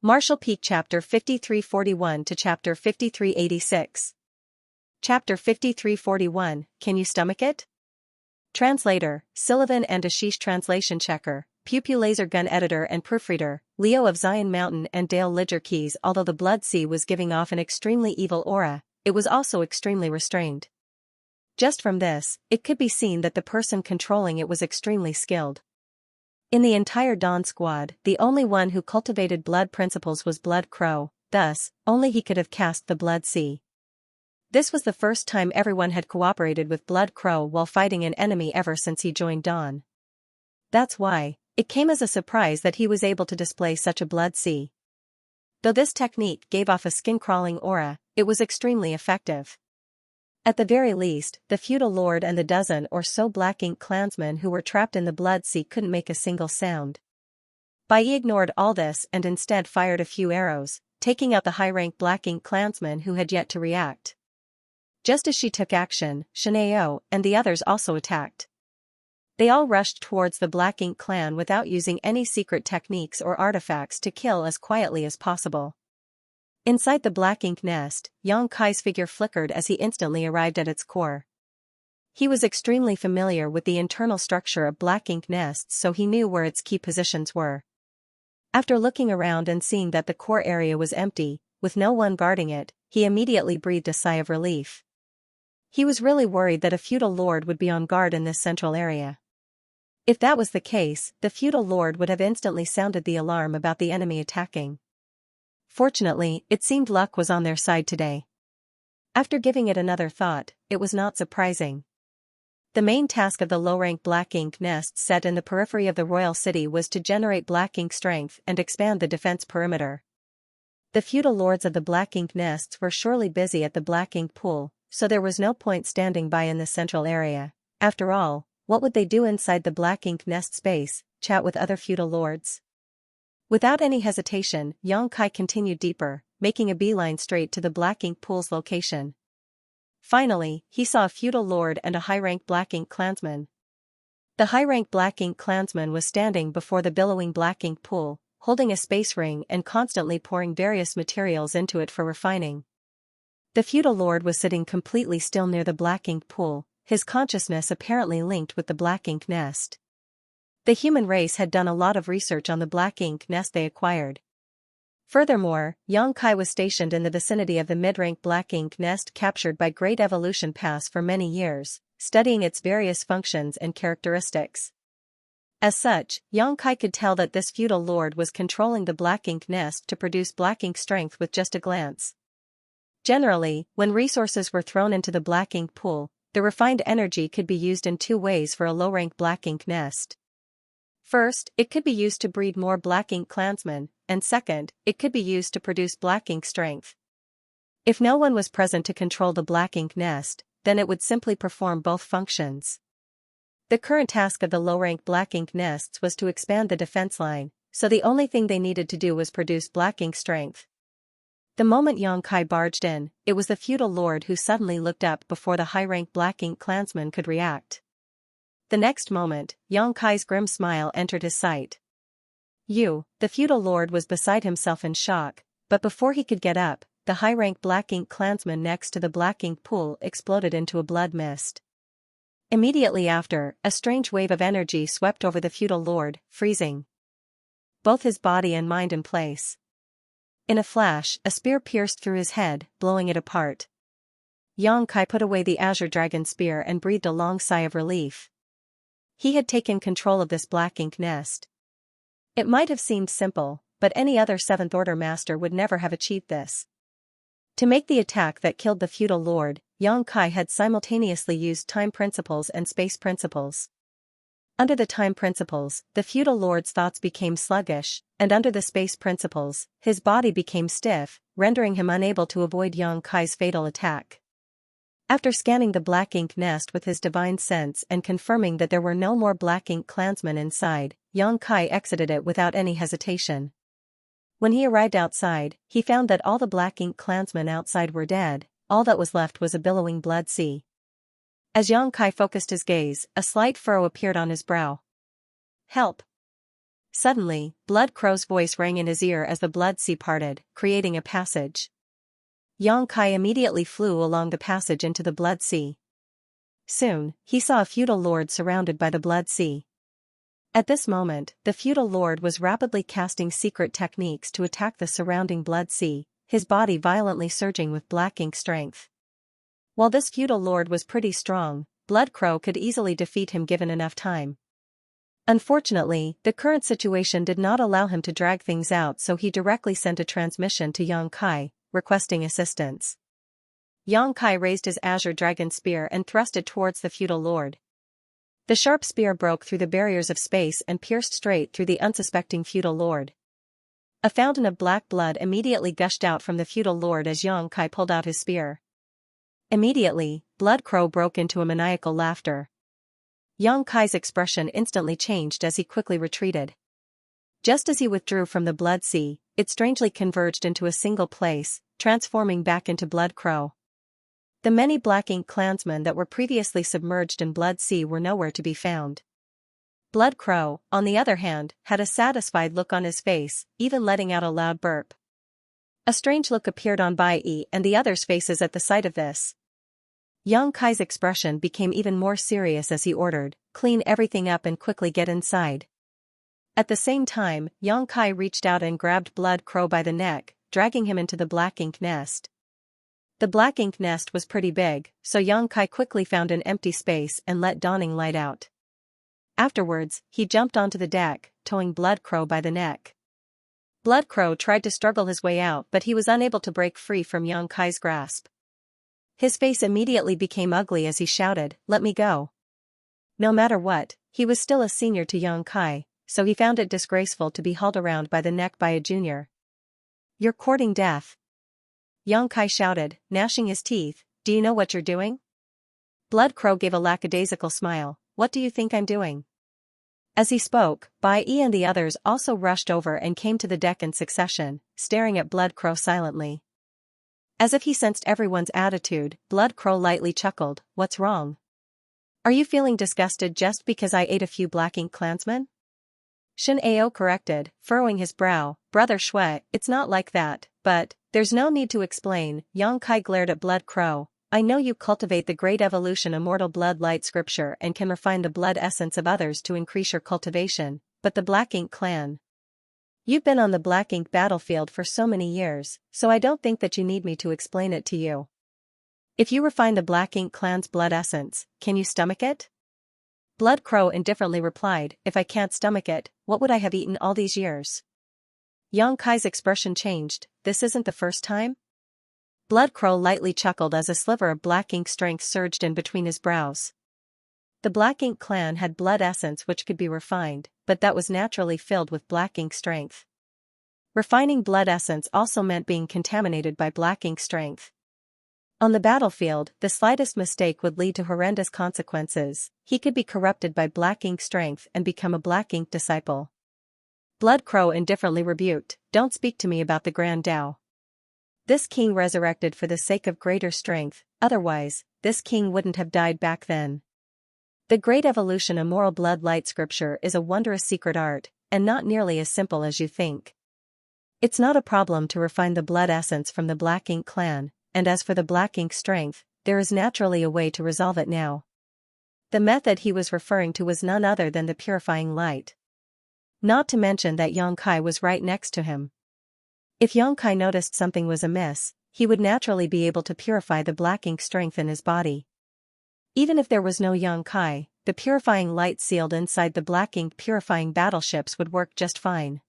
Martial Peak Chapter 5341 to Chapter 5386. Chapter 5341, Can You Stomach It? Translator, Sullivan and Ashish. Translation checker, Pew laser gun editor and proofreader, Leo of Zion Mountain and Dale Lidger Keys. Although the Blood Sea was giving off an extremely evil aura, it was also extremely restrained. Just from this, it could be seen that the person controlling it was extremely skilled. In the entire Dawn Squad, the only one who cultivated blood principles was Blood Crow, thus, only he could have cast the Blood Sea. This was the first time everyone had cooperated with Blood Crow while fighting an enemy ever since he joined Dawn. That's why, it came as a surprise that he was able to display such a Blood Sea. Though this technique gave off a skin-crawling aura, it was extremely effective. At the very least, the feudal lord and the dozen or so Black Ink clansmen who were trapped in the Blood Sea couldn't make a single sound. Bai ignored all this and instead fired a few arrows, taking out the high-rank Black Ink clansmen who had yet to react. Just as she took action, Xianxia and the others also attacked. They all rushed towards the Black Ink clan without using any secret techniques or artifacts to kill as quietly as possible. Inside the Black Ink nest, Yang Kai's figure flickered as he instantly arrived at its core. He was extremely familiar with the internal structure of Black Ink nests, so he knew where its key positions were. After looking around and seeing that the core area was empty, with no one guarding it, he immediately breathed a sigh of relief. He was really worried that a feudal lord would be on guard in this central area. If that was the case, the feudal lord would have instantly sounded the alarm about the enemy attacking. Fortunately, it seemed luck was on their side today. After giving it another thought, it was not surprising. The main task of the low-rank Black Ink nests set in the periphery of the royal city was to generate Black Ink strength and expand the defense perimeter. The feudal lords of the Black Ink nests were surely busy at the Black Ink pool, so there was no point standing by in the central area. After all, what would they do inside the Black Ink nest space? Chat with other feudal lords? Without any hesitation, Yang Kai continued deeper, making a beeline straight to the Black Ink pool's location. Finally, he saw a feudal lord and a high-rank Black Ink clansman. The high-rank Black Ink clansman was standing before the billowing Black Ink pool, holding a space ring and constantly pouring various materials into it for refining. The feudal lord was sitting completely still near the Black Ink pool, his consciousness apparently linked with the Black Ink nest. The human race had done a lot of research on the Black Ink nest they acquired. Furthermore, Yang Kai was stationed in the vicinity of the mid-rank Black Ink nest captured by Great Evolution Pass for many years, studying its various functions and characteristics. As such, Yang Kai could tell that this feudal lord was controlling the Black Ink nest to produce Black Ink strength with just a glance. Generally, when resources were thrown into the Black Ink pool, the refined energy could be used in two ways for a low-rank Black Ink nest. First, it could be used to breed more Black Ink clansmen, and second, it could be used to produce Black Ink strength. If no one was present to control the Black Ink nest, then it would simply perform both functions. The current task of the low-rank Black Ink nests was to expand the defense line, so the only thing they needed to do was produce Black Ink strength. The moment Yang Kai barged in, it was the feudal lord who suddenly looked up before the high-rank Black Ink clansman could react. The next moment, Yang Kai's grim smile entered his sight. The feudal lord was beside himself in shock, but before he could get up, the high-rank Black Ink clansman next to the Black Ink pool exploded into a blood mist. Immediately after, a strange wave of energy swept over the feudal lord, freezing both his body and mind in place. In a flash, a spear pierced through his head, blowing it apart. Yang Kai put away the azure dragon spear and breathed a long sigh of relief. He had taken control of this Black Ink nest. It might have seemed simple, but any other Seventh Order master would never have achieved this. To make the attack that killed the feudal lord, Yang Kai had simultaneously used time principles and space principles. Under the time principles, the feudal lord's thoughts became sluggish, and under the space principles, his body became stiff, rendering him unable to avoid Yang Kai's fatal attack. After scanning the Black Ink nest with his divine sense and confirming that there were no more Black Ink clansmen inside, Yang Kai exited it without any hesitation. When he arrived outside, he found that all the Black Ink clansmen outside were dead. All that was left was a billowing blood sea. As Yang Kai focused his gaze, a slight furrow appeared on his brow. Help! Suddenly, Blood Crow's voice rang in his ear as the blood sea parted, creating a passage. Xianxia immediately flew along the passage into the blood sea. Soon, he saw a feudal lord surrounded by the blood sea. At this moment, the feudal lord was rapidly casting secret techniques to attack the surrounding blood sea, his body violently surging with black ink strength. While this feudal lord was pretty strong, Blood Crow could easily defeat him given enough time. Unfortunately, the current situation did not allow him to drag things out, so he directly sent a transmission to Xianxia, requesting assistance. Xianxia raised his azure dragon spear and thrust it towards the feudal lord. The sharp spear broke through the barriers of space and pierced straight through the unsuspecting feudal lord. A fountain of black blood immediately gushed out from the feudal lord as Xianxia pulled out his spear. Immediately, Blood Crow broke into a maniacal laughter. Xianxia's expression instantly changed as he quickly retreated. Just as he withdrew from the blood sea, it strangely converged into a single place, transforming back into Blood Crow. The many black ink clansmen that were previously submerged in blood sea were nowhere to be found. Blood Crow, on the other hand, had a satisfied look on his face, even letting out a loud burp. A strange look appeared on Bai Yi and the others' faces at the sight of this. Xianxia's expression became even more serious as he ordered, "Clean everything up and quickly get inside." At the same time, Xianxia reached out and grabbed Blood Crow by the neck, dragging him into the black ink nest. The black ink nest was pretty big, so Xianxia quickly found an empty space and let dawning light out. Afterwards, he jumped onto the deck, towing Blood Crow by the neck. Blood Crow tried to struggle his way out, but he was unable to break free from Xianxia's grasp. His face immediately became ugly as he shouted, "Let me go." No matter what, he was still a senior to Xianxia, so he found it disgraceful to be hauled around by the neck by a junior. "You're courting death," Xianxia shouted, gnashing his teeth. "Do you know what you're doing?" Blood Crow gave a lackadaisical smile. "What do you think I'm doing?" As he spoke, Bai Yi and the others also rushed over and came to the deck in succession, staring at Blood Crow silently. As if he sensed everyone's attitude, Blood Crow lightly chuckled. "What's wrong? Are you feeling disgusted just because I ate a few black ink clansmen?" Shin Ao corrected, furrowing his brow. "Brother Shui, it's not like that, but there's no need to explain." Xianxia glared at Blood Crow. "I know you cultivate the great evolution immortal blood light scripture and can refine the blood essence of others to increase your cultivation, but the Black Ink clan. You've been on the Black Ink battlefield for so many years, so I don't think that you need me to explain it to you. If you refine the Black Ink clan's blood essence, can you stomach it?" Blood Crow indifferently replied, "If I can't stomach it, what would I have eaten all these years?" Xianxia's expression changed. "This isn't the first time?" Blood Crow lightly chuckled as a sliver of black ink strength surged in between his brows. The Black Ink clan had blood essence which could be refined, but that was naturally filled with black ink strength. Refining blood essence also meant being contaminated by black ink strength. On the battlefield, the slightest mistake would lead to horrendous consequences. He could be corrupted by black ink strength and become a black ink disciple. Blood Crow indifferently rebuked, "Don't speak to me about the Grand Tao. This king resurrected for the sake of greater strength, otherwise, this king wouldn't have died back then. The great evolution immoral blood light scripture is a wondrous secret art, and not nearly as simple as you think. It's not a problem to refine the blood essence from the Black Ink clan, and as for the black ink strength, there is naturally a way to resolve it now." The method he was referring to was none other than the purifying light. Not to mention that Xianxia was right next to him. If Xianxia noticed something was amiss, he would naturally be able to purify the black ink strength in his body. Even if there was no Xianxia, the purifying light sealed inside the black ink purifying battleships would work just fine.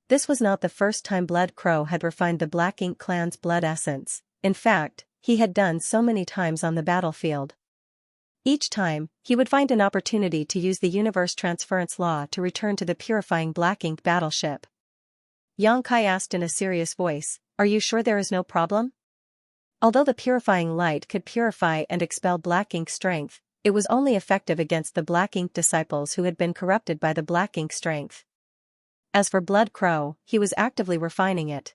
This was not the first time Blood Crow had refined the Black Ink clan's blood essence. In fact, he had done so many times on the battlefield. Each time, he would find an opportunity to use the universe transference law to return to the purifying Black Ink battleship. Xianxia asked in a serious voice, "Are you sure there is no problem?" Although the purifying light could purify and expel black ink strength, it was only effective against the Black Ink disciples who had been corrupted by the Black Ink strength. As for Blood Crow, he was actively refining it.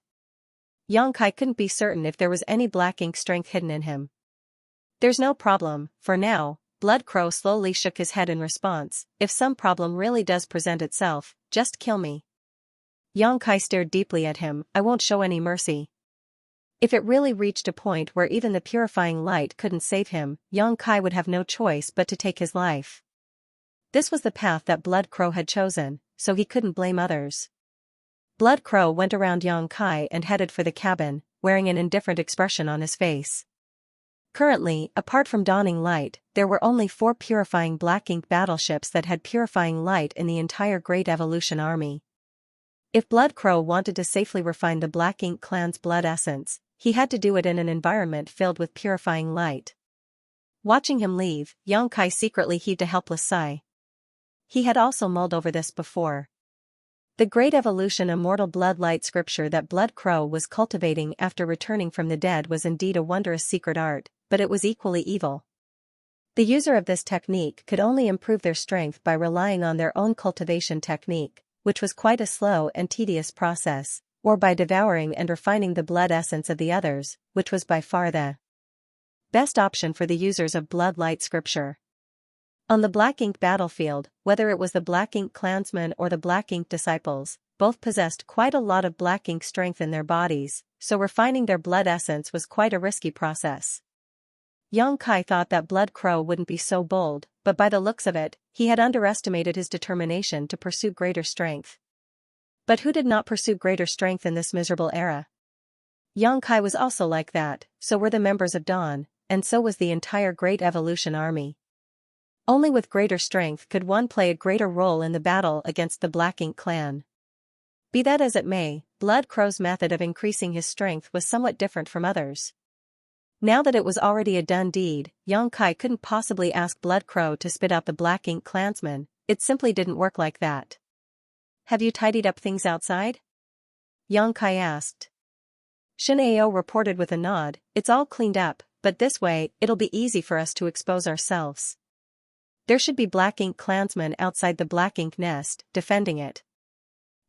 Xianxia couldn't be certain if there was any black ink strength hidden in him. "There's no problem, for now," Blood Crow slowly shook his head in response. If some problem really does present itself, just kill me. Xianxia stared deeply at him. I won't show any mercy. If it really reached a point where even the purifying light couldn't save him, Xianxia would have no choice but to take his life. This was the path that Blood Crow had chosen, so he couldn't blame others. Blood Crow went around Xianxia and headed for the cabin, wearing an indifferent expression on his face. Currently, apart from Dawning Light, there were only 4 purifying Black Ink battleships that had purifying light in the entire Great Evolution army. If Blood Crow wanted to safely refine the Black Ink clan's blood essence, he had to do it in an environment filled with purifying light. Watching him leave, Xianxia secretly heaved a helpless sigh. He had also mulled over this before. The Great Evolution immortal blood light scripture that Blood Crow was cultivating after returning from the dead was indeed a wondrous secret art, but it was equally evil. The user of this technique could only improve their strength by relying on their own cultivation technique, which was quite a slow and tedious process, or by devouring and refining the blood essence of the others, which was by far the best option for the users of blood light scripture. On the Black Ink battlefield, whether it was the Black Ink clansmen or the Black Ink disciples, both possessed quite a lot of Black Ink strength in their bodies, so refining their blood essence was quite a risky process. Xianxia thought that Blood Crow wouldn't be so bold, but by the looks of it, he had underestimated his determination to pursue greater strength. But who did not pursue greater strength in this miserable era? Xianxia was also like that, so were the members of Dawn, and so was the entire Great Evolution army. Only with greater strength could one play a greater role in the battle against the Black Ink clan. Be that as it may, Blood Crow's method of increasing his strength was somewhat different from others. Now that it was already a done deed, Xianxia couldn't possibly ask Blood Crow to spit out the Black Ink clansmen. It simply didn't work like that. Have you tidied up things outside? Xianxia asked. Xianxia reported with a nod. It's all cleaned up, but this way, it'll be easy for us to expose ourselves. There should be Black Ink clansmen outside the Black Ink nest, defending it.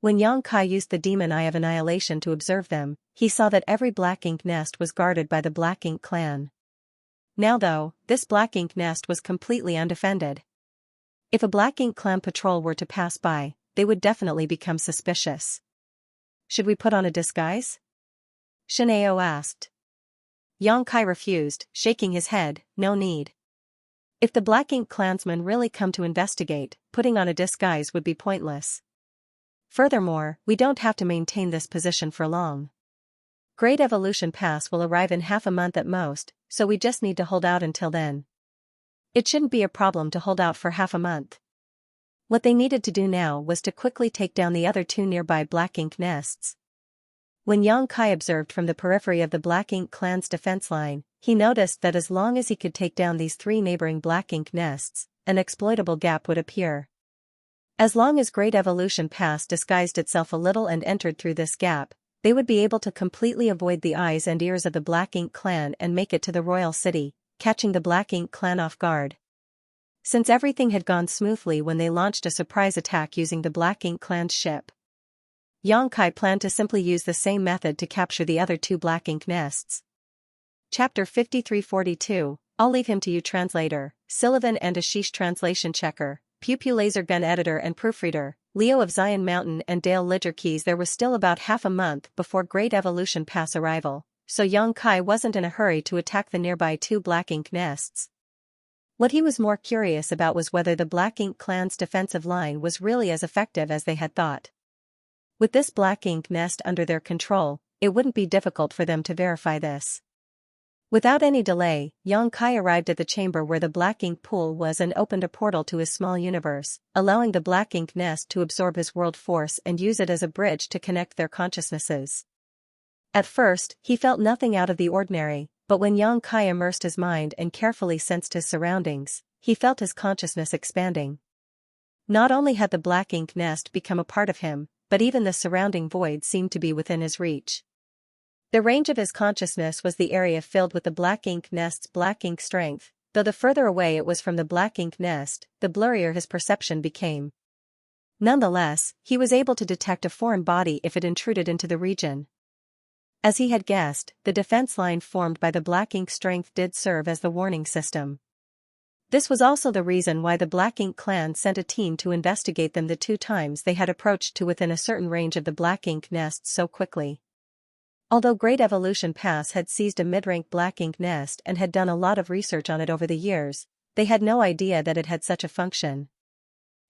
When Xianxia used the demon eye of annihilation to observe them, he saw that every Black Ink nest was guarded by the Black Ink clan. Now though, this Black Ink nest was completely undefended. If a Black Ink clan patrol were to pass by, they would definitely become suspicious. Should we put on a disguise? Xianxia asked. Xianxia refused, shaking his head. No need. If the Black Ink clansmen really come to investigate, putting on a disguise would be pointless. Furthermore, we don't have to maintain this position for long. Great Evolution Pass will arrive in half a month at most, so we just need to hold out until then. It shouldn't be a problem to hold out for half a month. What they needed to do now was to quickly take down the other 2 nearby Black Ink nests. When Xianxia observed from the periphery of the Black Ink clan's defense line, he noticed that as long as he could take down these 3 neighboring Black Ink nests, an exploitable gap would appear. As long as Great Evolution Pass disguised itself a little and entered through this gap, they would be able to completely avoid the eyes and ears of the Black Ink clan and make it to the royal city, catching the Black Ink clan off guard. Since everything had gone smoothly when they launched a surprise attack using the Black Ink clan's ship, Xianxia planned to simply use the same method to capture the other 2 Black Ink nests. Chapter 5342, I'll leave him to you. Translator, Sullivan and Ashish. Translation checker, Pew Pew laser gun editor and proofreader, Leo of Zion Mountain and Dale Lidger Keys. There was still about half a month before Great Evolution Pass arrival, so Xianxia wasn't in a hurry to attack the nearby 2 Black Ink nests. What he was more curious about was whether the Black Ink clan's defensive line was really as effective as they had thought. With this Black Ink nest under their control, it wouldn't be difficult for them to verify this. Without any delay, Xianxia arrived at the chamber where the Black Ink pool was and opened a portal to his small universe, allowing the Black Ink nest to absorb his world force and use it as a bridge to connect their consciousnesses. At first, he felt nothing out of the ordinary, but when Xianxia immersed his mind and carefully sensed his surroundings, he felt his consciousness expanding. Not only had the Black Ink nest become a part of him, but even the surrounding void seemed to be within his reach. The range of his consciousness was the area filled with the Black Ink nest's Black Ink strength, though the further away it was from the Black Ink nest, the blurrier his perception became. Nonetheless, he was able to detect a foreign body if it intruded into the region. As he had guessed, the defense line formed by the Black Ink strength did serve as the warning system. This was also the reason why the Black Ink clan sent a team to investigate them the 2 times they had approached to within a certain range of the Black Ink nest so quickly. Although Great Evolution Pass had seized a mid-rank Black Ink nest and had done a lot of research on it over the years, they had no idea that it had such a function.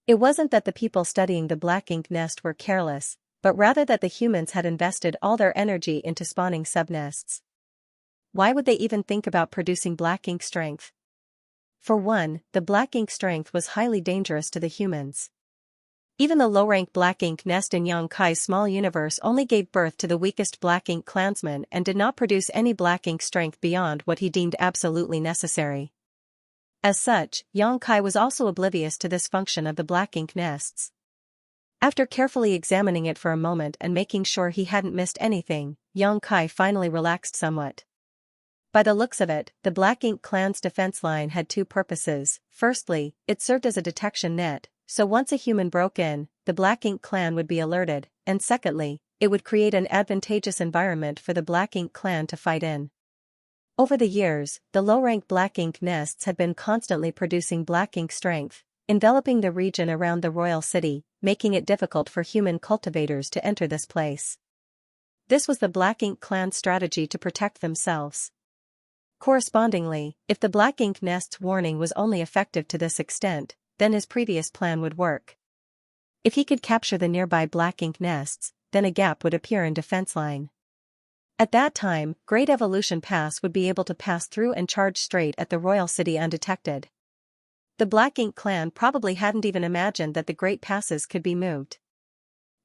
It wasn't that the people studying the Black Ink nest were careless, but rather that the humans had invested all their energy into spawning subnests. Why would they even think about producing Black Ink strength? For one, the Black Ink strength was highly dangerous to the humans. Even the low-rank Black Ink nest in Xianxia's small universe only gave birth to the weakest Black Ink clansman and did not produce any Black Ink strength beyond what he deemed absolutely necessary. As such, Xianxia was also oblivious to this function of the Black Ink nests. After carefully examining it for a moment and making sure he hadn't missed anything, Xianxia finally relaxed somewhat. By the looks of it, the Black Ink clan's defense line had 2 purposes. Firstly, it served as a detection net, so once a human broke in, the Black Ink clan would be alerted, and secondly, it would create an advantageous environment for the Black Ink clan to fight in. Over the years, the low-rank Black Ink nests had been constantly producing Black Ink strength, enveloping the region around the royal city, making it difficult for human cultivators to enter this place. This was the Black Ink clan's strategy to protect themselves. Correspondingly, if the Black Ink nest's warning was only effective to this extent, then his previous plan would work. If he could capture the nearby Black Ink nests, then a gap would appear in defense line. At that time, Great Evolution Pass would be able to pass through and charge straight at the royal city undetected. The Black Ink clan probably hadn't even imagined that the Great Passes could be moved.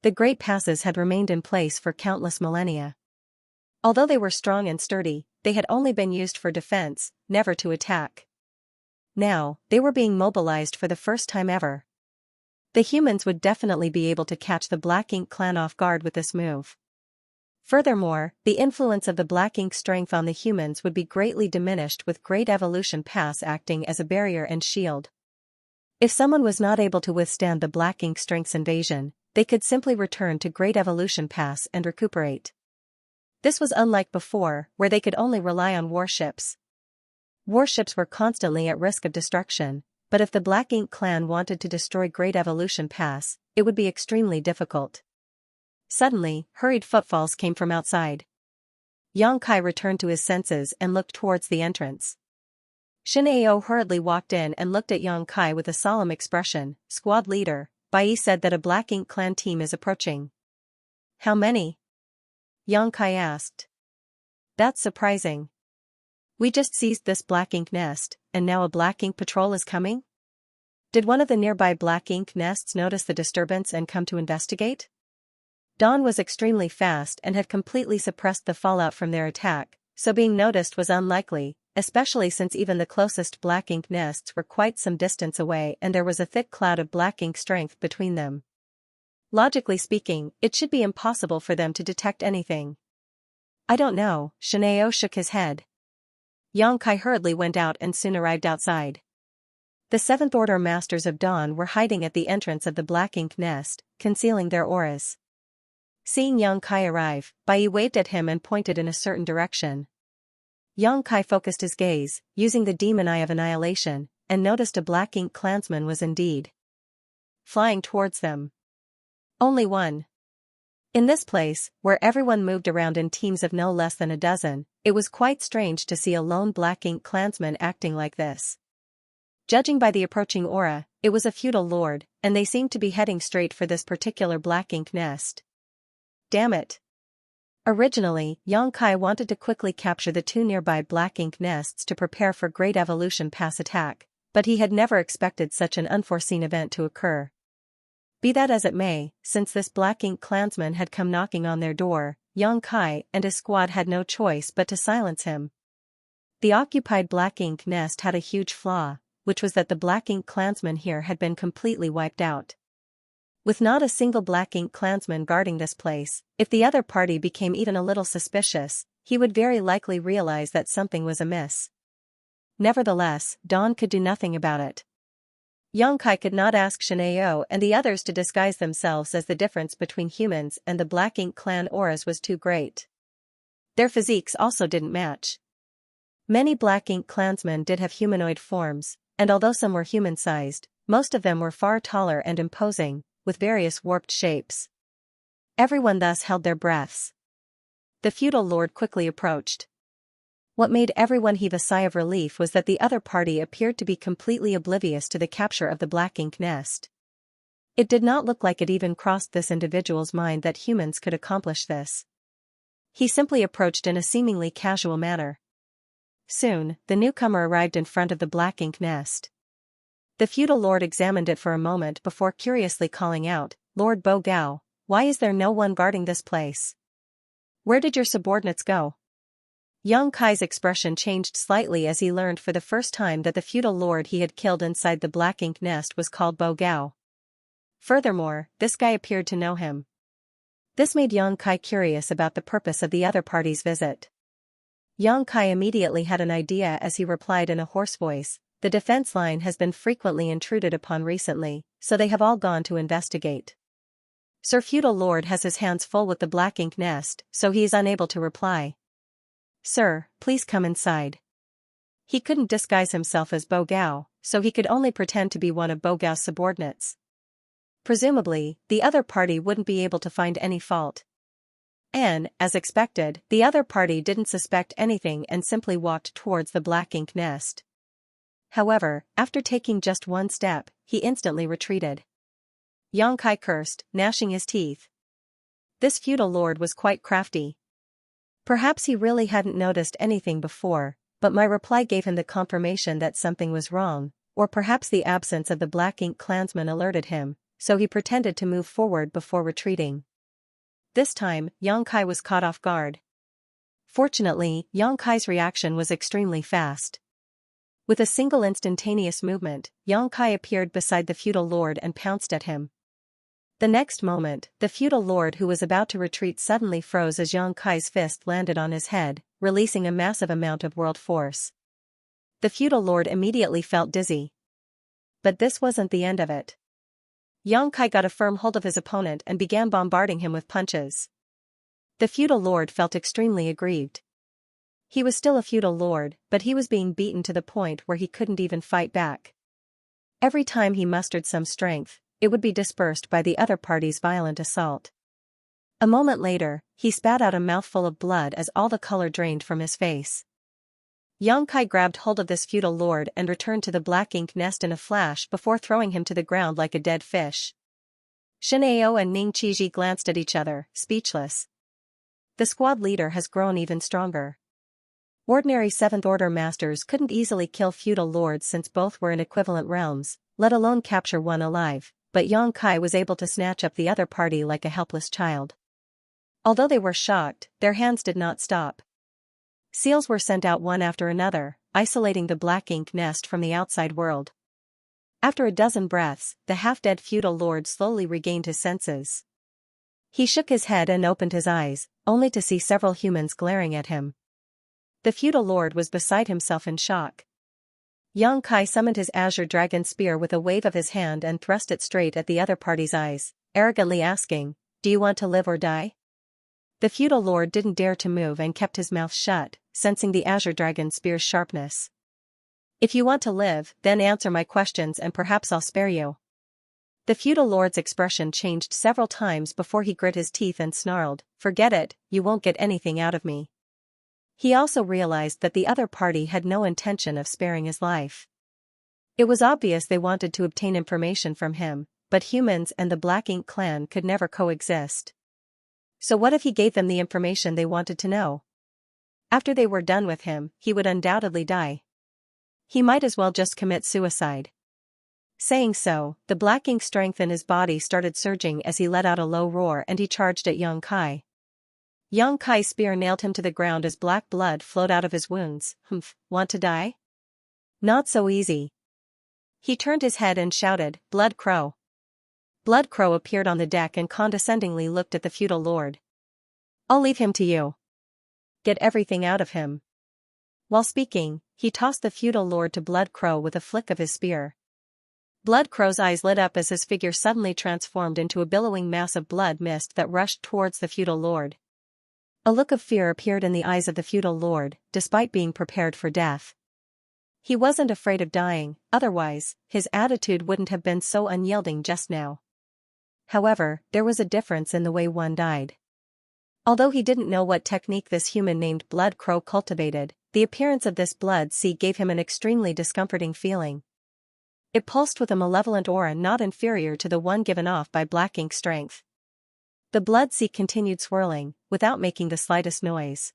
The Great Passes had remained in place for countless millennia. Although they were strong and sturdy, they had only been used for defense, never to attack. Now, they were being mobilized for the first time ever. The humans would definitely be able to catch the Black Ink clan off guard with this move. Furthermore, the influence of the Black Ink strength on the humans would be greatly diminished with Great Evolution Pass acting as a barrier and shield. If someone was not able to withstand the Black Ink strength's invasion, they could simply return to Great Evolution Pass and recuperate. This was unlike before, where they could only rely on warships. Warships were constantly at risk of destruction, but if the Black Ink clan wanted to destroy Great Evolution Pass, it would be extremely difficult. Suddenly, hurried footfalls came from outside. Xianxia returned to his senses and looked towards the entrance. Xianxia hurriedly walked in and looked at Xianxia with a solemn expression. "Squad leader, Bai said that a Black Ink clan team is approaching." "How many?" Xianxia asked. "That's surprising. We just seized this Black Ink nest, and now a Black Ink patrol is coming? Did one of the nearby Black Ink nests notice the disturbance and come to investigate?" Dawn was extremely fast and had completely suppressed the fallout from their attack, so being noticed was unlikely, especially since even the closest Black Ink nests were quite some distance away and there was a thick cloud of Black Ink strength between them. Logically speaking, it should be impossible for them to detect anything. "I don't know," Xianxia shook his head. Xianxia hurriedly went out and soon arrived outside. The Seventh Order Masters of Dawn were hiding at the entrance of the Black Ink nest, concealing their auras. Seeing Xianxia arrive, Bai waved at him and pointed in a certain direction. Xianxia focused his gaze, using the demon eye of annihilation, and noticed a Black Ink clansman was indeed flying towards them. Only one. In this place, where everyone moved around in teams of no less than a dozen, it was quite strange to see a lone Black Ink clansman acting like this. Judging by the approaching aura, it was a feudal lord, and they seemed to be heading straight for this particular Black Ink nest. Damn it. Originally, Xianxia wanted to quickly capture the 2 nearby Black Ink nests to prepare for Great Evolution Pass attack, but he had never expected such an unforeseen event to occur. Be that as it may, since this Black Ink clansman had come knocking on their door, Xianxia and his squad had no choice but to silence him. The occupied Black Ink nest had a huge flaw, which was that the Black Ink clansman here had been completely wiped out. With not a single Black Ink clansman guarding this place, if the other party became even a little suspicious, he would very likely realize that something was amiss. Nevertheless, Dawn could do nothing about it. Xianxia could not ask Xianxia and the others to disguise themselves as the difference between humans and the Black Ink clan auras was too great. Their physiques also didn't match. Many Black Ink clansmen did have humanoid forms, and although some were human-sized, most of them were far taller and imposing, with various warped shapes. Everyone thus held their breaths. The feudal lord quickly approached. What made everyone heave a sigh of relief was that the other party appeared to be completely oblivious to the capture of the black ink nest. It did not look like it even crossed this individual's mind that humans could accomplish this. He simply approached in a seemingly casual manner. Soon, the newcomer arrived in front of the black ink nest. The feudal lord examined it for a moment before curiously calling out, "Lord Bo Gao, why is there no one guarding this place? Where did your subordinates go?" Yang Kai's expression changed slightly as he learned for the first time that the feudal lord he had killed inside the black ink nest was called Bo Gao. Furthermore, this guy appeared to know him. This made Yang Kai curious about the purpose of the other party's visit. Yang Kai immediately had an idea as he replied in a hoarse voice, "The defense line has been frequently intruded upon recently, so they have all gone to investigate. Sir Feudal Lord has his hands full with the black ink nest, so he is unable to reply. Sir, please come inside." He couldn't disguise himself as Bo Gao, so he could only pretend to be one of Bo Gao's subordinates. Presumably, the other party wouldn't be able to find any fault. And, as expected, the other party didn't suspect anything and simply walked towards the black ink nest. However, after taking just one step, he instantly retreated. Yang Kai cursed, gnashing his teeth. This feudal lord was quite crafty. Perhaps he really hadn't noticed anything before, but my reply gave him the confirmation that something was wrong, or perhaps the absence of the black ink clansman alerted him, so he pretended to move forward before retreating. This time, Yang Kai was caught off guard. Fortunately, Yang Kai's reaction was extremely fast. With a single instantaneous movement, Yang Kai appeared beside the feudal lord and pounced at him. The next moment, the feudal lord who was about to retreat suddenly froze as Yang Kai's fist landed on his head, releasing a massive amount of world force. The feudal lord immediately felt dizzy. But this wasn't the end of it. Yang Kai got a firm hold of his opponent and began bombarding him with punches. The feudal lord felt extremely aggrieved. He was still a feudal lord, but he was being beaten to the point where he couldn't even fight back. Every time he mustered some strength, it would be dispersed by the other party's violent assault. A moment later, he spat out a mouthful of blood as all the color drained from his face. Yang Kai grabbed hold of this feudal lord and returned to the black ink nest in a flash before throwing him to the ground like a dead fish. Shen Ao and Ning Qiji glanced at each other, speechless. The squad leader has grown even stronger. Ordinary 7th Order masters couldn't easily kill feudal lords since both were in equivalent realms, let alone capture one alive, but Yang Kai was able to snatch up the other party like a helpless child. Although they were shocked, their hands did not stop. Seals were sent out one after another, isolating the black ink nest from the outside world. After a dozen breaths, the half-dead feudal lord slowly regained his senses. He shook his head and opened his eyes, only to see several humans glaring at him. The feudal lord was beside himself in shock. Yang Kai summoned his azure dragon spear with a wave of his hand and thrust it straight at the other party's eyes, arrogantly asking, "Do you want to live or die?" The feudal lord didn't dare to move and kept his mouth shut, sensing the azure dragon spear's sharpness. "If you want to live, then answer my questions and perhaps I'll spare you." The feudal lord's expression changed several times before he grit his teeth and snarled, "Forget it, you won't get anything out of me." He also realized that the other party had no intention of sparing his life. It was obvious they wanted to obtain information from him, but humans and the Black Ink clan could never coexist. So what if he gave them the information they wanted to know? After they were done with him, he would undoubtedly die. He might as well just commit suicide. Saying so, the Black Ink strength in his body started surging as he let out a low roar and he charged at Yang Kai. Yang Kai's spear nailed him to the ground as black blood flowed out of his wounds. "Humph, want to die? Not so easy." He turned his head and shouted, "Blood Crow." Blood Crow appeared on the deck and condescendingly looked at the feudal lord. "I'll leave him to you. Get everything out of him." While speaking, he tossed the feudal lord to Blood Crow with a flick of his spear. Blood Crow's eyes lit up as his figure suddenly transformed into a billowing mass of blood mist that rushed towards the feudal lord. A look of fear appeared in the eyes of the feudal lord, despite being prepared for death. He wasn't afraid of dying, otherwise, his attitude wouldn't have been so unyielding just now. However, there was a difference in the way one died. Although he didn't know what technique this human named Blood Crow cultivated, the appearance of this blood sea gave him an extremely discomforting feeling. It pulsed with a malevolent aura not inferior to the one given off by Black Ink Strength. The blood sea continued swirling, without making the slightest noise.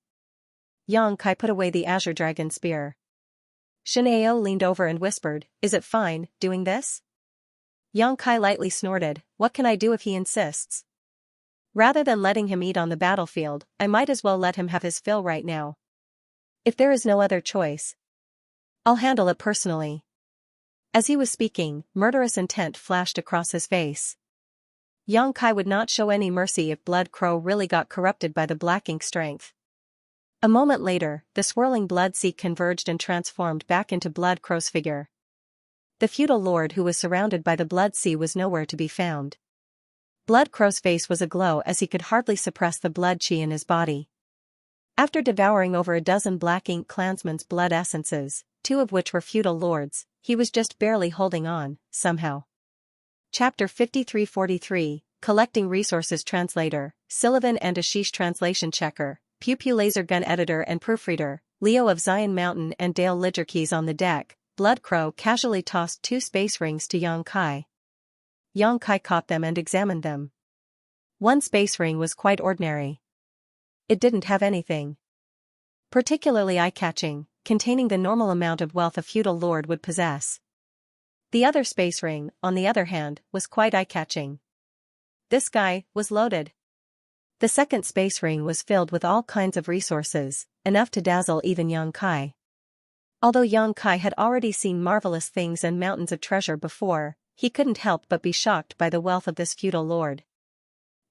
Xianxia put away the Azure Dragon spear. Xianxia leaned over and whispered, "Is it fine, doing this?" Xianxia lightly snorted, "What can I do if he insists? Rather than letting him eat on the battlefield, I might as well let him have his fill right now. If there is no other choice, I'll handle it personally." As he was speaking, murderous intent flashed across his face. Xianxia would not show any mercy if Blood Crow really got corrupted by the Black Ink Strength. A moment later, the swirling blood sea converged and transformed back into Blood Crow's figure. The feudal lord who was surrounded by the blood sea was nowhere to be found. Blood Crow's face was aglow as he could hardly suppress the blood chi in his body. After devouring over a dozen Black Ink clansmen's blood essences, 2 of which were feudal lords, he was just barely holding on, somehow. Chapter 5343, Collecting Resources. Translator, Sullivan and Ashish. Translation checker, Pew Pew laser gun editor and proofreader, Leo of Zion Mountain and Dale Lidgerkeys on the deck. Blood Crow casually tossed 2 space rings to Xianxia. Xianxia caught them and examined them. One space ring was quite ordinary. It didn't have anything particularly eye-catching, containing the normal amount of wealth a feudal lord would possess. The other space ring, on the other hand, was quite eye-catching. This guy was loaded. The second space ring was filled with all kinds of resources, enough to dazzle even Xianxia. Although Xianxia had already seen marvelous things and mountains of treasure before, he couldn't help but be shocked by the wealth of this feudal lord.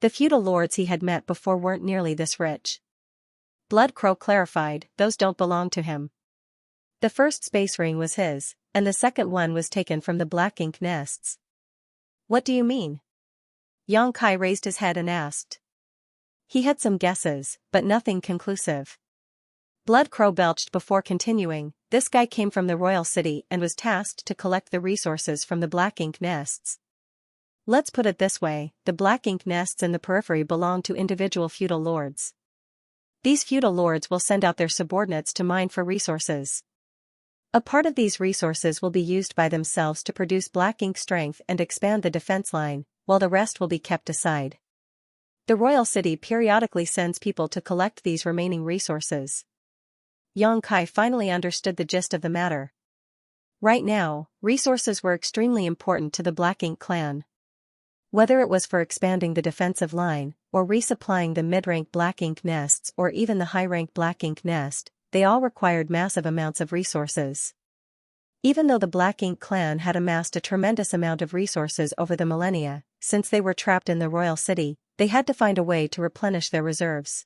The feudal lords he had met before weren't nearly this rich. Blood Crow clarified, "Those don't belong to him. The first space ring was his, and the second one was taken from the Black Ink nests." "What do you mean?" Xianxia raised his head and asked. He had some guesses, but nothing conclusive. Blood Crow belched before continuing, "This guy came from the royal city and was tasked to collect the resources from the Black Ink nests. Let's put it this way, the Black Ink nests in the periphery belong to individual feudal lords. These feudal lords will send out their subordinates to mine for resources. A part of these resources will be used by themselves to produce Black Ink Strength and expand the defense line, while the rest will be kept aside. The royal city periodically sends people to collect these remaining resources." Xianxia finally understood the gist of the matter. Right now, resources were extremely important to the Black Ink clan. Whether it was for expanding the defensive line, or resupplying the mid-rank Black Ink nests or even the high-rank Black Ink nest, they all required massive amounts of resources. Even though the Black Ink clan had amassed a tremendous amount of resources over the millennia, since they were trapped in the royal city, they had to find a way to replenish their reserves.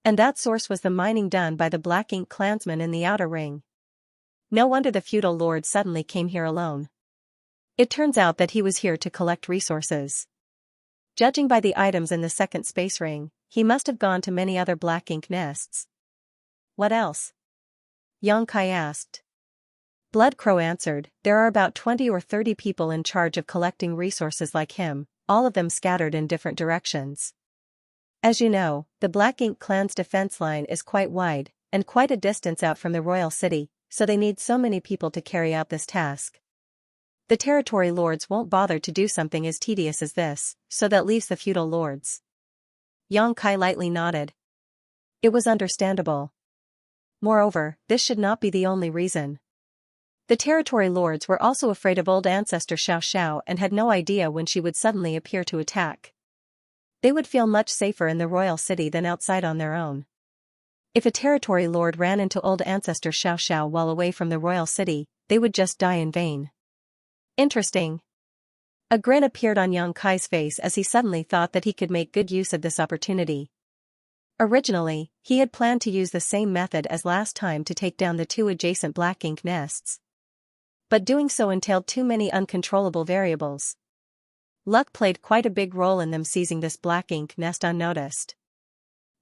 And that source was the mining done by the Black Ink clansmen in the outer ring. No wonder the feudal lord suddenly came here alone. It turns out that he was here to collect resources. Judging by the items in the second space ring, he must have gone to many other Black Ink nests. "What else?" Xianxia asked. Blood Crow answered, "There are about 20 or 30 people in charge of collecting resources like him, all of them scattered in different directions. As you know, the Black Ink clan's defense line is quite wide, and quite a distance out from the royal city, so they need so many people to carry out this task. The territory lords won't bother to do something as tedious as this, so that leaves the feudal lords." Xianxia lightly nodded. It was understandable. Moreover, this should not be the only reason. The territory lords were also afraid of old ancestor Xiaoxiao and had no idea when she would suddenly appear to attack. They would feel much safer in the royal city than outside on their own. If a territory lord ran into old ancestor Xiaoxiao while away from the royal city, they would just die in vain. Interesting. A grin appeared on Xianxia's face as he suddenly thought that he could make good use of this opportunity. Originally, he had planned to use the same method as last time to take down the 2 adjacent Black Ink nests. But doing so entailed too many uncontrollable variables. Luck played quite a big role in them seizing this Black Ink nest unnoticed.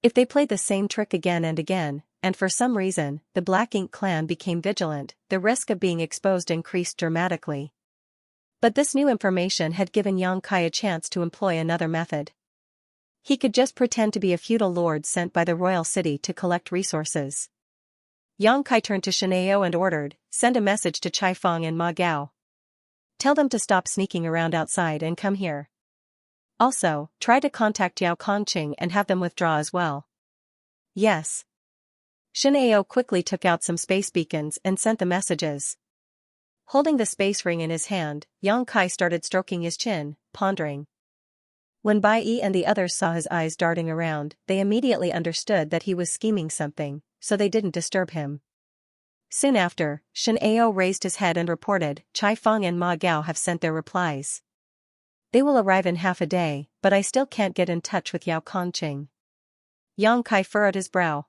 If they played the same trick again and again, and for some reason, the Black Ink clan became vigilant, the risk of being exposed increased dramatically. But this new information had given Xianxia a chance to employ another method. He could just pretend to be a feudal lord sent by the royal city to collect resources. Xianxia turned to Xianxia and ordered, "Send a message to Chai Feng and Ma Gao. Tell them to stop sneaking around outside and come here. Also, try to contact Yao Kongqing and have them withdraw as well." "Yes." Xianxia quickly took out some space beacons and sent the messages. Holding the space ring in his hand, Xianxia started stroking his chin, pondering. When Bai Yi and the others saw his eyes darting around, they immediately understood that he was scheming something, so they didn't disturb him. Soon after, Xianxia raised his head and reported, "Chai Feng and Ma Gao have sent their replies. They will arrive in half a day, but I still can't get in touch with Yao Kongqing." Xianxia furrowed his brow.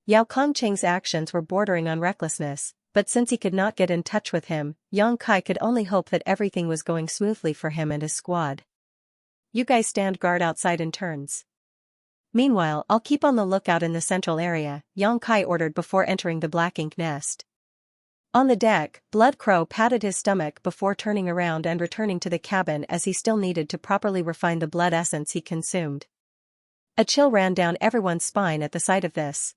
Yao Kongqing's actions were bordering on recklessness, but since he could not get in touch with him, Xianxia could only hope that everything was going smoothly for him and his squad. "You guys stand guard outside in turns. Meanwhile, I'll keep on the lookout in the central area," Xianxia ordered before entering the Black Ink nest. On the deck, Blood Crow patted his stomach before turning around and returning to the cabin as he still needed to properly refine the blood essence he consumed. A chill ran down everyone's spine at the sight of this.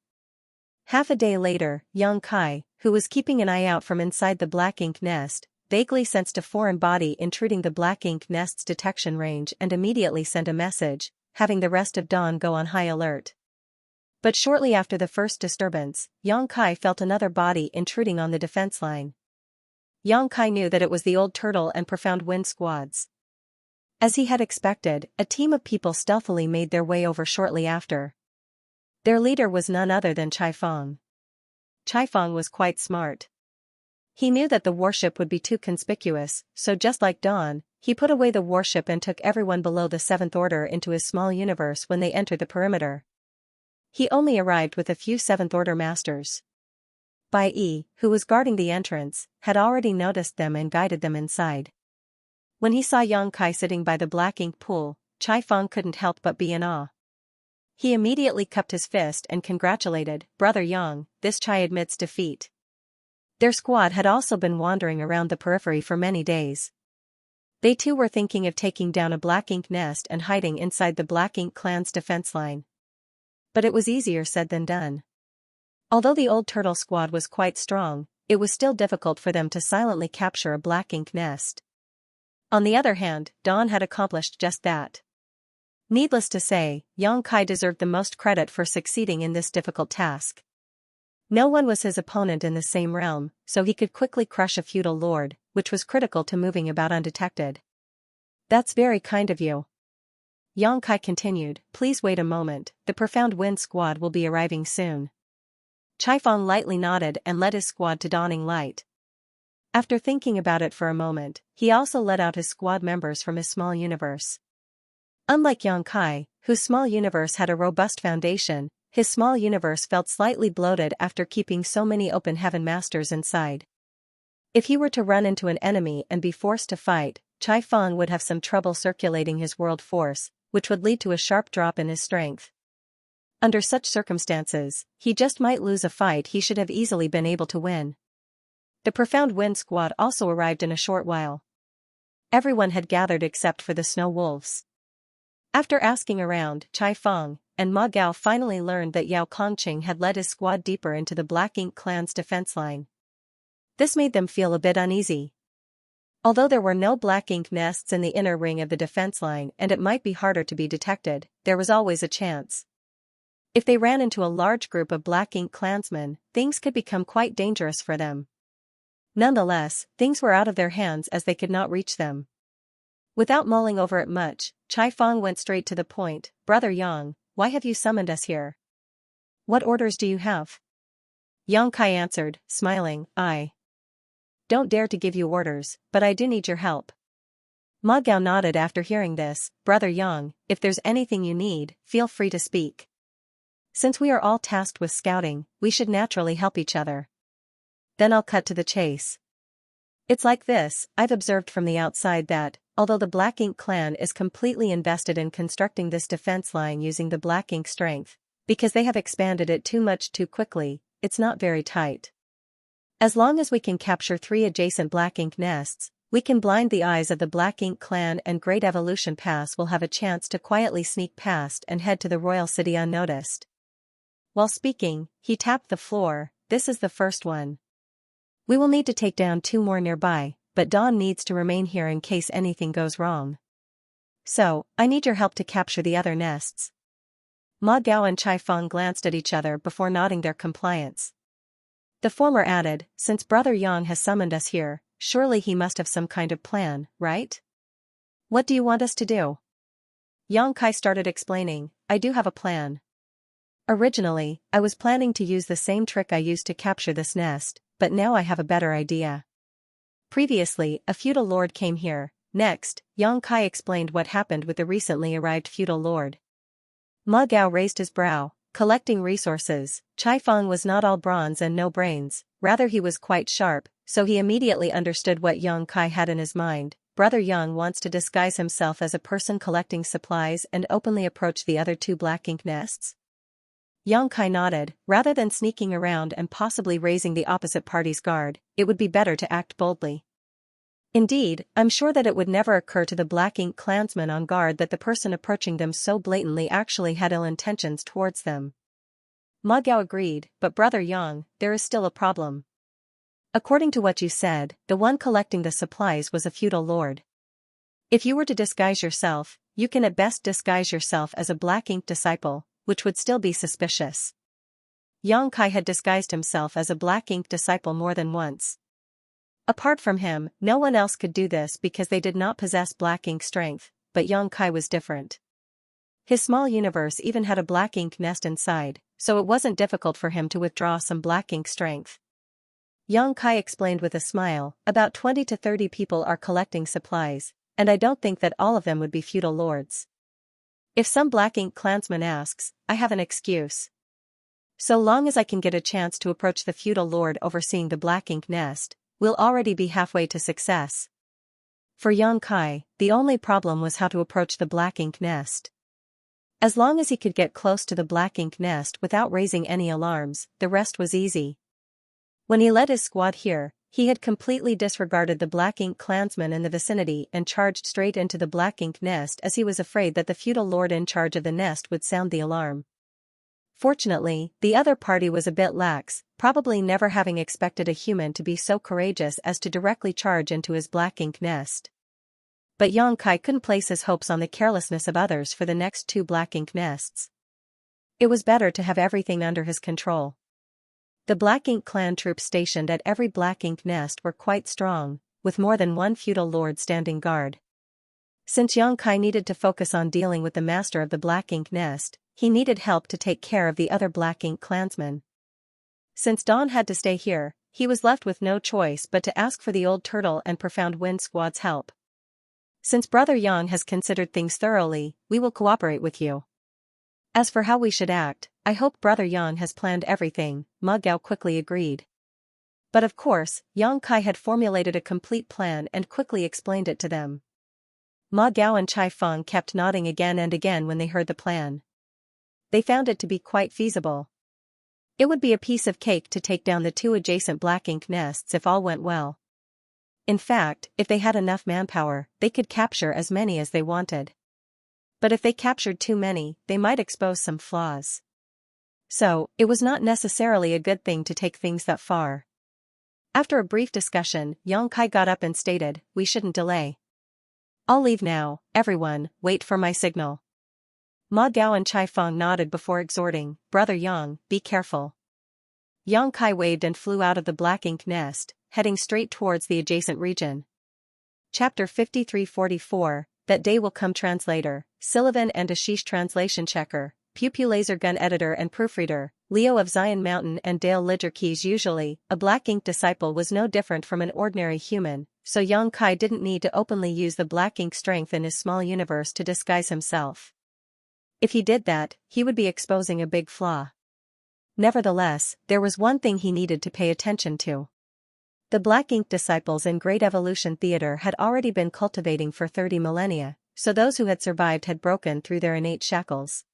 Half a day later, Xianxia, who was keeping an eye out from inside the Black Ink nest, vaguely sensed a foreign body intruding the Black Ink nest's detection range and immediately sent a message, having the rest of Dawn go on high alert. But shortly after the first disturbance, Xianxia felt another body intruding on the defense line. Xianxia knew that it was the Old Turtle and Profound Wind squads. As he had expected, a team of people stealthily made their way over shortly after. Their leader was none other than Chai Feng. Chai Feng was quite smart. He knew that the warship would be too conspicuous, so just like Dawn, he put away the warship and took everyone below the Seventh Order into his small universe when they entered the perimeter. He only arrived with a few Seventh Order masters. Bai Yi, who was guarding the entrance, had already noticed them and guided them inside. When he saw Xianxia sitting by the Black Ink pool, Chai Feng couldn't help but be in awe. He immediately cupped his fist and congratulated, "Brother Yang, this Chai admits defeat." Their squad had also been wandering around the periphery for many days. They too were thinking of taking down a Black Ink nest and hiding inside the Black Ink clan's defense line. But it was easier said than done. Although the Old Turtle squad was quite strong, it was still difficult for them to silently capture a Black Ink nest. On the other hand, Dawn had accomplished just that. Needless to say, Xianxia deserved the most credit for succeeding in this difficult task. No one was his opponent in the same realm, so he could quickly crush a feudal lord, which was critical to moving about undetected. "That's very kind of you." Xianxia continued, "Please wait a moment, the Profound Wind squad will be arriving soon." Chai Feng lightly nodded and led his squad to Dawning Light. After thinking about it for a moment, he also let out his squad members from his small universe. Unlike Xianxia, whose small universe had a robust foundation, his small universe felt slightly bloated after keeping so many open heaven masters inside. If he were to run into an enemy and be forced to fight, Chai Feng would have some trouble circulating his world force, which would lead to a sharp drop in his strength. Under such circumstances, he just might lose a fight he should have easily been able to win. The Profound Wind squad also arrived in a short while. Everyone had gathered except for the Snow Wolves. After asking around, Chai Feng and Ma Gao finally learned that Yao Kongqing had led his squad deeper into the Black Ink clan's defense line. This made them feel a bit uneasy. Although there were no Black Ink nests in the inner ring of the defense line and it might be harder to be detected, there was always a chance. If they ran into a large group of Black Ink clansmen, things could become quite dangerous for them. Nonetheless, things were out of their hands as they could not reach them. Without mulling over it much, Chai Feng went straight to the point, "Brother Yang, why have you summoned us here? What orders do you have?" Xianxia answered, smiling, "I don't dare to give you orders, but I do need your help." Ma Gao nodded after hearing this, "Brother Yang, if there's anything you need, feel free to speak. Since we are all tasked with scouting, we should naturally help each other." Then I'll cut to the chase. "It's like this, I've observed from the outside that, although the Black Ink clan is completely invested in constructing this defense line using the Black Ink strength, Because they have expanded it too much too quickly, it's not very tight. As long as we can capture 3 adjacent black ink nests, we can blind the eyes of the Black Ink clan, and Great Evolution Pass will have a chance to quietly sneak past and head to the royal city unnoticed. While speaking, he tapped the floor. This is the first one. We will need to take down 2 more nearby, but Dawn needs to remain here in case anything goes wrong. So, I need your help to capture the other nests. Ma Gao and Chai Feng glanced at each other before nodding their compliance. The former added, since Brother Yang has summoned us here, surely he must have some kind of plan, right? What do you want us to do? Yang Kai started explaining, I do have a plan. Originally, I was planning to use the same trick I used to capture this nest, but now I have a better idea. Previously, a feudal lord came here. Next, Yang Kai explained what happened with the recently arrived feudal lord. Ma Gao raised his brow, collecting resources. Chai Feng was not all bronze and no brains, rather he was quite sharp, so he immediately understood what Yang Kai had in his mind. Brother Yang wants to disguise himself as a person collecting supplies and openly approach the other 2 black ink nests? Yang Kai nodded. Rather than sneaking around and possibly raising the opposite party's guard, it would be better to act boldly. Indeed, I'm sure that it would never occur to the Black Ink clansmen on guard that the person approaching them so blatantly actually had ill intentions towards them. Ma Gao agreed, but Brother Yang, there is still a problem. According to what you said, the one collecting the supplies was a feudal lord. If you were to disguise yourself, you can at best disguise yourself as a Black Ink disciple, which would still be suspicious. Yang Kai had disguised himself as a Black Ink disciple more than once. Apart from him, no one else could do this because they did not possess Black Ink strength, but Yang Kai was different. His small universe even had a Black Ink nest inside, so it wasn't difficult for him to withdraw some Black Ink strength. Yang Kai explained with a smile, about 20 to 30 people are collecting supplies, and I don't think that all of them would be feudal lords. If some Black Ink clansman asks, I have an excuse. So long as I can get a chance to approach the feudal lord overseeing the Black Ink nest, we'll already be halfway to success. For Yang Kai, the only problem was how to approach the Black Ink nest. As long as he could get close to the Black Ink nest without raising any alarms, the rest was easy. When he led his squad here, he had completely disregarded the Black Ink clansmen in the vicinity and charged straight into the Black Ink nest as he was afraid that the feudal lord in charge of the nest would sound the alarm. Fortunately, the other party was a bit lax, probably never having expected a human to be so courageous as to directly charge into his Black Ink nest. But Yang Kai couldn't place his hopes on the carelessness of others for the next 2 Black Ink nests. It was better to have everything under his control. The Black Ink clan troops stationed at every Black Ink nest were quite strong, with more than one feudal lord standing guard. Since Yang Kai needed to focus on dealing with the master of the Black Ink nest, he needed help to take care of the other Black Ink clansmen. Since Dawn had to stay here, he was left with no choice but to ask for the Old Turtle and Profound Wind Squad's help. Since Brother Yang has considered things thoroughly, we will cooperate with you. As for how we should act, I hope Brother Yang has planned everything, Ma Gao quickly agreed. But of course, Yang Kai had formulated a complete plan and quickly explained it to them. Ma Gao and Chai Feng kept nodding again and again when they heard the plan. They found it to be quite feasible. It would be a piece of cake to take down the 2 adjacent Black Ink nests if all went well. In fact, if they had enough manpower, they could capture as many as they wanted. But if they captured too many, they might expose some flaws. So, it was not necessarily a good thing to take things that far. After a brief discussion, Yang Kai got up and stated, we shouldn't delay. I'll leave now, everyone, wait for my signal. Ma Gao and Chai Feng nodded before exhorting, Brother Yang, be careful. Yang Kai waved and flew out of the Black Ink nest, heading straight towards the adjacent region. Chapter 5344, That Day Will Come. Translator, Sullivan and Ashish. Translation checker, Pew Pew Laser Gun Editor and Proofreader, Leo of Zion Mountain and Dale Lidger Keys. Usually, a Black Ink disciple was no different from an ordinary human, so Yang Kai didn't need to openly use the Black Ink strength in his small universe to disguise himself. If he did that, he would be exposing a big flaw. Nevertheless, there was one thing he needed to pay attention to. The Black Ink disciples in Great Evolution Theater had already been cultivating for 30 millennia, so those who had survived had broken through their innate shackles.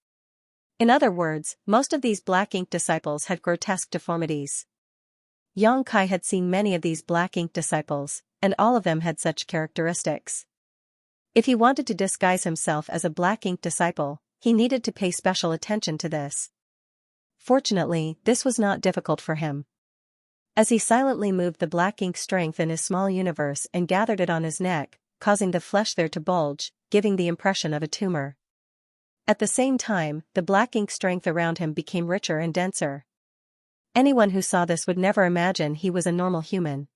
In other words, most of these black ink disciples had grotesque deformities. Yang Kai had seen many of these black ink disciples, and all of them had such characteristics. If he wanted to disguise himself as a black ink disciple, he needed to pay special attention to this. Fortunately, this was not difficult for him. As he silently moved the black ink strength in his small universe and gathered it on his neck, causing the flesh there to bulge, giving the impression of a tumor. At the same time, the black ink strength around him became richer and denser. Anyone who saw this would never imagine he was a normal human.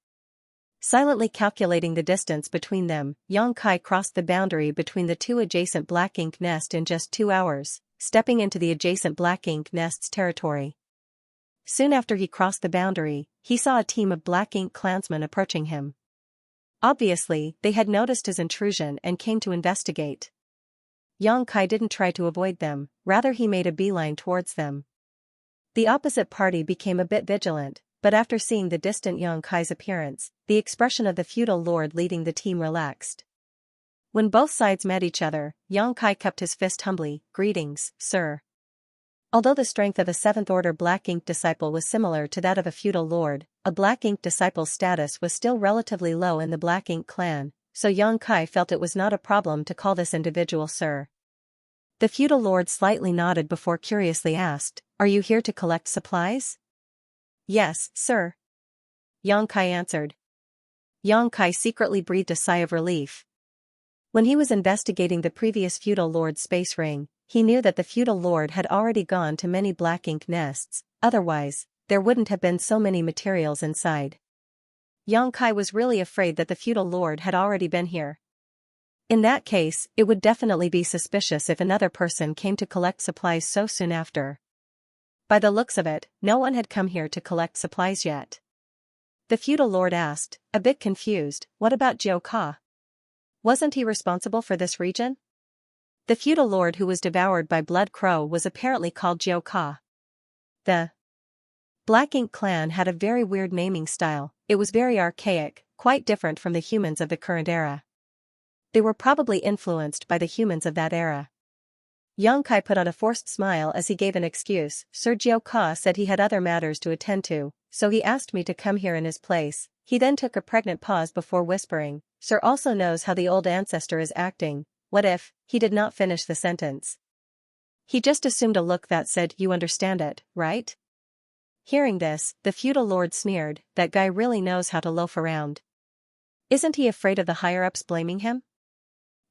Silently calculating the distance between them, Yang Kai crossed the boundary between the two adjacent black ink nests in just 2 hours, stepping into the adjacent black ink nest's territory. Soon after he crossed the boundary, he saw a team of black ink clansmen approaching him. Obviously, they had noticed his intrusion and came to investigate. Yang Kai didn't try to avoid them, rather he made a beeline towards them. The opposite party became a bit vigilant, but after seeing the distant Yang Kai's appearance, the expression of the feudal lord leading the team relaxed. When both sides met each other, Yang Kai cupped his fist humbly, "Greetings, sir." Although the strength of a 7th-order black ink disciple was similar to that of a feudal lord, a black ink disciple's status was still relatively low in the black ink clan, so Yang Kai felt it was not a problem to call this individual sir. The feudal lord slightly nodded before curiously asked, "Are you here to collect supplies?" "Yes, sir," Yang Kai answered. Yang Kai secretly breathed a sigh of relief. When he was investigating the previous feudal lord's space ring, he knew that the feudal lord had already gone to many black ink nests, otherwise, there wouldn't have been so many materials inside. Yang Kai was really afraid that the feudal lord had already been here. In that case, it would definitely be suspicious if another person came to collect supplies so soon after. By the looks of it, no one had come here to collect supplies yet. The feudal lord asked, a bit confused, "What about Jiao Ka? Wasn't he responsible for this region?" The feudal lord who was devoured by Blood Crow was apparently called Jiao Ka. The Black Ink clan had a very weird naming style. It was very archaic, quite different from the humans of the current era. They were probably influenced by the humans of that era. Yang Kai put on a forced smile as he gave an excuse. "Sir Jiao Ka said he had other matters to attend to, so he asked me to come here in his place." He then took a pregnant pause before whispering, "Sir also knows how the old ancestor is acting." What if he did not finish the sentence? He just assumed a look that said, "You understand it, right?" Hearing this, the feudal lord sneered, "That guy really knows how to loaf around. Isn't he afraid of the higher-ups blaming him?"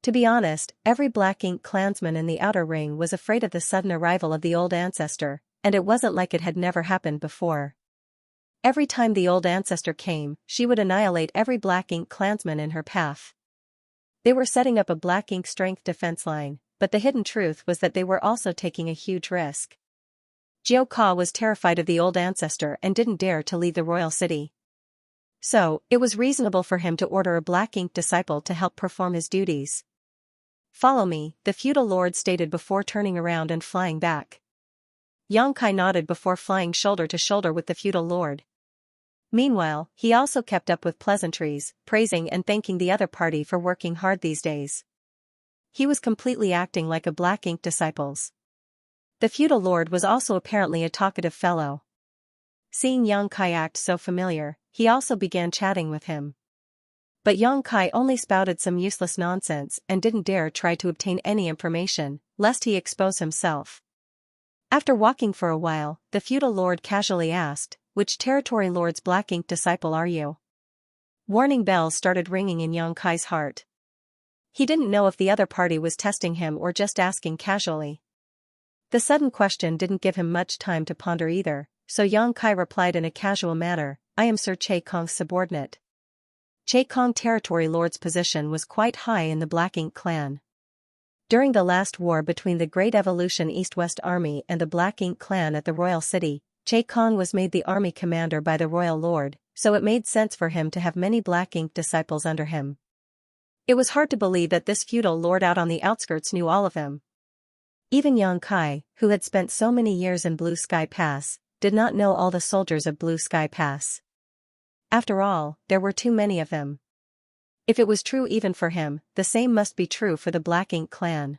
To be honest, every black ink clansman in the outer ring was afraid of the sudden arrival of the old ancestor, and it wasn't like it had never happened before. Every time the old ancestor came, she would annihilate every black ink clansman in her path. They were setting up a black ink strength defense line, but the hidden truth was that they were also taking a huge risk. Jiao Ka was terrified of the old ancestor and didn't dare to leave the royal city. So, it was reasonable for him to order a black ink disciple to help perform his duties. "Follow me," the feudal lord stated before turning around and flying back. Yang Kai nodded before flying shoulder to shoulder with the feudal lord. Meanwhile, he also kept up with pleasantries, praising and thanking the other party for working hard these days. He was completely acting like a black ink disciples. The feudal lord was also apparently a talkative fellow. Seeing Yang Kai act so familiar, he also began chatting with him. But Yang Kai only spouted some useless nonsense and didn't dare try to obtain any information, lest he expose himself. After walking for a while, the feudal lord casually asked, "Which territory lord's black ink disciple are you?" Warning bells started ringing in Yang Kai's heart. He didn't know if the other party was testing him or just asking casually. The sudden question didn't give him much time to ponder either, so Yang Kai replied in a casual manner, "I am Sir Che Kong's subordinate." Che Kong territory lord's position was quite high in the Black Ink clan. During the last war between the Great Evolution East-West Army and the Black Ink clan at the royal city, Che Kong was made the army commander by the royal lord, so it made sense for him to have many Black Ink disciples under him. It was hard to believe that this feudal lord out on the outskirts knew all of them. Even Yang Kai, who had spent so many years in Blue Sky Pass, did not know all the soldiers of Blue Sky Pass. After all, there were too many of them. If it was true even for him, the same must be true for the Black Ink clan.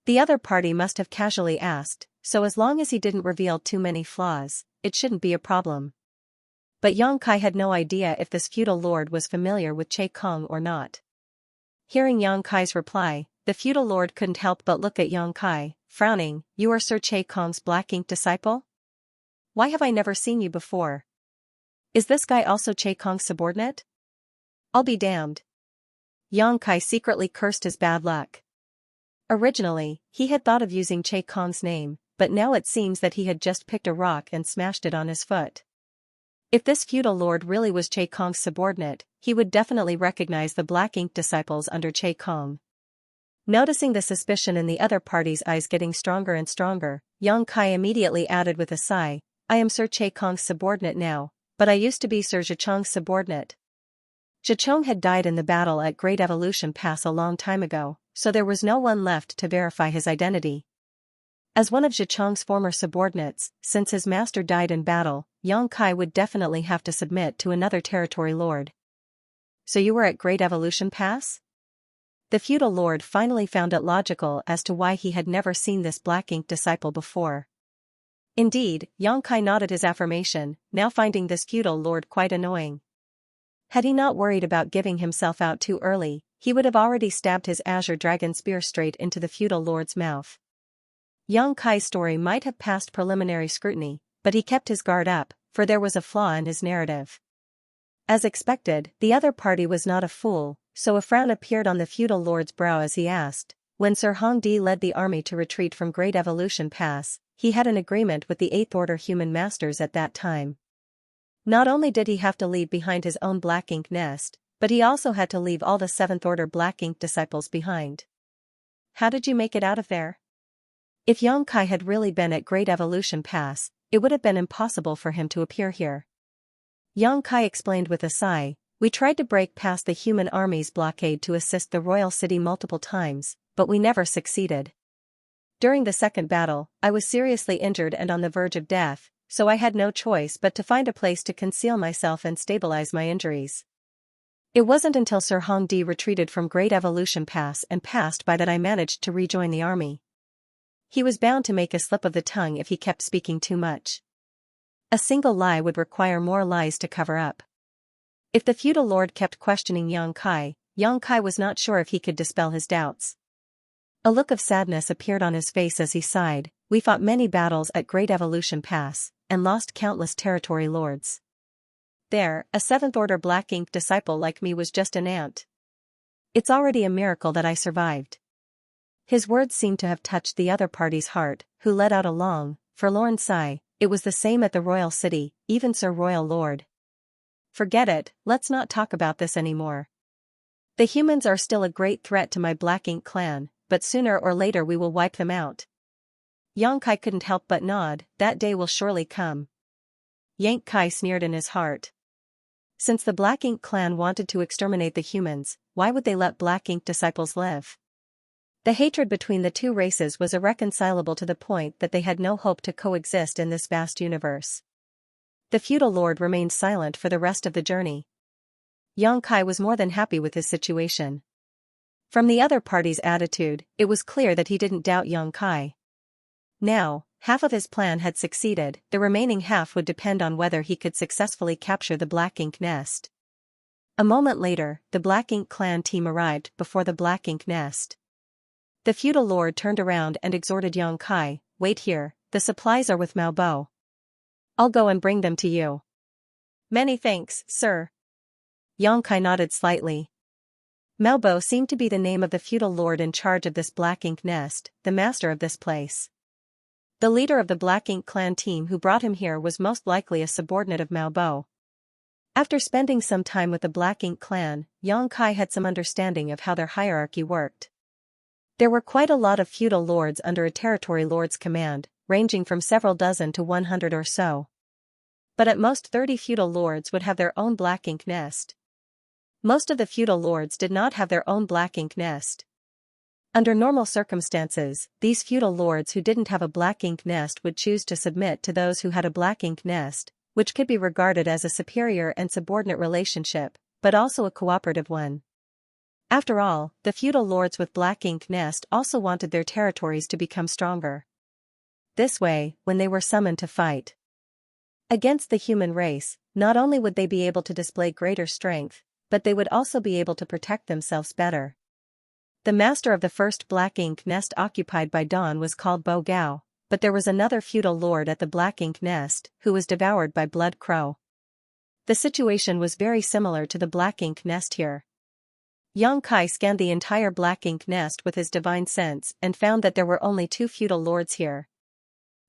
The other party must have casually asked, so as long as he didn't reveal too many flaws, it shouldn't be a problem. But Xianxia had no idea if this feudal lord was familiar with Che Kong or not. Hearing Xianxia's reply, the feudal lord couldn't help but look at Xianxia, frowning. "You are Sir Che Kong's black ink disciple? Why have I never seen you before? Is this guy also Che Kong's subordinate? I'll be damned." Xianxia secretly cursed his bad luck. Originally, he had thought of using Che Kong's name, but now it seems that he had just picked a rock and smashed it on his foot. If this feudal lord really was Che Kong's subordinate, he would definitely recognize the black ink disciples under Che Kong. Noticing the suspicion in the other party's eyes getting stronger and stronger, Xianxia immediately added with a sigh, "I am Sir Che Kong's subordinate now, but I used to be Sir Zhicheng's subordinate." Zhicheng had died in the battle at Great Evolution Pass a long time ago, so there was no one left to verify his identity. As one of Zhicheng's former subordinates, since his master died in battle, Xianxia would definitely have to submit to another territory lord. "So you were at Great Evolution Pass?" The feudal lord finally found it logical as to why he had never seen this black ink disciple before. Indeed, Xianxia nodded his affirmation, now finding this feudal lord quite annoying. Had he not worried about giving himself out too early, he would have already stabbed his azure dragon spear straight into the feudal lord's mouth. Xianxia's story might have passed preliminary scrutiny, but he kept his guard up, for there was a flaw in his narrative. As expected, the other party was not a fool, so a frown appeared on the feudal lord's brow as he asked, "When Sir Hongdi led the army to retreat from Great Evolution Pass, he had an agreement with the 8th Order human masters at that time. Not only did he have to leave behind his own black ink nest, but he also had to leave all the 7th Order black ink disciples behind. How did you make it out of there?" If Xianxia had really been at Great Evolution Pass, it would have been impossible for him to appear here. Xianxia explained with a sigh, "We tried to break past the human army's blockade to assist the royal city multiple times, but we never succeeded. During the second battle, I was seriously injured and on the verge of death, so I had no choice but to find a place to conceal myself and stabilize my injuries. It wasn't until Sir Hongdi retreated from Great Evolution Pass and passed by that I managed to rejoin the army. He was bound to make a slip of the tongue if he kept speaking too much. A single lie would require more lies to cover up." If the feudal lord kept questioning Xianxia was not sure if he could dispel his doubts. A look of sadness appeared on his face as he sighed, "We fought many battles at Great Evolution Pass, and lost countless territory lords. There, a 7th Order black ink disciple like me was just an ant. It's already a miracle that I survived." His words seemed to have touched the other party's heart, who let out a long, forlorn sigh. It was the same at the royal city, even Sir Royal Lord. "Forget it, let's not talk about this anymore. The humans are still a great threat to my black ink clan, but sooner or later we will wipe them out." Xianxia couldn't help but nod, "That day will surely come." Xianxia sneered in his heart. Since the black ink clan wanted to exterminate the humans, why would they let black ink disciples live? The hatred between the two races was irreconcilable to the point that they had no hope to coexist in this vast universe. The feudal lord remained silent for the rest of the journey. Xianxia was more than happy with his situation. From the other party's attitude, it was clear that he didn't doubt Xianxia. Now, half of his plan had succeeded, the remaining half would depend on whether he could successfully capture the black ink nest. A moment later, the black ink clan team arrived before the black ink nest. The feudal lord turned around and exhorted Xianxia, "Wait here, the supplies are with Mao Bo. I'll go and bring them to you." "Many thanks, sir." Xianxia nodded slightly. Mao Bo seemed to be the name of the feudal lord in charge of this black ink nest, the master of this place. The leader of the black ink clan team who brought him here was most likely a subordinate of Mao Bo. After spending some time with the black ink clan, Xianxia had some understanding of how their hierarchy worked. There were quite a lot of feudal lords under a territory lord's command, ranging from several dozen to 100 or so. But at most 30 feudal lords would have their own black ink nest. Most of the feudal lords did not have their own black ink nest. Under normal circumstances, these feudal lords who didn't have a black ink nest would choose to submit to those who had a black ink nest, which could be regarded as a superior and subordinate relationship, but also a cooperative one. After all, the feudal lords with black ink nest also wanted their territories to become stronger. This way, when they were summoned to fight against the human race, not only would they be able to display greater strength, but they would also be able to protect themselves better. The master of the first black ink nest occupied by Dawn was called Bo Gao, but there was another feudal lord at the black ink nest who was devoured by Blood Crow. The situation was very similar to the black ink nest here. Yang Kai scanned the entire black ink nest with his divine sense and found that there were only two feudal lords here.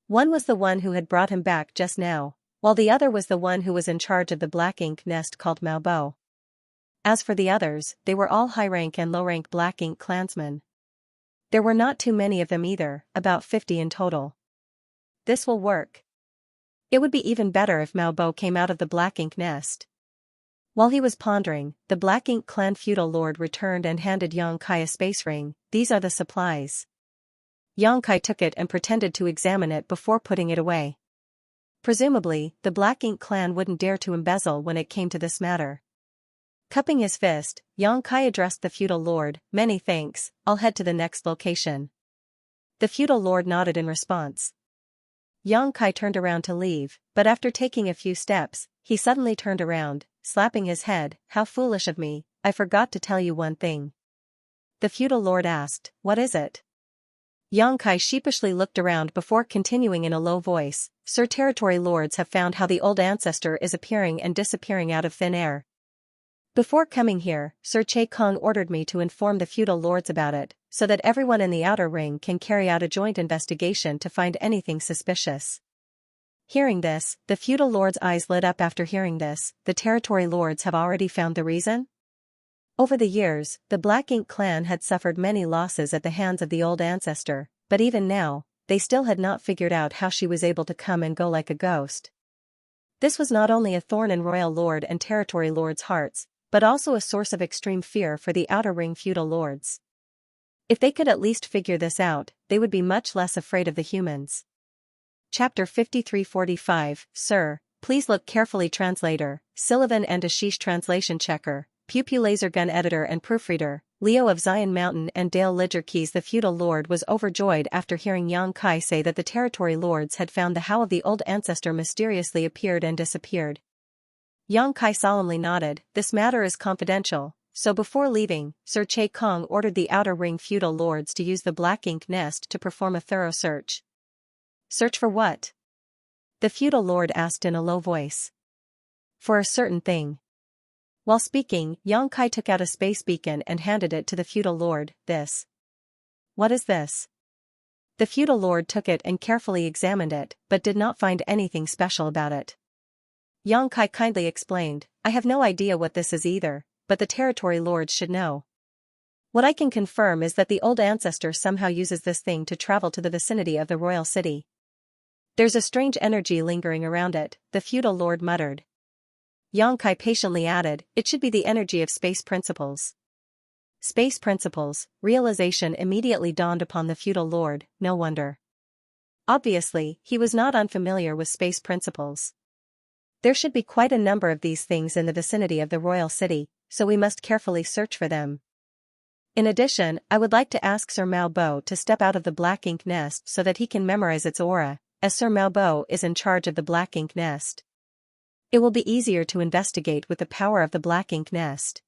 One was the one who had brought him back just now, while the other was the one who was in charge of the black ink nest called Mao Bo. As for the others, they were all high-rank and low-rank black ink clansmen. There were not too many of them either, about 50 in total. This will work. It would be even better if Mao Bo came out of the black ink nest. While he was pondering, the black ink clan feudal lord returned and handed Yang Kai a space ring. These are the supplies. Yang Kai took it and pretended to examine it before putting it away. Presumably, the black ink clan wouldn't dare to embezzle when it came to this matter. Cupping his fist, Yang Kai addressed the feudal lord, "Many thanks, I'll head to the next location." The feudal lord nodded in response. Yang Kai turned around to leave, but after taking a few steps, he suddenly turned around, slapping his head. "How foolish of me, I forgot to tell you one thing." The feudal lord asked, "What is it?" Yang Kai sheepishly looked around before continuing in a low voice, "Sir, territory lords have found how the old ancestor is appearing and disappearing out of thin air. Before coming here, Sir Che Kong ordered me to inform the feudal lords about it, so that everyone in the outer ring can carry out a joint investigation to find anything suspicious." Hearing this, the feudal lord's eyes lit up. After hearing this, the territory lords have already found the reason? Over the years, the Black Ink clan had suffered many losses at the hands of the old ancestor, but even now, they still had not figured out how she was able to come and go like a ghost. This was not only a thorn in royal lord and territory lords' hearts, but also a source of extreme fear for the outer ring feudal lords. If they could at least figure this out, they would be much less afraid of the humans. Chapter 5345, Sir, please look carefully. Translator, Sullivan and Ashish. Translation checker, Pew laser gun editor and proofreader, Leo of Zion Mountain and Dale Ledger Keys. The feudal lord was overjoyed after hearing Yang Kai say that the territory lords had found the how of the old ancestor mysteriously appeared and disappeared. Yang Kai solemnly nodded. "This matter is confidential, so before leaving, Sir Che Kong ordered the outer ring feudal lords to use the Black Ink nest to perform a thorough search." "Search for what?" the feudal lord asked in a low voice. "For a certain thing." While speaking, Yang Kai took out a space beacon and handed it to the feudal lord. "This. What is this?" The feudal lord took it and carefully examined it, but did not find anything special about it. Yang Kai kindly explained, "I have no idea what this is either, but the territory lords should know. What I can confirm is that the old ancestor somehow uses this thing to travel to the vicinity of the royal city. There's a strange energy lingering around it," the feudal lord muttered. Yang Kai patiently added, "It should be the energy of space principles." Space principles, realization immediately dawned upon the feudal lord. No wonder. Obviously, he was not unfamiliar with space principles. There should be quite a number of these things in the vicinity of the royal city, so we must carefully search for them. In addition, I would like to ask Sir Mao Bo to step out of the Black Ink nest so that he can memorize its aura, as Sir Mao Bo is in charge of the Black Ink nest. It will be easier to investigate with the power of the Black Ink nest.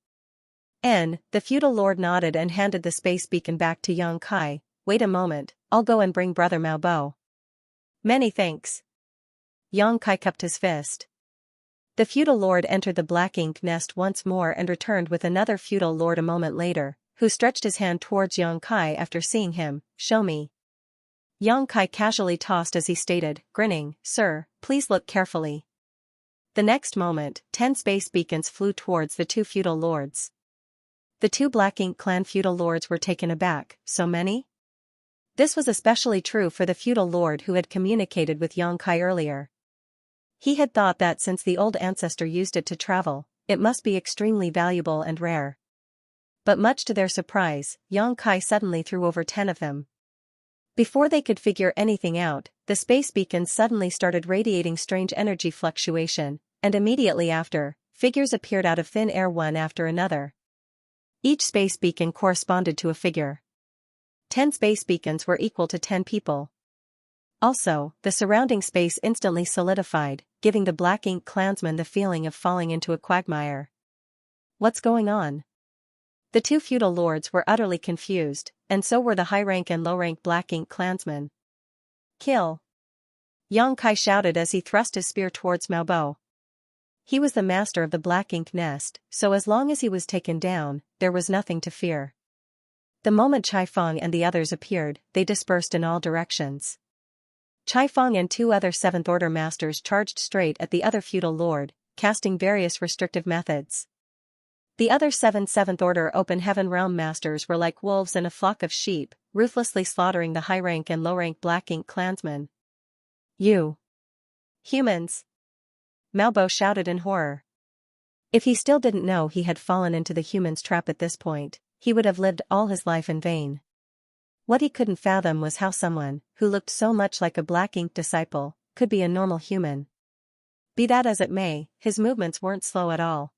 The feudal lord nodded and handed the space beacon back to Yang Kai. "Wait a moment, I'll go and bring Brother Mao Bo." "Many thanks." Yang Kai cupped his fist. The feudal lord entered the Black Ink nest once more and returned with another feudal lord a moment later, who stretched his hand towards Yang Kai after seeing him. "Show me." Yang Kai casually tossed as he stated, grinning, "Sir, please look carefully." The next moment, 10 space beacons flew towards the two feudal lords. The two Black Ink clan feudal lords were taken aback. So many? This was especially true for the feudal lord who had communicated with Yang Kai earlier. He had thought that since the old ancestor used it to travel, it must be extremely valuable and rare. But much to their surprise, Yang Kai suddenly threw over 10 of them. Before they could figure anything out, the space beacons suddenly started radiating strange energy fluctuation, and immediately after, figures appeared out of thin air one after another. Each space beacon corresponded to a figure. 10 space beacons were equal to 10 people. Also, the surrounding space instantly solidified, giving the Black Ink clansmen the feeling of falling into a quagmire. What's going on? The two feudal lords were utterly confused, and so were the high-rank and low-rank Black Ink clansmen. Kill! Xianxia shouted as he thrust his spear towards Maobo. He was the master of the Black Ink nest, so as long as he was taken down, there was nothing to fear. The moment Chai Feng and the others appeared, they dispersed in all directions. Chai Feng and two other 7th Order masters charged straight at the other feudal lord, casting various restrictive methods. The other 7th Order Open Heaven Realm masters were like wolves in a flock of sheep, ruthlessly slaughtering the high-rank and low-rank Black Ink clansmen. You! Humans! Maobo shouted in horror. If he still didn't know he had fallen into the humans' trap at this point, he would have lived all his life in vain. What he couldn't fathom was how someone, who looked so much like a Black Ink disciple, could be a normal human. Be that as it may, his movements weren't slow at all.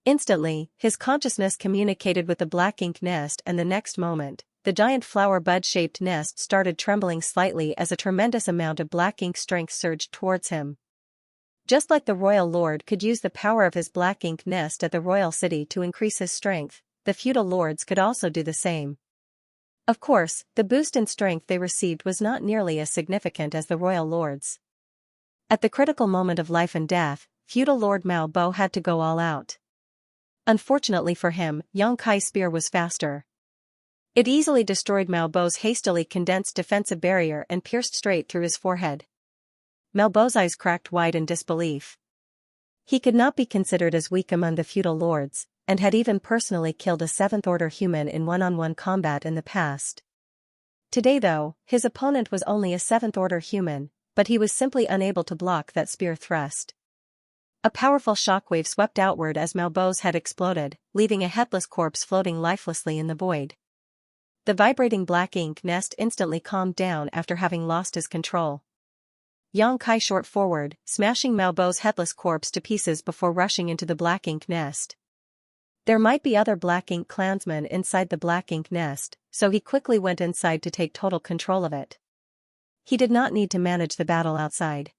Instantly, his consciousness communicated with the Black Ink nest, and the next moment, the giant flower bud-shaped nest started trembling slightly as a tremendous amount of Black Ink strength surged towards him. Just like the royal lord could use the power of his Black Ink nest at the royal city to increase his strength, the feudal lords could also do the same. Of course, the boost in strength they received was not nearly as significant as the royal lords. At the critical moment of life and death, feudal lord Maobo had to go all out. Unfortunately for him, Xianxia's spear was faster. It easily destroyed Maobo's hastily condensed defensive barrier and pierced straight through his forehead. Maobo's eyes cracked wide in disbelief. He could not be considered as weak among the feudal lords, and had even personally killed a 7th Order human in one-on-one combat in the past. Today though, his opponent was only a 7th Order human, but he was simply unable to block that spear thrust. A powerful shockwave swept outward as Maobo's head exploded, leaving a headless corpse floating lifelessly in the void. The vibrating Black Ink nest instantly calmed down after having lost his control. Xianxia shot forward, smashing Maobo's headless corpse to pieces before rushing into the Black Ink nest. There might be other Black Ink clansmen inside the Black Ink nest, so he quickly went inside to take total control of it. He did not need to manage the battle outside.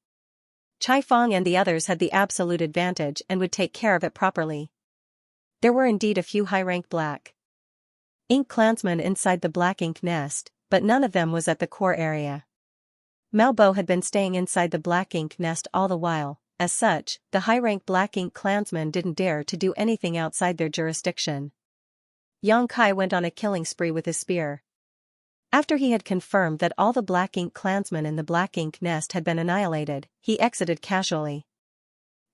Chai Feng and the others had the absolute advantage and would take care of it properly. There were indeed a few high-rank Black Ink clansmen inside the Black Ink nest, but none of them was at the core area. Maobo had been staying inside the Black Ink nest all the while. As such, the high-rank Black Ink clansmen didn't dare to do anything outside their jurisdiction. Xianxia went on a killing spree with his spear. After he had confirmed that all the Black Ink clansmen in the Black Ink nest had been annihilated, he exited casually.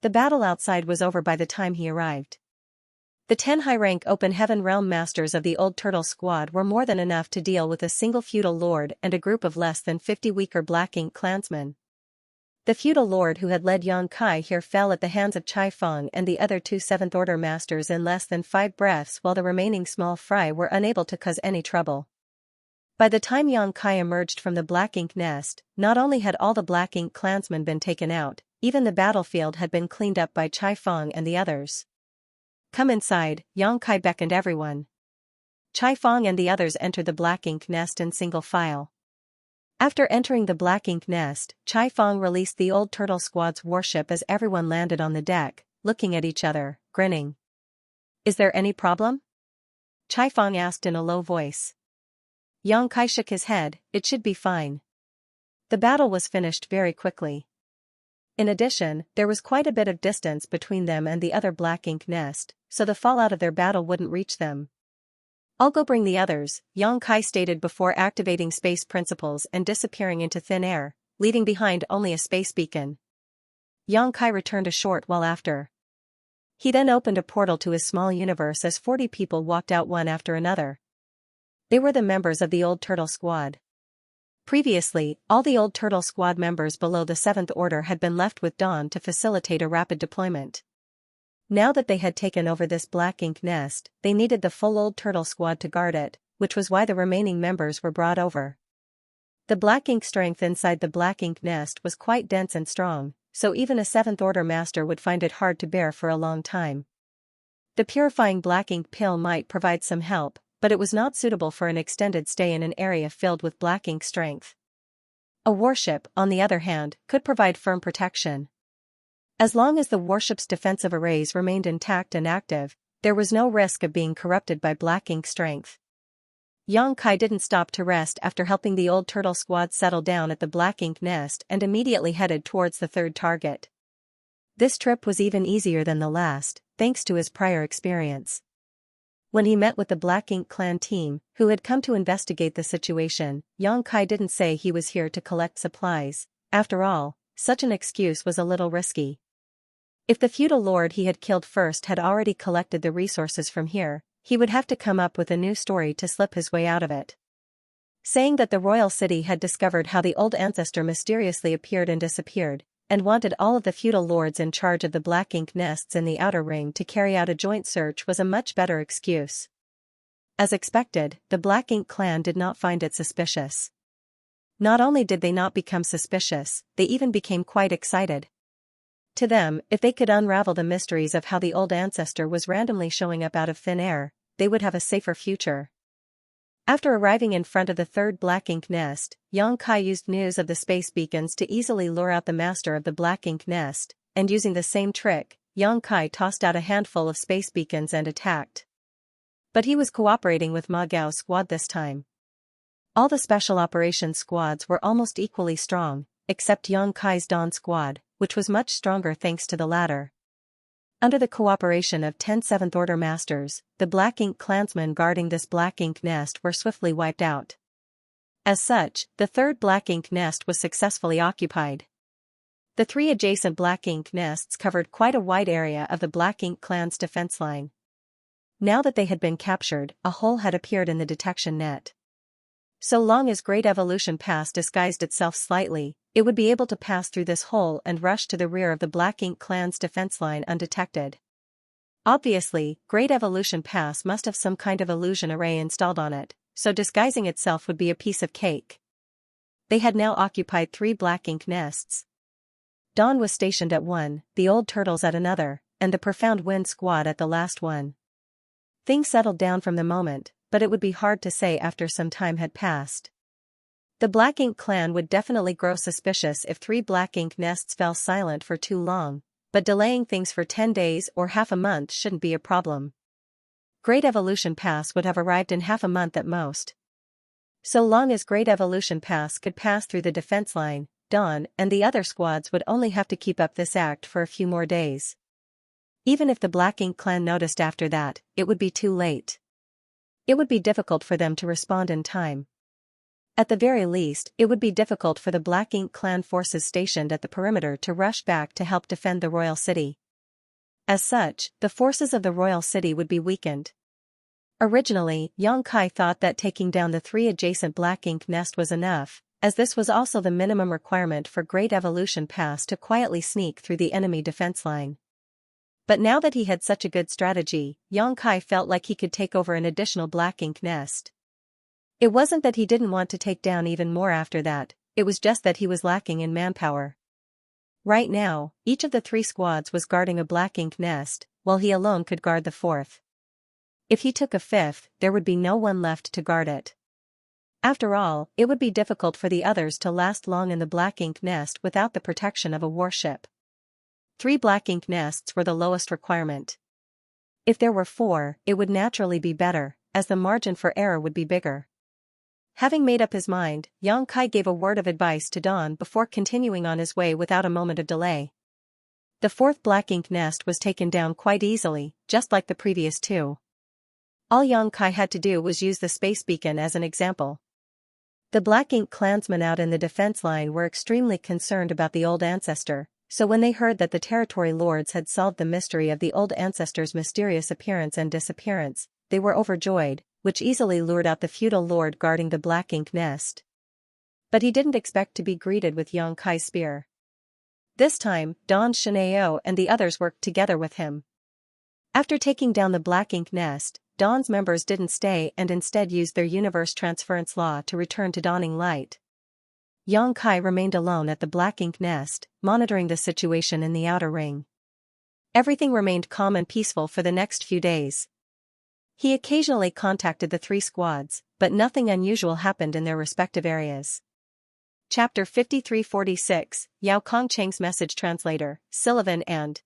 The battle outside was over by the time he arrived. The 10 high-rank Open Heaven Realm masters of the Old Turtle Squad were more than enough to deal with a single feudal lord and a group of less than 50 weaker Black Ink clansmen. The feudal lord who had led Xianxia here fell at the hands of Chai Feng and the other two 7th Order masters in less than 5 breaths, while the remaining small fry were unable to cause any trouble. By the time Xianxia emerged from the Black Ink nest, not only had all the Black Ink clansmen been taken out, even the battlefield had been cleaned up by Chai Feng and the others. Come inside, Xianxia beckoned everyone. Chai Feng and the others entered the Black Ink nest in single file. After entering the Black Ink nest, Chai Feng released the Old Turtle Squad's warship as everyone landed on the deck, looking at each other, grinning. Is there any problem? Chai Feng asked in a low voice. Xianxia shook his head. It should be fine. The battle was finished very quickly. In addition, there was quite a bit of distance between them and the other Black Ink nest, so the fallout of their battle wouldn't reach them. I'll go bring the others, Xianxia stated before activating space principles and disappearing into thin air, leaving behind only a space beacon. Xianxia returned a short while after. He then opened a portal to his small universe as 40 people walked out one after another. They were the members of the Old Turtle Squad. Previously, all the Old Turtle Squad members below the 7th Order had been left with Dawn to facilitate a rapid deployment. Now that they had taken over this Black Ink nest, they needed the full Old Turtle Squad to guard it, which was why the remaining members were brought over. The Black Ink strength inside the Black Ink nest was quite dense and strong, so even a 7th Order master would find it hard to bear for a long time. The purifying Black Ink pill might provide some help, but it was not suitable for an extended stay in an area filled with Black Ink strength. A warship, on the other hand, could provide firm protection. As long as the warship's defensive arrays remained intact and active, there was no risk of being corrupted by black ink strength. Xianxia didn't stop to rest after helping the old turtle squad settle down at the black ink nest and immediately headed towards the third target. This trip was even easier than the last, thanks to his prior experience. When he met with the Black Ink clan team, who had come to investigate the situation, Xianxia didn't say he was here to collect supplies. After all, such an excuse was a little risky. If the feudal lord he had killed first had already collected the resources from here, he would have to come up with a new story to slip his way out of it. Saying that the royal city had discovered how the old ancestor mysteriously appeared and disappeared, and wanted all of the feudal lords in charge of the black ink nests in the outer ring to carry out a joint search was a much better excuse. As expected, the Black Ink clan did not find it suspicious. Not only did they not become suspicious, they even became quite excited. To them, if they could unravel the mysteries of how the old ancestor was randomly showing up out of thin air, they would have a safer future. After arriving in front of the third black ink nest, Xianxia used news of the space beacons to easily lure out the master of the black ink nest, and using the same trick, Xianxia tossed out a handful of space beacons and attacked. But he was cooperating with Ma Gao's squad this time. All the special operations squads were almost equally strong, except Xianxia's Dawn squad, which was much stronger thanks to the latter. Under the cooperation of 10 Seventh Order Masters, the Black Ink clansmen guarding this Black Ink nest were swiftly wiped out. As such, the third Black Ink nest was successfully occupied. The 3 adjacent Black Ink nests covered quite a wide area of the Black Ink clan's defense line. Now that they had been captured, a hole had appeared in the detection net. So long as Great Evolution Pass disguised itself slightly, it would be able to pass through this hole and rush to the rear of the Black Ink clan's defense line undetected. Obviously, Great Evolution Pass must have some kind of illusion array installed on it, so disguising itself would be a piece of cake. They had now occupied 3 Black Ink nests. Dawn was stationed at one, the Old Turtles at another, and the Profound Wind squad at the last one. Things settled down from the moment, but it would be hard to say after some time had passed. The Black Ink clan would definitely grow suspicious if 3 Black Ink nests fell silent for too long, but delaying things for 10 days or half a month shouldn't be a problem. Great Evolution Pass would have arrived in half a month at most. So long as Great Evolution Pass could pass through the defense line, Dawn and the other squads would only have to keep up this act for a few more days. Even if the Black Ink clan noticed after that, it would be too late. It would be difficult for them to respond in time. At the very least, it would be difficult for the Black Ink clan forces stationed at the perimeter to rush back to help defend the royal city. As such, the forces of the royal city would be weakened. Originally, Xianxia thought that taking down the 3 adjacent Black Ink nest was enough, as this was also the minimum requirement for Great Evolution Pass to quietly sneak through the enemy defense line. But now that he had such a good strategy, Xianxia felt like he could take over an additional Black Ink nest. It wasn't that he didn't want to take down even more after that, it was just that he was lacking in manpower. Right now, each of the 3 squads was guarding a Black Ink nest, while he alone could guard the 4th. If he took a 5th, there would be no one left to guard it. After all, it would be difficult for the others to last long in the Black Ink nest without the protection of a warship. 3 Black Ink nests were the lowest requirement. If there were 4, it would naturally be better, as the margin for error would be bigger. Having made up his mind, Xianxia gave a word of advice to Dawn before continuing on his way without a moment of delay. The 4th Black Ink nest was taken down quite easily, just like the previous 2. All Xianxia had to do was use the space beacon as an example. The Black Ink clansmen out in the defense line were extremely concerned about the old ancestor, so when they heard that the territory lords had solved the mystery of the old ancestor's mysterious appearance and disappearance, they were overjoyed, which easily lured out the feudal lord guarding the Black Ink nest. But he didn't expect to be greeted with Xianxia's spear. This time, Dawn Xianxia and the others worked together with him. After taking down the Black Ink nest, Dawn's members didn't stay and instead used their universe transference law to return to Dawning Light. Xianxia remained alone at the Black Ink nest, monitoring the situation in the outer ring. Everything remained calm and peaceful for the next few days. He occasionally contacted the 3 squads, but nothing unusual happened in their respective areas. Chapter 5346, Yao Kongcheng's Message Translator, Sullivan and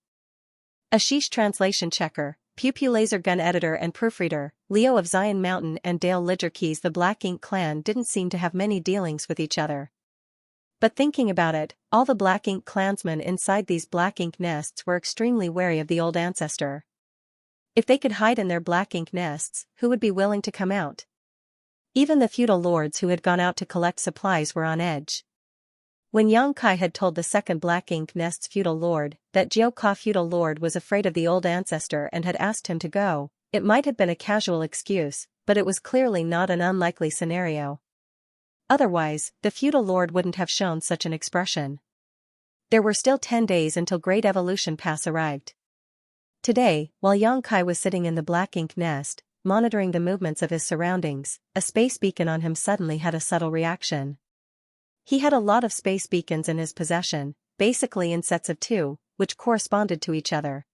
Ashish Translation Checker, Pew Pew Laser Gun Editor and Proofreader, Leo of Zion Mountain and Dale Lidgerkeys. The Black Ink clan didn't seem to have many dealings with each other. But thinking about it, all the Black Ink clansmen inside these Black Ink nests were extremely wary of the old ancestor. If they could hide in their Black Ink nests, who would be willing to come out? Even the feudal lords who had gone out to collect supplies were on edge. When Yang Kai had told the second Black Ink nest's feudal lord that Jiao Ka feudal lord was afraid of the old ancestor and had asked him to go, it might have been a casual excuse, but it was clearly not an unlikely scenario. Otherwise, the feudal lord wouldn't have shown such an expression. There were still 10 days until Great Evolution Pass arrived. Today, while Yang Kai was sitting in the Black Ink nest, monitoring the movements of his surroundings, a space beacon on him suddenly had a subtle reaction. He had a lot of space beacons in his possession, basically in sets of 2, which corresponded to each other.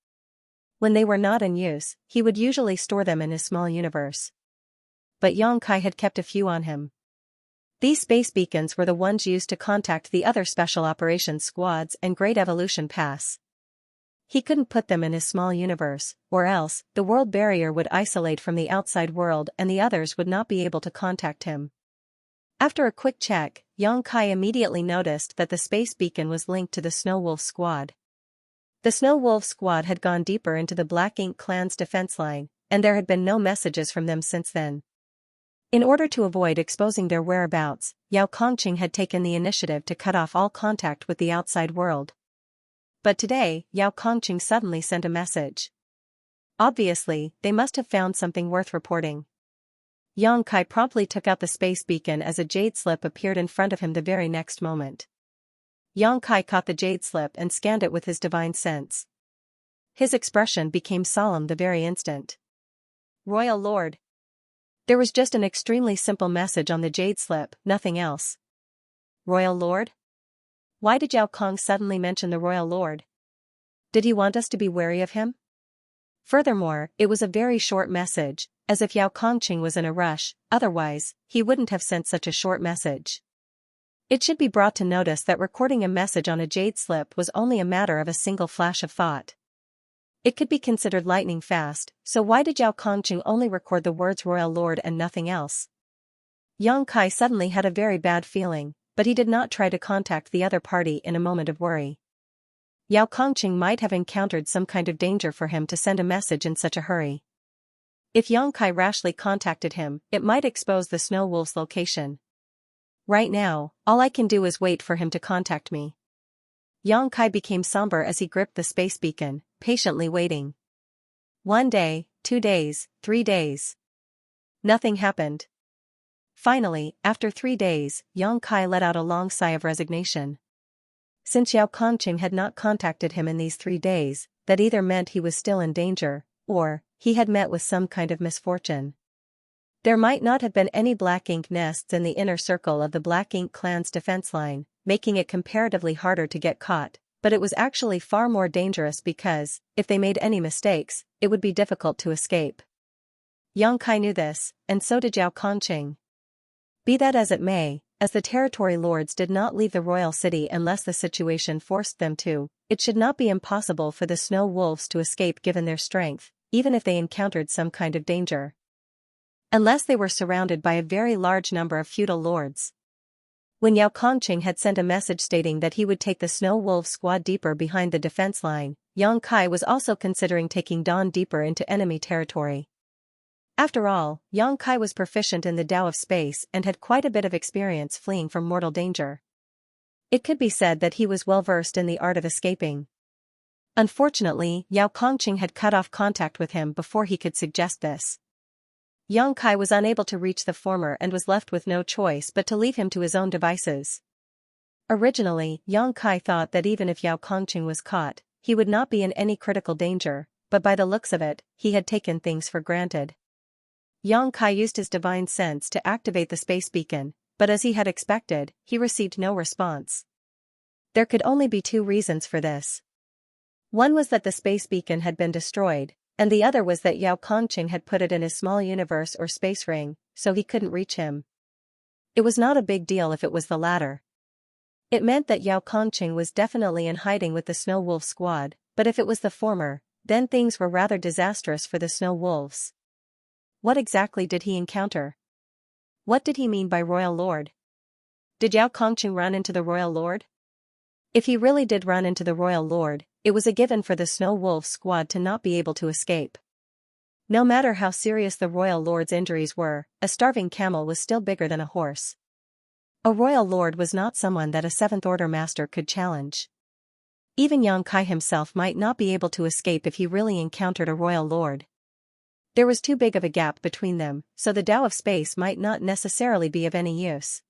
When they were not in use, he would usually store them in his small universe. But Yang Kai had kept a few on him. These space beacons were the ones used to contact the other Special Operations Squads and Great Evolution Pass. He couldn't put them in his small universe, or else, the world barrier would isolate from the outside world and the others would not be able to contact him. After a quick check, Yang Kai immediately noticed that the space beacon was linked to the Snow Wolf Squad. The Snow Wolf Squad had gone deeper into the Black Ink clan's defense line, and there had been no messages from them since then. In order to avoid exposing their whereabouts, Yao Kongcheng had taken the initiative to cut off all contact with the outside world. But today, Yao Kongcheng suddenly sent a message. Obviously, they must have found something worth reporting. Yang Kai promptly took out the space beacon as a jade slip appeared in front of him the very next moment. Yang Kai caught the jade slip and scanned it with his divine sense. His expression became solemn the very instant. Royal Lord. There was just an extremely simple message on the jade slip, nothing else. Royal Lord? Why did Yao Kong suddenly mention the Royal Lord? Did he want us to be wary of him? Furthermore, it was a very short message, as if Yao Kongcheng was in a rush, otherwise, he wouldn't have sent such a short message. It should be brought to notice that recording a message on a jade slip was only a matter of a single flash of thought. It could be considered lightning fast, so why did Yao Kongcheng only record the words Royal Lord and nothing else? Yang Kai suddenly had a very bad feeling, but he did not try to contact the other party in a moment of worry. Yao Kongcheng might have encountered some kind of danger for him to send a message in such a hurry. If Yang Kai rashly contacted him, it might expose the Snow Wolf's location. Right now, all I can do is wait for him to contact me. Yang Kai became somber as he gripped the space beacon, patiently waiting. 1 day, 2 days, 3 days. Nothing happened. Finally, after 3 days, Yang Kai let out a long sigh of resignation. Since Yao Kongcheng had not contacted him in these 3 days, that either meant he was still in danger, or he had met with some kind of misfortune. There might not have been any Black Ink nests in the inner circle of the Black Ink clan's defense line, making it comparatively harder to get caught, but it was actually far more dangerous because, if they made any mistakes, it would be difficult to escape. Yang Kai knew this, and so did Yao Kongcheng. Be that as it may, as the territory lords did not leave the royal city unless the situation forced them to, it should not be impossible for the snow wolves to escape given their strength, even if they encountered some kind of danger. Unless they were surrounded by a very large number of feudal lords. When Yao Kongcheng had sent a message stating that he would take the Snow Wolf squad deeper behind the defense line, Yang Kai was also considering taking Dawn deeper into enemy territory. After all, Yang Kai was proficient in the Tao of space and had quite a bit of experience fleeing from mortal danger. It could be said that he was well versed in the art of escaping. Unfortunately, Yao Kongcheng had cut off contact with him before he could suggest this. Yang Kai was unable to reach the former and was left with no choice but to leave him to his own devices. Originally, Yang Kai thought that even if Yao Kongcheng was caught, he would not be in any critical danger, but by the looks of it, he had taken things for granted. Yang Kai used his divine sense to activate the space beacon, but as he had expected, he received no response. There could only be 2 reasons for this. One was that the space beacon had been destroyed, and the other was that Yao Kongcheng had put it in his small universe or space ring, so he couldn't reach him. It was not a big deal if it was the latter. It meant that Yao Kongqing was definitely in hiding with the Snow Wolf squad, but if it was the former, then things were rather disastrous for the Snow Wolves. What exactly did he encounter? What did he mean by Royal Lord? Did Yao Kongqing run into the Royal Lord? If he really did run into the Royal Lord, it was a given for the Snow Wolf squad to not be able to escape. No matter how serious the Royal Lord's injuries were, a starving camel was still bigger than a horse. A Royal Lord was not someone that a Seventh Order master could challenge. Even Yang Kai himself might not be able to escape if he really encountered a Royal Lord. There was too big of a gap between them, so the Tao of space might not necessarily be of any use.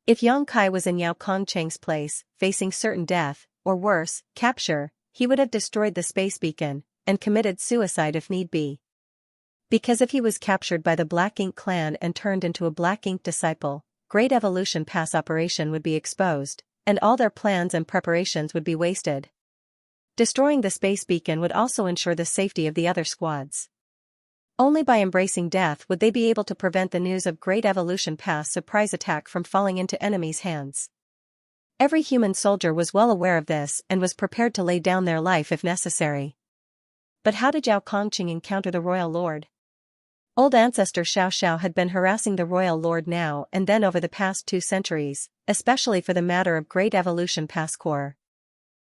If Yang Kai was in Yao Kongqing's place, facing certain death, or worse, capture, he would have destroyed the space beacon, and committed suicide if need be. Because if he was captured by the Black Ink clan and turned into a Black Ink disciple, Great Evolution Pass operation would be exposed, and all their plans and preparations would be wasted. Destroying the space beacon would also ensure the safety of the other squads. Only by embracing death would they be able to prevent the news of Great Evolution Pass surprise attack from falling into enemies' hands. Every human soldier was well aware of this and was prepared to lay down their life if necessary. But how did Yao Kongqing encounter the Royal Lord? Old ancestor Xianxia had been harassing the Royal Lord now and then over the past 2 centuries, especially for the matter of Great Evolution Pass Core.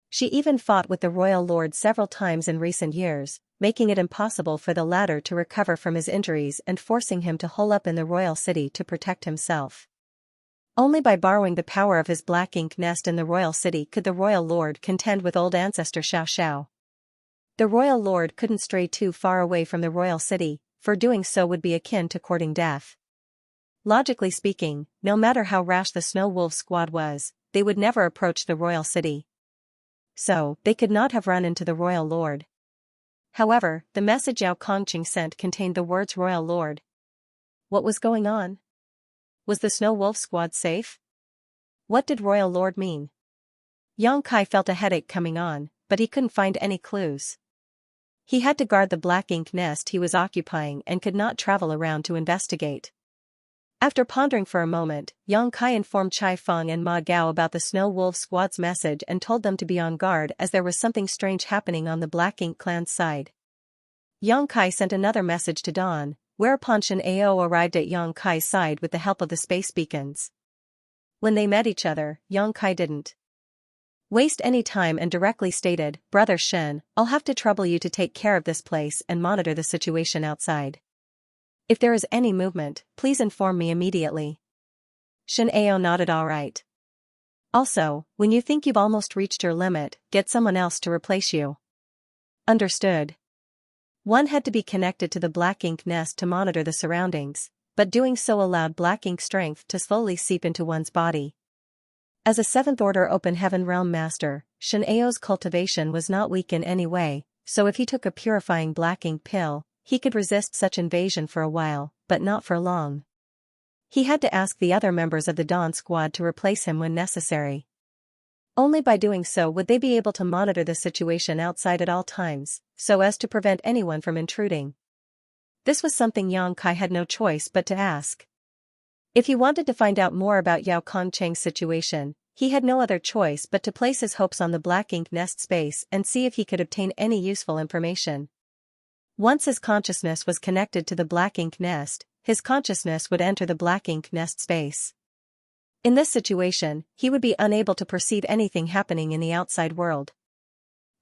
She even fought with the Royal Lord several times in recent years, making it impossible for the latter to recover from his injuries and forcing him to hole up in the royal city to protect himself. Only by borrowing the power of his Black Ink nest in the royal city could the Royal Lord contend with old ancestor Xianxia. The Royal Lord couldn't stray too far away from the royal city, for doing so would be akin to courting death. Logically speaking, no matter how rash the Snow Wolf squad was, they would never approach the royal city. So, they could not have run into the Royal Lord. However, the message Yao Kongqing sent contained the words Royal Lord. What was going on? Was the Snow Wolf squad safe? What did Royal Lord mean? Yang Kai felt a headache coming on, but he couldn't find any clues. He had to guard the Black Ink nest he was occupying and could not travel around to investigate. After pondering for a moment, Yang Kai informed Chai Feng and Ma Gao about the Snow Wolf squad's message and told them to be on guard as there was something strange happening on the Black Ink clan's side. Yang Kai sent another message to Dawn, whereupon Shen Ao arrived at Yang Kai's side with the help of the space beacons. When they met each other, Yang Kai didn't waste any time and directly stated, "Brother Shen, I'll have to trouble you to take care of this place and monitor the situation outside. If there is any movement, please inform me immediately." Shen Ao nodded all right. Also, when you think you've almost reached your limit, get someone else to replace you. Understood. One had to be connected to the Black Ink nest to monitor the surroundings, but doing so allowed Black Ink strength to slowly seep into one's body. As a 7th Order Open Heaven Realm Master, Shen Ao's cultivation was not weak in any way, so if he took a purifying Black Ink pill, he could resist such invasion for a while, but not for long. He had to ask the other members of the Dawn squad to replace him when necessary. Only by doing so would they be able to monitor the situation outside at all times, so as to prevent anyone from intruding. This was something Yang Kai had no choice but to ask. If he wanted to find out more about Yao Kongqing's situation, he had no other choice but to place his hopes on the Black Ink nest space and see if he could obtain any useful information. Once his consciousness was connected to the Black Ink nest, his consciousness would enter the Black Ink nest space. In this situation, he would be unable to perceive anything happening in the outside world.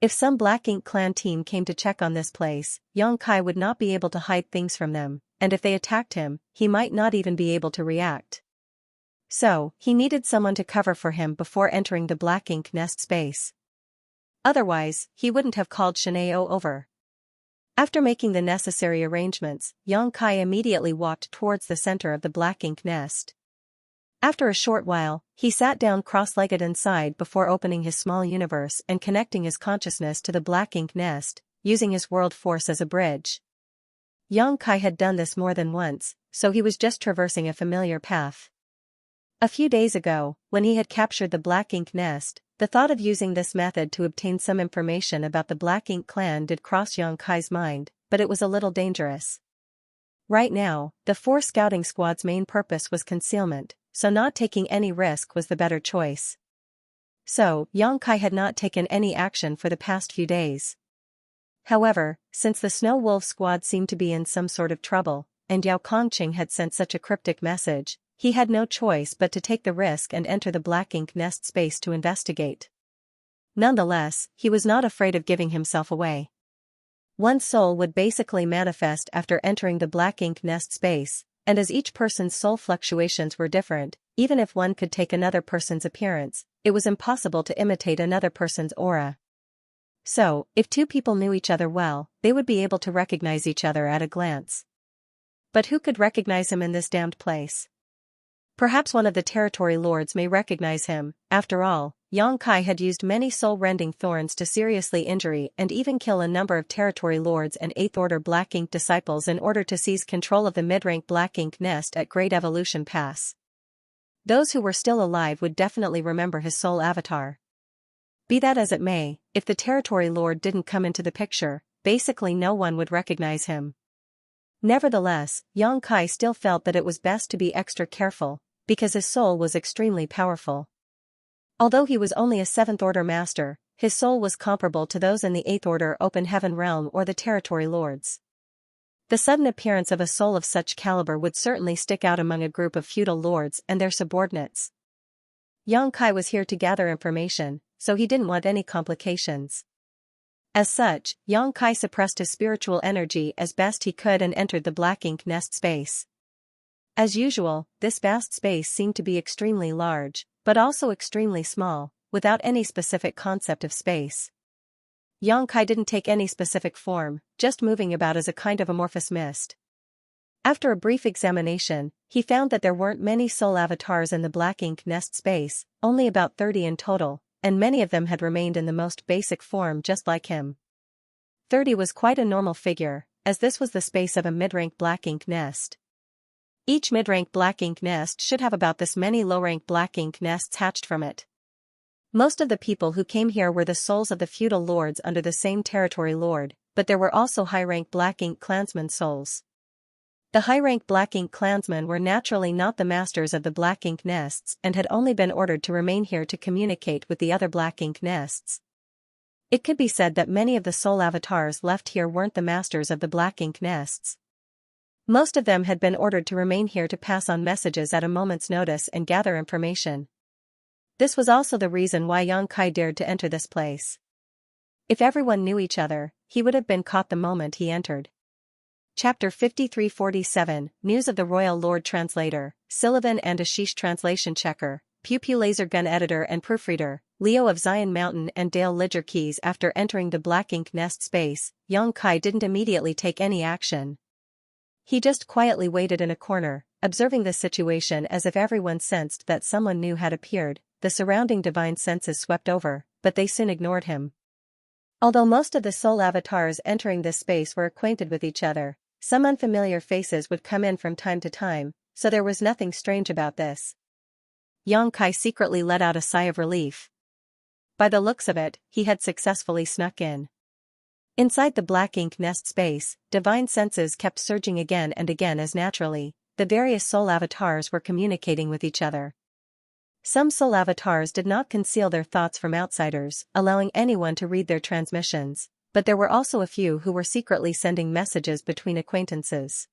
If some Black Ink clan team came to check on this place, Yang Kai would not be able to hide things from them, and if they attacked him, he might not even be able to react. So, he needed someone to cover for him before entering the Black Ink nest space. Otherwise, he wouldn't have called Shen Ao over. After making the necessary arrangements, Yang Kai immediately walked towards the center of the Black Ink nest. After a short while, he sat down cross-legged inside before opening his small universe and connecting his consciousness to the Black Ink nest, using his world force as a bridge. Yang Kai had done this more than once, so he was just traversing a familiar path. A few days ago, when he had captured the Black Ink nest, the thought of using this method to obtain some information about the Black Ink clan did cross Yang Kai's mind, but it was a little dangerous. Right now, the 4 scouting squad's main purpose was concealment, so not taking any risk was the better choice. So, Xianxia had not taken any action for the past few days. However, since the Snow Wolf squad seemed to be in some sort of trouble, and Yao Kongqing had sent such a cryptic message, he had no choice but to take the risk and enter the black ink nest space to investigate. Nonetheless, he was not afraid of giving himself away. One's soul would basically manifest after entering the black ink nest space, and as each person's soul fluctuations were different, even if one could take another person's appearance, it was impossible to imitate another person's aura. So, if two people knew each other well, they would be able to recognize each other at a glance. But who could recognize him in this damned place? Perhaps one of the territory lords may recognize him. After all, Xianxia had used many soul-rending thorns to seriously injure and even kill a number of territory lords and 8th Order Black Ink disciples in order to seize control of the mid-rank Black Ink nest at Great Evolution Pass. Those who were still alive would definitely remember his soul avatar. Be that as it may, if the territory lord didn't come into the picture, basically no one would recognize him. Nevertheless, Xianxia still felt that it was best to be extra careful, because his soul was extremely powerful. Although he was only a 7th Order master, his soul was comparable to those in the 8th Order Open Heaven Realm or the territory lords. The sudden appearance of a soul of such caliber would certainly stick out among a group of feudal lords and their subordinates. Xianxia was here to gather information, so he didn't want any complications. As such, Xianxia suppressed his spiritual energy as best he could and entered the black ink nest space. As usual, this vast space seemed to be extremely large, but also extremely small, without any specific concept of space. Xianxia didn't take any specific form, just moving about as a kind of amorphous mist. After a brief examination, he found that there weren't many soul avatars in the black ink nest space, only about 30 in total, and many of them had remained in the most basic form just like him. 30 was quite a normal figure, as this was the space of a mid-rank black ink nest. Each mid-rank black ink nest should have about this many low-rank black ink nests hatched from it. Most of the people who came here were the souls of the feudal lords under the same territory lord, but there were also high-rank black ink clansmen souls. The high-rank black ink clansmen were naturally not the masters of the black ink nests and had only been ordered to remain here to communicate with the other black ink nests. It could be said that many of the soul avatars left here weren't the masters of the black ink nests. Most of them had been ordered to remain here to pass on messages at a moment's notice and gather information. This was also the reason why Xianxia dared to enter this place. If everyone knew each other, he would have been caught the moment he entered. Chapter 5347, News of the Royal Lord Translator, Sullivan and Ashish Translation Checker, Pew Pew Laser Gun Editor and Proofreader, Leo of Zion Mountain and Dale Lidger Keys. After entering the black ink nest space, Xianxia didn't immediately take any action. He just quietly waited in a corner, observing the situation as if everyone sensed that someone new had appeared. The surrounding divine senses swept over, but they soon ignored him. Although most of the soul avatars entering this space were acquainted with each other, some unfamiliar faces would come in from time to time, so there was nothing strange about this. Xianxia secretly let out a sigh of relief. By the looks of it, he had successfully snuck in. Inside the black ink nest space, divine senses kept surging again and again as naturally, the various soul avatars were communicating with each other. Some soul avatars did not conceal their thoughts from outsiders, allowing anyone to read their transmissions, but there were also a few who were secretly sending messages between acquaintances.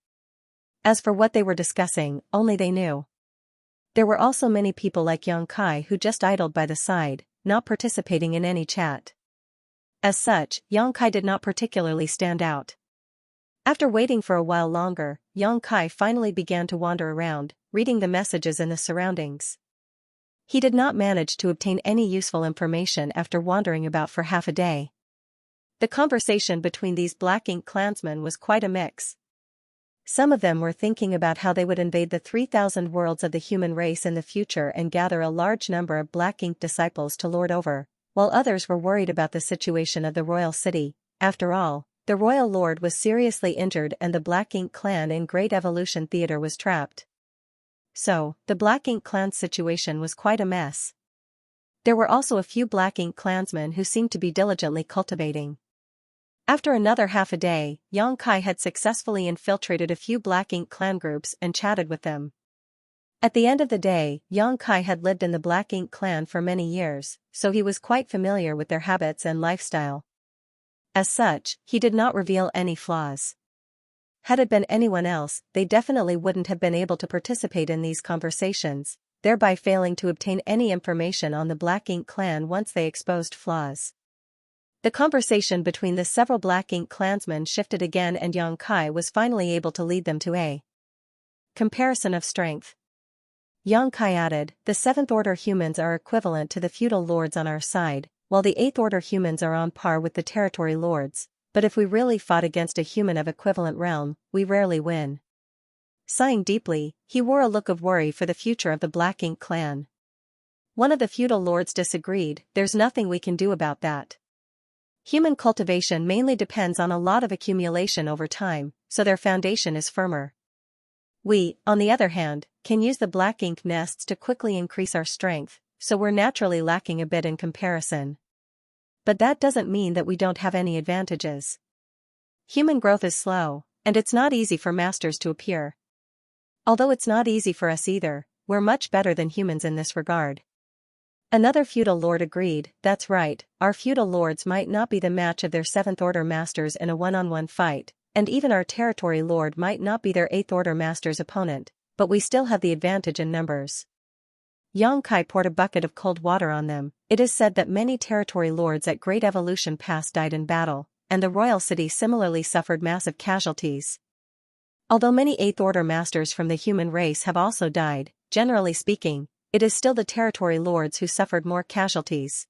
As for what they were discussing, only they knew. There were also many people like Xianxia who just idled by the side, not participating in any chat. As such, Xianxia did not particularly stand out. After waiting for a while longer, Xianxia finally began to wander around, reading the messages in the surroundings. He did not manage to obtain any useful information after wandering about for half a day. The conversation between these black ink clansmen was quite a mix. Some of them were thinking about how they would invade the 3,000 worlds of the human race in the future and gather a large number of black ink disciples to lord over, while others were worried about the situation of the royal city. After all, the royal lord was seriously injured and the black ink clan in Great Evolution Theater was trapped. So, the black ink clan's situation was quite a mess. There were also a few black ink clansmen who seemed to be diligently cultivating. After another half a day, Xianxia had successfully infiltrated a few black ink clan groups and chatted with them. At the end of the day, Xianxia had lived in the Black Ink clan for many years, so he was quite familiar with their habits and lifestyle. As such, he did not reveal any flaws. Had it been anyone else, they definitely wouldn't have been able to participate in these conversations, thereby failing to obtain any information on the Black Ink clan once they exposed flaws. The conversation between the several Black Ink clansmen shifted again, and Xianxia was finally able to lead them to a comparison of strength. Xianxia added, "The 7th Order humans are equivalent to the feudal lords on our side, while the 8th Order humans are on par with the territory lords, but if we really fought against a human of equivalent realm, we rarely win." Sighing deeply, he wore a look of worry for the future of the Black Ink clan. One of the feudal lords disagreed, "There's nothing we can do about that. Human cultivation mainly depends on a lot of accumulation over time, so their foundation is firmer. We, on the other hand, can use the Black Ink nests to quickly increase our strength, so we're naturally lacking a bit in comparison. But that doesn't mean that we don't have any advantages. Human growth is slow, and it's not easy for masters to appear. Although it's not easy for us either, we're much better than humans in this regard." Another feudal lord agreed, "That's right, our feudal lords might not be the match of their 7th Order masters in a one-on-one fight, and even our territory lord might not be their 8th Order master's opponent, but we still have the advantage in numbers." Xianxia poured a bucket of cold water on them. "It is said that many territory lords at Great Evolution Pass died in battle, and the royal city similarly suffered massive casualties. Although many 8th Order masters from the human race have also died, generally speaking, it is still the territory lords who suffered more casualties.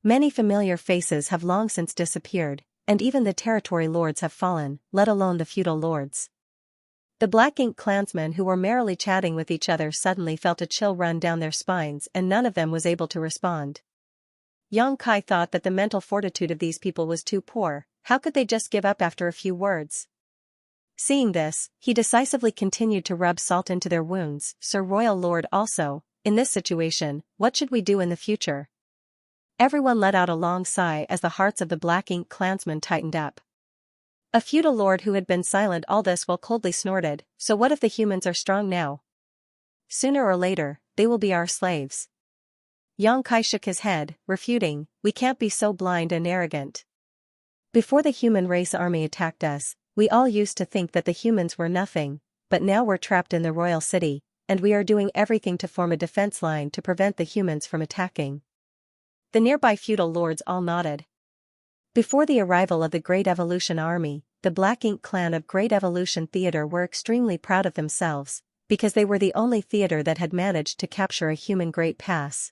Many familiar faces have long since disappeared, and even the territory lords have fallen, let alone the feudal lords." The Black Ink clansmen who were merrily chatting with each other suddenly felt a chill run down their spines, and none of them was able to respond. Xianxia thought that the mental fortitude of these people was too poor. How could they just give up after a few words? Seeing this, he decisively continued to rub salt into their wounds. "Sir Royal Lord, also, in this situation, what should we do in the future?" Everyone let out a long sigh as the hearts of the Black Ink clansmen tightened up. A feudal lord who had been silent all this while coldly snorted, "So what if the humans are strong now? Sooner or later, they will be our slaves." Xianxia shook his head, refuting, "We can't be so blind and arrogant. Before the human race army attacked us, we all used to think that the humans were nothing, but now we're trapped in the royal city, and we are doing everything to form a defense line to prevent the humans from attacking." The nearby feudal lords all nodded. Before the arrival of the Great Evolution Army, the Black Ink clan of Great Evolution Theater were extremely proud of themselves, because they were the only theater that had managed to capture a human Great Pass.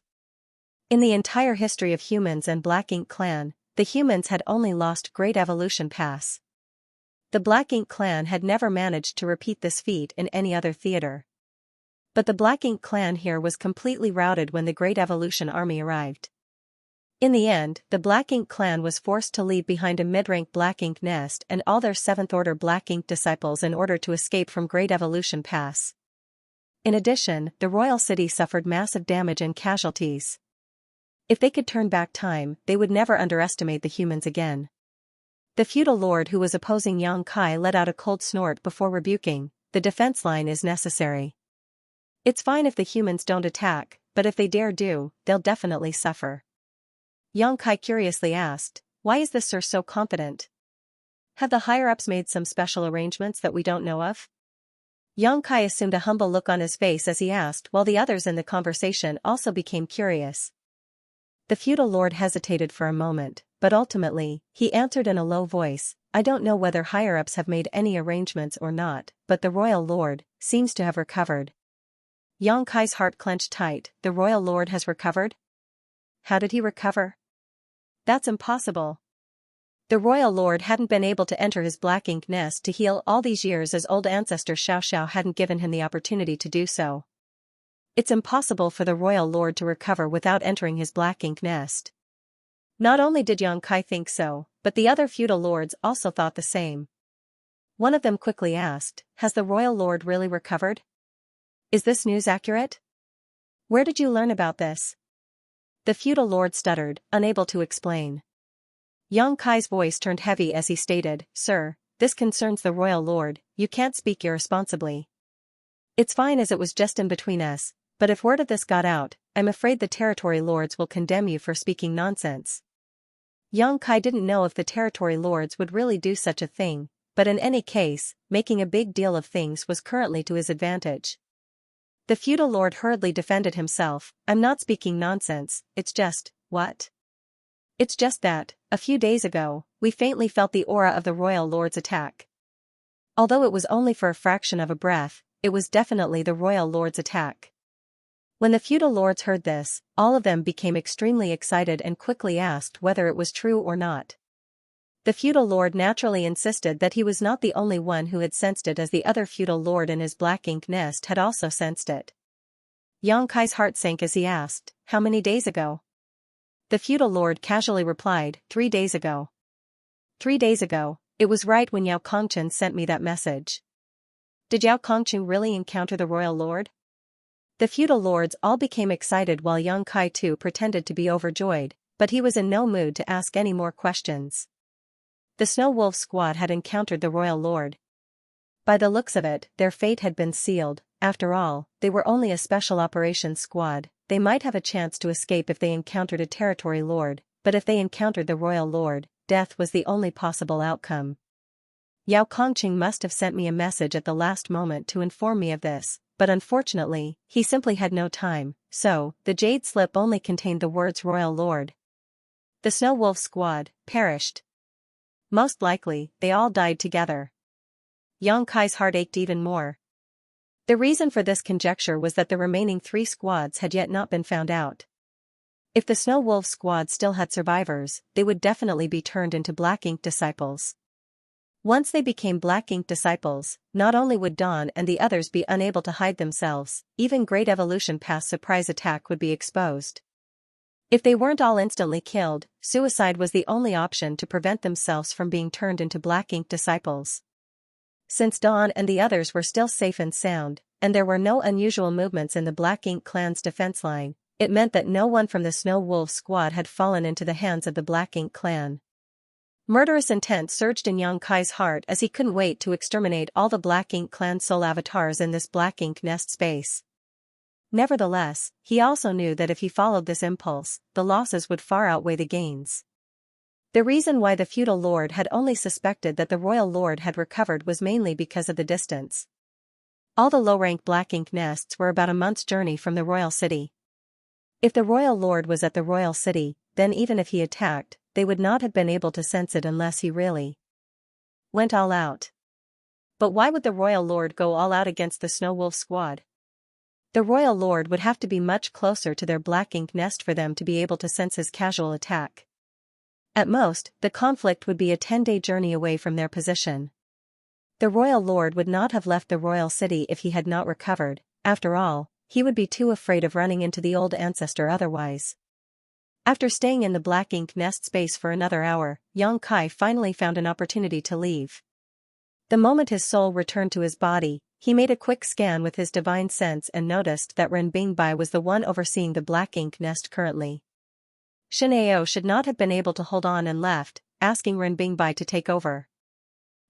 In the entire history of humans and Black Ink clan, the humans had only lost Great Evolution Pass. The Black Ink clan had never managed to repeat this feat in any other theater. But the Black Ink clan here was completely routed when the Great Evolution Army arrived. In the end, the Black Ink clan was forced to leave behind a mid-rank Black Ink nest and all their 7th Order Black Ink disciples in order to escape from Great Evolution Pass. In addition, the royal city suffered massive damage and casualties. If they could turn back time, they would never underestimate the humans again. The feudal lord who was opposing Xianxia let out a cold snort before rebuking, "The defense line is necessary. It's fine if the humans don't attack, but if they dare do, they'll definitely suffer." Xianxia curiously asked, "Why is the sir so confident? Have the higher-ups made some special arrangements that we don't know of?" Xianxia assumed a humble look on his face as he asked, while the others in the conversation also became curious. The feudal lord hesitated for a moment, but ultimately, he answered in a low voice, "I don't know whether higher-ups have made any arrangements or not, but the royal lord seems to have recovered." Xianxia's heart clenched tight. "The royal lord has recovered? How did he recover? That's impossible. The royal lord hadn't been able to enter his Black Ink nest to heal all these years as old ancestor Xiaoxiao hadn't given him the opportunity to do so. It's impossible for the royal lord to recover without entering his Black Ink nest." Not only did Xianxia think so, but the other feudal lords also thought the same. One of them quickly asked, "Has the royal lord really recovered? Is this news accurate? Where did you learn about this?" The feudal lord stuttered, unable to explain. Xianxia's voice turned heavy as he stated, "Sir, this concerns the royal lord, you can't speak irresponsibly." It's fine as it was just in between us, but if word of this got out, I'm afraid the territory lords will condemn you for speaking nonsense. Yang Kai didn't know if the territory lords would really do such a thing, but in any case, making a big deal of things was currently to his advantage. The feudal lord hurriedly defended himself. I'm not speaking nonsense, it's just, what? It's just that, a few days ago, we faintly felt the aura of the royal lord's attack. Although it was only for a fraction of a breath, it was definitely the royal lord's attack. When the feudal lords heard this, all of them became extremely excited and quickly asked whether it was true or not. The feudal lord naturally insisted that he was not the only one who had sensed it, as the other feudal lord in his black ink nest had also sensed it. Yang Kai's heart sank as he asked, "How many days ago?" The feudal lord casually replied, 3 days ago. 3 days ago, it was right when Yao Kongchen sent me that message. Did Yao Kongchen really encounter the royal lord? The feudal lords all became excited while Yang Kai too pretended to be overjoyed, but he was in no mood to ask any more questions. The Snow Wolf squad had encountered the royal lord. By the looks of it, their fate had been sealed. After all, they were only a special operations squad. They might have a chance to escape if they encountered a territory lord, but if they encountered the royal lord, death was the only possible outcome. Yao Kongqing must have sent me a message at the last moment to inform me of this, but unfortunately, he simply had no time, so, the jade slip only contained the words royal lord. The Snow Wolf squad perished. Most likely, they all died together. Yang Kai's heart ached even more. The reason for this conjecture was that the remaining 3 squads had yet not been found out. If the Snow Wolf squad still had survivors, they would definitely be turned into Black Ink disciples. Once they became Black Ink disciples, not only would Dawn and the others be unable to hide themselves, even Great Evolution Pass surprise attack would be exposed. If they weren't all instantly killed, suicide was the only option to prevent themselves from being turned into Black Ink disciples. Since Dawn and the others were still safe and sound, and there were no unusual movements in the Black Ink clan's defense line, it meant that no one from the Snow Wolf squad had fallen into the hands of the Black Ink clan. Murderous intent surged in Yang Kai's heart as he couldn't wait to exterminate all the Black Ink clan soul avatars in this Black Ink nest space. Nevertheless, he also knew that if he followed this impulse, the losses would far outweigh the gains. The reason why the feudal lord had only suspected that the royal lord had recovered was mainly because of the distance. All the low-rank Black Ink nests were about a month's journey from the royal city. If the royal lord was at the royal city, then even if he attacked, they would not have been able to sense it unless he really went all out. But why would the royal lord go all out against the Snow Wolf squad? The royal lord would have to be much closer to their Black Ink nest for them to be able to sense his casual attack. At most, the conflict would be a 10-day journey away from their position. The royal lord would not have left the royal city if he had not recovered. After all, he would be too afraid of running into the old ancestor otherwise. After staying in the Black Ink nest space for another hour, Yang Kai finally found an opportunity to leave. The moment his soul returned to his body, he made a quick scan with his divine sense and noticed that Ren Bingbai was the one overseeing the Black Ink nest currently. Shin Ao should not have been able to hold on and left, asking Ren Bingbai to take over.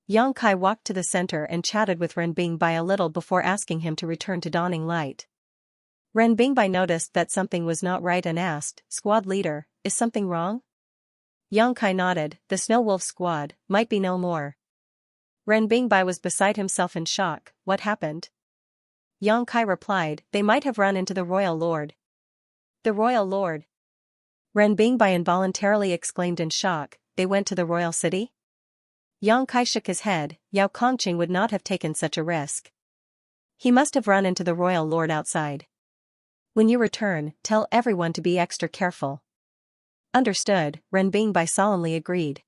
Yang Kai walked to the center and chatted with Ren Bingbai a little before asking him to return to Dawning Light. Ren Bingbai noticed that something was not right and asked, "Squad leader, is something wrong?" Yang Kai nodded. The Snow Wolf squad might be no more. Ren Bingbai was beside himself in shock. What happened? Yang Kai replied, "They might have run into the royal lord." The royal lord? Ren Bingbai involuntarily exclaimed in shock. They went to the royal city? Yang Kai shook his head. Yao Kongqing would not have taken such a risk. He must have run into the royal lord outside. When you return, tell everyone to be extra careful. Understood, Ren Bingbai solemnly agreed.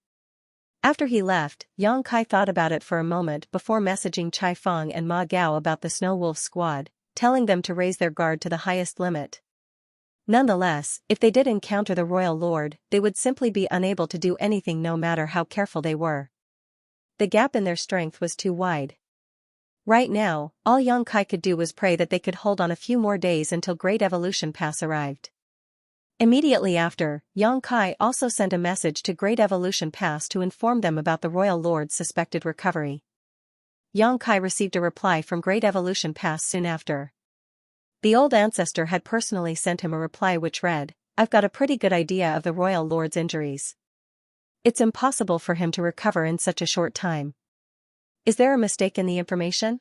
After he left, Yang Kai thought about it for a moment before messaging Chai Feng and Ma Gao about the Snow Wolf squad, telling them to raise their guard to the highest limit. Nonetheless, if they did encounter the royal lord, they would simply be unable to do anything no matter how careful they were. The gap in their strength was too wide. Right now, all Yang Kai could do was pray that they could hold on a few more days until Great Evolution Pass arrived. Immediately after, Yang Kai also sent a message to Great Evolution Pass to inform them about the royal lord's suspected recovery. Xianxia received a reply from Great Evolution Pass soon after. The old ancestor had personally sent him a reply which read, "I've got a pretty good idea of the royal lord's injuries. It's impossible for him to recover in such a short time. Is there a mistake in the information?"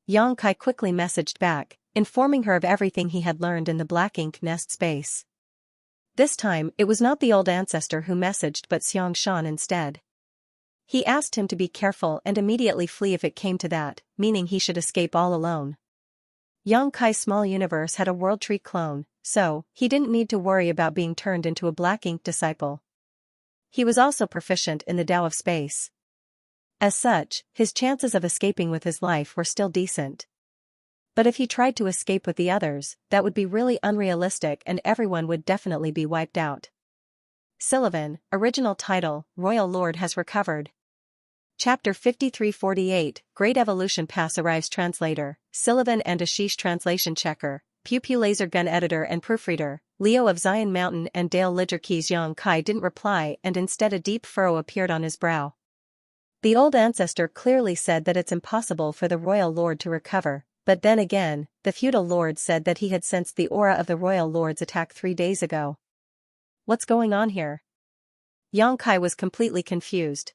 Xianxia quickly messaged back, informing her of everything he had learned in the black ink nest space. This time, it was not the old ancestor who messaged but Xianxia instead. He asked him to be careful and immediately flee if it came to that, meaning he should escape all alone. Xianxia's small universe had a world tree clone, so he didn't need to worry about being turned into a black ink disciple. He was also proficient in the Tao of space. As such, his chances of escaping with his life were still decent. But if he tried to escape with the others, that would be really unrealistic and everyone would definitely be wiped out. Sullivan, original title, Royal Lord has recovered. Chapter 5348, Great Evolution Pass arrives. Translator, Sullivan and Ashish. Translation checker, Pew Pew laser gun editor and proofreader, Leo of Zion Mountain and Dale Lidgerkeys. Xianxia didn't reply and instead a deep furrow appeared on his brow. The old ancestor clearly said that it's impossible for the royal lord to recover, but then again, the feudal lord said that he had sensed the aura of the royal lord's attack 3 days ago. What's going on here? Xianxia was completely confused.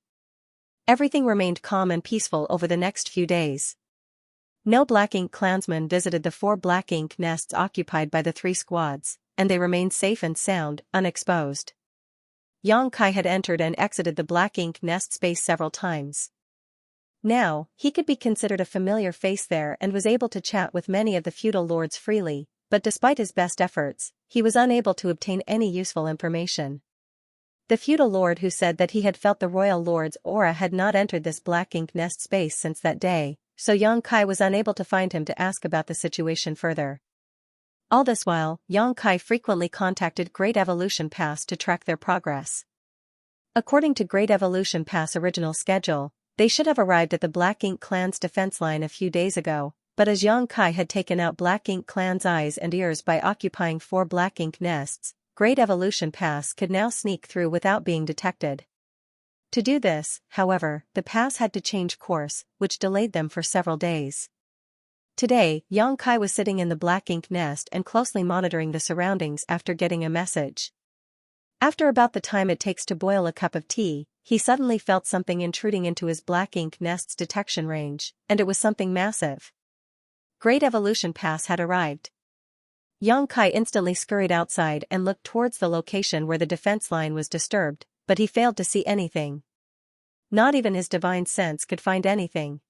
Everything remained calm and peaceful over the next few days. No black ink clansmen visited the 4 black ink nests occupied by the 3 squads, and they remained safe and sound, unexposed. Xianxia had entered and exited the black ink nest space several times. Now, he could be considered a familiar face there and was able to chat with many of the feudal lords freely, but despite his best efforts, he was unable to obtain any useful information. The feudal lord who said that he had felt the royal lord's aura had not entered this black ink nest space since that day, so Xianxia was unable to find him to ask about the situation further. All this while, Xianxia frequently contacted Great Evolution Pass to track their progress. According to Great Evolution Pass original schedule, they should have arrived at the Black Ink Clan's defense line a few days ago, but as Xianxia had taken out Black Ink Clan's eyes and ears by occupying 4 black ink nests, Great Evolution Pass could now sneak through without being detected. To do this, however, the pass had to change course, which delayed them for several days. Today, Xianxia was sitting in the black ink nest and closely monitoring the surroundings after getting a message. After about the time it takes to boil a cup of tea, he suddenly felt something intruding into his black ink nest's detection range, and it was something massive. Great Evolution Pass had arrived. Xianxia instantly scurried outside and looked towards the location where the defense line was disturbed, but he failed to see anything. Not even his divine sense could find anything.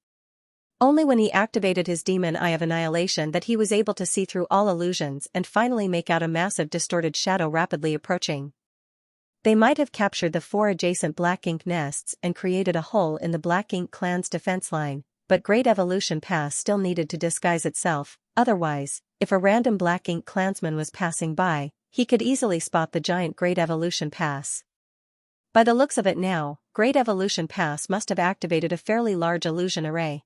Only when he activated his demon eye of annihilation that he was able to see through all illusions and finally make out a massive distorted shadow rapidly approaching. They might have captured the 4 adjacent black ink nests and created a hole in the Black Ink Clan's defense line, but Great Evolution Pass still needed to disguise itself, otherwise, if a random black ink clansman was passing by, he could easily spot the giant Great Evolution Pass. By the looks of it now, Great Evolution Pass must have activated a fairly large illusion array.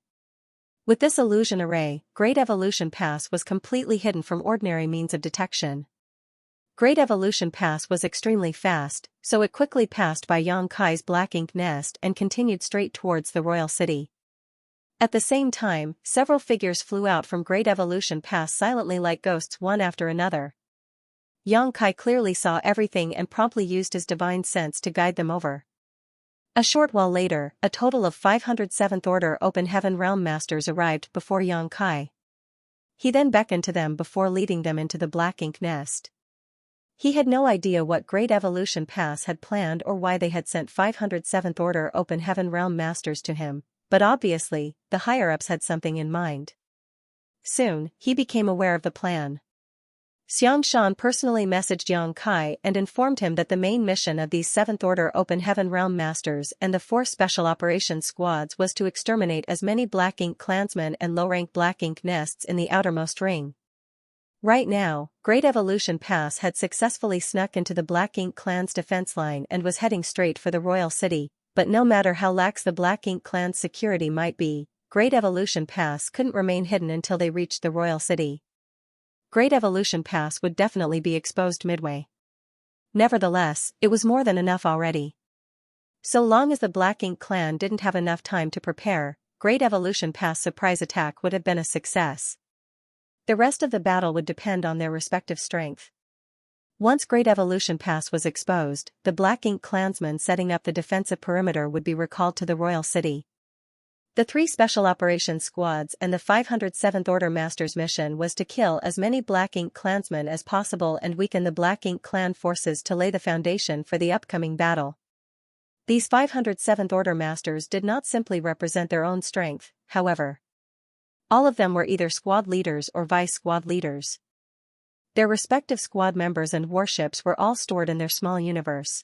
With this illusion array, Great Evolution Pass was completely hidden from ordinary means of detection. Great Evolution Pass was extremely fast, so it quickly passed by Xianxia's black ink nest and continued straight towards the royal city. At the same time, several figures flew out from Great Evolution Pass silently like ghosts one after another. Xianxia clearly saw everything and promptly used his divine sense to guide them over. A short while later, a total of 507th Order Open Heaven Realm Masters arrived before Xianxia. He then beckoned to them before leading them into the black ink nest. He had no idea what Great Evolution Pass had planned or why they had sent 507th Order Open Heaven Realm Masters to him, but obviously, the higher-ups had something in mind. Soon, he became aware of the plan. Xianxia personally messaged Xianxia and informed him that the main mission of these 7th Order Open Heaven Realm Masters and the 4 Special Operations Squads was to exterminate as many Black Ink Clansmen and low-rank Black Ink nests in the outermost ring. Right now, Great Evolution Pass had successfully snuck into the Black Ink Clan's defense line and was heading straight for the royal city, but no matter how lax the Black Ink Clan's security might be, Great Evolution Pass couldn't remain hidden until they reached the royal city. Great Evolution Pass would definitely be exposed midway. Nevertheless, it was more than enough already. So long as the Black Ink Clan didn't have enough time to prepare, Great Evolution Pass surprise attack would have been a success. The rest of the battle would depend on their respective strength. Once Great Evolution Pass was exposed, the Black Ink clansmen setting up the defensive perimeter would be recalled to the royal city. The 3 Special Operations Squads and the 507th Order Master's mission was to kill as many Black Ink clansmen as possible and weaken the Black Ink clan forces to lay the foundation for the upcoming battle. These 507th Order Masters did not simply represent their own strength, however. All of them were either squad leaders or vice-squad leaders. Their respective squad members and warships were all stored in their small universe.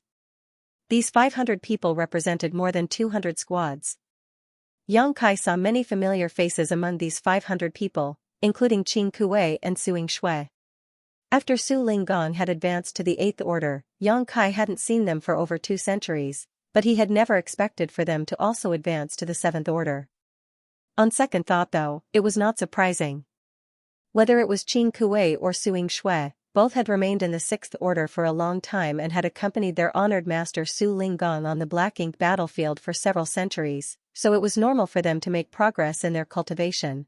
These 500 people represented more than 200 squads. Xianxia saw many familiar faces among these 500 people, including Qin Kuei and Su Shui. After Su Linggong had advanced to the 8th Order, Xianxia hadn't seen them for over 2 centuries, but he had never expected for them to also advance to the 7th Order. On second thought though, it was not surprising. Whether it was Qin Kuei or Su Shui, both had remained in the 6th Order for a long time and had accompanied their honored master Su Linggong on the Black Ink battlefield for several centuries, so it was normal for them to make progress in their cultivation.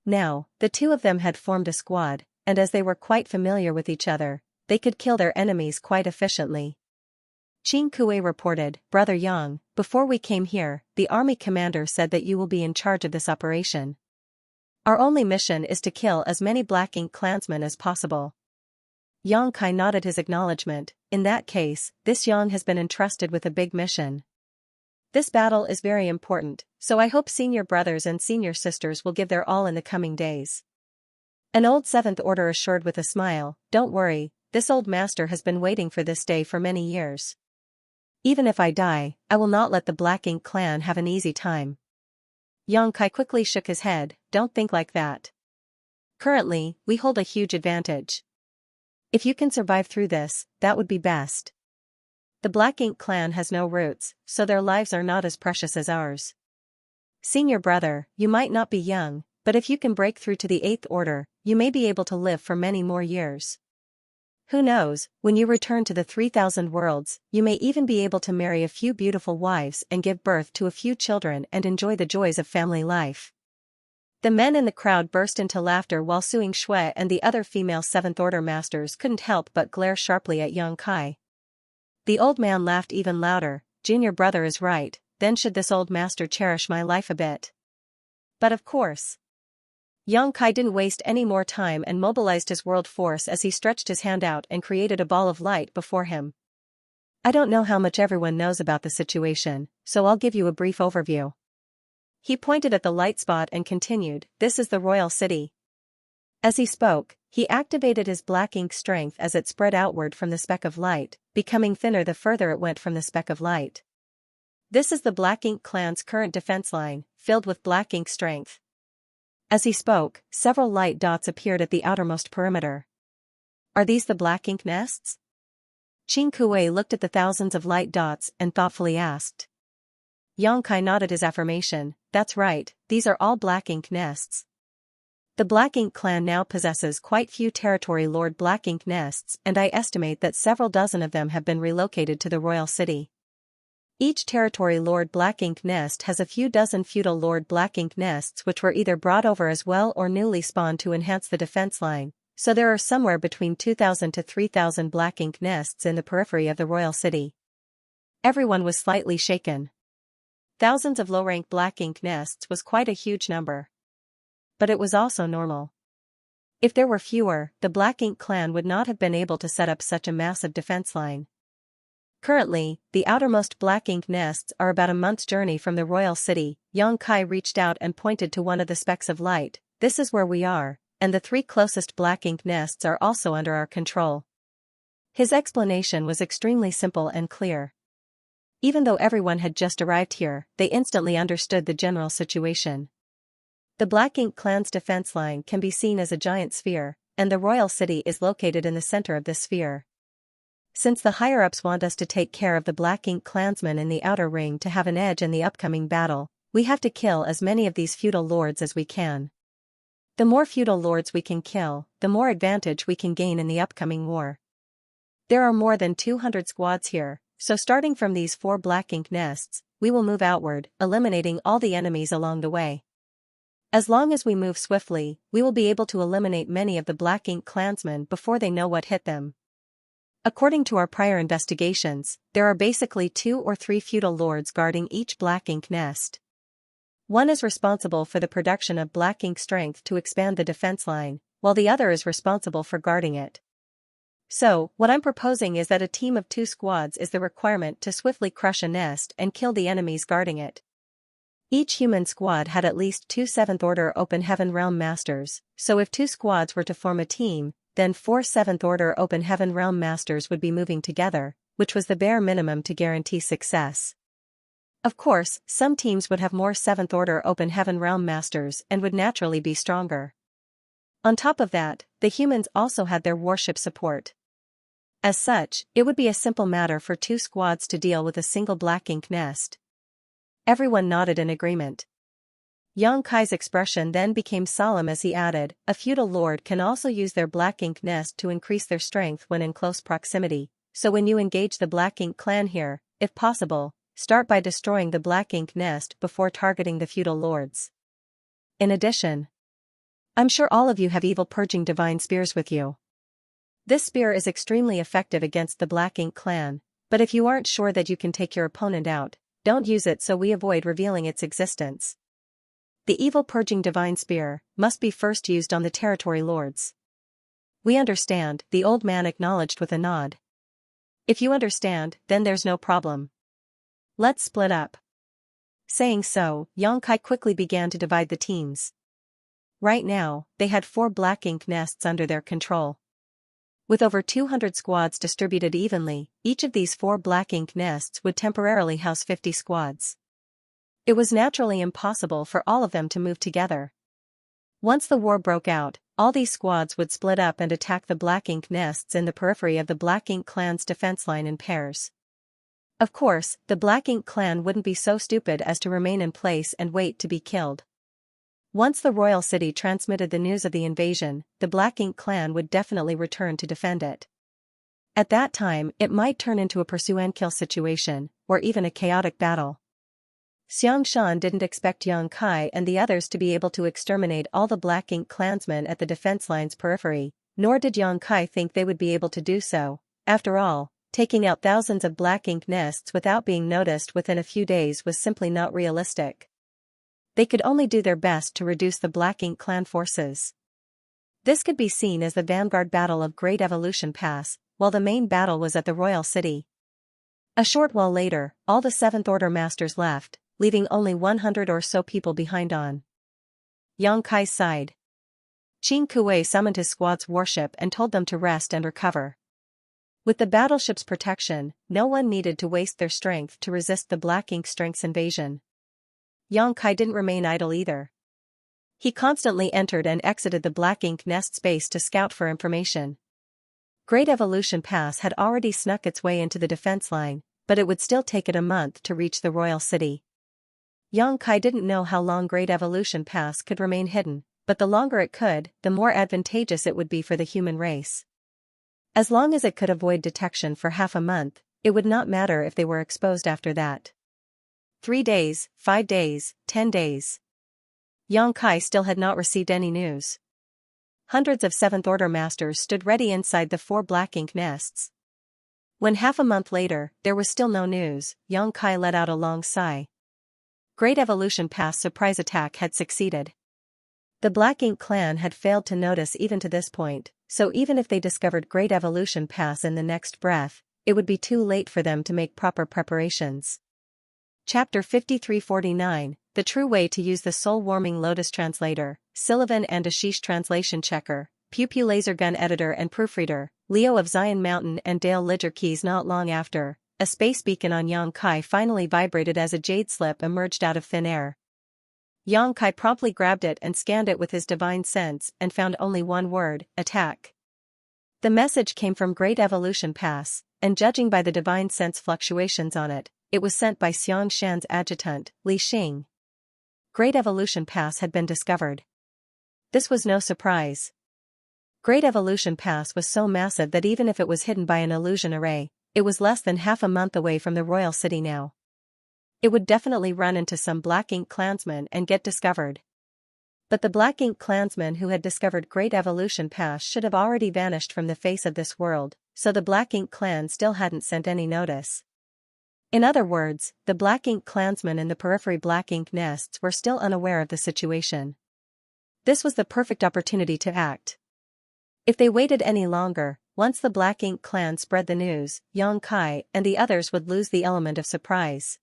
Now, the 2 of them had formed a squad, and as they were quite familiar with each other, they could kill their enemies quite efficiently. Qin Kuei reported, "Brother Yang, before we came here, the army commander said that you will be in charge of this operation. Our only mission is to kill as many Black Ink clansmen as possible." Xianxia nodded his acknowledgement. "In that case, this Yang has been entrusted with a big mission. This battle is very important, so I hope senior brothers and senior sisters will give their all in the coming days." An old 7th Order assured with a smile, "Don't worry, this old master has been waiting for this day for many years. Even if I die, I will not let the Black Ink clan have an easy time." Xianxia quickly shook his head, "Don't think like that. Currently, we hold a huge advantage. If you can survive through this, that would be best. The Black Ink clan has no roots, so their lives are not as precious as ours. Senior brother, you might not be young, but if you can break through to the 8th Order, you may be able to live for many more years. Who knows, when you return to the 3,000 worlds, you may even be able to marry a few beautiful wives and give birth to a few children and enjoy the joys of family life." The men in the crowd burst into laughter while Su Shui and the other female 7th Order masters couldn't help but glare sharply at Xianxia. The old man laughed even louder. "Junior brother is right, then should this old master cherish my life a bit. But of course." Xianxia didn't waste any more time and mobilized his world force as he stretched his hand out and created a ball of light before him. "I don't know how much everyone knows about the situation, so I'll give you a brief overview." He pointed at the light spot and continued, "This is the royal city." As he spoke, he activated his Black Ink strength as it spread outward from the speck of light, becoming thinner the further it went from the speck of light. "This is the Black Ink clan's current defense line, filled with Black Ink strength." As he spoke, several light dots appeared at the outermost perimeter. "Are these the Black Ink nests?" Qin Kuei looked at the thousands of light dots and thoughtfully asked. Xianxia nodded his affirmation, "That's right, these are all Black Ink nests. The Black Ink clan now possesses quite few territory Lord Black Ink nests, and I estimate that several dozen of them have been relocated to the royal city. Each territory Lord Black Ink nest has a few dozen feudal Lord Black Ink nests which were either brought over as well or newly spawned to enhance the defense line, so there are somewhere between 2,000 to 3,000 Black Ink nests in the periphery of the royal city." Everyone was slightly shaken. Thousands of low-rank Black Ink nests was quite a huge number. But it was also normal. If there were fewer, the Black Ink clan would not have been able to set up such a massive defense line. Currently, the outermost Black Ink nests are about a month's journey from the royal city. Xianxia reached out and pointed to one of the specks of light. "This is where we are, and the 3 closest Black Ink nests are also under our control." His explanation was extremely simple and clear. Even though everyone had just arrived here, they instantly understood the general situation. The Black Ink clan's defense line can be seen as a giant sphere, and the royal city is located in the center of this sphere. Since the higher-ups want us to take care of the Black Ink clansmen in the outer ring to have an edge in the upcoming battle, we have to kill as many of these feudal lords as we can. The more feudal lords we can kill, the more advantage we can gain in the upcoming war. There are more than 200 squads here, so starting from these 4 Black Ink nests, we will move outward, eliminating all the enemies along the way. As long as we move swiftly, we will be able to eliminate many of the Black Ink clansmen before they know what hit them. According to our prior investigations, there are basically 2 or 3 feudal lords guarding each Black Ink nest. One is responsible for the production of Black Ink strength to expand the defense line, while the other is responsible for guarding it. So, what I'm proposing is that a team of 2 squads is the requirement to swiftly crush a nest and kill the enemies guarding it. Each human squad had at least 2 7th Order Open Heaven Realm Masters, so if 2 squads were to form a team, then 4 7th Order Open Heaven Realm Masters would be moving together, which was the bare minimum to guarantee success. Of course, some teams would have more 7th Order Open Heaven Realm Masters and would naturally be stronger. On top of that, the humans also had their warship support. As such, it would be a simple matter for 2 squads to deal with a single Black Ink nest. Everyone nodded in agreement. Xianxia's expression then became solemn as he added, a feudal lord can also use their Black Ink nest to increase their strength when in close proximity, so when you engage the Black Ink clan here, if possible, start by destroying the Black Ink nest before targeting the feudal lords. In addition, I'm sure all of you have evil purging divine spears with you. This spear is extremely effective against the Black Ink clan, but if you aren't sure that you can take your opponent out, don't use it so we avoid revealing its existence. The evil purging divine spear must be first used on the territory lords. We understand, the old man acknowledged with a nod. If you understand, then there's no problem. Let's split up. Saying so, Xianxia quickly began to divide the teams. Right now, they had 4 Black Ink nests under their control. With over 200 squads distributed evenly, each of these 4 Black Ink nests would temporarily house 50 squads. It was naturally impossible for all of them to move together. Once the war broke out, all these squads would split up and attack the Black Ink nests in the periphery of the Black Ink clan's defense line in pairs. Of course, the Black Ink clan wouldn't be so stupid as to remain in place and wait to be killed. Once the royal city transmitted the news of the invasion, the Black Ink clan would definitely return to defend it. At that time, it might turn into a pursue-and-kill situation, or even a chaotic battle. Xianxia didn't expect Xianxia and the others to be able to exterminate all the Black Ink clansmen at the defense line's periphery, nor did Xianxia think they would be able to do so. After all, taking out thousands of Black Ink nests without being noticed within a few days was simply not realistic. They could only do their best to reduce the Black Ink clan forces. This could be seen as the vanguard battle of Great Evolution Pass, while the main battle was at the royal city. A short while later, all the 7th Order Masters left, leaving only 100 or so people behind on Xianxia's side. Qin Kuei summoned his squad's warship and told them to rest and recover. With the battleship's protection, no one needed to waste their strength to resist the Black Ink strength's invasion. Xianxia didn't remain idle either. He constantly entered and exited the Black Ink nest space to scout for information. Great Evolution Pass had already snuck its way into the defense line, but it would still take it a month to reach the royal city. Xianxia didn't know how long Great Evolution Pass could remain hidden, but the longer it could, the more advantageous it would be for the human race. As long as it could avoid detection for half a month, it would not matter if they were exposed after that. 3 days, 5 days, 10 days. Xianxia still had not received any news. Hundreds of 7th Order Masters stood ready inside the 4 Black Ink nests. When half a month later, there was still no news, Xianxia let out a long sigh. Great Evolution Pass surprise attack had succeeded. The Black Ink clan had failed to notice even to this point, so even if they discovered Great Evolution Pass in the next breath, it would be too late for them to make proper preparations. Chapter 5349, The True Way to Use the Soul-Warming Lotus Translator, Sullivan and Ashish Translation Checker, Pew Pew Laser Gun Editor and Proofreader, Leo of Zion Mountain and Dale Lidger Keys. Not long after, a space beacon on Xianxia finally vibrated as a jade slip emerged out of thin air. Xianxia promptly grabbed it and scanned it with his divine sense and found only one word, attack. The message came from Great Evolution Pass, and judging by the divine sense fluctuations on it, it was sent by Xianxia's adjutant, Li Xing. Great Evolution Pass had been discovered. This was no surprise. Great Evolution Pass was so massive that even if it was hidden by an illusion array, it was less than half a month away from the royal city now. it would definitely run into some Black Ink clansmen and get discovered. But the Black Ink clansmen who had discovered Great Evolution Pass should have already vanished from the face of this world, so the Black Ink clan still hadn't sent any notice. In other words, the Black Ink clansmen in the periphery Black Ink nests were still unaware of the situation. This was the perfect opportunity to act. If they waited any longer, once the Black Ink clan spread the news, Yang Kai and the others would lose the element of surprise.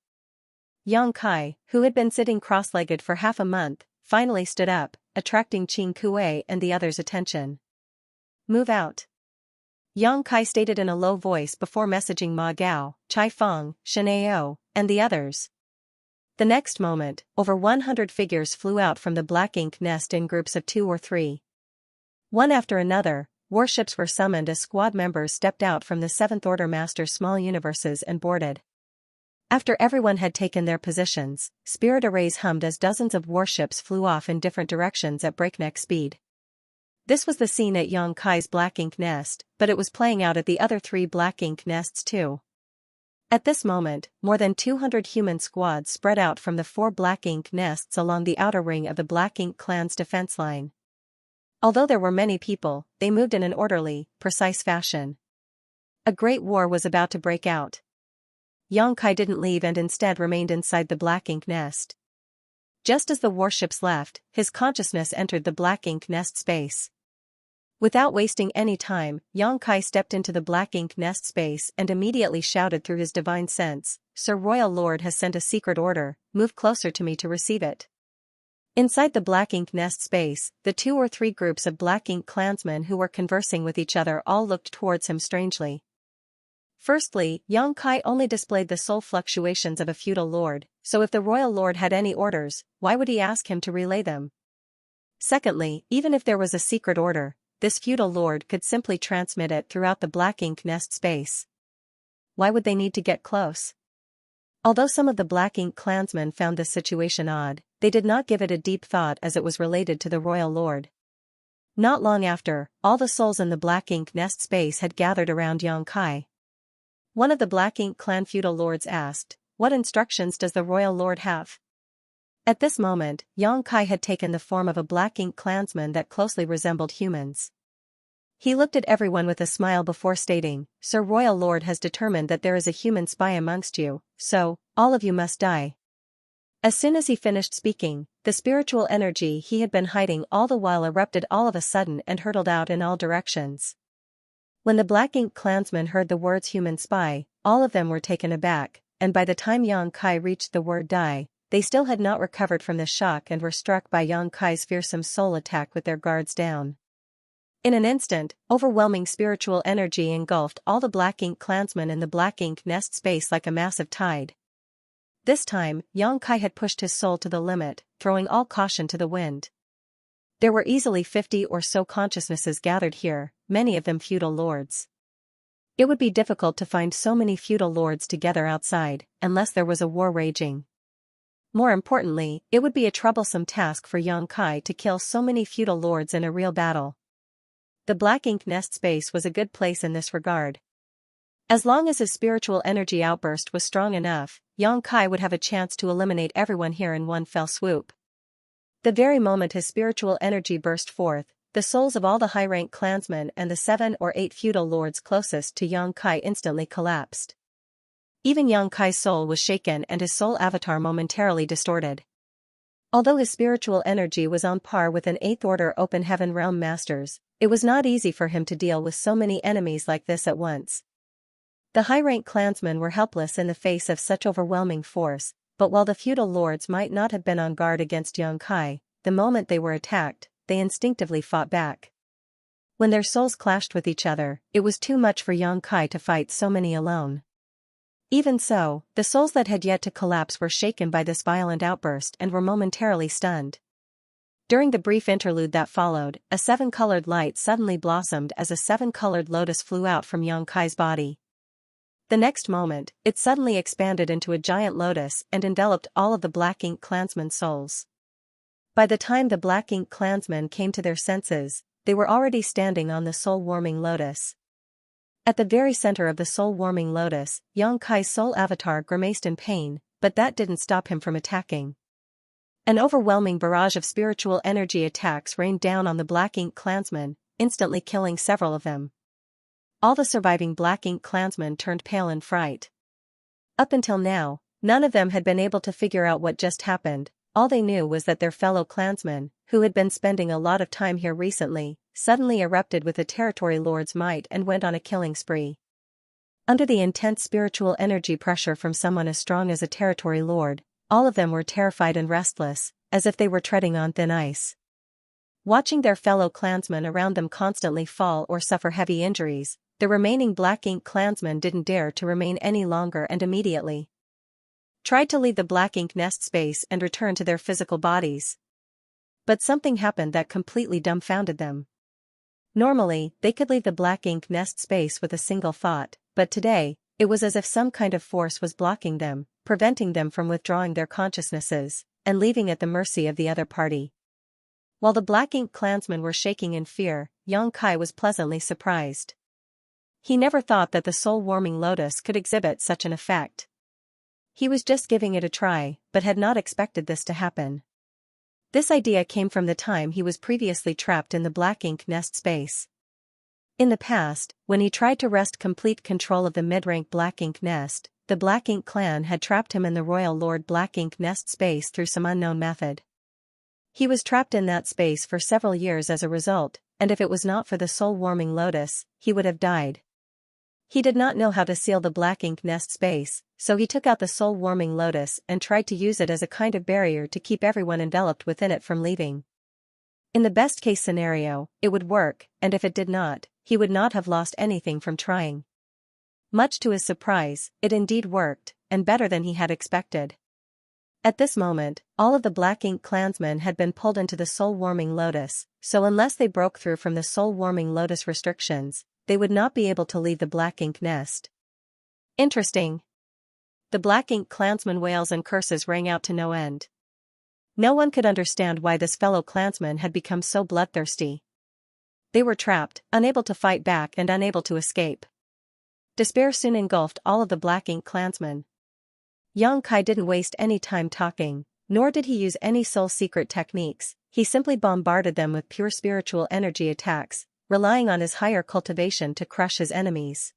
Yang Kai, who had been sitting cross-legged for half a month, finally stood up, attracting Qing Kuei and the others' attention. "Move out," Yang Kai stated in a low voice before messaging Ma Gao, Chai Feng, Shenao, and the others. The next moment, over 100 figures flew out from the Black Ink nest in groups of 2 or 3. One after another, warships were summoned as squad members stepped out from the Seventh Order Master's small universes and boarded. After everyone had taken their positions, spirit arrays hummed as dozens of warships flew off in different directions at breakneck speed. This was the scene at Yang Kai's Black Ink nest, but it was playing out at the other 3 Black Ink nests too. At this moment, more than 200 human squads spread out from the 4 Black Ink nests along the outer ring of the Black Ink clan's defense line. Although there were many people, they moved in an orderly, precise fashion. A great war was about to break out. Yang Kai didn't leave and instead remained inside the Black Ink nest. Just as the warships left, his consciousness entered the Black Ink nest space. Without wasting any time, Yang Kai stepped into the Black Ink nest space and immediately shouted through his divine sense, "Sir Royal Lord has sent a secret order, move closer to me to receive it." Inside the Black Ink nest space, the 2 or 3 groups of Black Ink clansmen who were conversing with each other all looked towards him strangely. Firstly, Yang Kai only displayed the soul fluctuations of a feudal lord, so if the royal lord had any orders, why would he ask him to relay them? Secondly, even if there was a secret order, this feudal lord could simply transmit it throughout the Black Ink nest space. Why would they need to get close? Although some of the Black Ink clansmen found this situation odd, they did not give it a deep thought as it was related to the royal lord. Not long after, all the souls in the Black Ink nest space had gathered around Yang Kai. One of the Black Ink clan feudal lords asked, "What instructions does the royal lord have?" At this moment, Yang Kai had taken the form of a Black Ink clansman that closely resembled humans. He looked at everyone with a smile before stating, "Sir Royal Lord has determined that there is a human spy amongst you, so, all of you must die." As soon as he finished speaking, the spiritual energy he had been hiding all the while erupted all of a sudden and hurtled out in all directions. When the Black Ink clansmen heard the words human spy, all of them were taken aback, and by the time Yang Kai reached the word die, they still had not recovered from the shock and were struck by Yang Kai's fearsome soul attack with their guards down. In an instant, overwhelming spiritual energy engulfed all the Black Ink clansmen in the Black Ink nest space like a massive tide. This time, Yang Kai had pushed his soul to the limit, throwing all caution to the wind. There were easily 50 or so consciousnesses gathered here, many of them feudal lords. It would be difficult to find so many feudal lords together outside, unless there was a war raging. More importantly, it would be a troublesome task for Yang Kai to kill so many feudal lords in a real battle. The Black Ink nest space was a good place in this regard. As long as his spiritual energy outburst was strong enough, Yang Kai would have a chance to eliminate everyone here in one fell swoop. The very moment his spiritual energy burst forth, the souls of all the high-rank clansmen and the 7 or 8 feudal lords closest to Yang Kai instantly collapsed. Even Yang Kai's soul was shaken and his soul avatar momentarily distorted. Although his spiritual energy was on par with an 8th Order Open Heaven Realm Masters, it was not easy for him to deal with so many enemies like this at once. The high-rank clansmen were helpless in the face of such overwhelming force, but while the feudal lords might not have been on guard against Yang Kai, the moment they were attacked, they instinctively fought back. When their souls clashed with each other, it was too much for Yang Kai to fight so many alone. Even so, the souls that had yet to collapse were shaken by this violent outburst and were momentarily stunned. During the brief interlude that followed, a 7-colored light suddenly blossomed as a 7-colored lotus flew out from Yang Kai's body. The next moment, it suddenly expanded into a giant lotus and enveloped all of the Black Ink clansmen's souls. By the time the Black Ink clansmen came to their senses, they were already standing on the soul-warming lotus. At the very center of the soul-warming lotus, Yang Kai's soul avatar grimaced in pain, but that didn't stop him from attacking. An overwhelming barrage of spiritual energy attacks rained down on the Black Ink clansmen, instantly killing several of them. All the surviving Black Ink clansmen turned pale in fright. Up until now, none of them had been able to figure out what just happened. All they knew was that their fellow clansmen, who had been spending a lot of time here recently, suddenly erupted with the territory lord's might and went on a killing spree. Under the intense spiritual energy pressure from someone as strong as a territory lord, all of them were terrified and restless, as if they were treading on thin ice. Watching their fellow clansmen around them constantly fall or suffer heavy injuries, the remaining Black Ink clansmen didn't dare to remain any longer and immediately tried to leave the Black Ink nest space and return to their physical bodies. But something happened that completely dumbfounded them. Normally, they could leave the Black Ink nest space with a single thought, but today, it was as if some kind of force was blocking them, preventing them from withdrawing their consciousnesses, and leaving at the mercy of the other party. While the Black Ink clansmen were shaking in fear, Xianxia was pleasantly surprised. He never thought that the soul-warming lotus could exhibit such an effect. He was just giving it a try, but had not expected this to happen. This idea came from the time he was previously trapped in the Black Ink nest space. In the past, when he tried to wrest complete control of the mid-rank Black Ink nest, the Black Ink clan had trapped him in the Royal Lord Black Ink nest space through some unknown method. He was trapped in that space for several years as a result, and if it was not for the soul-warming lotus, he would have died. He did not know how to seal the Black Ink nest space, so he took out the soul-warming lotus and tried to use it as a kind of barrier to keep everyone enveloped within it from leaving. In the best-case scenario, it would work, and if it did not, he would not have lost anything from trying. Much to his surprise, it indeed worked, and better than he had expected. At this moment, all of the Black Ink clansmen had been pulled into the soul-warming lotus, so unless they broke through from the soul-warming lotus restrictions, they would not be able to leave the Black Ink nest. Interesting. The Black Ink clansmen wails and curses rang out to no end. No one could understand why this fellow clansman had become so bloodthirsty. They were trapped, unable to fight back and unable to escape. Despair soon engulfed all of the Black Ink clansmen. Xianxia didn't waste any time talking, nor did he use any soul secret techniques. He simply bombarded them with pure spiritual energy attacks, relying on his higher cultivation to crush his enemies.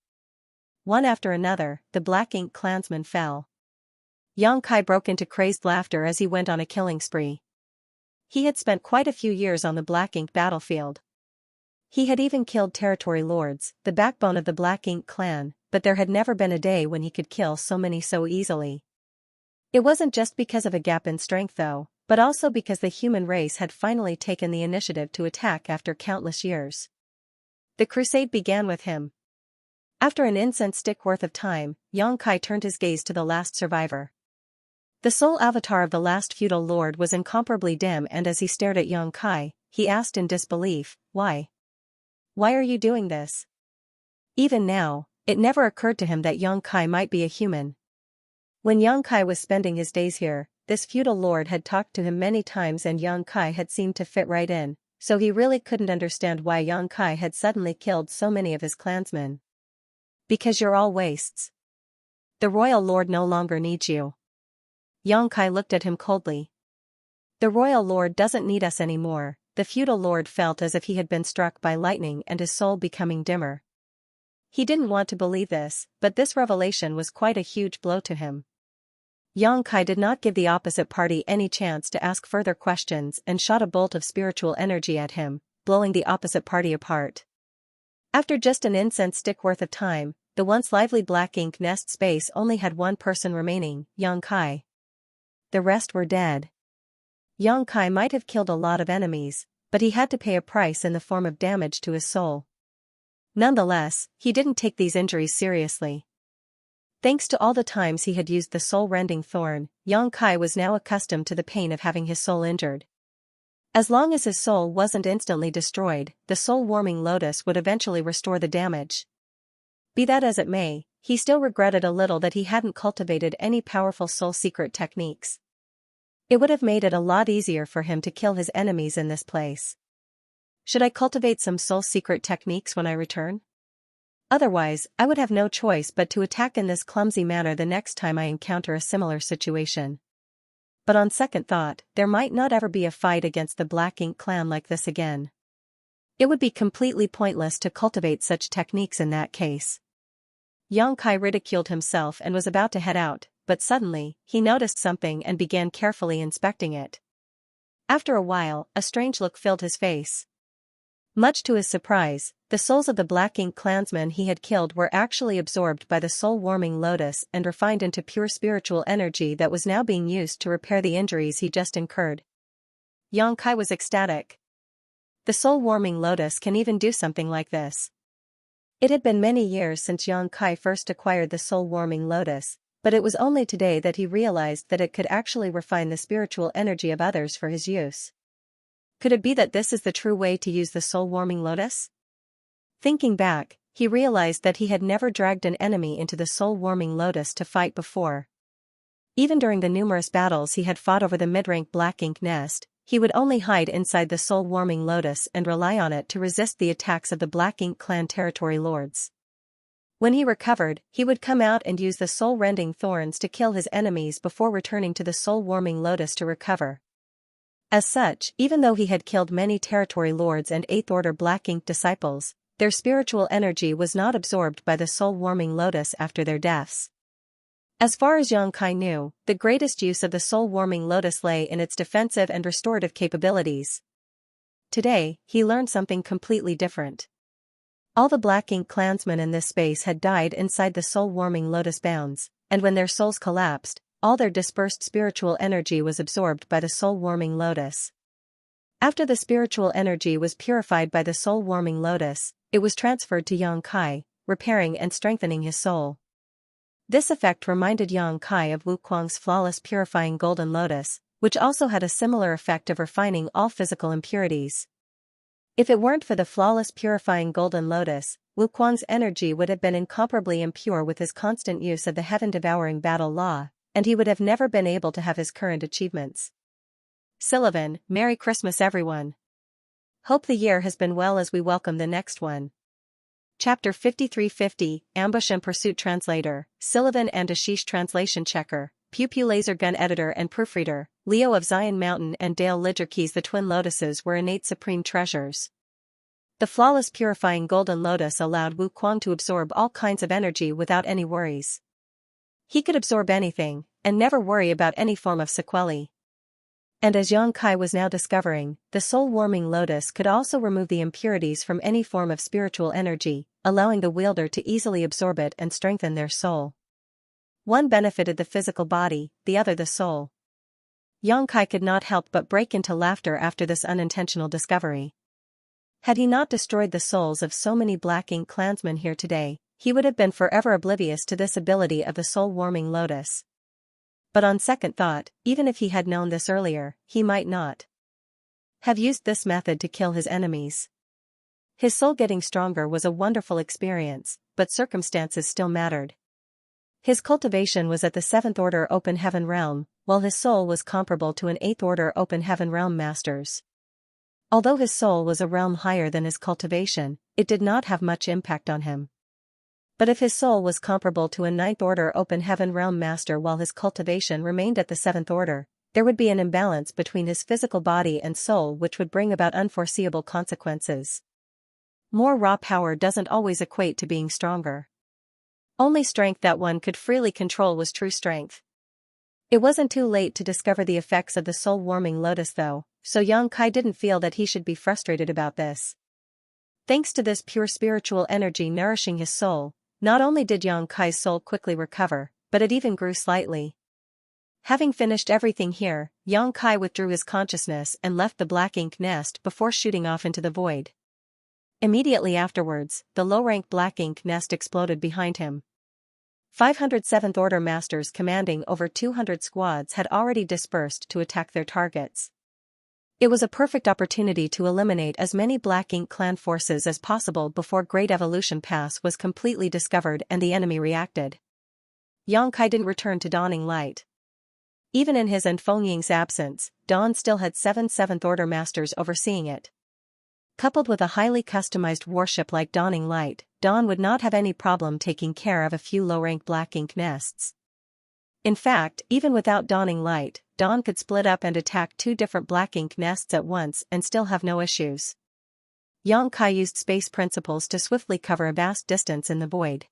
One after another, the Black Ink clansmen fell. Xianxia broke into crazed laughter as he went on a killing spree. He had spent quite a few years on the Black Ink battlefield. He had even killed territory lords, the backbone of the Black Ink clan, but there had never been a day when he could kill so many so easily. It wasn't just because of a gap in strength though, but also because the human race had finally taken the initiative to attack after countless years. The crusade began with him. After an incense stick worth of time, Xianxia turned his gaze to the last survivor. The sole avatar of the last feudal lord was incomparably dim, and as he stared at Xianxia, he asked in disbelief, "Why? Why are you doing this?" Even now, it never occurred to him that Xianxia might be a human. When Xianxia was spending his days here, this feudal lord had talked to him many times and Xianxia had seemed to fit right in, so he really couldn't understand why Xianxia had suddenly killed so many of his clansmen. "Because you're all wastes. The royal lord no longer needs you." Xianxia looked at him coldly. "The royal lord doesn't need us anymore." The feudal lord felt as if he had been struck by lightning and his soul becoming dimmer. He didn't want to believe this, but this revelation was quite a huge blow to him. Xianxia did not give the opposite party any chance to ask further questions and shot a bolt of spiritual energy at him, blowing the opposite party apart. After just an incense stick worth of time, the once lively Black Ink nest space only had one person remaining, Xianxia. The rest were dead. Xianxia might have killed a lot of enemies, but he had to pay a price in the form of damage to his soul. Nonetheless, he didn't take these injuries seriously. Thanks to all the times he had used the soul-rending thorn, Xianxia was now accustomed to the pain of having his soul injured. As long as his soul wasn't instantly destroyed, the soul-warming lotus would eventually restore the damage. Be that as it may, he still regretted a little that he hadn't cultivated any powerful soul secret techniques. It would have made it a lot easier for him to kill his enemies in this place. Should I cultivate some soul secret techniques when I return? Otherwise, I would have no choice but to attack in this clumsy manner the next time I encounter a similar situation. But on second thought, there might not ever be a fight against the Black Ink clan like this again. It would be completely pointless to cultivate such techniques in that case. Xianxia ridiculed himself and was about to head out, but suddenly, he noticed something and began carefully inspecting it. After a while, a strange look filled his face. Much to his surprise, the souls of the Black Ink clansmen he had killed were actually absorbed by the soul-warming lotus and refined into pure spiritual energy that was now being used to repair the injuries he just incurred. Xianxia was ecstatic. The soul-warming lotus can even do something like this. It had been many years since Xianxia first acquired the soul-warming lotus, but it was only today that he realized that it could actually refine the spiritual energy of others for his use. Could it be that this is the true way to use the soul-warming lotus? Thinking back, he realized that he had never dragged an enemy into the soul-warming lotus to fight before. Even during the numerous battles he had fought over the mid-rank Black Ink nest, he would only hide inside the soul-warming lotus and rely on it to resist the attacks of the Black Ink clan territory lords. When he recovered, he would come out and use the soul-rending thorns to kill his enemies before returning to the soul-warming lotus to recover. As such, even though he had killed many territory lords and 8th Order Black Ink disciples, their spiritual energy was not absorbed by the soul-warming lotus after their deaths. As far as Xianxia knew, the greatest use of the soul-warming lotus lay in its defensive and restorative capabilities. Today, he learned something completely different. All the Black Ink clansmen in this space had died inside the soul-warming lotus bounds, and when their souls collapsed, all their dispersed spiritual energy was absorbed by the soul-warming lotus. After the spiritual energy was purified by the soul-warming lotus, it was transferred to Xianxia, repairing and strengthening his soul. This effect reminded Xianxia of Wuquang's flawless purifying golden lotus, which also had a similar effect of refining all physical impurities. If it weren't for the flawless purifying golden lotus, Wuquang's energy would have been incomparably impure with his constant use of the heaven-devouring battle law, and he would have never been able to have his current achievements. Sullivan, Merry Christmas everyone. Hope the year has been well as we welcome the next one. Chapter 5350, Ambush and Pursuit Translator, Sullivan and Ashish Translation Checker, Pew Pew Laser Gun Editor and Proofreader, Leo of Zion Mountain and Dale Lidgerkeys. The twin lotuses were innate supreme treasures. The flawless purifying golden lotus allowed Wuquang to absorb all kinds of energy without any worries. He could absorb anything, and never worry about any form of sequelae. And as Xianxia was now discovering, the soul-warming lotus could also remove the impurities from any form of spiritual energy, allowing the wielder to easily absorb it and strengthen their soul. One benefited the physical body, the other the soul. Xianxia could not help but break into laughter after this unintentional discovery. Had he not destroyed the souls of so many Black Ink clansmen here today, he would have been forever oblivious to this ability of the soul-warming lotus. But on second thought, even if he had known this earlier, he might not have used this method to kill his enemies. His soul getting stronger was a wonderful experience, but circumstances still mattered. His cultivation was at the 7th Order Open Heaven Realm, while his soul was comparable to an 8th Order Open Heaven Realm Master's. Although his soul was a realm higher than his cultivation, it did not have much impact on him. But if his soul was comparable to a 9th Order Open Heaven Realm Master while his cultivation remained at the 7th Order, there would be an imbalance between his physical body and soul which would bring about unforeseeable consequences. More raw power doesn't always equate to being stronger. Only strength that one could freely control was true strength. It wasn't too late to discover the effects of the soul-warming lotus though, so Xianxia didn't feel that he should be frustrated about this. Thanks to this pure spiritual energy nourishing his soul, not only did Xianxia's soul quickly recover, but it even grew slightly. Having finished everything here, Xianxia withdrew his consciousness and left the Black Ink nest before shooting off into the void. Immediately afterwards, the low-rank Black Ink nest exploded behind him. 507th Order Masters commanding over 200 squads had already dispersed to attack their targets. It was a perfect opportunity to eliminate as many Black Ink clan forces as possible before Great Evolution Pass was completely discovered and the enemy reacted. Xianxia didn't return to Dawning Light. Even in his and Feng Ying's absence, Dawn still had 7 7th Order Masters overseeing it. Coupled with a highly customized warship like Dawning Light, Dawn would not have any problem taking care of a few low-rank black ink nests. In fact, even without Dawning Light, Dawn could split up and attack 2 different black ink nests at once and still have no issues. Xianxia used space principles to swiftly cover a vast distance in the void.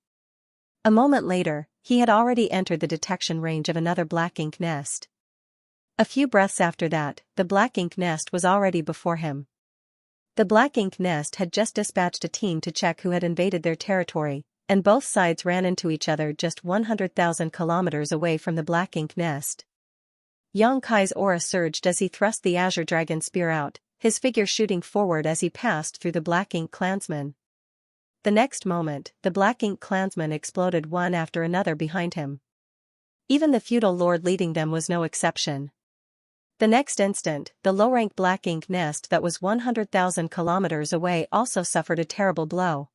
A moment later, he had already entered the detection range of another black ink nest. A few breaths after that, the black ink nest was already before him. The black ink nest had just dispatched a team to check who had invaded their territory, and both sides ran into each other just 100,000 kilometers away from the black ink nest. Xianxia's aura surged as he thrust the Azure Dragon spear out, his figure shooting forward as he passed through the black ink clansmen. The next moment, the black ink clansmen exploded one after another behind him. Even the feudal lord leading them was no exception. The next instant, the low-rank black ink nest that was 100,000 kilometers away also suffered a terrible blow.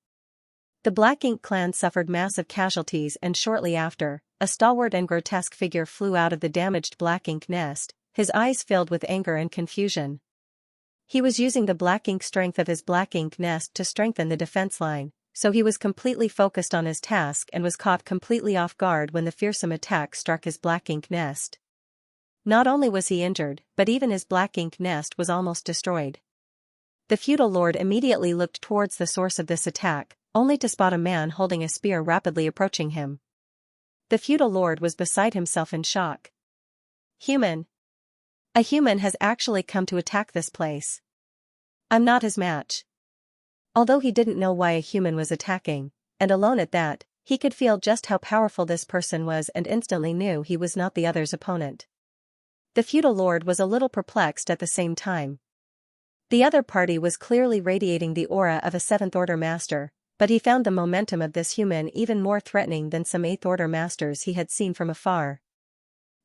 The black ink clan suffered massive casualties, and shortly after, a stalwart and grotesque figure flew out of the damaged black ink nest, his eyes filled with anger and confusion. He was using the black ink strength of his black ink nest to strengthen the defense line, so he was completely focused on his task and was caught completely off guard when the fearsome attack struck his black ink nest. Not only was he injured, but even his black ink nest was almost destroyed. The feudal lord immediately looked towards the source of this attack, only to spot a man holding a spear rapidly approaching him. The feudal lord was beside himself in shock. Human. A human has actually come to attack this place. I'm not his match. Although he didn't know why a human was attacking, and alone at that, he could feel just how powerful this person was and instantly knew he was not the other's opponent. The feudal lord was a little perplexed at the same time. The other party was clearly radiating the aura of a 7th Order master, but he found the momentum of this human even more threatening than some 8th Order masters he had seen from afar.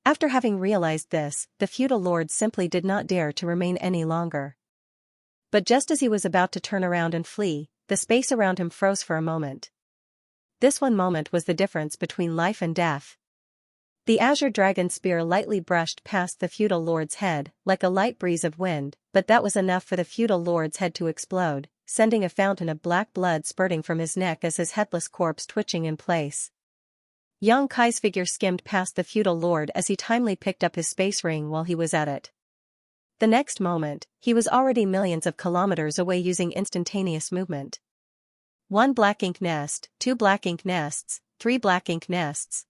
After having realized this, the feudal lord simply did not dare to remain any longer. But just as he was about to turn around and flee, the space around him froze for a moment. This one moment was the difference between life and death. The Azure Dragon spear lightly brushed past the feudal lord's head, like a light breeze of wind, but that was enough for the feudal lord's head to explode, sending a fountain of black blood spurting from his neck as his headless corpse twitching in place. Xianxia's figure skimmed past the feudal lord as he timely picked up his space ring while he was at it. The next moment, he was already millions of kilometers away using instantaneous movement. 1 black ink nest, 2 black ink nests, 3 black ink nests.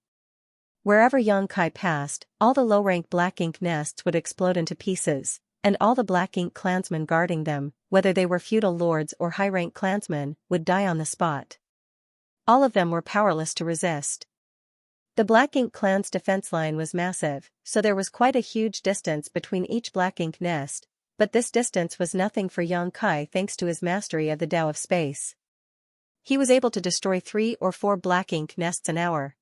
Wherever Xianxia passed, all the low-rank black ink nests would explode into pieces, and all the black ink clansmen guarding them, whether they were feudal lords or high-rank clansmen, would die on the spot. All of them were powerless to resist. The black ink clan's defense line was massive, so there was quite a huge distance between each black ink nest, but this distance was nothing for Xianxia thanks to his mastery of the Tao of space. He was able to destroy 3 or 4 black ink nests an hour.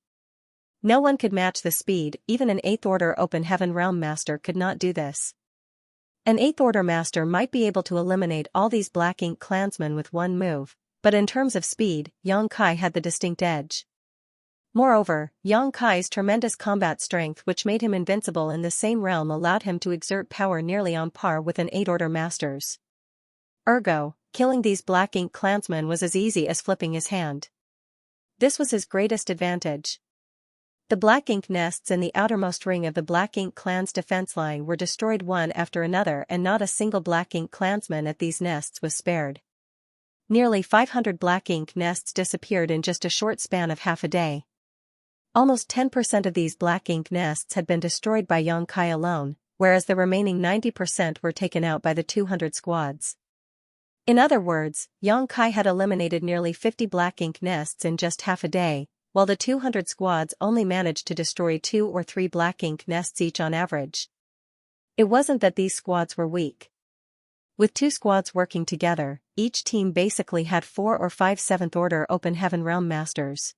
No one could match the speed, even an 8th Order Open Heaven Realm Master could not do this. An 8th Order Master might be able to eliminate all these black ink clansmen with one move, but in terms of speed, Xianxia had the distinct edge. Moreover, Xianxia's tremendous combat strength, which made him invincible in the same realm, allowed him to exert power nearly on par with an 8th Order Master's. Ergo, killing these black ink clansmen was as easy as flipping his hand. This was his greatest advantage. The black ink nests in the outermost ring of the black ink clan's defense line were destroyed one after another, and not a single black ink clansman at these nests was spared. Nearly 500 black ink nests disappeared in just a short span of half a day. Almost 10% of these black ink nests had been destroyed by Xianxia alone, whereas the remaining 90% were taken out by the 200 squads. In other words, Xianxia had eliminated nearly 50 black ink nests in just half a day, while the 200 squads only managed to destroy 2 or 3 black ink nests each on average. It wasn't that these squads were weak. With 2 squads working together, each team basically had 4 or 5 7th Order Open Heaven Realm Masters.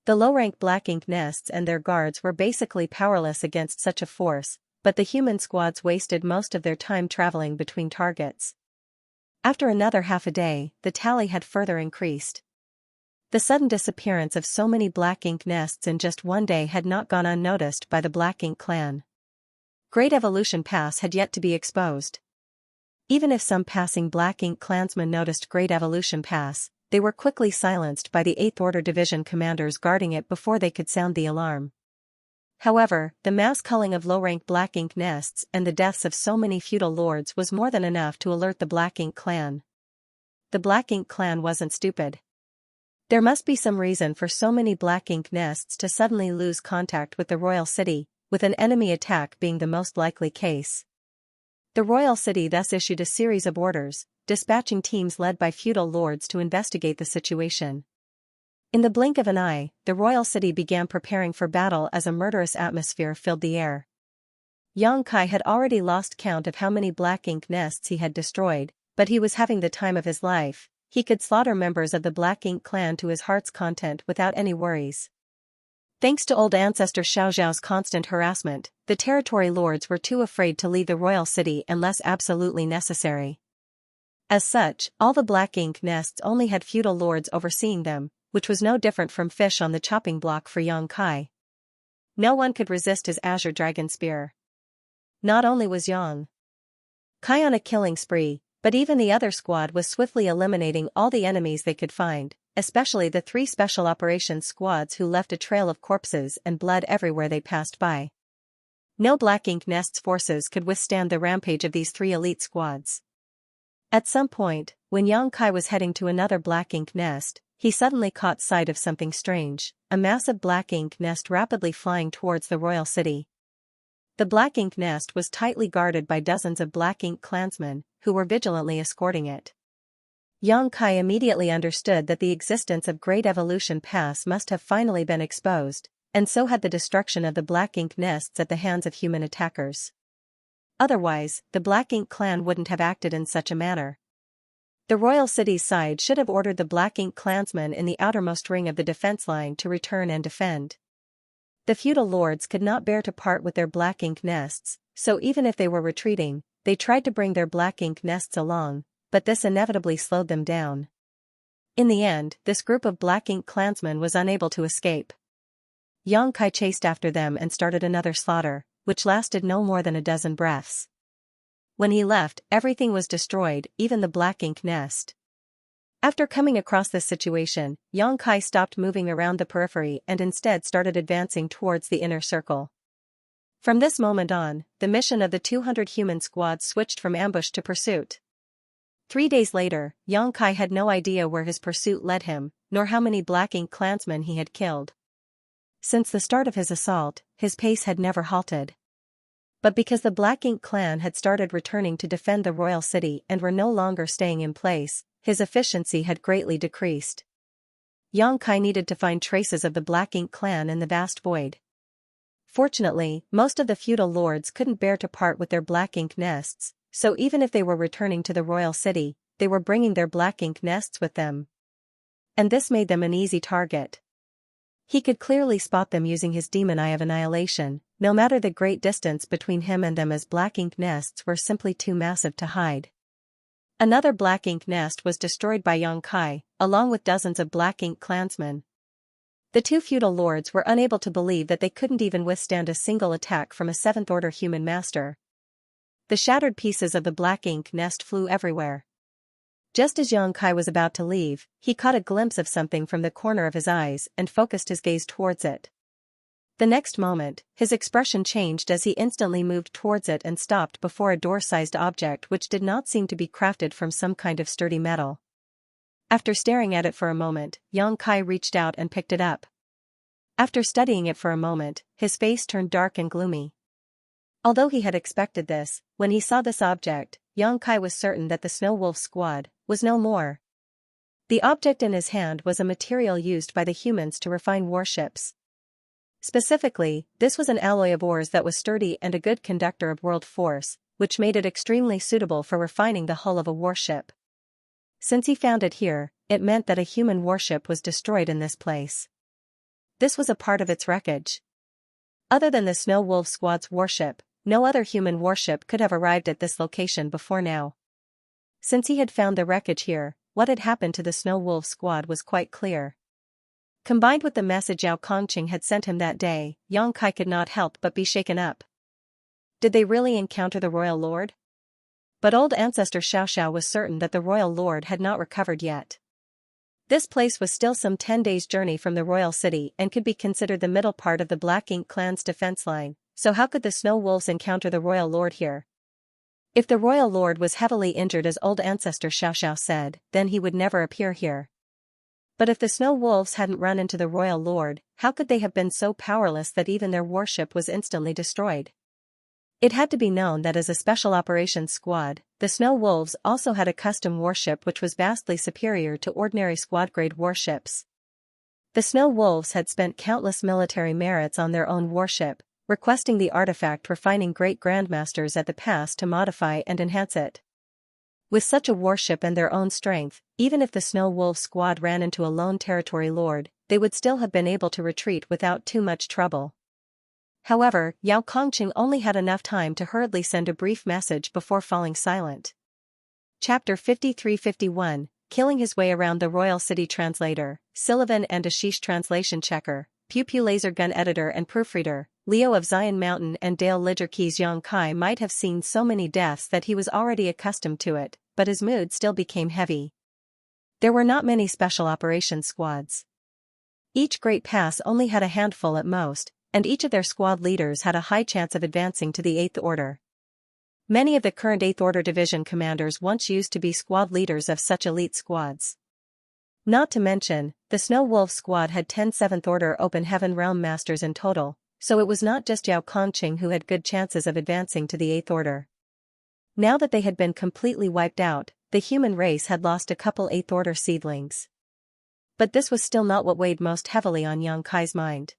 The low-rank black ink nests and their guards were basically powerless against such a force, but the human squads wasted most of their time traveling between targets. After another half a day, the tally had further increased. The sudden disappearance of so many black ink nests in just one day had not gone unnoticed by the black ink clan. Great Evolution Pass had yet to be exposed. Even if some passing Black Ink clansmen noticed Great Evolution pass, they were quickly silenced by the 8th Order Division commanders guarding it before they could sound the alarm. However, the mass culling of low-rank Black Ink nests and the deaths of so many feudal lords was more than enough to alert the Black Ink clan. The Black Ink clan wasn't stupid. There must be some reason for so many Black Ink nests to suddenly lose contact with the royal city, with an enemy attack being the most likely case. The royal city thus issued a series of orders, dispatching teams led by feudal lords to investigate the situation. In the blink of an eye, the royal city began preparing for battle as a murderous atmosphere filled the air. Xianxia had already lost count of how many Black Ink nests he had destroyed, but he was having the time of his life. He could slaughter members of the Black Ink clan to his heart's content without any worries. Thanks to old ancestor Xiaoxiao's constant harassment, the territory lords were too afraid to leave the royal city unless absolutely necessary. As such, all the Black Ink nests only had feudal lords overseeing them, which was no different from fish on the chopping block for Xianxia. No one could resist his azure dragon spear. Not only was Xianxia on a killing spree, but even the other squad was swiftly eliminating all the enemies they could find, especially the 3 special operations squads who left a trail of corpses and blood everywhere they passed by. No Black Ink Nest's forces could withstand the rampage of these 3 elite squads. At some point, when Xianxia was heading to another Black Ink Nest, he suddenly caught sight of something strange, a massive Black Ink Nest rapidly flying towards the royal city. The Black Ink Nest was tightly guarded by dozens of Black Ink clansmen, who were vigilantly escorting it. Xianxia immediately understood that the existence of Great Evolution Pass must have finally been exposed, and so had the destruction of the Black Ink nests at the hands of human attackers. Otherwise, the Black Ink clan wouldn't have acted in such a manner. The royal city's side should have ordered the Black Ink clansmen in the outermost ring of the defense line to return and defend. The feudal lords could not bear to part with their Black Ink nests, so even if they were retreating, they tried to bring their Black Ink nests along, but this inevitably slowed them down. In the end, this group of Black Ink clansmen was unable to escape. Xianxia chased after them and started another slaughter, which lasted no more than a dozen breaths. When he left, everything was destroyed, even the Black Ink nest. After coming across this situation, Xianxia stopped moving around the periphery and instead started advancing towards the inner circle. From this moment on, the mission of the 200 human squad switched from ambush to pursuit. 3 days later, Xianxia had no idea where his pursuit led him, nor how many Black Ink clansmen he had killed. Since the start of his assault, his pace had never halted. But because the Black Ink clan had started returning to defend the royal city and were no longer staying in place, his efficiency had greatly decreased. Xianxia needed to find traces of the Black Ink clan in the vast void. Fortunately, most of the feudal lords couldn't bear to part with their Black Ink nests, so even if they were returning to the royal city, they were bringing their Black Ink nests with them. And this made them an easy target. He could clearly spot them using his demon eye of annihilation, no matter the great distance between him and them, as Black Ink nests were simply too massive to hide. Another Black Ink nest was destroyed by Xianxia, along with dozens of Black Ink clansmen. The 2 feudal lords were unable to believe that they couldn't even withstand a single attack from a 7th Order human master. The shattered pieces of the Black Ink nest flew everywhere. Just as Xianxia was about to leave, he caught a glimpse of something from the corner of his eyes and focused his gaze towards it. The next moment, his expression changed as he instantly moved towards it and stopped before a door-sized object which did not seem to be crafted from some kind of sturdy metal. After staring at it for a moment, Xianxia reached out and picked it up. After studying it for a moment, his face turned dark and gloomy. Although he had expected this, when he saw this object, Xianxia was certain that the Snow Wolf squad was no more. The object in his hand was a material used by the humans to refine warships. Specifically, this was an alloy of ores that was sturdy and a good conductor of world force, which made it extremely suitable for refining the hull of a warship. Since he found it here, it meant that a human warship was destroyed in this place. This was a part of its wreckage. Other than the Snow Wolf squad's warship, no other human warship could have arrived at this location before now. Since he had found the wreckage here, what had happened to the Snow Wolf squad was quite clear. Combined with the message Yao Kongqing had sent him that day, Xianxia could not help but be shaken up. Did they really encounter the royal lord? But old ancestor Xiaoxiao was certain that the royal lord had not recovered yet. This place was still some 10 days' journey from the royal city and could be considered the middle part of the Black Ink clan's defense line, so how could the snow wolves encounter the royal lord here? If the royal lord was heavily injured as old ancestor Xiaoxiao said, then he would never appear here. But if the snow wolves hadn't run into the royal lord, how could they have been so powerless that even their warship was instantly destroyed? It had to be known that as a special operations squad, the snow wolves also had a custom warship which was vastly superior to ordinary squad-grade warships. The snow wolves had spent countless military merits on their own warship, requesting the artifact refining great grandmasters at the pass to modify and enhance it. With such a warship and their own strength, even if the snow wolf squad ran into a lone territory lord, they would still have been able to retreat without too much trouble. However, Yao Kongqing only had enough time to hurriedly send a brief message before falling silent. Chapter 53-51, Killing His Way Around the Royal City. Translator, Sullivan and Ashish. Translation checker, Pew Pew laser gun editor and proofreader, Leo of Zion Mountain and Dale Lidgerkeys. Yang Kai might have seen so many deaths that he was already accustomed to it, but his mood still became heavy. There were not many special operations squads. Each great pass only had a handful at most, and each of their squad leaders had a high chance of advancing to the 8th Order. Many of the current 8th Order division commanders once used to be squad leaders of such elite squads. Not to mention, the Snow Wolf squad had 10 7th Order Open Heaven Realm Masters in total, so it was not just Yao Kongqing who had good chances of advancing to the 8th Order. Now that they had been completely wiped out, the human race had lost a couple 8th Order seedlings. But this was still not what weighed most heavily on Yang Kai's mind.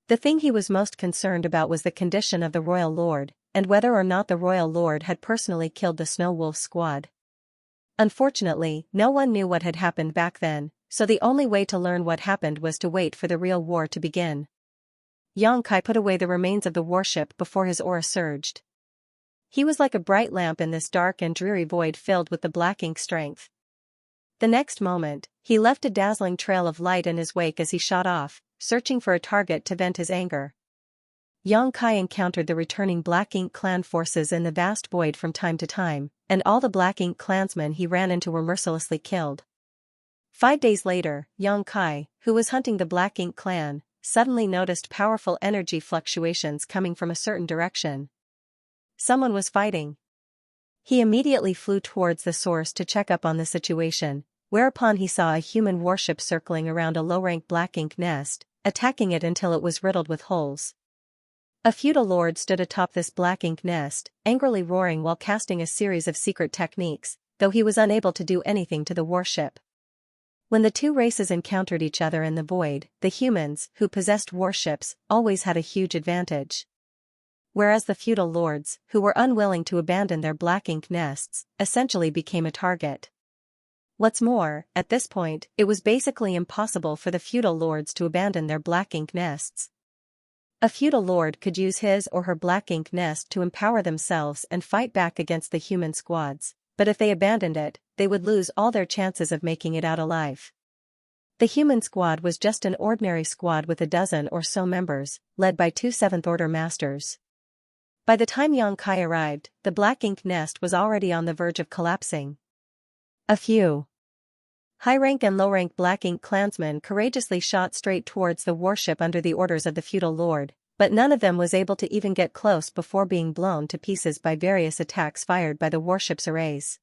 The thing he was most concerned about was the condition of the Royal Lord, and whether or not the Royal Lord had personally killed the Snow Wolf squad. Unfortunately, no one knew what had happened back then, so the only way to learn what happened was to wait for the real war to begin. Yang Kai put away the remains of the warship before his aura surged. He was like a bright lamp in this dark and dreary void filled with the black ink strength. The next moment, he left a dazzling trail of light in his wake as he shot off, searching for a target to vent his anger. Yang Kai encountered the returning Black Ink clan forces in the vast void from time to time, and all the Black Ink clansmen he ran into were mercilessly killed. 5 days later, Yang Kai, who was hunting the Black Ink clan, suddenly noticed powerful energy fluctuations coming from a certain direction. Someone was fighting. He immediately flew towards the source to check up on the situation, whereupon he saw a human warship circling around a low-rank Black Ink nest, attacking it until it was riddled with holes. A feudal lord stood atop this Black Ink nest, angrily roaring while casting a series of secret techniques, though he was unable to do anything to the warship. When the two races encountered each other in the void, the humans, who possessed warships, always had a huge advantage. Whereas the feudal lords, who were unwilling to abandon their Black Ink nests, essentially became a target. What's more, at this point, it was basically impossible for the feudal lords to abandon their Black Ink nests. A feudal lord could use his or her Black Ink nest to empower themselves and fight back against the human squads, but if they abandoned it, they would lose all their chances of making it out alive. The human squad was just an ordinary squad with a dozen or so members, led by 2 7th Order masters. By the time Yang Kai arrived, the Black Ink nest was already on the verge of collapsing. A few high-rank and low-rank Black Ink clansmen courageously shot straight towards the warship under the orders of the feudal lord, but none of them was able to even get close before being blown to pieces by various attacks fired by the warship's arrays.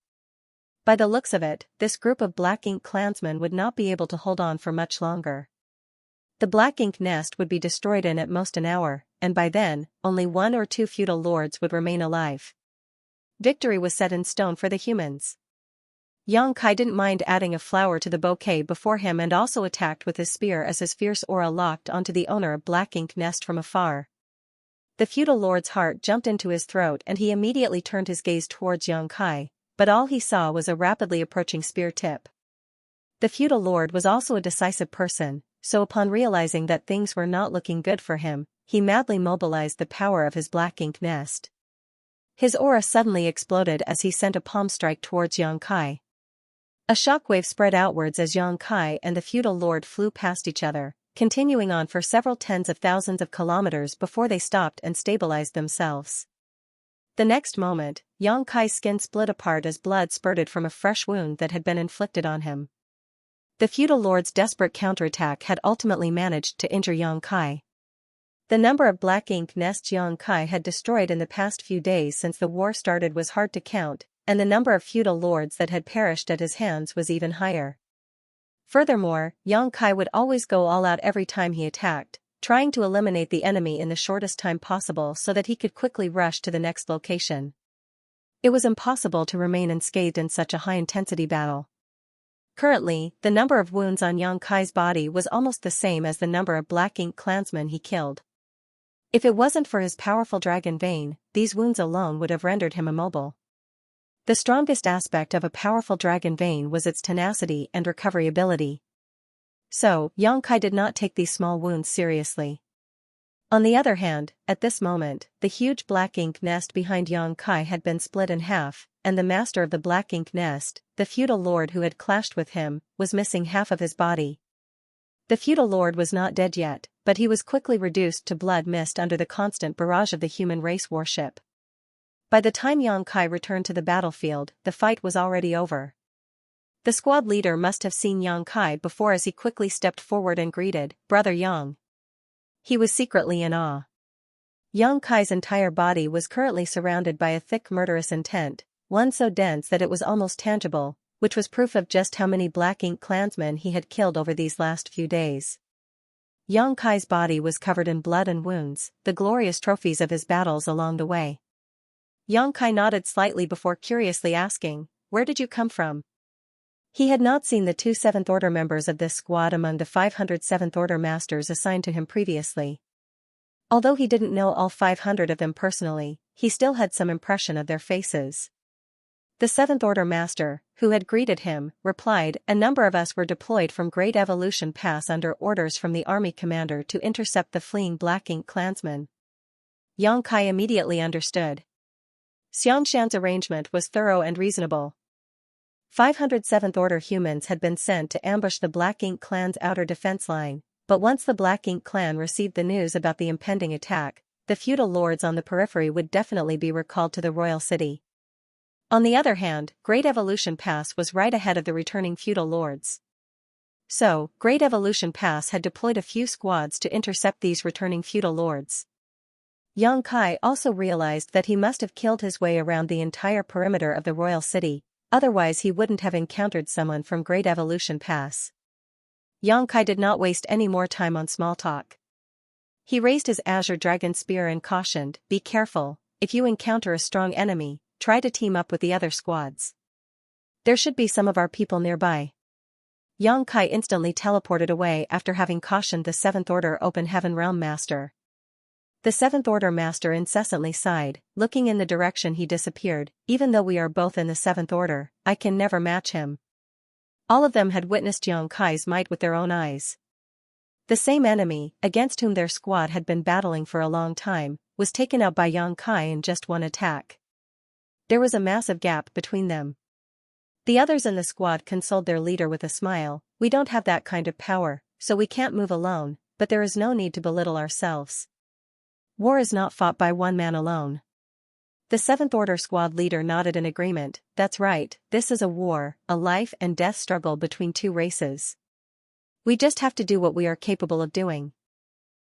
By the looks of it, this group of Black Ink clansmen would not be able to hold on for much longer. The Black Ink nest would be destroyed in at most an hour, and by then, only 1 or 2 feudal lords would remain alive. Victory was set in stone for the humans. Yang Kai didn't mind adding a flower to the bouquet before him and also attacked with his spear as his fierce aura locked onto the owner of Black Ink nest from afar. The feudal lord's heart jumped into his throat and he immediately turned his gaze towards Yang Kai, but all he saw was a rapidly approaching spear tip. The feudal lord was also a decisive person, so upon realizing that things were not looking good for him, he madly mobilized the power of his Black Ink nest. His aura suddenly exploded as he sent a palm strike towards Yang Kai. A shockwave spread outwards as Yang Kai and the feudal lord flew past each other, continuing on for several tens of thousands of kilometers before they stopped and stabilized themselves. The next moment, Yang Kai's skin split apart as blood spurted from a fresh wound that had been inflicted on him. The feudal lord's desperate counterattack had ultimately managed to injure Yang Kai. The number of black ink nests Yang Kai had destroyed in the past few days since the war started was hard to count, and the number of feudal lords that had perished at his hands was even higher. Furthermore, Yang Kai would always go all out every time he attacked, trying to eliminate the enemy in the shortest time possible so that he could quickly rush to the next location. It was impossible to remain unscathed in such a high-intensity battle. Currently, the number of wounds on Yang Kai's body was almost the same as the number of black ink clansmen he killed. If it wasn't for his powerful dragon vein, these wounds alone would have rendered him immobile. The strongest aspect of a powerful dragon vein was its tenacity and recovery ability. So, Yang Kai did not take these small wounds seriously. On the other hand, at this moment, the huge black ink nest behind Yang Kai had been split in half, and the master of the black ink nest, the feudal lord who had clashed with him, was missing half of his body. The feudal lord was not dead yet, but he was quickly reduced to blood mist under the constant barrage of the human race warship. By the time Yang Kai returned to the battlefield, the fight was already over. The squad leader must have seen Yang Kai before as he quickly stepped forward and greeted, "Brother Yang." He was secretly in awe. Yang Kai's entire body was currently surrounded by a thick murderous intent, one so dense that it was almost tangible, which was proof of just how many black ink clansmen he had killed over these last few days. Yang Kai's body was covered in blood and wounds, the glorious trophies of his battles along the way. Yang Kai nodded slightly before curiously asking, "Where did you come from?" He had not seen the two 7th Order members of this squad among the 500 7th Order masters assigned to him previously. Although he didn't know all 500 of them personally, he still had some impression of their faces. The 7th Order master, who had greeted him, replied, "A number of us were deployed from Great Evolution Pass under orders from the army commander to intercept the fleeing black ink clansmen." Yang Kai immediately understood. Xianxia's arrangement was thorough and reasonable. 500 7th Order humans had been sent to ambush the Black Ink clan's outer defense line, but once the Black Ink clan received the news about the impending attack, the feudal lords on the periphery would definitely be recalled to the royal city. On the other hand, Great Evolution Pass was right ahead of the returning feudal lords. So, Great Evolution Pass had deployed a few squads to intercept these returning feudal lords. Yang Kai also realized that he must have killed his way around the entire perimeter of the royal city, otherwise he wouldn't have encountered someone from Great Evolution Pass. Yang Kai did not waste any more time on small talk. He raised his azure dragon spear and cautioned, "Be careful, if you encounter a strong enemy, try to team up with the other squads. There should be some of our people nearby." Yang Kai instantly teleported away after having cautioned the 7th Order Open Heaven Realm Master. The 7th Order Master incessantly sighed, looking in the direction he disappeared. "Even though we are both in the 7th Order, I can never match him." All of them had witnessed Yang Kai's might with their own eyes. The same enemy, against whom their squad had been battling for a long time, was taken out by Yang Kai in just one attack. There was a massive gap between them. The others in the squad consoled their leader with a smile, "We don't have that kind of power, so we can't move alone, but there is no need to belittle ourselves. War is not fought by one man alone." The 7th Order squad leader nodded in agreement. "That's right, this is a war, a life and death struggle between two races. We just have to do what we are capable of doing."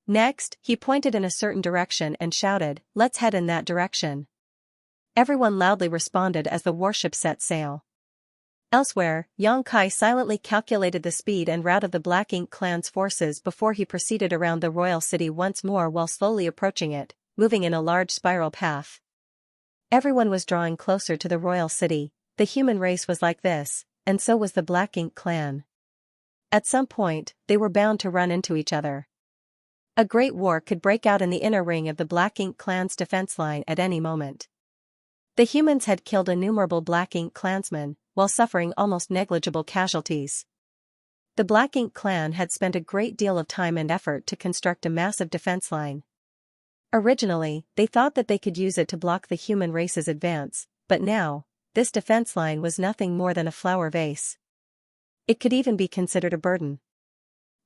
Next, he pointed in a certain direction and shouted, "Let's head in that direction." Everyone loudly responded as the warship set sail. Elsewhere, Yang Kai silently calculated the speed and route of the Black Ink clan's forces before he proceeded around the royal city once more while slowly approaching it, moving in a large spiral path. Everyone was drawing closer to the royal city. The human race was like this, and so was the Black Ink clan. At some point, they were bound to run into each other. A great war could break out in the inner ring of the Black Ink clan's defense line at any moment. The humans had killed innumerable Black Ink clansmen, while suffering almost negligible casualties. The Black Ink clan had spent a great deal of time and effort to construct a massive defense line. Originally, they thought that they could use it to block the human race's advance, but now, this defense line was nothing more than a flower vase. It could even be considered a burden.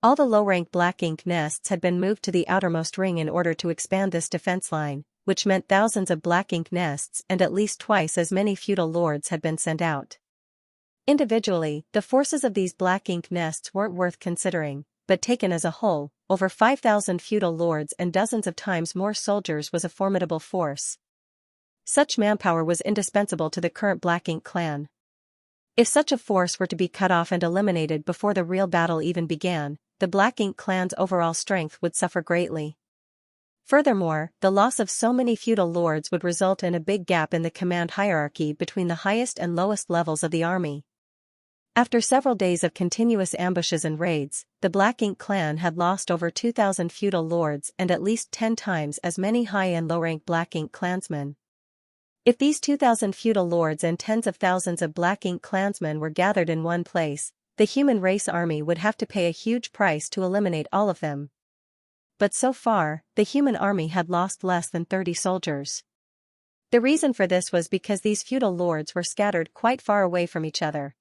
All the low-rank Black Ink nests had been moved to the outermost ring in order to expand this defense line, which meant thousands of black ink nests and at least twice as many feudal lords had been sent out. Individually, the forces of these black ink nests weren't worth considering, but taken as a whole, over 5,000 feudal lords and dozens of times more soldiers was a formidable force. Such manpower was indispensable to the current Black Ink clan. If such a force were to be cut off and eliminated before the real battle even began, the Black Ink clan's overall strength would suffer greatly. Furthermore, the loss of so many feudal lords would result in a big gap in the command hierarchy between the highest and lowest levels of the army. After several days of continuous ambushes and raids, the Black Ink clan had lost over 2,000 feudal lords and at least 10 times as many high and low-rank Black Ink clansmen. If these 2,000 feudal lords and tens of thousands of Black Ink clansmen were gathered in one place, the human race army would have to pay a huge price to eliminate all of them. But so far, the human army had lost less than 30 soldiers. The reason for this was because these feudal lords were scattered quite far away from each other.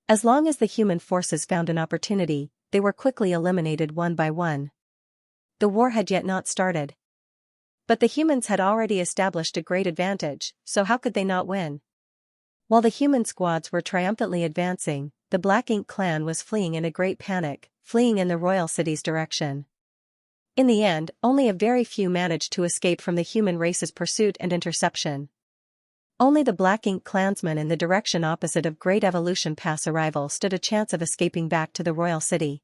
As long as the human forces found an opportunity, they were quickly eliminated one by one. The war had yet not started. But the humans had already established a great advantage, so how could they not win? While the human squads were triumphantly advancing, the Black Ink clan was fleeing in a great panic, fleeing in the royal city's direction. In the end, only a very few managed to escape from the human race's pursuit and interception. Only the Black Ink clansmen in the direction opposite of Great Evolution Pass arrival stood a chance of escaping back to the royal city.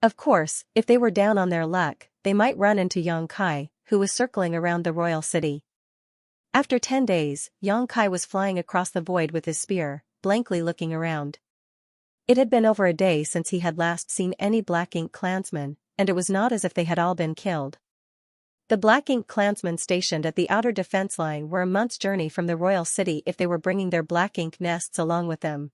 Of course, if they were down on their luck, they might run into Xianxia, who was circling around the royal city. After 10 days, Xianxia was flying across the void with his spear, blankly looking around. It had been over a day since he had last seen any Black Ink clansmen, and it was not as if they had all been killed. The Black Ink clansmen stationed at the outer defense line were a month's journey from the royal city if they were bringing their Black Ink nests along with them.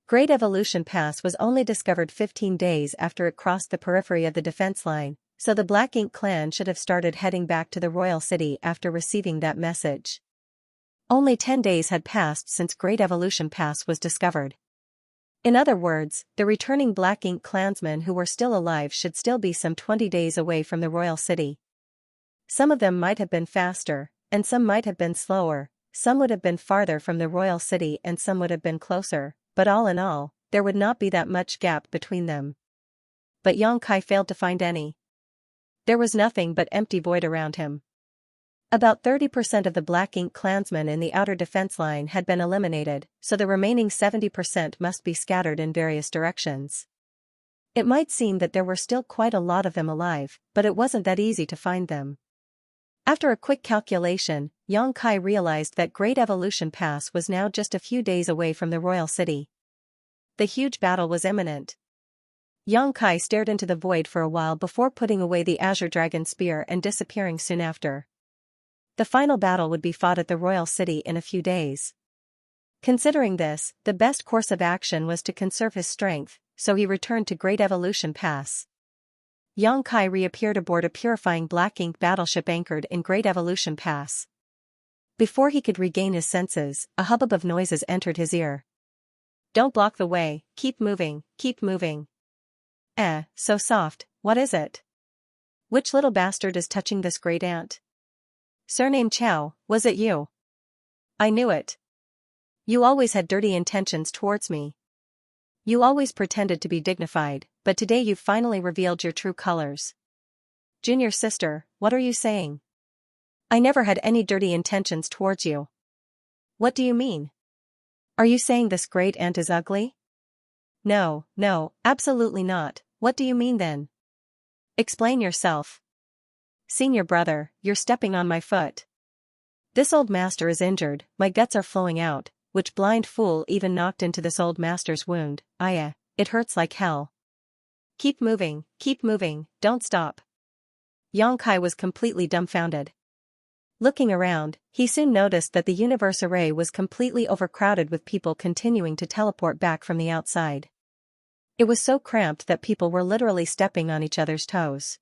Great Evolution Pass was only discovered 15 days after it crossed the periphery of the defense line, so the Black Ink clan should have started heading back to the royal city after receiving that message. Only 10 days had passed since Great Evolution Pass was discovered. In other words, the returning Black Ink clansmen who were still alive should still be some 20 days away from the royal city. Some of them might have been faster, and some might have been slower, some would have been farther from the royal city and some would have been closer, but all in all, there would not be that much gap between them. But Xianxia failed to find any. There was nothing but empty void around him. About 30% of the Black Ink clansmen in the outer defense line had been eliminated, so the remaining 70% must be scattered in various directions. It might seem that there were still quite a lot of them alive, but it wasn't that easy to find them. After a quick calculation, Xianxia realized that Great Evolution Pass was now just a few days away from the royal city. The huge battle was imminent. Xianxia stared into the void for a while before putting away the Azure Dragon spear and disappearing soon after. The final battle would be fought at the royal city in a few days. Considering this, the best course of action was to conserve his strength, so he returned to Great Evolution Pass. Xianxia reappeared aboard a purifying Black Ink battleship anchored in Great Evolution Pass. Before he could regain his senses, a hubbub of noises entered his ear. "Don't block the way, keep moving, keep moving." So soft, what is it? Which little bastard is touching this great ant? Surname Chow, was it you? I knew it. You always had dirty intentions towards me. You always pretended to be dignified, but today you've finally revealed your true colors. Junior sister, what are you saying? I never had any dirty intentions towards you. What do you mean? Are you saying this great ant is ugly? No, absolutely not. What do you mean then? Explain yourself. Senior brother, you're stepping on my foot. This old master is injured, my guts are flowing out, which blind fool even knocked into this old master's wound, it hurts like hell. Keep moving, don't stop. Xianxia was completely dumbfounded. Looking around, he soon noticed that the universe array was completely overcrowded with people continuing to teleport back from the outside. It was so cramped that people were literally stepping on each other's toes.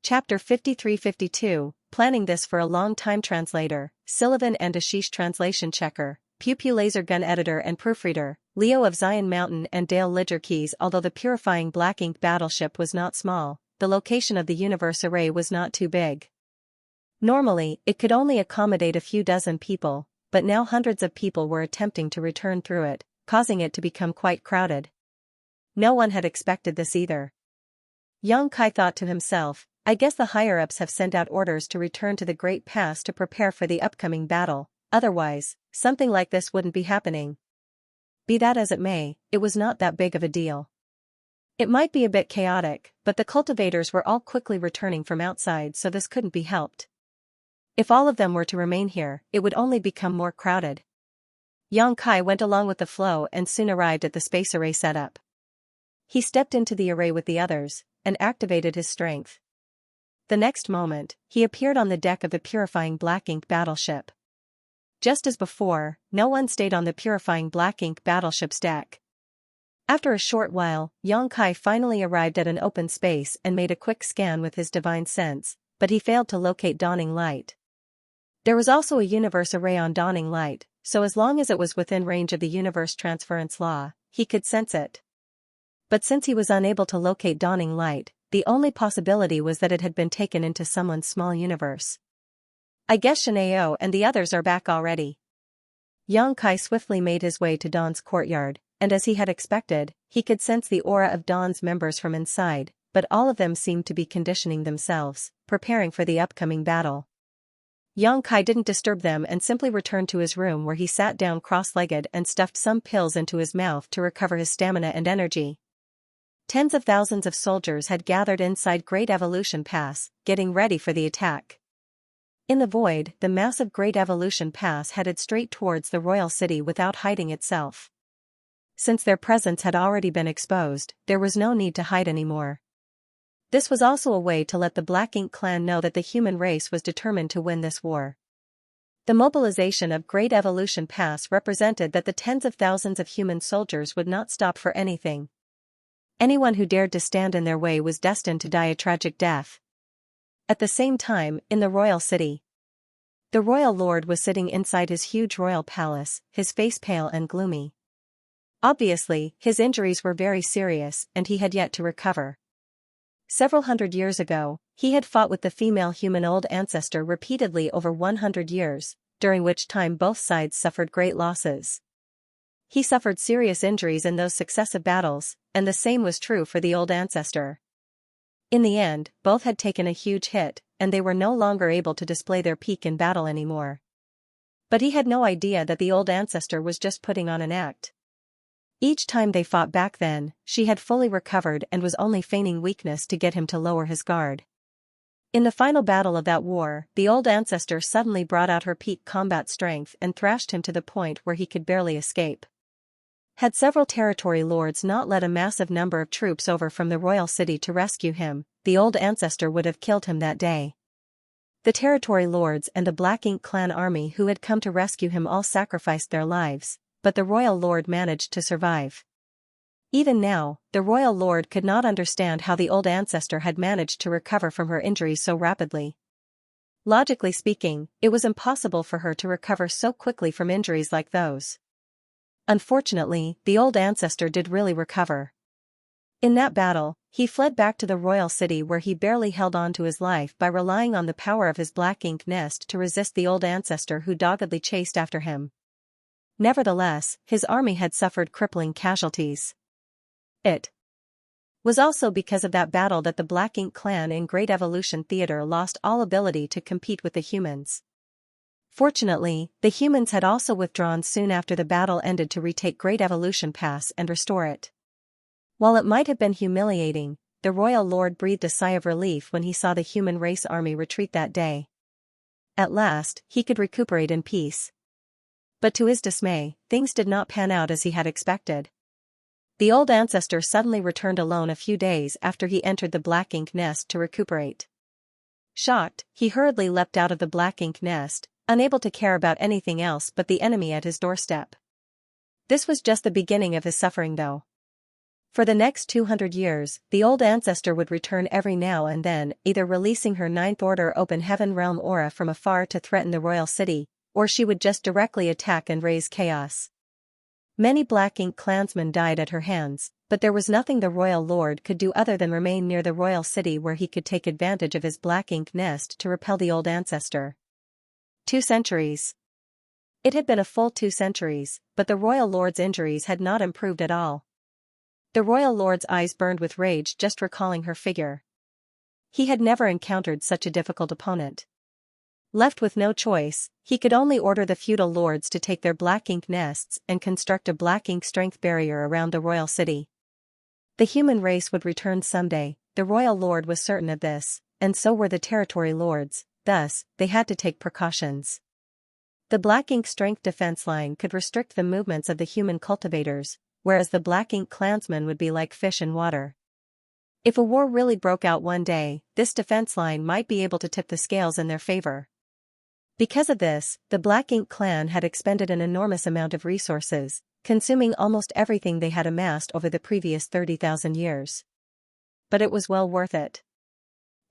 Chapter 53-52, planning this for a long time. Translator, Sullivan and Ashish. Translation checker, Pew Pew laser gun editor and proofreader, Leo of Zion Mountain and Dale Lidger Keys. Although the purifying Black Ink battleship was not small, the location of the universe array was not too big. Normally, it could only accommodate a few dozen people, but now hundreds of people were attempting to return through it, causing it to become quite crowded. No one had expected this either. Yang Kai thought to himself, I guess the higher-ups have sent out orders to return to the Great Pass to prepare for the upcoming battle, otherwise, something like this wouldn't be happening. Be that as it may, it was not that big of a deal. It might be a bit chaotic, but the cultivators were all quickly returning from outside, so this couldn't be helped. If all of them were to remain here, it would only become more crowded. Yang Kai went along with the flow and soon arrived at the space array setup. He stepped into the array with the others, and activated his strength. The next moment, he appeared on the deck of the purifying black ink battleship. Just as before, no one stayed on the purifying black ink battleship's deck. After a short while, Yang Kai finally arrived at an open space and made a quick scan with his divine sense, but he failed to locate Dawning Light. There was also a universe array on Dawning Light, so as long as it was within range of the universe transference law, he could sense it. But since he was unable to locate Dawning Light, the only possibility was that it had been taken into someone's small universe. I guess Xianxia and the others are back already. Yang Kai swiftly made his way to Dawn's courtyard, and as he had expected, he could sense the aura of Dawn's members from inside, but all of them seemed to be conditioning themselves, preparing for the upcoming battle. Yang Kai didn't disturb them and simply returned to his room where he sat down cross-legged and stuffed some pills into his mouth to recover his stamina and energy. Tens of thousands of soldiers had gathered inside Great Evolution Pass, getting ready for the attack. In the void, the massive Great Evolution Pass headed straight towards the royal city without hiding itself. Since their presence had already been exposed, there was no need to hide anymore. This was also a way to let the Black Ink clan know that the human race was determined to win this war. The mobilization of Great Evolution Pass represented that the tens of thousands of human soldiers would not stop for anything. Anyone who dared to stand in their way was destined to die a tragic death. At the same time, in the royal city, the royal lord was sitting inside his huge royal palace, his face pale and gloomy. Obviously, his injuries were very serious and he had yet to recover. Several hundred years ago, he had fought with the female human old ancestor repeatedly over 100 years, during which time both sides suffered great losses. He suffered serious injuries in those successive battles, and the same was true for the old ancestor. In the end, both had taken a huge hit, and they were no longer able to display their peak in battle anymore. But he had no idea that the old ancestor was just putting on an act. Each time they fought back then, she had fully recovered and was only feigning weakness to get him to lower his guard. In the final battle of that war, the old ancestor suddenly brought out her peak combat strength and thrashed him to the point where he could barely escape. Had several territory lords not led a massive number of troops over from the royal city to rescue him, the old ancestor would have killed him that day. The territory lords and the Black Ink clan army who had come to rescue him all sacrificed their lives, but the royal lord managed to survive. Even now, the royal lord could not understand how the old ancestor had managed to recover from her injuries so rapidly. Logically speaking, it was impossible for her to recover so quickly from injuries like those. Unfortunately, the old ancestor did really recover. In that battle, he fled back to the royal city where he barely held on to his life by relying on the power of his black ink nest to resist the old ancestor who doggedly chased after him. Nevertheless, his army had suffered crippling casualties. It was also because of that battle that the Black Ink clan in Great Evolution Theater lost all ability to compete with the humans. Fortunately, the humans had also withdrawn soon after the battle ended to retake Great Evolution Pass and restore it. While it might have been humiliating, the royal lord breathed a sigh of relief when he saw the human race army retreat that day. At last, he could recuperate in peace. But to his dismay, things did not pan out as he had expected. The old ancestor suddenly returned alone a few days after he entered the black ink nest to recuperate. Shocked, he hurriedly leapt out of the black ink nest, unable to care about anything else but the enemy at his doorstep. This was just the beginning of his suffering though. For the next 200 years, the old ancestor would return every now and then, either releasing her Ninth Order Open Heaven Realm aura from afar to threaten the royal city, or she would just directly attack and raise chaos. Many Black Ink clansmen died at her hands, but there was nothing the royal lord could do other than remain near the royal city where he could take advantage of his Black Ink nest to repel the old ancestor. 2 centuries. It had been a full 2 centuries, but the royal lord's injuries had not improved at all. The royal lord's eyes burned with rage just recalling her figure. He had never encountered such a difficult opponent. Left with no choice, he could only order the feudal lords to take their Black Ink nests and construct a Black Ink strength barrier around the royal city. The human race would return someday, the royal lord was certain of this, and so were the territory lords, thus, they had to take precautions. The Black Ink strength defense line could restrict the movements of the human cultivators, whereas the Black Ink clansmen would be like fish in water. If a war really broke out one day, this defense line might be able to tip the scales in their favor. Because of this, the Black Ink clan had expended an enormous amount of resources, consuming almost everything they had amassed over the previous 30,000 years. But it was well worth it.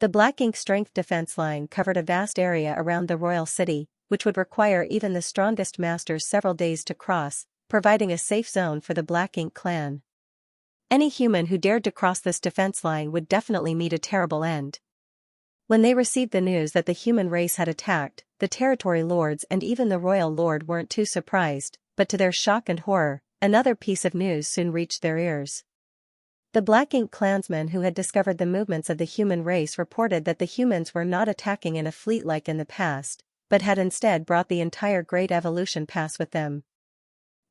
The Black Ink strength defense line covered a vast area around the royal city, which would require even the strongest masters several days to cross, providing a safe zone for the Black Ink clan. Any human who dared to cross this defense line would definitely meet a terrible end. When they received the news that the human race had attacked, the territory lords and even the royal lord weren't too surprised, but to their shock and horror, another piece of news soon reached their ears. The Black Ink clansmen who had discovered the movements of the human race reported that the humans were not attacking in a fleet like in the past, but had instead brought the entire Great Evolution Pass with them.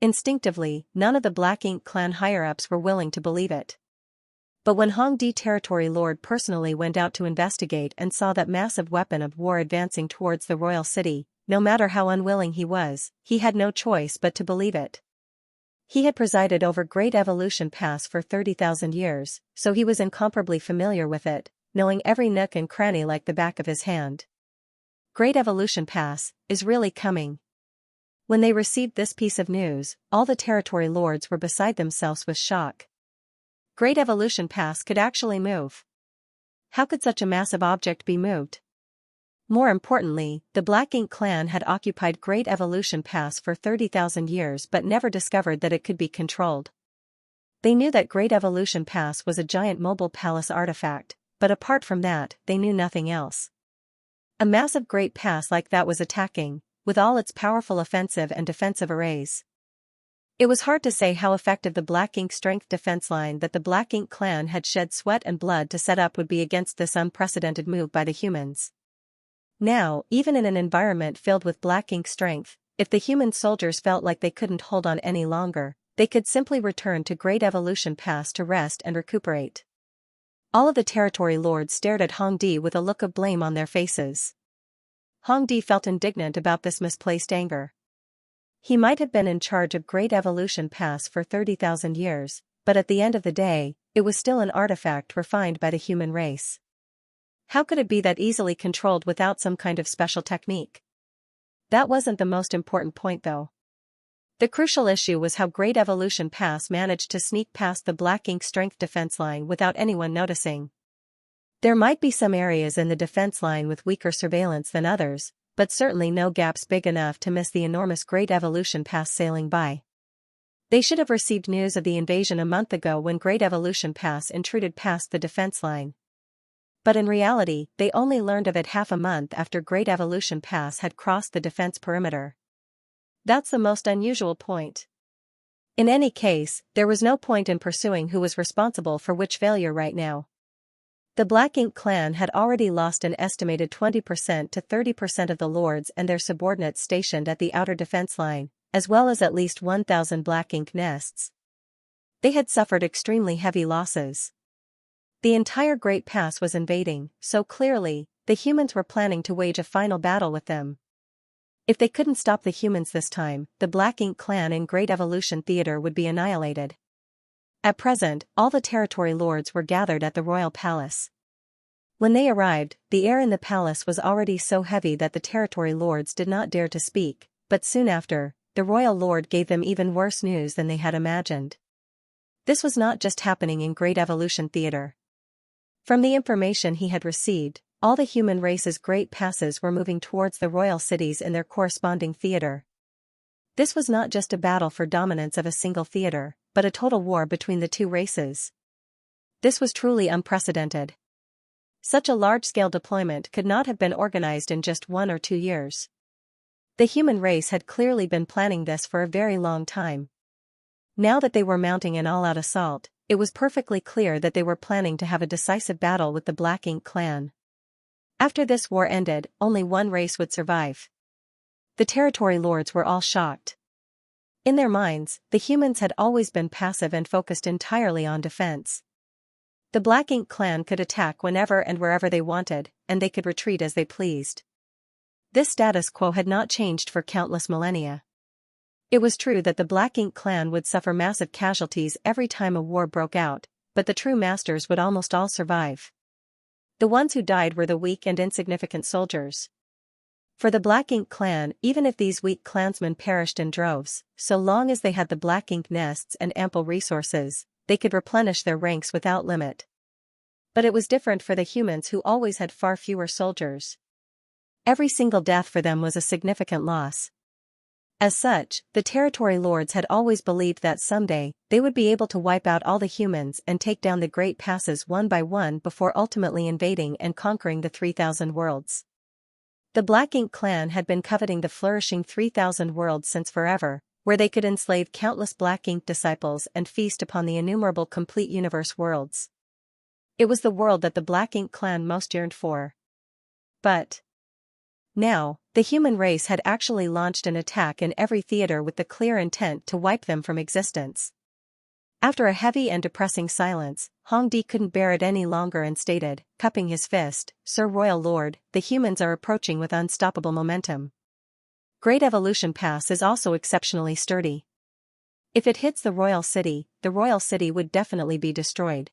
Instinctively, none of the Black Ink clan higher-ups were willing to believe it. But when Hongdi territory lord personally went out to investigate and saw that massive weapon of war advancing towards the royal city, no matter how unwilling he was, he had no choice but to believe it. He had presided over Great Evolution Pass for 30,000 years, so he was incomparably familiar with it, knowing every nook and cranny like the back of his hand. Great Evolution Pass is really coming. When they received this piece of news, all the territory lords were beside themselves with shock. Great Evolution Pass could actually move. How could such a massive object be moved? More importantly, the Black Ink clan had occupied Great Evolution Pass for 30,000 years but never discovered that it could be controlled. They knew that Great Evolution Pass was a giant mobile palace artifact, but apart from that, they knew nothing else. A massive Great Pass like that was attacking, with all its powerful offensive and defensive arrays. It was hard to say how effective the Black Ink strength defense line that the Black Ink clan had shed sweat and blood to set up would be against this unprecedented move by the humans. Now, even in an environment filled with Black Ink strength, if the human soldiers felt like they couldn't hold on any longer, they could simply return to Great Evolution Pass to rest and recuperate. All of the territory lords stared at Hongdi with a look of blame on their faces. Hongdi felt indignant about this misplaced anger. He might have been in charge of Great Evolution Pass for 30,000 years, but at the end of the day, it was still an artifact refined by the human race. How could it be that easily controlled without some kind of special technique? That wasn't the most important point though. The crucial issue was how Great Evolution Pass managed to sneak past the Black Ink strength defense line without anyone noticing. There might be some areas in the defense line with weaker surveillance than others, but certainly no gaps big enough to miss the enormous Great Evolution Pass sailing by. They should have received news of the invasion a month ago when Great Evolution Pass intruded past the defense line. But in reality, they only learned of it half a month after Great Evolution Pass had crossed the defense perimeter. That's the most unusual point. In any case, there was no point in pursuing who was responsible for which failure right now. The Black Ink clan had already lost an estimated 20% to 30% of the lords and their subordinates stationed at the outer defense line, as well as at least 1,000 Black Ink nests. They had suffered extremely heavy losses. The entire Great Pass was invading, so clearly, the humans were planning to wage a final battle with them. If they couldn't stop the humans this time, the Black Ink clan in Great Evolution Theater would be annihilated. At present, all the territory lords were gathered at the royal palace. When they arrived, the air in the palace was already so heavy that the territory lords did not dare to speak, but soon after, the royal lord gave them even worse news than they had imagined. This was not just happening in Great Evolution Theater. From the information he had received, all the human race's great passes were moving towards the royal cities in their corresponding theater. This was not just a battle for dominance of a single theater, but a total war between the two races. This was truly unprecedented. Such a large-scale deployment could not have been organized in just 1 or 2 years. The human race had clearly been planning this for a very long time. Now that they were mounting an all-out assault, it was perfectly clear that they were planning to have a decisive battle with the Black Ink clan. After this war ended, only one race would survive. The territory lords were all shocked. In their minds, the humans had always been passive and focused entirely on defense. The Black Ink clan could attack whenever and wherever they wanted, and they could retreat as they pleased. This status quo had not changed for countless millennia. It was true that the Black Ink clan would suffer massive casualties every time a war broke out, but the true masters would almost all survive. The ones who died were the weak and insignificant soldiers. For the Black Ink clan, even if these weak clansmen perished in droves, so long as they had the Black Ink nests and ample resources, they could replenish their ranks without limit. But it was different for the humans who always had far fewer soldiers. Every single death for them was a significant loss. As such, the territory lords had always believed that someday, they would be able to wipe out all the humans and take down the great passes one by one before ultimately invading and conquering the 3,000 worlds. The Black Ink clan had been coveting the flourishing 3,000 worlds since forever, where they could enslave countless Black Ink disciples and feast upon the innumerable complete universe worlds. It was the world that the Black Ink clan most yearned for. But now, the human race had actually launched an attack in every theater with the clear intent to wipe them from existence. After a heavy and depressing silence, Hongdi couldn't bear it any longer and stated, cupping his fist, "Sir Royal Lord, the humans are approaching with unstoppable momentum. Great Evolution Pass is also exceptionally sturdy. If it hits the royal city would definitely be destroyed.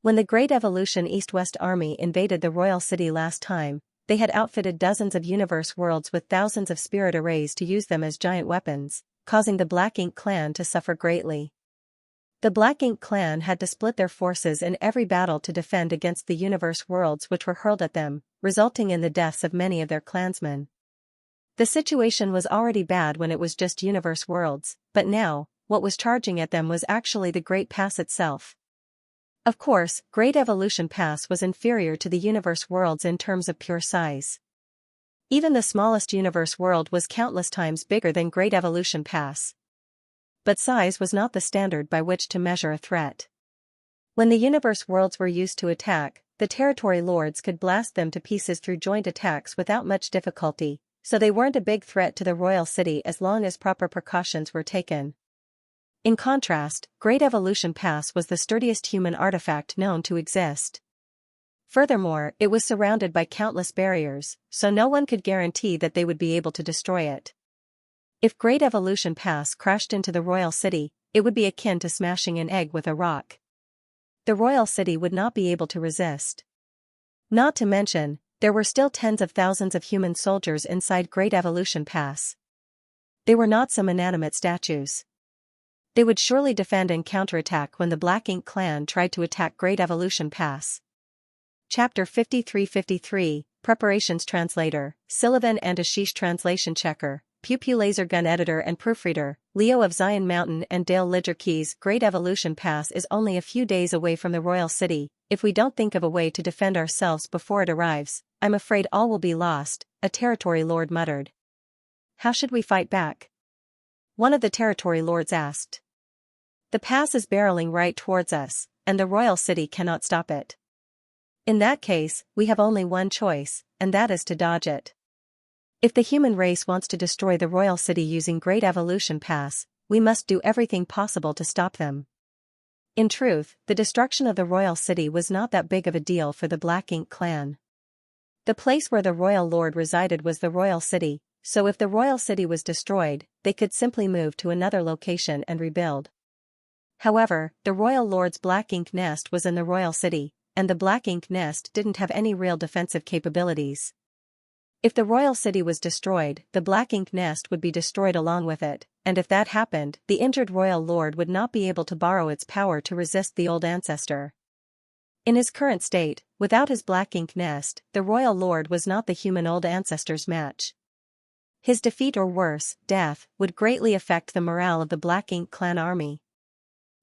When the Great Evolution East-West Army invaded the royal city last time, they had outfitted dozens of universe worlds with thousands of spirit arrays to use them as giant weapons, causing the Black Ink clan to suffer greatly. The Black Ink clan had to split their forces in every battle to defend against the universe worlds which were hurled at them, resulting in the deaths of many of their clansmen. The situation was already bad when it was just universe worlds, but now, what was charging at them was actually the Great Pass itself. Of course, Great Evolution Pass was inferior to the universe worlds in terms of pure size. Even the smallest universe world was countless times bigger than Great Evolution Pass. But size was not the standard by which to measure a threat. When the universe worlds were used to attack, the territory lords could blast them to pieces through joint attacks without much difficulty, so they weren't a big threat to the royal city as long as proper precautions were taken. In contrast, Great Evolution Pass was the sturdiest human artifact known to exist. Furthermore, it was surrounded by countless barriers, so no one could guarantee that they would be able to destroy it. If Great Evolution Pass crashed into the royal city, it would be akin to smashing an egg with a rock. The royal city would not be able to resist. Not to mention, there were still tens of thousands of human soldiers inside Great Evolution Pass. They were not some inanimate statues. They would surely defend and counterattack when the Black Ink clan tried to attack Great Evolution Pass. Chapter 5353, Preparations Translator, Sullivan and Ashish Translation Checker, Pew Pew Laser Gun Editor and Proofreader, Leo of Zion Mountain and Dale Lidger Keys. Great Evolution Pass is only a few days away from the royal city. If we don't think of a way to defend ourselves before it arrives, I'm afraid all will be lost, a territory lord muttered. How should we fight back? One of the territory lords asked. The pass is barreling right towards us, and the royal city cannot stop it. In that case, we have only one choice, and that is to dodge it. If the human race wants to destroy the royal city using Great Evolution Pass, we must do everything possible to stop them. In truth, the destruction of the royal city was not that big of a deal for the Black Ink clan. The place where the royal lord resided was the royal city, so if the royal city was destroyed, they could simply move to another location and rebuild. However, the royal lord's Black Ink nest was in the royal city, and the Black Ink nest didn't have any real defensive capabilities. If the royal city was destroyed, the Black Ink nest would be destroyed along with it, and if that happened, the injured royal lord would not be able to borrow its power to resist the old ancestor. In his current state, without his Black Ink nest, the royal lord was not the human old ancestor's match. His defeat or worse, death, would greatly affect the morale of the Black Ink clan army.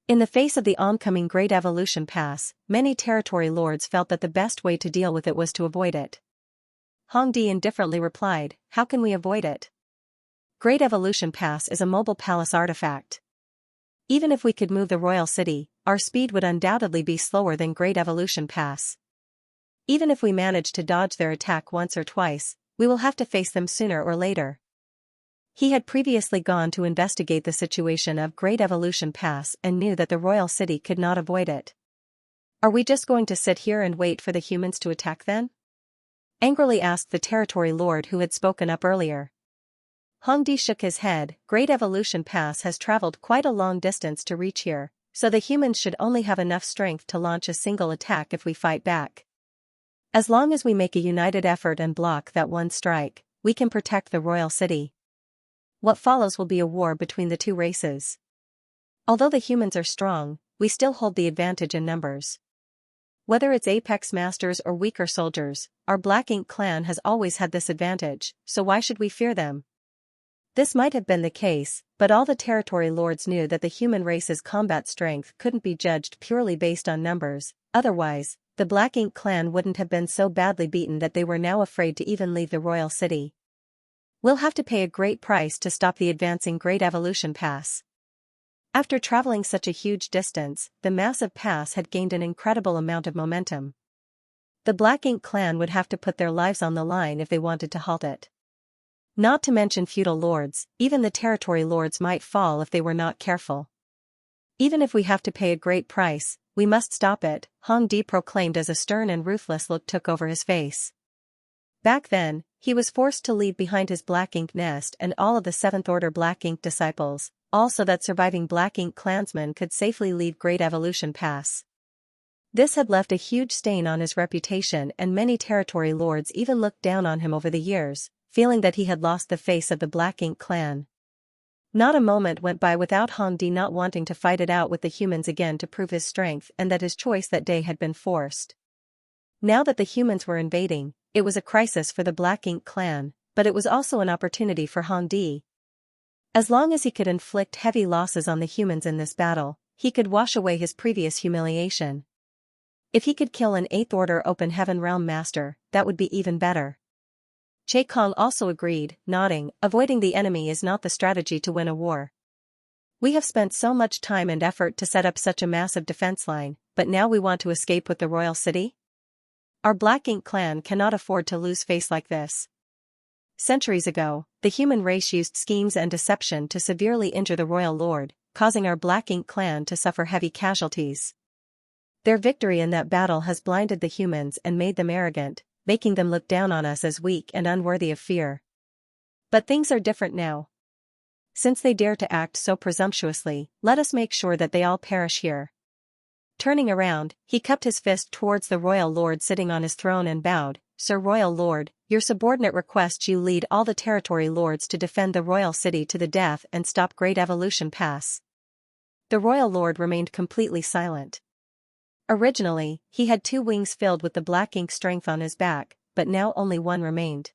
In the face of the oncoming Great Evolution Pass, many territory lords felt that the best way to deal with it was to avoid it. Hongdi indifferently replied, "How can we avoid it? Great Evolution Pass is a mobile palace artifact. Even if we could move the royal city, our speed would undoubtedly be slower than Great Evolution Pass. Even if we manage to dodge their attack once or twice, we will have to face them sooner or later." He had previously gone to investigate the situation of Great Evolution Pass and knew that the royal city could not avoid it. "Are we just going to sit here and wait for the humans to attack then?" angrily asked the territory lord who had spoken up earlier. Hongdi shook his head. "Great Evolution Pass has traveled quite a long distance to reach here, so the humans should only have enough strength to launch a single attack if we fight back. As long as we make a united effort and block that one strike, we can protect the royal city. What follows will be a war between the two races. Although the humans are strong, we still hold the advantage in numbers. Whether it's apex masters or weaker soldiers, our Black Ink clan has always had this advantage, so why should we fear them?" This might have been the case, but all the territory lords knew that the human race's combat strength couldn't be judged purely based on numbers. Otherwise, the Black Ink clan wouldn't have been so badly beaten that they were now afraid to even leave the royal city. "We'll have to pay a great price to stop the advancing Great Evolution Pass." After traveling such a huge distance, the massive pass had gained an incredible amount of momentum. The Black Ink clan would have to put their lives on the line if they wanted to halt it. Not to mention feudal lords, even the territory lords might fall if they were not careful. "Even if we have to pay a great price, we must stop it," Hongdi proclaimed as a stern and ruthless look took over his face. Back then, he was forced to leave behind his Black Ink nest and all of the 7th Order Black Ink disciples, all so that surviving Black Ink clansmen could safely leave Great Evolution Pass. This had left a huge stain on his reputation, and many territory lords even looked down on him over the years, feeling that he had lost the face of the Black Ink clan. Not a moment went by without Hongdi not wanting to fight it out with the humans again to prove his strength and that his choice that day had been forced. Now that the humans were invading, it was a crisis for the Black Ink clan, but it was also an opportunity for Hongdi. As long as he could inflict heavy losses on the humans in this battle, he could wash away his previous humiliation. If he could kill an 8th Order Open Heaven Realm Master, that would be even better. Che Kong also agreed, nodding. "Avoiding the enemy is not the strategy to win a war. We have spent so much time and effort to set up such a massive defense line, but now we want to escape with the royal city? Our Black Ink clan cannot afford to lose face like this." Centuries ago, the human race used schemes and deception to severely injure the royal lord, causing our Black Ink clan to suffer heavy casualties. Their victory in that battle has blinded the humans and made them arrogant, making them look down on us as weak and unworthy of fear. But things are different now. Since they dare to act so presumptuously, let us make sure that they all perish here. Turning around, he cupped his fist towards the royal lord sitting on his throne and bowed. "Sir Royal Lord, your subordinate requests you lead all the territory lords to defend the royal city to the death and stop Great Evolution Pass." The royal lord remained completely silent. Originally, he had 2 wings filled with the Black Ink strength on his back, but now only one remained.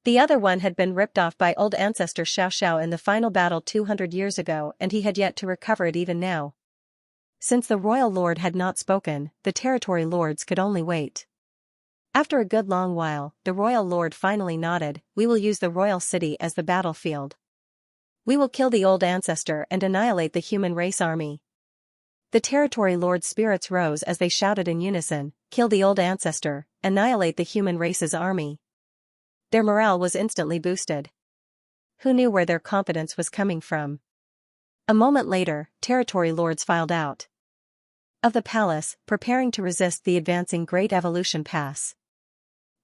The other one had been ripped off by old ancestor Xianxia in the final battle 200 years ago, and he had yet to recover it even now. Since the royal lord had not spoken, the territory lords could only wait. After a good long while, the royal lord finally nodded. "We will use the royal city as the battlefield. We will kill the old ancestor and annihilate the human race army." The territory lords' spirits rose as they shouted in unison, "Kill the old ancestor, annihilate the human race's army." Their morale was instantly boosted. Who knew where their confidence was coming from? A moment later, territory lords filed out of the palace, preparing to resist the advancing Great Evolution Pass.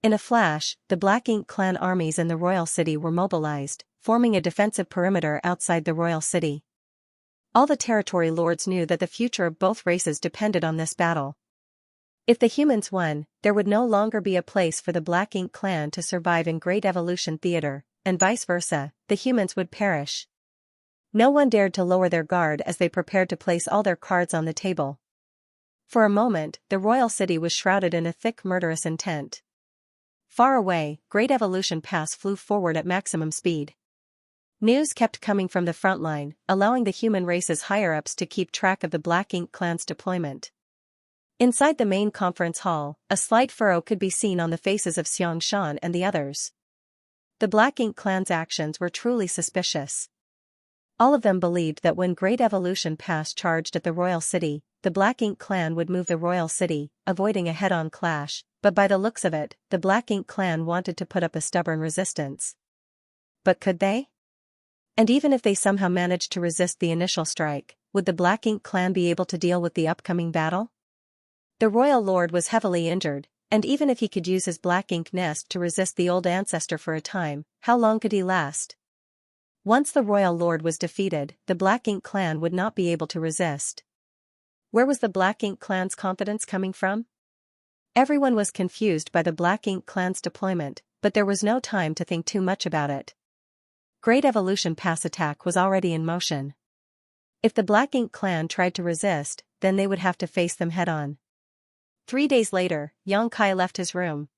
In a flash, the Black Ink clan armies in the royal city were mobilized, forming a defensive perimeter outside the royal city. All the territory lords knew that the future of both races depended on this battle. If the humans won, there would no longer be a place for the Black Ink clan to survive in Great Evolution Theater, and vice versa, the humans would perish. No one dared to lower their guard as they prepared to place all their cards on the table. For a moment, the royal city was shrouded in a thick murderous intent. Far away, Great Evolution Pass flew forward at maximum speed. News kept coming from the front line, allowing the human race's higher-ups to keep track of the Black Ink clan's deployment. Inside the main conference hall, a slight furrow could be seen on the faces of Xianxia and the others. The Black Ink clan's actions were truly suspicious. All of them believed that when Great Evolution Pass charged at the royal city, the Black Ink clan would move the royal city, avoiding a head-on clash, but by the looks of it, the Black Ink clan wanted to put up a stubborn resistance. But could they? And even if they somehow managed to resist the initial strike, would the Black Ink clan be able to deal with the upcoming battle? The royal lord was heavily injured, and even if he could use his Black Ink nest to resist the old ancestor for a time, how long could he last? Once the royal lord was defeated, the Black Ink clan would not be able to resist. Where was the Black Ink clan's confidence coming from? Everyone was confused by the Black Ink clan's deployment, but there was no time to think too much about it. Great Evolution Pass attack was already in motion. If the Black Ink clan tried to resist, then they would have to face them head-on. 3 days later, Xianxia left his room.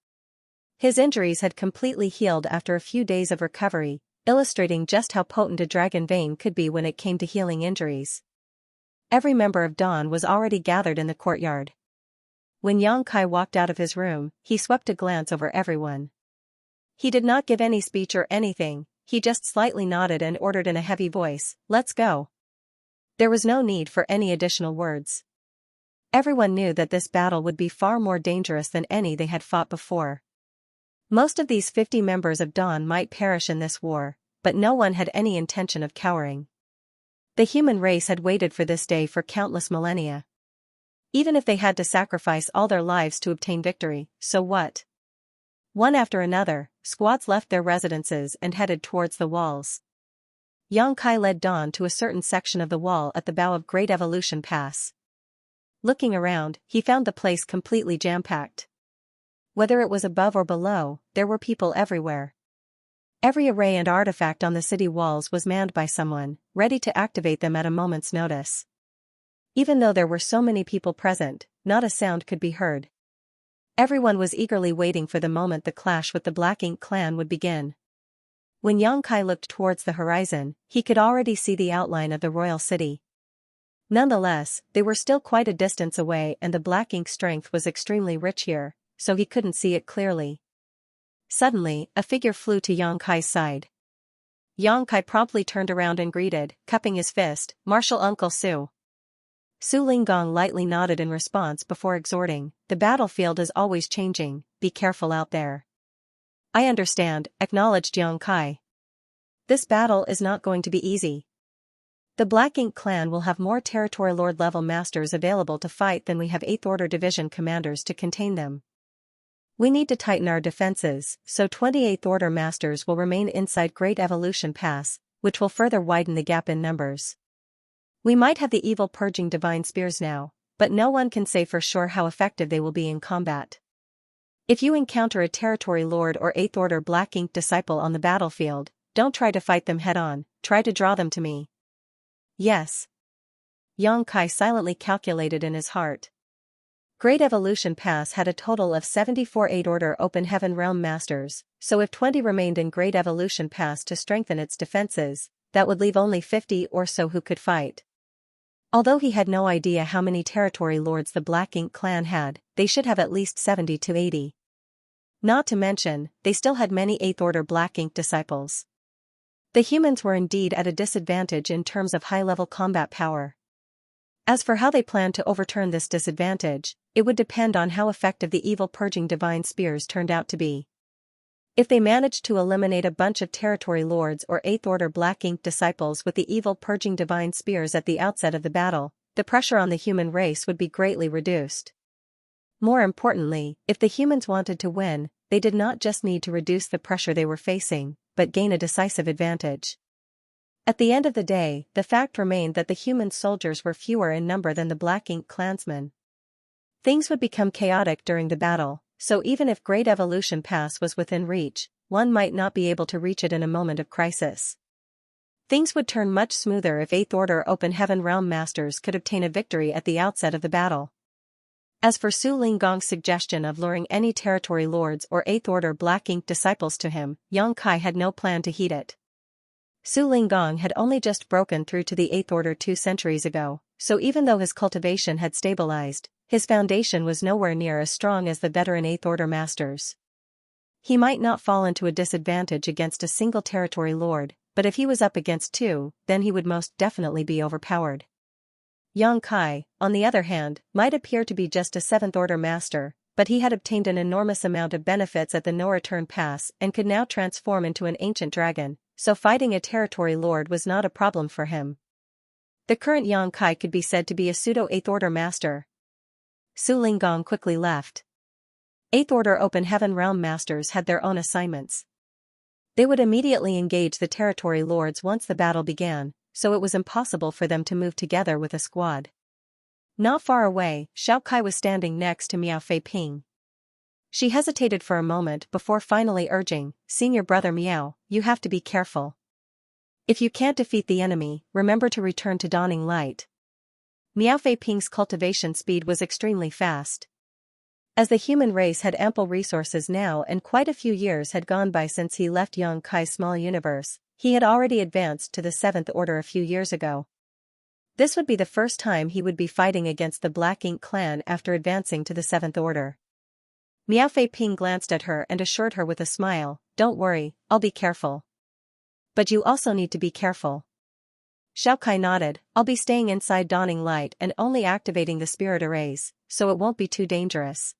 His injuries had completely healed after a few days of recovery, illustrating just how potent a dragon vein could be when it came to healing injuries. Every member of Dawn was already gathered in the courtyard. When Xianxia walked out of his room, he swept a glance over everyone. He did not give any speech or anything, he just slightly nodded and ordered in a heavy voice, "Let's go." There was no need for any additional words. Everyone knew that this battle would be far more dangerous than any they had fought before. Most of these 50 members of Dawn might perish in this war, but no one had any intention of cowering. The human race had waited for this day for countless millennia. Even if they had to sacrifice all their lives to obtain victory, so what? One after another, squads left their residences and headed towards the walls. Xianxia led Dawn to a certain section of the wall at the bow of Great Evolution Pass. Looking around, he found the place completely jam-packed. Whether it was above or below, there were people everywhere. Every array and artifact on the city walls was manned by someone, ready to activate them at a moment's notice. Even though there were so many people present, not a sound could be heard. Everyone was eagerly waiting for the moment the clash with the Black Ink clan would begin. When Xianxia looked towards the horizon, he could already see the outline of the royal city. Nonetheless, they were still quite a distance away and the Black Ink strength was extremely rich here, so he couldn't see it clearly. Suddenly, a figure flew to Xianxia's side. Xianxia promptly turned around and greeted, cupping his fist, "Martial Uncle Su." Su Linggong lightly nodded in response before exhorting, "The battlefield is always changing, be careful out there." "I understand," acknowledged Xianxia. "This battle is not going to be easy. The Black Ink clan will have more territory lord level masters available to fight than we have 8th Order Division commanders to contain them. We need to tighten our defenses, so 28th Order masters will remain inside Great Evolution Pass, which will further widen the gap in numbers. We might have the evil purging divine spears now, but no one can say for sure how effective they will be in combat. If you encounter a territory lord or 8th Order Black Ink disciple on the battlefield, don't try to fight them head-on, try to draw them to me." "Yes." Xianxia silently calculated in his heart. Great Evolution Pass had a total of 74 8th Order Open Heaven Realm Masters, so if 20 remained in Great Evolution Pass to strengthen its defenses, that would leave only 50 or so who could fight. Although he had no idea how many territory lords the Black Ink clan had, they should have at least 70 to 80. Not to mention, they still had many 8th Order Black Ink disciples. The humans were indeed at a disadvantage in terms of high-level combat power. As for how they planned to overturn this disadvantage, it would depend on how effective the evil purging divine spears turned out to be. If they managed to eliminate a bunch of territory lords or 8th Order Black Ink disciples with the evil purging divine spears at the outset of the battle, the pressure on the human race would be greatly reduced. More importantly, if the humans wanted to win, they did not just need to reduce the pressure they were facing, but gain a decisive advantage. At the end of the day, the fact remained that the human soldiers were fewer in number than the Black Ink clansmen. Things would become chaotic during the battle, so even if Great Evolution Pass was within reach, one might not be able to reach it in a moment of crisis. Things would turn much smoother if 8th Order Open Heaven Realm Masters could obtain a victory at the outset of the battle. As for Su Linggong's suggestion of luring any territory lords or Eighth Order Black Ink disciples to him, Yang Kai had no plan to heed it. Su Linggong had only just broken through to the Eighth Order 2 centuries ago, so even though his cultivation had stabilized, his foundation was nowhere near as strong as the veteran Eighth Order masters. He might not fall into a disadvantage against a single territory lord, but if he was up against two, then he would most definitely be overpowered. Yang Kai, on the other hand, might appear to be just a Seventh Order master, but he had obtained an enormous amount of benefits at the no-return pass and could now transform into an ancient dragon, so fighting a territory lord was not a problem for him. The current Yang Kai could be said to be a pseudo-Eighth Order master. Su Linggong quickly left. Eighth Order Open Heaven Realm masters had their own assignments. They would immediately engage the territory lords once the battle began, so it was impossible for them to move together with a squad. Not far away, Xiao Kai was standing next to Miao Fei Ping. She hesitated for a moment before finally urging, "Senior brother Miao, you have to be careful. If you can't defeat the enemy, remember to return to Dawning Light." Miao Fei Ping's cultivation speed was extremely fast. As the human race had ample resources now and quite a few years had gone by since he left Yang Kai's small universe, he had already advanced to the Seventh Order a few years ago. This would be the first time he would be fighting against the Black Ink clan after advancing to the Seventh Order. Miao Fei Ping glanced at her and assured her with a smile, "Don't worry, I'll be careful." "But you also need to be careful." Xiao Kai nodded, "I'll be staying inside Dawning Light and only activating the spirit arrays, so it won't be too dangerous."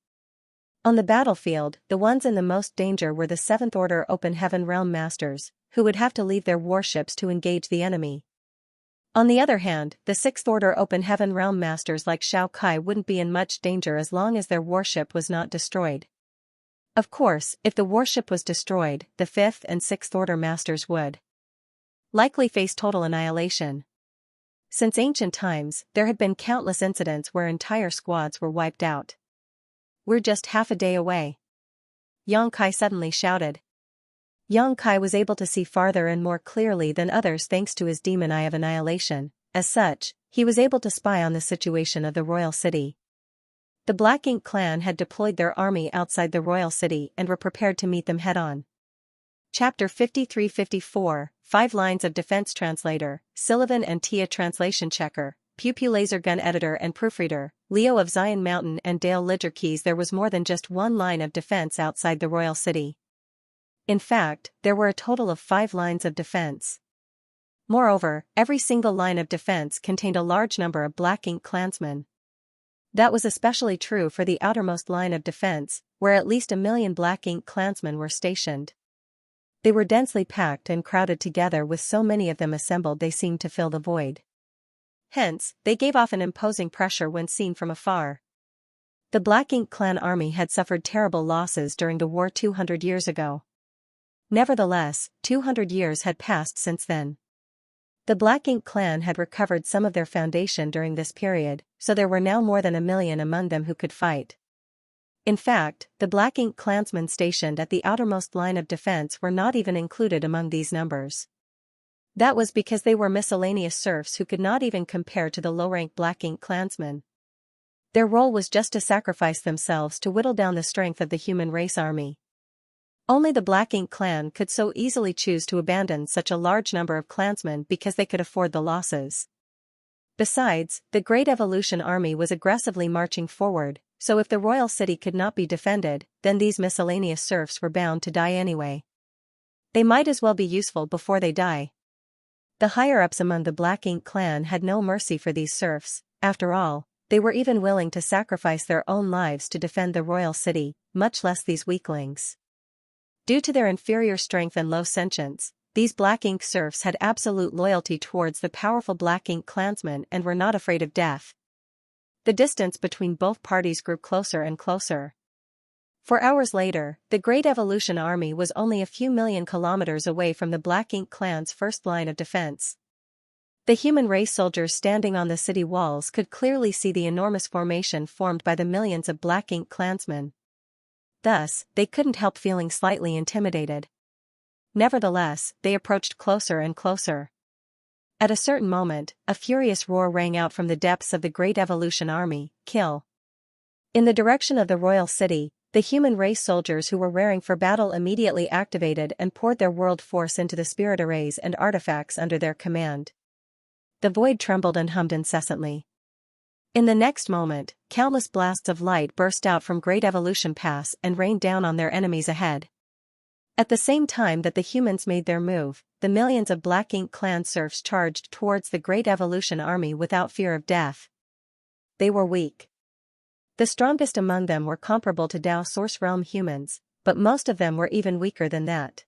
On the battlefield, the ones in the most danger were the Seventh Order Open Heaven Realm Masters, who would have to leave their warships to engage the enemy. On the other hand, the Sixth Order Open Heaven Realm Masters like Xiao Kai wouldn't be in much danger as long as their warship was not destroyed. Of course, if the warship was destroyed, the Fifth and Sixth Order Masters would likely face total annihilation. Since ancient times, there had been countless incidents where entire squads were wiped out. "We're just half a day away," Yang Kai suddenly shouted. Yang Kai was able to see farther and more clearly than others thanks to his demon eye of annihilation. As such, he was able to spy on the situation of the royal city. The Black Ink clan had deployed their army outside the royal city and were prepared to meet them head-on. Chapter 53-54, 5 Lines of Defense Translator, Sullivan and Tia Translation Checker, Pew Pew Laser Gun Editor and Proofreader, Leo of Zion Mountain and Dale Lidger Keys. There was more than just one line of defense outside the royal city. In fact, there were a total of 5 lines of defense. Moreover, every single line of defense contained a large number of Black Ink clansmen. That was especially true for the outermost line of defense, where at least 1 million Black Ink clansmen were stationed. They were densely packed and crowded together, with so many of them assembled they seemed to fill the void. Hence, they gave off an imposing pressure when seen from afar. The Black Ink clan army had suffered terrible losses during the war 200 years ago. Nevertheless, 200 years had passed since then. The Black Ink clan had recovered some of their foundation during this period, so there were now more than 1 million among them who could fight. In fact, the Black Ink clansmen stationed at the outermost line of defense were not even included among these numbers. That was because they were miscellaneous serfs who could not even compare to the low-rank Black Ink clansmen. Their role was just to sacrifice themselves to whittle down the strength of the human race army. Only the Black Ink clan could so easily choose to abandon such a large number of clansmen because they could afford the losses. Besides, the Great Evolution army was aggressively marching forward, so if the royal city could not be defended, then these miscellaneous serfs were bound to die anyway. They might as well be useful before they die. The higher-ups among the Black Ink clan had no mercy for these serfs. After all, they were even willing to sacrifice their own lives to defend the royal city, much less these weaklings. Due to their inferior strength and low sentience, these Black Ink serfs had absolute loyalty towards the powerful Black Ink clansmen and were not afraid of death. The distance between both parties grew closer and closer. 4 hours later, the Great Evolution army was only a few million kilometers away from the Black Ink clan's first line of defense. The human race soldiers standing on the city walls could clearly see the enormous formation formed by the millions of Black Ink clansmen. Thus, they couldn't help feeling slightly intimidated. Nevertheless, they approached closer and closer. At a certain moment, a furious roar rang out from the depths of the Great Evolution army, "Kill! In the direction of the royal city, the human race soldiers who were raring for battle immediately activated and poured their world force into the spirit arrays and artifacts under their command. The void trembled and hummed incessantly. In the next moment, countless blasts of light burst out from Great Evolution Pass and rained down on their enemies ahead. At the same time that the humans made their move, the millions of Black Ink clan serfs charged towards the Great Evolution army without fear of death. They were weak. The strongest among them were comparable to Dao Source Realm humans, but most of them were even weaker than that.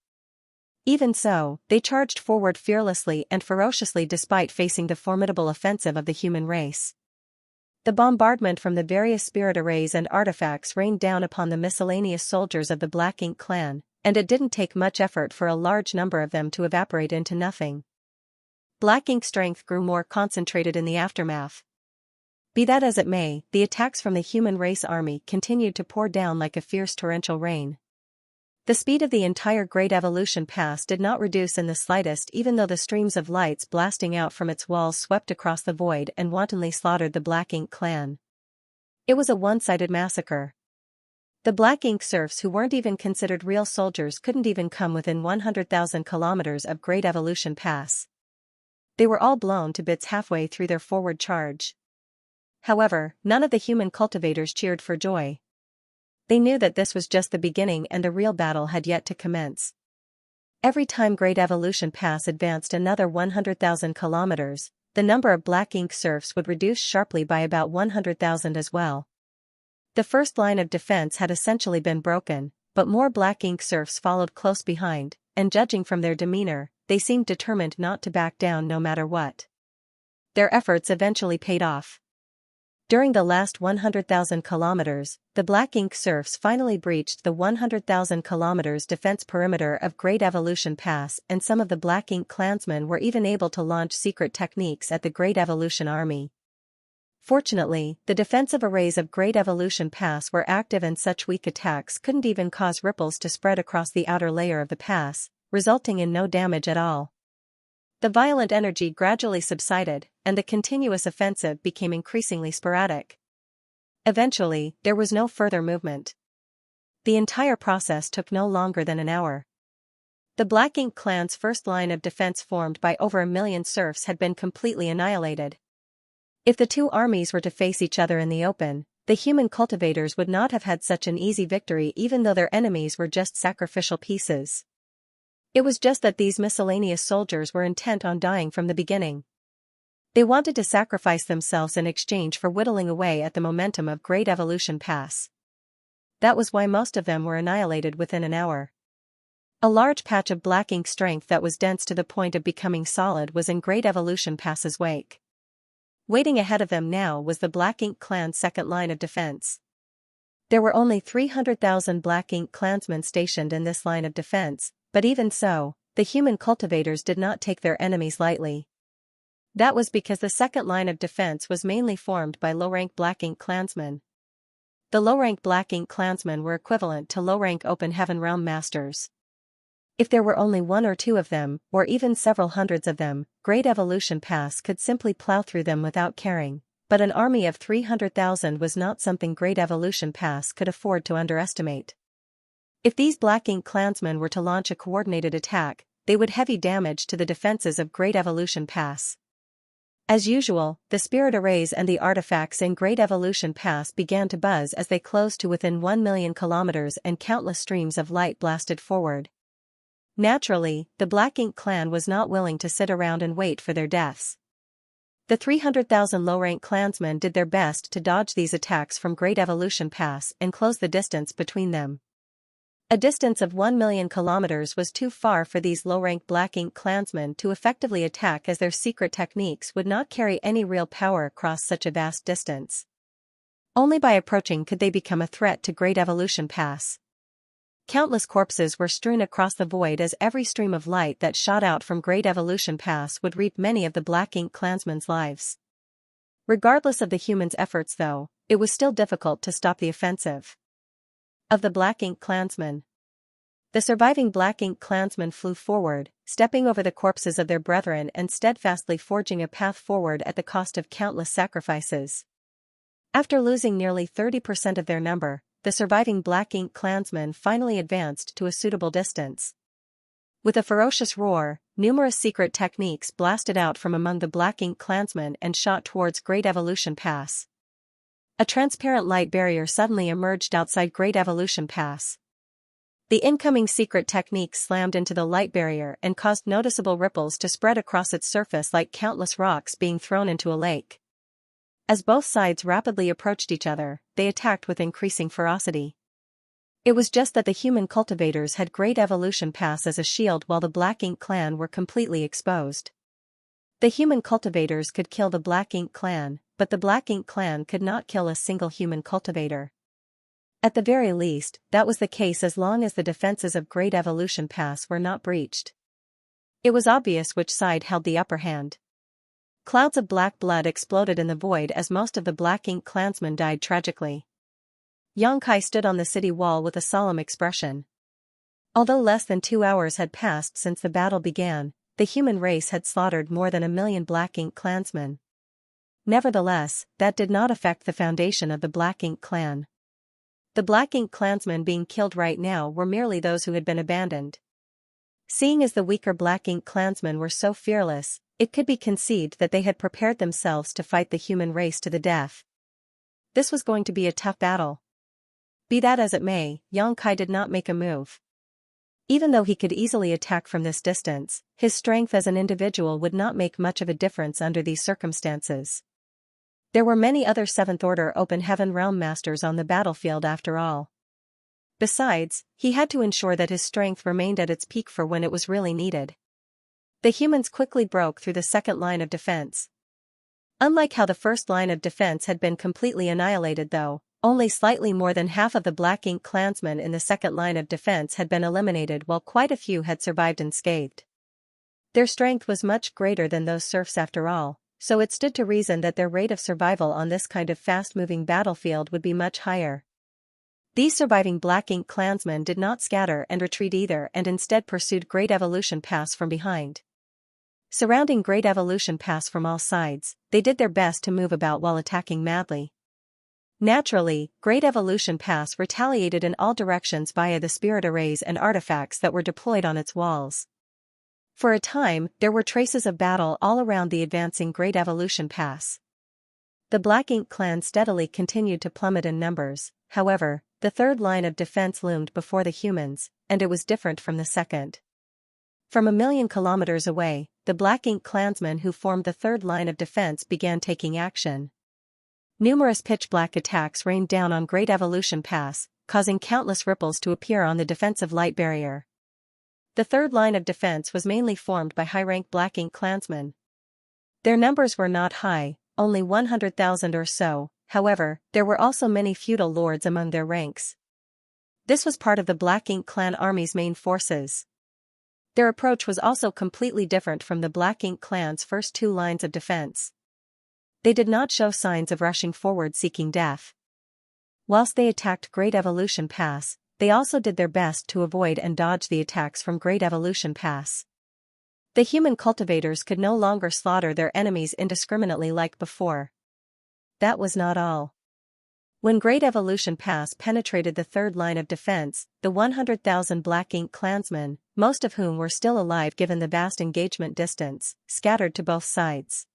Even so, they charged forward fearlessly and ferociously despite facing the formidable offensive of the human race. The bombardment from the various spirit arrays and artifacts rained down upon the miscellaneous soldiers of the Black Ink clan, and it didn't take much effort for a large number of them to evaporate into nothing. Black Ink strength grew more concentrated in the aftermath. Be that as it may, the attacks from the human race army continued to pour down like a fierce torrential rain. The speed of the entire Great Evolution Pass did not reduce in the slightest, even though the streams of lights blasting out from its walls swept across the void and wantonly slaughtered the Black Ink clan. It was a one-sided massacre. The Black Ink serfs who weren't even considered real soldiers couldn't even come within 100,000 kilometers of Great Evolution Pass. They were all blown to bits halfway through their forward charge. However, none of the human cultivators cheered for joy. They knew that this was just the beginning and the real battle had yet to commence. Every time Great Evolution Pass advanced another 100,000 kilometers, the number of Black Ink serfs would reduce sharply by about 100,000 as well. The first line of defense had essentially been broken, but more Black Ink serfs followed close behind, and judging from their demeanor, they seemed determined not to back down no matter what. Their efforts eventually paid off. During the last 100,000 kilometers, the Black Ink serfs finally breached the 100,000 kilometers defense perimeter of Great Evolution Pass, and some of the Black Ink clansmen were even able to launch secret techniques at the Great Evolution army. Fortunately, the defensive arrays of Great Evolution Pass were active and such weak attacks couldn't even cause ripples to spread across the outer layer of the pass, resulting in no damage at all. The violent energy gradually subsided, and the continuous offensive became increasingly sporadic. Eventually, there was no further movement. The entire process took no longer than an hour. The Black Ink clan's first line of defense, formed by over 1 million serfs, had been completely annihilated. If the two armies were to face each other in the open, the human cultivators would not have had such an easy victory, even though their enemies were just sacrificial pieces. It was just that these miscellaneous soldiers were intent on dying from the beginning. They wanted to sacrifice themselves in exchange for whittling away at the momentum of Great Evolution Pass. That was why most of them were annihilated within an hour. A large patch of Black Ink strength that was dense to the point of becoming solid was in Great Evolution Pass's wake. Waiting ahead of them now was the Black Ink clan's second line of defense. There were only 300,000 Black Ink clansmen stationed in this line of defense, but even so, the human cultivators did not take their enemies lightly. That was because the second line of defense was mainly formed by low-rank Black Ink clansmen. The low-rank Black Ink clansmen were equivalent to low-rank Open Heaven Realm masters. If there were only one or two of them, or even several hundreds of them, Great Evolution Pass could simply plow through them without caring, but an army of 300,000 was not something Great Evolution Pass could afford to underestimate. If these Black Ink clansmen were to launch a coordinated attack, they would heavy damage to the defenses of Great Evolution Pass. As usual, the spirit arrays and the artifacts in Great Evolution Pass began to buzz as they closed to within 1 million kilometers, and countless streams of light blasted forward. Naturally, the Black Ink clan was not willing to sit around and wait for their deaths. The 300,000 low-rank clansmen did their best to dodge these attacks from Great Evolution Pass and close the distance between them. A distance of 1 million kilometers was too far for these low-rank Black Ink clansmen to effectively attack, as their secret techniques would not carry any real power across such a vast distance. Only by approaching could they become a threat to Great Evolution Pass. Countless corpses were strewn across the void as every stream of light that shot out from Great Evolution Pass would reap many of the Black Ink clansmen's lives. Regardless of the humans' efforts, though, it was still difficult to stop the offensive of the Black Ink clansmen. The surviving Black Ink clansmen flew forward, stepping over the corpses of their brethren and steadfastly forging a path forward at the cost of countless sacrifices. After losing nearly 30% of their number, the surviving Black Ink clansmen finally advanced to a suitable distance. With a ferocious roar, numerous secret techniques blasted out from among the Black Ink clansmen and shot towards Great Evolution Pass. A transparent light barrier suddenly emerged outside Great Evolution Pass. The incoming secret technique slammed into the light barrier and caused noticeable ripples to spread across its surface like countless rocks being thrown into a lake. As both sides rapidly approached each other, they attacked with increasing ferocity. It was just that the human cultivators had Great Evolution Pass as a shield while the Black Ink clan were completely exposed. The human cultivators could kill the Black Ink clan, but the Black Ink clan could not kill a single human cultivator. At the very least, that was the case as long as the defenses of Great Evolution Pass were not breached. It was obvious which side held the upper hand. Clouds of black blood exploded in the void as most of the Black Ink clansmen died tragically. Xianxia stood on the city wall with a solemn expression. Although less than 2 hours had passed since the battle began, the human race had slaughtered more than 1 million Black Ink clansmen. Nevertheless, that did not affect the foundation of the Black Ink clan. The Black Ink clansmen being killed right now were merely those who had been abandoned. Seeing as the weaker Black Ink clansmen were so fearless, it could be conceived that they had prepared themselves to fight the human race to the death. This was going to be a tough battle. Be that as it may, Xianxia did not make a move. Even though he could easily attack from this distance, his strength as an individual would not make much of a difference under these circumstances. There were many other 7th Order Open Heaven Realm Masters on the battlefield after all. Besides, he had to ensure that his strength remained at its peak for when it was really needed. The humans quickly broke through the second line of defense. Unlike how the first line of defense had been completely annihilated though, only slightly more than half of the Black Ink clansmen in the second line of defense had been eliminated while quite a few had survived unscathed. Their strength was much greater than those serfs after all, so it stood to reason that their rate of survival on this kind of fast-moving battlefield would be much higher. These surviving Black Ink clansmen did not scatter and retreat either and instead pursued Great Evolution Pass from behind. Surrounding Great Evolution Pass from all sides, they did their best to move about while attacking madly. Naturally, Great Evolution Pass retaliated in all directions via the spirit arrays and artifacts that were deployed on its walls. For a time, there were traces of battle all around the advancing Great Evolution Pass. The Black Ink clan steadily continued to plummet in numbers, however, the third line of defense loomed before the humans, and it was different from the second. From 1,000,000 kilometers away, the Black Ink clansmen who formed the third line of defense began taking action. Numerous pitch-black attacks rained down on Great Evolution Pass, causing countless ripples to appear on the defensive light barrier. The third line of defense was mainly formed by high-rank Black Ink clansmen. Their numbers were not high, only 100,000 or so, however, there were also many feudal lords among their ranks. This was part of the Black Ink clan army's main forces. Their approach was also completely different from the Black Ink clan's first 2 lines of defense. They did not show signs of rushing forward seeking death. Whilst they attacked Great Evolution Pass, they also did their best to avoid and dodge the attacks from Great Evolution Pass. The human cultivators could no longer slaughter their enemies indiscriminately like before. That was not all. When Great Evolution Pass penetrated the third line of defense, the 100,000 Black Ink clansmen, most of whom were still alive given the vast engagement distance, scattered to both sides.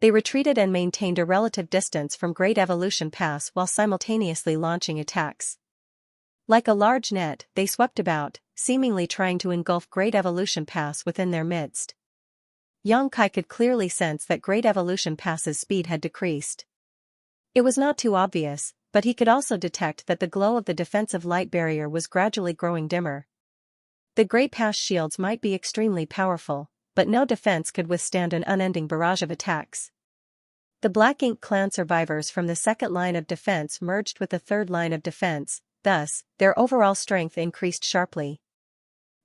They retreated and maintained a relative distance from Great Evolution Pass while simultaneously launching attacks. Like a large net, they swept about, seemingly trying to engulf Great Evolution Pass within their midst. Xianxia could clearly sense that Great Evolution Pass's speed had decreased. It was not too obvious, but he could also detect that the glow of the defensive light barrier was gradually growing dimmer. The Great Pass shields might be extremely powerful, but no defense could withstand an unending barrage of attacks. The Black Ink clan survivors from the second line of defense merged with the third line of defense, thus, their overall strength increased sharply.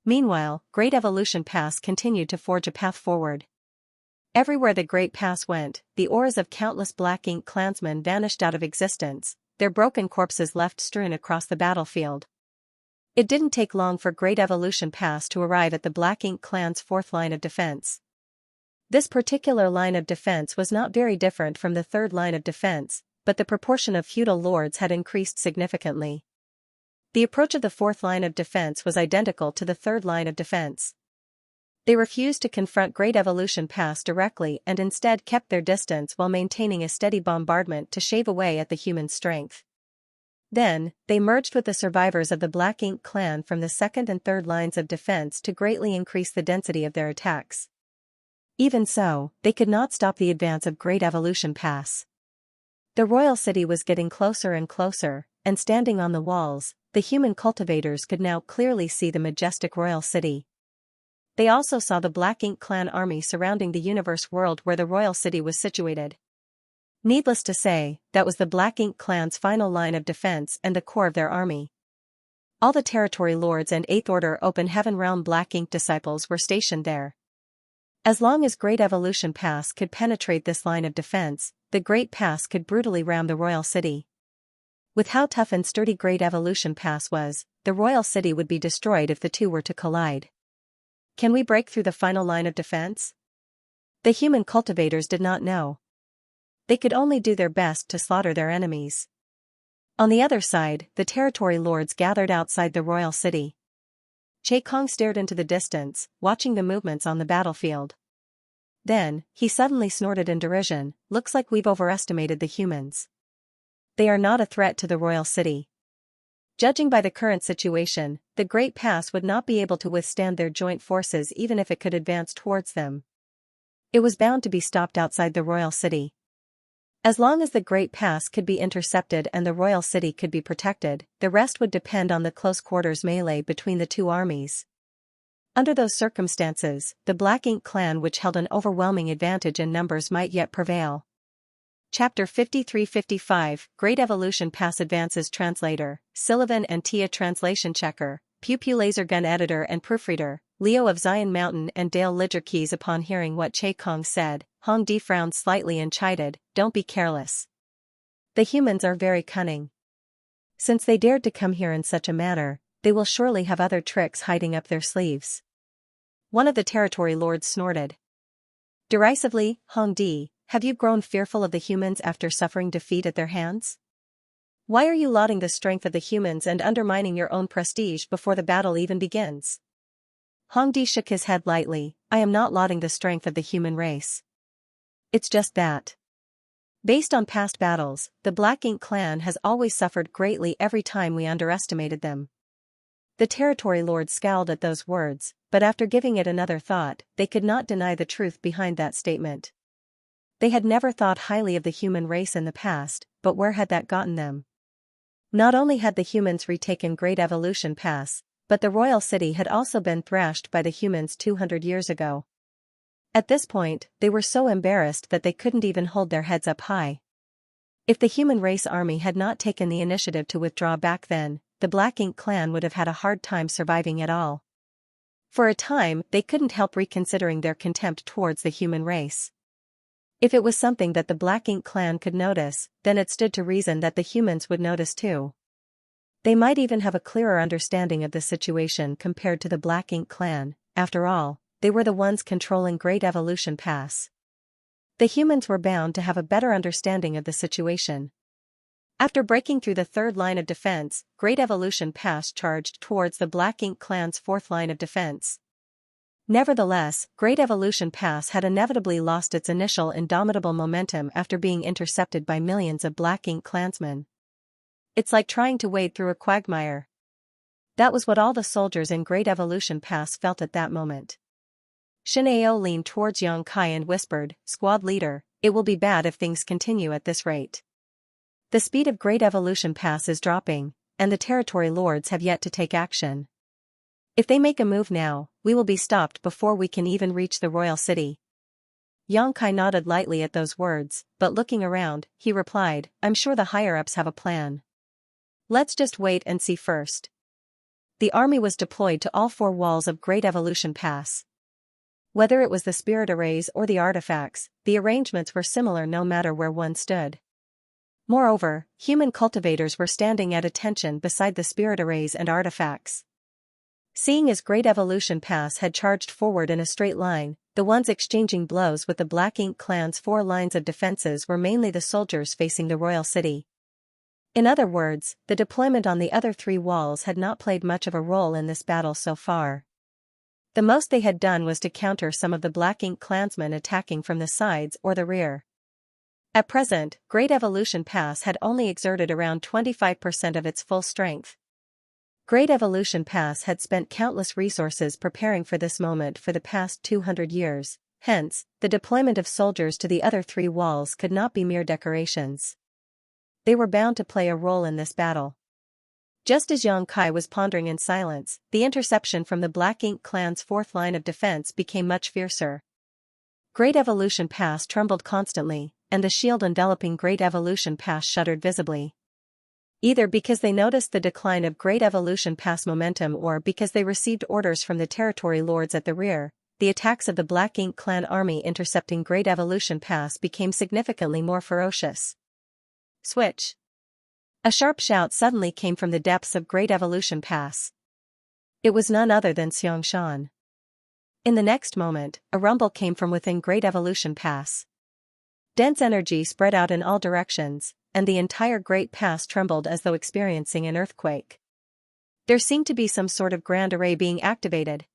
Meanwhile, Great Evolution Pass continued to forge a path forward. Everywhere the Great Pass went, the auras of countless Black Ink clansmen vanished out of existence, their broken corpses left strewn across the battlefield. It didn't take long for Great Evolution Pass to arrive at the Black Ink clan's fourth line of defense. This particular line of defense was not very different from the third line of defense, but the proportion of feudal lords had increased significantly. The approach of the fourth line of defense was identical to the third line of defense. They refused to confront Great Evolution Pass directly and instead kept their distance while maintaining a steady bombardment to shave away at the human strength. Then, they merged with the survivors of the Black Ink clan from the second and third lines of defense to greatly increase the density of their attacks. Even so, they could not stop the advance of Great Evolution Pass. The royal city was getting closer and closer, and standing on the walls, the human cultivators could now clearly see the majestic royal city. They also saw the Black Ink clan army surrounding the universe world where the royal city was situated. Needless to say, that was the Black Ink clan's final line of defense and the core of their army. All the territory lords and 8th Order Open Heaven Realm Black Ink disciples were stationed there. As long as Great Evolution Pass could penetrate this line of defense, the Great Pass could brutally ram the royal city. With how tough and sturdy Great Evolution Pass was, the royal city would be destroyed if the two were to collide. Can we break through the final line of defense? The human cultivators did not know. They could only do their best to slaughter their enemies. On the other side, the territory lords gathered outside the royal city. Che Kong stared into the distance, watching the movements on the battlefield. Then, he suddenly snorted in derision, "Looks like we've overestimated the humans. They are not a threat to the royal city." Judging by the current situation, the Great Pass would not be able to withstand their joint forces even if it could advance towards them. It was bound to be stopped outside the royal city. As long as the Great Pass could be intercepted and the royal city could be protected, the rest would depend on the close-quarters melee between the two armies. Under those circumstances, the Black Ink clan, which held an overwhelming advantage in numbers, might yet prevail. Chapter 53-55, Great Evolution Pass Advances. Translator, Sullivan and Tia. Translation checker, Pew Pew Laser Gun Editor and Proofreader, Leo of Zion Mountain and Dale Lidger. Keys. Upon hearing what Che Kong said, Hong Di frowned slightly and chided, "Don't be careless. The humans are very cunning. Since they dared to come here in such a manner, they will surely have other tricks hiding up their sleeves." One of the territory lords snorted derisively, "Hong Di, have you grown fearful of the humans after suffering defeat at their hands? Why are you lauding the strength of the humans and undermining your own prestige before the battle even begins?" Hong Di shook his head lightly, "I am not lauding the strength of the human race. It's just that, based on past battles, the Black Ink clan has always suffered greatly every time we underestimated them." The territory lord scowled at those words, but after giving it another thought, they could not deny the truth behind that statement. They had never thought highly of the human race in the past, but where had that gotten them? Not only had the humans retaken Great Evolution Pass, but the royal city had also been thrashed by the humans 200 years ago. At this point, they were so embarrassed that they couldn't even hold their heads up high. If the human race army had not taken the initiative to withdraw back then, the Black Ink clan would have had a hard time surviving at all. For a time, they couldn't help reconsidering their contempt towards the human race. If it was something that the Black Ink clan could notice, then it stood to reason that the humans would notice too. They might even have a clearer understanding of the situation compared to the Black Ink clan. After all, they were the ones controlling Great Evolution Pass. The humans were bound to have a better understanding of the situation. After breaking through the third line of defense, Great Evolution Pass charged towards the Black Ink clan's fourth line of defense. Nevertheless, Great Evolution Pass had inevitably lost its initial indomitable momentum after being intercepted by millions of Black Ink clansmen. It's like trying to wade through a quagmire. That was what all the soldiers in Great Evolution Pass felt at that moment. Shin Ao leaned towards Yang Kai and whispered, "Squad leader, it will be bad if things continue at this rate. The speed of Great Evolution Pass is dropping, and the territory lords have yet to take action. If they make a move now, we will be stopped before we can even reach the royal city." Yang Kai nodded lightly at those words, but looking around, he replied, "I'm sure the higher-ups have a plan. Let's just wait and see first." The army was deployed to all four walls of Great Evolution Pass. Whether it was the spirit arrays or the artifacts, the arrangements were similar no matter where one stood. Moreover, human cultivators were standing at attention beside the spirit arrays and artifacts. Seeing as Great Evolution Pass had charged forward in a straight line, the ones exchanging blows with the Black Ink clan's 4 lines of defenses were mainly the soldiers facing the royal city. In other words, the deployment on the other 3 walls had not played much of a role in this battle so far. The most they had done was to counter some of the Black Ink clansmen attacking from the sides or the rear. At present, Great Evolution Pass had only exerted around 25% of its full strength. Great Evolution Pass had spent countless resources preparing for this moment for the past 200 years, hence, the deployment of soldiers to the other 3 walls could not be mere decorations. They were bound to play a role in this battle. Just as Xianxia was pondering in silence, the interception from the Black Ink clan's 4th line of defense became much fiercer. Great Evolution Pass trembled constantly, and the shield enveloping Great Evolution Pass shuddered visibly. Either because they noticed the decline of Great Evolution Pass momentum or because they received orders from the territory lords at the rear, the attacks of the Black Ink clan army intercepting Great Evolution Pass became significantly more ferocious. Switch! A sharp shout suddenly came from the depths of Great Evolution Pass. It was none other than Xianxia. In the next moment, a rumble came from within Great Evolution Pass. Dense energy spread out in all directions, and the entire Great Pass trembled as though experiencing an earthquake. There seemed to be some sort of grand array being activated.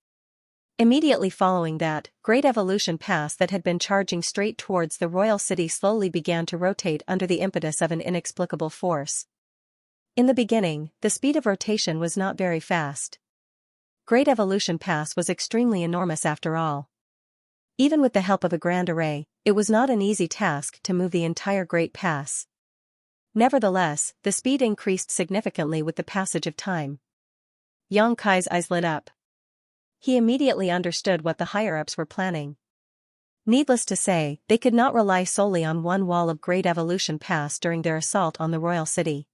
Immediately following that, Great Evolution Pass that had been charging straight towards the royal city slowly began to rotate under the impetus of an inexplicable force. In the beginning, the speed of rotation was not very fast. Great Evolution Pass was extremely enormous after all. Even with the help of a grand array, it was not an easy task to move the entire Great Pass. Nevertheless, the speed increased significantly with the passage of time. Xianxia's eyes lit up. He immediately understood what the higher-ups were planning. Needless to say, they could not rely solely on one wall of Great Evolution Pass during their assault on the royal city.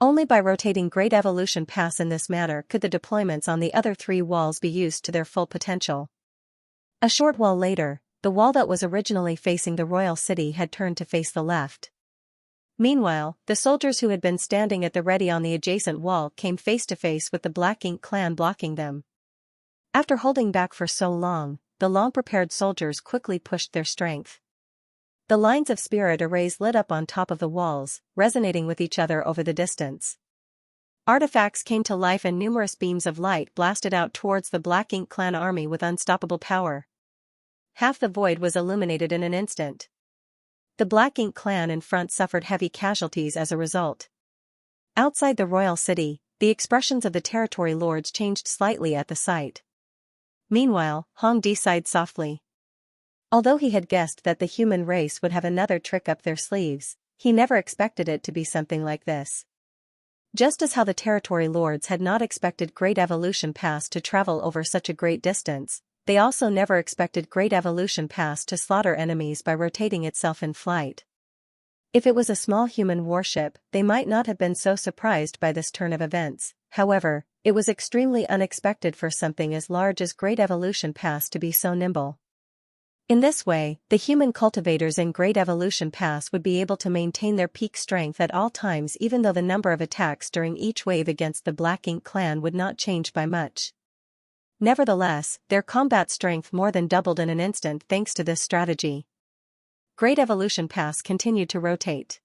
Only by rotating Great Evolution Pass in this manner could the deployments on the other 3 walls be used to their full potential. A short while later, the wall that was originally facing the royal city had turned to face the left. Meanwhile, the soldiers who had been standing at the ready on the adjacent wall came face to face with the Black Ink clan blocking them. After holding back for so long, the long-prepared soldiers quickly pushed their strength. The lines of spirit arrays lit up on top of the walls, resonating with each other over the distance. Artifacts came to life and numerous beams of light blasted out towards the Black Ink clan army with unstoppable power. Half the void was illuminated in an instant. The Black Ink clan in front suffered heavy casualties as a result. Outside the royal city, the expressions of the territory lords changed slightly at the sight. Meanwhile, Hong Di sighed softly. Although he had guessed that the human race would have another trick up their sleeves, he never expected it to be something like this. Just as how the territory lords had not expected Great Evolution Pass to travel over such a great distance, they also never expected Great Evolution Pass to slaughter enemies by rotating itself in flight. If it was a small human warship, they might not have been so surprised by this turn of events. However, it was extremely unexpected for something as large as Great Evolution Pass to be so nimble. In this way, the human cultivators in Great Evolution Pass would be able to maintain their peak strength at all times even though the number of attacks during each wave against the Black Ink clan would not change by much. Nevertheless, their combat strength more than doubled in an instant thanks to this strategy. Great Evolution Pass continued to rotate.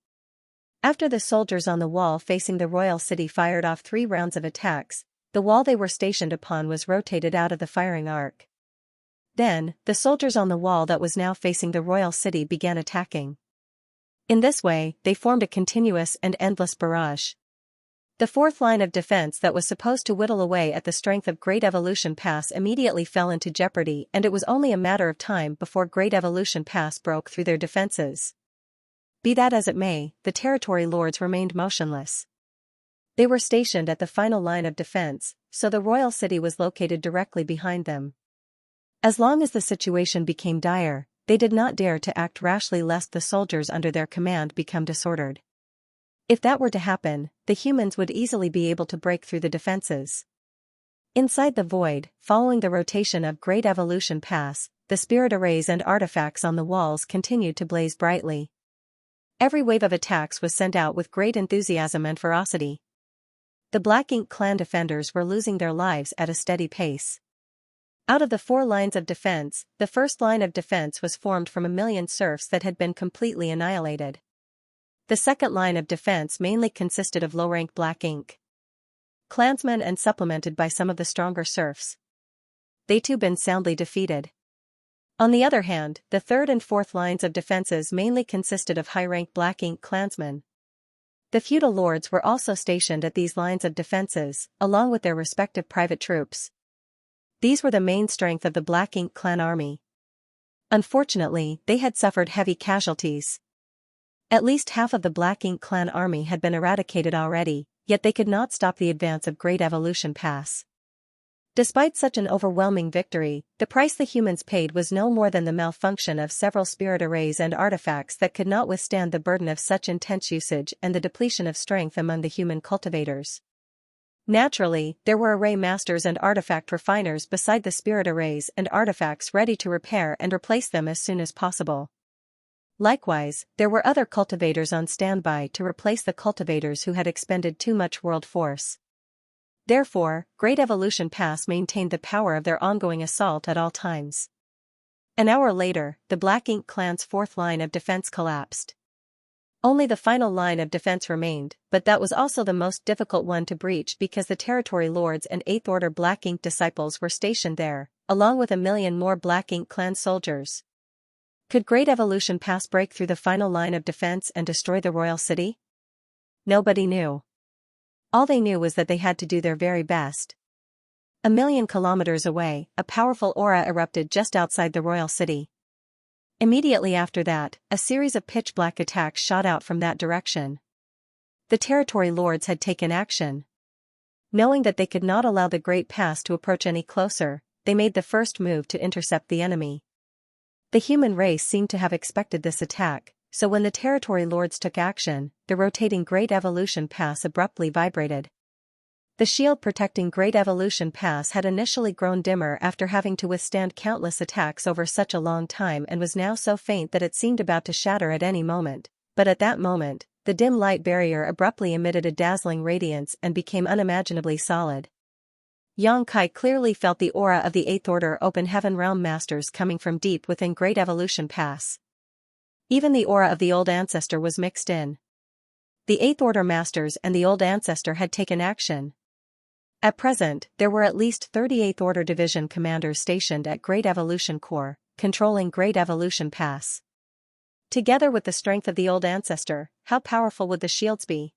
After the soldiers on the wall facing the royal city fired off 3 rounds of attacks, the wall they were stationed upon was rotated out of the firing arc. Then, the soldiers on the wall that was now facing the royal city began attacking. In this way, they formed a continuous and endless barrage. The 4th line of defense that was supposed to whittle away at the strength of Great Evolution Pass immediately fell into jeopardy, and it was only a matter of time before Great Evolution Pass broke through their defenses. Be that as it may, the territory lords remained motionless. They were stationed at the final line of defense, so the royal city was located directly behind them. As long as the situation became dire, they did not dare to act rashly lest the soldiers under their command become disordered. If that were to happen, the humans would easily be able to break through the defenses. Inside the void, following the rotation of Great Evolution Pass, the spirit arrays and artifacts on the walls continued to blaze brightly. Every wave of attacks was sent out with great enthusiasm and ferocity. The Black Ink clan defenders were losing their lives at a steady pace. Out of the 4 lines of defense, the first line of defense was formed from 1,000,000 serfs that had been completely annihilated. The second line of defense mainly consisted of low-rank black ink clansmen and supplemented by some of the stronger serfs. They too been soundly defeated. On the other hand, the third and fourth lines of defenses mainly consisted of high-rank black ink clansmen. The feudal lords were also stationed at these lines of defenses, along with their respective private troops. These were the main strength of the Black Ink clan army. Unfortunately, they had suffered heavy casualties. At least half of the Black Ink clan army had been eradicated already, yet they could not stop the advance of Great Evolution Pass. Despite such an overwhelming victory, the price the humans paid was no more than the malfunction of several spirit arrays and artifacts that could not withstand the burden of such intense usage and the depletion of strength among the human cultivators. Naturally, there were array masters and artifact refiners beside the spirit arrays and artifacts ready to repair and replace them as soon as possible. Likewise, there were other cultivators on standby to replace the cultivators who had expended too much world force. Therefore, Great Evolution Pass maintained the power of their ongoing assault at all times. An hour later, the Black Ink clan's fourth line of defense collapsed. Only the final line of defense remained, but that was also the most difficult one to breach because the territory lords and 8th Order Black Ink disciples were stationed there, along with 1,000,000 more Black Ink clan soldiers. Could Great Evolution Pass break through the final line of defense and destroy the royal city? Nobody knew. All they knew was that they had to do their very best. 1,000,000 kilometers away, a powerful aura erupted just outside the royal city. Immediately after that, a series of pitch-black attacks shot out from that direction. The territory lords had taken action. Knowing that they could not allow the Great Pass to approach any closer, they made the first move to intercept the enemy. The human race seemed to have expected this attack, so when the territory lords took action, the rotating Great Evolution Pass abruptly vibrated. The shield protecting Great Evolution Pass had initially grown dimmer after having to withstand countless attacks over such a long time and was now so faint that it seemed about to shatter at any moment, but at that moment, the dim light barrier abruptly emitted a dazzling radiance and became unimaginably solid. Xianxia clearly felt the aura of the 8th Order Open Heaven Realm Masters coming from deep within Great Evolution Pass. Even the aura of the Old Ancestor was mixed in. The 8th Order Masters and the Old Ancestor had taken action. At present, there were at least 38th Order Division commanders stationed at Great Evolution Corps, controlling Great Evolution Pass. Together with the strength of the Old Ancestor, how powerful would the shields be?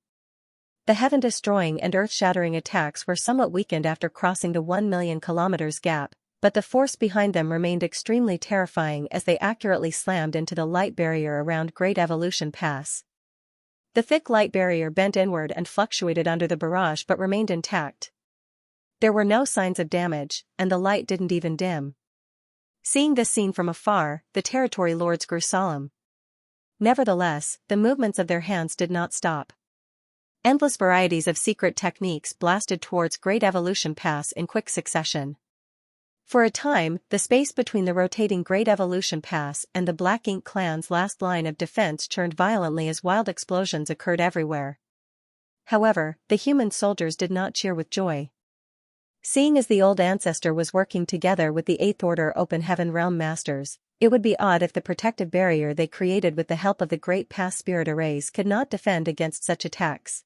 The heaven-destroying and earth-shattering attacks were somewhat weakened after crossing the 1,000,000 kilometers gap, but the force behind them remained extremely terrifying as they accurately slammed into the light barrier around Great Evolution Pass. The thick light barrier bent inward and fluctuated under the barrage but remained intact. There were no signs of damage, and the light didn't even dim. Seeing this scene from afar, the territory lords grew solemn. Nevertheless, the movements of their hands did not stop. Endless varieties of secret techniques blasted towards Great Evolution Pass in quick succession. For a time, the space between the rotating Great Evolution Pass and the Black Ink clan's last line of defense churned violently as wild explosions occurred everywhere. However, the human soldiers did not cheer with joy. Seeing as the Old Ancestor was working together with the 8th Order Open Heaven Realm Masters, it would be odd if the protective barrier they created with the help of the Great Pass Spirit Arrays could not defend against such attacks.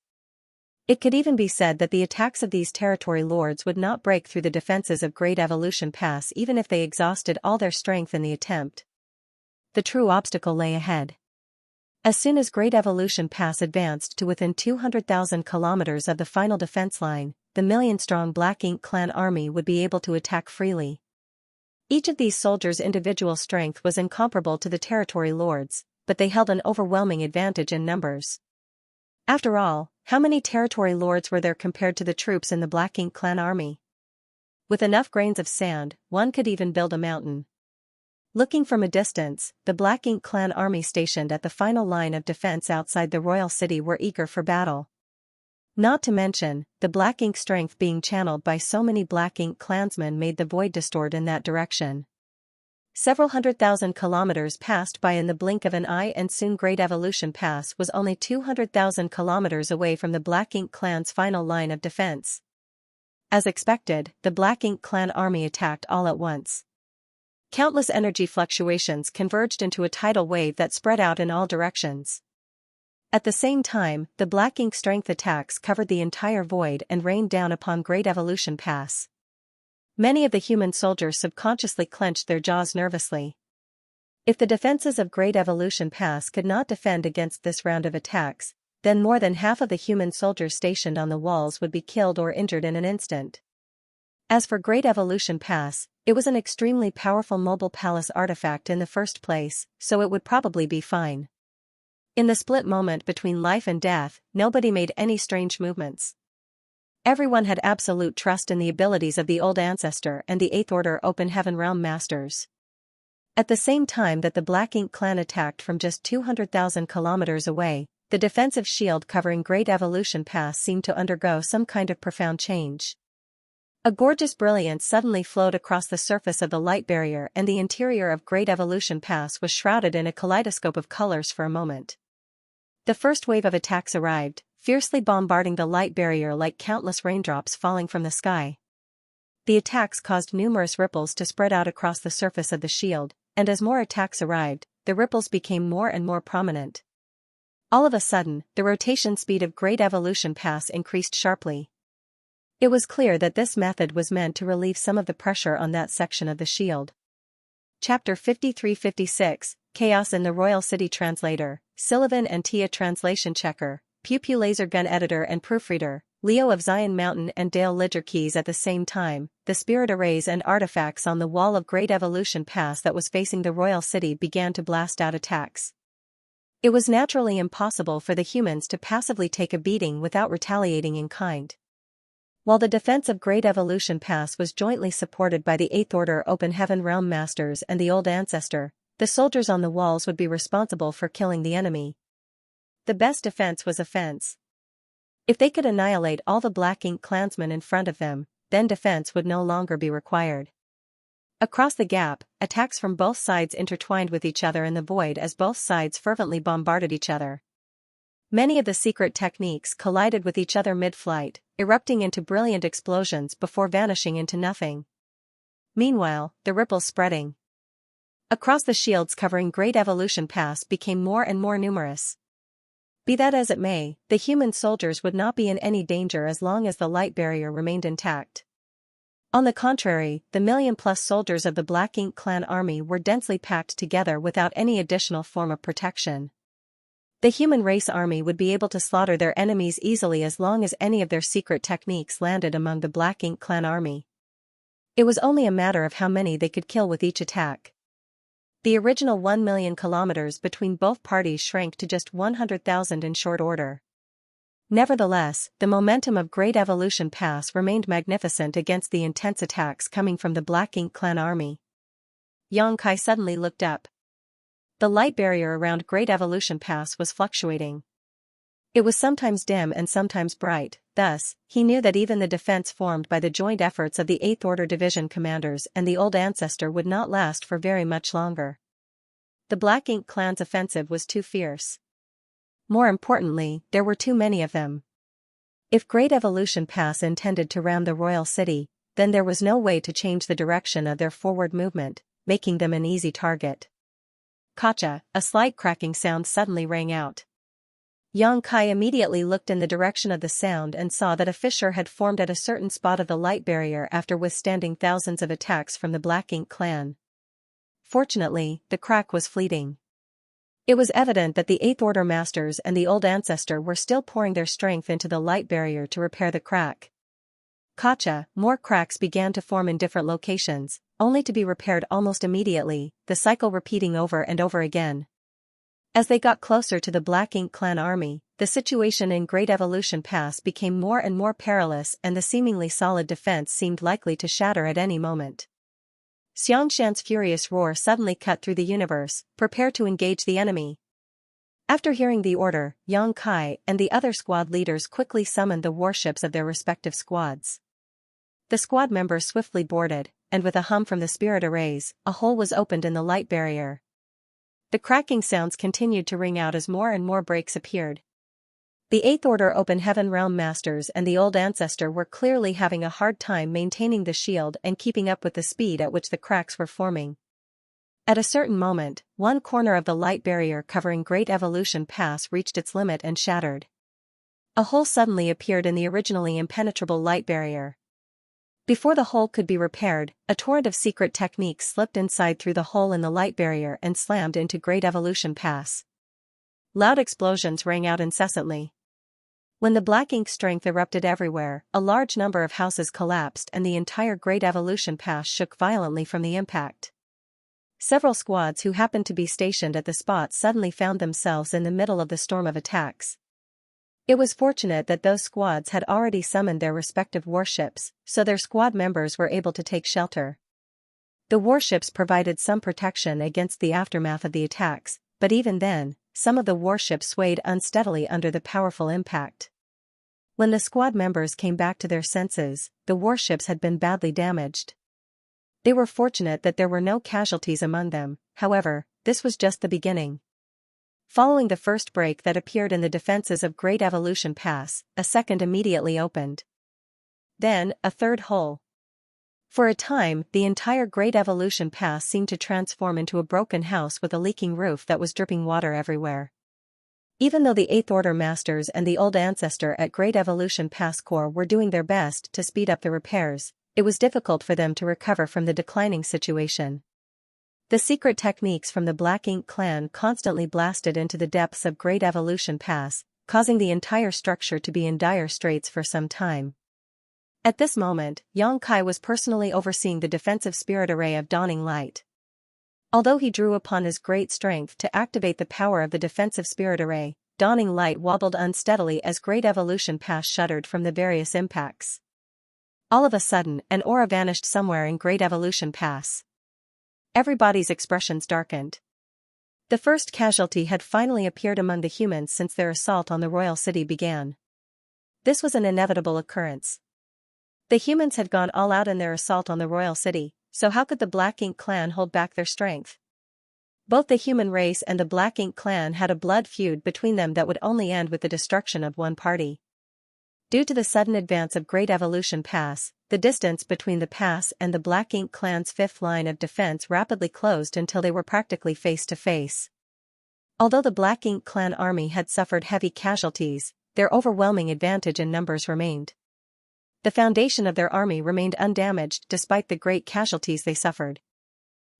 It could even be said that the attacks of these territory lords would not break through the defenses of Great Evolution Pass even if they exhausted all their strength in the attempt. The true obstacle lay ahead. As soon as Great Evolution Pass advanced to within 200,000 kilometers of the final defense line, the 1,000,000-strong Black Ink clan army would be able to attack freely. Each of these soldiers' individual strength was incomparable to the territory lords, but they held an overwhelming advantage in numbers. After all, how many territory lords were there compared to the troops in the Black Ink clan army? With enough grains of sand, one could even build a mountain. Looking from a distance, the Black Ink clan army stationed at the final line of defense outside the royal city were eager for battle. Not to mention, the Black Ink strength being channeled by so many Black Ink clansmen made the void distort in that direction. Several 100,000 kilometers passed by in the blink of an eye and soon Great Evolution Pass was only 200,000 kilometers away from the Black Ink clan's final line of defense. As expected, the Black Ink Clan army attacked all at once. Countless energy fluctuations converged into a tidal wave that spread out in all directions. At the same time, the Black Ink strength attacks covered the entire void and rained down upon Great Evolution Pass. Many of the human soldiers subconsciously clenched their jaws nervously. If the defenses of Great Evolution Pass could not defend against this round of attacks, then more than half of the human soldiers stationed on the walls would be killed or injured in an instant. As for Great Evolution Pass, it was an extremely powerful mobile palace artifact in the first place, so it would probably be fine. In the split moment between life and death, nobody made any strange movements. Everyone had absolute trust in the abilities of the Old Ancestor and the Eighth Order Open Heaven Realm Masters. At the same time that the Black Ink Clan attacked from just 200,000 kilometers away, the defensive shield covering Great Evolution Pass seemed to undergo some kind of profound change. A gorgeous brilliance suddenly flowed across the surface of the light barrier, and the interior of Great Evolution Pass was shrouded in a kaleidoscope of colors for a moment. The first wave of attacks arrived, fiercely bombarding the light barrier like countless raindrops falling from the sky. The attacks caused numerous ripples to spread out across the surface of the shield, and as more attacks arrived, the ripples became more and more prominent. All of a sudden, the rotation speed of Great Evolution Pass increased sharply. It was clear that this method was meant to relieve some of the pressure on that section of the shield. Chapter 53-56, Chaos in the Royal City. Translator, Sullivan and Tia. Translation checker, Pew Pew Laser Gun Editor and Proofreader, Leo of Zion Mountain and Dale Ledger. Keys. At the same time, the spirit arrays and artifacts on the wall of Great Evolution Pass that was facing the Royal City began to blast out attacks. It was naturally impossible for the humans to passively take a beating without retaliating in kind. While the defense of Great Evolution Pass was jointly supported by the Eighth Order Open Heaven Realm Masters and the Old Ancestor, the soldiers on the walls would be responsible for killing the enemy. The best defense was offense. If they could annihilate all the Black Ink clansmen in front of them, then defense would no longer be required. Across the gap, attacks from both sides intertwined with each other in the void as both sides fervently bombarded each other. Many of the secret techniques collided with each other mid-flight, erupting into brilliant explosions before vanishing into nothing. Meanwhile, the ripples spreading across the shields covering Great Evolution Pass became more and more numerous. Be that as it may, the human soldiers would not be in any danger as long as the light barrier remained intact. On the contrary, the million-plus soldiers of the Black Ink Clan army were densely packed together without any additional form of protection. The human race army would be able to slaughter their enemies easily as long as any of their secret techniques landed among the Black Ink Clan army. It was only a matter of how many they could kill with each attack. The original 1 million kilometers between both parties shrank to just 100,000 in short order. Nevertheless, the momentum of Great Evolution Pass remained magnificent against the intense attacks coming from the Black Ink Clan army. Xianxia suddenly looked up. The light barrier around Great Evolution Pass was fluctuating. It was sometimes dim and sometimes bright, thus, he knew that even the defense formed by the joint efforts of the Eighth Order Division commanders and the Old Ancestor would not last for very much longer. The Black Ink Clan's offensive was too fierce. More importantly, there were too many of them. If Great Evolution Pass intended to ram the Royal City, then there was no way to change the direction of their forward movement, making them an easy target. Kacha, a slight cracking sound suddenly rang out. Xianxia immediately looked in the direction of the sound and saw that a fissure had formed at a certain spot of the light barrier after withstanding thousands of attacks from the Black Ink Clan. Fortunately, the crack was fleeting. It was evident that the Eighth Order Masters and the Old Ancestor were still pouring their strength into the light barrier to repair the crack. Kacha, more cracks began to form in different locations, only to be repaired almost immediately, the cycle repeating over and over again. As they got closer to the Black Ink Clan army, the situation in Great Evolution Pass became more and more perilous and the seemingly solid defense seemed likely to shatter at any moment. Xianxia's furious roar suddenly cut through the universe, prepare to engage the enemy. After hearing the order, Xianxia and the other squad leaders quickly summoned the warships of their respective squads. The squad members swiftly boarded, and with a hum from the spirit arrays, a hole was opened in the light barrier. The cracking sounds continued to ring out as more and more breaks appeared. The Eighth Order Open Heaven Realm Masters and the Old Ancestor were clearly having a hard time maintaining the shield and keeping up with the speed at which the cracks were forming. At a certain moment, one corner of the light barrier covering Great Evolution Pass reached its limit and shattered. A hole suddenly appeared in the originally impenetrable light barrier. Before the hole could be repaired, a torrent of secret techniques slipped inside through the hole in the light barrier and slammed into Great Evolution Pass. Loud explosions rang out incessantly. When the black ink strength erupted everywhere, a large number of houses collapsed and the entire Great Evolution Pass shook violently from the impact. Several squads who happened to be stationed at the spot suddenly found themselves in the middle of the storm of attacks. It was fortunate that those squads had already summoned their respective warships, so their squad members were able to take shelter. The warships provided some protection against the aftermath of the attacks, but even then, some of the warships swayed unsteadily under the powerful impact. When the squad members came back to their senses, the warships had been badly damaged. They were fortunate that there were no casualties among them, however, this was just the beginning. Following the first break that appeared in the defenses of Great Evolution Pass, a second immediately opened. Then, a third hole. For a time, the entire Great Evolution Pass seemed to transform into a broken house with a leaking roof that was dripping water everywhere. Even though the Eighth Order Masters and the Old Ancestor at Great Evolution Pass Corps were doing their best to speed up the repairs, it was difficult for them to recover from the declining situation. The secret techniques from the Black Ink clan constantly blasted into the depths of Great Evolution Pass, causing the entire structure to be in dire straits for some time. At this moment, Xianxia was personally overseeing the defensive spirit array of Dawning Light. Although he drew upon his great strength to activate the power of the defensive spirit array, Dawning Light wobbled unsteadily as Great Evolution Pass shuddered from the various impacts. All of a sudden, an aura vanished somewhere in Great Evolution Pass. Everybody's expressions darkened. The first casualty had finally appeared among the humans since their assault on the royal city began. This was an inevitable occurrence. The humans had gone all out in their assault on the royal city, so how could the Black Ink clan hold back their strength? Both the human race and the Black Ink clan had a blood feud between them that would only end with the destruction of one party. Due to the sudden advance of Great Evolution Pass, the distance between the pass and the Black Ink clan's fifth line of defense rapidly closed until they were practically face to face. Although the Black Ink clan army had suffered heavy casualties, their overwhelming advantage in numbers remained. The foundation of their army remained undamaged despite the great casualties they suffered.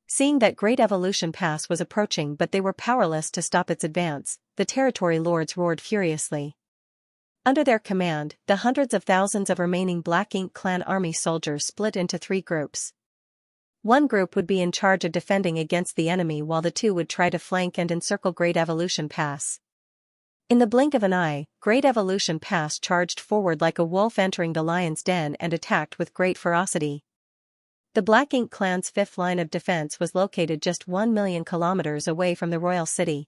Seeing that Great Evolution Pass was approaching but they were powerless to stop its advance, the territory lords roared furiously. Under their command, the hundreds of thousands of remaining Black Ink clan army soldiers split into three groups. One group would be in charge of defending against the enemy while the two would try to flank and encircle Great Evolution Pass. In the blink of an eye, Great Evolution Pass charged forward like a wolf entering the lion's den and attacked with great ferocity. The Black Ink clan's fifth line of defense was located just 1 million kilometers away from the royal city.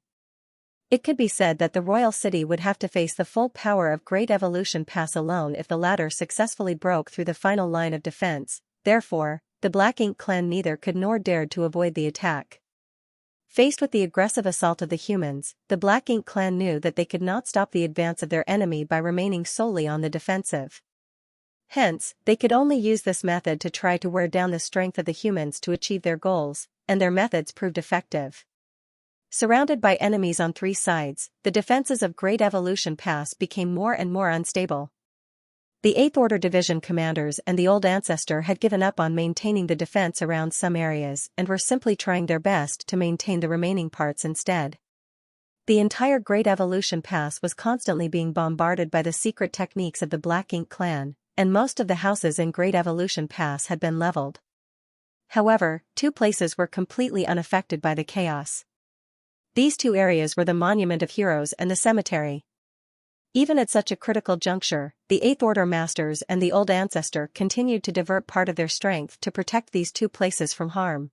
It could be said that the royal city would have to face the full power of Great Evolution Pass alone if the latter successfully broke through the final line of defense. Therefore, the Black Ink clan neither could nor dared to avoid the attack. Faced with the aggressive assault of the humans, the Black Ink clan knew that they could not stop the advance of their enemy by remaining solely on the defensive. Hence, they could only use this method to try to wear down the strength of the humans to achieve their goals, and their methods proved effective. Surrounded by enemies on three sides, the defenses of Great Evolution Pass became more and more unstable. The Eighth Order Division commanders and the Old Ancestor had given up on maintaining the defense around some areas and were simply trying their best to maintain the remaining parts instead. The entire Great Evolution Pass was constantly being bombarded by the secret techniques of the Black Ink clan, and most of the houses in Great Evolution Pass had been leveled. However, two places were completely unaffected by the chaos. These two areas were the Monument of Heroes and the cemetery. Even at such a critical juncture, the Eighth Order Masters and the Old Ancestor continued to divert part of their strength to protect these two places from harm.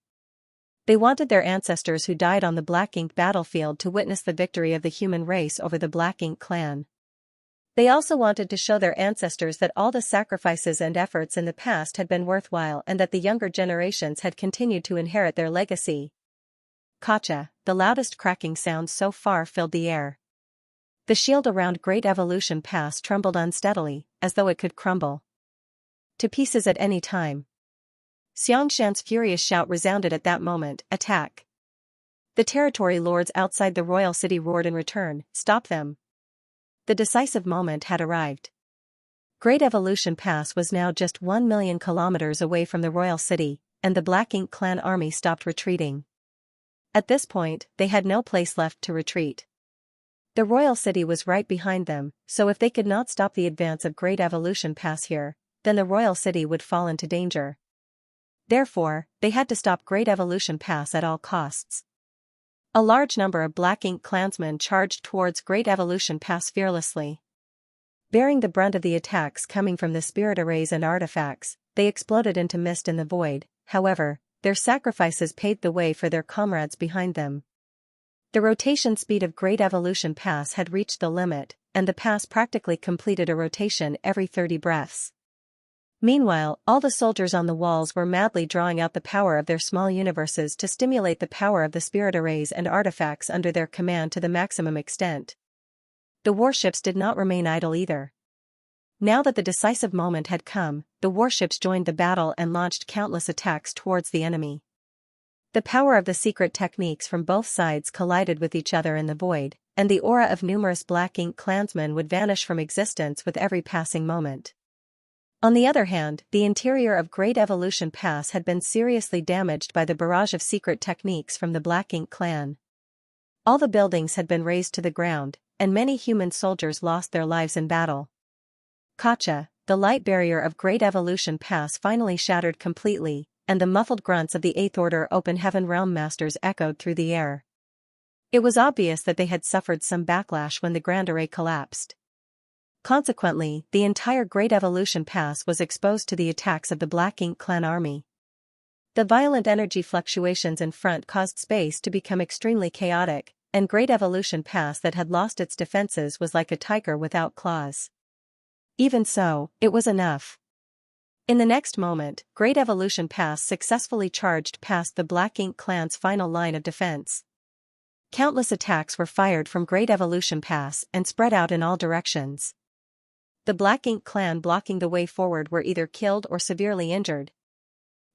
They wanted their ancestors who died on the Black Ink battlefield to witness the victory of the human race over the Black Ink clan. They also wanted to show their ancestors that all the sacrifices and efforts in the past had been worthwhile and that the younger generations had continued to inherit their legacy. Kacha, the loudest cracking sound so far filled the air. The shield around Great Evolution Pass trembled unsteadily, as though it could crumble to pieces at any time. Xianxia's furious shout resounded at that moment, "Attack!" The territory lords outside the royal city roared in return, "Stop them!" The decisive moment had arrived. Great Evolution Pass was now just 1 million kilometers away from the royal city, and the Black Ink clan army stopped retreating. At this point, they had no place left to retreat. The royal city was right behind them, so if they could not stop the advance of Great Evolution Pass here, then the royal city would fall into danger. Therefore, they had to stop Great Evolution Pass at all costs. A large number of Black Ink clansmen charged towards Great Evolution Pass fearlessly. Bearing the brunt of the attacks coming from the spirit arrays and artifacts, they exploded into mist in the void. However, their sacrifices paved the way for their comrades behind them. The rotation speed of Great Evolution Pass had reached the limit, and the pass practically completed a rotation every 30 breaths. Meanwhile, all the soldiers on the walls were madly drawing out the power of their small universes to stimulate the power of the spirit arrays and artifacts under their command to the maximum extent. The warships did not remain idle either. Now that the decisive moment had come, the warships joined the battle and launched countless attacks towards the enemy. The power of the secret techniques from both sides collided with each other in the void, and the aura of numerous Black Ink clansmen would vanish from existence with every passing moment. On the other hand, the interior of Great Evolution Pass had been seriously damaged by the barrage of secret techniques from the Black Ink clan. All the buildings had been razed to the ground, and many human soldiers lost their lives in battle. Kacha, the light barrier of Great Evolution Pass finally shattered completely, and the muffled grunts of the Eighth Order Open Heaven Realm Masters echoed through the air. It was obvious that they had suffered some backlash when the Grand Array collapsed. Consequently, the entire Great Evolution Pass was exposed to the attacks of the Black Ink clan army. The violent energy fluctuations in front caused space to become extremely chaotic, and Great Evolution Pass that had lost its defenses was like a tiger without claws. Even so, it was enough. In the next moment, Great Evolution Pass successfully charged past the Black Ink clan's final line of defense. Countless attacks were fired from Great Evolution Pass and spread out in all directions. The Black Ink clan blocking the way forward were either killed or severely injured.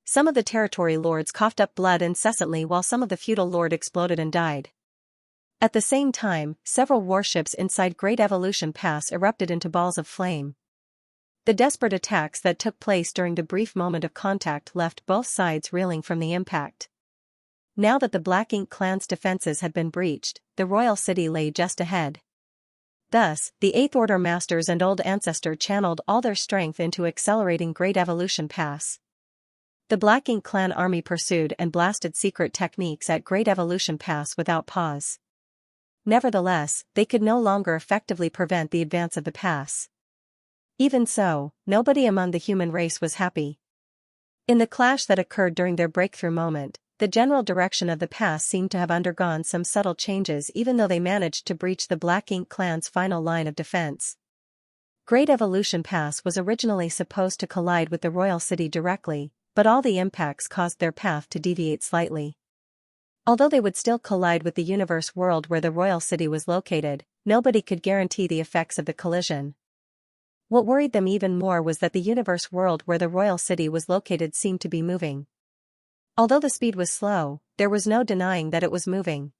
Some of the territory lords coughed up blood incessantly while some of the feudal lord exploded and died. At the same time, several warships inside Great Evolution Pass erupted into balls of flame. The desperate attacks that took place during the brief moment of contact left both sides reeling from the impact. Now that the Black Ink clan's defenses had been breached, the royal city lay just ahead. Thus, the Eighth Order Masters and Old Ancestor channeled all their strength into accelerating Great Evolution Pass. The Black Ink clan army pursued and blasted secret techniques at Great Evolution Pass without pause. Nevertheless, they could no longer effectively prevent the advance of the pass. Even so, nobody among the human race was happy. In the clash that occurred during their breakthrough moment, the general direction of the pass seemed to have undergone some subtle changes even though they managed to breach the Black Ink clan's final line of defense. Great Evolution Pass was originally supposed to collide with the royal city directly, but all the impacts caused their path to deviate slightly. Although they would still collide with the universe world where the royal city was located, nobody could guarantee the effects of the collision. What worried them even more was that the universe world where the royal city was located seemed to be moving. Although the speed was slow, there was no denying that it was moving.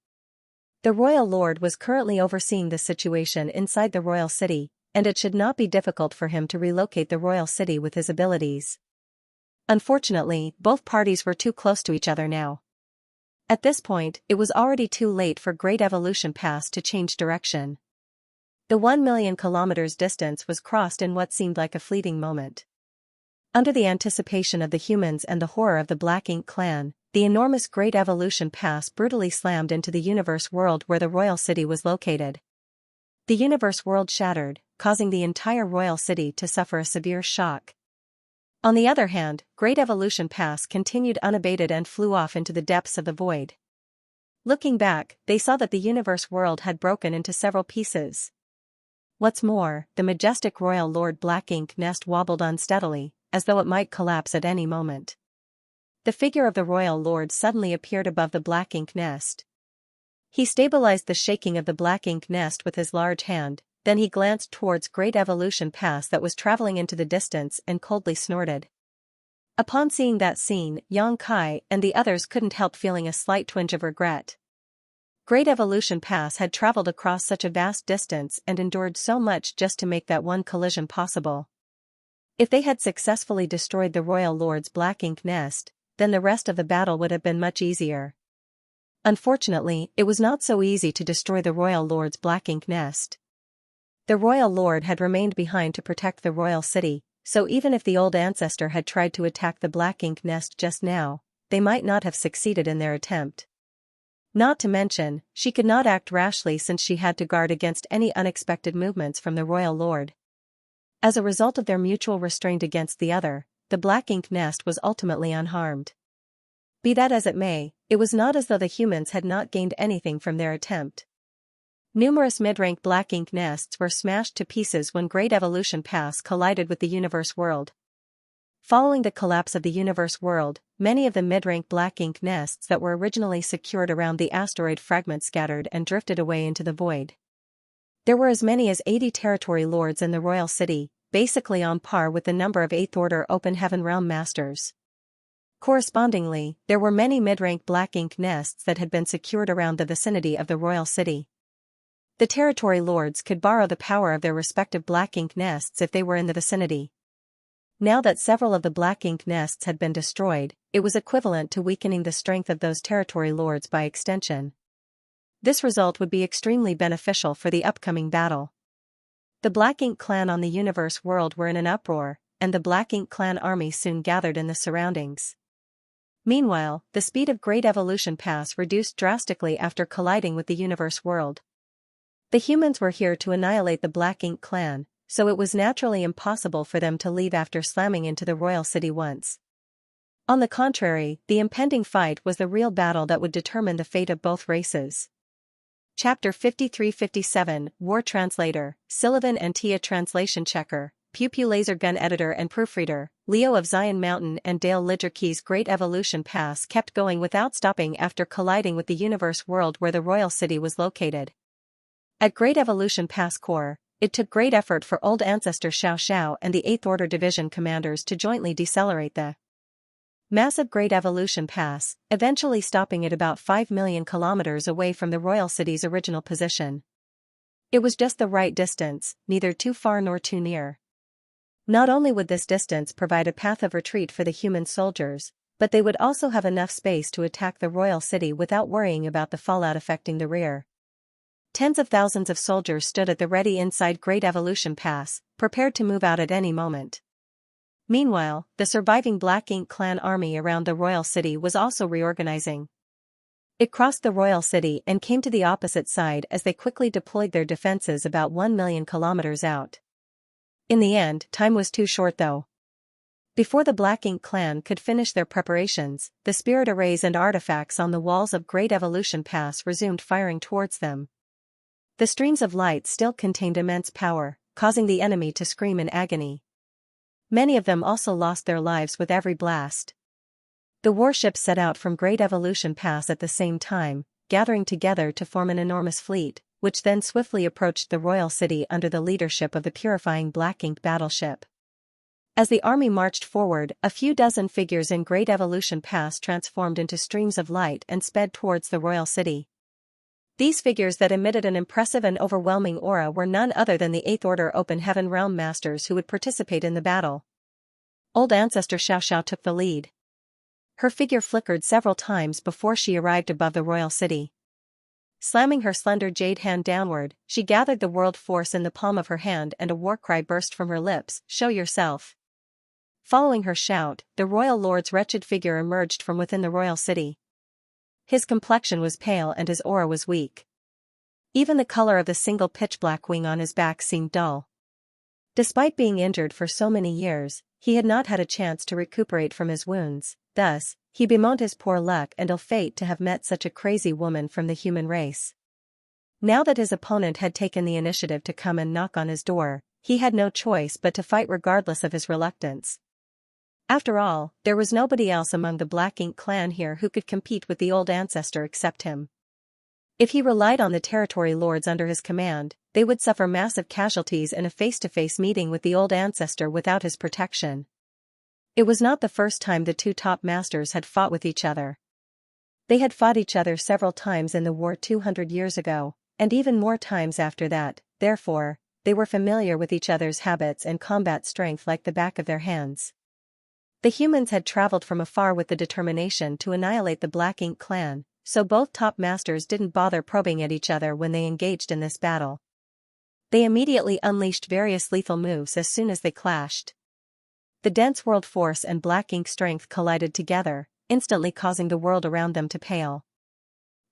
The royal lord was currently overseeing the situation inside the royal city, and it should not be difficult for him to relocate the royal city with his abilities. Unfortunately, both parties were too close to each other now. At this point, it was already too late for Great Evolution Pass to change direction. The 1 million kilometers distance was crossed in what seemed like a fleeting moment. Under the anticipation of the humans and the horror of the Black Ink clan, the enormous Great Evolution Pass brutally slammed into the universe world where the royal city was located. The universe world shattered, causing the entire royal city to suffer a severe shock. On the other hand, Great Evolution Pass continued unabated and flew off into the depths of the void. Looking back, they saw that the universe world had broken into several pieces. What's more, the majestic royal Lord Black Ink nest wobbled unsteadily, as though it might collapse at any moment. The figure of the royal lord suddenly appeared above the Black Ink nest. He stabilized the shaking of the black ink nest with his large hand, then he glanced towards Great Evolution Pass that was traveling into the distance and coldly snorted. Upon seeing that scene, Yang Kai and the others couldn't help feeling a slight twinge of regret. Great Evolution Pass had traveled across such a vast distance and endured so much just to make that one collision possible. If they had successfully destroyed the Royal Lord's black ink nest, then the rest of the battle would have been much easier. Unfortunately, it was not so easy to destroy the Royal Lord's black ink nest. The Royal Lord had remained behind to protect the royal city, so even if the old ancestor had tried to attack the black ink nest just now, they might not have succeeded in their attempt. Not to mention, she could not act rashly since she had to guard against any unexpected movements from the Royal Lord. As a result of their mutual restraint against the other, the black ink nest was ultimately unharmed. Be that as it may, it was not as though the humans had not gained anything from their attempt. Numerous mid-rank black ink nests were smashed to pieces when Great Evolution Pass collided with the universe world. Following the collapse of the universe world, many of the mid-rank black ink nests that were originally secured around the asteroid fragment scattered and drifted away into the void. There were as many as 80 territory lords in the royal city, basically on par with the number of 8th Order Open Heaven Realm Masters. Correspondingly, there were many mid-rank black ink nests that had been secured around the vicinity of the royal city. The territory lords could borrow the power of their respective black ink nests if they were in the vicinity. Now that several of the black ink nests had been destroyed, it was equivalent to weakening the strength of those territory lords by extension. This result would be extremely beneficial for the upcoming battle. The Black Ink clan on the universe world were in an uproar, and the Black Ink clan army soon gathered in the surroundings. Meanwhile, the speed of Great Evolution Pass reduced drastically after colliding with the universe world. The humans were here to annihilate the Black Ink clan, so it was naturally impossible for them to leave after slamming into the royal city once. On the contrary, the impending fight was the real battle that would determine the fate of both races. Chapter 53-57, War Translator, Sylvan and Tia Translation Checker, Pew Pew Laser Gun Editor and Proofreader, Leo of Zion Mountain and Dale Lidgerkey's Great Evolution Pass kept going without stopping after colliding with the universe world where the royal city was located. At Great Evolution Pass Core, it took great effort for Old Ancestor Xiao and the 8th Order Division commanders to jointly decelerate the massive Great Evolution Pass, eventually stopping it about 5 million kilometers away from the royal city's original position. It was just the right distance, neither too far nor too near. Not only would this distance provide a path of retreat for the human soldiers, but they would also have enough space to attack the royal city without worrying about the fallout affecting the rear. Tens of thousands of soldiers stood at the ready inside Great Evolution Pass, prepared to move out at any moment. Meanwhile, the surviving Black Ink clan army around the royal city was also reorganizing. It crossed the royal city and came to the opposite side as they quickly deployed their defenses about 1 million kilometers out. In the end, time was too short though. Before the Black Ink clan could finish their preparations, the spirit arrays and artifacts on the walls of Great Evolution Pass resumed firing towards them. The streams of light still contained immense power, causing the enemy to scream in agony. Many of them also lost their lives with every blast. The warships set out from Great Evolution Pass at the same time, gathering together to form an enormous fleet, which then swiftly approached the royal city under the leadership of the purifying Black Ink battleship. As the army marched forward, a few dozen figures in Great Evolution Pass transformed into streams of light and sped towards the royal city. These figures that emitted an impressive and overwhelming aura were none other than the 8th Order Open Heaven Realm Masters who would participate in the battle. Old Ancestor Xiao took the lead. Her figure flickered several times before she arrived above the royal city. Slamming her slender jade hand downward, she gathered the world force in the palm of her hand and a war cry burst from her lips, "Show yourself." Following her shout, the royal lord's wretched figure emerged from within the royal city. His complexion was pale and his aura was weak. Even the color of the single pitch-black wing on his back seemed dull. Despite being injured for so many years, he had not had a chance to recuperate from his wounds, thus, he bemoaned his poor luck and ill fate to have met such a crazy woman from the human race. Now that his opponent had taken the initiative to come and knock on his door, he had no choice but to fight regardless of his reluctance. After all, there was nobody else among the Black Ink clan here who could compete with the old ancestor except him. If he relied on the territory lords under his command, they would suffer massive casualties in a face-to-face meeting with the old ancestor without his protection. It was not the first time the two top masters had fought with each other. They had fought each other several times in the war 200 years ago, and even more times after that. Therefore, they were familiar with each other's habits and combat strength like the back of their hands. The humans had traveled from afar with the determination to annihilate the Black Ink clan, so both top masters didn't bother probing at each other when they engaged in this battle. They immediately unleashed various lethal moves as soon as they clashed. The dense world force and Black Ink strength collided together, instantly causing the world around them to pale.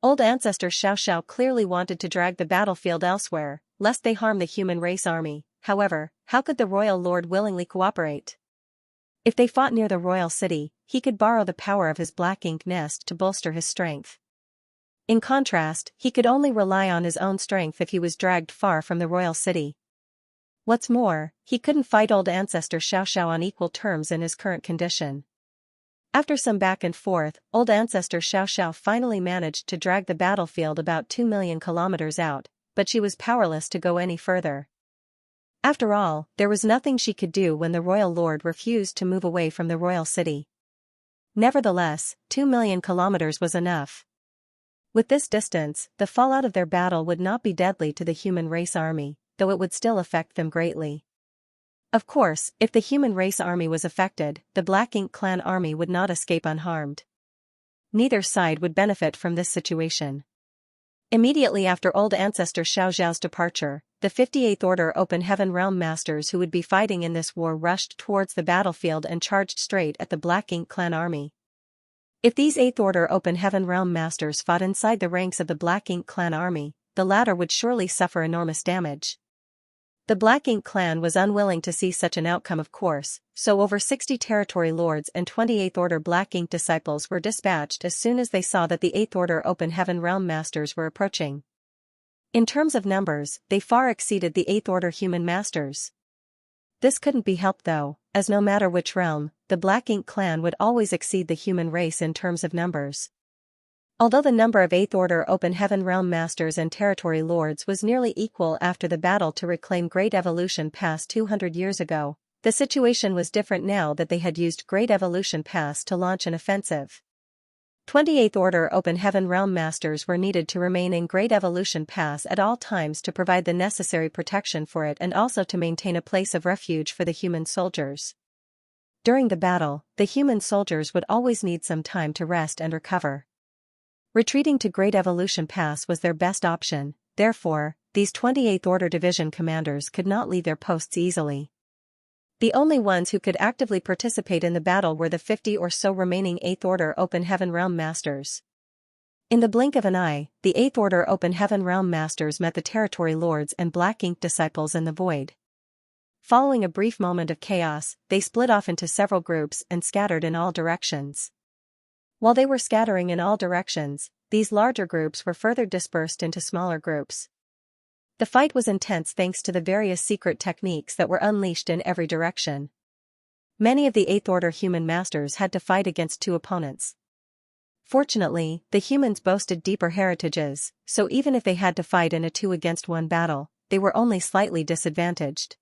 Old ancestor Xianxia clearly wanted to drag the battlefield elsewhere, lest they harm the human race army. However, how could the royal lord willingly cooperate? If they fought near the royal city, he could borrow the power of his Black Ink nest to bolster his strength. In contrast, he could only rely on his own strength if he was dragged far from the royal city. What's more, he couldn't fight old ancestor Xianxia on equal terms in his current condition. After some back and forth, old ancestor Xianxia finally managed to drag the battlefield about 2 million kilometers out, but she was powerless to go any further. After all, there was nothing she could do when the royal lord refused to move away from the royal city. Nevertheless, 2 million kilometers was enough. With this distance, the fallout of their battle would not be deadly to the human race army, though it would still affect them greatly. Of course, if the human race army was affected, the Black Ink clan army would not escape unharmed. Neither side would benefit from this situation. Immediately after old ancestor Xiaoxiao's departure, the 58th Order Open Heaven Realm Masters who would be fighting in this war rushed towards the battlefield and charged straight at the Black Ink clan army. If these 8th Order Open Heaven Realm Masters fought inside the ranks of the Black Ink clan army, the latter would surely suffer enormous damage. The Black Ink clan was unwilling to see such an outcome, of course, so over 60 territory lords and 28th Order Black Ink disciples were dispatched as soon as they saw that the 8th Order Open Heaven Realm Masters were approaching. In terms of numbers, they far exceeded the 8th Order human masters. This couldn't be helped though, as no matter which realm, the Black Ink clan would always exceed the human race in terms of numbers. Although the number of 8th Order Open Heaven Realm Masters and Territory Lords was nearly equal after the battle to reclaim Great Evolution Pass 200 years ago, the situation was different now that they had used Great Evolution Pass to launch an offensive. 28th Order Open Heaven Realm Masters were needed to remain in Great Evolution Pass at all times to provide the necessary protection for it and also to maintain a place of refuge for the human soldiers. During the battle, the human soldiers would always need some time to rest and recover. Retreating to Great Evolution Pass was their best option, therefore, these 28th Order Division commanders could not leave their posts easily. The only ones who could actively participate in the battle were the 50 or so remaining 8th Order Open Heaven Realm Masters. In the blink of an eye, the 8th Order Open Heaven Realm Masters met the Territory Lords and Black Ink disciples in the void. Following a brief moment of chaos, they split off into several groups and scattered in all directions. While they were scattering in all directions, these larger groups were further dispersed into smaller groups. The fight was intense thanks to the various secret techniques that were unleashed in every direction. Many of the 8th Order human masters had to fight against two opponents. Fortunately, the humans boasted deeper heritages, so even if they had to fight in a 2-against-1 battle, they were only slightly disadvantaged.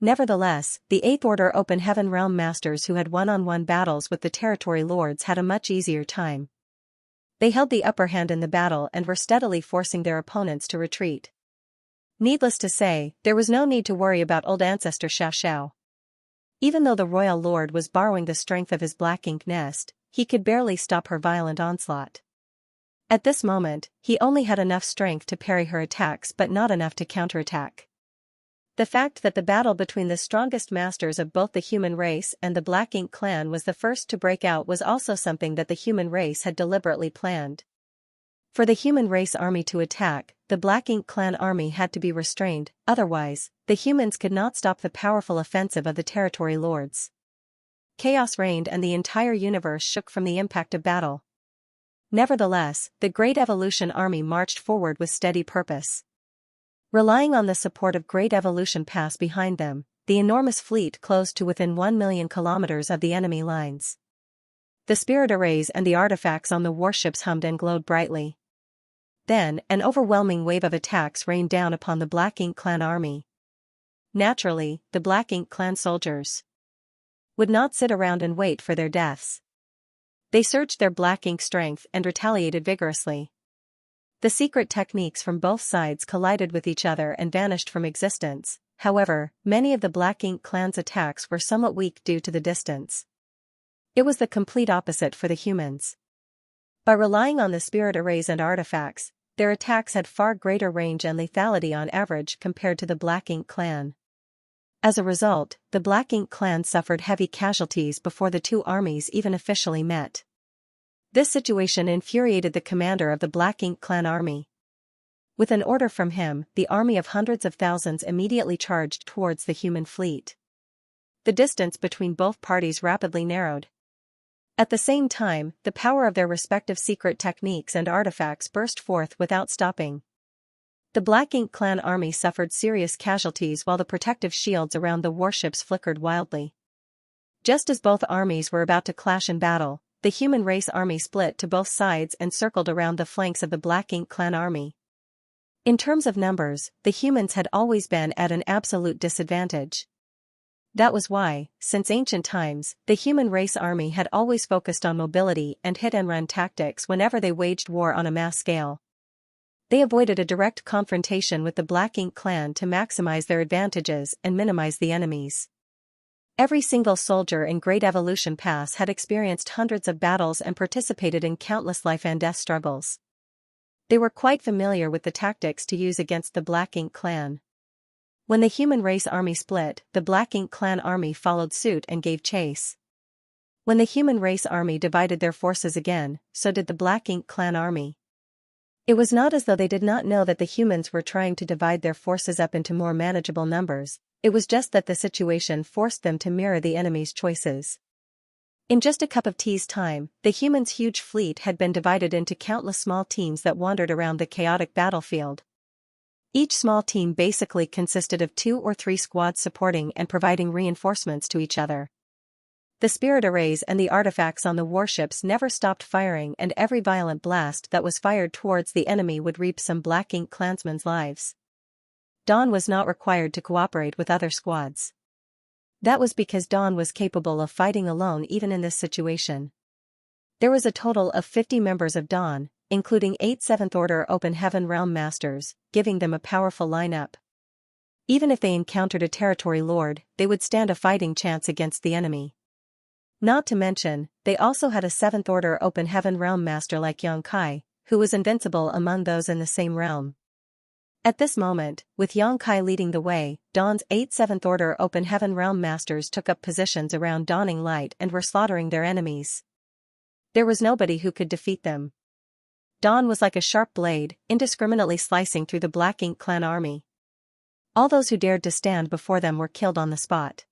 Nevertheless, the 8th Order Open Heaven Realm Masters who had one-on-one battles with the Territory Lords had a much easier time. They held the upper hand in the battle and were steadily forcing their opponents to retreat. Needless to say, there was no need to worry about old ancestor Xiaoxiao. Even though the Royal Lord was borrowing the strength of his Black Ink nest, he could barely stop her violent onslaught. At this moment, he only had enough strength to parry her attacks but not enough to counterattack. The fact that the battle between the strongest masters of both the human race and the Black Ink clan was the first to break out was also something that the human race had deliberately planned. For the human race army to attack, the Black Ink clan army had to be restrained, otherwise, the humans could not stop the powerful offensive of the Territory Lords. Chaos reigned and the entire universe shook from the impact of battle. Nevertheless, the Great Evolution army marched forward with steady purpose. Relying on the support of Great Evolution Pass behind them, the enormous fleet closed to within 1 million kilometers of the enemy lines. The spirit arrays and the artifacts on the warships hummed and glowed brightly. Then, an overwhelming wave of attacks rained down upon the Black Ink Clan army. Naturally, the Black Ink Clan soldiers would not sit around and wait for their deaths. They surged their black ink strength and retaliated vigorously. The secret techniques from both sides collided with each other and vanished from existence. However, many of the Black Ink Clan's attacks were somewhat weak due to the distance. It was the complete opposite for the humans. By relying on the spirit arrays and artifacts, their attacks had far greater range and lethality on average compared to the Black Ink Clan. As a result, the Black Ink Clan suffered heavy casualties before the two armies even officially met. This situation infuriated the commander of the Black Ink Clan army. With an order from him, the army of hundreds of thousands immediately charged towards the human fleet. The distance between both parties rapidly narrowed. At the same time, the power of their respective secret techniques and artifacts burst forth without stopping. The Black Ink Clan army suffered serious casualties while the protective shields around the warships flickered wildly. Just as both armies were about to clash in battle, the human race army split to both sides and circled around the flanks of the Black Ink Clan army. In terms of numbers, the humans had always been at an absolute disadvantage. That was why, since ancient times, the human race army had always focused on mobility and hit-and-run tactics whenever they waged war on a mass scale. They avoided a direct confrontation with the Black Ink Clan to maximize their advantages and minimize the enemies. Every single soldier in Great Evolution Pass had experienced hundreds of battles and participated in countless life and death struggles. They were quite familiar with the tactics to use against the Black Ink Clan. When the human race army split, the Black Ink Clan army followed suit and gave chase. When the human race army divided their forces again, so did the Black Ink Clan army. It was not as though they did not know that the humans were trying to divide their forces up into more manageable numbers, it was just that the situation forced them to mirror the enemy's choices. In just a cup of tea's time, the humans' huge fleet had been divided into countless small teams that wandered around the chaotic battlefield. Each small team basically consisted of 2 or 3 squads supporting and providing reinforcements to each other. The spirit arrays and the artifacts on the warships never stopped firing, and every violent blast that was fired towards the enemy would reap some Black Ink Clansmen's lives. Dawn was not required to cooperate with other squads. That was because Dawn was capable of fighting alone even in this situation. There was a total of 50 members of Dawn, including 8 7th Order Open Heaven Realm Masters, giving them a powerful lineup. Even if they encountered a territory lord, they would stand a fighting chance against the enemy. Not to mention, they also had a 7th Order Open Heaven Realm Master like Xianxia, who was invincible among those in the same realm. At this moment, with Xianxia leading the way, Dawn's 8 7th Order Open Heaven Realm Masters took up positions around Dawning Light and were slaughtering their enemies. There was nobody who could defeat them. Dawn was like a sharp blade, indiscriminately slicing through the Black Ink Clan army. All those who dared to stand before them were killed on the spot.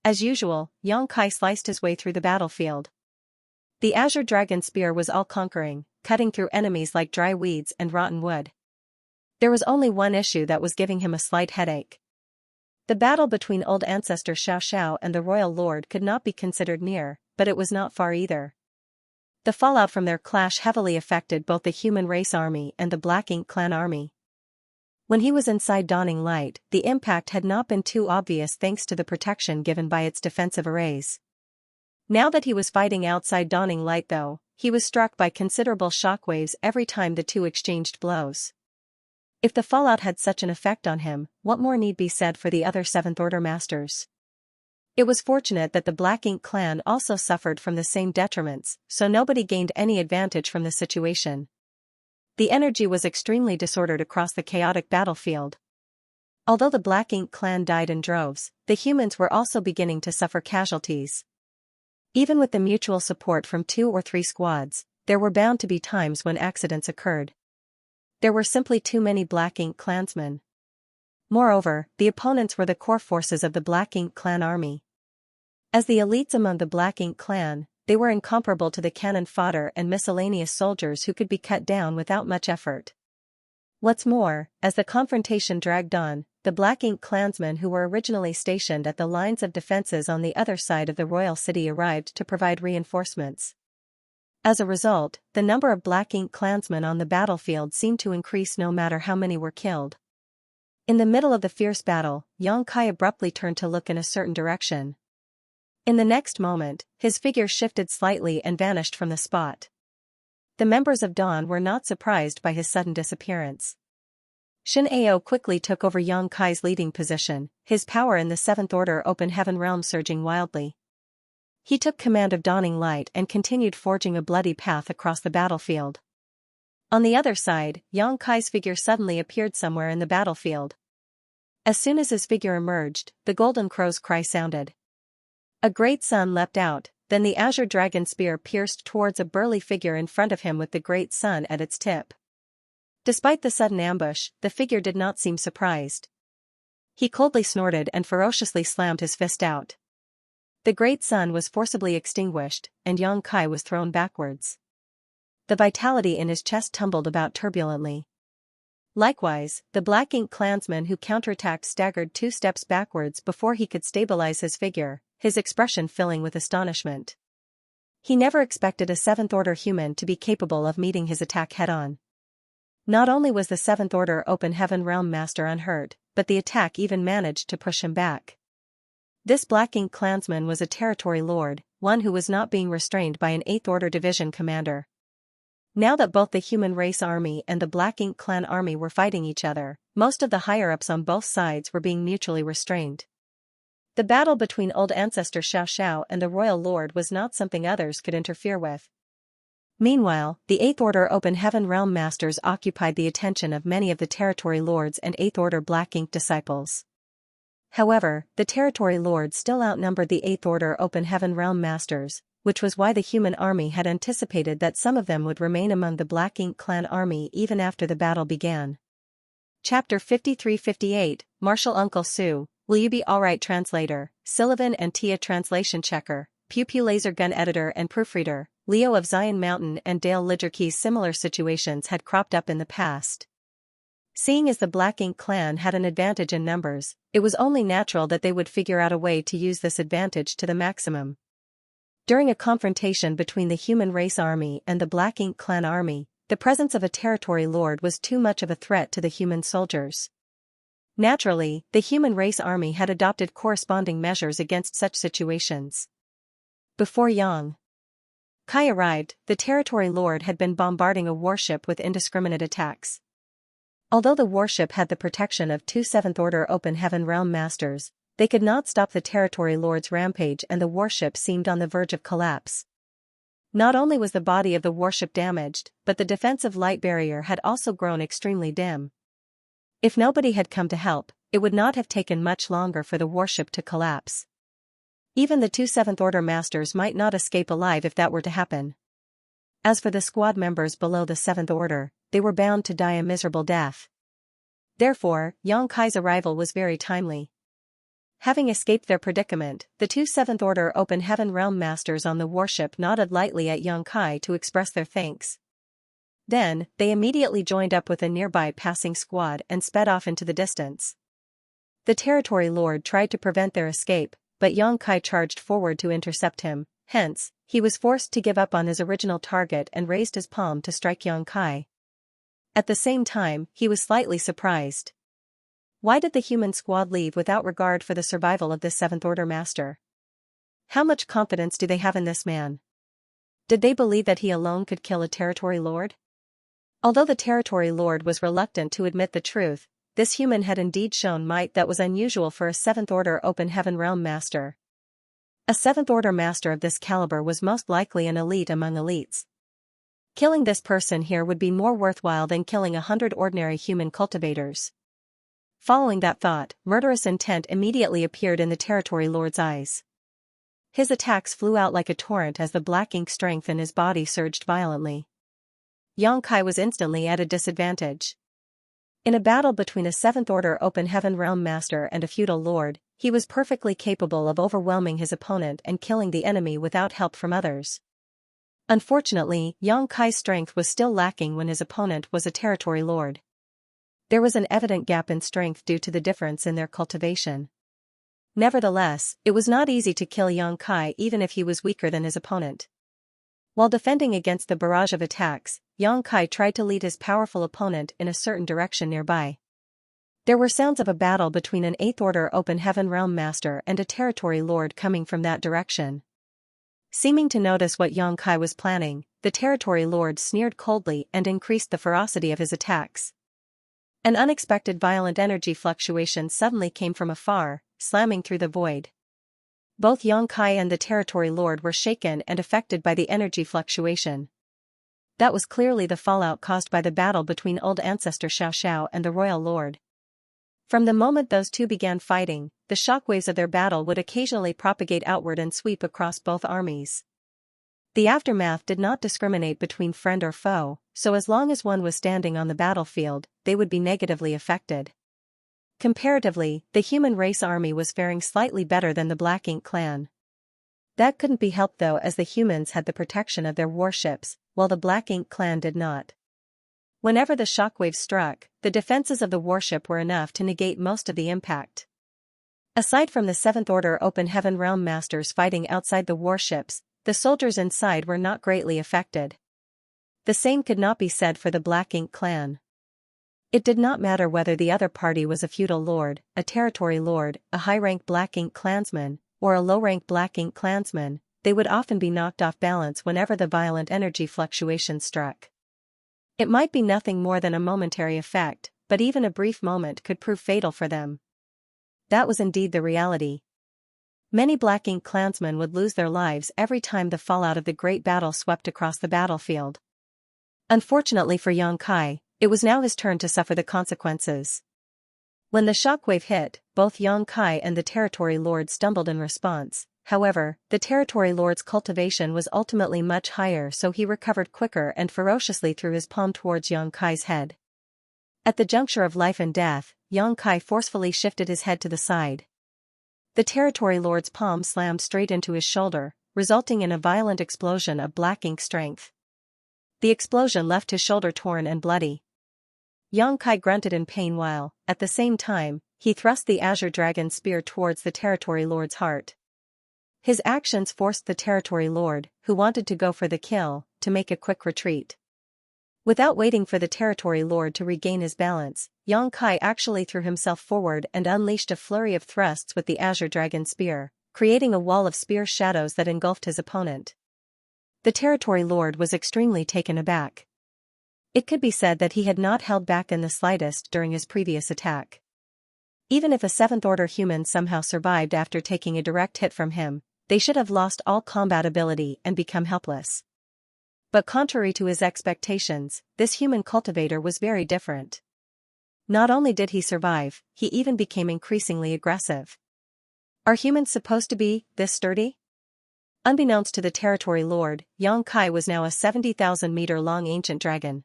As usual, Xianxia sliced his way through the battlefield. The Azure Dragon Spear was all-conquering, cutting through enemies like dry weeds and rotten wood. There was only one issue that was giving him a slight headache. The battle between Old Ancestor Xiao and the Royal Lord could not be considered near, but it was not far either. The fallout from their clash heavily affected both the human race army and the Black Ink Clan army. When he was inside Dawning Light, the impact had not been too obvious thanks to the protection given by its defensive arrays. Now that he was fighting outside Dawning Light though, he was struck by considerable shockwaves every time the two exchanged blows. If the fallout had such an effect on him, what more need be said for the other 7th Order Masters? It was fortunate that the Black Ink Clan also suffered from the same detriments, so nobody gained any advantage from the situation. The energy was extremely disordered across the chaotic battlefield. Although the Black Ink Clan died in droves, the humans were also beginning to suffer casualties. Even with the mutual support from 2 or 3 squads, there were bound to be times when accidents occurred. There were simply too many Black Ink Clansmen. Moreover, the opponents were the core forces of the Black Ink Clan army. As the elites among the Black Ink Clan, they were incomparable to the cannon fodder and miscellaneous soldiers who could be cut down without much effort. What's more, as the confrontation dragged on, the Black Ink Clansmen who were originally stationed at the lines of defenses on the other side of the royal city arrived to provide reinforcements. As a result, the number of Black Ink clansmen on the battlefield seemed to increase no matter how many were killed. In the middle of the fierce battle, Xianxia abruptly turned to look in a certain direction. In the next moment, his figure shifted slightly and vanished from the spot. The members of Dawn were not surprised by his sudden disappearance. Xianxia quickly took over Xianxia's leading position, his power in the Seventh Order Open Heaven realm surging wildly. He took command of Dawning Light and continued forging a bloody path across the battlefield. On the other side, Xianxia's figure suddenly appeared somewhere in the battlefield. As soon as his figure emerged, the Golden Crow's cry sounded. A great sun leapt out, then the azure dragon spear pierced towards a burly figure in front of him with the great sun at its tip. Despite the sudden ambush, the figure did not seem surprised. He coldly snorted and ferociously slammed his fist out. The great sun was forcibly extinguished, and Xianxia was thrown backwards. The vitality in his chest tumbled about turbulently. Likewise, the Black Ink clansman who counterattacked staggered 2 steps backwards before he could stabilize his figure, his expression filling with astonishment. He never expected a Seventh Order human to be capable of meeting his attack head-on. Not only was the Seventh Order Open Heaven Realm Master unhurt, but the attack even managed to push him back. This Black Ink clansman was a territory lord, one who was not being restrained by an 8th Order Division commander. Now that both the Human Race Army and the Black Ink Clan Army were fighting each other, most of the higher-ups on both sides were being mutually restrained. The battle between Old Ancestor Xiao and the Royal Lord was not something others could interfere with. Meanwhile, the 8th Order Open Heaven Realm Masters occupied the attention of many of the Territory Lords and 8th Order Black Ink disciples. However, the Territory Lords still outnumbered the 8th Order Open Heaven Realm Masters, which was why the human army had anticipated that some of them would remain among the Black Ink Clan army even after the battle began. Chapter 53-58, Martial Uncle Sue, Will You Be Alright Translator, Sullivan and Tia Translation Checker, Pew Pew Laser Gun Editor and Proofreader, Leo of Zion Mountain and Dale Lidgerkey. Similar situations had cropped up in the past. Seeing as the Black Ink clan had an advantage in numbers, it was only natural that they would figure out a way to use this advantage to the maximum. During a confrontation between the Human Race Army and the Black Ink Clan Army, the presence of a territory lord was too much of a threat to the human soldiers. Naturally, the Human Race Army had adopted corresponding measures against such situations. Before Xianxia arrived, the territory lord had been bombarding a warship with indiscriminate attacks. Although the warship had the protection of 2 Seventh Order Open Heaven Realm Masters, they could not stop the territory lord's rampage and the warship seemed on the verge of collapse. Not only was the body of the warship damaged, but the defensive light barrier had also grown extremely dim. If nobody had come to help, it would not have taken much longer for the warship to collapse. Even the 2 Seventh Order Masters might not escape alive if that were to happen. As for the squad members below the 7th Order, they were bound to die a miserable death. Therefore, Xianxia's arrival was very timely. Having escaped their predicament, the 2 Seventh Order Open Heaven Realm Masters on the warship nodded lightly at Xianxia to express their thanks. Then, they immediately joined up with a nearby passing squad and sped off into the distance. The territory lord tried to prevent their escape, but Xianxia charged forward to intercept him, hence, he was forced to give up on his original target and raised his palm to strike Xianxia. At the same time, he was slightly surprised. Why did the human squad leave without regard for the survival of this 7th Order Master? How much confidence do they have in this man? Did they believe that he alone could kill a territory lord? Although the territory lord was reluctant to admit the truth, this human had indeed shown might that was unusual for a 7th Order Open Heaven Realm Master. A 7th Order Master of this caliber was most likely an elite among elites. Killing this person here would be more worthwhile than killing 100 ordinary human cultivators. Following that thought, murderous intent immediately appeared in the territory lord's eyes. His attacks flew out like a torrent as the Black Ink strength in his body surged violently. Xianxia was instantly at a disadvantage. In a battle between a 7th Order Open Heaven Realm Master and a feudal lord, he was perfectly capable of overwhelming his opponent and killing the enemy without help from others. Unfortunately, Xianxia's strength was still lacking when his opponent was a territory lord. There was an evident gap in strength due to the difference in their cultivation. Nevertheless, it was not easy to kill Xianxia even if he was weaker than his opponent. While defending against the barrage of attacks, Xianxia tried to lead his powerful opponent in a certain direction nearby. There were sounds of a battle between an 8th Order Open Heaven Realm Master and a Territory Lord coming from that direction. Seeming to notice what Xianxia was planning, the Territory Lord sneered coldly and increased the ferocity of his attacks. An unexpected violent energy fluctuation suddenly came from afar, slamming through the void. Both Xianxia and the Territory Lord were shaken and affected by the energy fluctuation. That was clearly the fallout caused by the battle between Old Ancestor Xiaoxiao and the Royal Lord. From the moment those two began fighting, the shockwaves of their battle would occasionally propagate outward and sweep across both armies. The aftermath did not discriminate between friend or foe, so as long as one was standing on the battlefield, they would be negatively affected. Comparatively, the human race army was faring slightly better than the Black Ink clan. That couldn't be helped though, as the humans had the protection of their warships, while the Black Ink clan did not. Whenever the shockwaves struck, the defenses of the warship were enough to negate most of the impact. Aside from the 7th Order Open Heaven Realm Masters fighting outside the warships, the soldiers inside were not greatly affected. The same could not be said for the Black Ink clan. It did not matter whether the other party was a feudal lord, a territory lord, a high-rank Black Ink clansman, or a low-rank Black Ink clansman, they would often be knocked off balance whenever the violent energy fluctuation struck. It might be nothing more than a momentary effect, but even a brief moment could prove fatal for them. That was indeed the reality. Many Black Ink clansmen would lose their lives every time the fallout of the great battle swept across the battlefield. Unfortunately for Xianxia, it was now his turn to suffer the consequences. When the shockwave hit, both Xianxia and the Territory Lord stumbled in response. However, the Territory Lord's cultivation was ultimately much higher, so he recovered quicker and ferociously threw his palm towards Xianxia's head. At the juncture of life and death, Xianxia forcefully shifted his head to the side. The Territory Lord's palm slammed straight into his shoulder, resulting in a violent explosion of Black Ink strength. The explosion left his shoulder torn and bloody. Xianxia grunted in pain while, at the same time, he thrust the Azure Dragon spear towards the Territory Lord's heart. His actions forced the Territory Lord, who wanted to go for the kill, to make a quick retreat. Without waiting for the Territory Lord to regain his balance, Xianxia actually threw himself forward and unleashed a flurry of thrusts with the Azure Dragon spear, creating a wall of spear shadows that engulfed his opponent. The Territory Lord was extremely taken aback. It could be said that he had not held back in the slightest during his previous attack. Even if a 7th Order human somehow survived after taking a direct hit from him, they should have lost all combat ability and become helpless. But contrary to his expectations, this human cultivator was very different. Not only did he survive, he even became increasingly aggressive. Are humans supposed to be this sturdy? Unbeknownst to the Territory Lord, Xianxia was now a 70,000-meter-long ancient dragon.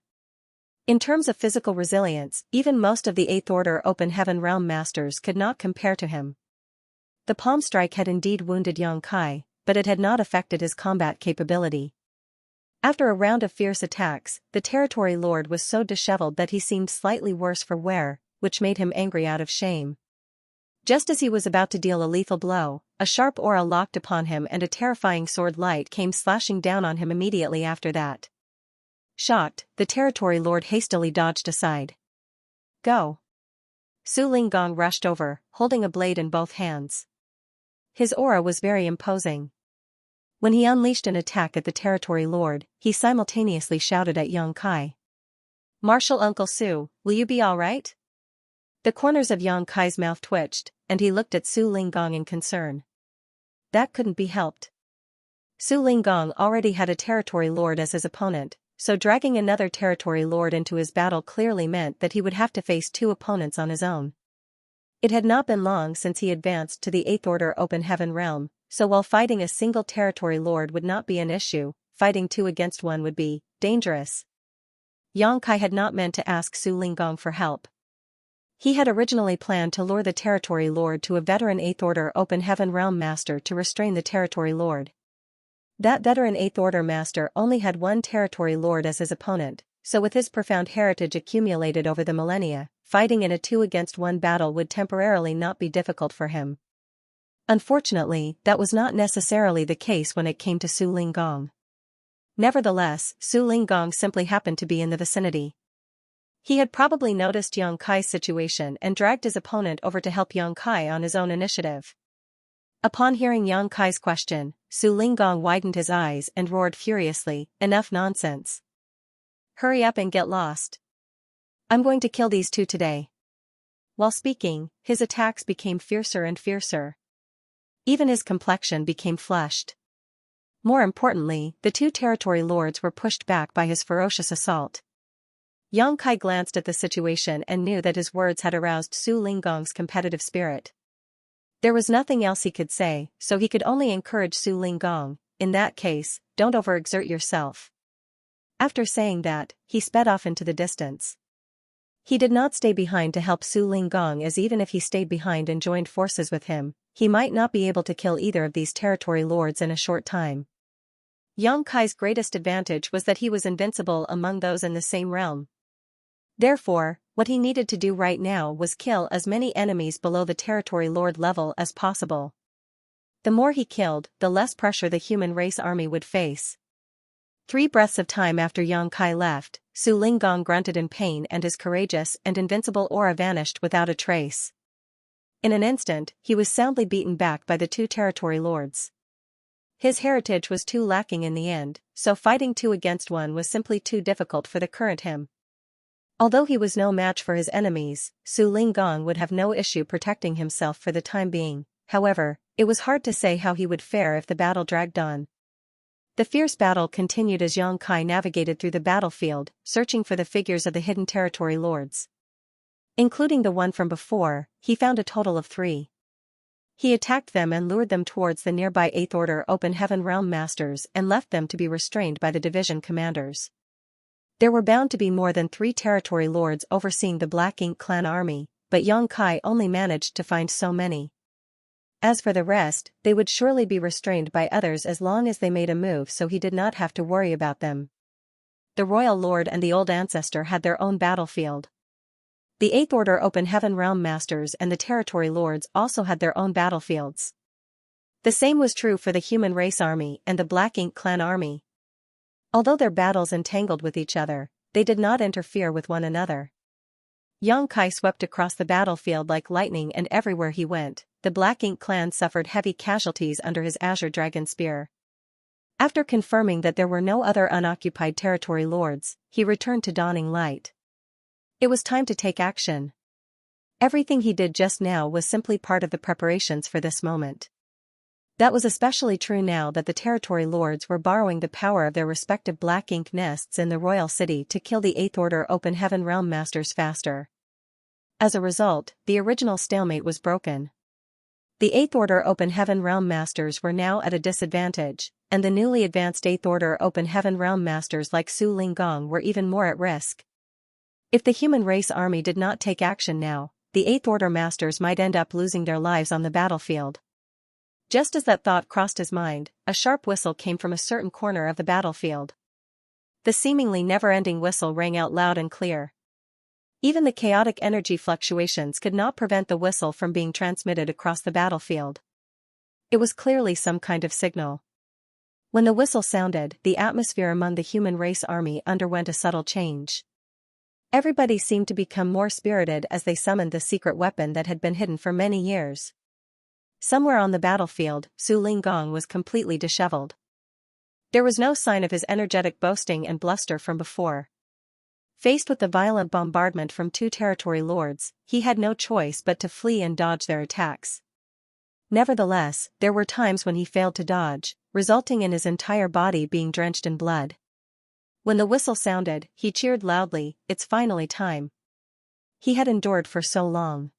In terms of physical resilience, even most of the 8th Order Open Heaven Realm Masters could not compare to him. The palm strike had indeed wounded Xianxia, but it had not affected his combat capability. After a round of fierce attacks, the Territory Lord was so disheveled that he seemed slightly worse for wear, which made him angry out of shame. Just as he was about to deal a lethal blow, a sharp aura locked upon him and a terrifying sword light came slashing down on him immediately after that. Shocked, the Territory Lord hastily dodged aside. Go! Su Linggong rushed over, holding a blade in both hands. His aura was very imposing. When he unleashed an attack at the Territory Lord, he simultaneously shouted at Xianxia. Martial Uncle Su, will you be all right? The corners of Xianxia's mouth twitched, and he looked at Su Linggong in concern. That couldn't be helped. Su Linggong already had a Territory Lord as his opponent, so dragging another Territory Lord into his battle clearly meant that he would have to face two opponents on his own. It had not been long since he advanced to the 8th Order Open Heaven Realm, so while fighting a single Territory Lord would not be an issue, fighting two against one would be dangerous. Xianxia had not meant to ask Su Linggong for help. He had originally planned to lure the Territory Lord to a veteran 8th Order Open Heaven Realm Master to restrain the Territory Lord. That veteran 8th Order Master only had one Territory Lord as his opponent, so with his profound heritage accumulated over the millennia, fighting in a 2-against-1 battle would temporarily not be difficult for him. Unfortunately, that was not necessarily the case when it came to Su Linggong. Nevertheless, Su Linggong simply happened to be in the vicinity. He had probably noticed Yang Kai's situation and dragged his opponent over to help Yang Kai on his own initiative. Upon hearing Yang Kai's question, Su Linggong widened his eyes and roared furiously, "Enough nonsense. Hurry up and get lost. I'm going to kill these two today." While speaking, his attacks became fiercer and fiercer. Even his complexion became flushed. More importantly, the two territory lords were pushed back by his ferocious assault. Yang Kai glanced at the situation and knew that his words had aroused Su Linggong's competitive spirit. There was nothing else he could say, so he could only encourage Su Linggong, "In that case, don't overexert yourself." After saying that, he sped off into the distance. He did not stay behind to help Su Linggong, as even if he stayed behind and joined forces with him, he might not be able to kill either of these territory lords in a short time. Yang Kai's greatest advantage was that he was invincible among those in the same realm. Therefore, what he needed to do right now was kill as many enemies below the territory lord level as possible. The more he killed, the less pressure the human race army would face. 3 breaths of time after Yang Kai left, Su Linggong grunted in pain and his courageous and invincible aura vanished without a trace. In an instant, he was soundly beaten back by the two territory lords. His heritage was too lacking in the end, so fighting 2 against 1 was simply too difficult for the current him. Although he was no match for his enemies, Su Linggong would have no issue protecting himself for the time being. However, it was hard to say how he would fare if the battle dragged on. The fierce battle continued as Yang Kai navigated through the battlefield, searching for the figures of the hidden territory lords. Including the one from before, he found a total of 3. He attacked them and lured them towards the nearby 8th Order Open Heaven Realm Masters and left them to be restrained by the division commanders. There were bound to be more than 3 territory lords overseeing the Black Ink clan army, but Yang Kai only managed to find so many. As for the rest, they would surely be restrained by others as long as they made a move, so he did not have to worry about them. The Royal Lord and the Old Ancestor had their own battlefield. The 8th Order Open Heaven Realm Masters and the Territory Lords also had their own battlefields. The same was true for the Human Race Army and the Black Ink Clan Army. Although their battles entangled with each other, they did not interfere with one another. Yang Kai swept across the battlefield like lightning, and everywhere he went, the Black Ink clan suffered heavy casualties under his Azure Dragon Spear. After confirming that there were no other unoccupied territory lords, he returned to Dawning Light. It was time to take action. Everything he did just now was simply part of the preparations for this moment. That was especially true now that the territory lords were borrowing the power of their respective Black Ink nests in the royal city to kill the 8th Order Open Heaven Realm Masters faster. As a result, the original stalemate was broken. The 8th Order Open Heaven Realm Masters were now at a disadvantage, and the newly advanced 8th Order Open Heaven Realm Masters like Su Linggong were even more at risk. If the human race army did not take action now, the 8th Order Masters might end up losing their lives on the battlefield. Just as that thought crossed his mind, a sharp whistle came from a certain corner of the battlefield. The seemingly never-ending whistle rang out loud and clear. Even the chaotic energy fluctuations could not prevent the whistle from being transmitted across the battlefield. It was clearly some kind of signal. When the whistle sounded, the atmosphere among the human race army underwent a subtle change. Everybody seemed to become more spirited as they summoned the secret weapon that had been hidden for many years. Somewhere on the battlefield, Su Linggong was completely disheveled. There was no sign of his energetic boasting and bluster from before. Faced with the violent bombardment from 2 territory lords, he had no choice but to flee and dodge their attacks. Nevertheless, there were times when he failed to dodge, resulting in his entire body being drenched in blood. When the whistle sounded, he cheered loudly, "It's finally time." He had endured for so long.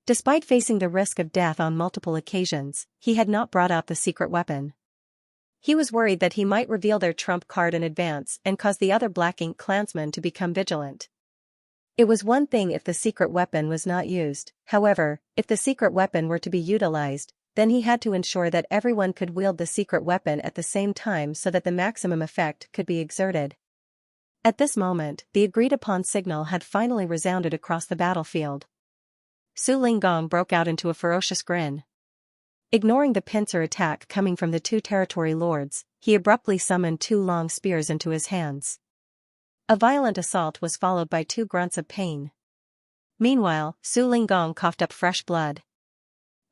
Despite facing the risk of death on multiple occasions, he had not brought out the secret weapon. He was worried that he might reveal their trump card in advance and cause the other Black Ink clansmen to become vigilant. It was one thing if the secret weapon was not used, however, if the secret weapon were to be utilized, then he had to ensure that everyone could wield the secret weapon at the same time so that the maximum effect could be exerted. At this moment, the agreed-upon signal had finally resounded across the battlefield. Su Linggong broke out into a ferocious grin. Ignoring the pincer attack coming from the 2 territory lords, he abruptly summoned 2 long spears into his hands. A violent assault was followed by 2 grunts of pain. Meanwhile, Su Linggong coughed up fresh blood.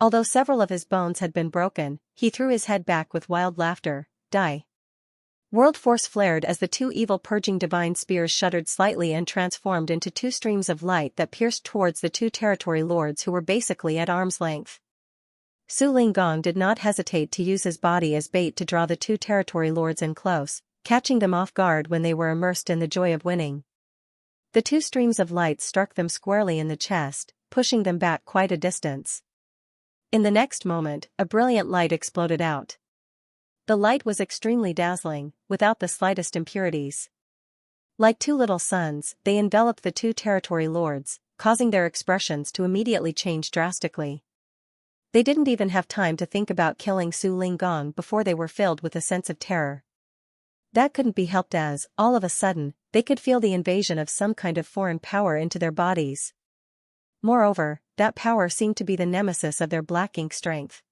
Although several of his bones had been broken, he threw his head back with wild laughter. Die. World force flared as the 2 evil purging divine spears shuddered slightly and transformed into 2 streams of light that pierced towards the 2 territory lords who were basically at arm's length. Su Linggong did not hesitate to use his body as bait to draw the 2 territory lords in close, catching them off guard when they were immersed in the joy of winning. The 2 streams of light struck them squarely in the chest, pushing them back quite a distance. In the next moment, a brilliant light exploded out. The light was extremely dazzling, without the slightest impurities. Like 2 little suns, they enveloped the 2 territory lords, causing their expressions to immediately change drastically. They didn't even have time to think about killing Su Linggong before they were filled with a sense of terror. That couldn't be helped as, all of a sudden, they could feel the invasion of some kind of foreign power into their bodies. Moreover, that power seemed to be the nemesis of their black ink strength.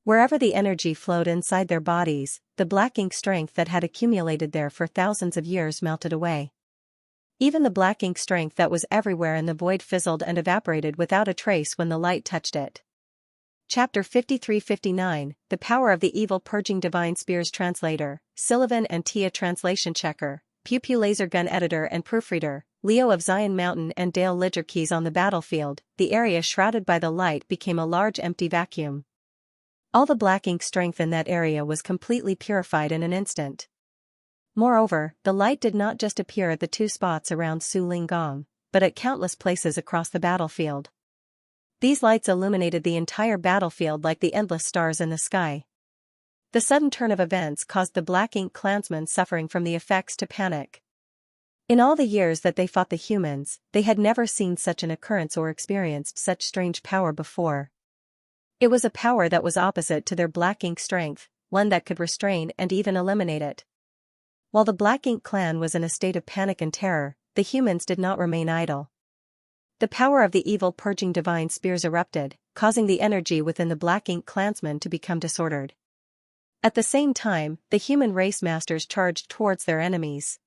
Wherever the energy flowed inside their bodies, the black ink strength that had accumulated there for thousands of years melted away. Even the black ink strength that was everywhere in the void fizzled and evaporated without a trace when the light touched it. Chapter 53-59, The Power of the Evil Purging Divine Spears. Translator, Sullivan and Tia. Translation checker, Pew Pew Laser Gun Editor and Proofreader, Leo of Zion Mountain and Dale Lidger. Keys. On the battlefield, the area shrouded by the light became a large empty vacuum. All the black ink strength in that area was completely purified in an instant. Moreover, the light did not just appear at the 2 spots around Su Linggong, but at countless places across the battlefield. These lights illuminated the entire battlefield like the endless stars in the sky. The sudden turn of events caused the Black Ink clansmen suffering from the effects to panic. In all the years that they fought the humans, they had never seen such an occurrence or experienced such strange power before. It was a power that was opposite to their Black Ink strength, one that could restrain and even eliminate it. While the Black Ink clan was in a state of panic and terror, the humans did not remain idle. The power of the evil purging divine spears erupted, causing the energy within the Black Ink clansmen to become disordered. At the same time, the human race masters charged towards their enemies.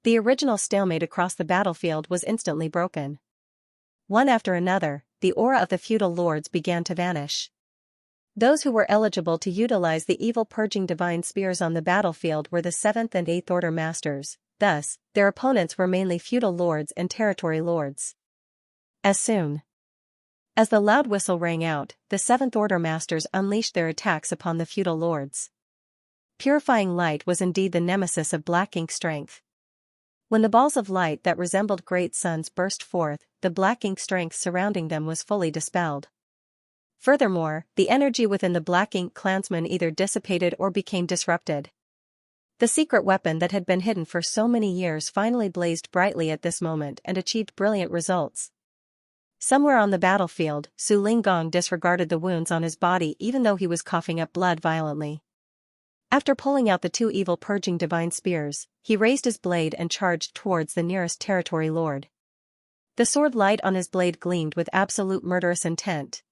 The original stalemate across the battlefield was instantly broken. One after another, the aura of the feudal lords began to vanish. Those who were eligible to utilize the evil purging divine spears on the battlefield were the 7th and 8th order masters, thus, their opponents were mainly feudal lords and territory lords. As soon as the loud whistle rang out, the 7th order masters unleashed their attacks upon the feudal lords. Purifying light was indeed the nemesis of Black Ink strength. When the balls of light that resembled great suns burst forth, the Black Ink strength surrounding them was fully dispelled. Furthermore, the energy within the Black Ink clansmen either dissipated or became disrupted. The secret weapon that had been hidden for so many years finally blazed brightly at this moment and achieved brilliant results. Somewhere on the battlefield, Su Linggong disregarded the wounds on his body even though he was coughing up blood violently. After pulling out the 2 evil purging divine spears, he raised his blade and charged towards the nearest territory lord. The sword light on his blade gleamed with absolute murderous intent.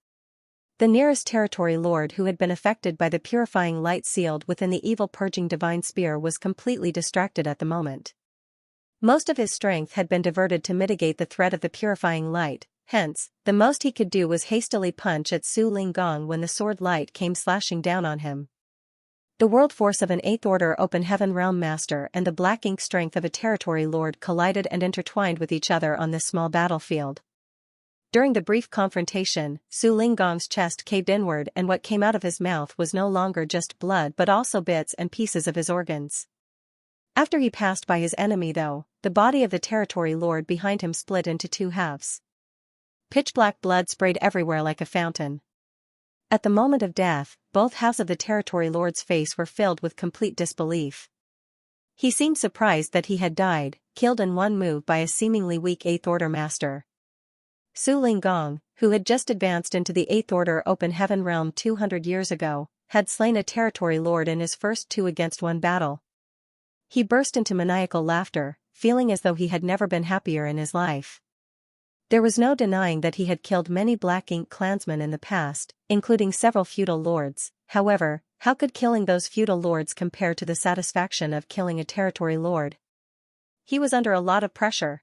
The nearest territory lord who had been affected by the purifying light sealed within the evil purging divine spear was completely distracted at the moment. Most of his strength had been diverted to mitigate the threat of the purifying light. Hence, the most he could do was hastily punch at Su Linggong when the sword light came slashing down on him. The world force of an 8th order open heaven realm master and the Black Ink strength of a territory lord collided and intertwined with each other on this small battlefield. During the brief confrontation, Su Linggong's chest caved inward and what came out of his mouth was no longer just blood but also bits and pieces of his organs. After he passed by his enemy though, the body of the territory lord behind him split into 2 halves. Pitch-black blood sprayed everywhere like a fountain. At the moment of death, both halves of the territory lord's face were filled with complete disbelief. He seemed surprised that he had died, killed in one move by a seemingly weak 8th order master. Su Linggong, who had just advanced into the 8th order open heaven realm 200 years ago, had slain a territory lord in his first 2-against-1 battle. He burst into maniacal laughter, feeling as though he had never been happier in his life. There was no denying that he had killed many Black Ink clansmen in the past, including several feudal lords, However, how could killing those feudal lords compare to the satisfaction of killing a territory lord? He was under a lot of pressure.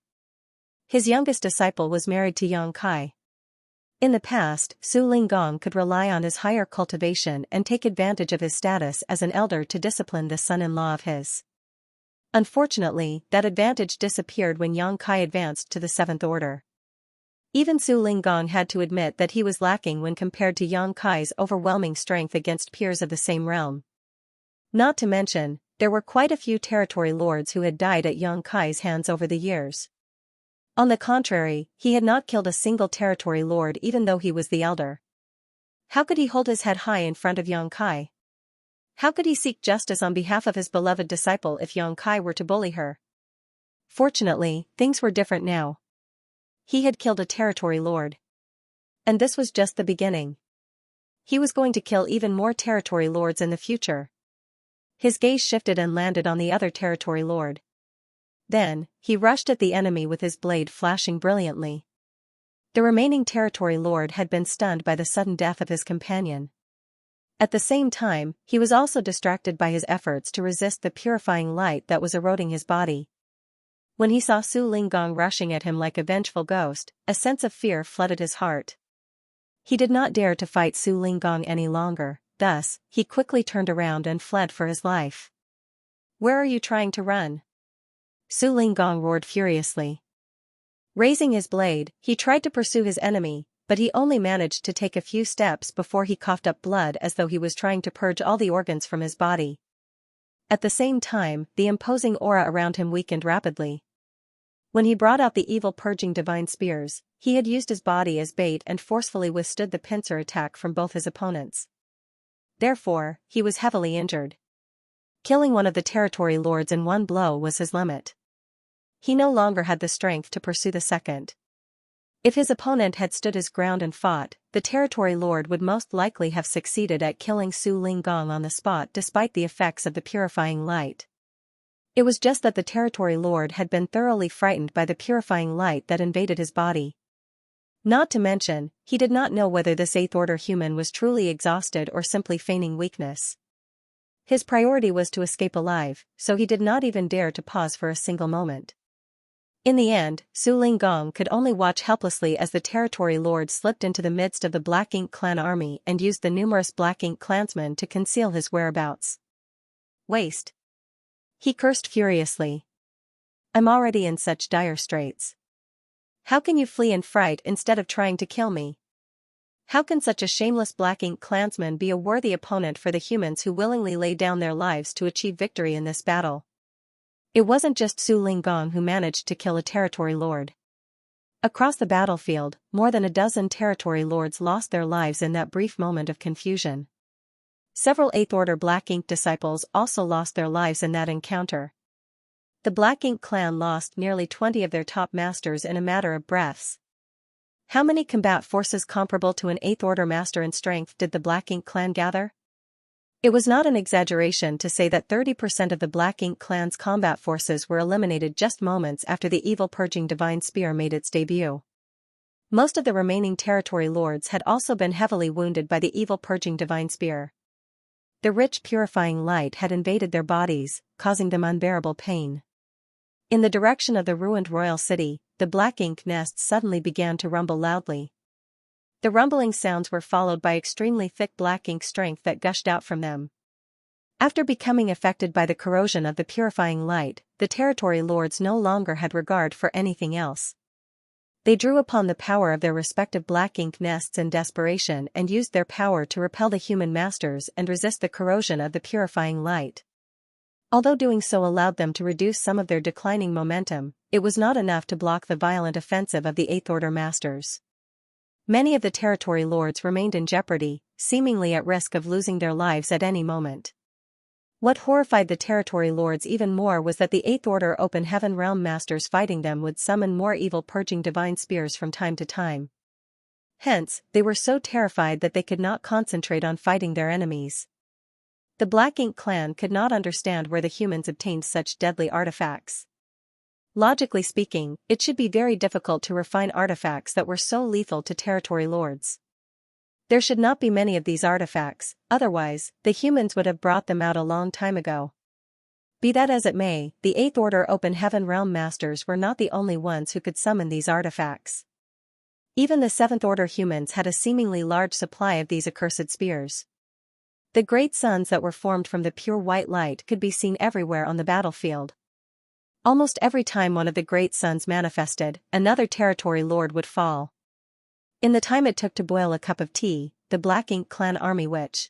His youngest disciple was married to Xianxia. In the past, Su Linggong could rely on his higher cultivation and take advantage of his status as an elder to discipline this son-in-law of his. Unfortunately, that advantage disappeared when Xianxia advanced to the 7th order. Even Su Linggong had to admit that he was lacking when compared to Xianxia's overwhelming strength against peers of the same realm. Not to mention, there were quite a few territory lords who had died at Xianxia's hands over the years. On the contrary, he had not killed a single territory lord even though he was the elder. How could he hold his head high in front of Xianxia? How could he seek justice on behalf of his beloved disciple if Xianxia were to bully her? Fortunately, things were different now. He had killed a territory lord. And this was just the beginning. He was going to kill even more territory lords in the future. His gaze shifted and landed on the other territory lord. Then, he rushed at the enemy with his blade flashing brilliantly. The remaining territory lord had been stunned by the sudden death of his companion. At the same time, he was also distracted by his efforts to resist the purifying light that was eroding his body. When he saw Su Linggong rushing at him like a vengeful ghost, a sense of fear flooded his heart. He did not dare to fight Su Linggong any longer, thus, he quickly turned around and fled for his life. "Where are you trying to run?" Su Linggong roared furiously. Raising his blade, he tried to pursue his enemy, but he only managed to take a few steps before he coughed up blood as though he was trying to purge all the organs from his body. At the same time, the imposing aura around him weakened rapidly. When he brought out the evil purging divine spears, he had used his body as bait and forcefully withstood the pincer attack from both his opponents. Therefore, he was heavily injured. Killing one of the territory lords in one blow was his limit. He no longer had the strength to pursue the second. If his opponent had stood his ground and fought, the territory lord would most likely have succeeded at killing Su Linggong on the spot despite the effects of the purifying light. It was just that the territory lord had been thoroughly frightened by the purifying light that invaded his body. Not to mention, he did not know whether this 8th order human was truly exhausted or simply feigning weakness. His priority was to escape alive, so he did not even dare to pause for a single moment. In the end, Su Linggong could only watch helplessly as the territory lord slipped into the midst of the Black Ink clan army and used the numerous Black Ink clansmen to conceal his whereabouts. Waste. He cursed furiously. "I'm already in such dire straits. How can you flee in fright instead of trying to kill me? How can such a shameless Black Ink clansman be a worthy opponent for the humans who willingly lay down their lives to achieve victory in this battle?" It wasn't just Su Linggong who managed to kill a territory lord. Across the battlefield, more than a dozen territory lords lost their lives in that brief moment of confusion. Several 8th order Black Ink disciples also lost their lives in that encounter. The Black Ink clan lost nearly 20 of their top masters in a matter of breaths. How many combat forces comparable to an 8th order master in strength did the Black Ink clan gather? It was not an exaggeration to say that 30% of the Black Ink clan's combat forces were eliminated just moments after the evil purging divine spear made its debut. Most of the remaining territory lords had also been heavily wounded by the evil purging divine spear. The rich purifying light had invaded their bodies, causing them unbearable pain. In the direction of the ruined royal city, the Black Ink nests suddenly began to rumble loudly. The rumbling sounds were followed by extremely thick Black Ink strength that gushed out from them. After becoming affected by the corrosion of the purifying light, the territory lords no longer had regard for anything else. They drew upon the power of their respective Black Ink nests in desperation and used their power to repel the human masters and resist the corrosion of the purifying light. Although doing so allowed them to reduce some of their declining momentum, it was not enough to block the violent offensive of the 8th order masters. Many of the territory lords remained in jeopardy, seemingly at risk of losing their lives at any moment. What horrified the territory lords even more was that the 8th order open heaven realm masters fighting them would summon more evil purging divine spears from time to time. Hence, they were so terrified that they could not concentrate on fighting their enemies. The Black Ink clan could not understand where the humans obtained such deadly artifacts. Logically speaking, it should be very difficult to refine artifacts that were so lethal to territory lords. There should not be many of these artifacts, otherwise, the humans would have brought them out a long time ago. Be that as it may, the 8th Order Open Heaven Realm Masters were not the only ones who could summon these artifacts. Even the 7th Order humans had a seemingly large supply of these accursed spears. The great suns that were formed from the pure white light could be seen everywhere on the battlefield. Almost every time one of the great suns manifested, another territory lord would fall. In the time it took to boil a cup of tea, the Black Ink clan army which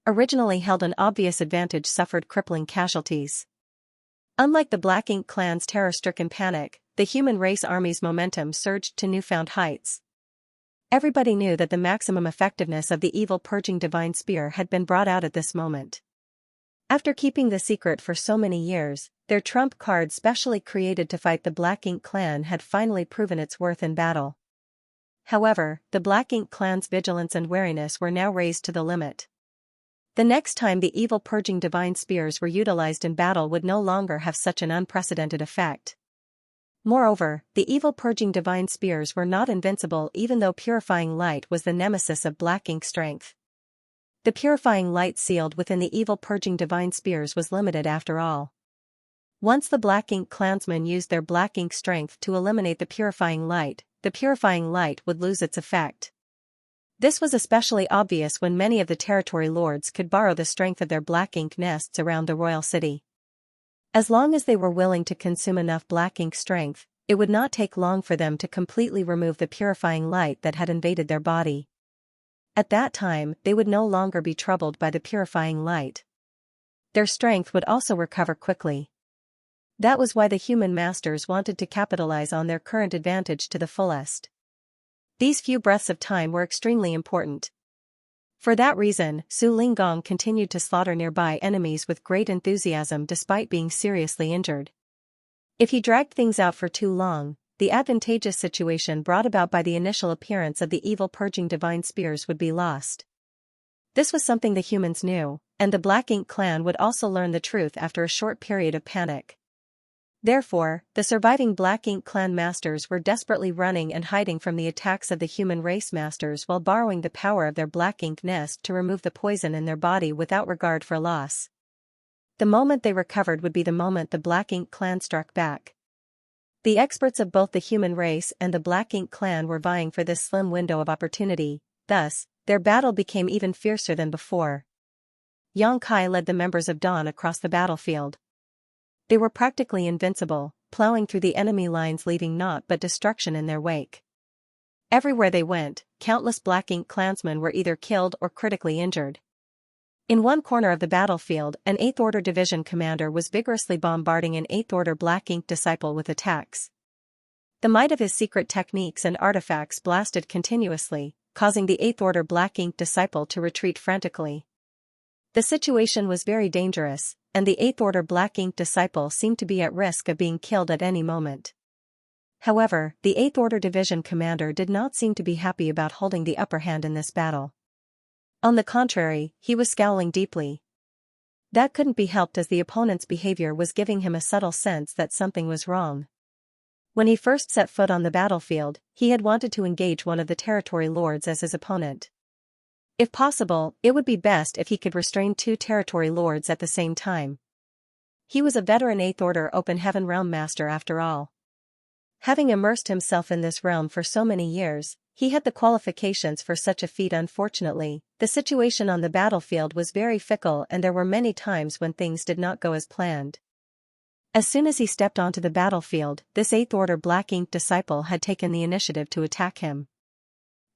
originally held an obvious advantage suffered crippling casualties. Unlike the Black Ink clan's terror-stricken panic, the human race army's momentum surged to newfound heights. Everybody knew that the maximum effectiveness of the evil purging divine spear had been brought out at this moment. After keeping the secret for so many years, their trump card specially created to fight the Black Ink clan had finally proven its worth in battle. However, the Black Ink clan's vigilance and wariness were now raised to the limit. The next time the evil purging divine spears were utilized in battle would no longer have such an unprecedented effect. Moreover, the evil purging divine spears were not invincible even though purifying light was the nemesis of Black Ink strength. The purifying light sealed within the evil purging divine spears was limited after all. Once the Black Ink clansmen used their Black Ink strength to eliminate the purifying light would lose its effect. This was especially obvious when many of the territory lords could borrow the strength of their Black Ink nests around the royal city. As long as they were willing to consume enough Black Ink strength, it would not take long for them to completely remove the purifying light that had invaded their body. At that time, they would no longer be troubled by the purifying light. Their strength would also recover quickly. That was why the human masters wanted to capitalize on their current advantage to the fullest. These few breaths of time were extremely important. For that reason, Su Linggong continued to slaughter nearby enemies with great enthusiasm despite being seriously injured. If he dragged things out for too long, the advantageous situation brought about by the initial appearance of the evil purging divine spears would be lost. This was something the humans knew, and the Black Ink clan would also learn the truth after a short period of panic. Therefore, the surviving Black Ink clan masters were desperately running and hiding from the attacks of the human race masters while borrowing the power of their Black Ink nest to remove the poison in their body without regard for loss. The moment they recovered would be the moment the Black Ink clan struck back. The experts of both the human race and the Black Ink clan were vying for this slim window of opportunity, thus, their battle became even fiercer than before. Xianxia led the members of Dawn across the battlefield. They were practically invincible, plowing through the enemy lines leaving naught but destruction in their wake. Everywhere they went, countless Black Ink clansmen were either killed or critically injured. In one corner of the battlefield, an 8th Order division commander was vigorously bombarding an 8th Order Black Ink disciple with attacks. The might of his secret techniques and artifacts blasted continuously, causing the 8th Order Black Ink disciple to retreat frantically. The situation was very dangerous, and the 8th Order Black Ink disciple seemed to be at risk of being killed at any moment. However, the 8th Order division commander did not seem to be happy about holding the upper hand in this battle. On the contrary, he was scowling deeply. That couldn't be helped as the opponent's behavior was giving him a subtle sense that something was wrong. When he first set foot on the battlefield, he had wanted to engage one of the territory lords as his opponent. If possible, it would be best if he could restrain 2 territory lords at the same time. He was a veteran 8th Order Open Heaven Realm Master after all. Having immersed himself in this realm for so many years, he had the qualifications for such a feat. Unfortunately, the situation on the battlefield was very fickle and there were many times when things did not go as planned. As soon as he stepped onto the battlefield, this 8th Order Black Ink disciple had taken the initiative to attack him.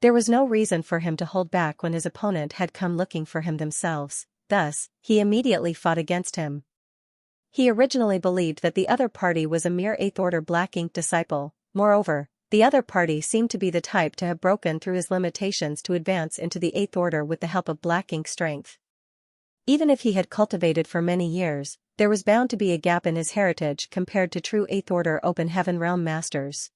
There was no reason for him to hold back when his opponent had come looking for him themselves, thus, he immediately fought against him. He originally believed that the other party was a mere 8th Order Black Ink disciple. Moreover, the other party seemed to be the type to have broken through his limitations to advance into the 8th Order with the help of Black Ink strength. Even if he had cultivated for many years, there was bound to be a gap in his heritage compared to true 8th Order Open Heaven Realm Masters.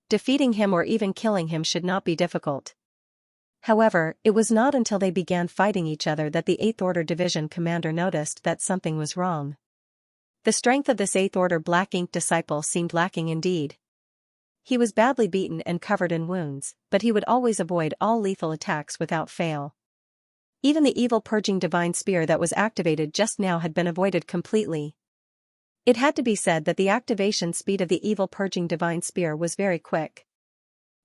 Defeating him or even killing him should not be difficult. However, it was not until they began fighting each other that the 8th Order Division commander noticed that something was wrong. The strength of this 8th Order Black Ink disciple seemed lacking indeed. He was badly beaten and covered in wounds, but he would always avoid all lethal attacks without fail. Even the evil purging divine spear that was activated just now had been avoided completely. It had to be said that the activation speed of the evil purging divine spear was very quick.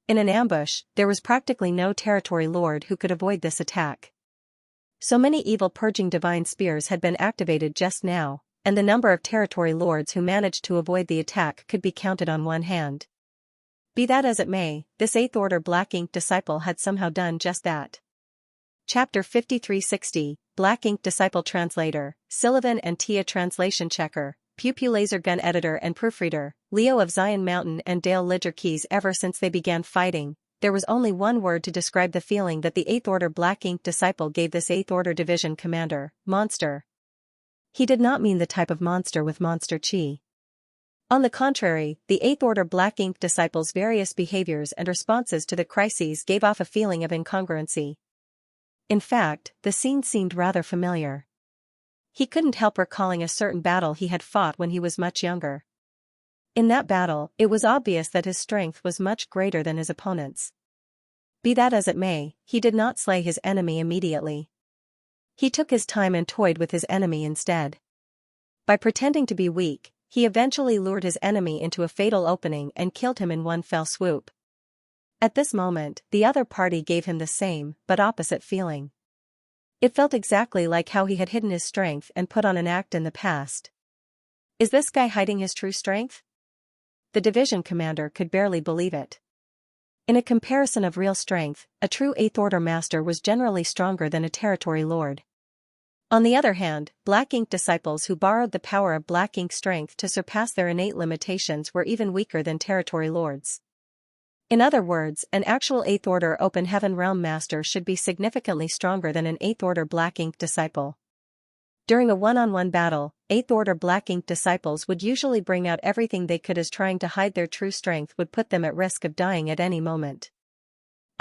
In an ambush, there was practically no territory lord who could avoid this attack. So many evil purging divine spears had been activated just now, and the number of territory lords who managed to avoid the attack could be counted on one hand. Be that as it may, this 8th Order Black Ink disciple had somehow done just that. Chapter 5360, Black Ink Disciple Translator, Sullivan and Tia Translation Checker, Pew Pew Laser Gun Editor and Proofreader, Leo of Zion Mountain and Dale Lidger Keys. Ever since they began fighting, there was only one word to describe the feeling that the 8th Order Black Ink disciple gave this 8th Order Division commander: monster. He did not mean the type of monster with monster chi. On the contrary, the 8th Order Black Ink disciple's various behaviors and responses to the crises gave off a feeling of incongruency. In fact, the scene seemed rather familiar. He couldn't help recalling a certain battle he had fought when he was much younger. In that battle, it was obvious that his strength was much greater than his opponent's. Be that as it may, he did not slay his enemy immediately. He took his time and toyed with his enemy instead. By pretending to be weak, he eventually lured his enemy into a fatal opening and killed him in one fell swoop. At this moment, the other party gave him the same, but opposite feeling. It felt exactly like how he had hidden his strength and put on an act in the past. Is this guy hiding his true strength? The division commander could barely believe it. In a comparison of real strength, a true 8th Order master was generally stronger than a territory lord. On the other hand, Black Ink disciples who borrowed the power of Black Ink strength to surpass their innate limitations were even weaker than territory lords. In other words, an actual 8th Order Open Heaven Realm Master should be significantly stronger than an 8th Order Black Ink disciple. During a one-on-one battle, 8th Order Black Ink disciples would usually bring out everything they could, as trying to hide their true strength would put them at risk of dying at any moment.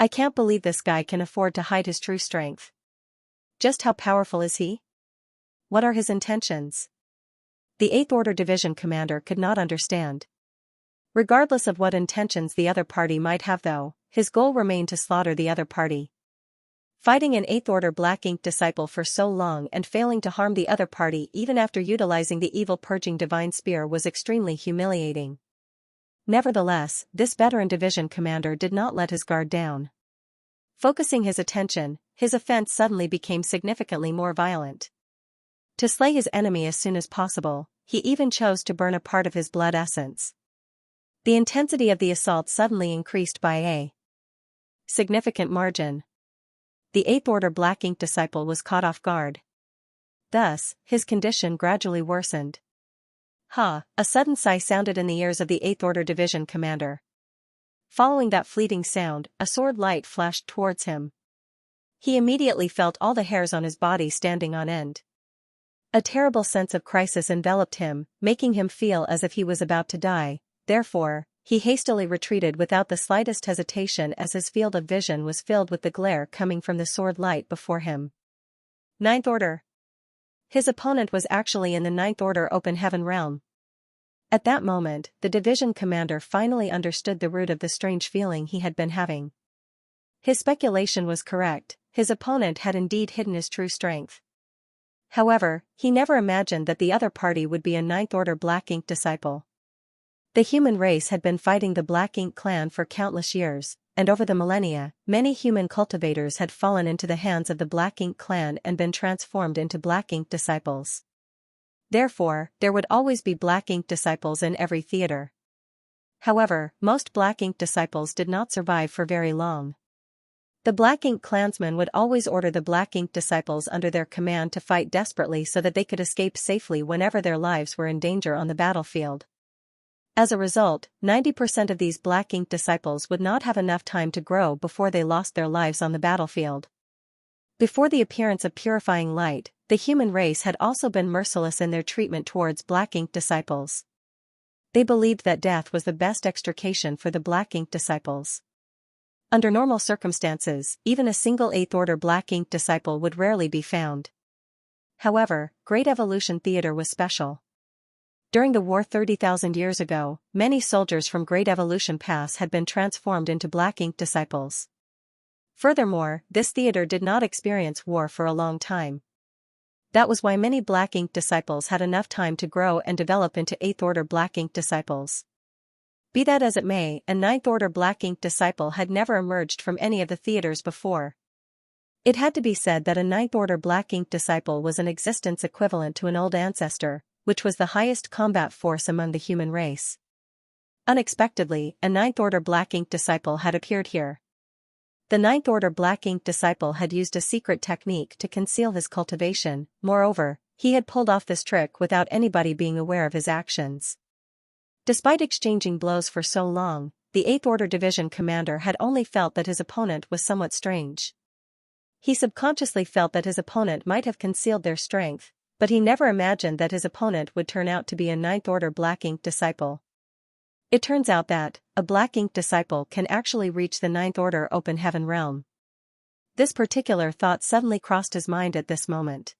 I can't believe this guy can afford to hide his true strength. Just how powerful is he? What are his intentions? The 8th Order Division commander could not understand. Regardless of what intentions the other party might have though, his goal remained to slaughter the other party. Fighting an 8th Order Black Ink disciple for so long and failing to harm the other party even after utilizing the evil purging divine spear was extremely humiliating. Nevertheless, this veteran division commander did not let his guard down. Focusing his attention, his offense suddenly became significantly more violent. To slay his enemy as soon as possible, he even chose to burn a part of his blood essence. The intensity of the assault suddenly increased by a significant margin. The 8th Order Black Ink disciple was caught off guard. Thus, his condition gradually worsened. A sudden sigh sounded in the ears of the 8th Order Division commander. Following that fleeting sound, a sword light flashed towards him. He immediately felt all the hairs on his body standing on end. A terrible sense of crisis enveloped him, making him feel as if he was about to die. Therefore, he hastily retreated without the slightest hesitation as his field of vision was filled with the glare coming from the sword light before him. 9th Order. His opponent was actually in the 9th Order Open Heaven realm. At that moment, the division commander finally understood the root of the strange feeling he had been having. His speculation was correct, his opponent had indeed hidden his true strength. However, he never imagined that the other party would be a 9th Order Black Ink disciple. The human race had been fighting the Black Ink clan for countless years, and over the millennia, many human cultivators had fallen into the hands of the Black Ink clan and been transformed into Black Ink disciples. Therefore, there would always be Black Ink disciples in every theater. However, most Black Ink disciples did not survive for very long. The Black Ink clansmen would always order the Black Ink disciples under their command to fight desperately so that they could escape safely whenever their lives were in danger on the battlefield. As a result, 90% of these Black Ink disciples would not have enough time to grow before they lost their lives on the battlefield. Before the appearance of purifying light, the human race had also been merciless in their treatment towards Black Ink disciples. They believed that death was the best extrication for the Black Ink disciples. Under normal circumstances, even a single 8th Order Black Ink disciple would rarely be found. However, Great Evolution Theater was special. During the war 30,000 years ago, many soldiers from Great Evolution Pass had been transformed into black ink disciples. Furthermore, this theater did not experience war for a long time. That was why many black ink disciples had enough time to grow and develop into 8th order black ink disciples. Be that as it may, a 9th order black ink disciple had never emerged from any of the theaters before. It had to be said that a 9th order black ink disciple was an existence equivalent to an old ancestor, which was the highest combat force among the human race. Unexpectedly, a 9th order black ink disciple had appeared here. The 9th order black ink disciple had used a secret technique to conceal his cultivation. Moreover, he had pulled off this trick without anybody being aware of his actions. Despite exchanging blows for so long, the 8th order division commander had only felt that his opponent was somewhat strange. He subconsciously felt that his opponent might have concealed their strength, but he never imagined that his opponent would turn out to be a 9th order black ink disciple. It turns out that a black ink disciple can actually reach the 9th order open heaven realm. This particular thought suddenly crossed his mind at this moment.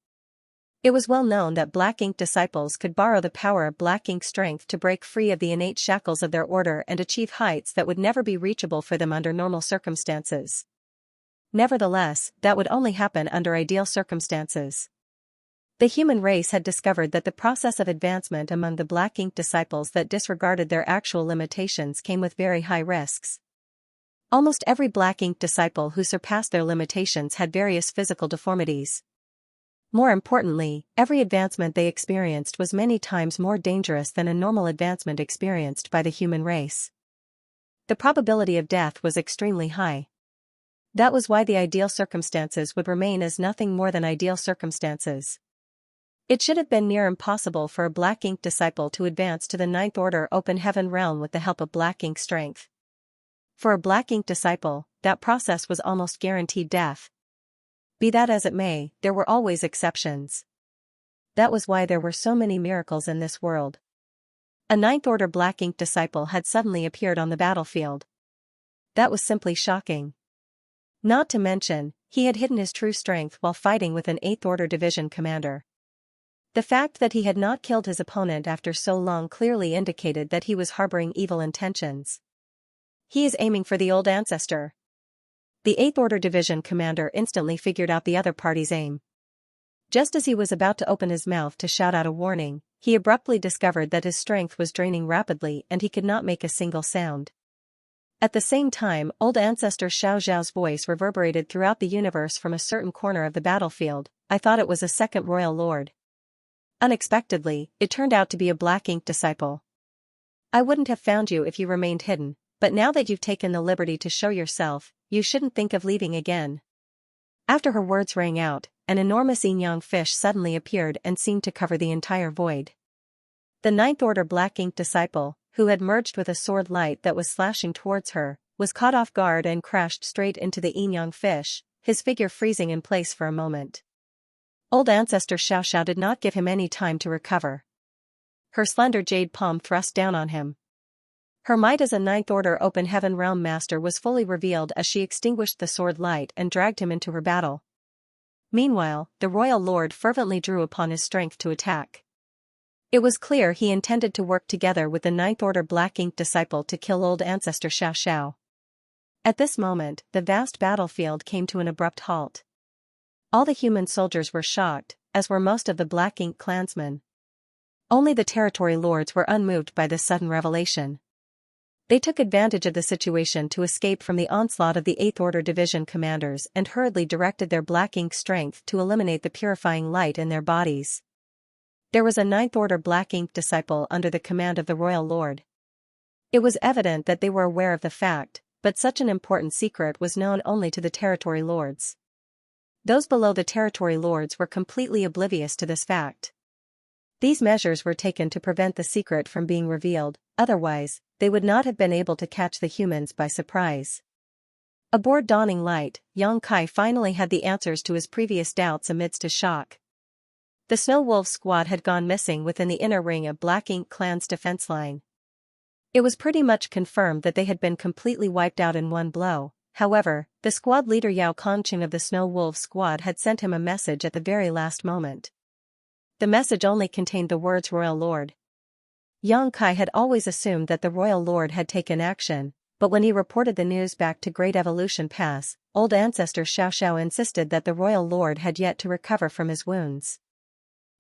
It was well known that black ink disciples could borrow the power of black ink strength to break free of the innate shackles of their order and achieve heights that would never be reachable for them under normal circumstances. Nevertheless, that would only happen under ideal circumstances. The human race had discovered that the process of advancement among the black ink disciples that disregarded their actual limitations came with very high risks. Almost every black ink disciple who surpassed their limitations had various physical deformities. More importantly, every advancement they experienced was many times more dangerous than a normal advancement experienced by the human race. The probability of death was extremely high. That was why the ideal circumstances would remain as nothing more than ideal circumstances. It should have been near impossible for a black ink disciple to advance to the 9th order open heaven realm with the help of black ink strength. For a black ink disciple, that process was almost guaranteed death. Be that as it may, there were always exceptions. That was why there were so many miracles in this world. A 9th order black ink disciple had suddenly appeared on the battlefield. That was simply shocking. Not to mention, he had hidden his true strength while fighting with an 8th order division commander. The fact that he had not killed his opponent after so long clearly indicated that he was harboring evil intentions. He is aiming for the old ancestor. The 8th order division commander instantly figured out the other party's aim. Just as he was about to open his mouth to shout out a warning, he abruptly discovered that his strength was draining rapidly and he could not make a single sound. At the same time, old ancestor Xiaoxiao's voice reverberated throughout the universe from a certain corner of the battlefield. I thought it was a second royal lord. Unexpectedly, it turned out to be a black ink disciple. I wouldn't have found you if you remained hidden, but now that you've taken the liberty to show yourself, you shouldn't think of leaving again. After her words rang out, an enormous yin-yang fish suddenly appeared and seemed to cover the entire void. The 9th order black ink disciple, who had merged with a sword light that was slashing towards her, was caught off guard and crashed straight into the yin-yang fish, his figure freezing in place for a moment. Old ancestor Xiaoxiao did not give him any time to recover. Her slender jade palm thrust down on him. Her might as a 9th order open heaven realm master was fully revealed as she extinguished the sword light and dragged him into her battle. Meanwhile, the royal lord fervently drew upon his strength to attack. It was clear he intended to work together with the 9th order black ink disciple to kill old ancestor Xiaoxiao. At this moment, the vast battlefield came to an abrupt halt. All the human soldiers were shocked, as were most of the black ink clansmen. Only the territory lords were unmoved by this sudden revelation. They took advantage of the situation to escape from the onslaught of the 8th order division commanders and hurriedly directed their black ink strength to eliminate the purifying light in their bodies. There was a 9th order black ink disciple under the command of the royal lord. It was evident that they were aware of the fact, but such an important secret was known only to the territory lords. Those below the territory lords were completely oblivious to this fact. These measures were taken to prevent the secret from being revealed, otherwise, they would not have been able to catch the humans by surprise. Aboard dawning light, Yang Kai finally had the answers to his previous doubts amidst a shock. The Snow Wolves squad had gone missing within the inner ring of Black Ink Clan's defense line. It was pretty much confirmed that they had been completely wiped out in one blow. However, the squad leader Yao Kongqing of the Snow Wolves squad had sent him a message at the very last moment. The message only contained the words Royal Lord. Yang Kai had always assumed that the royal lord had taken action, but when he reported the news back to Great Evolution Pass, old ancestor Xiaoxiao insisted that the royal lord had yet to recover from his wounds.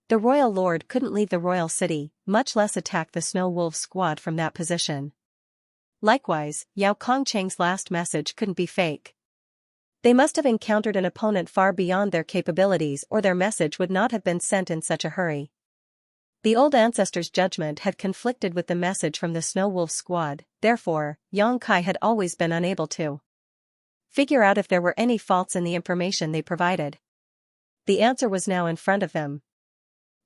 The royal lord couldn't leave the royal city, much less attack the Snow Wolves squad from that position. Likewise, Yao Kongcheng's last message couldn't be fake. They must have encountered an opponent far beyond their capabilities, or their message would not have been sent in such a hurry. The old ancestor's judgment had conflicted with the message from the Snow Wolf squad, therefore, Yang Kai had always been unable to figure out if there were any faults in the information they provided. The answer was now in front of them.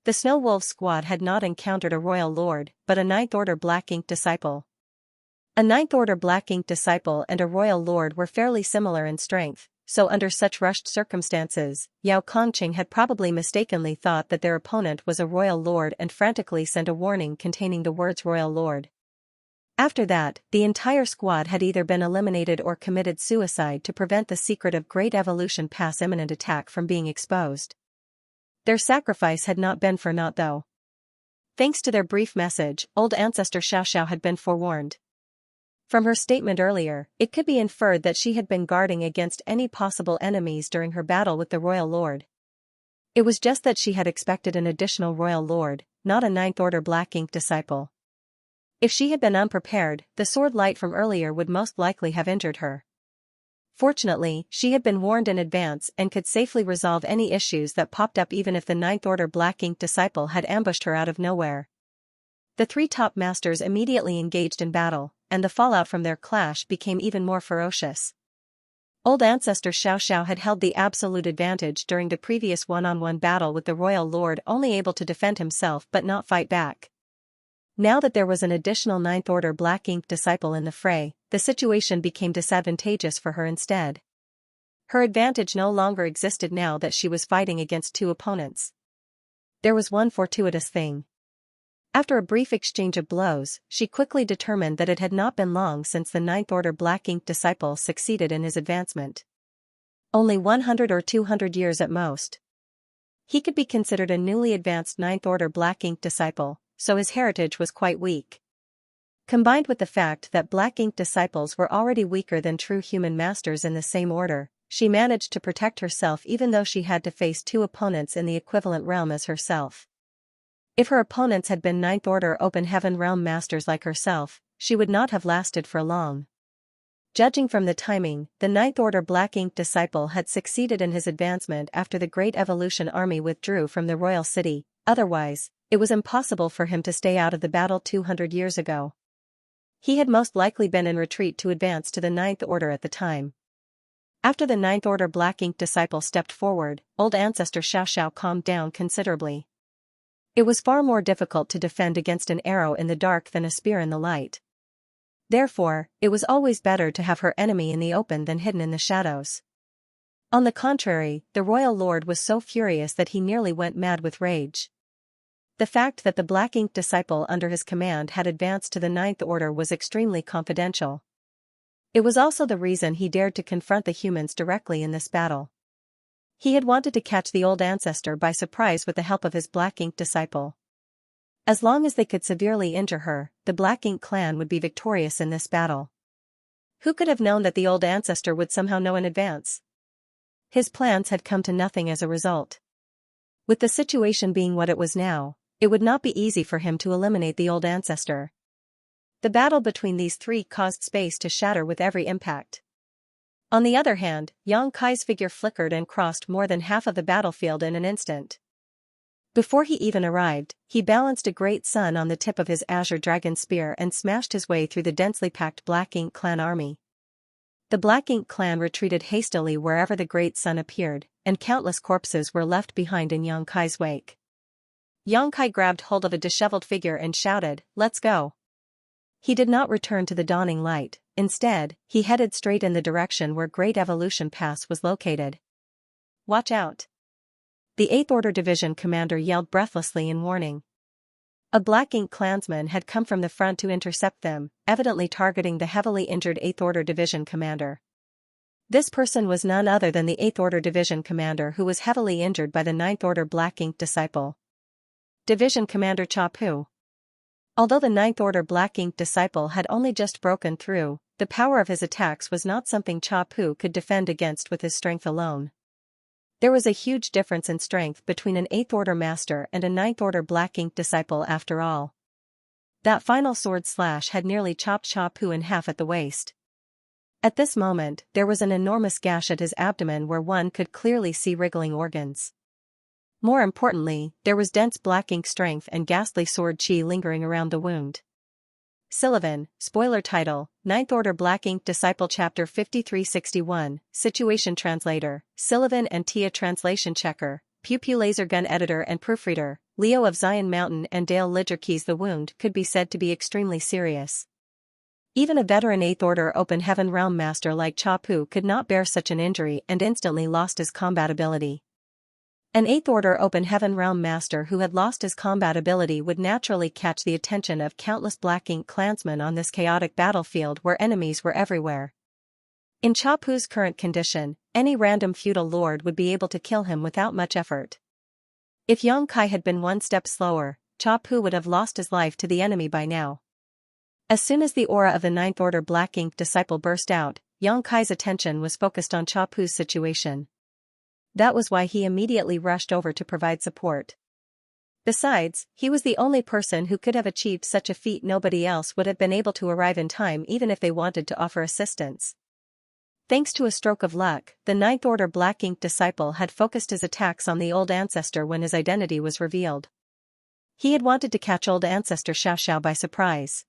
The Snow Wolf squad had not encountered a royal lord, but a Ninth Order Black Ink disciple. A Ninth Order Black Ink disciple and a royal lord were fairly similar in strength, so under such rushed circumstances, Yao Kongqing had probably mistakenly thought that their opponent was a royal lord and frantically sent a warning containing the words royal lord. After that, the entire squad had either been eliminated or committed suicide to prevent the secret of Great Evolution Pass imminent attack from being exposed. Their sacrifice had not been for naught though. Thanks to their brief message, old ancestor Xiaoxiao had been forewarned. From her statement earlier, it could be inferred that she had been guarding against any possible enemies during her battle with the royal lord. It was just that she had expected an additional royal lord, not a Ninth Order Black Ink disciple. If she had been unprepared, the sword light from earlier would most likely have injured her. Fortunately, she had been warned in advance and could safely resolve any issues that popped up even if the Ninth Order Black Ink disciple had ambushed her out of nowhere. The three top masters immediately engaged in battle, and the fallout from their clash became even more ferocious. Old ancestor Xiaoxiao had held the absolute advantage during the previous one-on-one battle with the royal lord, only able to defend himself but not fight back. Now that there was an additional Ninth Order Black Ink disciple in the fray, the situation became disadvantageous for her instead. Her advantage no longer existed now that she was fighting against two opponents. There was one fortuitous thing. After a brief exchange of blows, she quickly determined that it had not been long since the Ninth Order Black Ink disciple succeeded in his advancement. Only 100 or 200 years at most. He could be considered a newly advanced Ninth Order Black Ink disciple, so his heritage was quite weak. Combined with the fact that Black Ink disciples were already weaker than true human masters in the same order, she managed to protect herself even though she had to face two opponents in the equivalent realm as herself. If her opponents had been Ninth Order Open Heaven realm masters like herself, she would not have lasted for long. Judging from the timing, the Ninth Order Black Ink disciple had succeeded in his advancement after the Great Evolution army withdrew from the royal city, otherwise, it was impossible for him to stay out of the battle 200 years ago. He had most likely been in retreat to advance to the Ninth Order at the time. After the Ninth Order Black Ink disciple stepped forward, old ancestor Xiaoxiao calmed down considerably. It was far more difficult to defend against an arrow in the dark than a spear in the light. Therefore, it was always better to have her enemy in the open than hidden in the shadows. On the contrary, the royal lord was so furious that he nearly went mad with rage. The fact that the Black Ink disciple under his command had advanced to the Ninth Order was extremely confidential. It was also the reason he dared to confront the humans directly in this battle. He had wanted to catch the old ancestor by surprise with the help of his Black Ink disciple. As long as they could severely injure her, the Black Ink clan would be victorious in this battle. Who could have known that the old ancestor would somehow know in advance? His plans had come to nothing as a result. With the situation being what it was now, it would not be easy for him to eliminate the old ancestor. The battle between these three caused space to shatter with every impact. On the other hand, Yang Kai's figure flickered and crossed more than half of the battlefield in an instant. Before he even arrived, he balanced a great sun on the tip of his azure dragon spear and smashed his way through the densely packed Black Ink clan army. The Black Ink clan retreated hastily wherever the great sun appeared, and countless corpses were left behind in Yang Kai's wake. Yang Kai grabbed hold of a disheveled figure and shouted, "Let's go." He did not return to the dawning light, instead, he headed straight in the direction where Great Evolution Pass was located. "Watch out!" The 8th Order Division commander yelled breathlessly in warning. A Black Ink clansman had come from the front to intercept them, evidently targeting the heavily injured 8th Order Division commander. This person was none other than the 8th Order Division commander who was heavily injured by the 9th Order Black Ink disciple. Division Commander Cha Pu. Although the Ninth Order Black Ink disciple had only just broken through, the power of his attacks was not something Cha Pu could defend against with his strength alone. There was a huge difference in strength between an 8th Order Master and a Ninth Order Black Ink disciple after all. That final sword slash had nearly chopped Cha Pu in half at the waist. At this moment, there was an enormous gash at his abdomen where one could clearly see wriggling organs. More importantly, there was dense black ink strength and ghastly sword chi lingering around the wound. Sullivan, spoiler title, Ninth Order Black Ink Disciple Chapter 5361, Situation Translator, Sullivan and Tia Translation Checker, Pew Pew Laser Gun Editor and Proofreader, Leo of Zion Mountain and Dale Lidgerkeys. The wound could be said to be extremely serious. Even a veteran 8th Order Open Heaven Realm Master like Cha Pu could not bear such an injury and instantly lost his combat ability. An 8th Order Open Heaven Realm Master who had lost his combat ability would naturally catch the attention of countless Black Ink clansmen on this chaotic battlefield where enemies were everywhere. In Cha Pu's current condition, any random feudal lord would be able to kill him without much effort. If Xianxia had been one step slower, Cha Pu would have lost his life to the enemy by now. As soon as the aura of the Ninth Order Black Ink disciple burst out, Xianxia's attention was focused on Cha Pu's situation. That was why he immediately rushed over to provide support. Besides, he was the only person who could have achieved such a feat. Nobody else would have been able to arrive in time even if they wanted to offer assistance. Thanks to a stroke of luck, the Ninth Order Black Ink disciple had focused his attacks on the Old Ancestor when his identity was revealed. He had wanted to catch Old Ancestor Xiao by surprise.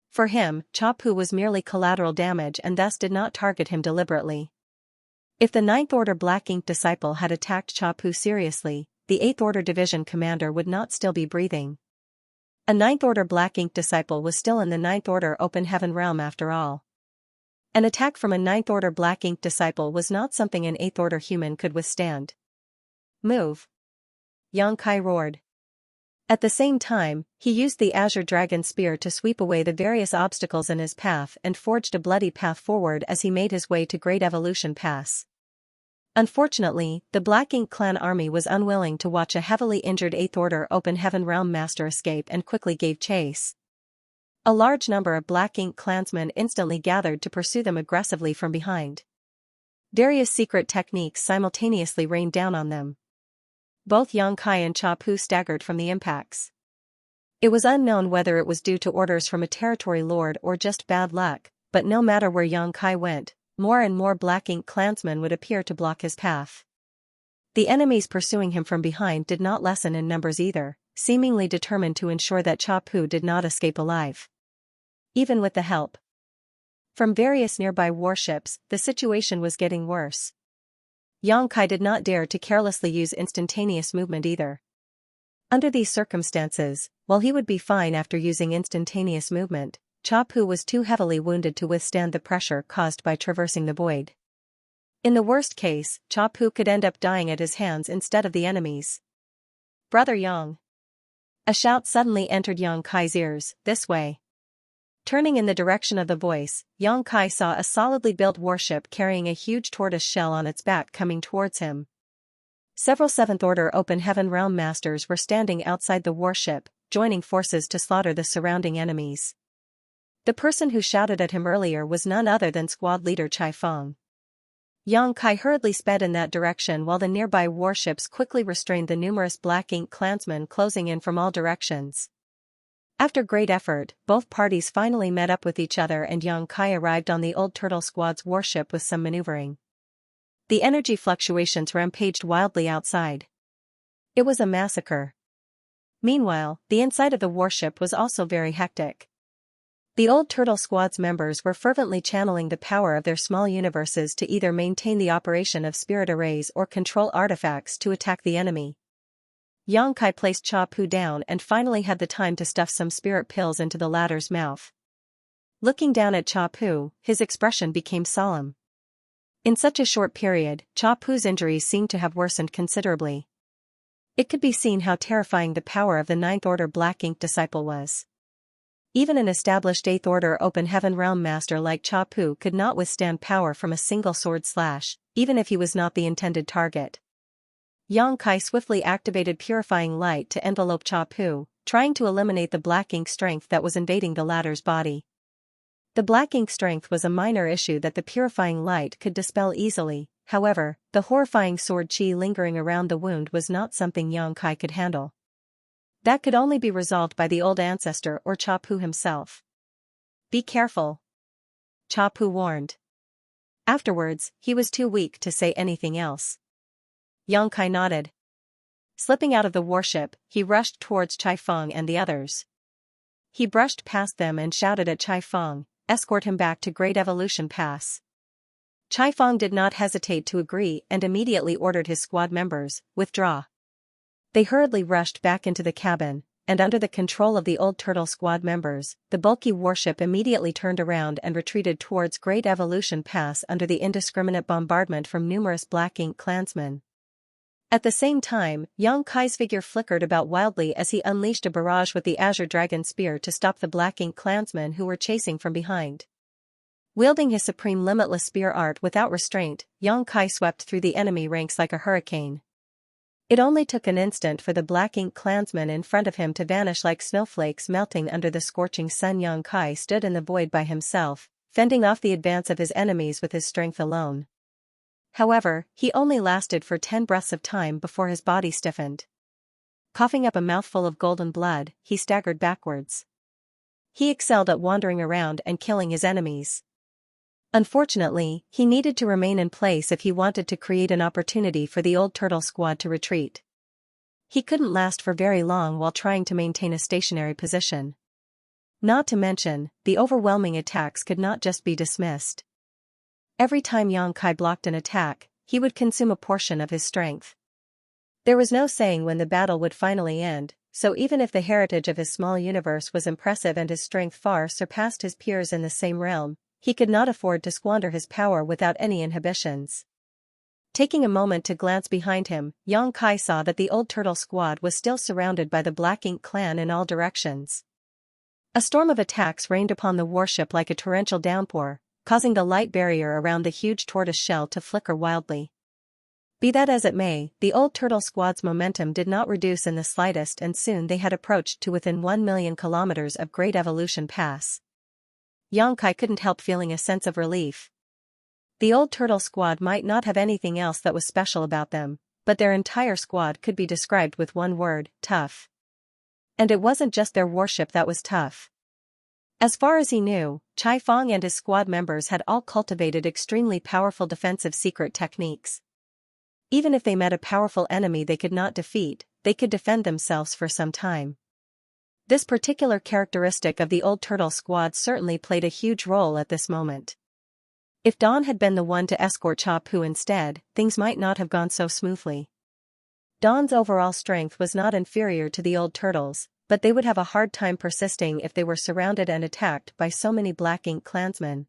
For him, Cha Pu was merely collateral damage and thus did not target him deliberately. If the Ninth Order Black Ink disciple had attacked Cha Pu seriously, the 8th Order Division commander would not still be breathing. A Ninth Order Black Ink disciple was still in the Ninth Order Open Heaven realm after all. An attack from a Ninth Order Black Ink disciple was not something an 8th Order human could withstand. Move! Xianxia roared. At the same time, he used the Azure Dragon Spear to sweep away the various obstacles in his path and forged a bloody path forward as he made his way to Great Evolution Pass. Unfortunately, the Black Ink clan army was unwilling to watch a heavily injured 8th Order Open Heaven Realm Master escape and quickly gave chase. A large number of Black Ink clansmen instantly gathered to pursue them aggressively from behind. Various secret techniques simultaneously rained down on them. Both Xianxia and Cha Pu staggered from the impacts. It was unknown whether it was due to orders from a territory lord or just bad luck, but no matter where Xianxia went, more and more Black Ink clansmen would appear to block his path. The enemies pursuing him from behind did not lessen in numbers either, seemingly determined to ensure that Cha Pu did not escape alive. Even with the help from various nearby warships, the situation was getting worse. Xianxia did not dare to carelessly use instantaneous movement either. Under these circumstances, while he would be fine after using instantaneous movement, Cha Pu was too heavily wounded to withstand the pressure caused by traversing the void. In the worst case, Cha Pu could end up dying at his hands instead of the enemies. Brother Yang! A shout suddenly entered Xianxia's ears, this way. Turning in the direction of the voice, Xianxia saw a solidly built warship carrying a huge tortoise shell on its back coming towards him. Several 7th Order Open Heaven Realm Masters were standing outside the warship, joining forces to slaughter the surrounding enemies. The person who shouted at him earlier was none other than squad leader Chai Feng. Xianxia hurriedly sped in that direction while the nearby warships quickly restrained the numerous Black Ink clansmen closing in from all directions. After great effort, both parties finally met up with each other and Xianxia arrived on the Old Turtle Squad's warship with some maneuvering. The energy fluctuations rampaged wildly outside. It was a massacre. Meanwhile, the inside of the warship was also very hectic. The Old Turtle Squad's members were fervently channeling the power of their small universes to either maintain the operation of spirit arrays or control artifacts to attack the enemy. Xianxia placed Cha Pu down and finally had the time to stuff some spirit pills into the latter's mouth. Looking down at Cha Pu, his expression became solemn. In such a short period, Cha Pu's injuries seemed to have worsened considerably. It could be seen how terrifying the power of the Ninth Order Black Ink disciple was. Even an established 8th Order Open Heaven Realm Master like Cha Pu could not withstand power from a single sword slash, even if he was not the intended target. Yang Kai swiftly activated purifying light to envelope Cha Pu, trying to eliminate the black ink strength that was invading the latter's body. The black ink strength was a minor issue that the purifying light could dispel easily, however, the horrifying sword qi lingering around the wound was not something Yang Kai could handle. That could only be resolved by the old ancestor or Cha Pu himself. Be careful, Cha Pu warned. Afterwards, he was too weak to say anything else. Yang Kai nodded. Slipping out of the warship, he rushed towards Chai Feng and the others. He brushed past them and shouted at Chai Feng, "Escort him back to Great Evolution Pass." Chai Feng did not hesitate to agree and immediately ordered his squad members, "Withdraw." They hurriedly rushed back into the cabin, and under the control of the old turtle squad members, the bulky warship immediately turned around and retreated towards Great Evolution Pass under the indiscriminate bombardment from numerous Black Ink clansmen. At the same time, Yang Kai's figure flickered about wildly as he unleashed a barrage with the Azure Dragon Spear to stop the Black Ink clansmen who were chasing from behind. Wielding his supreme limitless spear art without restraint, Yang Kai swept through the enemy ranks like a hurricane. It only took an instant for the Black Ink clansmen in front of him to vanish like snowflakes melting under the scorching sun. Yang Kai stood in the void by himself, fending off the advance of his enemies with his strength alone. However, he only lasted for 10 breaths of time before his body stiffened. Coughing up a mouthful of golden blood, he staggered backwards. He excelled at wandering around and killing his enemies. Unfortunately, he needed to remain in place if he wanted to create an opportunity for the old turtle squad to retreat. He couldn't last for very long while trying to maintain a stationary position. Not to mention, the overwhelming attacks could not just be dismissed. Every time Yang Kai blocked an attack, he would consume a portion of his strength. There was no saying when the battle would finally end, so even if the heritage of his small universe was impressive and his strength far surpassed his peers in the same realm, he could not afford to squander his power without any inhibitions. Taking a moment to glance behind him, Yang Kai saw that the old turtle squad was still surrounded by the Black Ink clan in all directions. A storm of attacks rained upon the warship like a torrential downpour, causing the light barrier around the huge tortoise shell to flicker wildly. Be that as it may, the old turtle squad's momentum did not reduce in the slightest, and soon they had approached to within 1,000,000 kilometers of Great Evolution Pass. Yang Kai couldn't help feeling a sense of relief. The old turtle squad might not have anything else that was special about them, but their entire squad could be described with one word: tough. And it wasn't just their warship that was tough. As far as he knew, Chai Feng and his squad members had all cultivated extremely powerful defensive secret techniques. Even if they met a powerful enemy they could not defeat, they could defend themselves for some time. This particular characteristic of the old turtle squad certainly played a huge role at this moment. If Dawn had been the one to escort Cha Pu instead, things might not have gone so smoothly. Dawn's overall strength was not inferior to the old turtles, but they would have a hard time persisting if they were surrounded and attacked by so many Black Ink clansmen.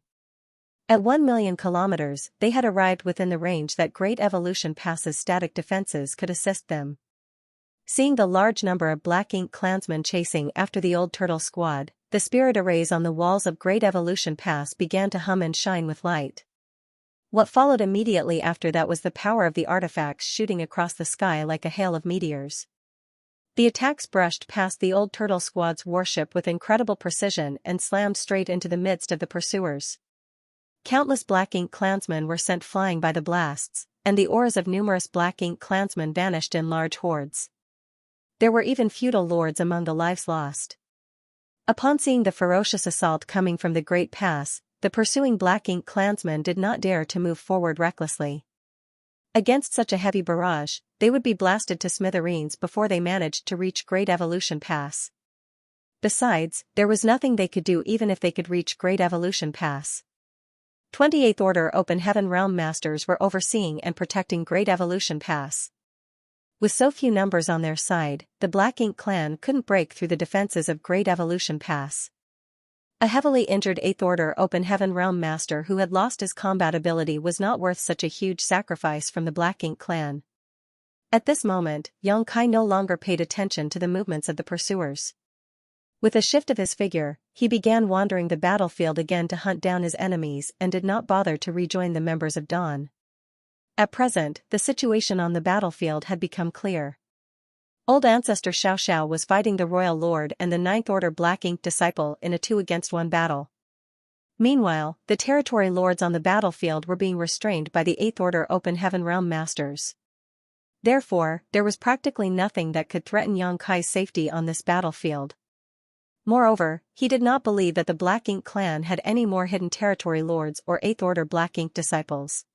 At 1,000,000 kilometers, they had arrived within the range that Great Evolution Pass's static defenses could assist them. Seeing the large number of Black Ink clansmen chasing after the old turtle squad, the spirit arrays on the walls of Great Evolution Pass began to hum and shine with light. What followed immediately after that was the power of the artifacts shooting across the sky like a hail of meteors. The attacks brushed past the old turtle squad's warship with incredible precision and slammed straight into the midst of the pursuers. Countless Black Ink clansmen were sent flying by the blasts, and the auras of numerous Black Ink clansmen vanished in large hordes. There were even feudal lords among the lives lost. Upon seeing the ferocious assault coming from the Great Pass, the pursuing Black Ink clansmen did not dare to move forward recklessly. Against such a heavy barrage, they would be blasted to smithereens before they managed to reach Great Evolution Pass. Besides, there was nothing they could do even if they could reach Great Evolution Pass. 28th Order Open Heaven Realm Masters were overseeing and protecting Great Evolution Pass. With so few numbers on their side, the Black Ink clan couldn't break through the defenses of Great Evolution Pass. A heavily injured 8th Order Open Heaven Realm Master who had lost his combat ability was not worth such a huge sacrifice from the Black Ink clan. At this moment, Yang Kai no longer paid attention to the movements of the pursuers. With a shift of his figure, he began wandering the battlefield again to hunt down his enemies and did not bother to rejoin the members of Dawn. At present, the situation on the battlefield had become clear. Old Ancestor Xiao was fighting the Royal Lord and the Ninth Order Black Ink Disciple in a 2-against-1 battle. Meanwhile, the territory lords on the battlefield were being restrained by the Eighth Order Open Heaven Realm Masters. Therefore, there was practically nothing that could threaten Yang Kai's safety on this battlefield. Moreover, he did not believe that the Black Ink clan had any more hidden territory lords or Eighth Order Black Ink disciples.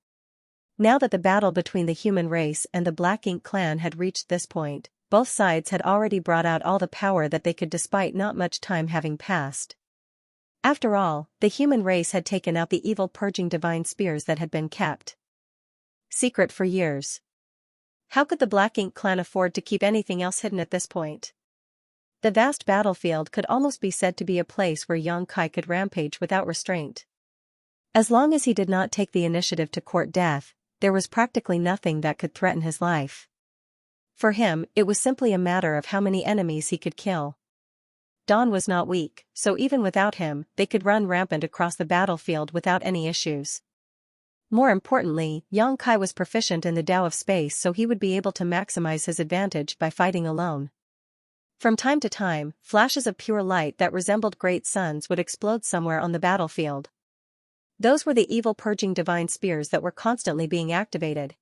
Now that the battle between the human race and the Black Ink clan had reached this point, both sides had already brought out all the power that they could despite not much time having passed. After all, the human race had taken out the evil purging divine spears that had been kept secret for years. How could the Black Ink clan afford to keep anything else hidden at this point? The vast battlefield could almost be said to be a place where Yang Kai could rampage without restraint. As long as he did not take the initiative to court death, there was practically nothing that could threaten his life. For him, it was simply a matter of how many enemies he could kill. Dawn was not weak, so even without him, they could run rampant across the battlefield without any issues. More importantly, Yang Kai was proficient in the Tao of space, so he would be able to maximize his advantage by fighting alone. From time to time, flashes of pure light that resembled great suns would explode somewhere on the battlefield. Those were the evil purging divine spears that were constantly being activated.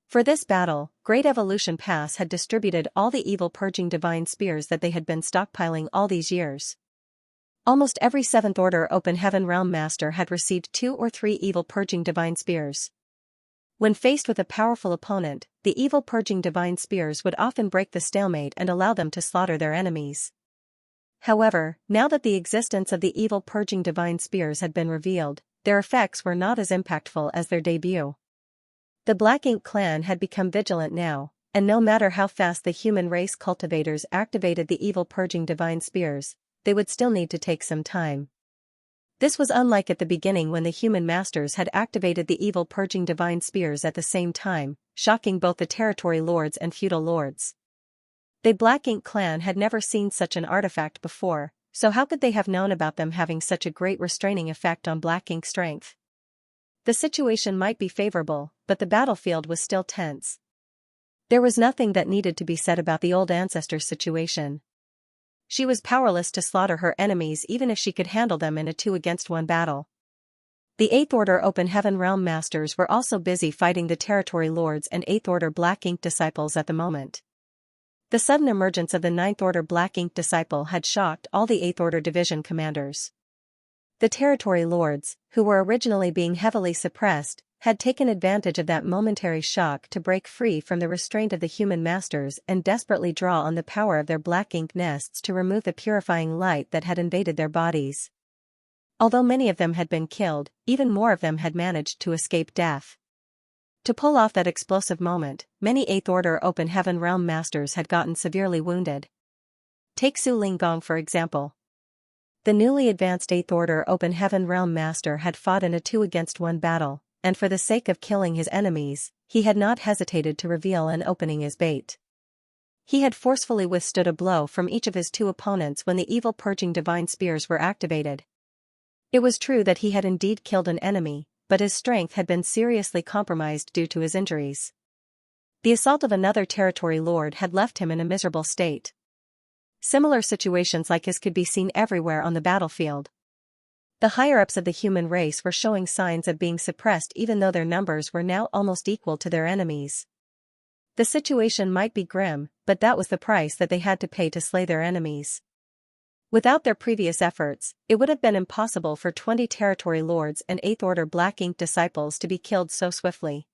For this battle, Great Evolution Pass had distributed all the evil purging divine spears that they had been stockpiling all these years. Almost every 7th Order Open Heaven Realm Master had received 2 or 3 evil purging divine spears. When faced with a powerful opponent, the evil purging divine spears would often break the stalemate and allow them to slaughter their enemies. However, now that the existence of the evil purging divine spears had been revealed, their effects were not as impactful as their debut. The Black Ink clan had become vigilant now, and no matter how fast the human race cultivators activated the evil purging divine spears, they would still need to take some time. This was unlike at the beginning when the human masters had activated the evil purging divine spears at the same time, shocking both the territory lords and feudal lords. The Black Ink clan had never seen such an artifact before, so how could they have known about them having such a great restraining effect on Black Ink strength? The situation might be favorable, but the battlefield was still tense. There was nothing that needed to be said about the old ancestor's situation. She was powerless to slaughter her enemies even if she could handle them in a 2-against-1 battle. The 8th Order Open Heaven Realm Masters were also busy fighting the territory lords and 8th Order Black Ink disciples at the moment. The sudden emergence of the 9th Order Black Ink disciple had shocked all the 8th Order division commanders. The territory lords, who were originally being heavily suppressed, had taken advantage of that momentary shock to break free from the restraint of the human masters and desperately draw on the power of their Black Ink nests to remove the purifying light that had invaded their bodies. Although many of them had been killed, even more of them had managed to escape death. To pull off that explosive moment, many 8th Order Open Heaven Realm Masters had gotten severely wounded. Take Su Linggong for example. The newly advanced 8th Order Open Heaven Realm Master had fought in a 2-against-1 battle, and for the sake of killing his enemies, he had not hesitated to reveal an opening as bait. He had forcefully withstood a blow from each of his 2 opponents when the evil purging divine spears were activated. It was true that he had indeed killed an enemy, but his strength had been seriously compromised due to his injuries. The assault of another territory lord had left him in a miserable state. Similar situations like his could be seen everywhere on the battlefield. The higher-ups of the human race were showing signs of being suppressed even though their numbers were now almost equal to their enemies. The situation might be grim, but that was the price that they had to pay to slay their enemies. Without their previous efforts, it would have been impossible for 20 territory lords and 8th Order Black Ink disciples to be killed so swiftly.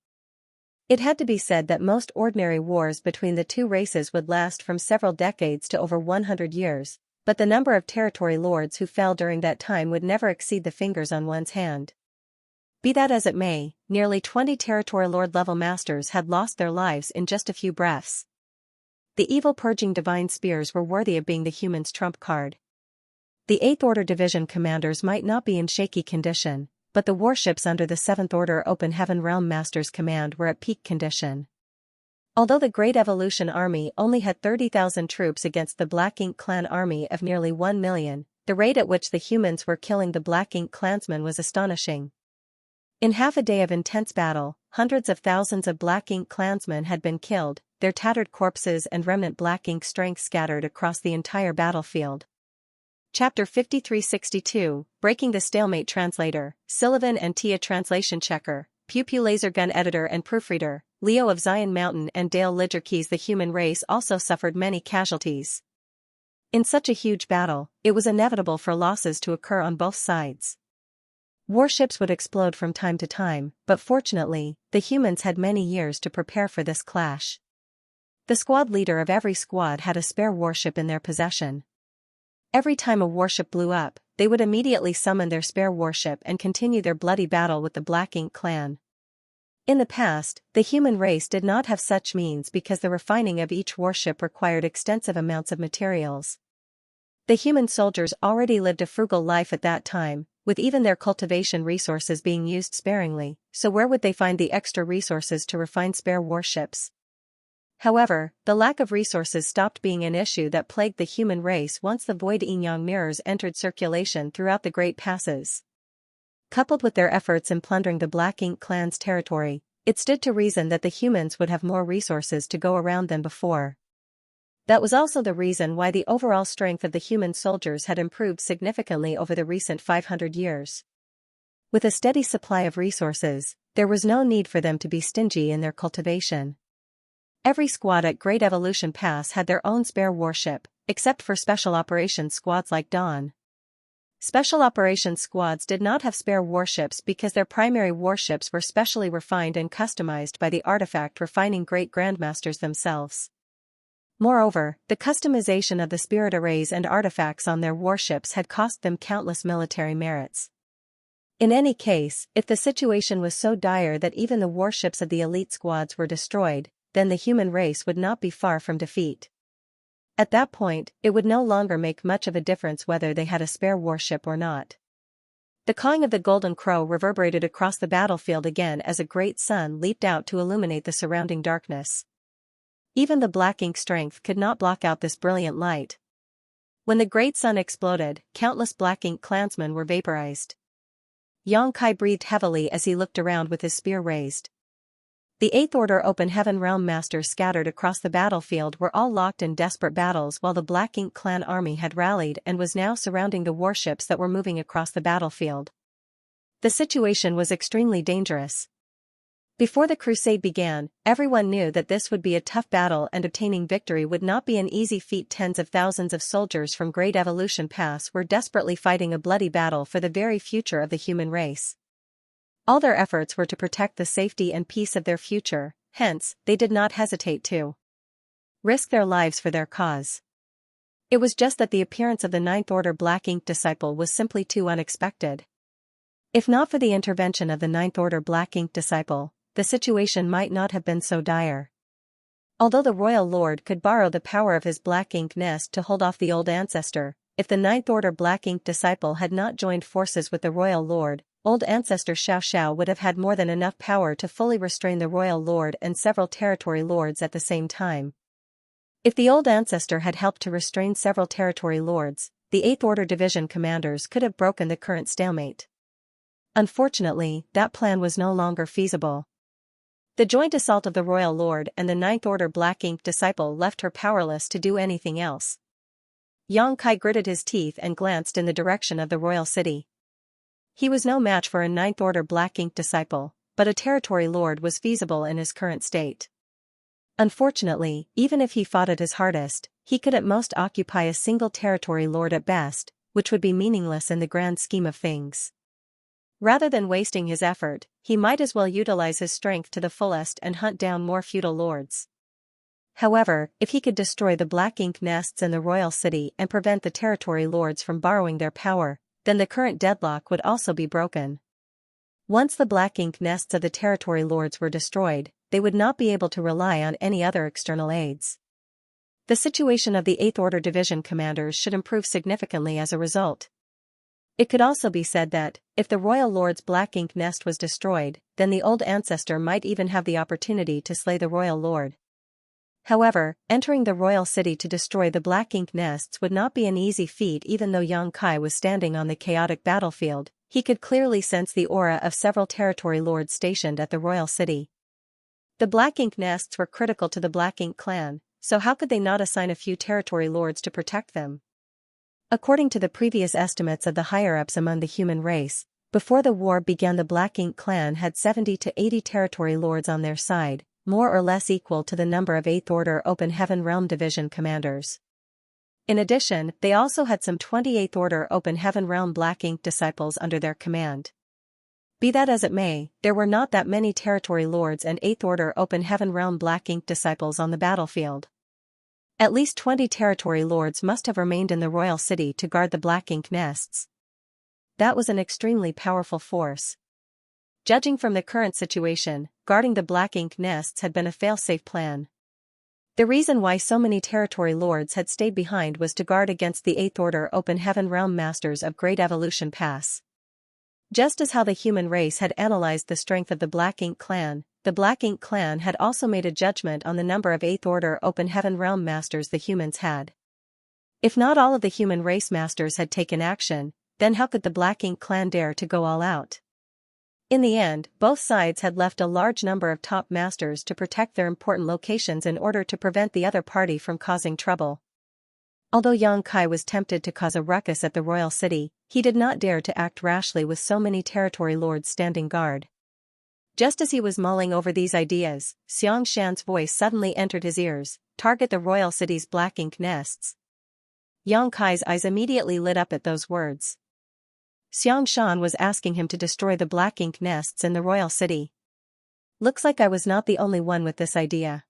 It had to be said that most ordinary wars between the 2 races would last from several decades to over 100 years, but the number of territory lords who fell during that time would never exceed the fingers on one's hand. Be that as it may, nearly 20 territory lord level masters had lost their lives in just a few breaths. The evil purging divine spears were worthy of being the human's trump card. The 8th Order division commanders might not be in shaky condition, but the warships under the 7th Order Open Heaven Realm Master's command were at peak condition. Although the Great Evolution Army only had 30,000 troops against the Black Ink clan army of nearly 1 million, the rate at which the humans were killing the Black Ink clansmen was astonishing. In half a day of intense battle, hundreds of thousands of Black Ink clansmen had been killed, their tattered corpses and remnant Black Ink strength scattered across the entire battlefield. Chapter 5362, Breaking the Stalemate. Translator, Sullivan and Tia. Translation checker, Pew Pew laser gun editor and proofreader, Leo of Zion Mountain and Dale Lidgerkeys. The human race also suffered many casualties. In such a huge battle, it was inevitable for losses to occur on both sides. Warships would explode from time to time, but fortunately, the humans had many years to prepare for this clash. The squad leader of every squad had a spare warship in their possession. Every time a warship blew up, they would immediately summon their spare warship and continue their bloody battle with the Black Ink clan. In the past, the human race did not have such means because the refining of each warship required extensive amounts of materials. The human soldiers already lived a frugal life at that time, with even their cultivation resources being used sparingly, so where would they find the extra resources to refine spare warships? However, the lack of resources stopped being an issue that plagued the human race once the void Yin-Yang mirrors entered circulation throughout the Great Passes. Coupled with their efforts in plundering the Black Ink clan's territory, it stood to reason that the humans would have more resources to go around than before. That was also the reason why the overall strength of the human soldiers had improved significantly over the recent 500 years. With a steady supply of resources, there was no need for them to be stingy in their cultivation. Every squad at Great Evolution Pass had their own spare warship, except for Special Operations squads like Dawn. Special Operations squads did not have spare warships because their primary warships were specially refined and customized by the artifact refining Great Grandmasters themselves. Moreover, the customization of the spirit arrays and artifacts on their warships had cost them countless military merits. In any case, if the situation was so dire that even the warships of the elite squads were destroyed, then the human race would not be far from defeat. At that point, it would no longer make much of a difference whether they had a spare warship or not. The cawing of the golden crow reverberated across the battlefield again as a great sun leaped out to illuminate the surrounding darkness. Even the Black Ink strength could not block out this brilliant light. When the great sun exploded, countless Black Ink clansmen were vaporized. Yang Kai breathed heavily as he looked around with his spear raised. The Eighth Order Open Heaven Realm Masters scattered across the battlefield were all locked in desperate battles while the Black Ink clan army had rallied and was now surrounding the warships that were moving across the battlefield. The situation was extremely dangerous. Before the crusade began, everyone knew that this would be a tough battle and obtaining victory would not be an easy feat. Tens of thousands of soldiers from Great Evolution Pass were desperately fighting a bloody battle for the very future of the human race. All their efforts were to protect the safety and peace of their future, hence, they did not hesitate to risk their lives for their cause. It was just that the appearance of the Ninth Order Black Ink disciple was simply too unexpected. If not for the intervention of the Ninth Order Black Ink disciple, the situation might not have been so dire. Although the Royal Lord could borrow the power of his Black Ink nest to hold off the old ancestor, if the Ninth Order Black Ink disciple had not joined forces with the Royal Lord, old ancestor Xianxia would have had more than enough power to fully restrain the Royal Lord and several territory lords at the same time. If the old ancestor had helped to restrain several territory lords, the Eighth Order division commanders could have broken the current stalemate. Unfortunately, that plan was no longer feasible. The joint assault of the Royal Lord and the Ninth Order Black Ink disciple left her powerless to do anything else. Yang Kai gritted his teeth and glanced in the direction of the royal city. He was no match for a Ninth Order Black Ink disciple, but a territory lord was feasible in his current state. Unfortunately, even if he fought at his hardest, he could at most occupy a single territory lord at best, which would be meaningless in the grand scheme of things. Rather than wasting his effort, he might as well utilize his strength to the fullest and hunt down more feudal lords. However, if he could destroy the Black Ink nests in the royal city and prevent the territory lords from borrowing their power, then the current deadlock would also be broken. Once the Black Ink nests of the territory lords were destroyed, they would not be able to rely on any other external aids. The situation of the Eighth Order division commanders should improve significantly as a result. It could also be said that, if the Royal Lord's Black Ink nest was destroyed, then the old ancestor might even have the opportunity to slay the Royal Lord. However, entering the royal city to destroy the Black Ink nests would not be an easy feat. Even though Yang Kai was standing on the chaotic battlefield, He could clearly sense the aura of several territory lords stationed at the royal city. The Black Ink nests were critical to the Black Ink clan, so how could they not assign a few territory lords to protect them? According to the previous estimates of the higher-ups among the human race, before the war began the Black Ink clan had 70 to 80 territory lords on their side, more or less equal to the number of 8th Order Open Heaven Realm Division commanders. In addition, they also had some 28th Order Open Heaven Realm Black Ink disciples under their command. Be that as it may, there were not that many territory lords and 8th Order Open Heaven Realm Black Ink disciples on the battlefield. At least 20 territory lords must have remained in the royal city to guard the Black Ink nests. That was an extremely powerful force. Judging from the current situation, guarding the Black Ink nests had been a fail-safe plan. The reason why so many territory lords had stayed behind was to guard against the 8th Order Open Heaven Realm Masters of Great Evolution Pass. Just as how the human race had analyzed the strength of the Black Ink clan, the Black Ink clan had also made a judgment on the number of 8th Order Open Heaven Realm Masters the humans had. If not all of the human race masters had taken action, then how could the Black Ink clan dare to go all out? In the end, both sides had left a large number of top masters to protect their important locations in order to prevent the other party from causing trouble. Although Xianxia was tempted to cause a ruckus at the royal city, he did not dare to act rashly with so many territory lords standing guard. Just as he was mulling over these ideas, Xianxia's voice suddenly entered his ears: "Target the royal city's Black Ink nests." Xianxia's eyes immediately lit up at those words. Xianxia was asking him to destroy the Black Ink nests in the royal city. Looks like I was not the only one with this idea.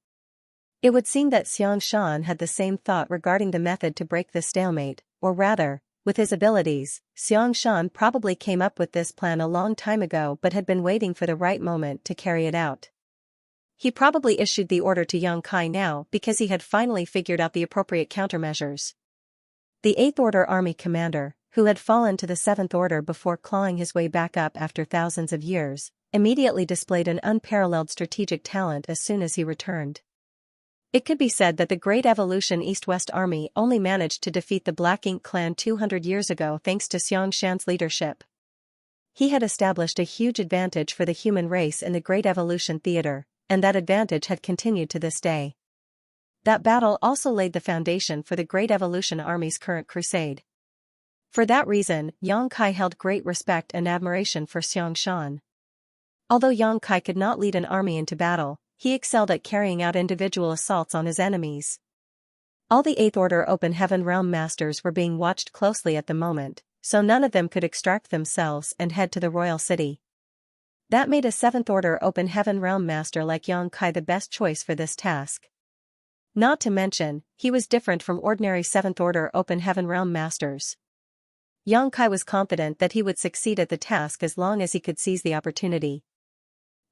It would seem that Xianxia had the same thought regarding the method to break the stalemate, or rather, with his abilities, Xianxia probably came up with this plan a long time ago but had been waiting for the right moment to carry it out. He probably issued the order to Xianxia now because he had finally figured out the appropriate countermeasures. The 8th Order Army commander, who had fallen to the 7th Order before clawing his way back up after thousands of years, immediately displayed an unparalleled strategic talent as soon as he returned. It could be said that the Great Evolution East-West Army only managed to defeat the Black Ink clan 200 years ago thanks to Xianxia's leadership. He had established a huge advantage for the human race in the Great Evolution Theater, and that advantage had continued to this day. That battle also laid the foundation for the Great Evolution Army's current crusade. For that reason, Xianxia held great respect and admiration for Xianxia. Although Xianxia could not lead an army into battle, he excelled at carrying out individual assaults on his enemies. All the 8th Order Open Heaven Realm Masters were being watched closely at the moment, so none of them could extract themselves and head to the royal city. That made a 7th Order Open Heaven Realm Master like Xianxia the best choice for this task. Not to mention, he was different from ordinary 7th Order Open Heaven Realm Masters. Xianxia was confident that he would succeed at the task as long as he could seize the opportunity.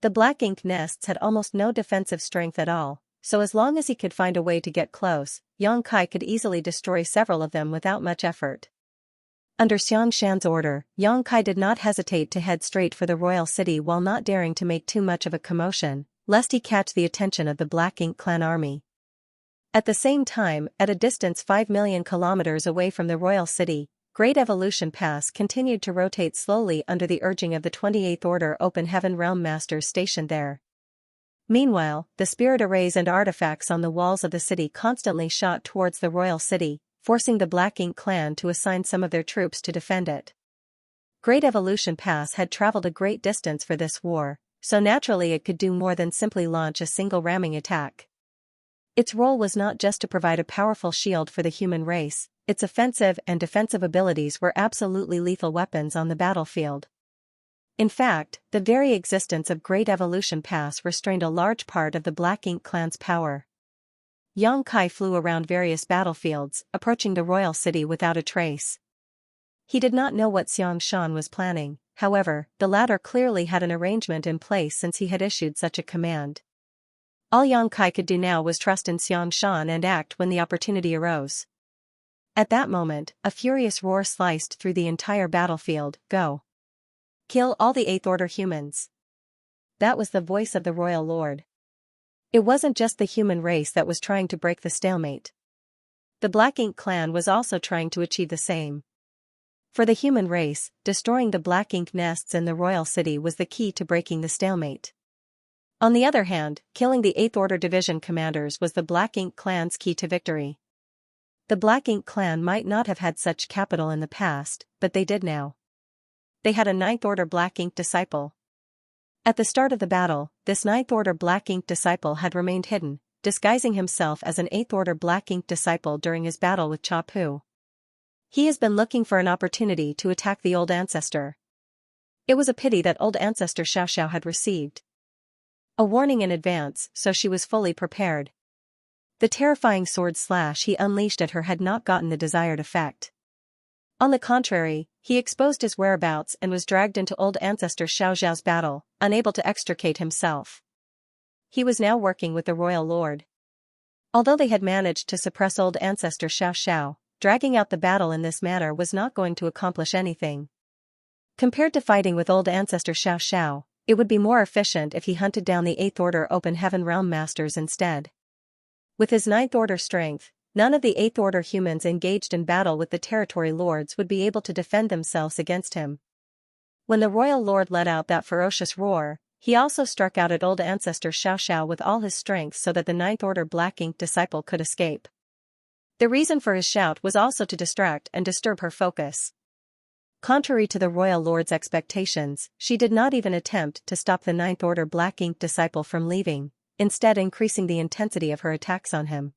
The Black Ink nests had almost no defensive strength at all, so as long as he could find a way to get close, Xianxia could easily destroy several of them without much effort. Under Xianxia's order, Xianxia did not hesitate to head straight for the royal city while not daring to make too much of a commotion, lest he catch the attention of the Black Ink clan army. At the same time, at a distance 5 million kilometers away from the royal city, Great Evolution Pass continued to rotate slowly under the urging of the 28th Order Open Heaven Realm Masters stationed there. Meanwhile, the spirit arrays and artifacts on the walls of the city constantly shot towards the royal city, forcing the Black Ink clan to assign some of their troops to defend it. Great Evolution Pass had traveled a great distance for this war, so naturally it could do more than simply launch a single ramming attack. Its role was not just to provide a powerful shield for the human race, its offensive and defensive abilities were absolutely lethal weapons on the battlefield. In fact, the very existence of Great Evolution Pass restrained a large part of the Black Ink clan's power. Xianxia flew around various battlefields, approaching the royal city without a trace. He did not know what Xianxia was planning, however, the latter clearly had an arrangement in place since he had issued such a command. All Xianxia could do now was trust in Xianxia and act when the opportunity arose. At that moment, a furious roar sliced through the entire battlefield. "Go! Kill all the 8th Order humans." That was the voice of the royal lord. It wasn't just the human race that was trying to break the stalemate. The Black Ink clan was also trying to achieve the same. For the human race, destroying the black ink nests in the royal city was the key to breaking the stalemate. On the other hand, killing the 8th Order Division commanders was the Black Ink clan's key to victory. The Black Ink clan might not have had such capital in the past, but they did now. They had a 9th Order Black Ink disciple. At the start of the battle, this 9th Order Black Ink disciple had remained hidden, disguising himself as an 8th Order Black Ink disciple during his battle with Chapu. He has been looking for an opportunity to attack the old ancestor. It was a pity that old ancestor Xianxia had received a warning in advance, so she was fully prepared. The terrifying sword slash he unleashed at her had not gotten the desired effect. On the contrary, he exposed his whereabouts and was dragged into old ancestor Xiaoxiao's battle, unable to extricate himself. He was now working with the royal lord. Although they had managed to suppress old ancestor Xiaoxiao, dragging out the battle in this manner was not going to accomplish anything. Compared to fighting with old ancestor Xiaoxiao, it would be more efficient if he hunted down the 8th Order Open Heaven Realm Masters instead. With his 9th Order strength, none of the 8th Order humans engaged in battle with the territory lords would be able to defend themselves against him. When the royal lord let out that ferocious roar, he also struck out at old ancestor Xiaoxiao with all his strength so that the 9th Order Black Ink disciple could escape. The reason for his shout was also to distract and disturb her focus. Contrary to the royal lord's expectations, she did not even attempt to stop the 9th Order Black Ink disciple from leaving, instead increasing the intensity of her attacks on him.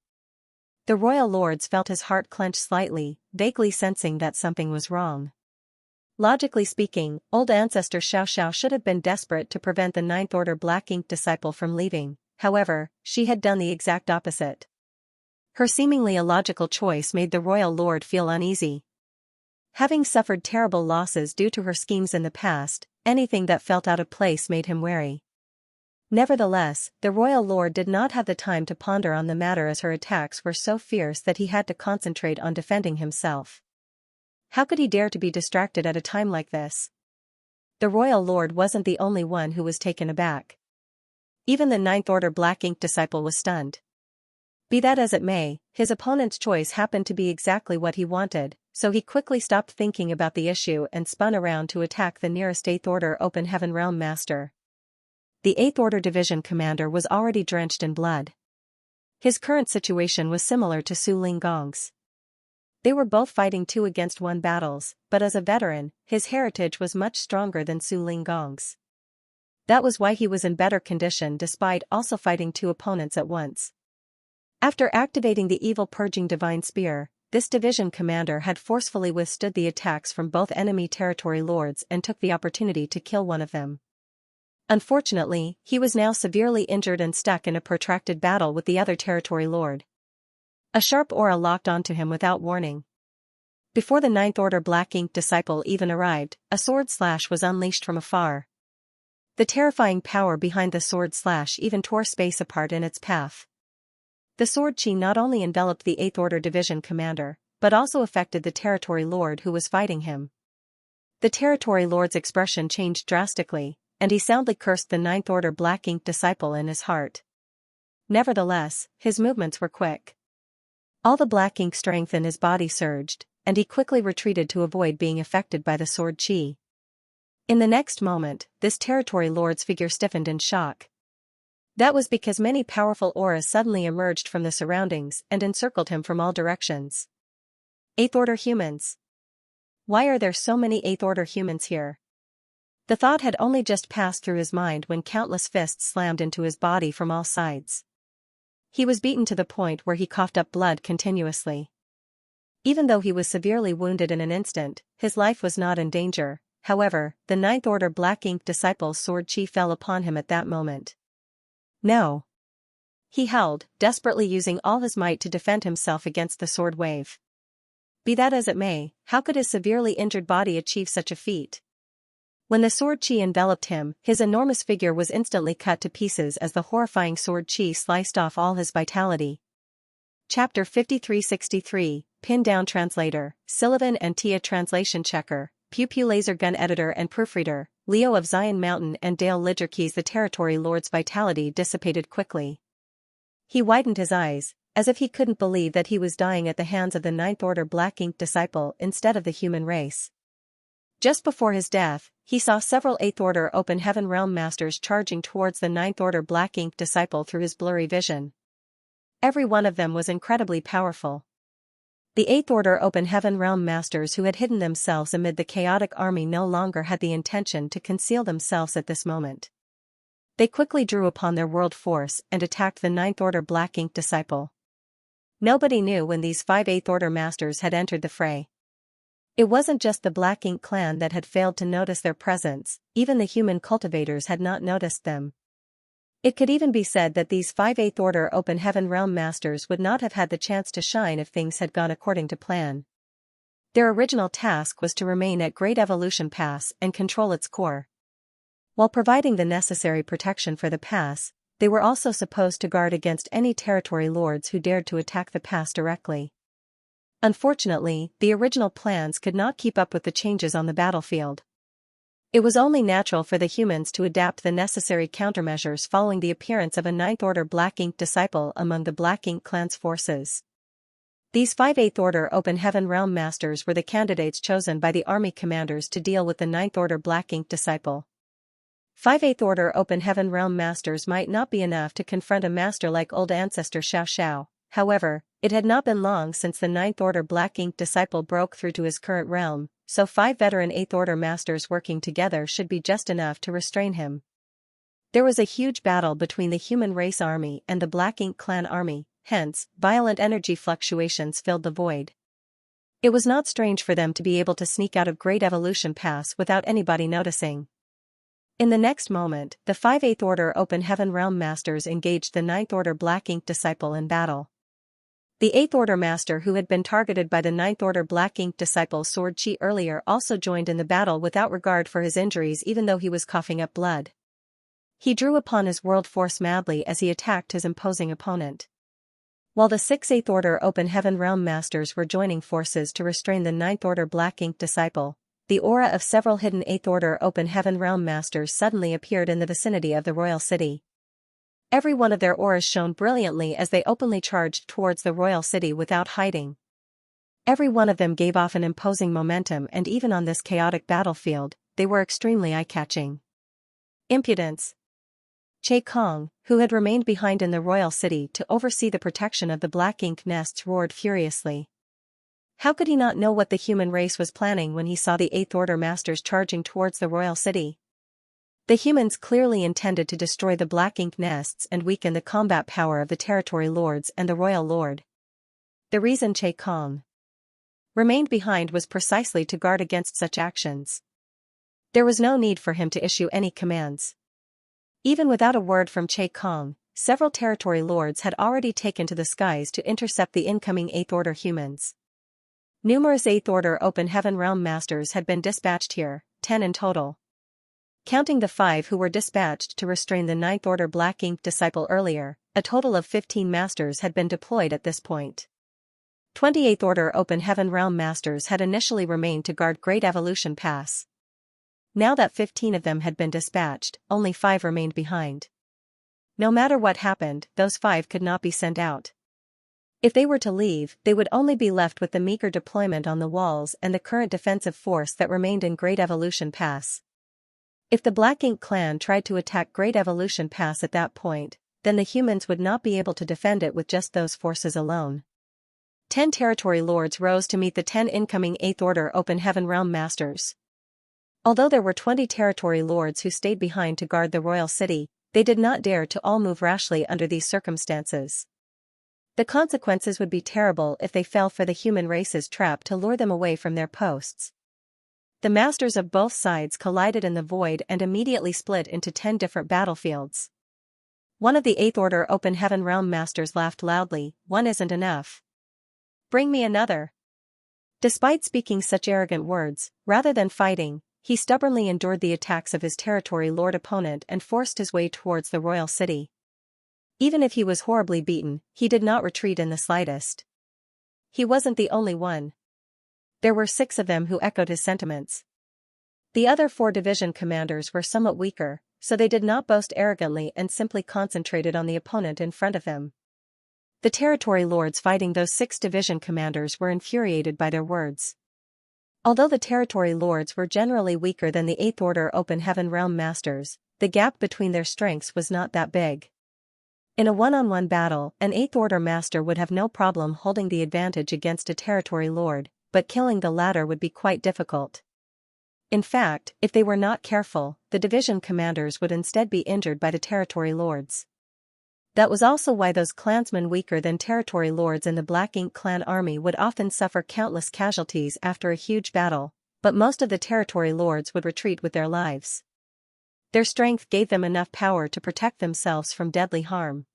The royal lords felt his heart clench slightly, vaguely sensing that something was wrong. Logically speaking, old ancestor Xiaoxiao should have been desperate to prevent the 9th Order Black Ink disciple from leaving, however, she had done the exact opposite. Her seemingly illogical choice made the royal lord feel uneasy. Having suffered terrible losses due to her schemes in the past, anything that felt out of place made him wary. Nevertheless, the royal lord did not have the time to ponder on the matter as her attacks were so fierce that he had to concentrate on defending himself. How could he dare to be distracted at a time like this? The royal lord wasn't the only one who was taken aback. Even the 9th Order Black Ink disciple was stunned. Be that as it may, his opponent's choice happened to be exactly what he wanted, so he quickly stopped thinking about the issue and spun around to attack the nearest 8th Order Open Heaven Realm Master. The 8th Order Division commander was already drenched in blood. His current situation was similar to Su Linggong's. They were both fighting 2-against-1 battles, but as a veteran, his heritage was much stronger than Su Linggong's. That was why he was in better condition despite also fighting 2 opponents at once. After activating the evil purging divine spear, this division commander had forcefully withstood the attacks from both enemy territory lords and took the opportunity to kill one of them. Unfortunately, he was now severely injured and stuck in a protracted battle with the other territory lord. A sharp aura locked onto him without warning. Before the 9th Order Black Ink disciple even arrived, a sword slash was unleashed from afar. The terrifying power behind the sword slash even tore space apart in its path. The sword chi not only enveloped the 8th Order Division commander, but also affected the territory lord who was fighting him. The territory lord's expression changed drastically, and he soundly cursed the 9th Order Black Ink disciple in his heart. Nevertheless, his movements were quick. All the black ink strength in his body surged, and he quickly retreated to avoid being affected by the sword chi. In the next moment, this territory lord's figure stiffened in shock. That was because many powerful auras suddenly emerged from the surroundings and encircled him from all directions. 8th Order humans. Why are there so many 8th Order humans here? The thought had only just passed through his mind when countless fists slammed into his body from all sides. He was beaten to the point where he coughed up blood continuously. Even though he was severely wounded in an instant, his life was not in danger. However, the 9th Order Black Ink disciple's sword chi fell upon him at that moment. No. He held, desperately using all his might to defend himself against the sword wave. Be that as it may, how could his severely injured body achieve such a feat? When the sword chi enveloped him, his enormous figure was instantly cut to pieces as the horrifying sword chi sliced off all his vitality. Chapter 5363, Pin Down Translator, Sullivan and Tia Translation Checker, Pew Pew Laser Gun Editor and Proofreader, Leo of Zion Mountain and Dale Lidgerkeys. The territory lord's vitality dissipated quickly. He widened his eyes, as if he couldn't believe that he was dying at the hands of the 9th Order Black Ink disciple instead of the human race. Just before his death, he saw several 8th Order Open Heaven Realm Masters charging towards the 9th Order Black Ink Disciple through his blurry vision. Every one of them was incredibly powerful. The 8th Order Open Heaven Realm Masters who had hidden themselves amid the chaotic army no longer had the intention to conceal themselves at this moment. They quickly drew upon their world force and attacked the 9th Order Black Ink Disciple. Nobody knew when these 5 8th Order Masters had entered the fray. It wasn't just the Black Ink clan that had failed to notice their presence, even the human cultivators had not noticed them. It could even be said that these 5 8th Order Open Heaven Realm Masters would not have had the chance to shine if things had gone according to plan. Their original task was to remain at Great Evolution Pass and control its core. While providing the necessary protection for the pass, they were also supposed to guard against any territory lords who dared to attack the pass directly. Unfortunately, the original plans could not keep up with the changes on the battlefield. It was only natural for the humans to adapt the necessary countermeasures following the appearance of a 9th Order Black Ink Disciple among the Black Ink clan's forces. These 5 8th Order Open Heaven Realm Masters were the candidates chosen by the army commanders to deal with the 9th Order Black Ink Disciple. 5 8th Order Open Heaven Realm Masters might not be enough to confront a master like old ancestor Xianxia. However, it had not been long since the 9th Order Black Ink Disciple broke through to his current realm, so 5 veteran 8th Order Masters working together should be just enough to restrain him. There was a huge battle between the human race army and the Black Ink clan army, hence, violent energy fluctuations filled the void. It was not strange for them to be able to sneak out of Great Evolution Pass without anybody noticing. In the next moment, the 5 8th Order Open Heaven Realm Masters engaged the 9th Order Black Ink Disciple in battle. The 8th Order Master who had been targeted by the 9th Order Black Ink Disciple Sword Chi earlier also joined in the battle without regard for his injuries even though he was coughing up blood. He drew upon his world force madly as he attacked his imposing opponent. While the 6 8th Order Open Heaven Realm Masters were joining forces to restrain the 9th Order Black Ink Disciple, the aura of several hidden 8th Order Open Heaven Realm Masters suddenly appeared in the vicinity of the royal city. Every one of their auras shone brilliantly as they openly charged towards the royal city without hiding. Every one of them gave off an imposing momentum, and even on this chaotic battlefield, they were extremely eye-catching. Impudence. Che Kong, who had remained behind in the royal city to oversee the protection of the Black Ink nests, roared furiously. How could he not know what the human race was planning when he saw the 8th Order Masters charging towards the royal city? The humans clearly intended to destroy the Black Ink nests and weaken the combat power of the territory lords and the royal lord. The reason Che Kong remained behind was precisely to guard against such actions. There was no need for him to issue any commands. Even without a word from Che Kong, several territory lords had already taken to the skies to intercept the incoming 8th Order humans. Numerous 8th Order Open Heaven Realm Masters had been dispatched here, 10 in total. Counting the 5 who were dispatched to restrain the 9th Order Black Ink Disciple earlier, a total of 15 Masters had been deployed at this point. 28th Order Open Heaven Realm Masters had initially remained to guard Great Evolution Pass. Now that 15 of them had been dispatched, only 5 remained behind. No matter what happened, those 5 could not be sent out. If they were to leave, they would only be left with the meager deployment on the walls and the current defensive force that remained in Great Evolution Pass. If the Black Ink clan tried to attack Great Evolution Pass at that point, then the humans would not be able to defend it with just those forces alone. 10 territory lords rose to meet the 10 incoming 8th Order Open Heaven Realm Masters. Although there were 20 territory lords who stayed behind to guard the royal city, they did not dare to all move rashly under these circumstances. The consequences would be terrible if they fell for the human race's trap to lure them away from their posts. The masters of both sides collided in the void and immediately split into 10 different battlefields. One of the 8th Order Open Heaven Realm Masters laughed loudly. "One isn't enough. Bring me another." Despite speaking such arrogant words, rather than fighting, he stubbornly endured the attacks of his territory lord opponent and forced his way towards the royal city. Even if he was horribly beaten, he did not retreat in the slightest. He wasn't the only one. There were 6 of them who echoed his sentiments. The other 4 division commanders were somewhat weaker, so they did not boast arrogantly and simply concentrated on the opponent in front of them. The territory lords fighting those 6 division commanders were infuriated by their words. Although the territory lords were generally weaker than the 8th Order Open Heaven Realm Masters, the gap between their strengths was not that big. In a one-on-one battle, an 8th Order Master would have no problem holding the advantage against a territory lord, but killing the latter would be quite difficult. In fact, if they were not careful, the division commanders would instead be injured by the territory lords. That was also why those clansmen weaker than territory lords in the Black Ink clan army would often suffer countless casualties after a huge battle, but most of the territory lords would retreat with their lives. Their strength gave them enough power to protect themselves from deadly harm.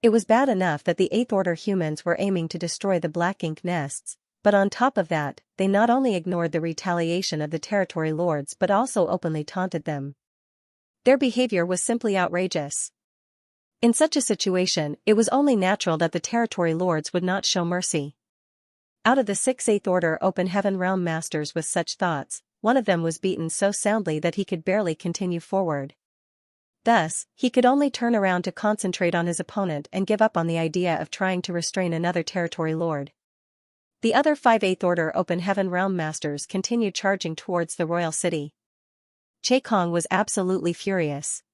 It was bad enough that the 8th Order humans were aiming to destroy the Black Ink nests, but on top of that, they not only ignored the retaliation of the territory lords but also openly taunted them. Their behavior was simply outrageous. In such a situation, it was only natural that the territory lords would not show mercy. Out of the 6 8th Order Open Heaven Realm Masters with such thoughts, one of them was beaten so soundly that he could barely continue forward. Thus, he could only turn around to concentrate on his opponent and give up on the idea of trying to restrain another territory lord. The other 5 8th Order Open Heaven Realm Masters continued charging towards the royal city. Che Kong was absolutely furious.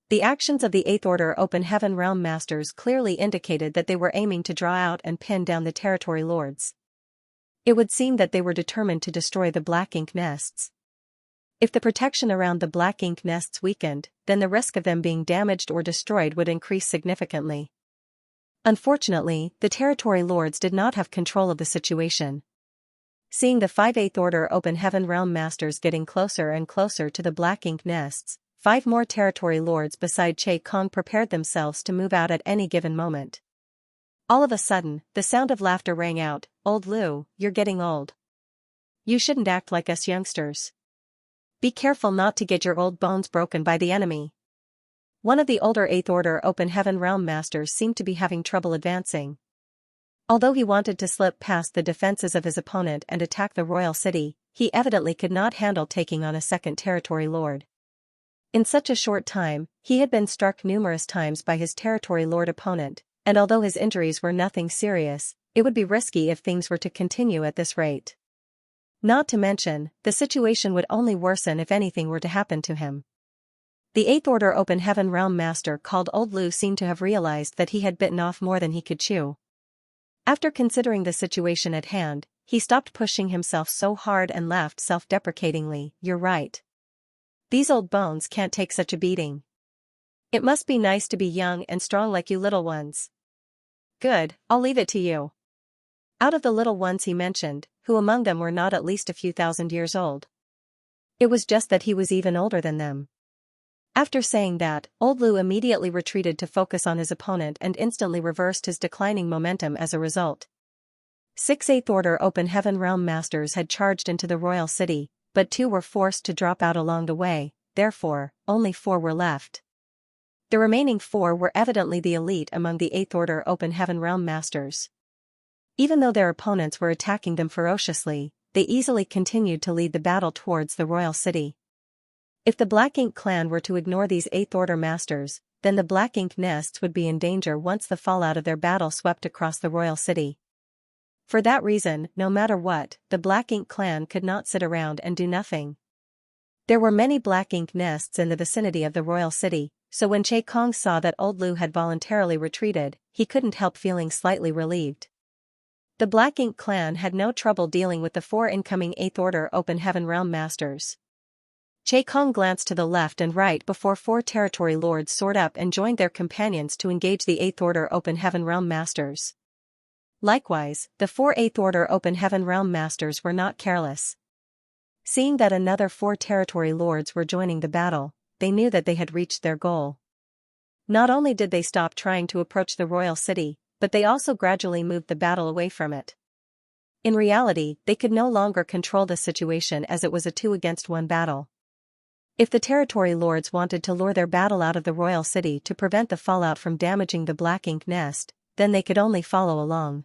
The actions of the 8th Order Open Heaven Realm Masters clearly indicated that they were aiming to draw out and pin down the territory lords. It would seem that they were determined to destroy the Black Ink nests. If the protection around the Black Ink nests weakened, then the risk of them being damaged or destroyed would increase significantly. Unfortunately, the territory lords did not have control of the situation. Seeing the 5 8th Order Open Heaven Realm Masters getting closer and closer to the Black Ink nests, 5 more territory lords beside Che Kong prepared themselves to move out at any given moment. All of a sudden, the sound of laughter rang out. "Old Lu, you're getting old. You shouldn't act like us youngsters. Be careful not to get your old bones broken by the enemy." One of the older 8th Order Open Heaven Realm Masters seemed to be having trouble advancing. Although he wanted to slip past the defenses of his opponent and attack the royal city, he evidently could not handle taking on a second territory lord. In such a short time, he had been struck numerous times by his territory lord opponent, and although his injuries were nothing serious, it would be risky if things were to continue at this rate. Not to mention, the situation would only worsen if anything were to happen to him. The 8th Order Open Heaven Realm Master called Old Lu seemed to have realized that he had bitten off more than he could chew. After considering the situation at hand, he stopped pushing himself so hard and laughed self-deprecatingly. "You're right. These old bones can't take such a beating. It must be nice to be young and strong like you little ones. Good, I'll leave it to you." Out of the little ones he mentioned, who among them were not at least a few thousand years old? It was just that he was even older than them. After saying that, Old Lu immediately retreated to focus on his opponent and instantly reversed his declining momentum as a result. 6 8th Order Open Heaven Realm Masters had charged into the royal city, but 2 were forced to drop out along the way, therefore, only 4 were left. The remaining 4 were evidently the elite among the 8th Order Open Heaven Realm Masters. Even though their opponents were attacking them ferociously, they easily continued to lead the battle towards the royal city. If the Black Ink clan were to ignore these 8th Order Masters, then the Black Ink nests would be in danger once the fallout of their battle swept across the royal city. For that reason, no matter what, the Black Ink clan could not sit around and do nothing. There were many Black Ink nests in the vicinity of the royal city, so when Che Kong saw that Old Lu had voluntarily retreated, he couldn't help feeling slightly relieved. The Black Ink clan had no trouble dealing with the 4 incoming 8th Order Open Heaven Realm Masters. Che Kong glanced to the left and right before 4 territory lords soared up and joined their companions to engage the 8th Order Open Heaven Realm Masters. Likewise, the 4 8th Order Open Heaven Realm Masters were not careless. Seeing that another 4 territory lords were joining the battle, they knew that they had reached their goal. Not only did they stop trying to approach the royal city, but they also gradually moved the battle away from it. In reality, they could no longer control the situation as it was a 2-against-1 battle. If the territory lords wanted to lure their battle out of the royal city to prevent the fallout from damaging the Black Ink nest, then they could only follow along.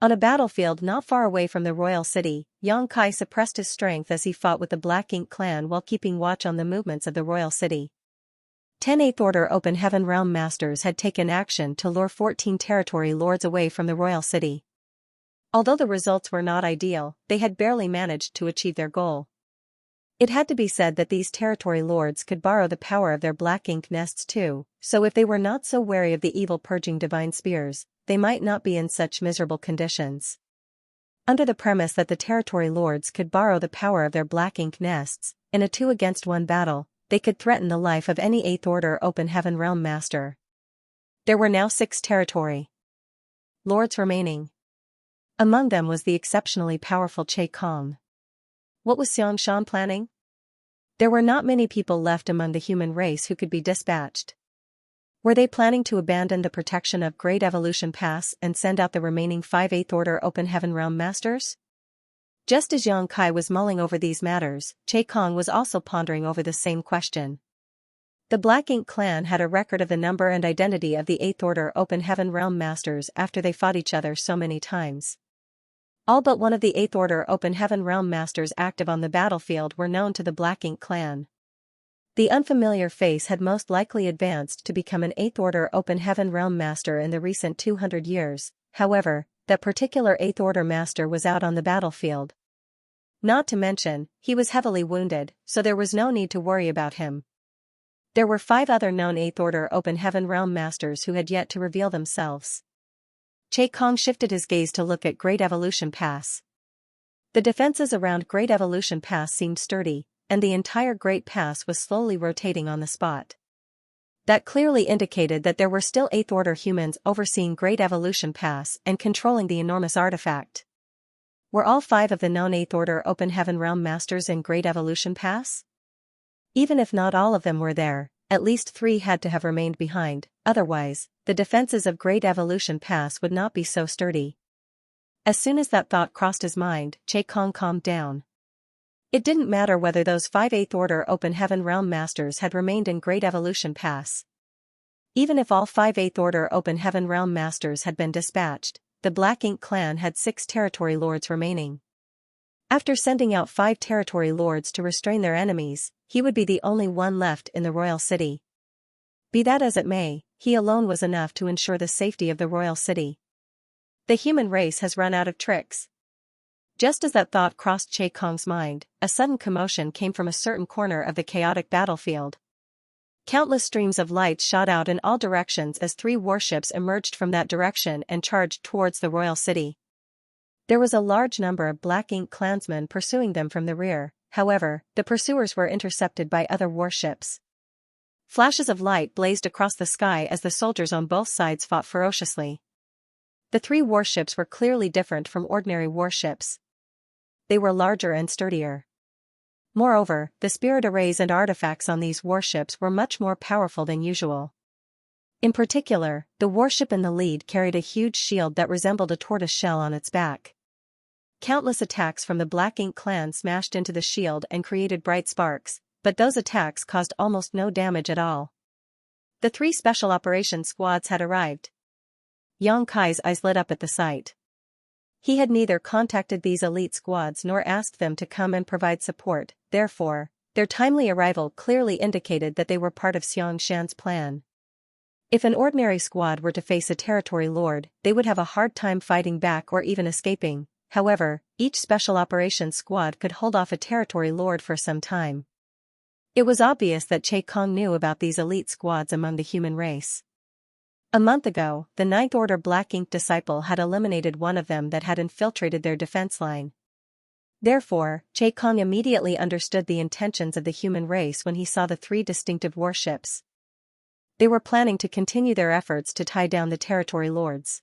On a battlefield not far away from the royal city, Yang Kai suppressed his strength as he fought with the Black Ink clan while keeping watch on the movements of the royal city. 10 8th Order Open Heaven Realm Masters had taken action to lure 14 territory lords away from the royal city. Although the results were not ideal, they had barely managed to achieve their goal. It had to be said that these territory lords could borrow the power of their black ink nests too, so if they were not so wary of the evil purging divine spears, they might not be in such miserable conditions. Under the premise that the territory lords could borrow the power of their black ink nests, in a 2-against-1 battle, they could threaten the life of any 8th Order Open Heaven Realm Master. There were now 6 territory lords remaining. Among them was the exceptionally powerful Che Kong. What was Xianxia planning? There were not many people left among the human race who could be dispatched. Were they planning to abandon the protection of Great Evolution Pass and send out the remaining 5 8th Order Open Heaven Realm Masters? Just as Yang Kai was mulling over these matters, Che Kong was also pondering over the same question. The Black Ink clan had a record of the number and identity of the 8th Order Open Heaven Realm Masters after they fought each other so many times. All but one of the 8th Order Open Heaven Realm Masters active on the battlefield were known to the Black Ink clan. The unfamiliar face had most likely advanced to become an 8th Order Open Heaven Realm Master in the recent 200 years, however, that particular 8th Order Master was out on the battlefield. Not to mention, he was heavily wounded, so there was no need to worry about him. There were 5 other known 8th Order Open Heaven Realm Masters who had yet to reveal themselves. Che Kong shifted his gaze to look at Great Evolution Pass. The defenses around Great Evolution Pass seemed sturdy, and the entire Great Pass was slowly rotating on the spot. That clearly indicated that there were still 8th Order humans overseeing Great Evolution Pass and controlling the enormous artifact. Were all 5 of the known 8th Order Open Heaven Realm Masters in Great Evolution Pass? Even if not all of them were there, at least 3 had to have remained behind, otherwise, the defenses of Great Evolution Pass would not be so sturdy. As soon as that thought crossed his mind, Che Kong calmed down. It didn't matter whether those 5 8th Order Open Heaven Realm Masters had remained in Great Evolution Pass. Even if all 5 8th Order Open Heaven Realm Masters had been dispatched, the Black Ink clan had 6 territory lords remaining. After sending out 5 territory lords to restrain their enemies, he would be the only one left in the royal city. Be that as it may, he alone was enough to ensure the safety of the royal city. The human race has run out of tricks. Just as that thought crossed Che Kong's mind, a sudden commotion came from a certain corner of the chaotic battlefield. Countless streams of light shot out in all directions as 3 warships emerged from that direction and charged towards the royal city. There was a large number of Black Ink clansmen pursuing them from the rear, however, the pursuers were intercepted by other warships. Flashes of light blazed across the sky as the soldiers on both sides fought ferociously. The 3 warships were clearly different from ordinary warships. They were larger and sturdier. Moreover, the spirit arrays and artifacts on these warships were much more powerful than usual. In particular, the warship in the lead carried a huge shield that resembled a tortoise shell on its back. Countless attacks from the Black Ink clan smashed into the shield and created bright sparks, but those attacks caused almost no damage at all. The 3 special operations squads had arrived. Yang Kai's eyes lit up at the sight. He had neither contacted these elite squads nor asked them to come and provide support, therefore, their timely arrival clearly indicated that they were part of Xianxia's plan. If an ordinary squad were to face a territory lord, they would have a hard time fighting back or even escaping. However, each special operations squad could hold off a territory lord for some time. It was obvious that Che Kong knew about these elite squads among the human race. A month ago, the 9th Order Black Ink disciple had eliminated one of them that had infiltrated their defense line. Therefore, Che Kong immediately understood the intentions of the human race when he saw the 3 distinctive warships. They were planning to continue their efforts to tie down the territory lords.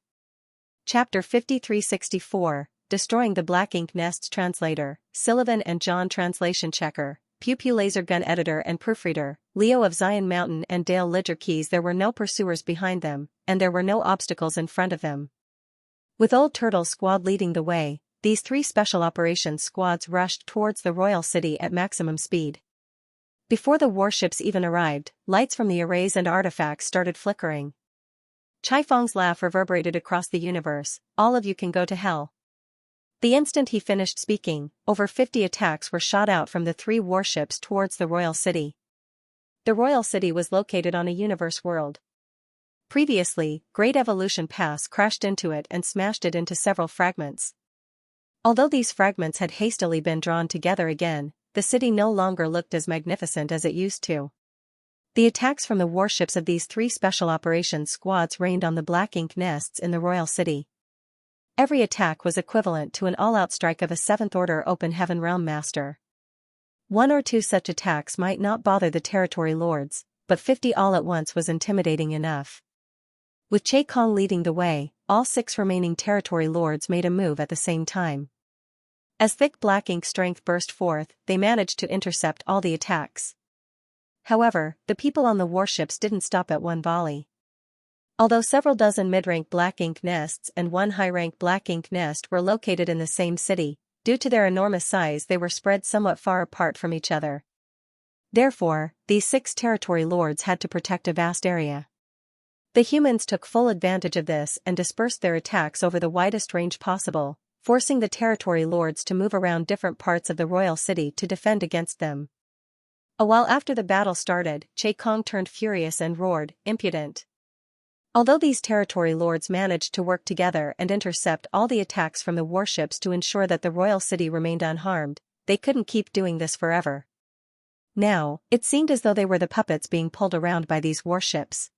Chapter 5364, Destroying the Black Ink Nests. Translator, Sullivan and John. Translation checker, Pew Pew laser gun editor and proofreader, Leo of Zion Mountain and Dale Lidger Keys. There were no pursuers behind them, and there were no obstacles in front of them. With Old Turtle Squad leading the way, these 3 special operations squads rushed towards the royal city at maximum speed. Before the warships even arrived, lights from the arrays and artifacts started flickering. Chai Feng's laugh reverberated across the universe. All of you can go to hell. The instant he finished speaking, over 50 attacks were shot out from the 3 warships towards the royal city. The royal city was located on a universe world. Previously, Great Evolution Pass crashed into it and smashed it into several fragments. Although these fragments had hastily been drawn together again, the city no longer looked as magnificent as it used to. The attacks from the warships of these three special operations squads rained on the black ink nests in the royal city. Every attack was equivalent to an all-out strike of a 7th Order Open Heaven Realm Master. One or two such attacks might not bother the territory lords, but 50 all at once was intimidating enough. With Che Kong leading the way, all 6 remaining territory lords made a move at the same time. As thick black ink strength burst forth, they managed to intercept all the attacks. However, the people on the warships didn't stop at one volley. Although several dozen mid-rank black ink nests and one high-rank black ink nest were located in the same city, due to their enormous size they were spread somewhat far apart from each other. Therefore, these 6 territory lords had to protect a vast area. The humans took full advantage of this and dispersed their attacks over the widest range possible, forcing the territory lords to move around different parts of the royal city to defend against them. A while after the battle started, Che Kong turned furious and roared, "Impudent!" Although these territory lords managed to work together and intercept all the attacks from the warships to ensure that the royal city remained unharmed, they couldn't keep doing this forever. Now, it seemed as though they were the puppets being pulled around by these warships.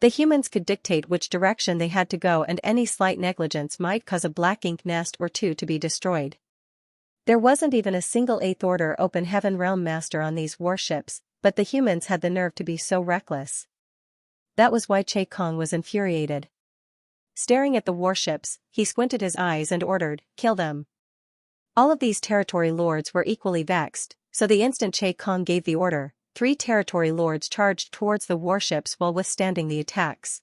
The humans could dictate which direction they had to go, and any slight negligence might cause a black ink nest or two to be destroyed. There wasn't even a single 8th Order Open Heaven Realm Master on these warships, but the humans had the nerve to be so reckless. That was why Che Kong was infuriated. Staring at the warships, he squinted his eyes and ordered, "Kill them." All of these territory lords were equally vexed, so the instant Che Kong gave the order, 3 territory lords charged towards the warships while withstanding the attacks.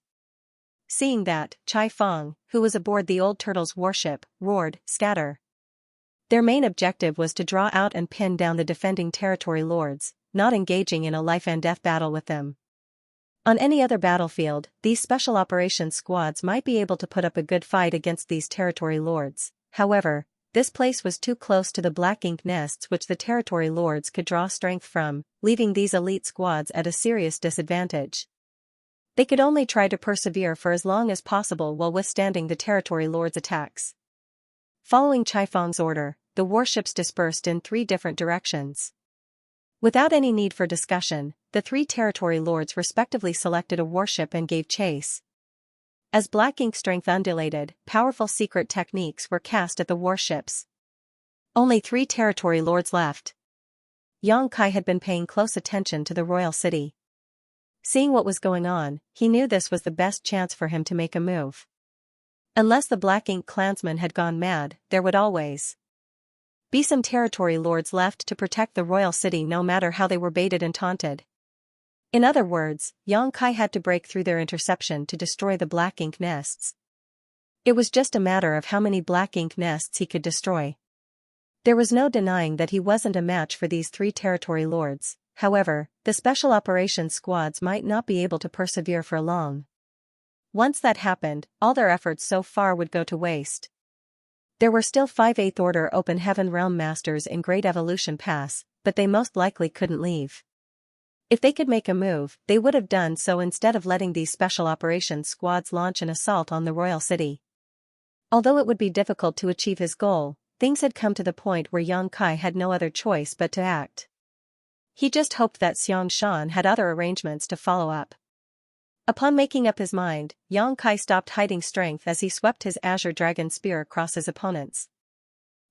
Seeing that, Chai Fong, who was aboard the Old Turtle's warship, roared, "Scatter." Their main objective was to draw out and pin down the defending territory lords, not engaging in a life-and-death battle with them. On any other battlefield, these special operations squads might be able to put up a good fight against these territory lords. However, this place was too close to the black ink nests which the territory lords could draw strength from, leaving these elite squads at a serious disadvantage. They could only try to persevere for as long as possible while withstanding the territory lords' attacks. Following Chai Fong's order, the warships dispersed in 3 different directions. Without any need for discussion, the 3 territory lords respectively selected a warship and gave chase. As black ink strength undulated, powerful secret techniques were cast at the warships. Only 3 territory lords left. Yang Kai had been paying close attention to the royal city. Seeing what was going on, he knew this was the best chance for him to make a move. Unless the black ink clansmen had gone mad, there would always be some territory lords left to protect the royal city no matter how they were baited and taunted. In other words, Yang Kai had to break through their interception to destroy the black ink nests. It was just a matter of how many black ink nests he could destroy. There was no denying that he wasn't a match for these 3 territory lords. However, the special operations squads might not be able to persevere for long. Once that happened, all their efforts so far would go to waste. There were still 5 8th Order Open Heaven Realm Masters in Great Evolution Pass, but they most likely couldn't leave. If they could make a move, they would have done so instead of letting these special operations squads launch an assault on the royal city. Although it would be difficult to achieve his goal, things had come to the point where Yang Kai had no other choice but to act. He just hoped that Xianxia had other arrangements to follow up. Upon making up his mind, Yang Kai stopped hiding strength as he swept his Azure Dragon Spear across his opponents.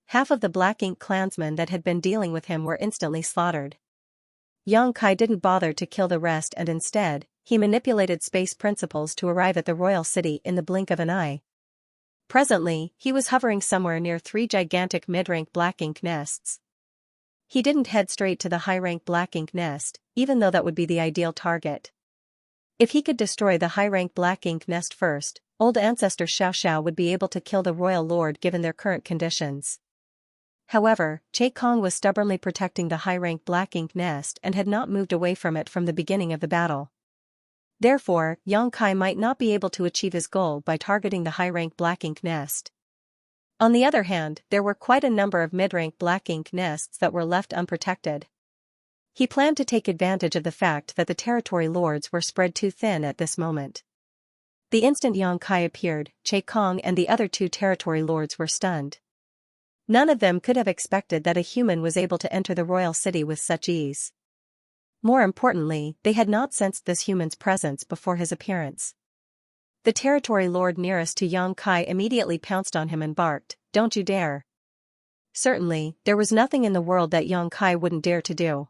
Half of the black ink clansmen that had been dealing with him were instantly slaughtered. Yang Kai didn't bother to kill the rest, and instead, he manipulated space principles to arrive at the royal city in the blink of an eye. Presently, he was hovering somewhere near 3 gigantic mid-rank black ink nests. He didn't head straight to the high-rank black ink nest, even though that would be the ideal target. If he could destroy the high-rank black ink nest first, old ancestor Xiaoxiao would be able to kill the royal lord given their current conditions. However, Che Kong was stubbornly protecting the high-rank black ink nest and had not moved away from it from the beginning of the battle. Therefore, Yang Kai might not be able to achieve his goal by targeting the high-rank black ink nest. On the other hand, there were quite a number of mid-rank black ink nests that were left unprotected. He planned to take advantage of the fact that the territory lords were spread too thin at this moment. The instant Yang Kai appeared, Che Kong and the other 2 territory lords were stunned. None of them could have expected that a human was able to enter the royal city with such ease. More importantly, they had not sensed this human's presence before his appearance. The territory lord nearest to Xianxia immediately pounced on him and barked, "Don't you dare!" Certainly, there was nothing in the world that Xianxia wouldn't dare to do.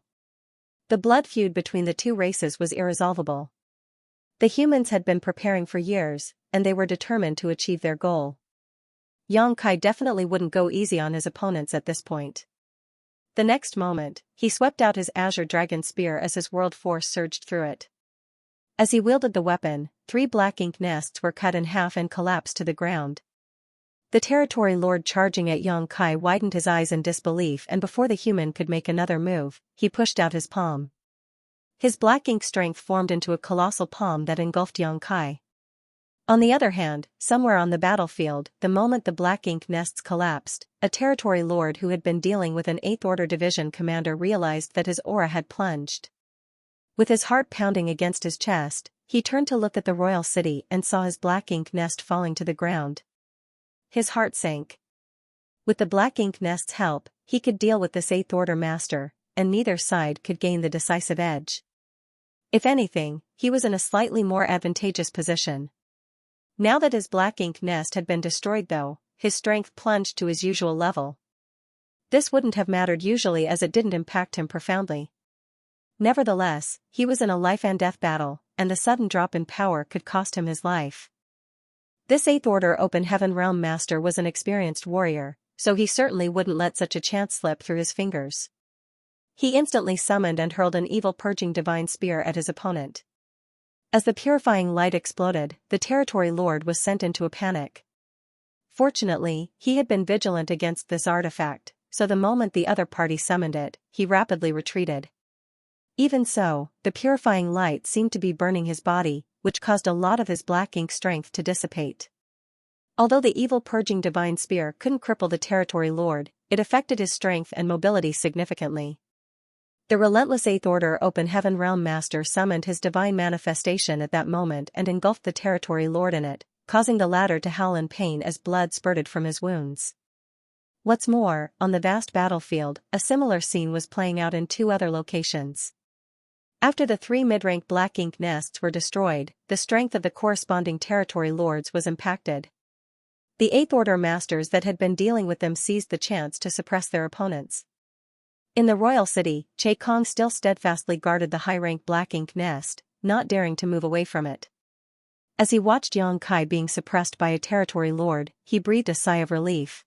The blood feud between the two races was irresolvable. The humans had been preparing for years, and they were determined to achieve their goal. Xianxia definitely wouldn't go easy on his opponents at this point. The next moment, he swept out his azure dragon spear as his world force surged through it. As he wielded the weapon, 3 black ink nests were cut in half and collapsed to the ground. The territory lord charging at Xianxia widened his eyes in disbelief, and before the human could make another move, he pushed out his palm. His black ink strength formed into a colossal palm that engulfed Xianxia. On the other hand, somewhere on the battlefield, the moment the black ink nests collapsed, a territory lord who had been dealing with an 8th Order Division commander realized that his aura had plunged. With his heart pounding against his chest, he turned to look at the royal city and saw his black ink nest falling to the ground. His heart sank. With the black ink nest's help, he could deal with this 8th Order master, and neither side could gain the decisive edge. If anything, he was in a slightly more advantageous position. Now that his black ink nest had been destroyed though, his strength plunged to his usual level. This wouldn't have mattered usually as it didn't impact him profoundly. Nevertheless, he was in a life-and-death battle, and the sudden drop in power could cost him his life. This 8th Order Open Heaven Realm Master was an experienced warrior, so he certainly wouldn't let such a chance slip through his fingers. He instantly summoned and hurled an evil purging divine spear at his opponent. As the purifying light exploded, the territory lord was sent into a panic. Fortunately, he had been vigilant against this artifact, so the moment the other party summoned it, he rapidly retreated. Even so, the purifying light seemed to be burning his body, which caused a lot of his black ink strength to dissipate. Although the evil purging divine spear couldn't cripple the territory lord, it affected his strength and mobility significantly. The relentless 8th Order Open Heaven Realm Master summoned his divine manifestation at that moment and engulfed the territory lord in it, causing the latter to howl in pain as blood spurted from his wounds. What's more, on the vast battlefield, a similar scene was playing out in 2 other locations. After the 3 mid-rank black ink nests were destroyed, the strength of the corresponding territory lords was impacted. The 8th Order masters that had been dealing with them seized the chance to suppress their opponents. In the royal city, Xianxia still steadfastly guarded the high-rank black ink nest, not daring to move away from it. As he watched Xianxia being suppressed by a territory lord, he breathed a sigh of relief.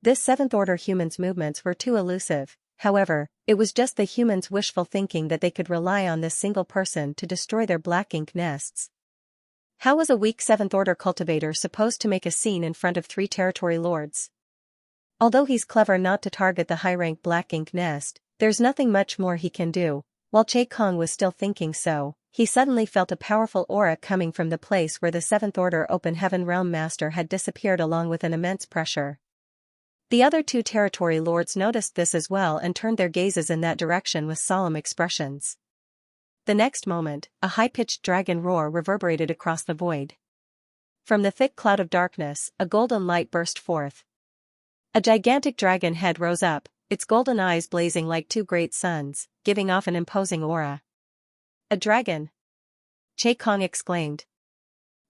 This 7th Order human's movements were too elusive. However, it was just the humans' wishful thinking that they could rely on this single person to destroy their black ink nests. How was a weak 7th Order cultivator supposed to make a scene in front of 3 territory lords? Although he's clever not to target the high-rank black ink nest, there's nothing much more he can do. While Xianxia was still thinking so, he suddenly felt a powerful aura coming from the place where the 7th Order Open Heaven Realm Master had disappeared along with an immense pressure. The other 2 territory lords noticed this as well and turned their gazes in that direction with solemn expressions. The next moment, a high-pitched dragon roar reverberated across the void. From the thick cloud of darkness, a golden light burst forth. A gigantic dragon head rose up, its golden eyes blazing like 2 great suns, giving off an imposing aura. "A dragon!" Xianxia exclaimed.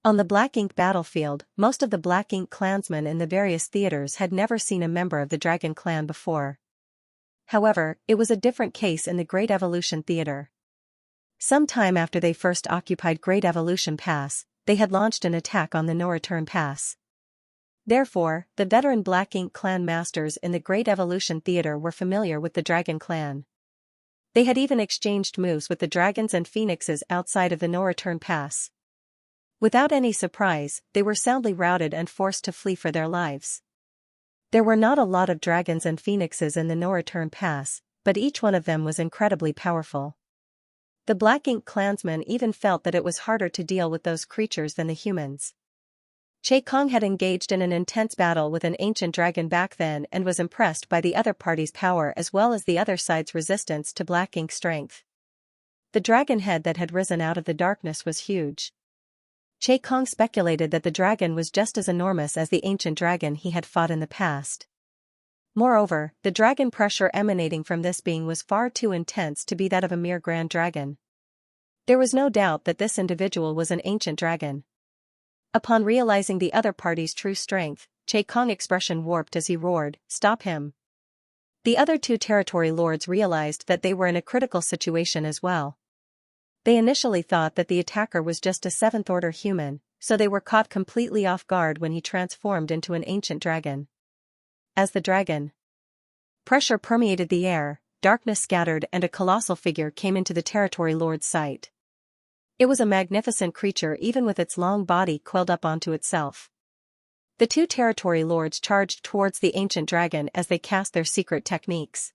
On the black ink battlefield, most of the black ink clansmen in the various theaters had never seen a member of the dragon clan before. However, it was a different case in the Great Evolution Theater. Some time after they first occupied Great Evolution Pass, they had launched an attack on the No Return Pass. Therefore, the veteran black ink clan masters in the Great Evolution Theater were familiar with the dragon clan. They had even exchanged moves with the dragons and phoenixes outside of the No Return Pass. Without any surprise, they were soundly routed and forced to flee for their lives. There were not a lot of dragons and phoenixes in the No Return Pass, but each one of them was incredibly powerful. The black ink clansmen even felt that it was harder to deal with those creatures than the humans. Xianxia had engaged in an intense battle with an ancient dragon back then and was impressed by the other party's power as well as the other side's resistance to black ink strength. The dragon head that had risen out of the darkness was huge. Xianxia speculated that the dragon was just as enormous as the ancient dragon he had fought in the past. Moreover, the dragon pressure emanating from this being was far too intense to be that of a mere grand dragon. There was no doubt that this individual was an ancient dragon. Upon realizing the other party's true strength, Che Kong's expression warped as he roared, "Stop him!" The other two territory lords realized that they were in a critical situation as well. They initially thought that the attacker was just a seventh-order human, so they were caught completely off guard when he transformed into an ancient dragon. As the dragon pressure permeated the air, darkness scattered and a colossal figure came into the territory lord's sight. It was a magnificent creature even with its long body coiled up onto itself. The two territory lords charged towards the ancient dragon as they cast their secret techniques.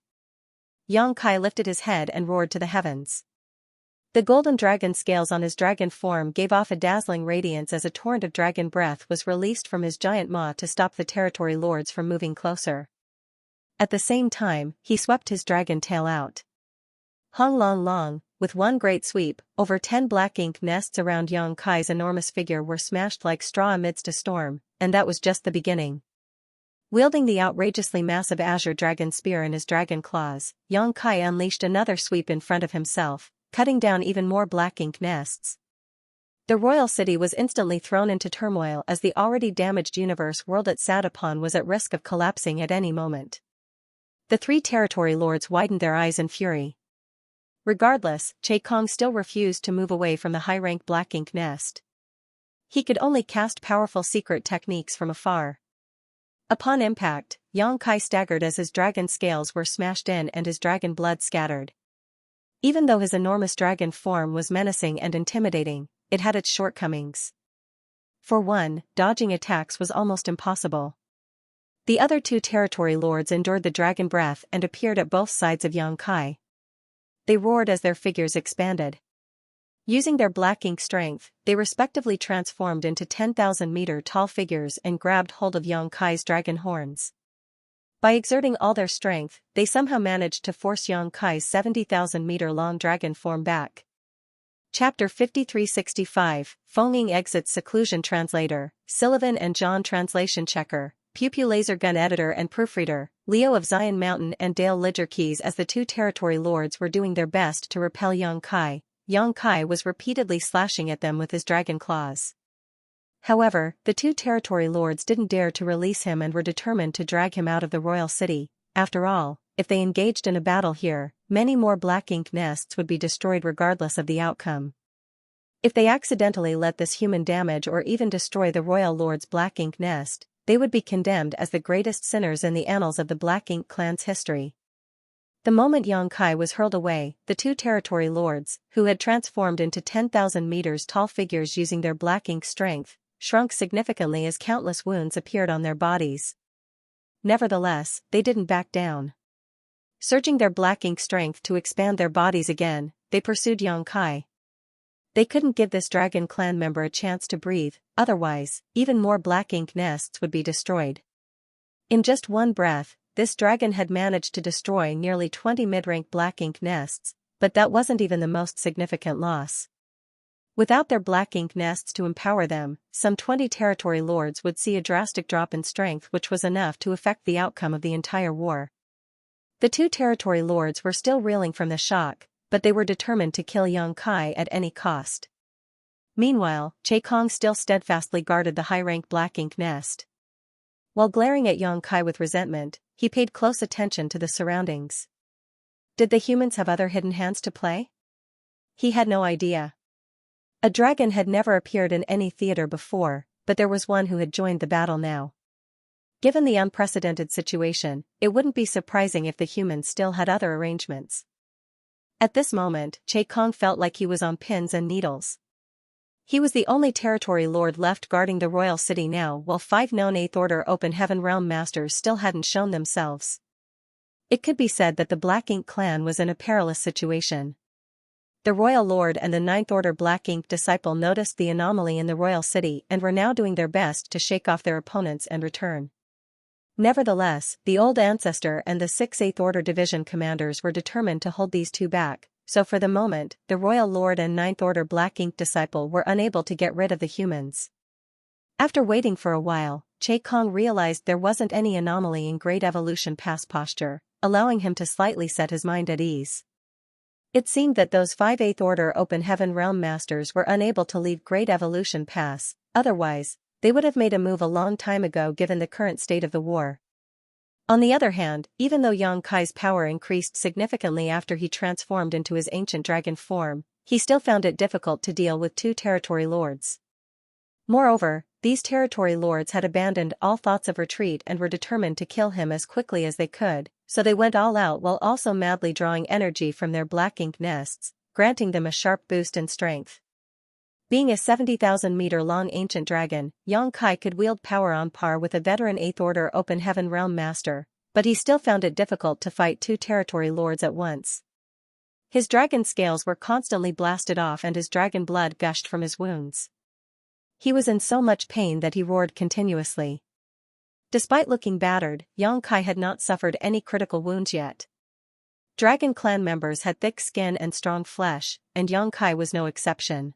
Xianxia lifted his head and roared to the heavens. The golden dragon scales on his dragon form gave off a dazzling radiance as a torrent of dragon breath was released from his giant maw to stop the territory lords from moving closer. At the same time, he swept his dragon tail out. Hong long long, with one great sweep, over 10 black ink nests around Xianxia's enormous figure were smashed like straw amidst a storm, and that was just the beginning. Wielding the outrageously massive azure dragon spear in his dragon claws, Xianxia unleashed another sweep in front of himself, cutting down even more black ink nests. The royal city was instantly thrown into turmoil as the already damaged universe world it sat upon was at risk of collapsing at any moment. The three territory lords widened their eyes in fury. Regardless, Che Kong still refused to move away from the high-rank black ink nest. He could only cast powerful secret techniques from afar. Upon impact, Xianxia staggered as his dragon scales were smashed in and his dragon blood scattered. Even though his enormous dragon form was menacing and intimidating, it had its shortcomings. For one, dodging attacks was almost impossible. The other two territory lords endured the dragon breath and appeared at both sides of Xianxia. They roared as their figures expanded. Using their black ink strength, they respectively transformed into 10,000-meter-tall figures and grabbed hold of Xianxia's dragon horns. By exerting all their strength, they somehow managed to force Xianxia's 70,000-meter-long dragon form back. Chapter 5365, Fenging Exits Seclusion Translator, Sullivan and John Translation Checker, Pew Pew Laser Gun Editor and Proofreader, Leo of Zion Mountain and Dale Lidger Keys. As the two territory lords were doing their best to repel Xianxia, Xianxia was repeatedly slashing at them with his dragon claws. However, the two territory lords didn't dare to release him and were determined to drag him out of the royal city. After all, if they engaged in a battle here, many more black ink nests would be destroyed regardless of the outcome. If they accidentally let this human damage or even destroy the royal lord's black ink nest, they would be condemned as the greatest sinners in the annals of the Black Ink clan's history. The moment Xianxia was hurled away, the two territory lords, who had transformed into 10,000 meters tall figures using their black ink strength, shrunk significantly as countless wounds appeared on their bodies. Nevertheless, they didn't back down. Surging their black ink strength to expand their bodies again, they pursued Xianxia. They couldn't give this dragon clan member a chance to breathe, otherwise, even more black ink nests would be destroyed. In just one breath, this dragon had managed to destroy nearly 20 mid-rank black ink nests, but that wasn't even the most significant loss. Without their black ink nests to empower them, some 20 territory lords would see a drastic drop in strength, which was enough to affect the outcome of the entire war. The two territory lords were still reeling from the shock, but they were determined to kill Xianxia at any cost. Meanwhile, Che Kong still steadfastly guarded the high-rank black ink nest. While glaring at Xianxia with resentment, he paid close attention to the surroundings. Did the humans have other hidden hands to play? He had no idea. A dragon had never appeared in any theater before, but there was one who had joined the battle now. Given the unprecedented situation, it wouldn't be surprising if the humans still had other arrangements. At this moment, Che Kong felt like he was on pins and needles. He was the only territory lord left guarding the royal city now, while 5 known 8th Order Open Heaven Realm Masters still hadn't shown themselves. It could be said that the Black Ink clan was in a perilous situation. The royal lord and the 9th Order Black Ink disciple noticed the anomaly in the royal city and were now doing their best to shake off their opponents and return. Nevertheless, the Old Ancestor and the 6th 8th Order Division commanders were determined to hold these two back, so for the moment, the Royal Lord and 9th Order Black Ink disciple were unable to get rid of the humans. After waiting for a while, Che Kong realized there wasn't any anomaly in Great Evolution Pass posture, allowing him to slightly set his mind at ease. It seemed that those 5 8th Order Open Heaven Realm Masters were unable to leave Great Evolution Pass, otherwise, they would have made a move a long time ago given the current state of the war. On the other hand, even though Yang Kai's power increased significantly after he transformed into his ancient dragon form, he still found it difficult to deal with 2 territory lords. Moreover, these territory lords had abandoned all thoughts of retreat and were determined to kill him as quickly as they could, so they went all out while also madly drawing energy from their black ink nests, granting them a sharp boost in strength. Being a 70,000-meter-long ancient dragon, Yang Kai could wield power on par with a veteran 8th Order Open Heaven Realm Master, but he still found it difficult to fight 2 territory lords at once. His dragon scales were constantly blasted off and his dragon blood gushed from his wounds. He was in so much pain that he roared continuously. Despite looking battered, Yang Kai had not suffered any critical wounds yet. Dragon clan members had thick skin and strong flesh, and Yang Kai was no exception.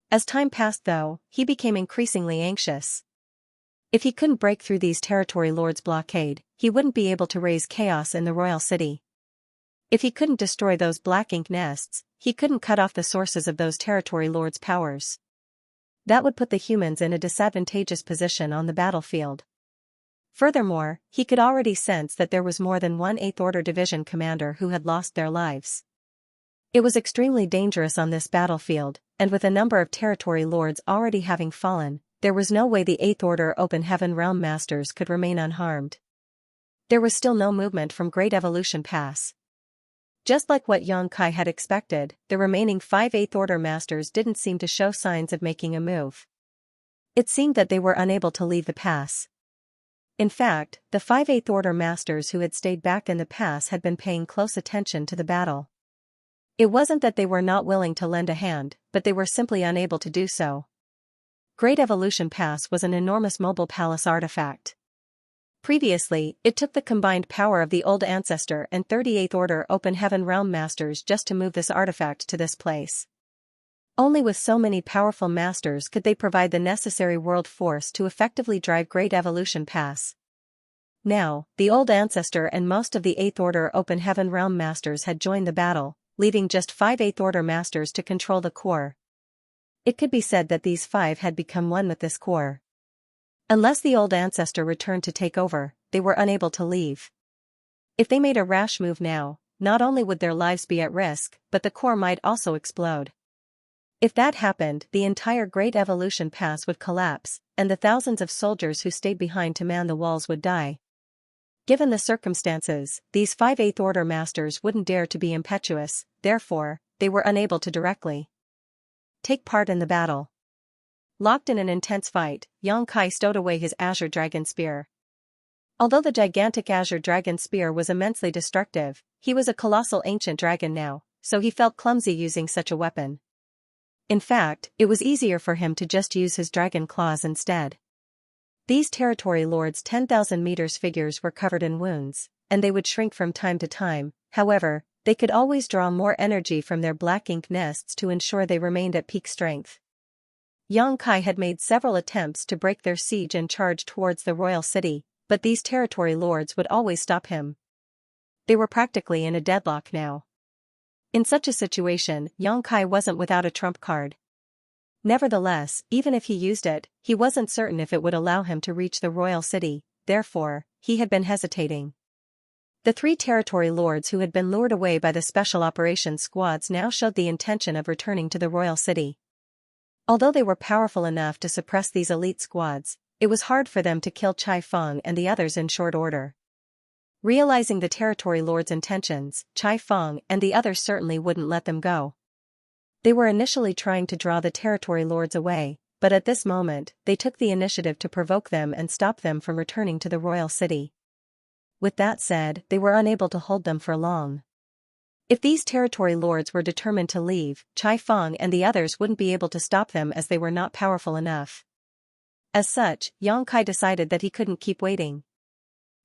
As time passed though, he became increasingly anxious. If he couldn't break through these territory lords' blockade, he wouldn't be able to raise chaos in the royal city. If he couldn't destroy those black ink nests, he couldn't cut off the sources of those territory lords' powers. That would put the humans in a disadvantageous position on the battlefield. Furthermore, he could already sense that there was more than one 8th Order Division commander who had lost their lives. It was extremely dangerous on this battlefield, and with a number of territory lords already having fallen, there was no way the 8th Order Open Heaven Realm Masters could remain unharmed. There was still no movement from Great Evolution Pass. Just like what Yang Kai had expected, the remaining 5 8th Order Masters didn't seem to show signs of making a move. It seemed that they were unable to leave the pass. In fact, the 5 8th Order Masters who had stayed back in the pass had been paying close attention to the battle. It wasn't that they were not willing to lend a hand, but they were simply unable to do so. Great Evolution Pass was an enormous mobile palace artifact. Previously, it took the combined power of the Old Ancestor and 38th Order Open Heaven Realm Masters just to move this artifact to this place. Only with so many powerful masters could they provide the necessary world force to effectively drive Great Evolution Pass. Now, the Old Ancestor and most of the 8th Order Open Heaven Realm Masters had joined the battle, leaving just 5 8th Order Masters to control the core. It could be said that these 5 had become one with this core. Unless the Old Ancestor returned to take over, they were unable to leave. If they made a rash move now, not only would their lives be at risk, but the core might also explode. If that happened, the entire Great Evolution Pass would collapse, and the thousands of soldiers who stayed behind to man the walls would die. Given the circumstances, these 5 8th Order Masters wouldn't dare to be impetuous, therefore, they were unable to directly take part in the battle. Locked in an intense fight, Yang Kai stowed away his Azure Dragon Spear. Although the gigantic Azure Dragon Spear was immensely destructive, he was a colossal ancient dragon now, so he felt clumsy using such a weapon. In fact, it was easier for him to just use his dragon claws instead. These territory lords' 10,000 meters figures were covered in wounds, and they would shrink from time to time. However, they could always draw more energy from their black ink nests to ensure they remained at peak strength. Yang Kai had made several attempts to break their siege and charge towards the royal city, but these territory lords would always stop him. They were practically in a deadlock now. In such a situation, Yang Kai wasn't without a trump card. Nevertheless, even if he used it, he wasn't certain if it would allow him to reach the royal city, therefore, he had been hesitating. The 3 territory lords who had been lured away by the special operations squads now showed the intention of returning to the royal city. Although they were powerful enough to suppress these elite squads, it was hard for them to kill Chai Feng and the others in short order. Realizing the territory lords' intentions, Chai Feng and the others certainly wouldn't let them go. They were initially trying to draw the territory lords away, but at this moment, they took the initiative to provoke them and stop them from returning to the royal city. With that said, they were unable to hold them for long. If these territory lords were determined to leave, Chai Feng and the others wouldn't be able to stop them as they were not powerful enough. As such, Yang Kai decided that he couldn't keep waiting.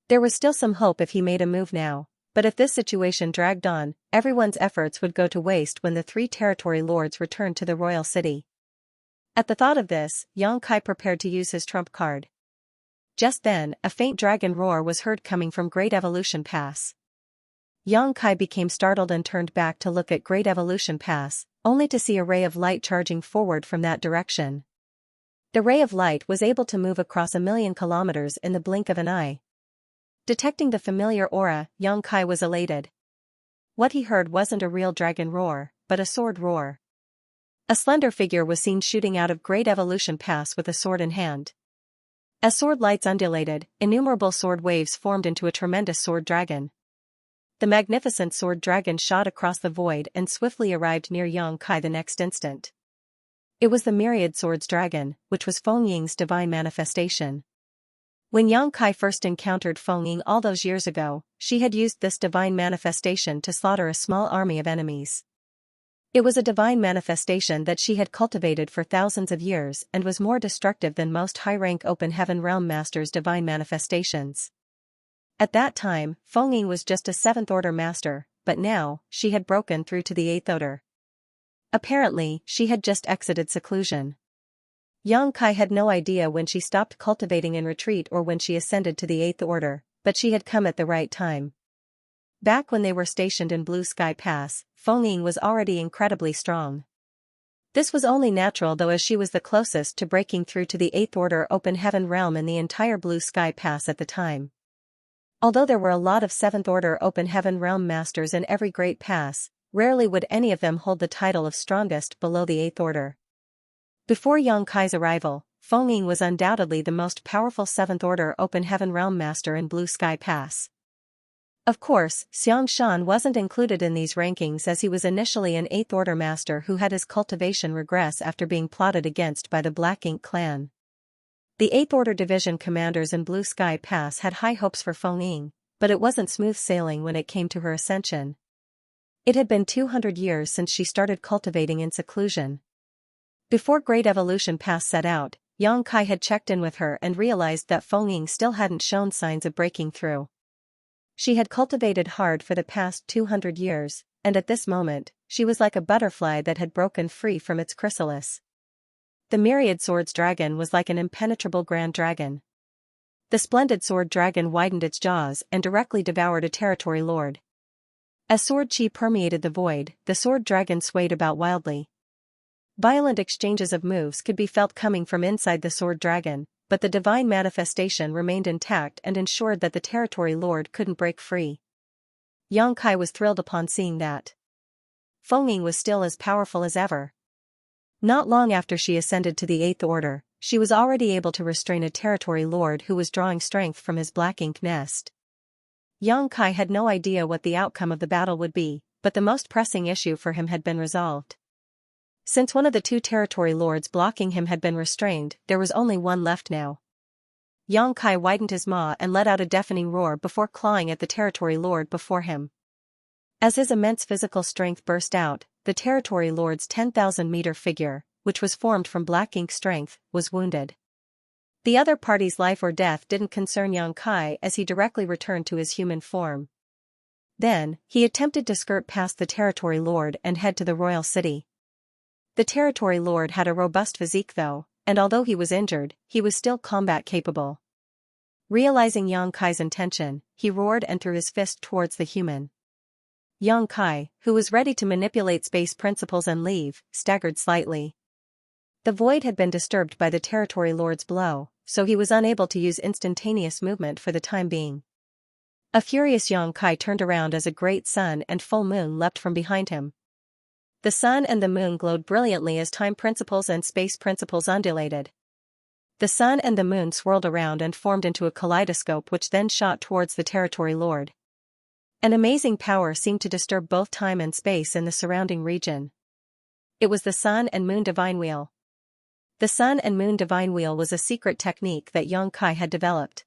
There was still some hope if he made a move now, but if this situation dragged on, everyone's efforts would go to waste when the 3 territory lords returned to the royal city. At the thought of this, Yang Kai prepared to use his trump card. Just then, a faint dragon roar was heard coming from Great Evolution Pass. Xianxia became startled and turned back to look at Great Evolution Pass, only to see a ray of light charging forward from that direction. The ray of light was able to move across 1,000,000 kilometers in the blink of an eye. Detecting the familiar aura, Xianxia was elated. What he heard wasn't a real dragon roar, but a sword roar. A slender figure was seen shooting out of Great Evolution Pass with a sword in hand. As sword lights undulated, innumerable sword waves formed into a tremendous sword dragon. The magnificent sword dragon shot across the void and swiftly arrived near Xianxia the next instant. It was the myriad swords dragon, which was Fengying's divine manifestation. When Xianxia first encountered Fengying all those years ago, she had used this divine manifestation to slaughter a small army of enemies. It was a divine manifestation that she had cultivated for thousands of years and was more destructive than most high-rank open heaven realm masters' divine manifestations. At that time, Fengying was just a 7th order master, but now, she had broken through to the 8th order. Apparently, she had just exited seclusion. Xianxia had no idea when she stopped cultivating in retreat or when she ascended to the 8th order, but she had come at the right time. Back when they were stationed in Blue Sky Pass, Fengying was already incredibly strong. This was only natural though, as she was the closest to breaking through to the 8th order open heaven realm in the entire Blue Sky Pass at the time. Although there were a lot of 7th order open heaven realm masters in every great pass, rarely would any of them hold the title of strongest below the 8th order. Before Xianxia's arrival, Fengying was undoubtedly the most powerful 7th order open heaven realm master in Blue Sky Pass. Of course, Xianxia wasn't included in these rankings as he was initially an 8th order master who had his cultivation regress after being plotted against by the Black Ink clan. The 8th order division commanders in Blue Sky Pass had high hopes for Fengying, but it wasn't smooth sailing when it came to her ascension. It had been 200 years since she started cultivating in seclusion. Before Great Evolution Pass set out, Xianxia had checked in with her and realized that Fengying still hadn't shown signs of breaking through. She had cultivated hard for the past 200 years, and at this moment, she was like a butterfly that had broken free from its chrysalis. The myriad swords dragon was like an impenetrable grand dragon. The splendid sword dragon widened its jaws and directly devoured a territory lord. As sword chi permeated the void, the sword dragon swayed about wildly. Violent exchanges of moves could be felt coming from inside the sword dragon, but the divine manifestation remained intact and ensured that the territory lord couldn't break free. Xianxia was thrilled upon seeing that. Fengying was still as powerful as ever. Not long after she ascended to the 8th order, she was already able to restrain a territory lord who was drawing strength from his black ink nest. Xianxia had no idea what the outcome of the battle would be, but the most pressing issue for him had been resolved. Since one of the 2 territory lords blocking him had been restrained, there was only one left now. Xianxia widened his maw and let out a deafening roar before clawing at the territory lord before him. As his immense physical strength burst out, the territory lord's 10,000-meter figure, which was formed from black ink strength, was wounded. The other party's life or death didn't concern Xianxia as he directly returned to his human form. Then, he attempted to skirt past the territory lord and head to the royal city. The territory lord had a robust physique though, and although he was injured, he was still combat capable. Realizing Xianxia's intention, he roared and threw his fist towards the human. Xianxia, who was ready to manipulate space principles and leave, staggered slightly. The void had been disturbed by the territory lord's blow, so he was unable to use instantaneous movement for the time being. A furious Xianxia turned around as a great sun and full moon leapt from behind him. The sun and the moon glowed brilliantly as time principles and space principles undulated. The sun and the moon swirled around and formed into a kaleidoscope which then shot towards the territory lord. An amazing power seemed to disturb both time and space in the surrounding region. It was the sun and moon divine wheel. The sun and moon divine wheel was a secret technique that Xianxia had developed.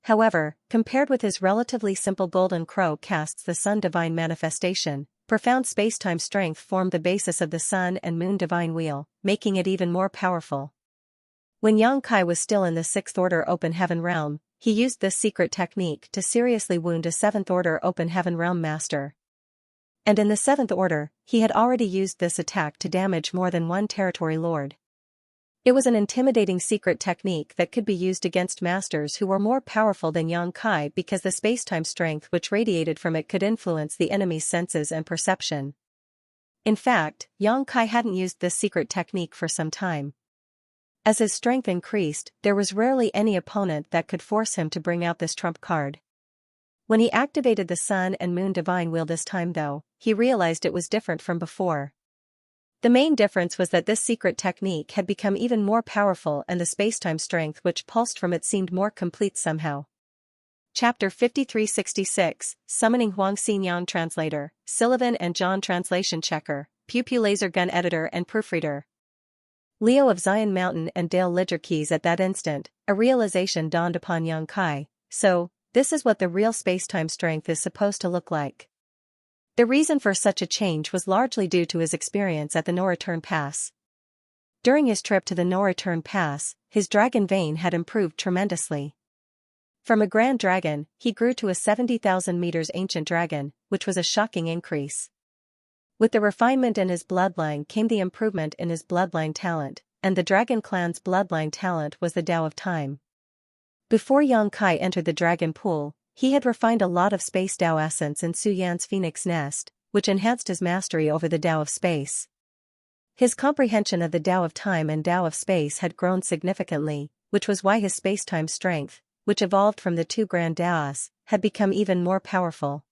However, compared with his relatively simple golden crow casts the sun divine manifestation, profound space-time strength formed the basis of the sun and moon divine wheel, making it even more powerful. When Xianxia was still in the 6th order open heaven realm, he used this secret technique to seriously wound a 7th order open heaven realm master. And in the 7th order, he had already used this attack to damage more than one territory lord. It was an intimidating secret technique that could be used against masters who were more powerful than Yang Kai because the spacetime strength which radiated from it could influence the enemy's senses and perception. In fact, Yang Kai hadn't used this secret technique for some time. As his strength increased, there was rarely any opponent that could force him to bring out this trump card. When he activated the Sun and Moon Divine Wheel this time though, he realized it was different from before. The main difference was that this secret technique had become even more powerful and the spacetime strength which pulsed from it seemed more complete somehow. Chapter 5366, Summoning Huang Xinyan Translator, Sullivan and John Translation Checker, Pew Pew Laser Gun Editor and Proofreader. Leo of Zion Mountain and Dale Ledger Keys. At that instant, a realization dawned upon Yang Kai. So, this is what the real spacetime strength is supposed to look like. The reason for such a change was largely due to his experience at the No Return Pass. During his trip to the No Return Pass, his dragon vein had improved tremendously. From a grand dragon, he grew to a 70,000 meters ancient dragon, which was a shocking increase. With the refinement in his bloodline came the improvement in his bloodline talent, and the dragon clan's bloodline talent was the Tao of Time. Before Yang Kai entered the dragon pool, he had refined a lot of space Tao essence in Su Yan's phoenix nest, which enhanced his mastery over the Tao of space. His comprehension of the Tao of time and Tao of space had grown significantly, which was why his space-time strength, which evolved from the two grand Taos, had become even more powerful.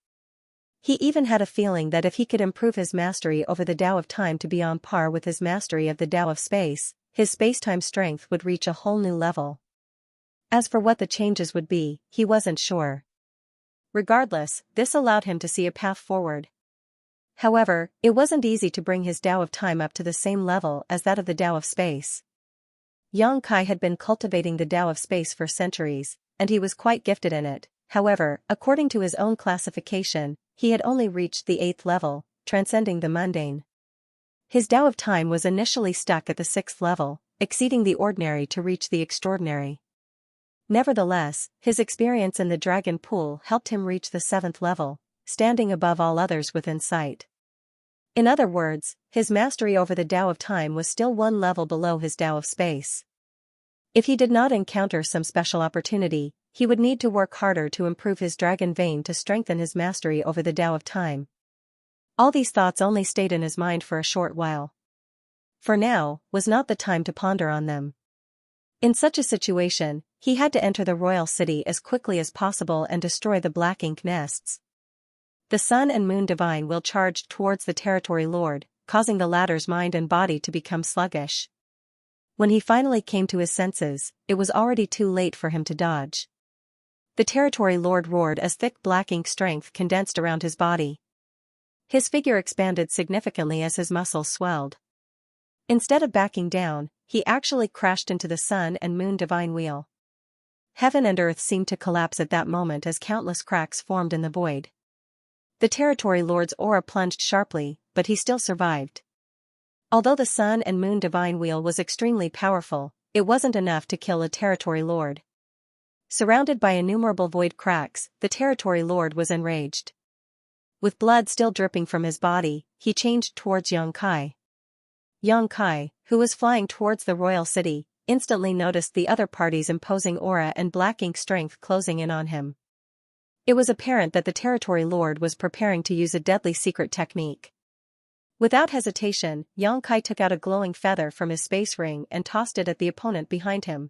He even had a feeling that if he could improve his mastery over the Tao of time to be on par with his mastery of the Tao of space, his space-time strength would reach a whole new level. As for what the changes would be, he wasn't sure. Regardless, this allowed him to see a path forward. However, it wasn't easy to bring his Tao of time up to the same level as that of the Tao of space. Yang Kai had been cultivating the Tao of space for centuries, and he was quite gifted in it. However, according to his own classification, he had only reached the 8th level, transcending the mundane. His Tao of time was initially stuck at the 6th level, exceeding the ordinary to reach the extraordinary. Nevertheless, his experience in the dragon pool helped him reach the 7th level, standing above all others within sight. In other words, his mastery over the Tao of time was still one level below his Tao of space. If he did not encounter some special opportunity, he would need to work harder to improve his dragon vein to strengthen his mastery over the Tao of time. All these thoughts only stayed in his mind for a short while. For now, was not the time to ponder on them. In such a situation, he had to enter the royal city as quickly as possible and destroy the black ink nests. The Sun and Moon Divine Will charged towards the Territory Lord, causing the latter's mind and body to become sluggish. When he finally came to his senses, it was already too late for him to dodge. The Territory Lord roared as thick black ink strength condensed around his body. His figure expanded significantly as his muscles swelled. Instead of backing down, he actually crashed into the Sun and Moon Divine Wheel. Heaven and earth seemed to collapse at that moment as countless cracks formed in the void. The Territory Lord's aura plunged sharply, but he still survived. Although the Sun and Moon Divine Wheel was extremely powerful, it wasn't enough to kill a Territory Lord. Surrounded by innumerable void cracks, the Territory Lord was enraged. With blood still dripping from his body, he changed towards Yang Kai. Yang Kai, who was flying towards the royal city, instantly noticed the other party's imposing aura and black ink strength closing in on him. It was apparent that the Territory Lord was preparing to use a deadly secret technique. Without hesitation, Yang Kai took out a glowing feather from his space ring and tossed it at the opponent behind him.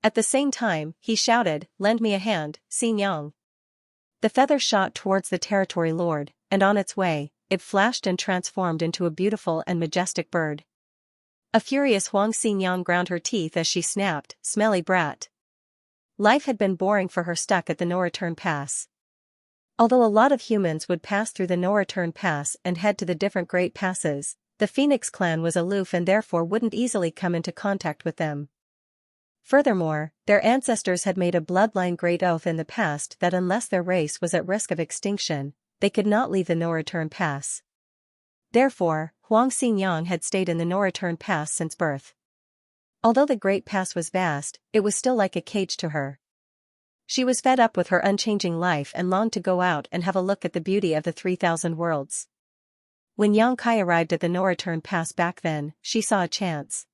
At the same time, he shouted, "Lend me a hand, Xianxia." The feather shot towards the Territory Lord, and on its way, it flashed and transformed into a beautiful and majestic bird. A furious Huang Xinyan ground her teeth as she snapped, "Smelly brat." Life had been boring for her stuck at the No Return Pass. Although a lot of humans would pass through the No Return Pass and head to the different Great Passes, the Phoenix clan was aloof and therefore wouldn't easily come into contact with them. Furthermore, their ancestors had made a bloodline great oath in the past that unless their race was at risk of extinction, they could not leave the No Return Pass. Therefore, Huang Xinyan had stayed in the No Return Pass since birth. Although the Great Pass was vast, it was still like a cage to her. She was fed up with her unchanging life and longed to go out and have a look at the beauty of the 3,000 worlds. When Yang Kai arrived at the No Return Pass back then, she saw a chance.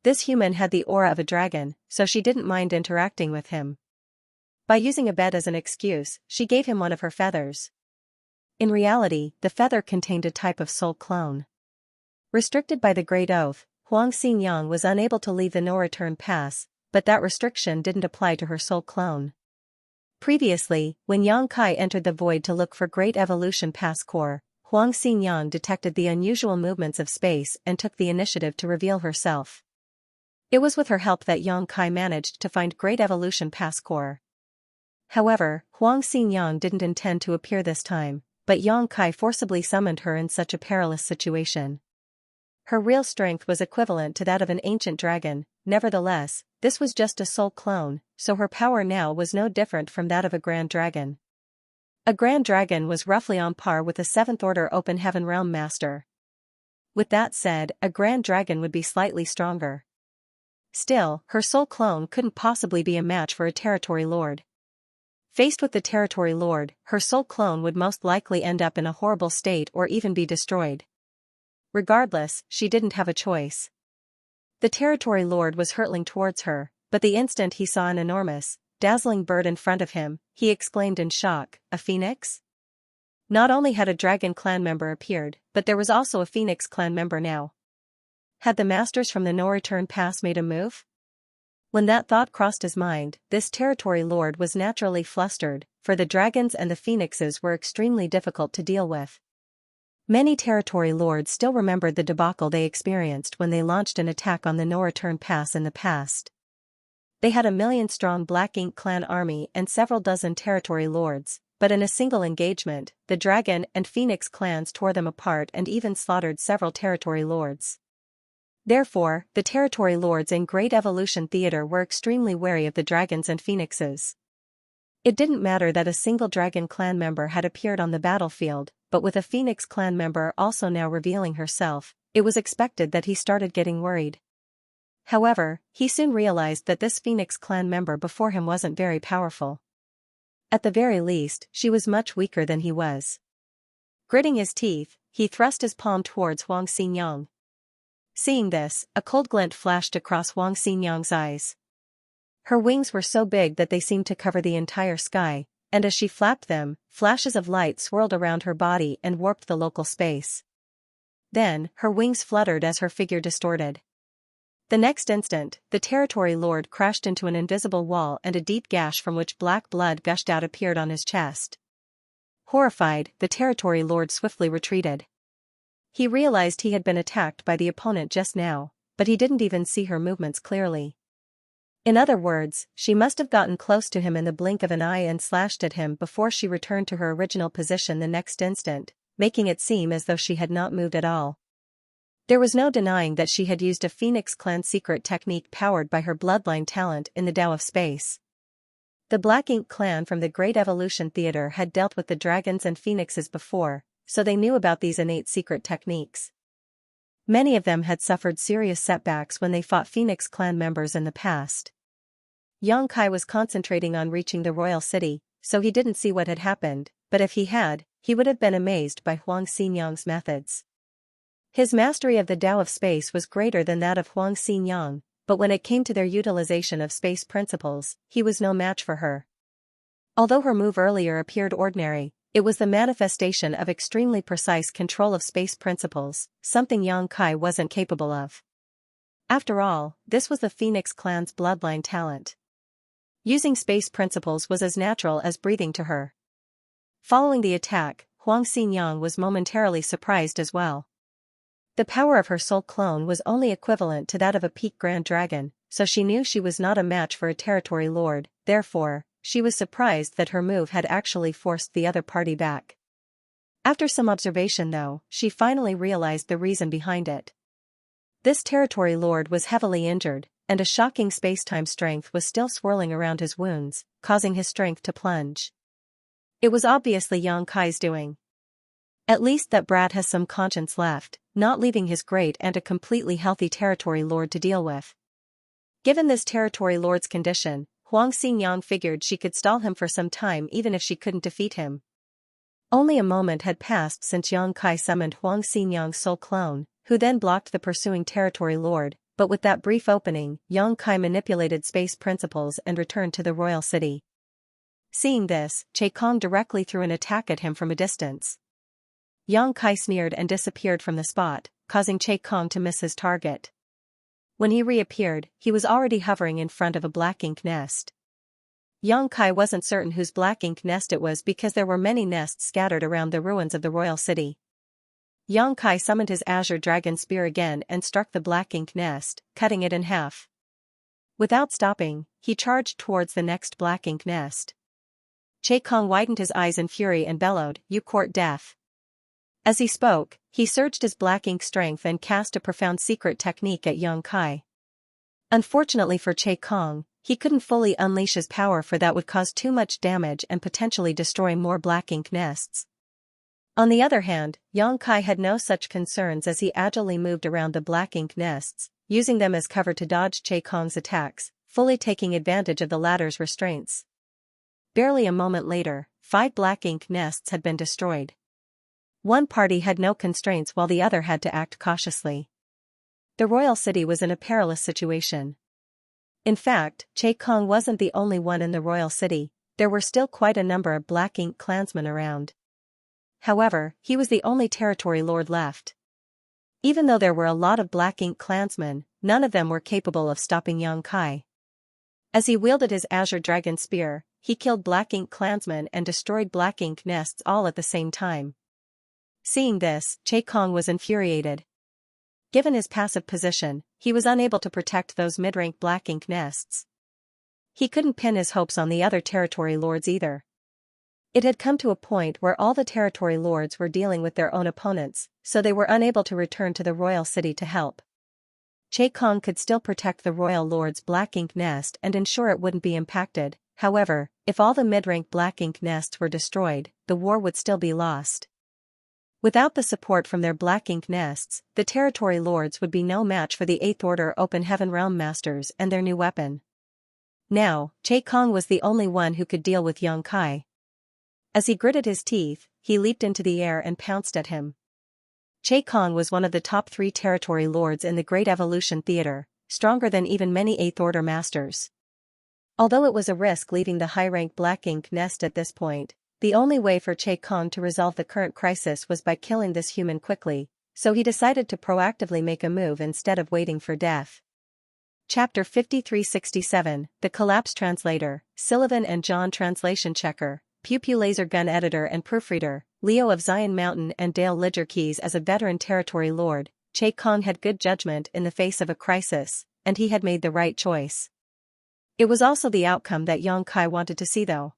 This human had the aura of a dragon, so she didn't mind interacting with him. By using a bed as an excuse, she gave him one of her feathers. In reality, the feather contained a type of soul clone. Restricted by the Great Oath, Xianxia was unable to leave the no-return pass, but that restriction didn't apply to her soul clone. Previously, when Yang Kai entered the void to look for Great Evolution Pass core, Xianxia detected the unusual movements of space and took the initiative to reveal herself. It was with her help that Yang Kai managed to find Great Evolution Pass core. However, Xianxia didn't intend to appear this time, but Yang Kai forcibly summoned her in such a perilous situation. Her real strength was equivalent to that of an ancient dragon. Nevertheless, this was just a soul clone, so her power now was no different from that of a grand dragon. A grand dragon was roughly on par with a 7th Order Open Heaven Realm Master. With that said, a grand dragon would be slightly stronger. Still, her soul clone couldn't possibly be a match for a territory lord. Faced with the territory lord, her soul clone would most likely end up in a horrible state or even be destroyed. Regardless, she didn't have a choice. The territory lord was hurtling towards her, but the instant he saw an enormous, dazzling bird in front of him, he exclaimed in shock, "A phoenix?" Not only had a dragon clan member appeared, but there was also a phoenix clan member now. Had the masters from the no-return pass made a move? When that thought crossed his mind, this territory lord was naturally flustered, for the dragons and the phoenixes were extremely difficult to deal with. Many territory lords still remembered the debacle they experienced when they launched an attack on the no-return pass in the past. They had a million-strong Black Ink clan army and several dozen territory lords, but in a single engagement, the dragon and phoenix clans tore them apart and even slaughtered several territory lords. Therefore, the territory lords in Great Evolution Theater were extremely wary of the dragons and phoenixes. It didn't matter that a single dragon clan member had appeared on the battlefield, but with a phoenix clan member also now revealing herself, it was expected that he started getting worried. However, he soon realized that this phoenix clan member before him wasn't very powerful. At the very least, she was much weaker than he was. Gritting his teeth, he thrust his palm towards Xianxia. Seeing this, a cold glint flashed across Xianxia's eyes. Her wings were so big that they seemed to cover the entire sky, and as she flapped them, flashes of light swirled around her body and warped the local space. Then, her wings fluttered as her figure distorted. The next instant, the territory lord crashed into an invisible wall and a deep gash from which black blood gushed out appeared on his chest. Horrified, the territory lord swiftly retreated. He realized he had been attacked by the opponent just now, but he didn't even see her movements clearly. In other words, she must have gotten close to him in the blink of an eye and slashed at him before she returned to her original position the next instant, making it seem as though she had not moved at all. There was no denying that she had used a Phoenix Clan secret technique powered by her bloodline talent in the Tao of Space. The Black Ink clan from the Great Evolution Theater had dealt with the dragons and phoenixes before, so they knew about these innate secret techniques. Many of them had suffered serious setbacks when they fought Phoenix Clan members in the past. Yang Kai was concentrating on reaching the royal city, so he didn't see what had happened, but if he had, he would have been amazed by Xianxia's methods. His mastery of the Tao of Space was greater than that of Xianxia, but when it came to their utilization of space principles, he was no match for her. Although her move earlier appeared ordinary, it was the manifestation of extremely precise control of space principles, something Yang Kai wasn't capable of. After all, this was the Phoenix clan's bloodline talent. Using space principles was as natural as breathing to her. Following the attack, Xianxia was momentarily surprised as well. The power of her soul clone was only equivalent to that of a peak grand dragon, so she knew she was not a match for a territory lord, therefore, she was surprised that her move had actually forced the other party back. After some observation though, she finally realized the reason behind it. This territory lord was heavily injured, and a shocking space-time strength was still swirling around his wounds, causing his strength to plunge. It was obviously Yang Kai's doing. At least that brat has some conscience left, not leaving his great and a completely healthy territory lord to deal with. Given this territory lord's condition, Xianxia figured she could stall him for some time even if she couldn't defeat him. Only a moment had passed since Yang Kai summoned Xianxia's soul clone, who then blocked the pursuing territory lord, but with that brief opening, Xianxia manipulated space principles and returned to the royal city. Seeing this, Kong directly threw an attack at him from a distance. Xianxia sneered and disappeared from the spot, causing Kong to miss his target. When he reappeared, he was already hovering in front of a black ink nest. Xianxia wasn't certain whose black ink nest it was because there were many nests scattered around the ruins of the royal city. Xianxia summoned his azure dragon spear again and struck the black ink nest, cutting it in half. Without stopping, he charged towards the next black ink nest. Kong widened his eyes in fury and bellowed, "You court death." As he spoke, he surged his black ink strength and cast a profound secret technique at Xianxia. Unfortunately for Kong, he couldn't fully unleash his power, for that would cause too much damage and potentially destroy more black ink nests. On the other hand, Xianxia had no such concerns as he agilely moved around the black ink nests, using them as cover to dodge Kong's attacks, fully taking advantage of the latter's restraints. Barely a moment later, 5 black ink nests had been destroyed. One party had no constraints while the other had to act cautiously. The royal city was in a perilous situation. In fact, Kong wasn't the only one in the royal city, there were still quite a number of black ink clansmen around. However, he was the only territory lord left. Even though there were a lot of black ink clansmen, none of them were capable of stopping Xianxia. As he wielded his azure dragon spear, he killed black ink clansmen and destroyed black ink nests all at the same time. Seeing this, Kong was infuriated. Given his passive position, he was unable to protect those mid-rank black ink nests. He couldn't pin his hopes on the other territory lords either. It had come to a point where all the territory lords were dealing with their own opponents, so they were unable to return to the royal city to help. Kong could still protect the royal lord's black ink nest and ensure it wouldn't be impacted. However, if all the mid-rank black ink nests were destroyed, the war would still be lost. Without the support from their black ink nests, the territory lords would be no match for the 8th Order Open Heaven Realm Masters and their new weapon. Now, Kong was the only one who could deal with Xianxia. As he gritted his teeth, he leaped into the air and pounced at him. Kong was one of the top 3 territory lords in the Great Evolution Theater, stronger than even many 8th Order Masters. Although it was a risk leaving the high-rank black ink nest at this point, the only way for Kong to resolve the current crisis was by killing this human quickly, so he decided to proactively make a move instead of waiting for death. Chapter 5367, The Collapse Translator, Sullivan and John Translation Checker, Pew Pew Laser Gun Editor and Proofreader, Leo of Zion Mountain and Dale Lidgerkeys. As a veteran territory lord, Kong had good judgment in the face of a crisis, and he had made the right choice. It was also the outcome that Xianxia wanted to see though.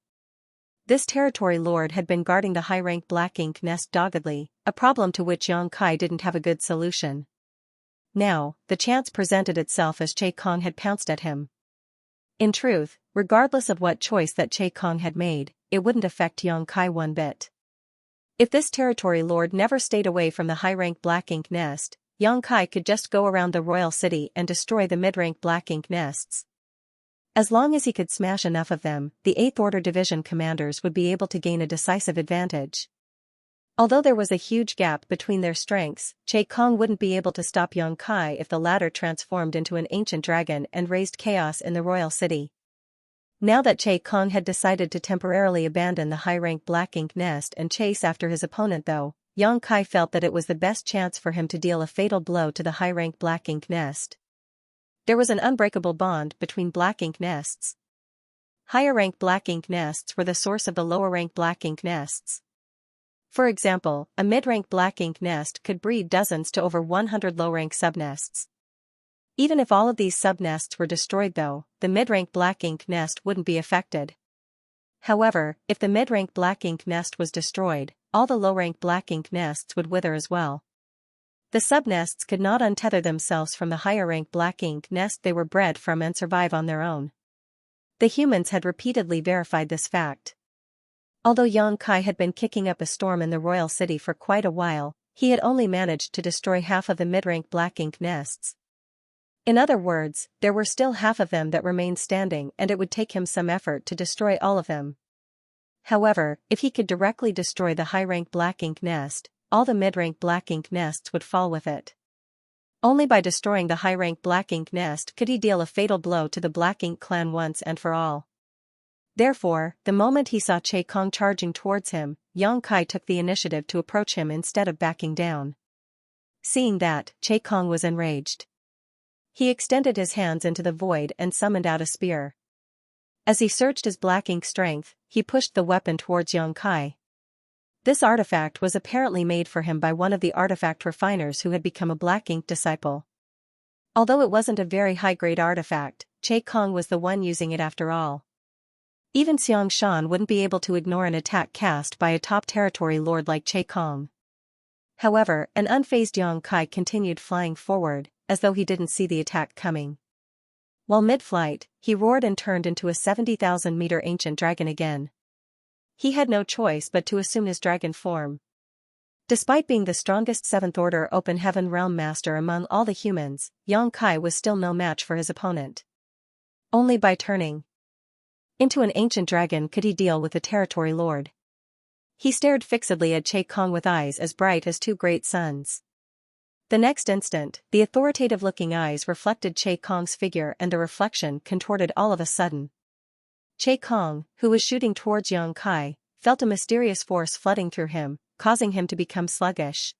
This territory lord had been guarding the high-rank black ink nest doggedly, a problem to which Xianxia didn't have a good solution. Now, the chance presented itself as Kong had pounced at him. In truth, regardless of what choice that Kong had made, it wouldn't affect Xianxia one bit. If this territory lord never stayed away from the high-rank black ink nest, Xianxia could just go around the royal city and destroy the mid-rank black ink nests. As long as he could smash enough of them, the 8th Order Division commanders would be able to gain a decisive advantage. Although there was a huge gap between their strengths, Kong wouldn't be able to stop Xianxia if the latter transformed into an ancient dragon and raised chaos in the royal city. Now that Kong had decided to temporarily abandon the high-rank black ink nest and chase after his opponent though, Xianxia felt that it was the best chance for him to deal a fatal blow to the high-rank black ink nest. There was an unbreakable bond between black ink nests. Higher-rank black ink nests were the source of the lower-rank black ink nests. For example, a mid-rank black ink nest could breed dozens to over 100 low-rank subnests. Even if all of these subnests were destroyed though, the mid-rank black ink nest wouldn't be affected. However, if the mid-rank black ink nest was destroyed, all the low-rank black ink nests would wither as well. The subnests could not untether themselves from the higher-rank black ink nest they were bred from and survive on their own. The humans had repeatedly verified this fact. Although Xianxia had been kicking up a storm in the royal city for quite a while, he had only managed to destroy half of the mid-rank black ink nests. In other words, there were still half of them that remained standing and it would take him some effort to destroy all of them. However, if he could directly destroy the high-rank black ink nest, all the mid-rank black ink nests would fall with it. Only by destroying the high-rank Black Ink nest could he deal a fatal blow to the Black Ink clan once and for all. Therefore, the moment he saw Che Kong charging towards him, Yang Kai took the initiative to approach him instead of backing down. Seeing that, Che Kong was enraged. He extended his hands into the void and summoned out a spear. As he surged his Black Ink strength, he pushed the weapon towards Yang Kai. This artifact was apparently made for him by one of the artifact refiners who had become a Black Ink disciple. Although it wasn't a very high-grade artifact, Che Kong was the one using it after all. Even Xianxia wouldn't be able to ignore an attack cast by a top territory lord like Che Kong. However, an unfazed Yang Kai continued flying forward, as though he didn't see the attack coming. While mid-flight, he roared and turned into a 70,000-meter ancient dragon again. He had no choice but to assume his dragon form. Despite being the strongest 7th Order Open Heaven Realm Master among all the humans, Yang Kai was still no match for his opponent. Only by turning into an ancient dragon could he deal with the territory lord. He stared fixedly at Che Kong with eyes as bright as two great suns. The next instant, the authoritative-looking eyes reflected Che Kong's figure and the reflection contorted all of a sudden. Che Kong, who was shooting towards Yang Kai, felt a mysterious force flooding through him, causing him to become sluggish.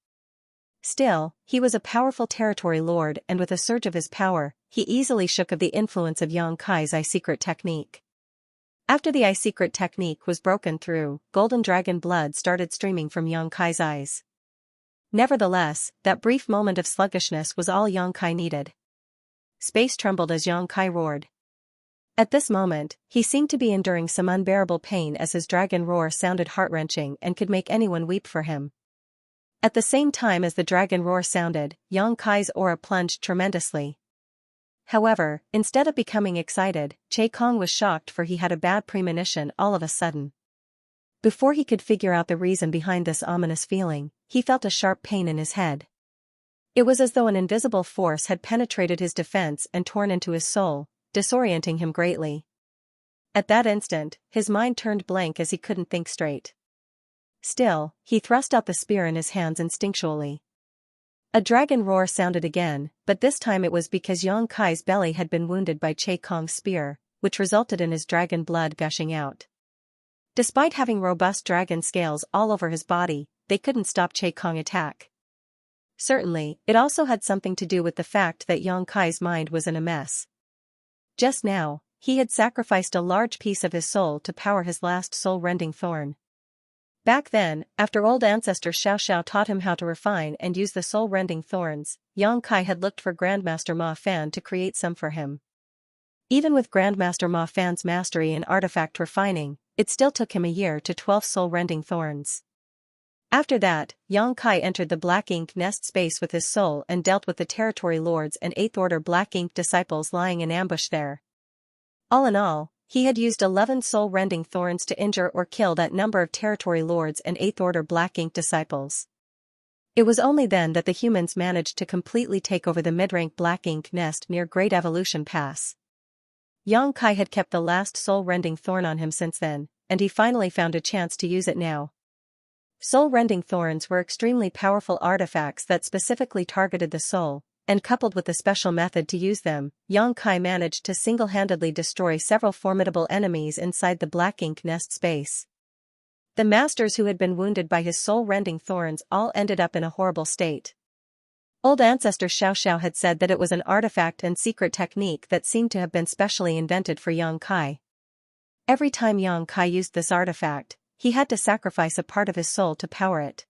Still, he was a powerful territory lord and with a surge of his power, he easily shook off the influence of Yang Kai's eye-secret technique. After the eye-secret technique was broken through, golden dragon blood started streaming from Yang Kai's eyes. Nevertheless, that brief moment of sluggishness was all Yang Kai needed. Space trembled as Yang Kai roared. At this moment, he seemed to be enduring some unbearable pain as his dragon roar sounded heart-wrenching and could make anyone weep for him. At the same time as the dragon roar sounded, Yang Kai's aura plunged tremendously. However, instead of becoming excited, Che Kong was shocked for he had a bad premonition all of a sudden. Before he could figure out the reason behind this ominous feeling, he felt a sharp pain in his head. It was as though an invisible force had penetrated his defense and torn into his soul, disorienting him greatly. At that instant, his mind turned blank as he couldn't think straight. Still, he thrust out the spear in his hands instinctually. A dragon roar sounded again, but this time it was because Yang Kai's belly had been wounded by Che Kong's spear, which resulted in his dragon blood gushing out. Despite having robust dragon scales all over his body, they couldn't stop Che Kong's attack. Certainly, it also had something to do with the fact that Yang Kai's mind was in a mess. Just now, he had sacrificed a large piece of his soul to power his last soul-rending thorn. Back then, after old ancestor Xiaoxiao taught him how to refine and use the soul-rending thorns, Yang Kai had looked for Grandmaster Ma Fan to create some for him. Even with Grandmaster Ma Fan's mastery in artifact refining, it still took him a year to 12 soul-rending thorns. After that, Yang Kai entered the Black Ink nest space with his soul and dealt with the territory lords and 8th Order Black Ink disciples lying in ambush there. All in all, he had used 11 soul-rending thorns to injure or kill that number of territory lords and 8th Order Black Ink disciples. It was only then that the humans managed to completely take over the mid-rank Black Ink nest near Great Evolution Pass. Yang Kai had kept the last soul-rending thorn on him since then, and he finally found a chance to use it now. Soul-rending thorns were extremely powerful artifacts that specifically targeted the soul, and coupled with a special method to use them, Yang Kai managed to single-handedly destroy several formidable enemies inside the Black Ink nest space. The masters who had been wounded by his soul-rending thorns all ended up in a horrible state. Old ancestor Xiaoxiao had said that it was an artifact and secret technique that seemed to have been specially invented for Yang Kai. Every time Yang Kai used this artifact, he had to sacrifice a part of his soul to power it.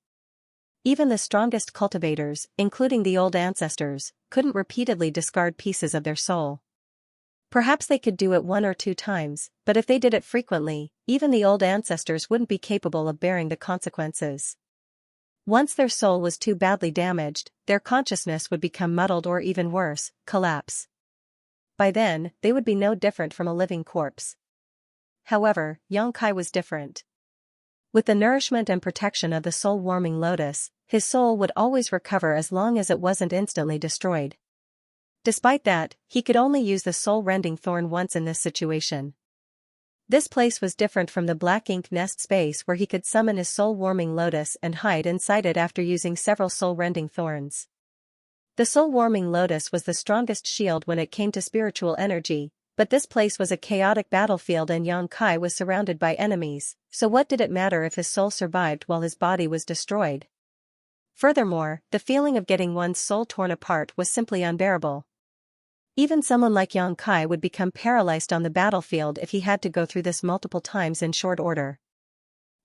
Even the strongest cultivators, including the old ancestors, couldn't repeatedly discard pieces of their soul. Perhaps they could do it 1 or 2 times, but if they did it frequently, even the old ancestors wouldn't be capable of bearing the consequences. Once their soul was too badly damaged, their consciousness would become muddled or even worse, collapse. By then, they would be no different from a living corpse. However, Yang Kai was different. With the nourishment and protection of the soul-warming lotus, his soul would always recover as long as it wasn't instantly destroyed. Despite that, he could only use the soul-rending thorn once in this situation. This place was different from the Black Ink nest space where he could summon his soul-warming lotus and hide inside it after using several soul-rending thorns. The soul-warming lotus was the strongest shield when it came to spiritual energy, but this place was a chaotic battlefield and Yang Kai was surrounded by enemies, so what did it matter if his soul survived while his body was destroyed? Furthermore, the feeling of getting one's soul torn apart was simply unbearable. Even someone like Yang Kai would become paralyzed on the battlefield if he had to go through this multiple times in short order.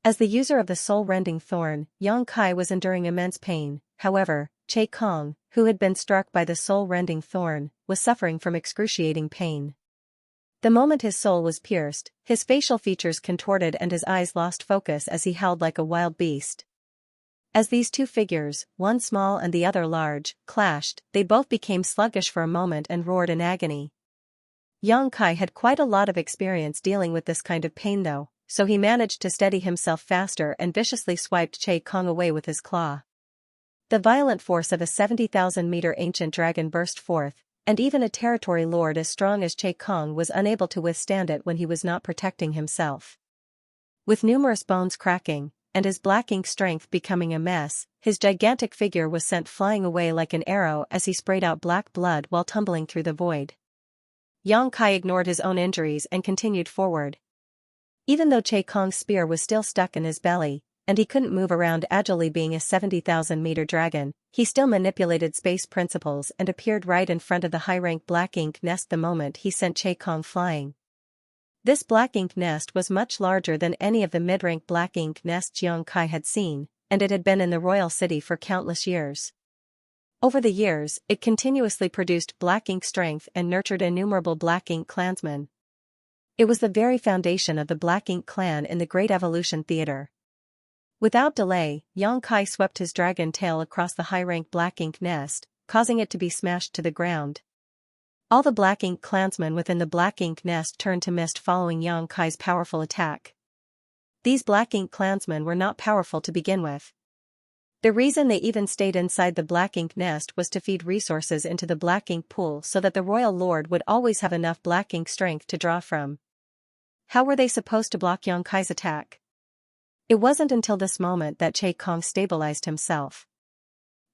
As the user of the soul-rending thorn, Yang Kai was enduring immense pain. However, Che Kong, who had been struck by the soul-rending thorn, was suffering from excruciating pain. The moment his soul was pierced, his facial features contorted and his eyes lost focus as he howled like a wild beast. As these two figures, one small and the other large, clashed, they both became sluggish for a moment and roared in agony. Yang Kai had quite a lot of experience dealing with this kind of pain though, so he managed to steady himself faster and viciously swiped Che Kong away with his claw. The violent force of a 70,000-meter ancient dragon burst forth, and even a territory lord as strong as Che Kong was unable to withstand it when he was not protecting himself. With numerous bones cracking, and his black ink strength becoming a mess, his gigantic figure was sent flying away like an arrow as he sprayed out black blood while tumbling through the void. Yang Kai ignored his own injuries and continued forward. Even though Che Kong's spear was still stuck in his belly, and he couldn't move around agilely being a 70,000-meter dragon, he still manipulated space principles and appeared right in front of the high-rank black ink nest the moment he sent Che Kong flying. This black ink nest was much larger than any of the mid-rank black ink nests Yang Kai had seen, and it had been in the royal city for countless years. Over the years, it continuously produced black ink strength and nurtured innumerable black ink clansmen. It was the very foundation of the Black Ink clan in the Great Evolution Theater. Without delay, Yang Kai swept his dragon tail across the high-rank black ink nest, causing it to be smashed to the ground. All the black ink clansmen within the black ink nest turned to mist following Yang Kai's powerful attack. These black ink clansmen were not powerful to begin with. The reason they even stayed inside the black ink nest was to feed resources into the black ink pool so that the royal lord would always have enough black ink strength to draw from. How were they supposed to block Yang Kai's attack? It wasn't until this moment that Che Kong stabilized himself.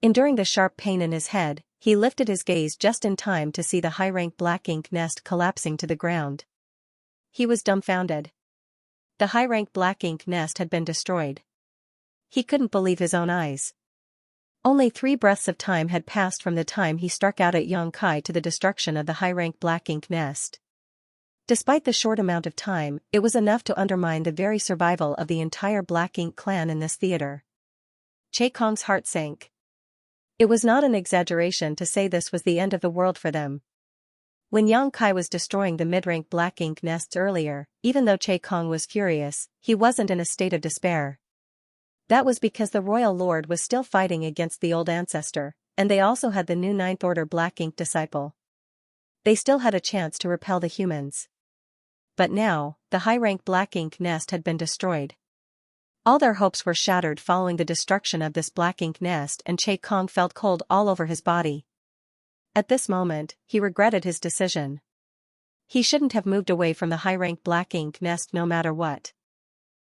Enduring the sharp pain in his head, he lifted his gaze just in time to see the high-rank black ink nest collapsing to the ground. He was dumbfounded. The high-rank black ink nest had been destroyed. He couldn't believe his own eyes. Only 3 breaths of time had passed from the time he struck out at Yang Kai to the destruction of the high-rank black ink nest. Despite the short amount of time, it was enough to undermine the very survival of the entire Black Ink clan in this theater. Che Kong's heart sank. It was not an exaggeration to say this was the end of the world for them. When Yang Kai was destroying the mid-rank black ink nests earlier, even though Che Kong was furious, he wasn't in a state of despair. That was because the royal lord was still fighting against the old ancestor, and they also had the new Ninth Order black ink disciple. They still had a chance to repel the humans. But now, the high-rank black ink nest had been destroyed. All their hopes were shattered following the destruction of this black ink nest, and Che Kong felt cold all over his body. At this moment, he regretted his decision. He shouldn't have moved away from the high-rank black ink nest no matter what.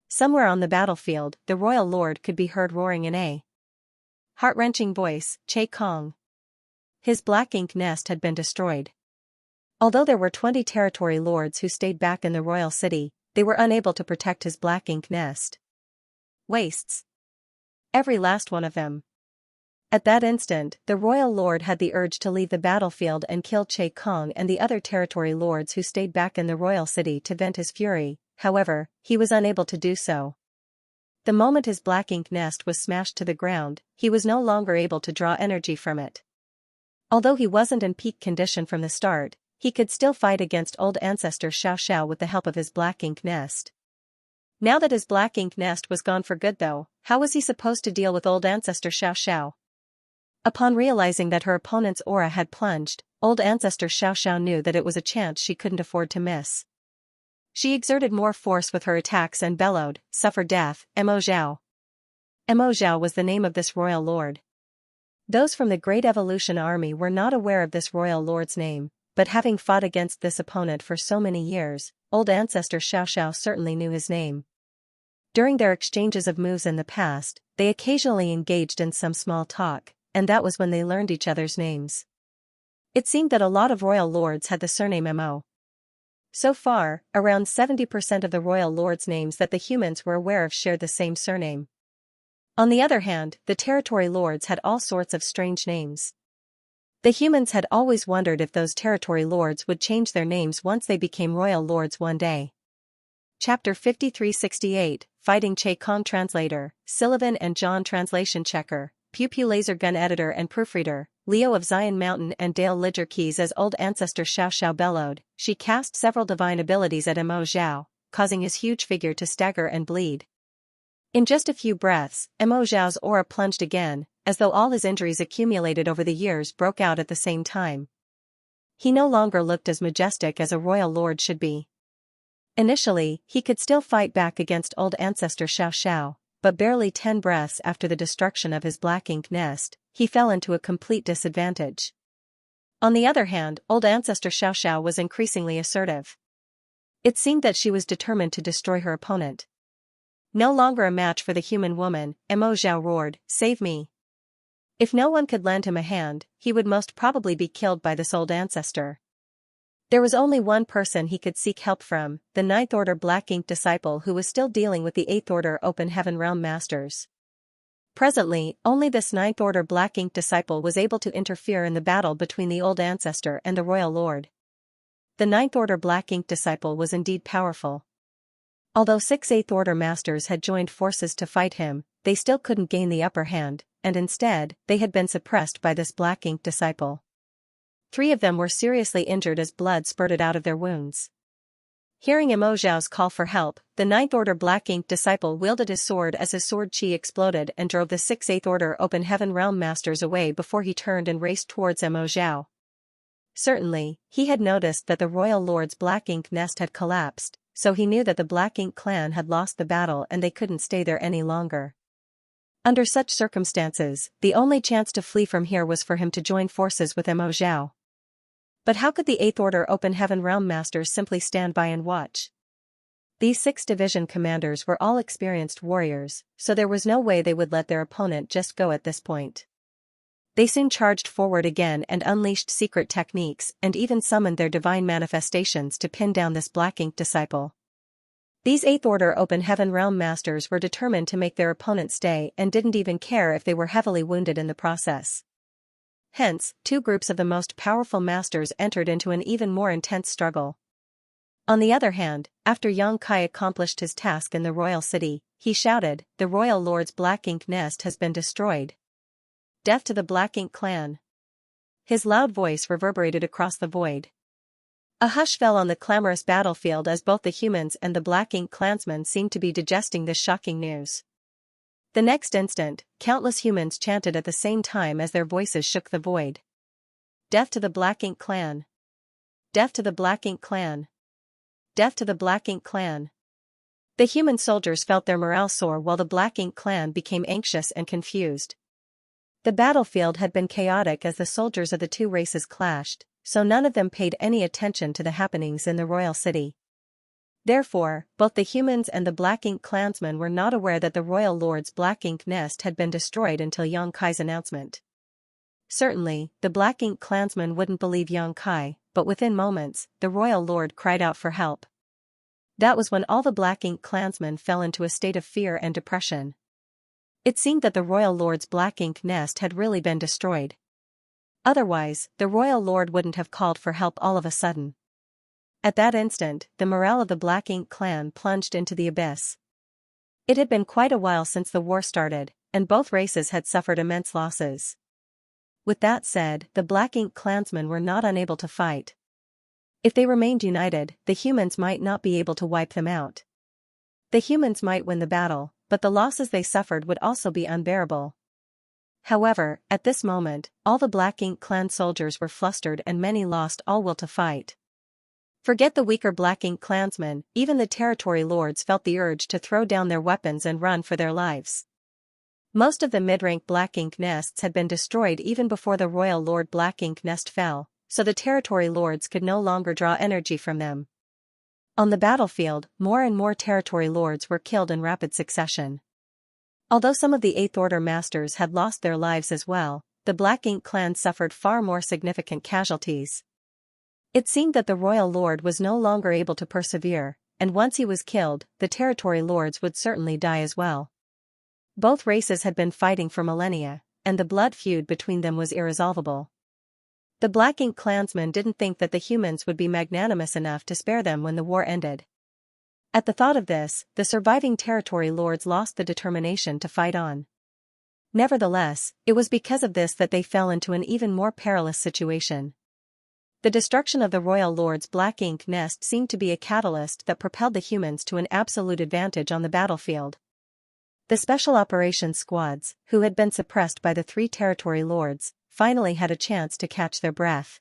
Somewhere on the battlefield, the royal lord could be heard roaring in a heart-wrenching voice, "Che Kong." His black ink nest had been destroyed. Although there were 20 territory lords who stayed back in the royal city, they were unable to protect his black ink nest. Wastes. Every last one of them. At that instant, the royal lord had the urge to leave the battlefield and kill Che Kong and the other territory lords who stayed back in the royal city to vent his fury. However, he was unable to do so. The moment his black ink nest was smashed to the ground, he was no longer able to draw energy from it. Although he wasn't in peak condition from the start, he could still fight against old ancestor Xianxia with the help of his black ink nest. Now that his black ink nest was gone for good though, how was he supposed to deal with old ancestor Xianxia? Upon realizing that her opponent's aura had plunged, old ancestor Xianxia knew that it was a chance she couldn't afford to miss. She exerted more force with her attacks and bellowed, "Suffer death, Mo Zhao." Mo Zhao was the name of this royal lord. Those from the Great Evolution Army were not aware of this royal lord's name, but having fought against this opponent for so many years, old ancestor Xiaoxiao certainly knew his name. During their exchanges of moves in the past, they occasionally engaged in some small talk, and that was when they learned each other's names. It seemed that a lot of royal lords had the surname Mo. So far, around 70% of the royal lords' names that the humans were aware of shared the same surname. On the other hand, the territory lords had all sorts of strange names. The humans had always wondered if those territory lords would change their names once they became royal lords one day. Chapter 5368, Fighting Che Kong Translator, Sullivan and John Translation Checker, Pew Pew Laser Gun Editor and Proofreader, Leo of Zion Mountain and Dale Lidger Keys. As old ancestor Xiao bellowed, she cast several divine abilities at Mo Zhao, causing his huge figure to stagger and bleed. In just a few breaths, Mo Zhao's aura plunged again, as though all his injuries accumulated over the years broke out at the same time. He no longer looked as majestic as a royal lord should be. Initially, he could still fight back against old ancestor Xiao, but barely 10 breaths after the destruction of his black ink nest, he fell into a complete disadvantage. On the other hand, old ancestor Xiao was increasingly assertive. It seemed that she was determined to destroy her opponent. No longer a match for the human woman, Mo Zhao roared, "Save me!" If no one could lend him a hand, he would most probably be killed by this old ancestor. There was only one person he could seek help from, the Ninth Order Black Ink disciple who was still dealing with the Eighth Order Open Heaven Realm Masters. Presently, only this Ninth Order Black Ink disciple was able to interfere in the battle between the old ancestor and the Royal Lord. The Ninth Order Black Ink disciple was indeed powerful. Although 6 Eighth Order Masters had joined forces to fight him, they still couldn't gain the upper hand, and instead, they had been suppressed by this Black Ink disciple. 3 of them were seriously injured as blood spurted out of their wounds. Hearing Mo Zhao's call for help, the Ninth Order Black Ink disciple wielded his sword as his sword chi exploded and drove the 6 Eighth Order Open Heaven Realm Masters away before he turned and raced towards Mo Zhao. Certainly, he had noticed that the Royal Lord's Black Ink nest had collapsed, so he knew that the Black Ink clan had lost the battle and they couldn't stay there any longer. Under such circumstances, the only chance to flee from here was for him to join forces with Mo Zhao. But how could the Eighth Order Open Heaven Realm Masters simply stand by and watch? These 6 division commanders were all experienced warriors, so there was no way they would let their opponent just go at this point. They soon charged forward again and unleashed secret techniques and even summoned their divine manifestations to pin down this Black Ink disciple. These Eighth Order Open Heaven Realm Masters were determined to make their opponent stay and didn't even care if they were heavily wounded in the process. Hence, 2 groups of the most powerful masters entered into an even more intense struggle. On the other hand, after Yang Kai accomplished his task in the royal city, he shouted, "The Royal Lord's Black Ink nest has been destroyed. Death to the Black Ink clan." His loud voice reverberated across the void. A hush fell on the clamorous battlefield as both the humans and the Black Ink clansmen seemed to be digesting this shocking news. The next instant, countless humans chanted at the same time as their voices shook the void. "Death to the Black Ink clan! Death to the Black Ink clan! Death to the Black Ink clan!" The human soldiers felt their morale soar while the Black Ink clan became anxious and confused. The battlefield had been chaotic as the soldiers of the 2 races clashed, so none of them paid any attention to the happenings in the royal city. Therefore, both the humans and the Black Ink clansmen were not aware that the Royal Lord's Black Ink nest had been destroyed until Yang Kai's announcement. Certainly, the Black Ink clansmen wouldn't believe Yang Kai, but within moments, the Royal Lord cried out for help. That was when all the Black Ink clansmen fell into a state of fear and depression. It seemed that the Royal Lord's Black Ink nest had really been destroyed. Otherwise, the Royal Lord wouldn't have called for help all of a sudden. At that instant, the morale of the Black Ink clan plunged into the abyss. It had been quite a while since the war started, and both races had suffered immense losses. With that said, the Black Ink clansmen were not unable to fight. If they remained united, the humans might not be able to wipe them out. The humans might win the battle, but the losses they suffered would also be unbearable. However, at this moment, all the Black Ink clan soldiers were flustered and many lost all will to fight. Forget the weaker Black Ink clansmen, even the territory lords felt the urge to throw down their weapons and run for their lives. Most of the mid-rank Black Ink nests had been destroyed even before the Royal Lord Black Ink nest fell, so the territory lords could no longer draw energy from them. On the battlefield, more and more territory lords were killed in rapid succession. Although some of the Eighth Order Masters had lost their lives as well, the Black Ink clan suffered far more significant casualties. It seemed that the royal lord was no longer able to persevere, and once he was killed, the territory lords would certainly die as well. Both races had been fighting for millennia, and the blood feud between them was irresolvable. The Black Ink clansmen didn't think that the humans would be magnanimous enough to spare them when the war ended. At the thought of this, the surviving territory lords lost the determination to fight on. Nevertheless, it was because of this that they fell into an even more perilous situation. The destruction of the royal lord's Black Ink nest seemed to be a catalyst that propelled the humans to an absolute advantage on the battlefield. The special operations squads, who had been suppressed by the three territory lords, finally had a chance to catch their breath.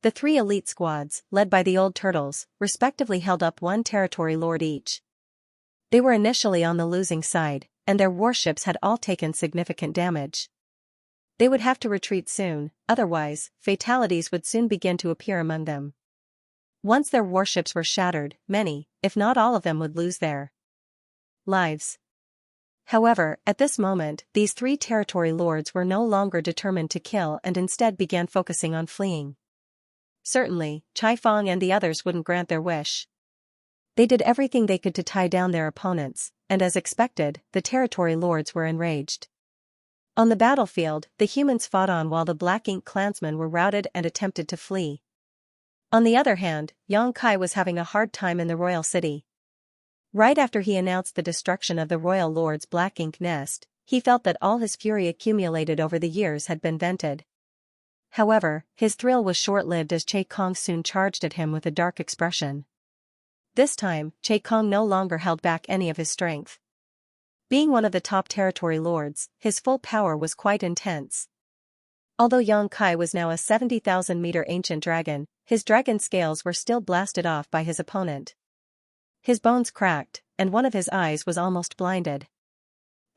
The three elite squads, led by the Old Turtles, respectively held up one territory lord each. They were initially on the losing side, and their warships had all taken significant damage. They would have to retreat soon, otherwise, fatalities would soon begin to appear among them. Once their warships were shattered, many, if not all of them would lose their lives. However, at this moment, these three territory lords were no longer determined to kill and instead began focusing on fleeing. Certainly, Chai Fong and the others wouldn't grant their wish. They did everything they could to tie down their opponents, and as expected, the territory lords were enraged. On the battlefield, the humans fought on while the Black Ink clansmen were routed and attempted to flee. On the other hand, Xianxia was having a hard time in the royal city. Right after he announced the destruction of the royal lord's Black Ink nest, he felt that all his fury accumulated over the years had been vented. However, his thrill was short-lived as Che Kong soon charged at him with a dark expression. This time, Che Kong no longer held back any of his strength. Being one of the top territory lords, his full power was quite intense. Although Xianxia was now a 70,000-meter ancient dragon, his dragon scales were still blasted off by his opponent. His bones cracked, and one of his eyes was almost blinded.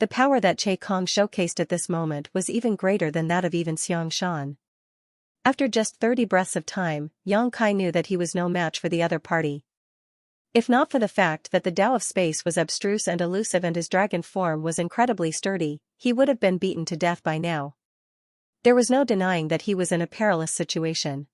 The power that Che Kong showcased at this moment was even greater than that of even Xianxia. After just 30 breaths of time, Xianxia knew that he was no match for the other party. If not for the fact that the Tao of space was abstruse and elusive and his dragon form was incredibly sturdy, he would have been beaten to death by now. There was no denying that he was in a perilous situation.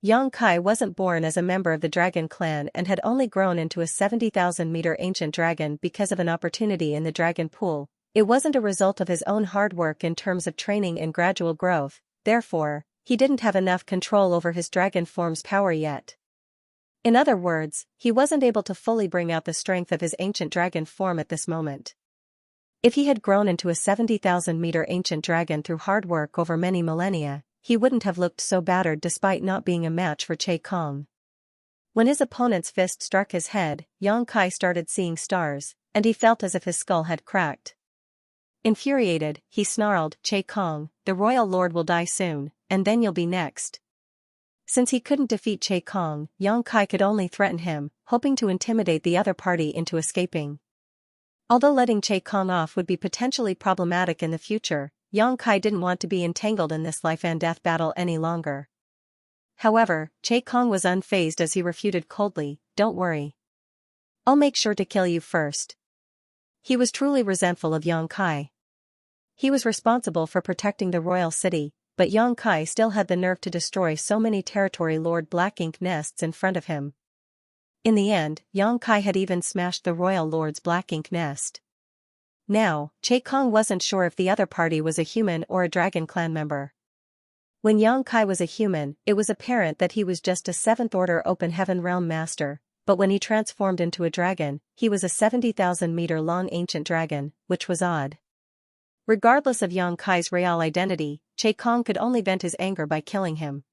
Xianxia wasn't born as a member of the dragon clan and had only grown into a 70,000-meter ancient dragon because of an opportunity in the dragon pool. It wasn't a result of his own hard work in terms of training and gradual growth, therefore, he didn't have enough control over his dragon form's power yet. In other words, he wasn't able to fully bring out the strength of his ancient dragon form at this moment. If he had grown into a 70,000-meter ancient dragon through hard work over many millennia, he wouldn't have looked so battered despite not being a match for Che Kong. When his opponent's fist struck his head, Xianxia started seeing stars, and he felt as if his skull had cracked. Infuriated, he snarled, "Che Kong, the royal lord will die soon, and then you'll be next." Since he couldn't defeat Che Kong, Xianxia could only threaten him, hoping to intimidate the other party into escaping. Although letting Che Kong off would be potentially problematic in the future, Xianxia didn't want to be entangled in this life-and-death battle any longer. However, Che Kong was unfazed as he refuted coldly, "Don't worry. I'll make sure to kill you first." He was truly resentful of Xianxia. He was responsible for protecting the royal city, but Xianxia still had the nerve to destroy so many territory lord Black Ink nests in front of him. In the end, Xianxia had even smashed the royal lord's Black Ink nest. Now, Che Kong wasn't sure if the other party was a human or a dragon clan member. When Xianxia was a human, it was apparent that he was just a 7th-order open heaven realm master, but when he transformed into a dragon, he was a 70,000-meter-long ancient dragon, which was odd. Regardless of Xianxia's real identity, Che Kong could only vent his anger by killing him.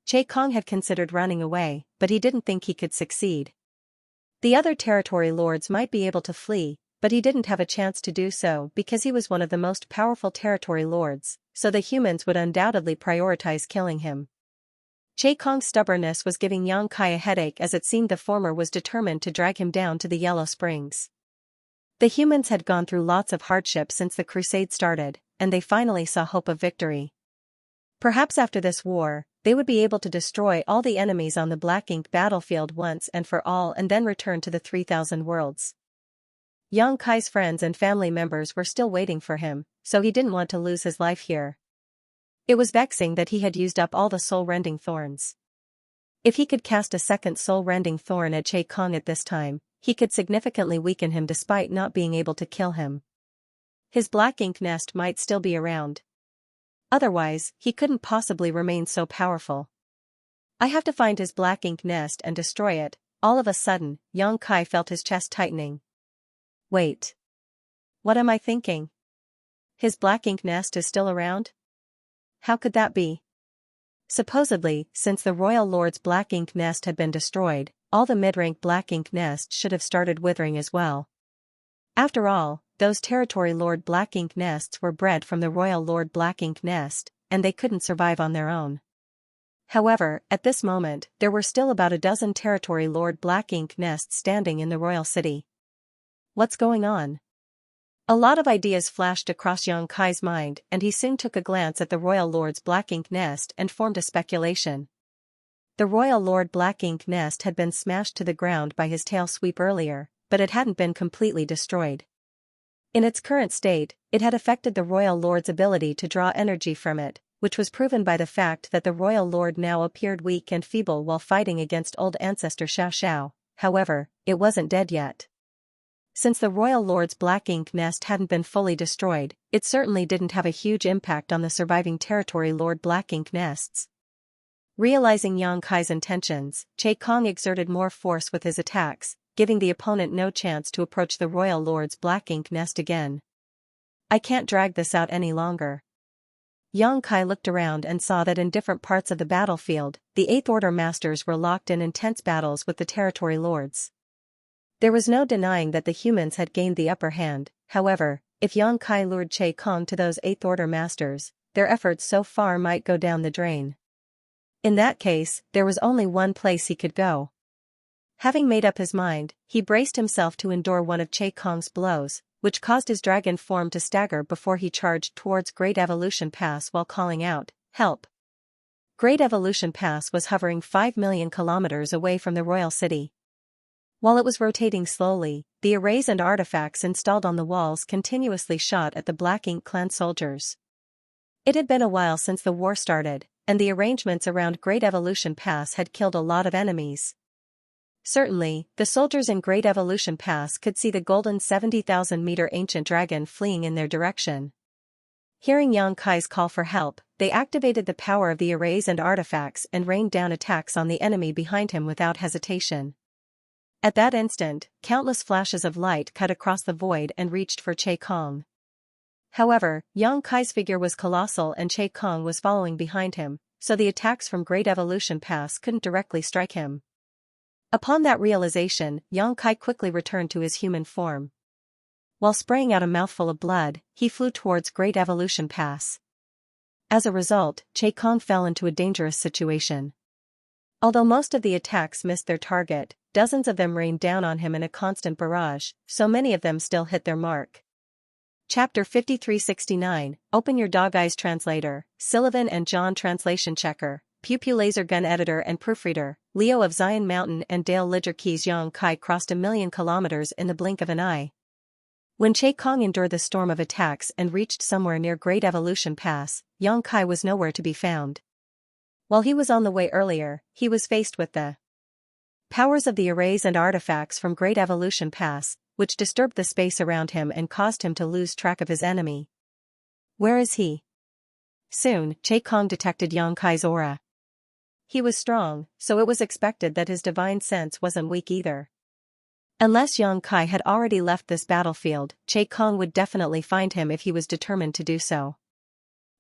Che Kong had considered running away, but he didn't think he could succeed. The other territory lords might be able to flee, but he didn't have a chance to do so because he was one of the most powerful territory lords, so the humans would undoubtedly prioritize killing him. Che Kong's stubbornness was giving Xianxia a headache as it seemed the former was determined to drag him down to the Yellow Springs. The humans had gone through lots of hardship since the crusade started, and they finally saw hope of victory. Perhaps after this war, they would be able to destroy all the enemies on the Black Ink battlefield once and for all and then return to the 3,000 worlds. Xianxia's friends and family members were still waiting for him, so he didn't want to lose his life here. It was vexing that he had used up all the soul-rending thorns. If he could cast a second soul-rending thorn at Che Kong at this time, he could significantly weaken him despite not being able to kill him. His black ink nest might still be around. Otherwise, he couldn't possibly remain so powerful. I have to find his black ink nest and destroy it. All of a sudden, Yang Kai felt his chest tightening. Wait. What am I thinking? His black ink nest is still around? How could that be? Supposedly, since the royal lord's black ink nest had been destroyed, all the mid-rank black ink nests should have started withering as well. After all, those territory lord black ink nests were bred from the royal lord black ink nest, and they couldn't survive on their own. However, at this moment, there were still about a dozen territory lord black ink nests standing in the royal city. What's going on? A lot of ideas flashed across Yang Kai's mind, and he soon took a glance at the royal lord's black ink nest and formed a speculation. The royal lord black ink nest had been smashed to the ground by his tail sweep earlier, but it hadn't been completely destroyed. In its current state, it had affected the royal lord's ability to draw energy from it, which was proven by the fact that the royal lord now appeared weak and feeble while fighting against old ancestor Xiao. However, it wasn't dead yet. Since the royal lord's black ink nest hadn't been fully destroyed, it certainly didn't have a huge impact on the surviving territory lord black ink nests. Realizing Yang Kai's intentions, Che Kong exerted more force with his attacks, giving the opponent no chance to approach the royal lord's black ink nest again. I can't drag this out any longer. Yang Kai looked around and saw that in different parts of the battlefield, the Eighth Order masters were locked in intense battles with the territory lords. There was no denying that the humans had gained the upper hand. However, if Yang Kai lured Che Kong to those Eighth Order masters, their efforts so far might go down the drain. In that case, there was only one place he could go. Having made up his mind, he braced himself to endure one of Che Kong's blows, which caused his dragon form to stagger before he charged towards Great Evolution Pass while calling out, "Help!" Great Evolution Pass was hovering 5 million kilometers away from the royal city. While it was rotating slowly, the arrays and artifacts installed on the walls continuously shot at the Black Ink Clan soldiers. It had been a while since the war started, and the arrangements around Great Evolution Pass had killed a lot of enemies. Certainly, the soldiers in Great Evolution Pass could see the golden 70,000-meter ancient dragon fleeing in their direction. Hearing Yang Kai's call for help, they activated the power of the arrays and artifacts and rained down attacks on the enemy behind him without hesitation. At that instant, countless flashes of light cut across the void and reached for Che Kong. However, Yang Kai's figure was colossal and Che Kong was following behind him, so the attacks from Great Evolution Pass couldn't directly strike him. Upon that realization, Yang Kai quickly returned to his human form. While spraying out a mouthful of blood, he flew towards Great Evolution Pass. As a result, Che Kong fell into a dangerous situation. Although most of the attacks missed their target, dozens of them rained down on him in a constant barrage, so many of them still hit their mark. Chapter 5369, Open Your Dog Eyes Translator, Sullivan and John Translation Checker, Pew Pew Laser Gun Editor and Proofreader, Leo of Zion Mountain and Dale Lidger Keys. Yang Kai crossed 1,000,000 kilometers in the blink of an eye. When Che Kong endured the storm of attacks and reached somewhere near Great Evolution Pass, Yang Kai was nowhere to be found. While he was on the way earlier, he was faced with the powers of the arrays and artifacts from Great Evolution Pass, which disturbed the space around him and caused him to lose track of his enemy. Where is he? Soon, Che Kong detected Yang Kai's aura. He was strong, so it was expected that his divine sense wasn't weak either. Unless Yang Kai had already left this battlefield, Che Kong would definitely find him if he was determined to do so.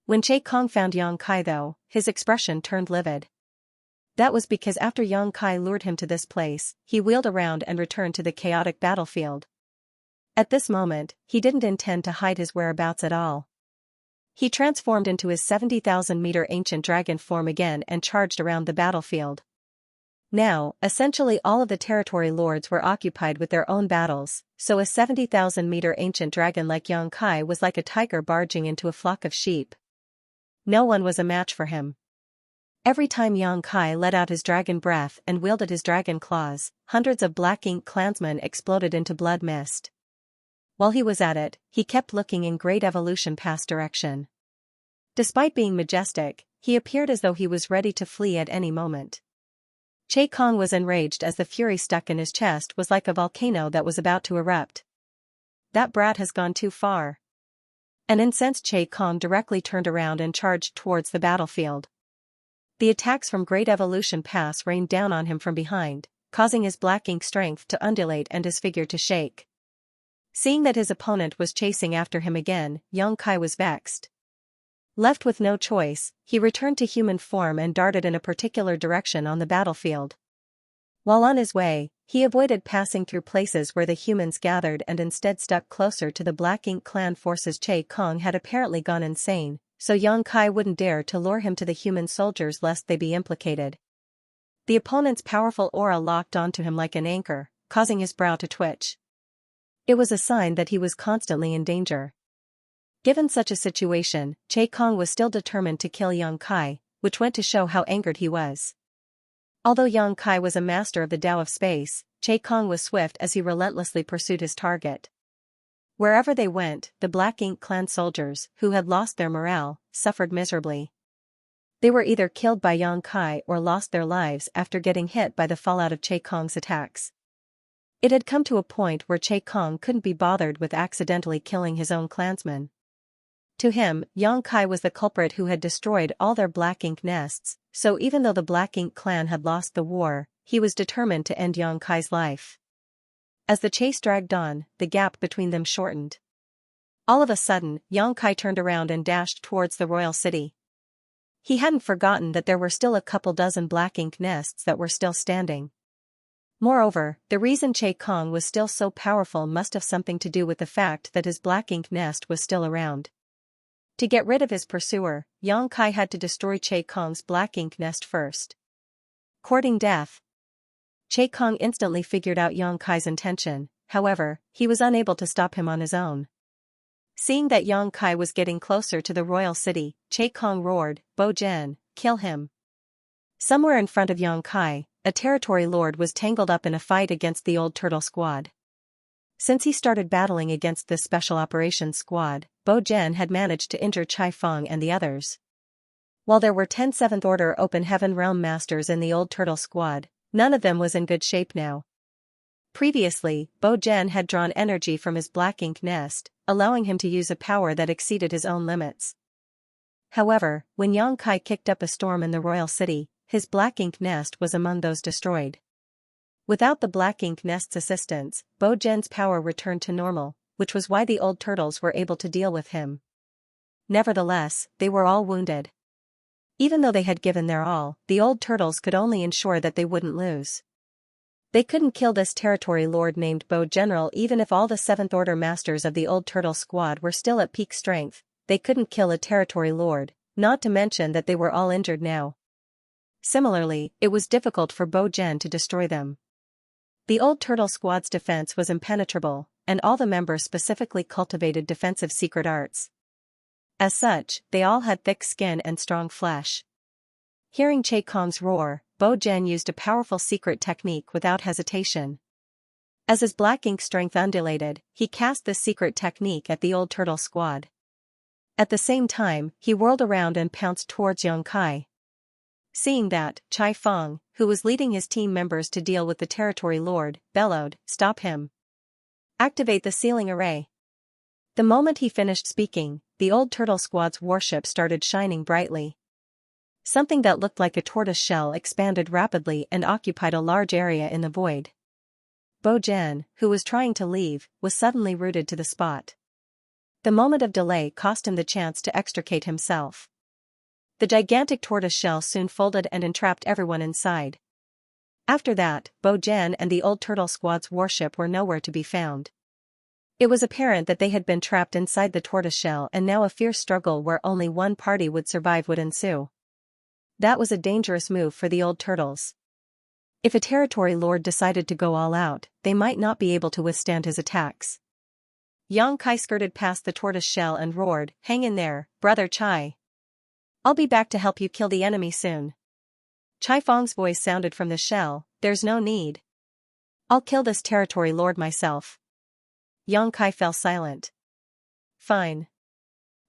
When Che Kong found Yang Kai though, his expression turned livid. That was because after Yang Kai lured him to this place, he wheeled around and returned to the chaotic battlefield. At this moment, he didn't intend to hide his whereabouts at all. He transformed into his 70,000-meter ancient dragon form again and charged around the battlefield. Now, essentially all of the territory lords were occupied with their own battles, so a 70,000-meter ancient dragon like Yang Kai was like a tiger barging into a flock of sheep. No one was a match for him. Every time Yang Kai let out his dragon breath and wielded his dragon claws, hundreds of Black Ink clansmen exploded into blood mist. While he was at it, he kept looking in Great Evolution Pass direction. Despite being majestic, he appeared as though he was ready to flee at any moment. Che Kong was enraged as the fury stuck in his chest was like a volcano that was about to erupt. That brat has gone too far. An incensed Che Kong directly turned around and charged towards the battlefield. The attacks from Great Evolution Pass rained down on him from behind, causing his black ink strength to undulate and his figure to shake. Seeing that his opponent was chasing after him again, Xianxia was vexed. Left with no choice, he returned to human form and darted in a particular direction on the battlefield. While on his way, he avoided passing through places where the humans gathered and instead stuck closer to the Black Ink clan forces. Che Kong had apparently gone insane, so Xianxia wouldn't dare to lure him to the human soldiers lest they be implicated. The opponent's powerful aura locked onto him like an anchor, causing his brow to twitch. It was a sign that he was constantly in danger. Given such a situation, Che Kong was still determined to kill Xianxia, which went to show how angered he was. Although Xianxia was a master of the Tao of space, Che Kong was swift as he relentlessly pursued his target. Wherever they went, the Black Ink clan soldiers, who had lost their morale, suffered miserably. They were either killed by Xianxia or lost their lives after getting hit by the fallout of Che Kong's attacks. It had come to a point where Che Kong couldn't be bothered with accidentally killing his own clansmen. To him, Xianxia was the culprit who had destroyed all their Black Ink nests, so even though the Black Ink clan had lost the war, he was determined to end Xianxia's life. As the chase dragged on, the gap between them shortened. All of a sudden, Xianxia turned around and dashed towards the royal city. He hadn't forgotten that there were still a couple dozen Black Ink nests that were still standing. Moreover, the reason Che Kong was still so powerful must have something to do with the fact that his Black Ink nest was still around. To get rid of his pursuer, Xianxia had to destroy Che Kong's Black Ink nest first. Courting death. Che Kong instantly figured out Xianxia's intention, however, he was unable to stop him on his own. Seeing that Xianxia was getting closer to the royal city, Che Kong roared, "Bo Jian, kill him." Somewhere in front of Xianxia, a territory lord was tangled up in a fight against the Old Turtle Squad. Since he started battling against this Special Operations Squad, Bo Jian had managed to injure Chai Feng and the others. While there were 10 Seventh Order Open Heaven Realm Masters in the Old Turtle Squad, none of them was in good shape now. Previously, Bo Jian had drawn energy from his Black Ink nest, allowing him to use a power that exceeded his own limits. However, when Xianxia kicked up a storm in the royal city, his Black Ink nest was among those destroyed. Without the Black Ink nest's assistance, Bo Jian's power returned to normal, which was why the old turtles were able to deal with him. Nevertheless, they were all wounded. Even though they had given their all, the old turtles could only ensure that they wouldn't lose. They couldn't kill this territory lord named Bo General even if all the 7th Order Masters of the Old Turtle Squad were still at peak strength. They couldn't kill a territory lord, not to mention that they were all injured now. Similarly, it was difficult for Bo Jian to destroy them. The Old Turtle Squad's defense was impenetrable, and all the members specifically cultivated defensive secret arts. As such, they all had thick skin and strong flesh. Hearing Che Kong's roar, Bo Jian used a powerful secret technique without hesitation. As his Black Ink strength undulated, he cast this secret technique at the Old Turtle Squad. At the same time, he whirled around and pounced towards Xianxia. Seeing that, Chai Feng, who was leading his team members to deal with the territory lord, bellowed, "Stop him. Activate the sealing array." The moment he finished speaking, the Old Turtle Squad's warship started shining brightly. Something that looked like a tortoise shell expanded rapidly and occupied a large area in the void. Bo Jian, who was trying to leave, was suddenly rooted to the spot. The moment of delay cost him the chance to extricate himself. The gigantic tortoise shell soon folded and entrapped everyone inside. After that, Bo Jian and the Old Turtle Squad's warship were nowhere to be found. It was apparent that they had been trapped inside the tortoise shell and now a fierce struggle where only one party would survive would ensue. That was a dangerous move for the old turtles. If a territory lord decided to go all out, they might not be able to withstand his attacks. Xianxia skirted past the tortoise shell and roared, "Hang in there, brother Chai. I'll be back to help you kill the enemy soon." Chai Feng's voice sounded from the shell, "There's no need. I'll kill this territory lord myself." Xianxia fell silent. "Fine.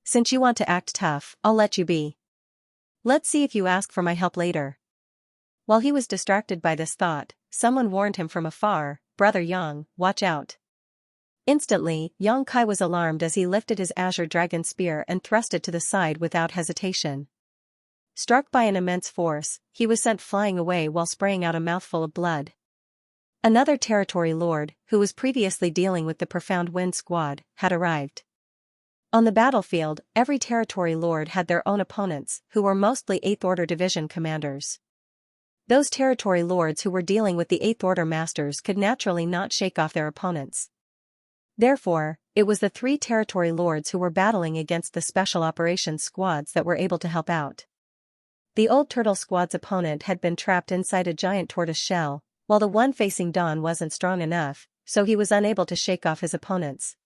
Since you want to act tough, I'll let you be. Let's see if you ask for my help later. While he was distracted by this thought, someone warned him from afar, "Brother Yang, watch out." Instantly, Yang Kai was alarmed as he lifted his azure dragon spear and thrust it to the side without hesitation. Struck by an immense force, he was sent flying away while spraying out a mouthful of blood. Another territory lord, who was previously dealing with the Profound Wind squad, had arrived. On the battlefield, every territory lord had their own opponents, who were mostly 8th Order Division commanders. Those territory lords who were dealing with the 8th Order masters could naturally not shake off their opponents. Therefore, it was the 3 territory lords who were battling against the special operations squads that were able to help out. The old turtle squad's opponent had been trapped inside a giant tortoise shell, while the one facing Dawn wasn't strong enough, so he was unable to shake off his opponents.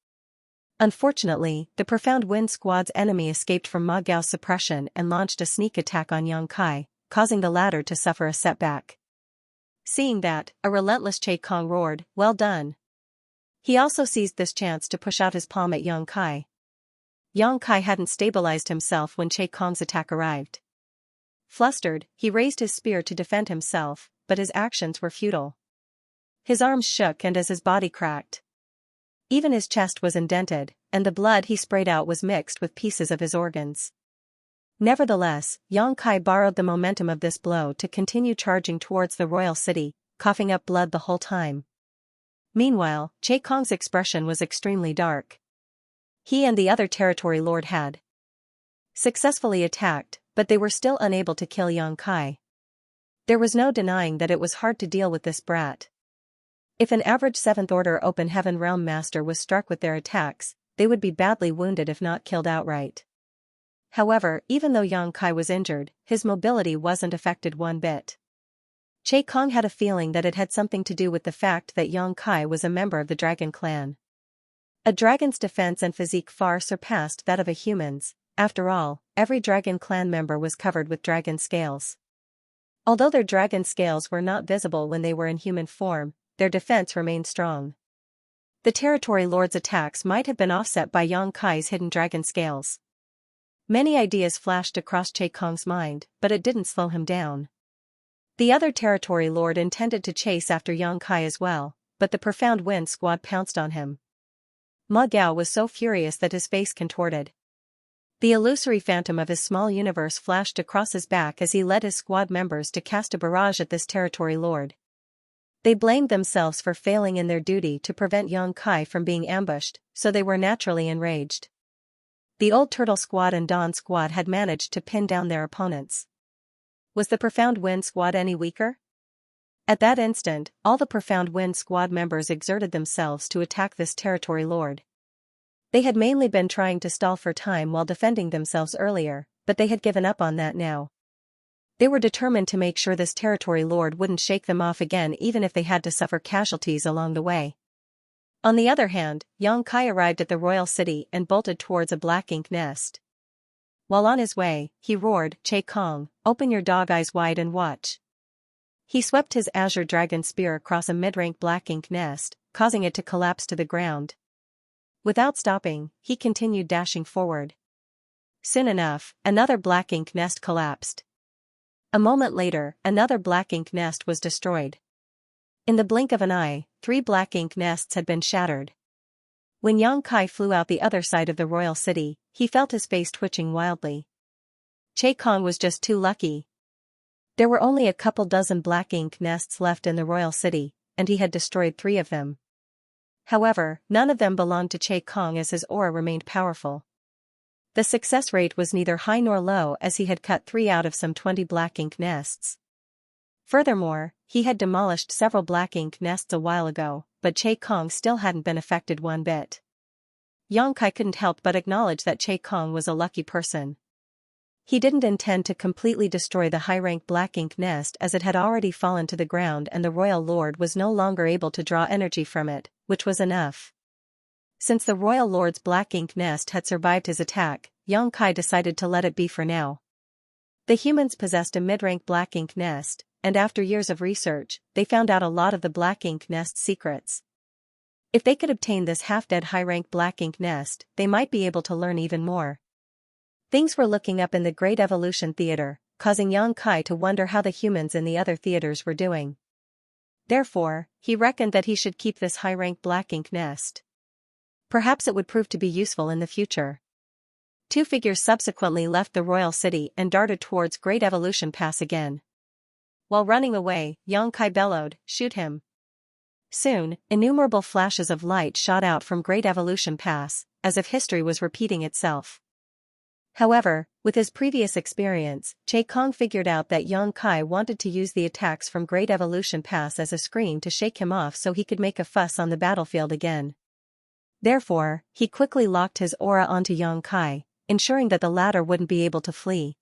Unfortunately, the Profound Wind squad's enemy escaped from Ma Gao's suppression and launched a sneak attack on Yang Kai, causing the latter to suffer a setback. Seeing that, a relentless Che Kong roared, "Well done." He also seized this chance to push out his palm at Yang Kai. Yang Kai hadn't stabilized himself when Che Kong's attack arrived. Flustered, he raised his spear to defend himself, but his actions were futile. His arms shook and as his body cracked. Even his chest was indented, and the blood he sprayed out was mixed with pieces of his organs. Nevertheless, Yang Kai borrowed the momentum of this blow to continue charging towards the royal city, coughing up blood the whole time. Meanwhile, Che Kong's expression was extremely dark. He and the other territory lord had successfully attacked, but they were still unable to kill Yang Kai. There was no denying that it was hard to deal with this brat. If an average 7th Order Open Heaven Realm Master was struck with their attacks, they would be badly wounded if not killed outright. However, even though Yang Kai was injured, his mobility wasn't affected one bit. Che Kong had a feeling that it had something to do with the fact that Yang Kai was a member of the dragon clan. A dragon's defense and physique far surpassed that of a human's. After all, every dragon clan member was covered with dragon scales. Although their dragon scales were not visible when they were in human form, their defense remained strong. The territory lord's attacks might have been offset by Yang Kai's hidden dragon scales. Many ideas flashed across Che Kong's mind, but it didn't slow him down. The other territory lord intended to chase after Yang Kai as well, but the Profound Wind squad pounced on him. Ma Gao was so furious that his face contorted. The illusory phantom of his small universe flashed across his back as he led his squad members to cast a barrage at this territory lord. They blamed themselves for failing in their duty to prevent Yang Kai from being ambushed, so they were naturally enraged. The old turtle squad and Dawn squad had managed to pin down their opponents. Was the Profound Wind squad any weaker? At that instant, all the Profound Wind squad members exerted themselves to attack this territory lord. They had mainly been trying to stall for time while defending themselves earlier, but they had given up on that now. They were determined to make sure this territory lord wouldn't shake them off again even if they had to suffer casualties along the way. On the other hand, Yang Kai arrived at the royal city and bolted towards a black ink nest. While on his way, he roared, "Che Kong, open your dog eyes wide and watch." He swept his azure dragon spear across a mid-rank black ink nest, causing it to collapse to the ground. Without stopping, he continued dashing forward. Soon enough, another black ink nest collapsed. A moment later, another black ink nest was destroyed. In the blink of an eye, 3 black ink nests had been shattered. When Yang Kai flew out the other side of the royal city, he felt his face twitching wildly. Che Kong was just too lucky. There were only a couple dozen black ink nests left in the royal city, and he had destroyed 3 of them. However, none of them belonged to Che Kong as his aura remained powerful. The success rate was neither high nor low as he had cut 3 out of some 20 black ink nests. Furthermore, he had demolished several black ink nests a while ago, but Che Kong still hadn't been affected one bit. Yang Kai couldn't help but acknowledge that Che Kong was a lucky person. He didn't intend to completely destroy the high-rank black ink nest as it had already fallen to the ground and the royal lord was no longer able to draw energy from it, which was enough. Since the royal lord's black ink nest had survived his attack, Yang Kai decided to let it be for now. The humans possessed a mid-rank black ink nest, and after years of research, they found out a lot of the black ink nest secrets. If they could obtain this half-dead high-rank black ink nest, they might be able to learn even more. Things were looking up in the Great Evolution Theater, causing Yang Kai to wonder how the humans in the other theaters were doing. Therefore, he reckoned that he should keep this high-rank black ink nest. Perhaps it would prove to be useful in the future. Two figures subsequently left the royal city and darted towards Great Evolution Pass again. While running away, Yang Kai bellowed, "Shoot him." Soon, innumerable flashes of light shot out from Great Evolution Pass, as if history was repeating itself. However, with his previous experience, Che Kong figured out that Yang Kai wanted to use the attacks from Great Evolution Pass as a screen to shake him off so he could make a fuss on the battlefield again. Therefore, he quickly locked his aura onto Yang Kai, ensuring that the latter wouldn't be able to flee.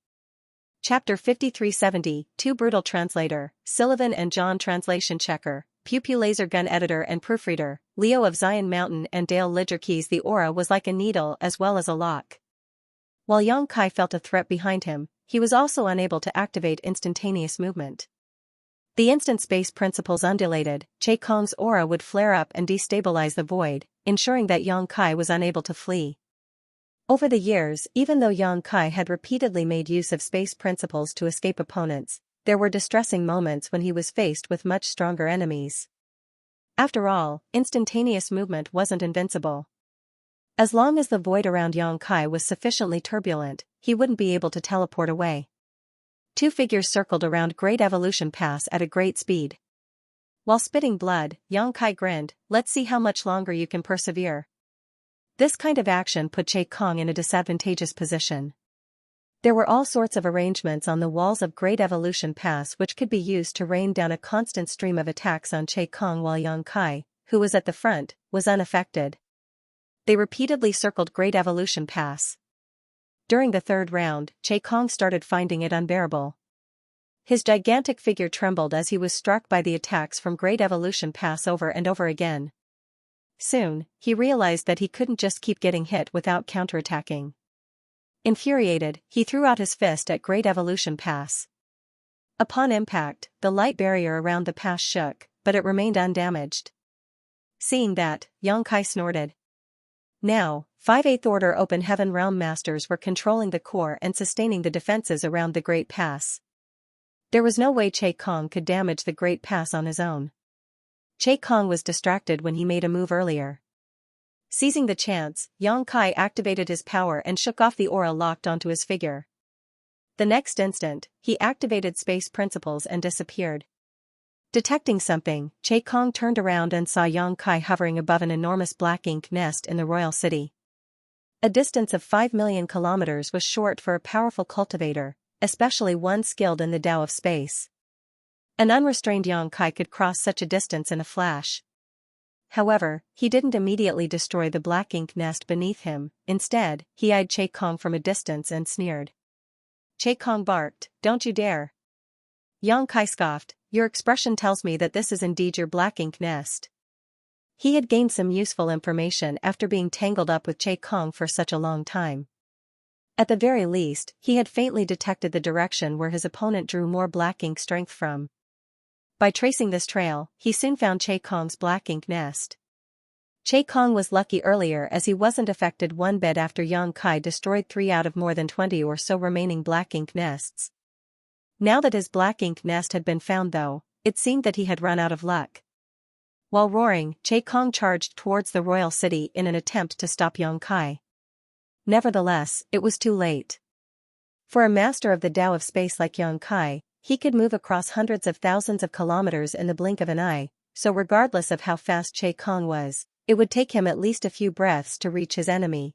Chapter 5370, Too Brutal Translator, Sullivan and John Translation Checker, Pew Pew Laser Gun Editor and Proofreader, Leo of Zion Mountain and Dale Lidgerkeys. The aura was like a needle as well as a lock. While Yang Kai felt a threat behind him, he was also unable to activate instantaneous movement. The instant space principles undulated, Che Kong's aura would flare up and destabilize the void, ensuring that Yang Kai was unable to flee. Over the years, even though Yang Kai had repeatedly made use of space principles to escape opponents, there were distressing moments when he was faced with much stronger enemies. After all, instantaneous movement wasn't invincible. As long as the void around Yang Kai was sufficiently turbulent, he wouldn't be able to teleport away. Two figures circled around Great Evolution Pass at a great speed. While spitting blood, Yang Kai grinned, "Let's see how much longer you can persevere." This kind of action put Che Kong in a disadvantageous position. There were all sorts of arrangements on the walls of Great Evolution Pass which could be used to rain down a constant stream of attacks on Che Kong while Yang Kai, who was at the front, was unaffected. They repeatedly circled Great Evolution Pass. During the third round, Che Kong started finding it unbearable. His gigantic figure trembled as he was struck by the attacks from Great Evolution Pass over and over again. Soon, he realized that he couldn't just keep getting hit without counterattacking. Infuriated, he threw out his fist at Great Evolution Pass. Upon impact, the light barrier around the pass shook, but it remained undamaged. Seeing that, Yang Kai snorted. Now, 5/8 Order Open Heaven Realm Masters were controlling the core and sustaining the defenses around the Great Pass. There was no way Che Kong could damage the Great Pass on his own. Che Kong was distracted when he made a move earlier. Seizing the chance, Yang Kai activated his power and shook off the aura locked onto his figure. The next instant, he activated space principles and disappeared. Detecting something, Che Kong turned around and saw Yang Kai hovering above an enormous black ink nest in the royal city. A distance of 5 million kilometers was short for a powerful cultivator, especially one skilled in the Tao of space. An unrestrained Yang Kai could cross such a distance in a flash. However, he didn't immediately destroy the black ink nest beneath him. Instead, he eyed Che Kong from a distance and sneered. Che Kong barked, "Don't you dare." Yang Kai scoffed, "Your expression tells me that this is indeed your black ink nest." He had gained some useful information after being tangled up with Che Kong for such a long time. At the very least, he had faintly detected the direction where his opponent drew more black ink strength from. By tracing this trail, he soon found Che Kong's black ink nest. Che Kong was lucky earlier as he wasn't affected one bit after Yang Kai destroyed 3 out of more than 20 or so remaining black ink nests. Now that his black ink nest had been found though, it seemed that he had run out of luck. While roaring, Che Kong charged towards the royal city in an attempt to stop Yang Kai. Nevertheless, it was too late. For a master of the Tao of space like Yang Kai, he could move across hundreds of thousands of kilometers in the blink of an eye, so regardless of how fast Che Kong was, it would take him at least a few breaths to reach his enemy.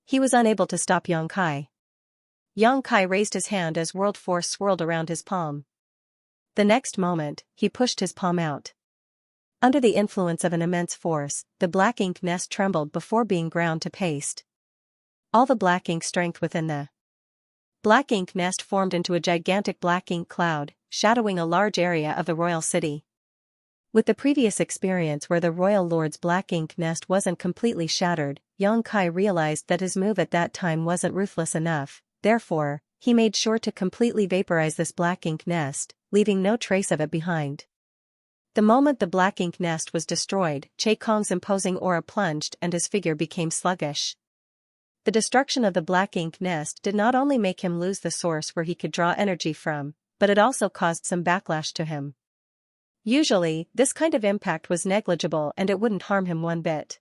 He was unable to stop Yang Kai. Yang Kai raised his hand as world force swirled around his palm. The next moment, he pushed his palm out. Under the influence of an immense force, the black ink nest trembled before being ground to paste. All the black ink strength within the black ink nest formed into a gigantic black ink cloud, shadowing a large area of the royal city. With the previous experience where the royal lord's black ink nest wasn't completely shattered, Yang Kai realized that his move at that time wasn't ruthless enough. Therefore, he made sure to completely vaporize this black ink nest, leaving no trace of it behind. The moment the black ink nest was destroyed, Che Kong's imposing aura plunged and his figure became sluggish. The destruction of the black ink nest did not only make him lose the source where he could draw energy from, but it also caused some backlash to him. Usually, this kind of impact was negligible and it wouldn't harm him one bit.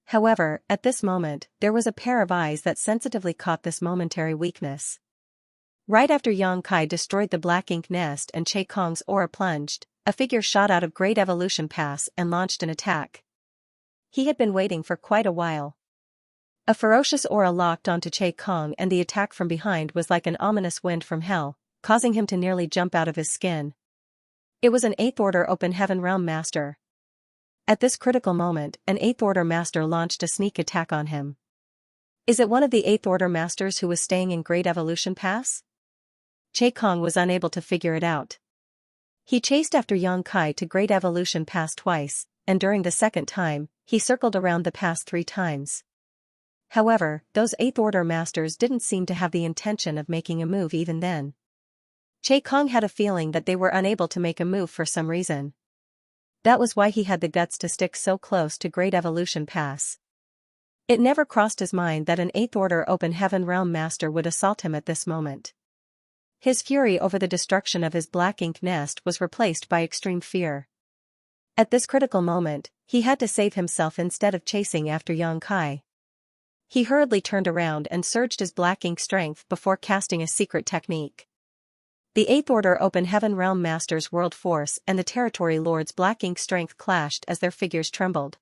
However, at this moment, there was a pair of eyes that sensitively caught this momentary weakness. Right after Yang Kai destroyed the black ink nest and Che Kong's aura plunged, a figure shot out of Great Evolution Pass and launched an attack. He had been waiting for quite a while. A ferocious aura locked onto Che Kong and the attack from behind was like an ominous wind from hell, causing him to nearly jump out of his skin. It was an 8th Order Open Heaven Realm Master. At this critical moment, an 8th Order Master launched a sneak attack on him. Is it one of the 8th Order Masters who was staying in Great Evolution Pass? Che Kong was unable to figure it out. He chased after Yang Kai to Great Evolution Pass twice, and during the second time, he circled around the pass 3 times. However, those 8th Order Masters didn't seem to have the intention of making a move even then. Che Kong had a feeling that they were unable to make a move for some reason. That was why he had the guts to stick so close to Great Evolution Pass. It never crossed his mind that an 8th Order Open Heaven Realm Master would assault him at this moment. His fury over the destruction of his black ink nest was replaced by extreme fear. At this critical moment, he had to save himself instead of chasing after Yang Kai. He hurriedly turned around and surged his black ink strength before casting a secret technique. The 8th Order Open Heaven Realm Master's World Force and the Territory Lord's black ink strength clashed as their figures trembled.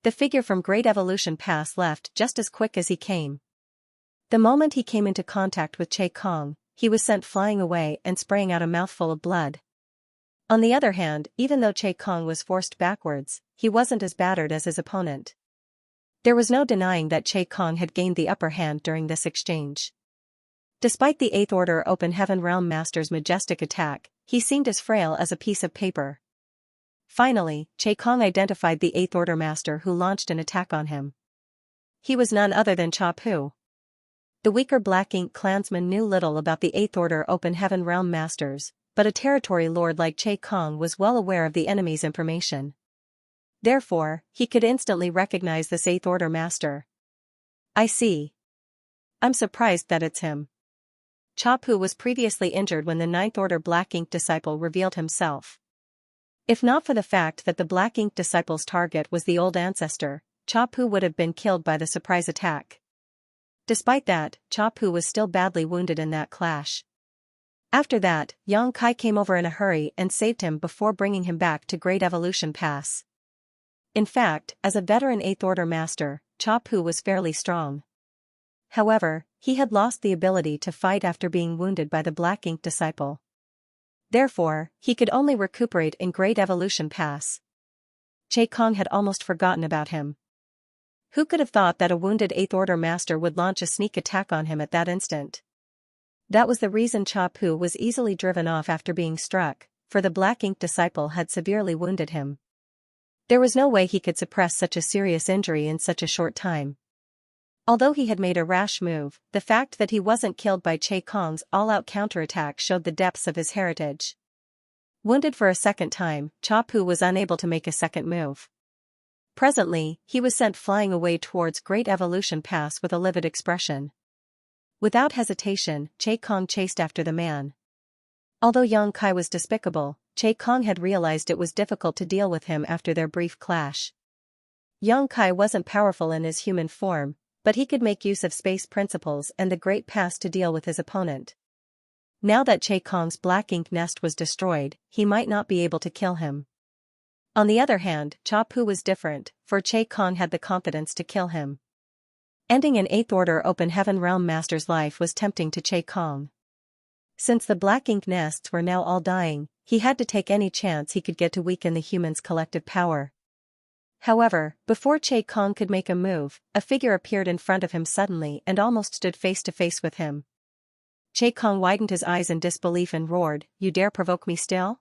The figure from Great Evolution Pass left just as quick as he came. The moment he came into contact with Che Kong, he was sent flying away and spraying out a mouthful of blood. On the other hand, even though Che Kong was forced backwards, he wasn't as battered as his opponent. There was no denying that Che Kong had gained the upper hand during this exchange. Despite the 8th Order Open Heaven Realm Master's majestic attack, he seemed as frail as a piece of paper. Finally, Che Kong identified the 8th Order Master who launched an attack on him. He was none other than Cha Pu. The weaker Black Ink clansman knew little about the 8th Order Open Heaven Realm Masters, but a territory lord like Che Kong was well aware of the enemy's information. Therefore, he could instantly recognize this 8th Order Master. I see. I'm surprised that it's him. Cha Pu was previously injured when the 9th Order Black Ink disciple revealed himself. If not for the fact that the Black Ink disciple's target was the old ancestor, Cha Pu would have been killed by the surprise attack. Despite that, Cha Pu was still badly wounded in that clash. After that, Yang Kai came over in a hurry and saved him before bringing him back to Great Evolution Pass. In fact, as a veteran 8th Order Master, Cha Pu was fairly strong. However, he had lost the ability to fight after being wounded by the Black Ink disciple. Therefore, he could only recuperate in Great Evolution Pass. Che Kong had almost forgotten about him. Who could have thought that a wounded 8th Order Master would launch a sneak attack on him at that instant? That was the reason Cha Pu was easily driven off after being struck, for the Black Ink disciple had severely wounded him. There was no way he could suppress such a serious injury in such a short time. Although he had made a rash move, the fact that he wasn't killed by Che Kong's all-out counterattack showed the depths of his heritage. Wounded for a second time, Cha Pu was unable to make a second move. Presently, he was sent flying away towards Great Evolution Pass with a livid expression. Without hesitation, Che Kong chased after the man. Although Yang Kai was despicable, Che Kong had realized it was difficult to deal with him after their brief clash. Yang Kai wasn't powerful in his human form, but he could make use of space principles and the Great Pass to deal with his opponent. Now that Che Kong's black ink nest was destroyed, he might not be able to kill him. On the other hand, Cha Pu was different, for Che Kong had the confidence to kill him. Ending an 8th Order Open Heaven Realm Master's life was tempting to Che Kong. Since the black ink nests were now all dying, he had to take any chance he could get to weaken the humans' collective power. However, before Che Kong could make a move, a figure appeared in front of him suddenly and almost stood face to face with him. Che Kong widened his eyes in disbelief and roared, "You dare provoke me still?"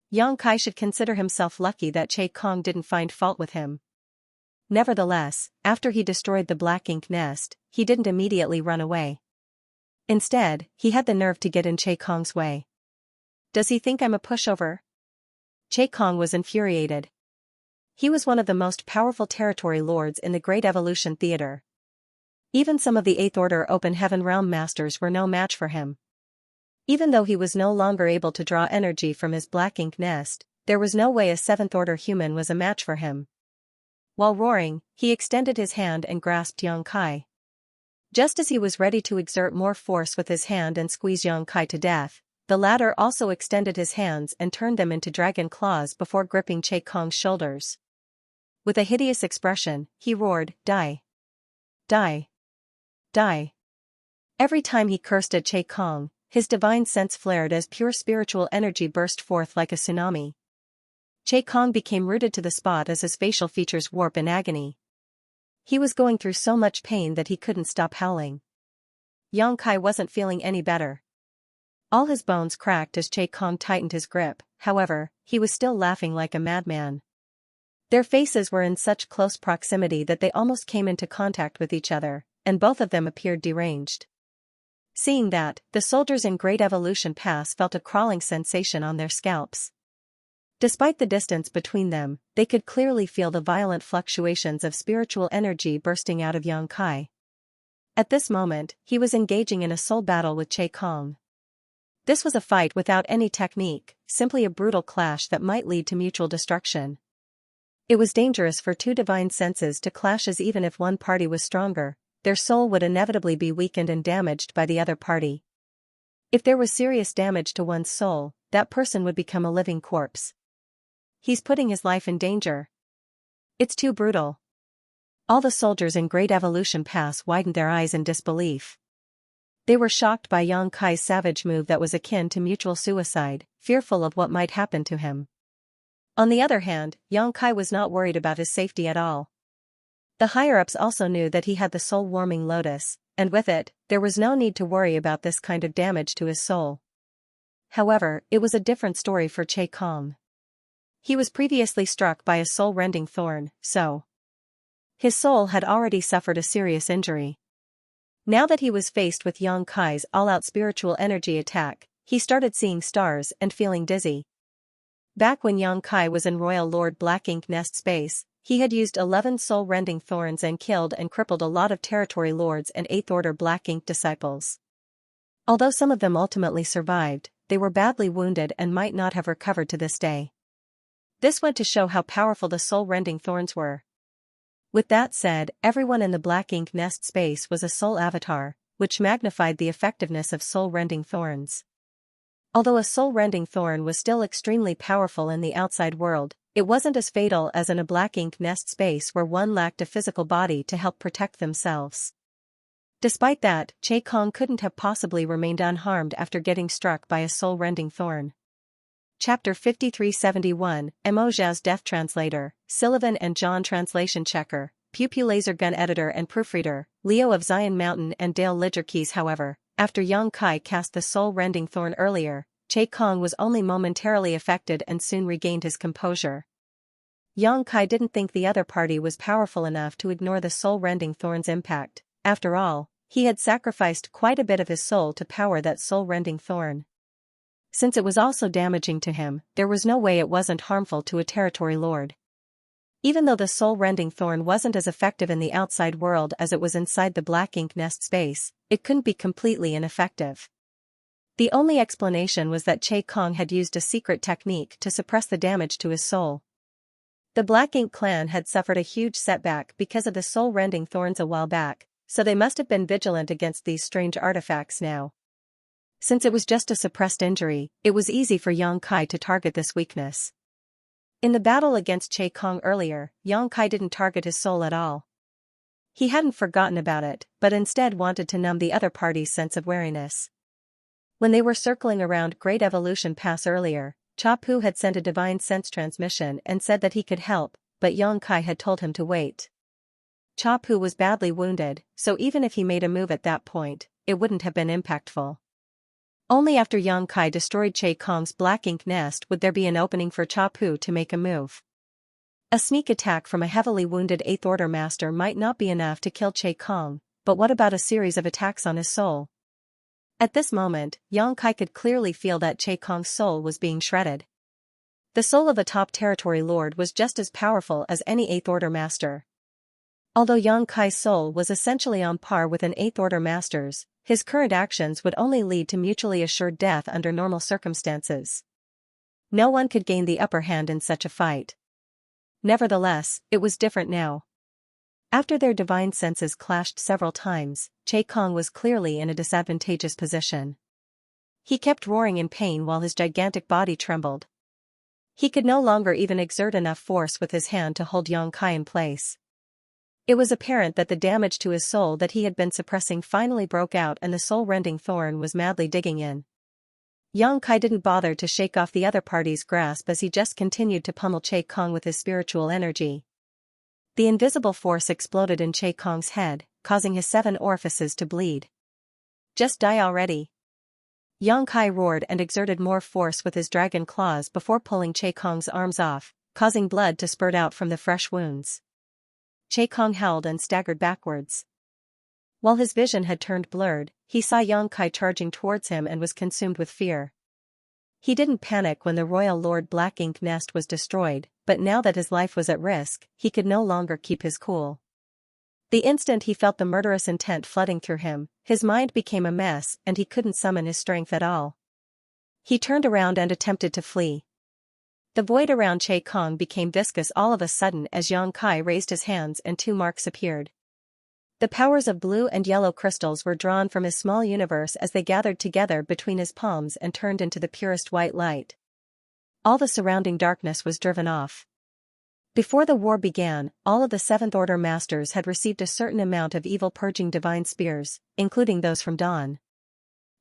Yang Kai should consider himself lucky that Che Kong didn't find fault with him. Nevertheless, after he destroyed the black ink nest, he didn't immediately run away. Instead, he had the nerve to get in Che Kong's way. Does he think I'm a pushover? Che Kong was infuriated. He was one of the most powerful territory lords in the Great Evolution Theater. Even some of the 8th Order Open Heaven Realm Masters were no match for him. Even though he was no longer able to draw energy from his black ink nest, there was no way a 7th Order human was a match for him. While roaring, he extended his hand and grasped Xianxia. Just as he was ready to exert more force with his hand and squeeze Xianxia to death, the latter also extended his hands and turned them into dragon claws before gripping Che Kong's shoulders. With a hideous expression, he roared, "Die! Die! Die!" Every time he cursed at Che Kong, his divine sense flared as pure spiritual energy burst forth like a tsunami. Che Kong became rooted to the spot as his facial features warped in agony. He was going through so much pain that he couldn't stop howling. Xianxia wasn't feeling any better. All his bones cracked as Che Kong tightened his grip, however, he was still laughing like a madman. Their faces were in such close proximity that they almost came into contact with each other, and both of them appeared deranged. Seeing that, the soldiers in Great Evolution Pass felt a crawling sensation on their scalps. Despite the distance between them, they could clearly feel the violent fluctuations of spiritual energy bursting out of Xianxia. At this moment, he was engaging in a soul battle with Che Kong. This was a fight without any technique, simply a brutal clash that might lead to mutual destruction. It was dangerous for two divine senses to clash, as even if one party was stronger, their soul would inevitably be weakened and damaged by the other party. If there was serious damage to one's soul, that person would become a living corpse. He's putting his life in danger. It's too brutal. All the soldiers in Great Evolution Pass widened their eyes in disbelief. They were shocked by Xianxia's savage move that was akin to mutual suicide, fearful of what might happen to him. On the other hand, Xianxia was not worried about his safety at all. The higher-ups also knew that he had the soul-warming lotus, and with it, there was no need to worry about this kind of damage to his soul. However, it was a different story for Che Kong. He was previously struck by a soul-rending thorn, so his soul had already suffered a serious injury. Now that he was faced with Xianxia's all-out spiritual energy attack, he started seeing stars and feeling dizzy. Back when Xianxia was in Royal Lord Black Ink Nest space, he had used 11 soul-rending thorns and killed and crippled a lot of territory lords and 8th Order Black Ink disciples. Although some of them ultimately survived, they were badly wounded and might not have recovered to this day. This went to show how powerful the soul-rending thorns were. With that said, everyone in the Black Ink Nest space was a soul avatar, which magnified the effectiveness of soul-rending thorns. Although a soul-rending thorn was still extremely powerful in the outside world, it wasn't as fatal as in a Black Ink Nest space where one lacked a physical body to help protect themselves. Despite that, Che Kong couldn't have possibly remained unharmed after getting struck by a soul-rending thorn. Chapter 5371, Emojia's Death Translator, Sullivan and John Translation Checker, Pew Pew Laser Gun Editor and Proofreader, Leo of Zion Mountain and Dale Lidgerkeys. However, after Xianxia cast the soul-rending thorn earlier, Che Kong was only momentarily affected and soon regained his composure. Xianxia didn't think the other party was powerful enough to ignore the soul-rending thorn's impact. After all, he had sacrificed quite a bit of his soul to power that soul-rending thorn. Since it was also damaging to him, there was no way it wasn't harmful to a territory lord. Even though the soul-rending thorn wasn't as effective in the outside world as it was inside the Black Ink Nest space, it couldn't be completely ineffective. The only explanation was that Che Kong had used a secret technique to suppress the damage to his soul. The Black Ink clan had suffered a huge setback because of the soul-rending thorns a while back, so they must have been vigilant against these strange artifacts now. Since it was just a suppressed injury, it was easy for Xianxia to target this weakness. In the battle against Che Kong earlier, Xianxia didn't target his soul at all. He hadn't forgotten about it, but instead wanted to numb the other party's sense of wariness. When they were circling around Great Evolution Pass earlier, Cha Pu had sent a divine sense transmission and said that he could help, but Xianxia had told him to wait. Cha Pu was badly wounded, so even if he made a move at that point, it wouldn't have been impactful. Only after Xianxia destroyed Che Kong's Black Ink Nest would there be an opening for Cha Pu to make a move. A sneak attack from a heavily wounded 8th Order Master might not be enough to kill Che Kong, but what about a series of attacks on his soul? At this moment, Xianxia could clearly feel that Che Kong's soul was being shredded. The soul of a top territory lord was just as powerful as any 8th Order Master. Although Yang Kai's soul was essentially on par with an Eighth Order master's, his current actions would only lead to mutually assured death under normal circumstances. No one could gain the upper hand in such a fight. Nevertheless, it was different now. After their divine senses clashed several times, Che Kong was clearly in a disadvantageous position. He kept roaring in pain while his gigantic body trembled. He could no longer even exert enough force with his hand to hold Yang Kai in place. It was apparent that the damage to his soul that he had been suppressing finally broke out, and the soul-rending thorn was madly digging in. Yang Kai didn't bother to shake off the other party's grasp as he just continued to pummel Che Kong with his spiritual energy. The invisible force exploded in Che Kong's head, causing his 7 orifices to bleed. "Just die already." Yang Kai roared and exerted more force with his dragon claws before pulling Che Kong's arms off, causing blood to spurt out from the fresh wounds. Che Kong howled and staggered backwards. While his vision had turned blurred, he saw Yang Kai charging towards him and was consumed with fear. He didn't panic when the Royal Lord Black Ink Nest was destroyed, but now that his life was at risk, he could no longer keep his cool. The instant he felt the murderous intent flooding through him, his mind became a mess and he couldn't summon his strength at all. He turned around and attempted to flee. The void around Che Kong became viscous all of a sudden as Yang Kai raised his hands and 2 marks appeared. The powers of blue and yellow crystals were drawn from his small universe as they gathered together between his palms and turned into the purest white light. All the surrounding darkness was driven off. Before the war began, all of the 7th Order Masters had received a certain amount of evil-purging divine spears, including those from Dawn.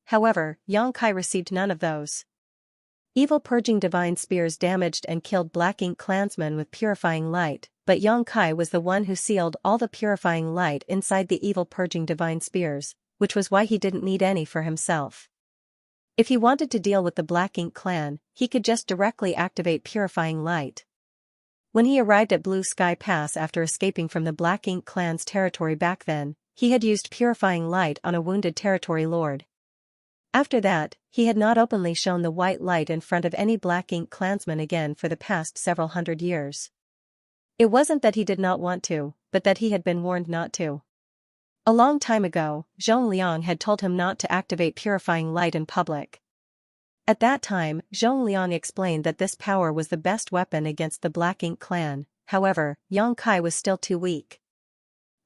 However, Yang Kai received none of those. Evil-purging divine spears damaged and killed Black Ink clansmen with purifying light, but Yang Kai was the one who sealed all the purifying light inside the evil-purging divine spears, which was why he didn't need any for himself. If he wanted to deal with the Black Ink clan, he could just directly activate purifying light. When he arrived at Blue Sky Pass after escaping from the Black Ink clan's territory back then, he had used purifying light on a wounded territory lord. After that, he had not openly shown the white light in front of any Black Ink clansman again for the past several hundred years. It wasn't that he did not want to, but that he had been warned not to. A long time ago, Zhong Liang had told him not to activate purifying light in public. At that time, Zhong Liang explained that this power was the best weapon against the Black Ink clan. However, Yang Kai was still too weak.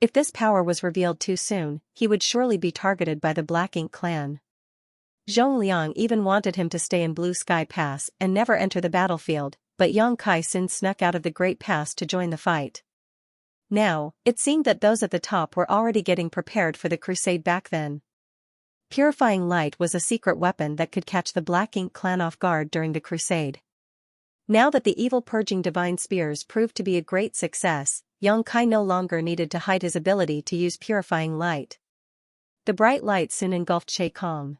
If this power was revealed too soon, he would surely be targeted by the Black Ink clan. Zhong Liang even wanted him to stay in Blue Sky Pass and never enter the battlefield, but Yang Kai soon snuck out of the Great Pass to join the fight. Now, it seemed that those at the top were already getting prepared for the crusade back then. Purifying light was a secret weapon that could catch the Black Ink clan off guard during the crusade. Now that the evil-purging divine spears proved to be a great success, Yang Kai no longer needed to hide his ability to use purifying light. The bright light soon engulfed Che Kong.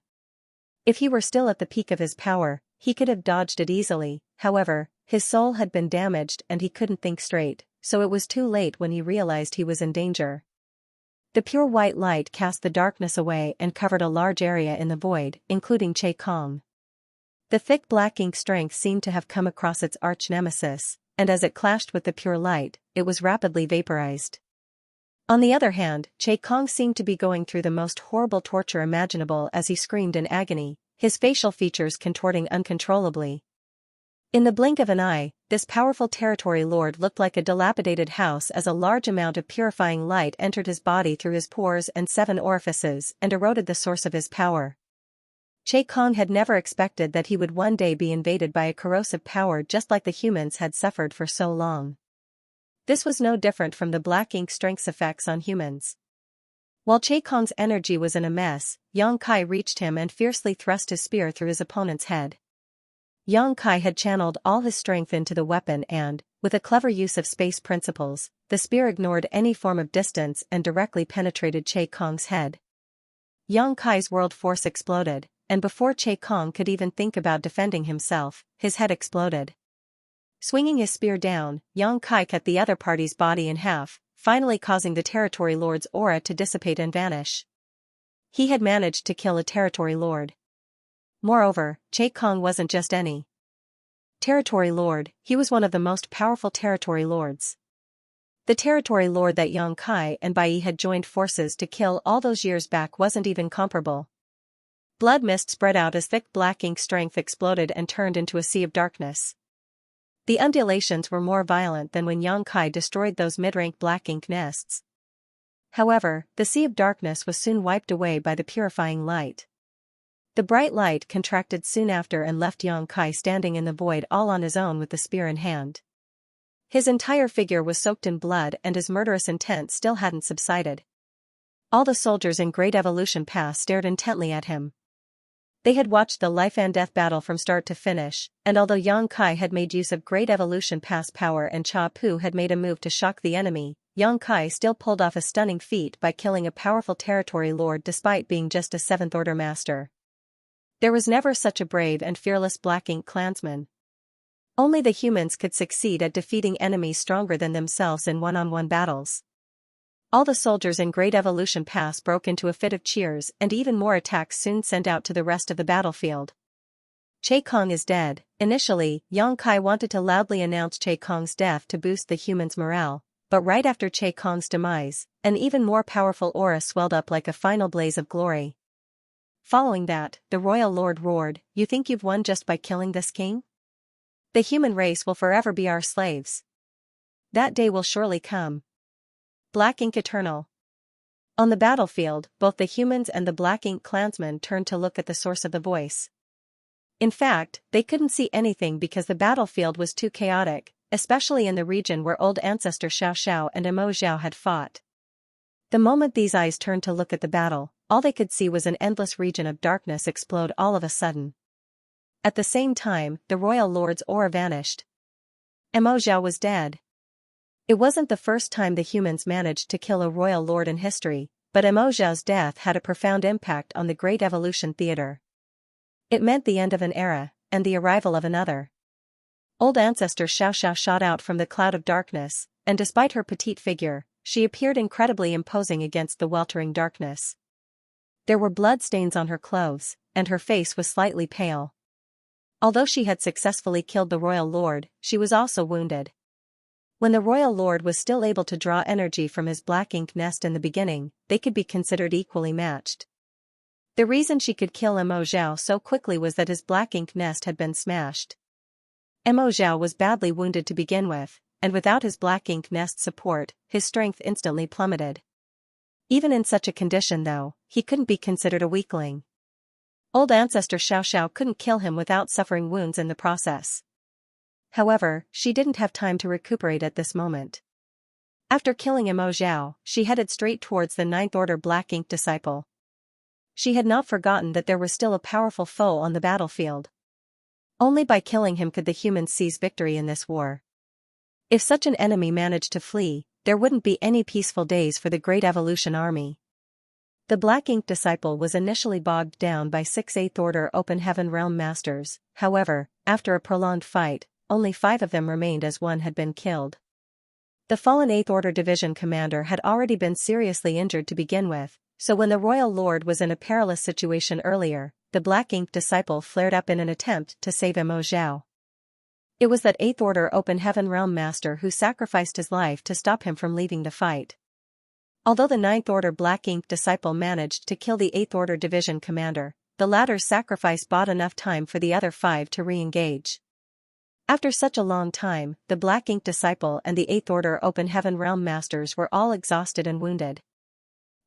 If he were still at the peak of his power, he could have dodged it easily. However, his soul had been damaged and he couldn't think straight, so it was too late when he realized he was in danger. The pure white light cast the darkness away and covered a large area in the void, including Che Kong. The thick Black Ink strength seemed to have come across its arch-nemesis, and as it clashed with the pure light, it was rapidly vaporized. On the other hand, Che Kong seemed to be going through the most horrible torture imaginable as he screamed in agony, his facial features contorting uncontrollably. In the blink of an eye, this powerful territory lord looked like a dilapidated house as a large amount of purifying light entered his body through his pores and 7 orifices and eroded the source of his power. Che Kong had never expected that he would one day be invaded by a corrosive power just like the humans had suffered for so long. This was no different from the Black Ink strength's effects on humans. While Che Kong's energy was in a mess, Yang Kai reached him and fiercely thrust his spear through his opponent's head. Yang Kai had channeled all his strength into the weapon and, with a clever use of space principles, the spear ignored any form of distance and directly penetrated Che Kong's head. Yang Kai's world force exploded, and before Che Kong could even think about defending himself, his head exploded. Swinging his spear down, Yang Kai cut the other party's body in half, finally causing the territory lord's aura to dissipate and vanish. He had managed to kill a territory lord. Moreover, Che Kong wasn't just any territory lord, he was one of the most powerful territory lords. The territory lord that Yang Kai and Bai had joined forces to kill all those years back wasn't even comparable. Blood mist spread out as thick black ink strength exploded and turned into a sea of darkness. The undulations were more violent than when Yang Kai destroyed those mid-rank black ink nests. However, the sea of darkness was soon wiped away by the purifying light. The bright light contracted soon after and left Yang Kai standing in the void all on his own with the spear in hand. His entire figure was soaked in blood and his murderous intent still hadn't subsided. All the soldiers in Great Evolution Pass stared intently at him. They had watched the life and death battle from start to finish, and although Yang Kai had made use of Great Evolution Pass power and Cha Pu had made a move to shock the enemy, Yang Kai still pulled off a stunning feat by killing a powerful territory lord despite being just a 7th Order master. There was never such a brave and fearless Black Ink clansman. Only the humans could succeed at defeating enemies stronger than themselves in one-on-one battles. All the soldiers in Great Evolution Pass broke into a fit of cheers and even more attacks soon sent out to the rest of the battlefield. Che Kong is dead. Initially, Yang Kai wanted to loudly announce Che Kong's death to boost the humans' morale, but right after Che Kong's demise, an even more powerful aura swelled up like a final blaze of glory. Following that, the royal lord roared, "You think you've won just by killing this king? The human race will forever be our slaves. That day will surely come." Black Ink Eternal. On the battlefield, both the humans and the Black Ink clansmen turned to look at the source of the voice. In fact, they couldn't see anything because the battlefield was too chaotic, especially in the region where old ancestor Xiao and Emo Zhao had fought. The moment these eyes turned to look at the battle, all they could see was an endless region of darkness explode all of a sudden. At the same time, the royal lord's aura vanished. Emo Zhao was dead. It wasn't the first time the humans managed to kill a royal lord in history, but Emo Zhao's death had a profound impact on the Great Evolution Theater. It meant the end of an era, and the arrival of another. Old ancestor Xiao shot out from the cloud of darkness, and despite her petite figure, she appeared incredibly imposing against the weltering darkness. There were blood stains on her clothes, and her face was slightly pale. Although she had successfully killed the royal lord, she was also wounded. When the royal lord was still able to draw energy from his black ink nest in the beginning, they could be considered equally matched. The reason she could kill Emo Zhao so quickly was that his black ink nest had been smashed. Emo Zhao was badly wounded to begin with, and without his black ink nest support, his strength instantly plummeted. Even in such a condition though, he couldn't be considered a weakling. Old ancestor Xiao couldn't kill him without suffering wounds in the process. However, she didn't have time to recuperate at this moment. After killing Emo Zhao, she headed straight towards the 9th Order Black Ink disciple. She had not forgotten that there was still a powerful foe on the battlefield. Only by killing him could the humans seize victory in this war. If such an enemy managed to flee, there wouldn't be any peaceful days for the Great Evolution Army. The Black Ink disciple was initially bogged down by 6 8th Order Open Heaven Realm Masters. However, after a prolonged fight, only 5 of them remained as one had been killed. The fallen 8th Order Division commander had already been seriously injured to begin with, so when the royal lord was in a perilous situation earlier, the Black Ink disciple flared up in an attempt to save Emo Zhao. It was that 8th Order Open Heaven Realm Master who sacrificed his life to stop him from leaving the fight. Although the 9th Order Black Ink disciple managed to kill the 8th Order Division commander, the latter's sacrifice bought enough time for the other 5 to re-engage. After such a long time, the Black Ink disciple and the 8th Order Open Heaven Realm Masters were all exhausted and wounded.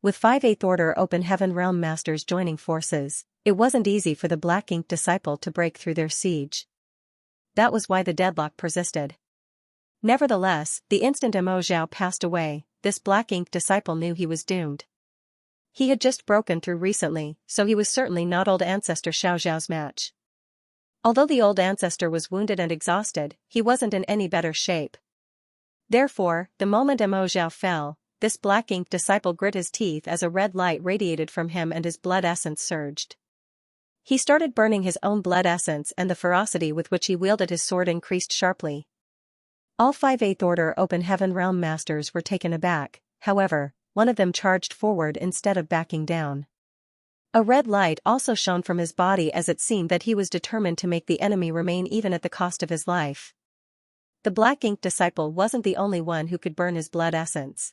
With 5 8th Order Open Heaven Realm Masters joining forces, it wasn't easy for the Black Ink disciple to break through their siege. That was why the deadlock persisted. Nevertheless, the instant Emo Zhao passed away, this Black Ink disciple knew he was doomed. He had just broken through recently, so he was certainly not old ancestor Xiao Zhao's match. Although the old ancestor was wounded and exhausted, he wasn't in any better shape. Therefore, the moment Emo Zhao fell, this Black Ink disciple grit his teeth as a red light radiated from him and his blood essence surged. He started burning his own blood essence and the ferocity with which he wielded his sword increased sharply. All 5 8th Order Open Heaven Realm Masters were taken aback, however, one of them charged forward instead of backing down. A red light also shone from his body as it seemed that he was determined to make the enemy remain even at the cost of his life. the Black Ink Disciple wasn't the only one who could burn his blood essence.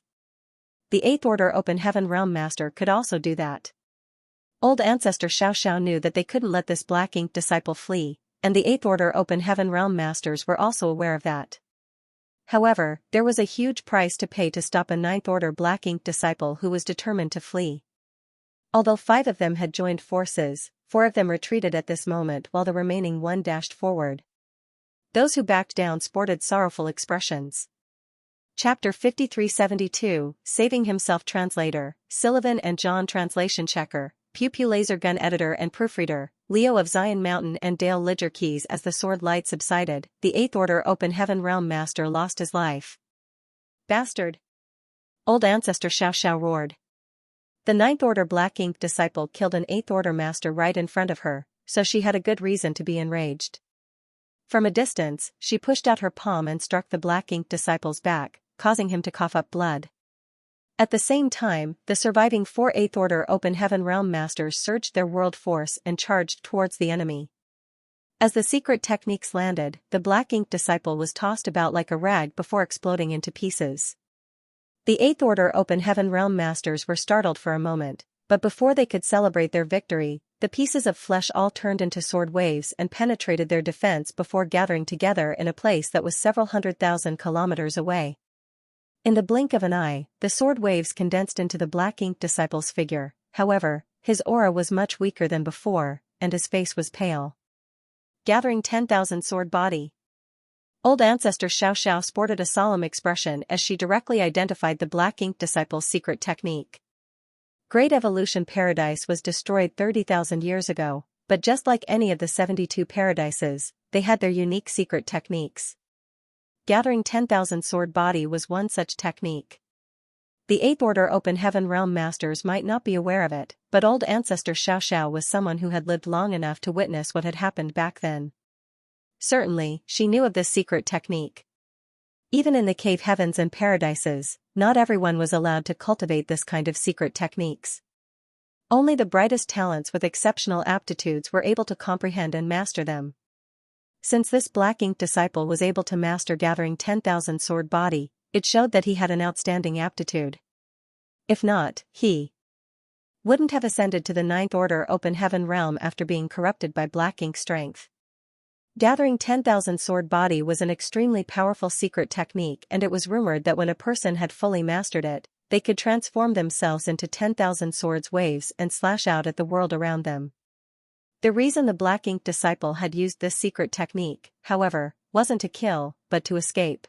The 8th Order Open Heaven Realm Master could also do that. Old Ancestor Xianxia knew that they couldn't let this Black Ink Disciple flee, and the 8th Order Open Heaven Realm Masters were also aware of that. However, there was a huge price to pay to stop a 9th Order Black Ink Disciple who was determined to flee. Although 5 of them had joined forces, 4 of them retreated at this moment while the remaining 1 dashed forward. Those who backed down sported sorrowful expressions. Chapter 5372, Saving Himself. Translator, Sullivan and John. Translation checker, Pew Pew laser gun editor and proofreader, Leo of Zion Mountain and Dale Lidger Keys. As the sword light subsided, the 8th Order Open Heaven Realm Master lost his life. Bastard! Old Ancestor Xiao roared. The 9th Order Black Ink Disciple killed an 8th Order Master right in front of her, so she had a good reason to be enraged. From a distance, she pushed out her palm and struck the Black Ink Disciple's back, causing him to cough up blood. At the same time, the surviving 4 8th Order Open Heaven Realm Masters surged their world force and charged towards the enemy. As the secret techniques landed, the Black Ink Disciple was tossed about like a rag before exploding into pieces. The 8th Order Open Heaven Realm Masters were startled for a moment, but before they could celebrate their victory, the pieces of flesh all turned into sword waves and penetrated their defense before gathering together in a place that was several 100,000 kilometers away. In the blink of an eye, the sword waves condensed into the Black Ink Disciple's figure. However, his aura was much weaker than before, and his face was pale. Gathering 10,000 sword body. Old Ancestor Xiao sported a solemn expression as she directly identified the Black Ink Disciple's secret technique. Great Evolution Paradise was destroyed 30,000 years ago, but just like any of the 72 paradises, they had their unique secret techniques. Gathering 10,000 sword body was one such technique. The 8th Order Open Heaven Realm Masters might not be aware of it, but Old Ancestor Xiao was someone who had lived long enough to witness what had happened back then. Certainly, she knew of this secret technique. Even in the cave heavens and paradises, not everyone was allowed to cultivate this kind of secret techniques. Only the brightest talents with exceptional aptitudes were able to comprehend and master them. Since this Black Ink Disciple was able to master gathering 10,000 sword body, it showed that he had an outstanding aptitude. If not, he wouldn't have ascended to the 9th Order Open Heaven Realm after being corrupted by Black Ink strength. Gathering 10,000 sword body was an extremely powerful secret technique, and it was rumored that when a person had fully mastered it, they could transform themselves into 10,000 swords waves and slash out at the world around them. The reason the Black Ink Disciple had used this secret technique, however, wasn't to kill, but to escape.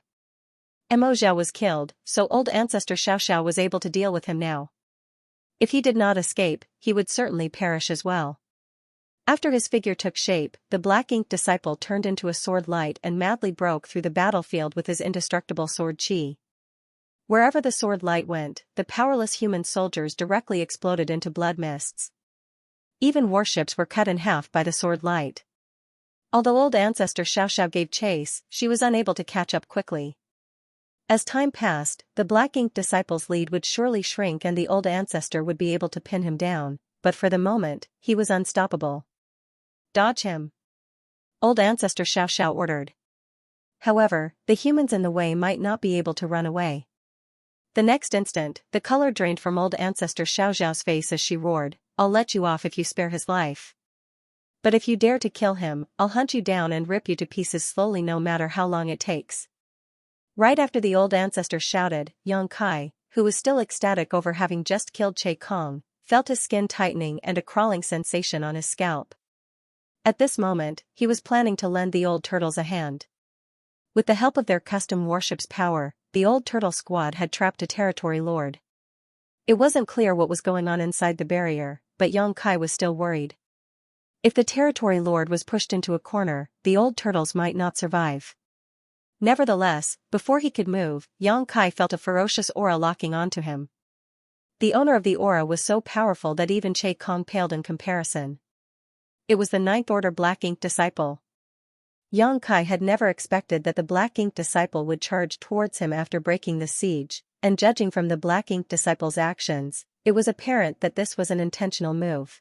Mo Zhao was killed, so Old Ancestor Xiao was able to deal with him now. If he did not escape, he would certainly perish as well. After his figure took shape, the Black Ink Disciple turned into a sword light and madly broke through the battlefield with his indestructible sword qi. Wherever the sword light went, the powerless human soldiers directly exploded into blood mists. Even warships were cut in half by the sword light. Although Old Ancestor Xiao gave chase, she was unable to catch up quickly. As time passed, the Black Ink Disciple's lead would surely shrink and the Old Ancestor would be able to pin him down, but for the moment, he was unstoppable. Dodge him! Old Ancestor Xiao ordered. However, the humans in the way might not be able to run away. The next instant, the color drained from Old Ancestor Xiao's face as she roared, "I'll let you off if you spare his life. But if you dare to kill him, I'll hunt you down and rip you to pieces slowly no matter how long it takes." Right after the Old Ancestor shouted, Yang Kai, who was still ecstatic over having just killed Che Kong, felt his skin tightening and a crawling sensation on his scalp. At this moment, he was planning to lend the old turtles a hand. With the help of their custom warship's power, the old turtle squad had trapped a territory lord. It wasn't clear what was going on inside the barrier, but Yang Kai was still worried. If the territory lord was pushed into a corner, the old turtles might not survive. Nevertheless, before he could move, Yang Kai felt a ferocious aura locking onto him. The owner of the aura was so powerful that even Che Kong paled in comparison. It was the 9th Order Black Ink Disciple. Yang Kai had never expected that the Black Ink Disciple would charge towards him after breaking the siege, and judging from the Black Ink Disciple's actions, it was apparent that this was an intentional move.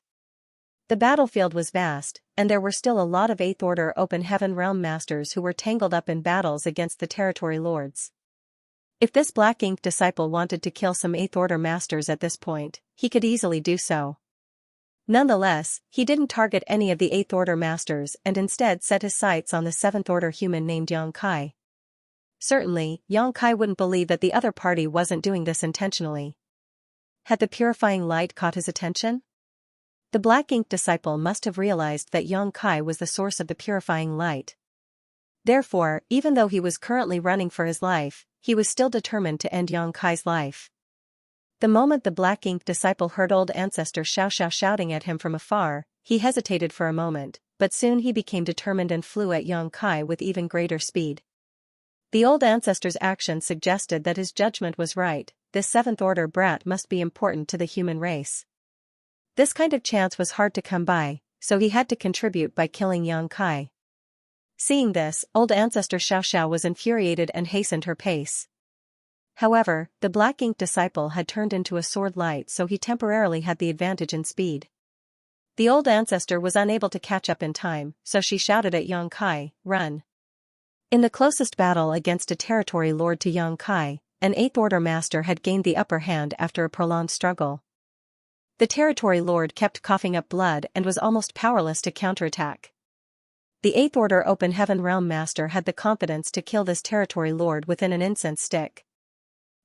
The battlefield was vast, and there were still a lot of 8th Order Open Heaven Realm Masters who were tangled up in battles against the Territory Lords. If this Black Ink disciple wanted to kill some 8th Order Masters at this point, he could easily do so. Nonetheless, he didn't target any of the 8th Order Masters and instead set his sights on the 7th Order human named Xianxia. Certainly, Xianxia wouldn't believe that the other party wasn't doing this intentionally. Had the purifying light caught his attention? The Black Ink disciple must have realized that Xianxia was the source of the purifying light. Therefore, even though he was currently running for his life, he was still determined to end Xianxia's life. The moment the Black Ink disciple heard old ancestor Xiaoxiao shouting at him from afar, he hesitated for a moment, but soon he became determined and flew at Xianxia with even greater speed. The old ancestor's action suggested that his judgment was right. This 7th Order brat must be important to the human race. This kind of chance was hard to come by, so he had to contribute by killing Xianxia. Seeing this, old ancestor Xiaoxiao was infuriated and hastened her pace. However, the Black Ink disciple had turned into a sword light, so he temporarily had the advantage in speed. The old ancestor was unable to catch up in time, so she shouted at Xianxia, "Run!" In the closest battle against a territory lord to Xianxia, an 8th Order master had gained the upper hand after a prolonged struggle. The territory lord kept coughing up blood and was almost powerless to counterattack. The 8th Order Open Heaven Realm Master had the confidence to kill this territory lord within an incense stick.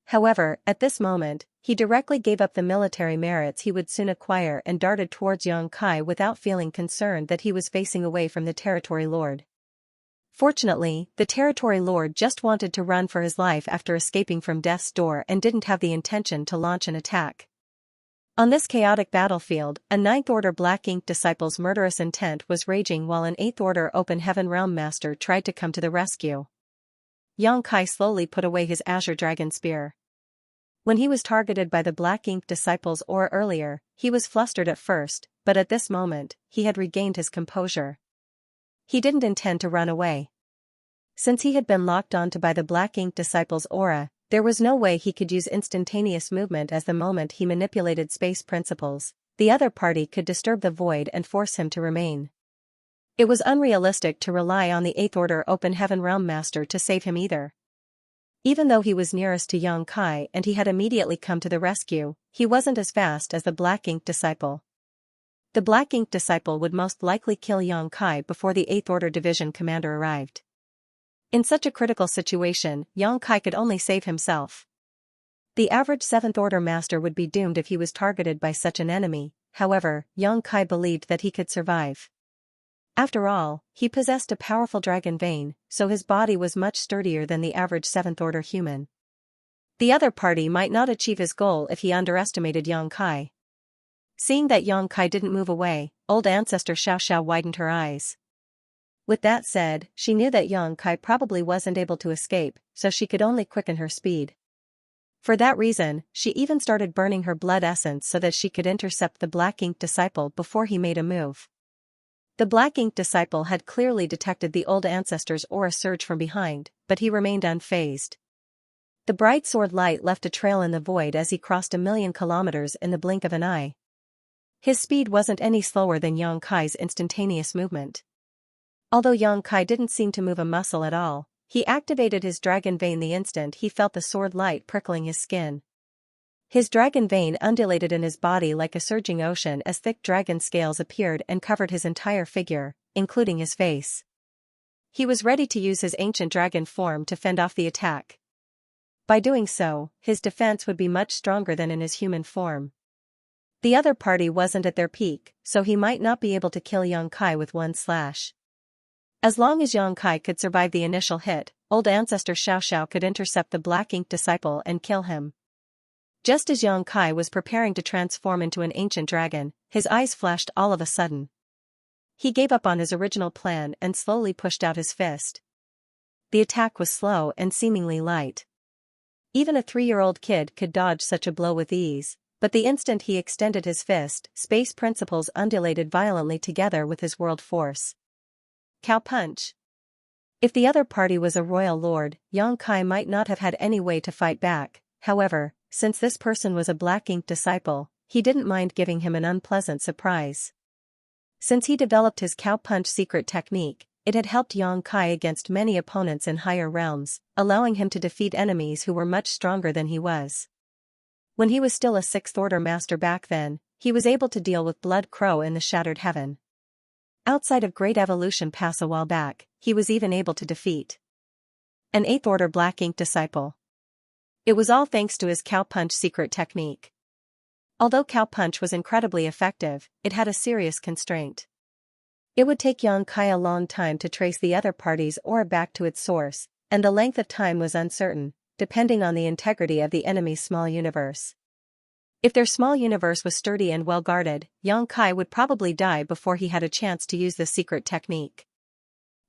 However, at this moment, he directly gave up the military merits he would soon acquire and darted towards Xianxia without feeling concerned that he was facing away from the territory lord. Fortunately, the territory lord just wanted to run for his life after escaping from death's door and didn't have the intention to launch an attack. On this chaotic battlefield, a 9th Order Black Ink disciple's murderous intent was raging while an 8th Order Open Heaven Realm Master tried to come to the rescue. Xianxia slowly put away his Azure Dragon Spear. When he was targeted by the Black Ink disciple's aura earlier, he was flustered at first, but at this moment, he had regained his composure. He didn't intend to run away. Since he had been locked onto by the Black Ink disciple's aura, there was no way he could use instantaneous movement as the moment he manipulated space principles, the other party could disturb the void and force him to remain. It was unrealistic to rely on the 8th Order Open Heaven Realm Master to save him either. Even though he was nearest to Xianxia and he had immediately come to the rescue, he wasn't as fast as the Black Ink disciple. The Black Ink disciple would most likely kill Xianxia before the 8th Order Division commander arrived. In such a critical situation, Xianxia could only save himself. The average 7th Order Master would be doomed if he was targeted by such an enemy, however, Xianxia believed that he could survive. After all, he possessed a powerful dragon vein, so his body was much sturdier than the average 7th Order human. The other party might not achieve his goal if he underestimated Xianxia. Seeing that Xianxia didn't move away, old ancestor Xiaoxiao widened her eyes. With that said, she knew that Xianxia probably wasn't able to escape, so she could only quicken her speed. For that reason, she even started burning her blood essence so that she could intercept the Black Ink disciple before he made a move. The Black Ink disciple had clearly detected the old ancestor's aura surge from behind, but he remained unfazed. The bright sword light left a trail in the void as he crossed 1,000,000 kilometers in the blink of an eye. His speed wasn't any slower than Xianxia's instantaneous movement. Although Xianxia didn't seem to move a muscle at all, he activated his dragon vein the instant he felt the sword light prickling his skin. His dragon vein undulated in his body like a surging ocean as thick dragon scales appeared and covered his entire figure, including his face. He was ready to use his ancient dragon form to fend off the attack. By doing so, his defense would be much stronger than in his human form. The other party wasn't at their peak, so he might not be able to kill Xianxia with one slash. As long as Xianxia could survive the initial hit, old ancestor Xiaoxiao could intercept the Black Ink disciple and kill him. Just as Xianxia was preparing to transform into an ancient dragon, his eyes flashed all of a sudden. He gave up on his original plan and slowly pushed out his fist. The attack was slow and seemingly light. Even a 3-year-old kid could dodge such a blow with ease, but the instant he extended his fist, space principles undulated violently together with his world force. Cow punch. If the other party was a royal lord, Xianxia might not have had any way to fight back. However, since this person was a Black Ink disciple, he didn't mind giving him an unpleasant surprise. Since he developed his cow punch secret technique, it had helped Xianxia against many opponents in higher realms, allowing him to defeat enemies who were much stronger than he was. When he was still a sixth-order master back then, he was able to deal with Blood Crow in the Shattered Heaven. Outside of Great Evolution Pass a while back, he was even able to defeat an eighth-order Black Ink disciple. It was all thanks to his cow punch secret technique. Although cow punch was incredibly effective, it had a serious constraint. It would take Xianxia a long time to trace the other party's aura back to its source, and the length of time was uncertain, depending on the integrity of the enemy's small universe. If their small universe was sturdy and well guarded, Xianxia would probably die before he had a chance to use this secret technique.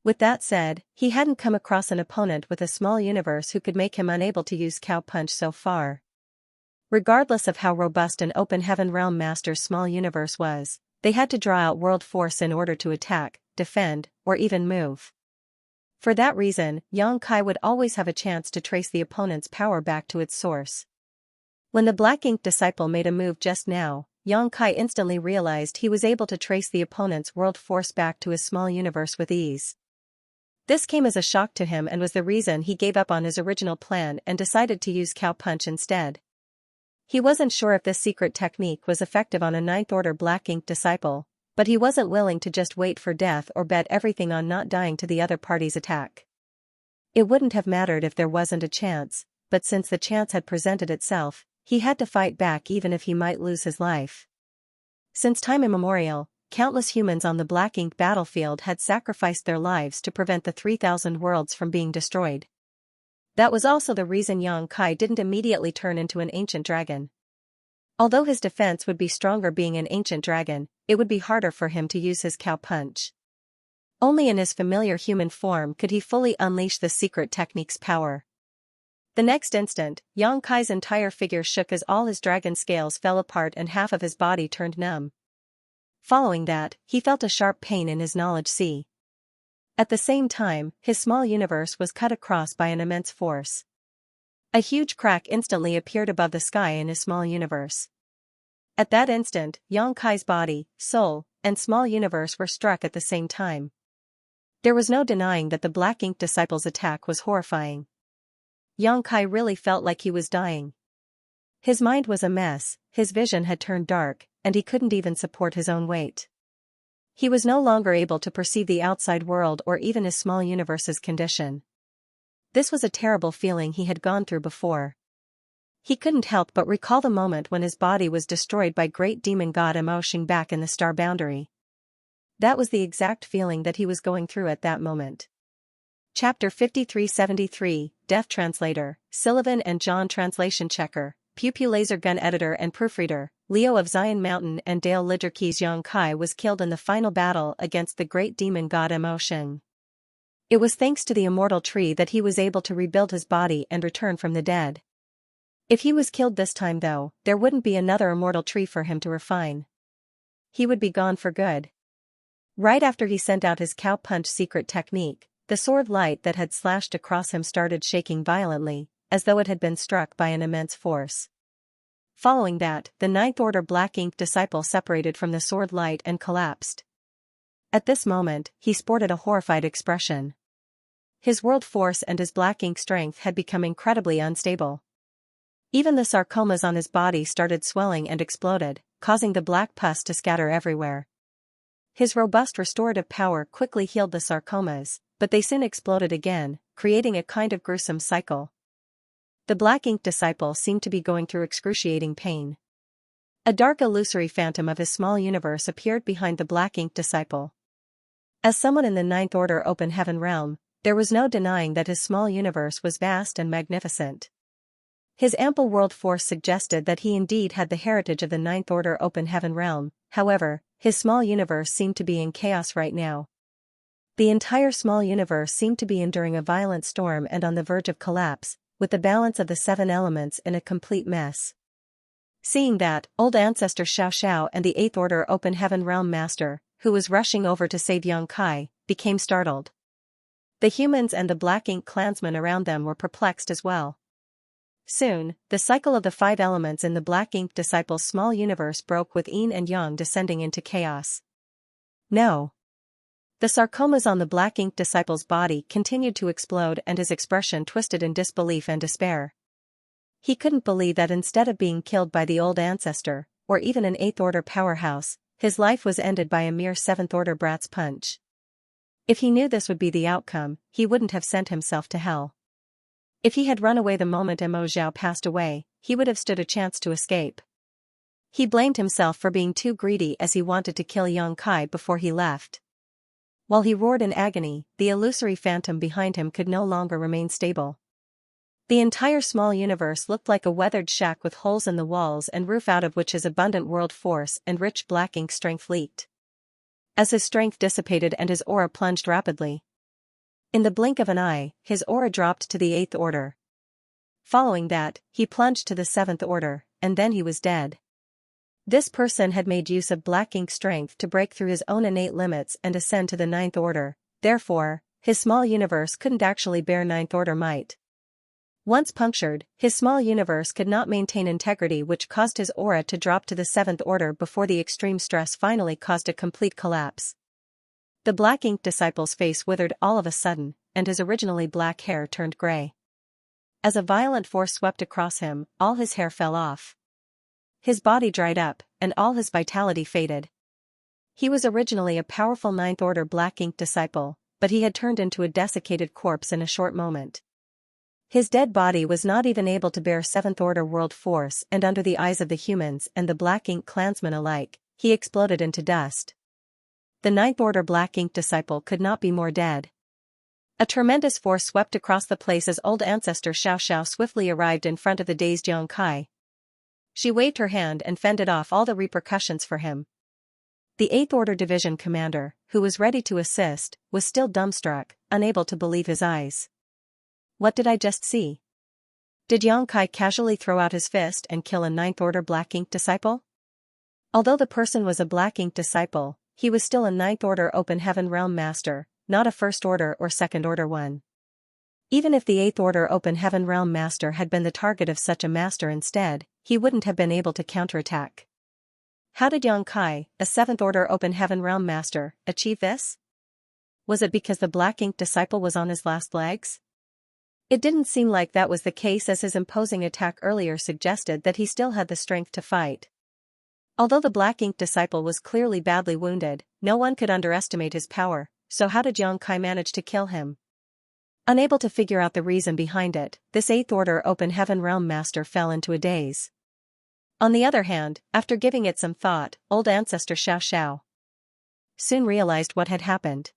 With that said, he hadn't come across an opponent with a small universe who could make him unable to use cow punch so far. Regardless of how robust an Open Heaven Realm Master's small universe was, they had to draw out world force in order to attack, defend, or even move. For that reason, Xianxia would always have a chance to trace the opponent's power back to its source. When the Black Ink disciple made a move just now, Xianxia instantly realized he was able to trace the opponent's world force back to his small universe with ease. This came as a shock to him and was the reason he gave up on his original plan and decided to use cow punch instead. He wasn't sure if this secret technique was effective on a ninth-order Black Ink disciple, but he wasn't willing to just wait for death or bet everything on not dying to the other party's attack. It wouldn't have mattered if there wasn't a chance, but since the chance had presented itself, he had to fight back even if he might lose his life. Since time immemorial, countless humans on the Black Ink battlefield had sacrificed their lives to prevent the 3,000 worlds from being destroyed. That was also the reason Xianxia didn't immediately turn into an ancient dragon. Although his defense would be stronger being an ancient dragon, it would be harder for him to use his cow punch. Only in his familiar human form could he fully unleash the secret technique's power. The next instant, Xianxia's entire figure shook as all his dragon scales fell apart and half of his body turned numb. Following that, he felt a sharp pain in his knowledge sea. At the same time, his small universe was cut across by an immense force. A huge crack instantly appeared above the sky in his small universe. At that instant, Xianxia's body, soul, and small universe were struck at the same time. There was no denying that the Black Ink disciple's attack was horrifying. Xianxia really felt like he was dying. His mind was a mess, his vision had turned dark, and he couldn't even support his own weight. He was no longer able to perceive the outside world or even his small universe's condition. This was a terrible feeling he had gone through before. He couldn't help but recall the moment when his body was destroyed by great demon god Emotion back in the star boundary. That was the exact feeling that he was going through at that moment. Chapter 5373, Deaf Translator, Sullivan and John Translation Checker, Pew Pew Laser Gun Editor and Proofreader, Leo of Zion Mountain and Dale Lidgerke's Xianxia was killed in the final battle against the great demon god Emotion. It was thanks to the immortal tree that he was able to rebuild his body and return from the dead. If he was killed this time though, there wouldn't be another immortal tree for him to refine. He would be gone for good. Right after he sent out his cow punch secret technique, the sword light that had slashed across him started shaking violently, as though it had been struck by an immense force. Following that, the ninth-order Black Ink disciple separated from the sword light and collapsed. At this moment, he sported a horrified expression. His world force and his Black Ink strength had become incredibly unstable. Even the sarcomas on his body started swelling and exploded, causing the black pus to scatter everywhere. His robust restorative power quickly healed the sarcomas, but they soon exploded again, creating a kind of gruesome cycle. The Black Ink disciple seemed to be going through excruciating pain. A dark illusory phantom of his small universe appeared behind the Black Ink disciple. As someone in the Ninth Order Open Heaven realm, there was no denying that his small universe was vast and magnificent. His ample world force suggested that he indeed had the heritage of the Ninth Order Open Heaven realm, however, his small universe seemed to be in chaos right now. The entire small universe seemed to be enduring a violent storm and on the verge of collapse, with the balance of the seven elements in a complete mess. Seeing that, old ancestor Xiao and the Eighth Order Open Heaven Realm Master, who was rushing over to save Xianxia, became startled. The humans and the Black Ink clansmen around them were perplexed as well. Soon, the cycle of the five elements in the Black Ink disciple's small universe broke with yin and yang descending into chaos. No. The sarcomas on the black ink disciple's body continued to explode and his expression twisted in disbelief and despair. He couldn't believe that instead of being killed by the old ancestor, or even an 8th order powerhouse, his life was ended by a mere 7th order brat's punch. If he knew this would be the outcome, he wouldn't have sent himself to hell. If he had run away the moment Mo Zhao passed away, he would have stood a chance to escape. He blamed himself for being too greedy as he wanted to kill Yang Kai before he left. While he roared in agony, the illusory phantom behind him could no longer remain stable. The entire small universe looked like a weathered shack with holes in the walls and roof out of which his abundant world force and rich black ink strength leaked. As his strength dissipated and his aura plunged rapidly. In the blink of an eye, his aura dropped to the 8th order. Following that, he plunged to the 7th order, and then he was dead. This person had made use of black ink strength to break through his own innate limits and ascend to the 9th order, therefore, his small universe couldn't actually bear 9th order might. Once punctured, his small universe could not maintain integrity, which caused his aura to drop to the 7th order before the extreme stress finally caused a complete collapse. The black ink disciple's face withered all of a sudden, and his originally black hair turned gray. As a violent force swept across him, all his hair fell off. His body dried up, and all his vitality faded. He was originally a powerful 9th order black ink disciple, but he had turned into a desiccated corpse in a short moment. His dead body was not even able to bear 7th order world force, and under the eyes of the humans and the black ink clansmen alike, he exploded into dust. The 9th order black ink disciple could not be more dead. A tremendous force swept across the place as old ancestor Xianxia swiftly arrived in front of the dazed Yang Kai. She waved her hand and fended off all the repercussions for him. The 8th order division commander, who was ready to assist, was still dumbstruck, unable to believe his eyes. What did I just see? Did Yang Kai casually throw out his fist and kill a 9th order black ink disciple? Although the person was a black ink disciple, he was still a 9th order open heaven realm master, not a 1st order or 2nd order one. Even if the 8th order open heaven realm master had been the target of such a master instead, he wouldn't have been able to counterattack. How did Yang Kai, a 7th order open heaven realm master, achieve this? Was it because the black ink disciple was on his last legs? It didn't seem like that was the case, as his imposing attack earlier suggested that he still had the strength to fight. Although the black ink disciple was clearly badly wounded, no one could underestimate his power, so how did Yang Kai manage to kill him? Unable to figure out the reason behind it, this 8th order open heaven realm master fell into a daze. On the other hand, after giving it some thought, old ancestor Xiao soon realized what had happened.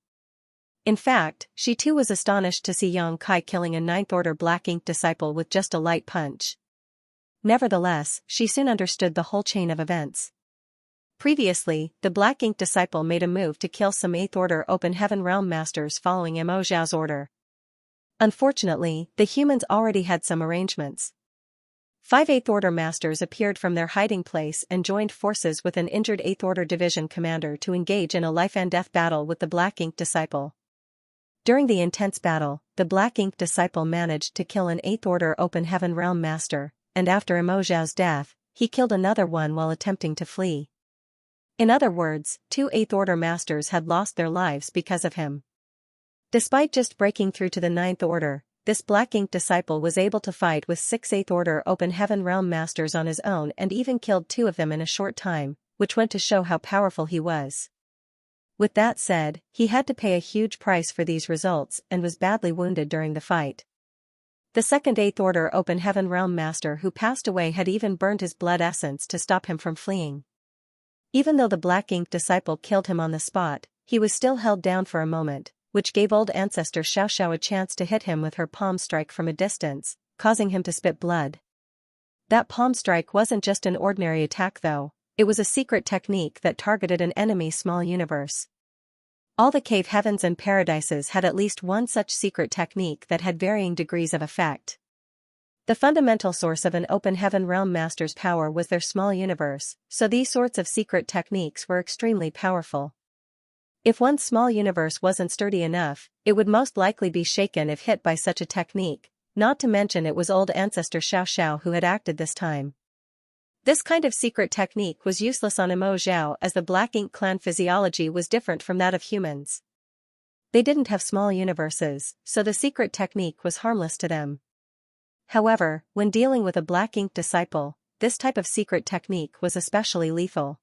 In fact, she too was astonished to see Yang Kai killing a 9th order black ink disciple with just a light punch. Nevertheless, she soon understood the whole chain of events. Previously, the black ink disciple made a move to kill some 8th order open heaven realm masters following Mo Zhao's order. Unfortunately, the humans already had some arrangements. 5 8th order masters appeared from their hiding place and joined forces with an injured 8th order division commander to engage in a life-and-death battle with the black ink disciple. During the intense battle, the black ink disciple managed to kill an 8th order open heaven realm master, and after Mo Zhao's death, he killed another one while attempting to flee. In other words, 2 8th order masters had lost their lives because of him. Despite just breaking through to the 9th order, this black ink disciple was able to fight with 6 8th order open heaven realm masters on his own and even killed 2 of them in a short time, which went to show how powerful he was. With that said, he had to pay a huge price for these results and was badly wounded during the fight. The 2nd 8th order open heaven realm master who passed away had even burned his blood essence to stop him from fleeing. Even though the black ink disciple killed him on the spot, he was still held down for a moment, which gave old ancestor Xiao a chance to hit him with her palm strike from a distance, causing him to spit blood. That palm strike wasn't just an ordinary attack though, it was a secret technique that targeted an enemy's small universe. All the cave heavens and paradises had at least one such secret technique that had varying degrees of effect. The fundamental source of an open heaven realm master's power was their small universe, so these sorts of secret techniques were extremely powerful. If one's small universe wasn't sturdy enough, it would most likely be shaken if hit by such a technique, not to mention it was old ancestor Xiao who had acted this time. This kind of secret technique was useless on Emo Zhao as the Black Ink clan physiology was different from that of humans. They didn't have small universes, so the secret technique was harmless to them. However, when dealing with a Black Ink disciple, this type of secret technique was especially lethal.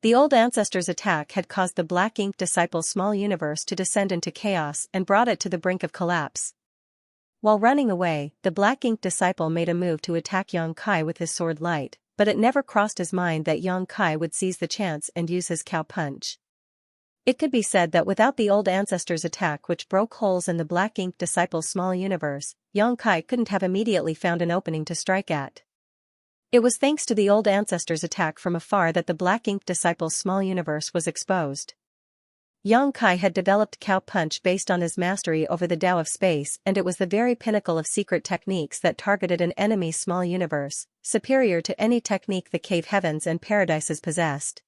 The old ancestor's attack had caused the Black Ink disciple's small universe to descend into chaos and brought it to the brink of collapse. While running away, the Black Ink disciple made a move to attack Yang Kai with his sword light, but it never crossed his mind that Yang Kai would seize the chance and use his cow punch. It could be said that without the old ancestor's attack which broke holes in the Black Ink disciple's small universe, Yang Kai couldn't have immediately found an opening to strike at. It was thanks to the old ancestor's attack from afar that the Black Ink disciple's small universe was exposed. Yang Kai had developed cow punch based on his mastery over the Tao of space, and it was the very pinnacle of secret techniques that targeted an enemy's small universe, superior to any technique the cave heavens and paradises possessed.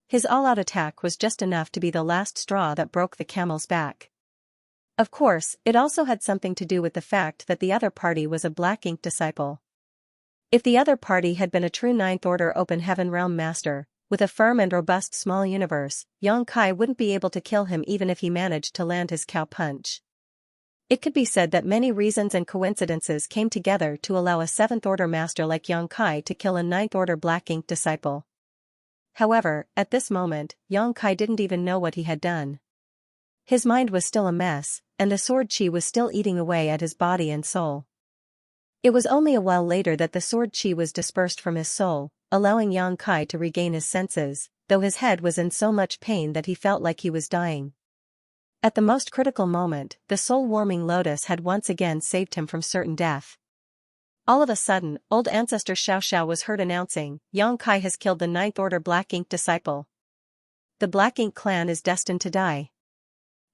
His all-out attack was just enough to be the last straw that broke the camel's back. Of course, it also had something to do with the fact that the other party was a Black Ink disciple. If the other party had been a true Ninth Order Open Heaven Realm Master, with a firm and robust small universe, Yang Kai wouldn't be able to kill him even if he managed to land his cow punch. It could be said that many reasons and coincidences came together to allow a Seventh Order Master like Yang Kai to kill a Ninth Order Black Ink disciple. However, at this moment, Yang Kai didn't even know what he had done. His mind was still a mess, and the sword chi was still eating away at his body and soul. It was only a while later that the sword chi was dispersed from his soul, allowing Yang Kai to regain his senses, though his head was in so much pain that he felt like he was dying. At the most critical moment, the soul-warming lotus had once again saved him from certain death. All of a sudden, old ancestor Xianxia was heard announcing, "Yang Kai has killed the Ninth Order Black Ink disciple. The Black Ink clan is destined to die."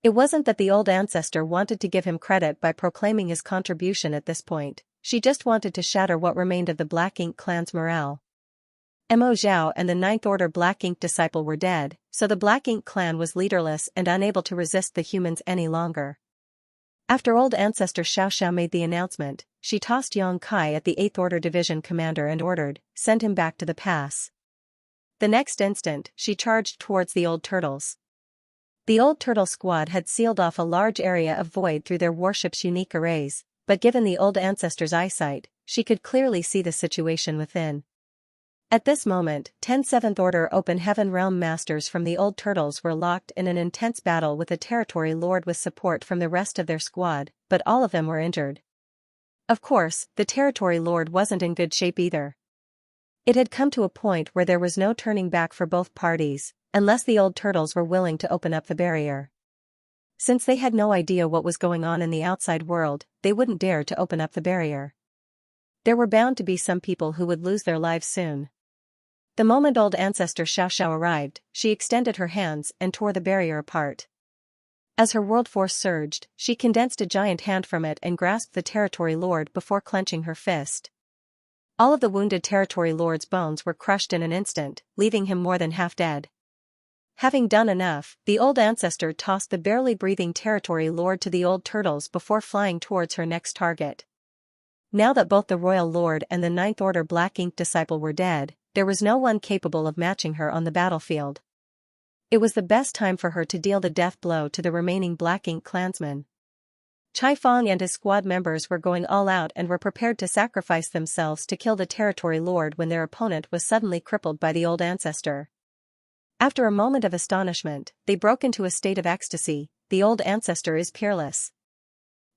It wasn't that the old ancestor wanted to give him credit by proclaiming his contribution at this point, she just wanted to shatter what remained of the Black Ink clan's morale. Emo Zhao and the Ninth Order Black Ink disciple were dead, so the Black Ink clan was leaderless and unable to resist the humans any longer. After old ancestor Xiaoxiao made the announcement, she tossed Yang Kai at the 8th Order Division commander and ordered, "Send him back to the pass." The next instant, she charged towards the old turtles. The old turtle squad had sealed off a large area of void through their warship's unique arrays, but given the old ancestor's eyesight, she could clearly see the situation within. At this moment, 10 Seventh Order Open Heaven Realm Masters from the Old Turtles were locked in an intense battle with a Territory Lord with support from the rest of their squad, but all of them were injured. Of course, the Territory Lord wasn't in good shape either. It had come to a point where there was no turning back for both parties, unless the Old Turtles were willing to open up the barrier. Since they had no idea what was going on in the outside world, they wouldn't dare to open up the barrier. There were bound to be some people who would lose their lives soon. The moment old ancestor Xiaoxiao arrived, she extended her hands and tore the barrier apart. As her world force surged, she condensed a giant hand from it and grasped the Territory Lord before clenching her fist. All of the wounded Territory Lord's bones were crushed in an instant, leaving him more than half dead. Having done enough, the old ancestor tossed the barely breathing Territory Lord to the old turtles before flying towards her next target. Now that both the Royal Lord and the Ninth Order Black Ink disciple were dead, there was no one capable of matching her on the battlefield. It was the best time for her to deal the death blow to the remaining Black Ink clansmen. Chai Fong and his squad members were going all out and were prepared to sacrifice themselves to kill the Territory Lord when their opponent was suddenly crippled by the old ancestor. After a moment of astonishment, they broke into a state of ecstasy. "The old ancestor is peerless.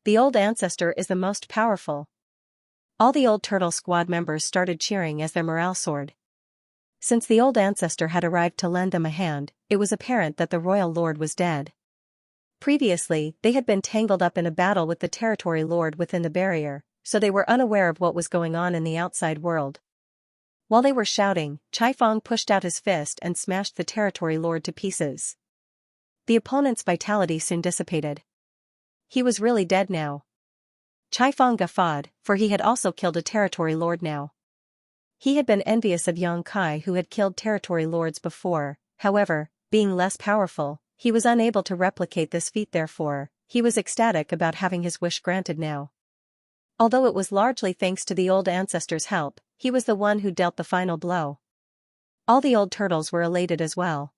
The old ancestor is the most powerful." All the old turtle squad members started cheering as their morale soared. Since the old ancestor had arrived to lend them a hand, it was apparent that the Royal Lord was dead. Previously, they had been tangled up in a battle with the Territory Lord within the barrier, so they were unaware of what was going on in the outside world. While they were shouting, Chai Fong pushed out his fist and smashed the Territory Lord to pieces. The opponent's vitality soon dissipated. He was really dead now. Chai Fong guffawed, for he had also killed a Territory Lord now. He had been envious of Yang Kai who had killed Territory Lords before, however, being less powerful, he was unable to replicate this feat therefore, he was ecstatic about having his wish granted now. Although it was largely thanks to the old ancestor's help, he was the one who dealt the final blow. All the old turtles were elated as well.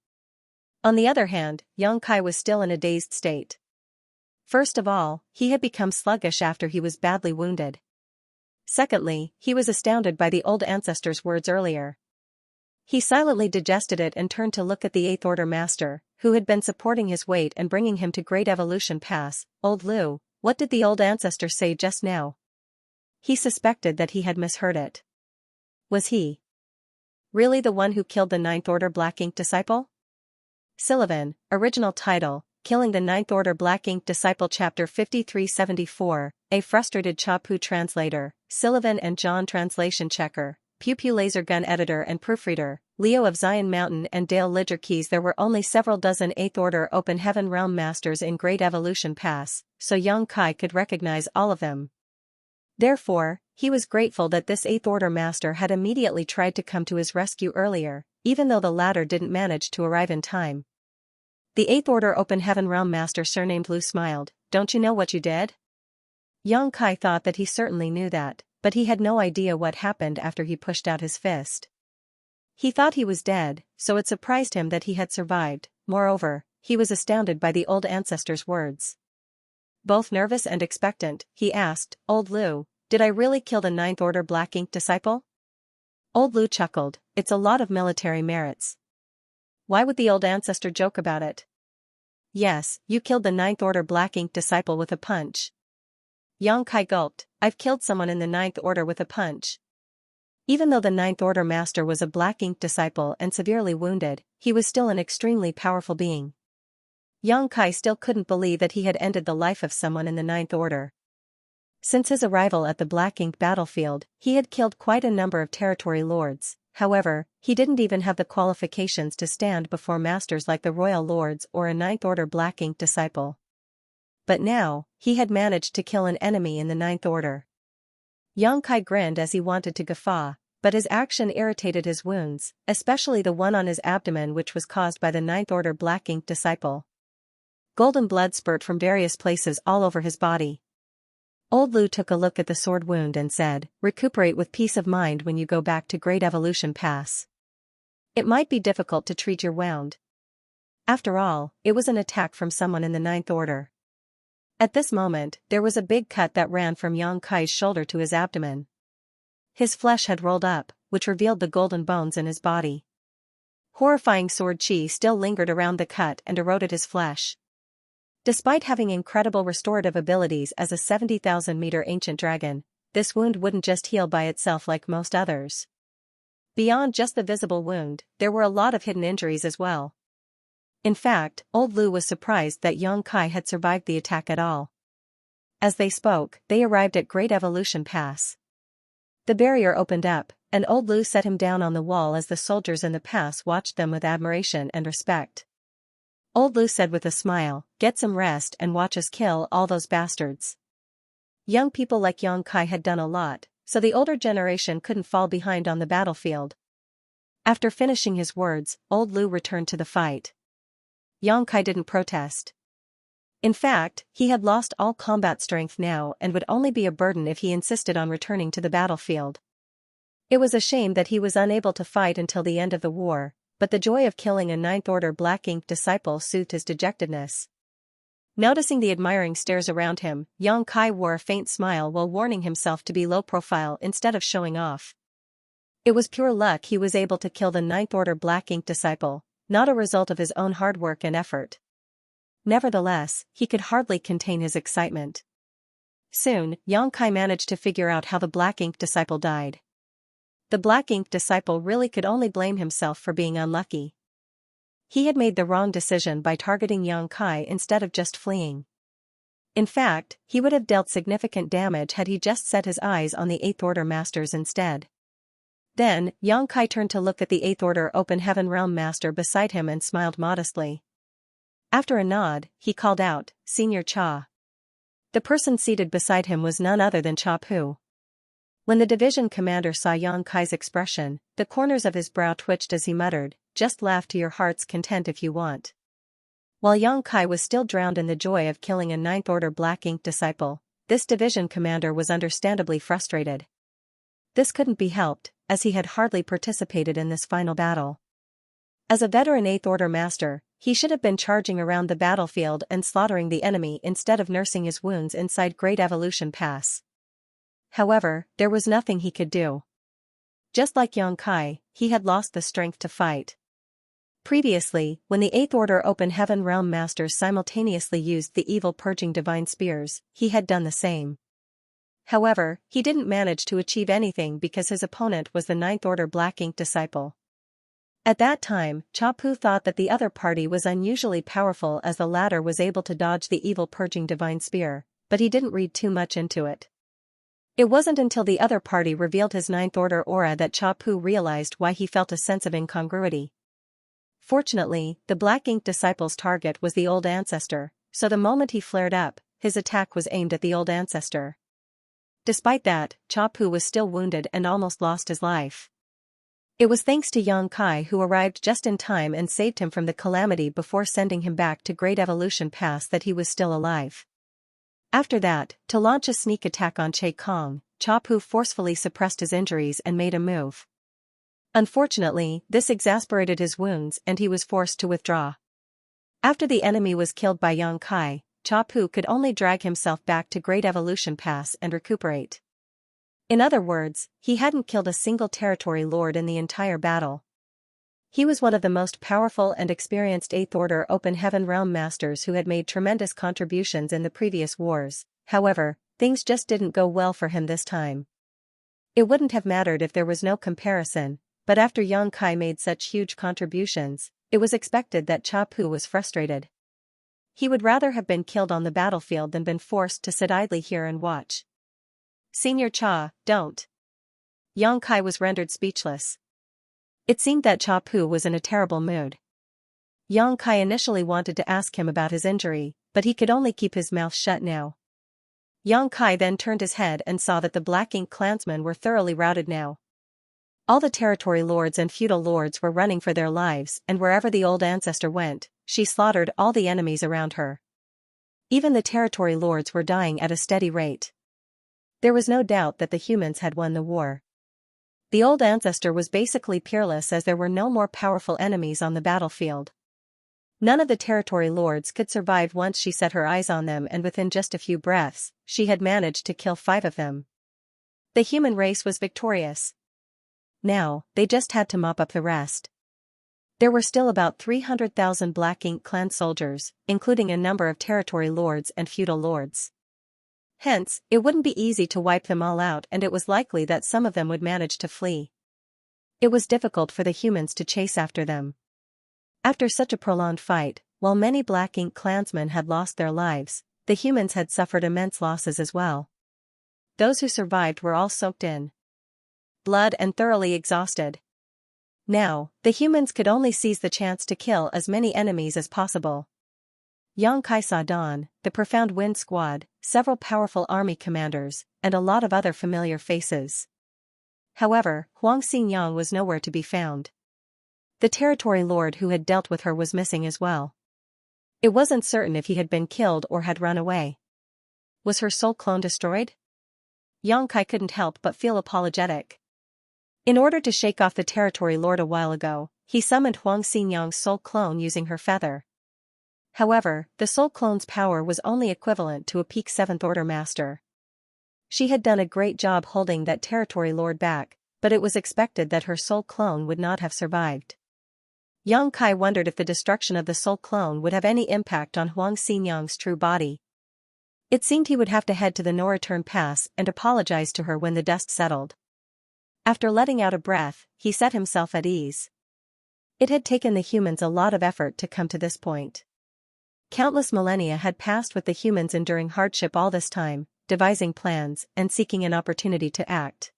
On the other hand, young Kai was still in a dazed state. First of all, he had become sluggish after he was badly wounded. Secondly, he was astounded by the old ancestor's words earlier. He silently digested it and turned to look at the 8th Order Master, who had been supporting his weight and bringing him to Great Evolution Pass. Old Lu, what did the old ancestor say just now? He suspected that he had misheard it. Was he really the one who killed the 9th Order Black Ink Disciple? Sullivan, original title, Killing the 9th Order Black Ink Disciple Chapter 5374, A Frustrated Chapu Translator, Sullivan and John Translation Checker, Pew Pew Laser Gun Editor and Proofreader, Leo of Zion Mountain and Dale Lidger Keys. There were only several dozen 8th Order Open Heaven Realm Masters in Great Evolution Pass, so young Kai could recognize all of them. Therefore, he was grateful that this 8th Order Master had immediately tried to come to his rescue earlier, even though the latter didn't manage to arrive in time. The 8th Order Open Heaven Realm Master surnamed Lu smiled. Don't you know what you did? Young Kai thought that he certainly knew that, but he had no idea what happened after he pushed out his fist. He thought he was dead, so it surprised him that he had survived. Moreover, he was astounded by the old ancestor's words. Both nervous and expectant, he asked, Old Lu, did I really kill the 9th Order Black Ink Disciple? Old Lu chuckled, it's a lot of military merits. Why would the old ancestor joke about it? Yes, you killed the 9th Order Black Ink Disciple with a punch. Young Kai gulped, I've killed someone in the 9th Order with a punch. Even though the 9th Order Master was a Black Ink Disciple and severely wounded, he was still an extremely powerful being. Young Kai still couldn't believe that he had ended the life of someone in the 9th Order. Since his arrival at the Black Ink battlefield, he had killed quite a number of territory lords. However, he didn't even have the qualifications to stand before masters like the Royal Lords or a 9th Order Black Ink Disciple. But now, he had managed to kill an enemy in the 9th Order. Young Kai grinned as he wanted to guffaw, but his action irritated his wounds, especially the one on his abdomen which was caused by the 9th Order Black Ink Disciple. Golden blood spurt from various places all over his body. Old Lu took a look at the sword wound and said, recuperate with peace of mind when you go back to Great Evolution Pass. It might be difficult to treat your wound. After all, it was an attack from someone in the 9th Order. At this moment, there was a big cut that ran from Young Kai's shoulder to his abdomen. His flesh had rolled up, which revealed the golden bones in his body. Horrifying sword chi still lingered around the cut and eroded his flesh. Despite having incredible restorative abilities as a 70,000-meter ancient dragon, this wound wouldn't just heal by itself like most others. Beyond just the visible wound, there were a lot of hidden injuries as well. In fact, Old Lu was surprised that Young Kai had survived the attack at all. As they spoke, they arrived at Great Evolution Pass. The barrier opened up, and Old Lu set him down on the wall as the soldiers in the pass watched them with admiration and respect. Old Lu said with a smile, get some rest and watch us kill all those bastards. Young people like Young Kai had done a lot, so the older generation couldn't fall behind on the battlefield. After finishing his words, Old Lu returned to the fight. Young Kai didn't protest. In fact, he had lost all combat strength now and would only be a burden if he insisted on returning to the battlefield. It was a shame that he was unable to fight until the end of the war, but the joy of killing a 9th Order Black Ink Disciple soothed his dejectedness. Noticing the admiring stares around him, Young Kai wore a faint smile while warning himself to be low profile instead of showing off. It was pure luck he was able to kill the 9th Order Black Ink Disciple, not a result of his own hard work and effort. Nevertheless, he could hardly contain his excitement. Soon, Young Kai managed to figure out how the Black Ink Disciple died. The Black Ink Disciple really could only blame himself for being unlucky. He had made the wrong decision by targeting Young Kai instead of just fleeing. In fact, he would have dealt significant damage had he just set his eyes on the 8th Order Masters instead. Then, Young Kai turned to look at the 8th Order Open Heaven Realm Master beside him and smiled modestly. After a nod, he called out, Senior Cha. The person seated beside him was none other than Cha Pu. When the division commander saw Young Kai's expression, the corners of his brow twitched as he muttered, just laugh to your heart's content if you want. While Young Kai was still drowned in the joy of killing a 9th Order Black Ink Disciple, this division commander was understandably frustrated. this couldn't be helped, as he had hardly participated in this final battle. As a veteran 8th Order Master, he should have been charging around the battlefield and slaughtering the enemy instead of nursing his wounds inside Great Evolution Pass. However, there was nothing he could do. Just like Xianxia, he had lost the strength to fight. Previously, when the 8th Order Open Heaven Realm Masters simultaneously used the evil purging divine spears, he had done the same. However, he didn't manage to achieve anything because his opponent was the 9th Order Black Ink Disciple. At that time, Chapu thought that the other party was unusually powerful as the latter was able to dodge the evil purging divine spear, but he didn't read too much into it. It wasn't until the other party revealed his 9th Order aura that Chapu realized why he felt a sense of incongruity. Fortunately, the Black Ink Disciple's target was the Old Ancestor, so the moment he flared up, his attack was aimed at the Old Ancestor. Despite that, Chapu was still wounded and almost lost his life. It was thanks to Xianxia who arrived just in time and saved him from the calamity before sending him back to Great Evolution Pass that he was still alive. After that, to launch a sneak attack on Che Kong, Chapu forcefully suppressed his injuries and made a move. Unfortunately, this exasperated his wounds and he was forced to withdraw. After the enemy was killed by Xianxia, Chapu could only drag himself back to Great Evolution Pass and recuperate. In other words, he hadn't killed a single territory lord in the entire battle. He was one of the most powerful and experienced 8th Order Open Heaven Realm Masters who had made tremendous contributions in the previous wars. However, things just didn't go well for him this time. It wouldn't have mattered if there was no comparison, but after Xianxia made such huge contributions, it was expected that Chapu was frustrated. He would rather have been killed on the battlefield than been forced to sit idly here and watch. Senior Cha, don't. Xianxia was rendered speechless. It seemed that Chapu was in a terrible mood. Xianxia initially wanted to ask him about his injury, but he could only keep his mouth shut now. Xianxia then turned his head and saw that the Black Ink clansmen were thoroughly routed now. All the territory lords and feudal lords were running for their lives, and wherever the Old Ancestor went, she slaughtered all the enemies around her. Even the territory lords were dying at a steady rate. There was no doubt that the humans had won the war. The Old Ancestor was basically peerless as there were no more powerful enemies on the battlefield. None of the territory lords could survive once she set her eyes on them, and within just a few breaths, she had managed to kill 5 of them. The human race was victorious. Now, they just had to mop up the rest. There were still about 300,000 Black Ink clan soldiers, including a number of territory lords and feudal lords. Hence, it wouldn't be easy to wipe them all out, and it was likely that some of them would manage to flee. It was difficult for the humans to chase after them. After such a prolonged fight, while many Black Ink clansmen had lost their lives, the humans had suffered immense losses as well. Those who survived were all soaked in blood and thoroughly exhausted. Now, the humans could only seize the chance to kill as many enemies as possible. Xianxia saw Dawn, the Profound Wind Squad, several powerful army commanders, and a lot of other familiar faces. However, Huang Xingyang was nowhere to be found. The territory lord who had dealt with her was missing as well. It wasn't certain if he had been killed or had run away. Was her soul clone destroyed? Xianxia couldn't help but feel apologetic. In order to shake off the territory lord a while ago, he summoned Huang Xingyang's soul clone using her feather. However, the soul clone's power was only equivalent to a peak 7th Order Master. She had done a great job holding that territory lord back, but it was expected that her soul clone would not have survived. Xianxia wondered if the destruction of the soul clone would have any impact on Huang Xingyang's true body. It seemed he would have to head to the No Return Pass and apologize to her when the dust settled. After letting out a breath, he set himself at ease. It had taken the humans a lot of effort to come to this point. Countless millennia had passed with the humans enduring hardship all this time, devising plans and seeking an opportunity to act.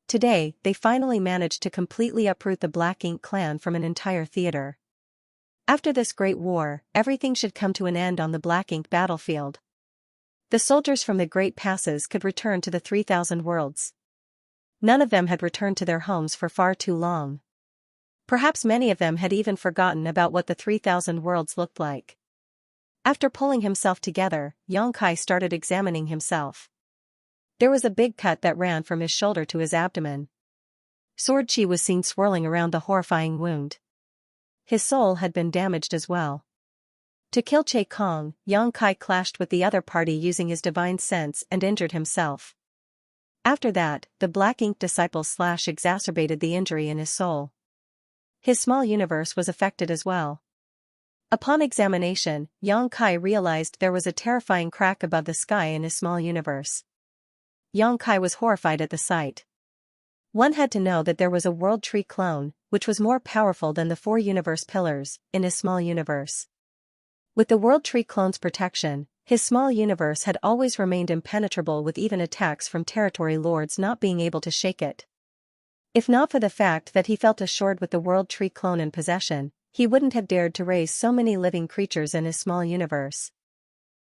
Today, they finally managed to completely uproot the Black Ink clan from an entire theater. After this great war, everything should come to an end on the Black Ink battlefield. The soldiers from the Great Passes could return to the 3,000 worlds. None of them had returned to their homes for far too long. Perhaps many of them had even forgotten about what the 3,000 worlds looked like. After pulling himself together, Xianxia started examining himself. There was a big cut that ran from his shoulder to his abdomen. Sword chi was seen swirling around the horrifying wound. His soul had been damaged as well. To kill Che Kong, Yang Kai clashed with the other party using his divine sense and injured himself. After that, the Black Ink disciple exacerbated the injury in his soul. His small universe was affected as well. Upon examination, Yang Kai realized there was a terrifying crack above the sky in his small universe. Yang Kai was horrified at the sight. One had to know that there was a World Tree clone, which was more powerful than the 4 universe pillars, in his small universe. With the World Tree clone's protection, his small universe had always remained impenetrable, with even attacks from territory lords not being able to shake it. If not for the fact that he felt assured with the World Tree clone in possession, he wouldn't have dared to raise so many living creatures in his small universe.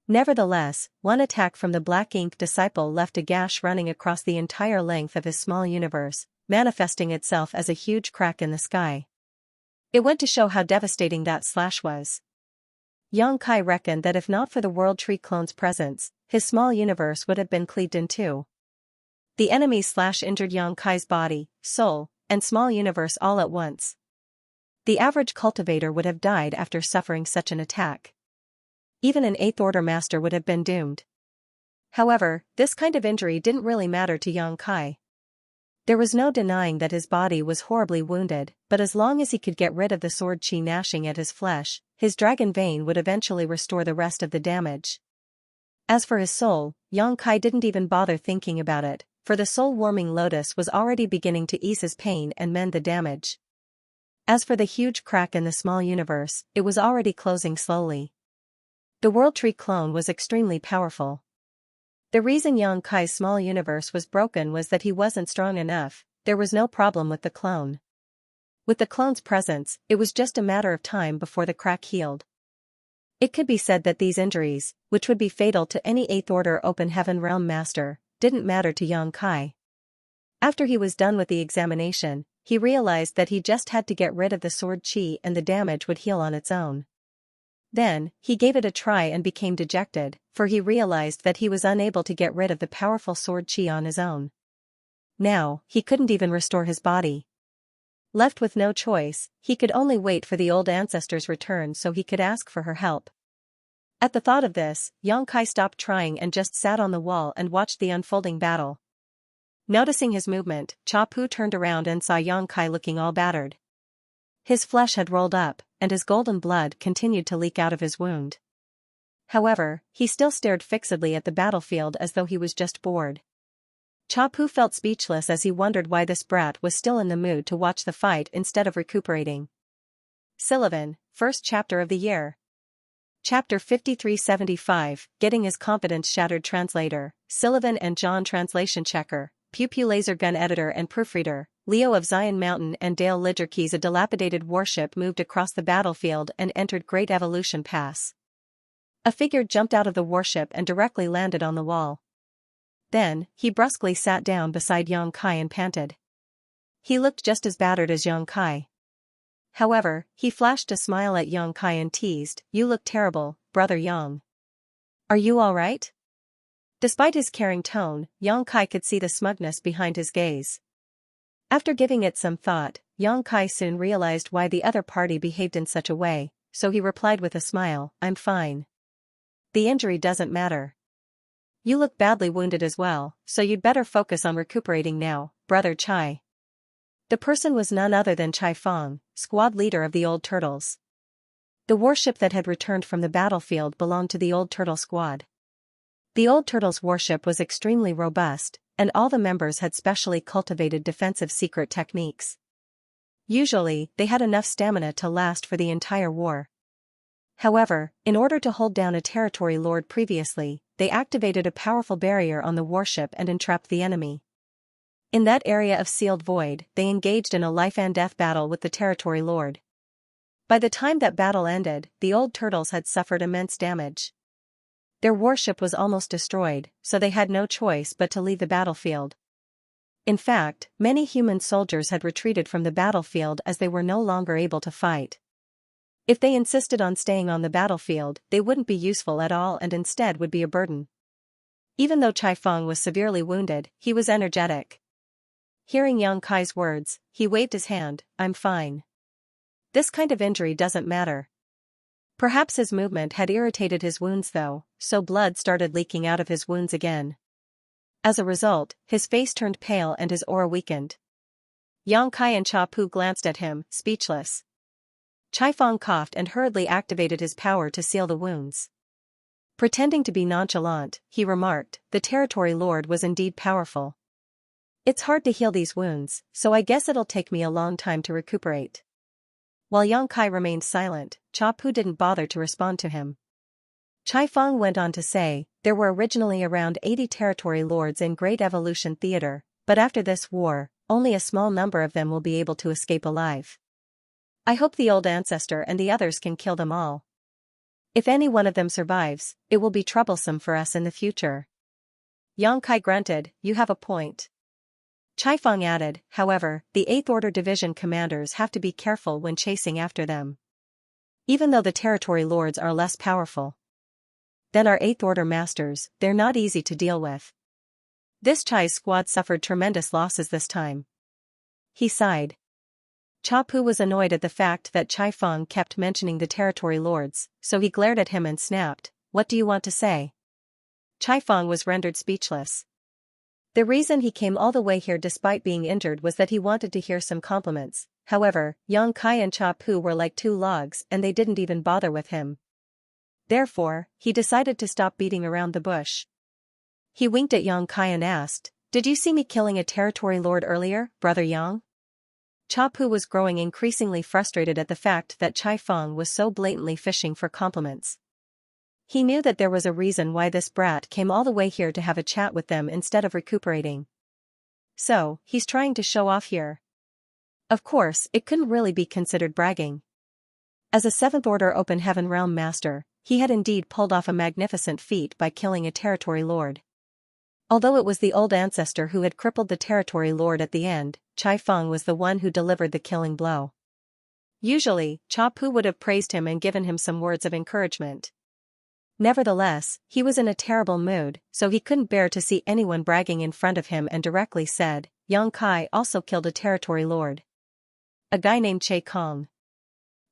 Nevertheless, one attack from the Black Ink disciple left a gash running across the entire length of his small universe, manifesting itself as a huge crack in the sky. It went to show how devastating that slash was. Yang Kai reckoned that if not for the World Tree clone's presence, his small universe would have been cleaved in two. The enemy's slash injured Yang Kai's body, soul, and small universe all at once. The average cultivator would have died after suffering such an attack. Even an 8th Order master would have been doomed. However, this kind of injury didn't really matter to Yang Kai. There was no denying that his body was horribly wounded, but as long as he could get rid of the sword chi gnashing at his flesh, his dragon vein would eventually restore the rest of the damage. As for his soul, Yang Kai didn't even bother thinking about it, for the soul-warming lotus was already beginning to ease his pain and mend the damage. As for the huge crack in the small universe, it was already closing slowly. The World Tree clone was extremely powerful. The reason Yang Kai's small universe was broken was that he wasn't strong enough. There was no problem with the clone. With the clone's presence, it was just a matter of time before the crack healed. It could be said that these injuries, which would be fatal to any 8th Order Open Heaven Realm master, didn't matter to Yang Kai. After he was done with the examination, he realized that he just had to get rid of the sword chi and the damage would heal on its own. Then, he gave it a try and became dejected, for he realized that he was unable to get rid of the powerful sword chi on his own. Now, he couldn't even restore his body. Left with no choice, he could only wait for the old ancestor's return so he could ask for her help. At the thought of this, Yang Kai stopped trying and just sat on the wall and watched the unfolding battle. Noticing his movement, Cha Pu turned around and saw Yang Kai looking all battered. His flesh had rolled up, and his golden blood continued to leak out of his wound. However, he still stared fixedly at the battlefield as though he was just bored. Cha Pu felt speechless as he wondered why this brat was still in the mood to watch the fight instead of recuperating. Sullivan, first chapter of the year. Chapter 5375, Getting His Confidence Shattered. Translator, Sullivan and John. Translation checker, Pew Pew laser gun editor and proofreader, Leo of Zion Mountain and Dale Lidgerkeys. A dilapidated warship moved across the battlefield and entered Great Evolution Pass. A figure jumped out of the warship and directly landed on the wall. Then, he brusquely sat down beside Yang Kai and panted. He looked just as battered as Yang Kai. However, he flashed a smile at Yang Kai and teased, "You look terrible, brother Yang. Are you all right?" Despite his caring tone, Yang Kai could see the smugness behind his gaze. After giving it some thought, Yang Kai soon realized why the other party behaved in such a way, so he replied with a smile, "I'm fine. The injury doesn't matter. You look badly wounded as well, so you'd better focus on recuperating now, brother Chai." The person was none other than Chai Fong, squad leader of the Old Turtles. The warship that had returned from the battlefield belonged to the Old Turtle squad. The Old Turtles' warship was extremely robust, and all the members had specially cultivated defensive secret techniques. Usually, they had enough stamina to last for the entire war. However, in order to hold down a territory lord previously, they activated a powerful barrier on the warship and entrapped the enemy. In that area of sealed void, they engaged in a life-and-death battle with the territory lord. By the time that battle ended, the Old Turtles had suffered immense damage. Their warship was almost destroyed, so they had no choice but to leave the battlefield. In fact, many human soldiers had retreated from the battlefield as they were no longer able to fight. If they insisted on staying on the battlefield, they wouldn't be useful at all and instead would be a burden. Even though Chai Feng was severely wounded, he was energetic. Hearing Yang Kai's words, he waved his hand, "I'm fine. This kind of injury doesn't matter." Perhaps his movement had irritated his wounds though, so blood started leaking out of his wounds again. As a result, his face turned pale and his aura weakened. Yang Kai and Cha Pu glanced at him, speechless. Chai Feng coughed and hurriedly activated his power to seal the wounds. Pretending to be nonchalant, he remarked, "The territory lord was indeed powerful. It's hard to heal these wounds, so I guess it'll take me a long time to recuperate." While Yang Kai remained silent, Cha Pu didn't bother to respond to him. Chai Feng went on to say, "There were originally around 80 territory lords in Great Evolution Theater, but after this war, only a small number of them will be able to escape alive. I hope the old ancestor and the others can kill them all. If any one of them survives, it will be troublesome for us in the future." Yang Kai grunted, "You have a point." Chai Feng added, "However, the 8th Order Division commanders have to be careful when chasing after them. Even though the territory lords are less powerful than our 8th Order masters, they're not easy to deal with. This Chai's squad suffered tremendous losses this time." He sighed. Cha Pu was annoyed at the fact that Chai Feng kept mentioning the territory lords, so he glared at him and snapped, "What do you want to say?" Chai Feng was rendered speechless. The reason he came all the way here despite being injured was that he wanted to hear some compliments. However, Yang Kai and Cha Pu were like two logs and they didn't even bother with him. Therefore, he decided to stop beating around the bush. He winked at Yang Kai and asked, "Did you see me killing a territory lord earlier, Brother Yang?" Cha Pu was growing increasingly frustrated at the fact that Chai Feng was so blatantly fishing for compliments. He knew that there was a reason why this brat came all the way here to have a chat with them instead of recuperating. So, he's trying to show off here. Of course, it couldn't really be considered bragging. As a 7th Order Open Heaven Realm Master, he had indeed pulled off a magnificent feat by killing a territory lord. Although it was the old ancestor who had crippled the territory lord at the end, Chai Feng was the one who delivered the killing blow. Usually, Cha Pu would have praised him and given him some words of encouragement. Nevertheless, he was in a terrible mood, so he couldn't bear to see anyone bragging in front of him and directly said, "Yang Kai also killed a territory lord. A guy named Che Kong."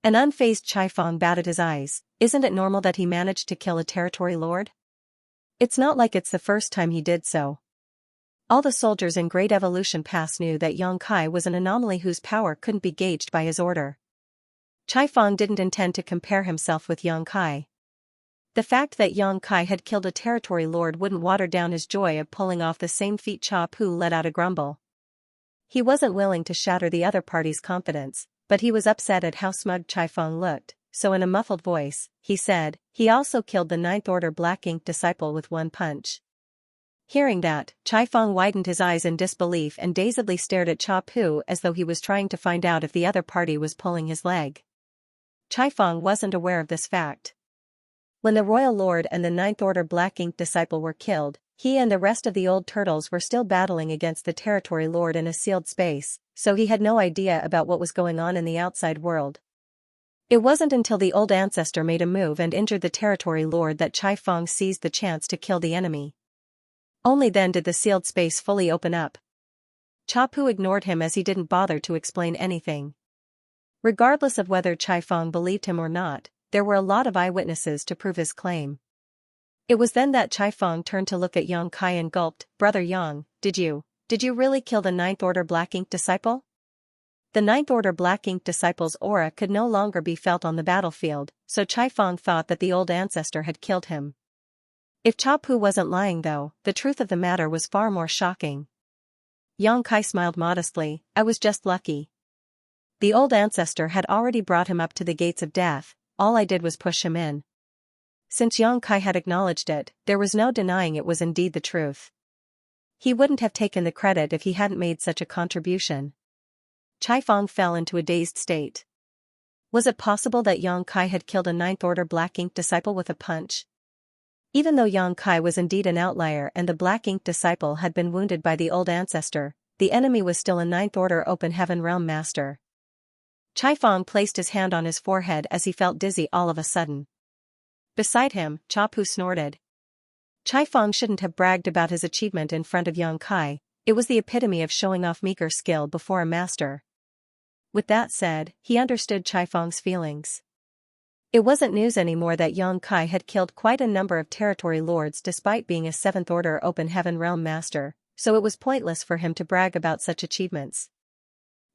An unfazed Chai Feng batted his eyes. "Isn't it normal that he managed to kill a territory lord? It's not like it's the first time he did so." All the soldiers in Great Evolution Pass knew that Yang Kai was an anomaly whose power couldn't be gauged by his order. Chai Feng didn't intend to compare himself with Yang Kai. The fact that Yang Kai had killed a territory lord wouldn't water down his joy of pulling off the same feat. Cha Pu let out a grumble. He wasn't willing to shatter the other party's confidence, but he was upset at how smug Chai Feng looked, so in a muffled voice, he said, "He also killed the 9th Order Black Ink disciple with one punch." Hearing that, Chai Feng widened his eyes in disbelief and dazedly stared at Cha Pu as though he was trying to find out if the other party was pulling his leg. Chai Feng wasn't aware of this fact. When the Royal Lord and the 9th Order Black Ink disciple were killed, he and the rest of the old turtles were still battling against the territory lord in a sealed space, so he had no idea about what was going on in the outside world. It wasn't until the old ancestor made a move and injured the territory lord that Chai Feng seized the chance to kill the enemy. Only then did the sealed space fully open up. Cha Pu ignored him as he didn't bother to explain anything. Regardless of whether Chai Feng believed him or not, there were a lot of eyewitnesses to prove his claim. It was then that Chai Feng turned to look at Yang Kai and gulped, "Brother Yang, did you really kill the 9th Order Black Ink disciple?" The 9th Order Black Ink disciple's aura could no longer be felt on the battlefield, so Chai Feng thought that the old ancestor had killed him. If Cha Pu wasn't lying though, the truth of the matter was far more shocking. Yang Kai smiled modestly, "I was just lucky. The old ancestor had already brought him up to the gates of death, all I did was push him in." Since Yang Kai had acknowledged it, there was no denying it was indeed the truth. He wouldn't have taken the credit if he hadn't made such a contribution. Chai Feng fell into a dazed state. Was it possible that Yang Kai had killed a 9th Order Black Ink disciple with a punch? Even though Yang Kai was indeed an outlier and the Black Ink disciple had been wounded by the old ancestor, the enemy was still a 9th Order Open Heaven Realm Master. Chai Feng placed his hand on his forehead as he felt dizzy all of a sudden. Beside him, Cha Pu snorted. Chai Feng shouldn't have bragged about his achievement in front of Yang Kai. It was the epitome of showing off meager skill before a master. With that said, he understood Chai Feng's feelings. It wasn't news anymore that Yang Kai had killed quite a number of territory lords despite being a 7th Order Open Heaven Realm master, so it was pointless for him to brag about such achievements.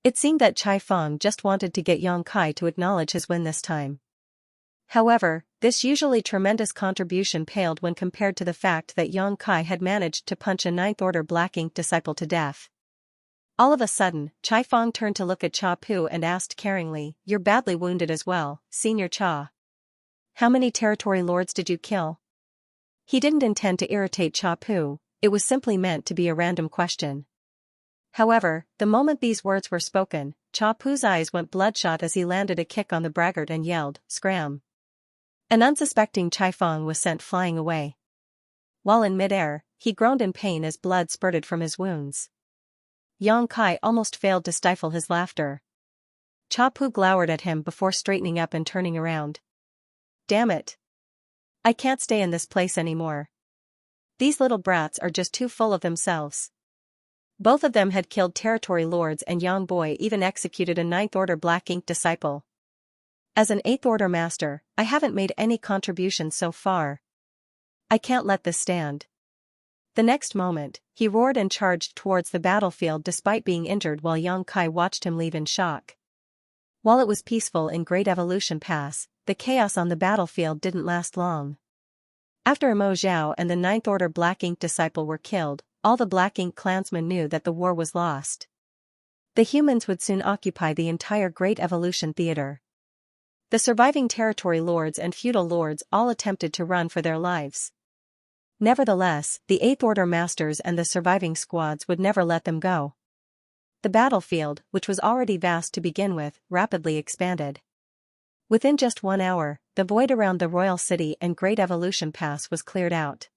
It seemed that Chai Feng just wanted to get Yang Kai to acknowledge his win this time. However, this usually tremendous contribution paled when compared to the fact that Yang Kai had managed to punch a 9th Order Black Ink disciple to death. All of a sudden, Chai Feng turned to look at Cha Pu and asked caringly, "You're badly wounded as well, Senior Cha. How many territory lords did you kill?" He didn't intend to irritate Cha Pu, it was simply meant to be a random question. However, the moment these words were spoken, Cha Pu's eyes went bloodshot as he landed a kick on the braggart and yelled, "Scram!" An unsuspecting Chai Feng was sent flying away. While in midair, he groaned in pain as blood spurted from his wounds. Yang Kai almost failed to stifle his laughter. Cha Pu glowered at him before straightening up and turning around. "Damn it! I can't stay in this place anymore. These little brats are just too full of themselves." Both of them had killed territory lords and Yang Boy even executed a 9th Order Black Ink disciple. As an 8th Order master, I haven't made any contribution so far. I can't let this stand. The next moment, he roared and charged towards the battlefield despite being injured while Yang Kai watched him leave in shock. While it was peaceful in Great Evolution Pass, the chaos on the battlefield didn't last long. After Mo Zhao and the 9th Order Black Ink disciple were killed, all the Black Ink clansmen knew that the war was lost. The humans would soon occupy the entire Great Evolution Theater. The surviving territory lords and feudal lords all attempted to run for their lives. Nevertheless, the 8th Order masters and the surviving squads would never let them go. The battlefield, which was already vast to begin with, rapidly expanded. Within just 1 hour, the void around the royal city and Great Evolution Pass was cleared out.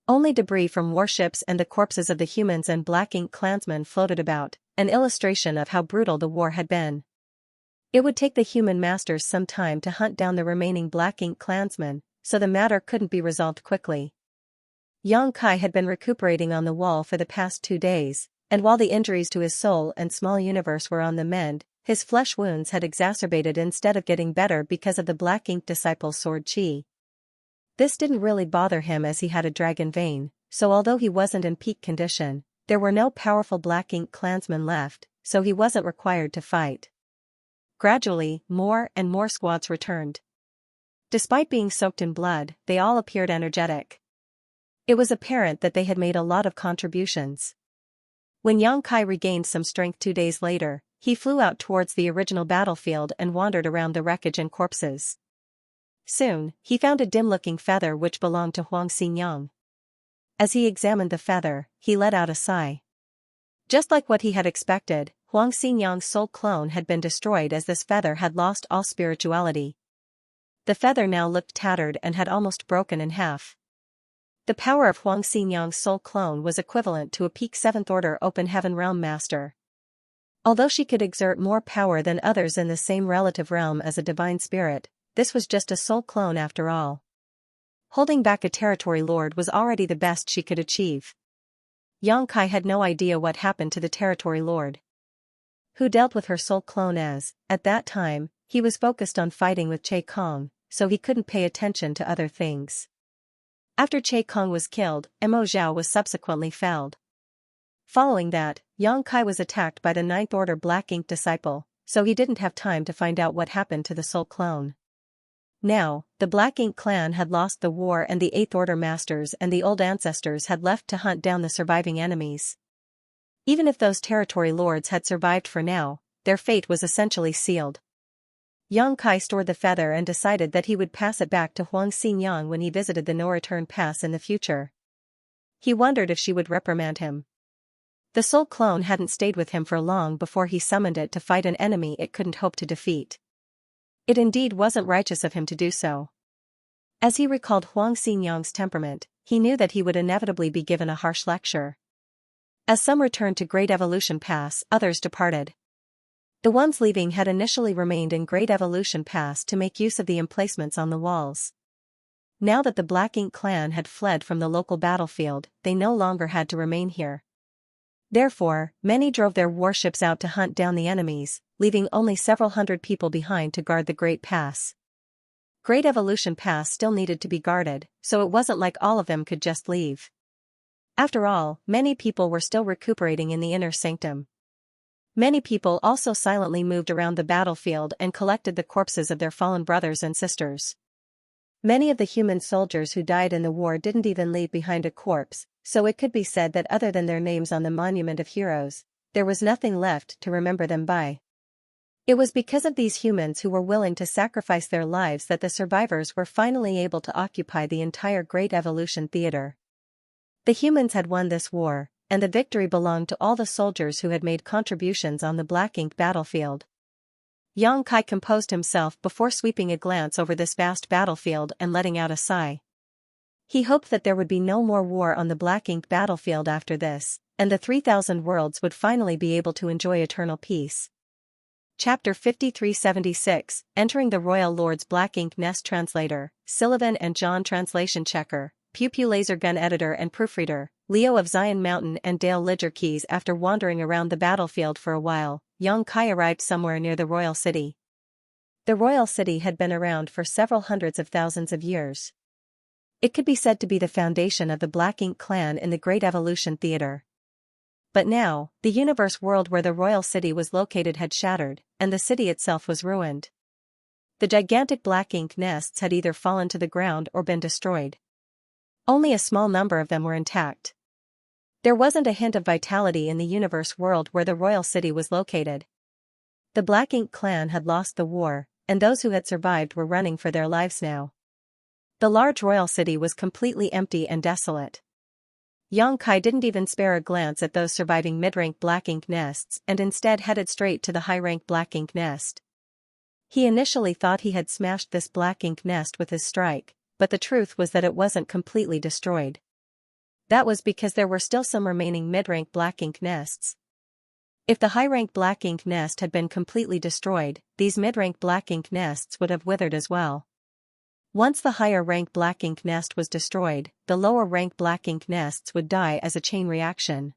Only debris from warships and the corpses of the humans and Black Ink clansmen floated about, an illustration of how brutal the war had been. It would take the human masters some time to hunt down the remaining Black Ink clansmen, so the matter couldn't be resolved quickly. Yang Kai had been recuperating on the wall for the past 2 days, and while the injuries to his soul and small universe were on the mend, his flesh wounds had exacerbated instead of getting better because of the Black Ink disciple's sword chi. This didn't really bother him as he had a dragon vein, so although he wasn't in peak condition, there were no powerful Black Ink clansmen left, so he wasn't required to fight. Gradually, more and more squads returned. Despite being soaked in blood, they all appeared energetic. It was apparent that they had made a lot of contributions. When Yang Kai regained some strength 2 days later, he flew out towards the original battlefield and wandered around the wreckage and corpses. Soon, he found a dim-looking feather which belonged to Huang Xinyang. As he examined the feather, he let out a sigh. Just like what he had expected, Huang Xinyang's soul clone had been destroyed as this feather had lost all spirituality. The feather now looked tattered and had almost broken in half. The power of Huang Xinyang's soul clone was equivalent to a peak 7th Order Open Heaven Realm master. Although she could exert more power than others in the same relative realm as a divine spirit, this was just a soul clone after all. Holding back a territory lord was already the best she could achieve. Yang Kai had no idea what happened to the territory lord who dealt with her soul clone as, at that time, he was focused on fighting with Che Kong, so he couldn't pay attention to other things. After Che Kong was killed, Mo Zhao was subsequently felled. Following that, Yang Kai was attacked by the 9th Order Black Ink disciple, so he didn't have time to find out what happened to the soul clone. Now, the Black Ink clan had lost the war and the 8th Order masters and the old ancestors had left to hunt down the surviving enemies. Even if those territory lords had survived for now, their fate was essentially sealed. Yang Kai stored the feather and decided that he would pass it back to Huang Xinyang when he visited the no-return pass in the future. He wondered if she would reprimand him. The soul clone hadn't stayed with him for long before he summoned it to fight an enemy it couldn't hope to defeat. It indeed wasn't righteous of him to do so. As he recalled Huang Xinyang's temperament, he knew that he would inevitably be given a harsh lecture. As some returned to Great Evolution Pass, others departed. The ones leaving had initially remained in Great Evolution Pass to make use of the emplacements on the walls. Now that the Black Ink clan had fled from the local battlefield, they no longer had to remain here. Therefore, many drove their warships out to hunt down the enemies, leaving only several hundred people behind to guard the Great Pass. Great Evolution Pass still needed to be guarded, so it wasn't like all of them could just leave. After all, many people were still recuperating in the inner sanctum. Many people also silently moved around the battlefield and collected the corpses of their fallen brothers and sisters. Many of the human soldiers who died in the war didn't even leave behind a corpse, so it could be said that other than their names on the Monument of Heroes, there was nothing left to remember them by. It was because of these humans who were willing to sacrifice their lives that the survivors were finally able to occupy the entire Great Evolution Theater. The humans had won this war, and the victory belonged to all the soldiers who had made contributions on the Black Ink battlefield. Xianxia composed himself before sweeping a glance over this vast battlefield and letting out a sigh. He hoped that there would be no more war on the Black Ink battlefield after this, and the 3,000 worlds would finally be able to enjoy eternal peace. Chapter 5376, Entering the Royal Lord's Black Ink Nest. Translator, Sullivan and John. Translation checker, Pew Pew Laser Gun Editor and Proofreader, Leo of Zion Mountain and Dale Lidger Keys. After wandering around the battlefield for a while, Xianxia arrived somewhere near the royal city. The royal city had been around for several hundreds of thousands of years. It could be said to be the foundation of the Black Ink clan in the Great Evolution Theater. But now, the universe world where the royal city was located had shattered, and the city itself was ruined. The gigantic Black Ink nests had either fallen to the ground or been destroyed. Only a small number of them were intact. There wasn't a hint of vitality in the universe world where the royal city was located. The Black Ink clan had lost the war, and those who had survived were running for their lives now. The large royal city was completely empty and desolate. Xianxia didn't even spare a glance at those surviving mid-rank Black Ink nests and instead headed straight to the high-rank Black Ink nest. He initially thought he had smashed this Black Ink nest with his strike, but the truth was that it wasn't completely destroyed. That was because there were still some remaining mid-rank Black Ink nests. If the high-rank Black Ink nest had been completely destroyed, these mid-rank Black Ink nests would have withered as well. Once the higher-rank Black Ink nest was destroyed, the lower-rank Black Ink nests would die as a chain reaction.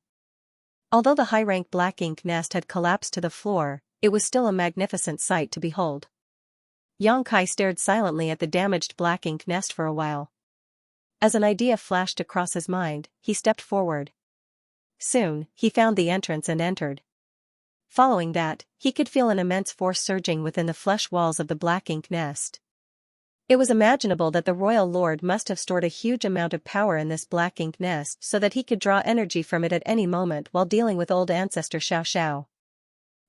Although the high-rank Black Ink nest had collapsed to the floor, it was still a magnificent sight to behold. Xianxia stared silently at the damaged Black Ink nest for a while. As an idea flashed across his mind, he stepped forward. Soon, he found the entrance and entered. Following that, he could feel an immense force surging within the flesh walls of the Black Ink nest. It was imaginable that the royal lord must have stored a huge amount of power in this Black Ink nest so that he could draw energy from it at any moment while dealing with old ancestor Xiao.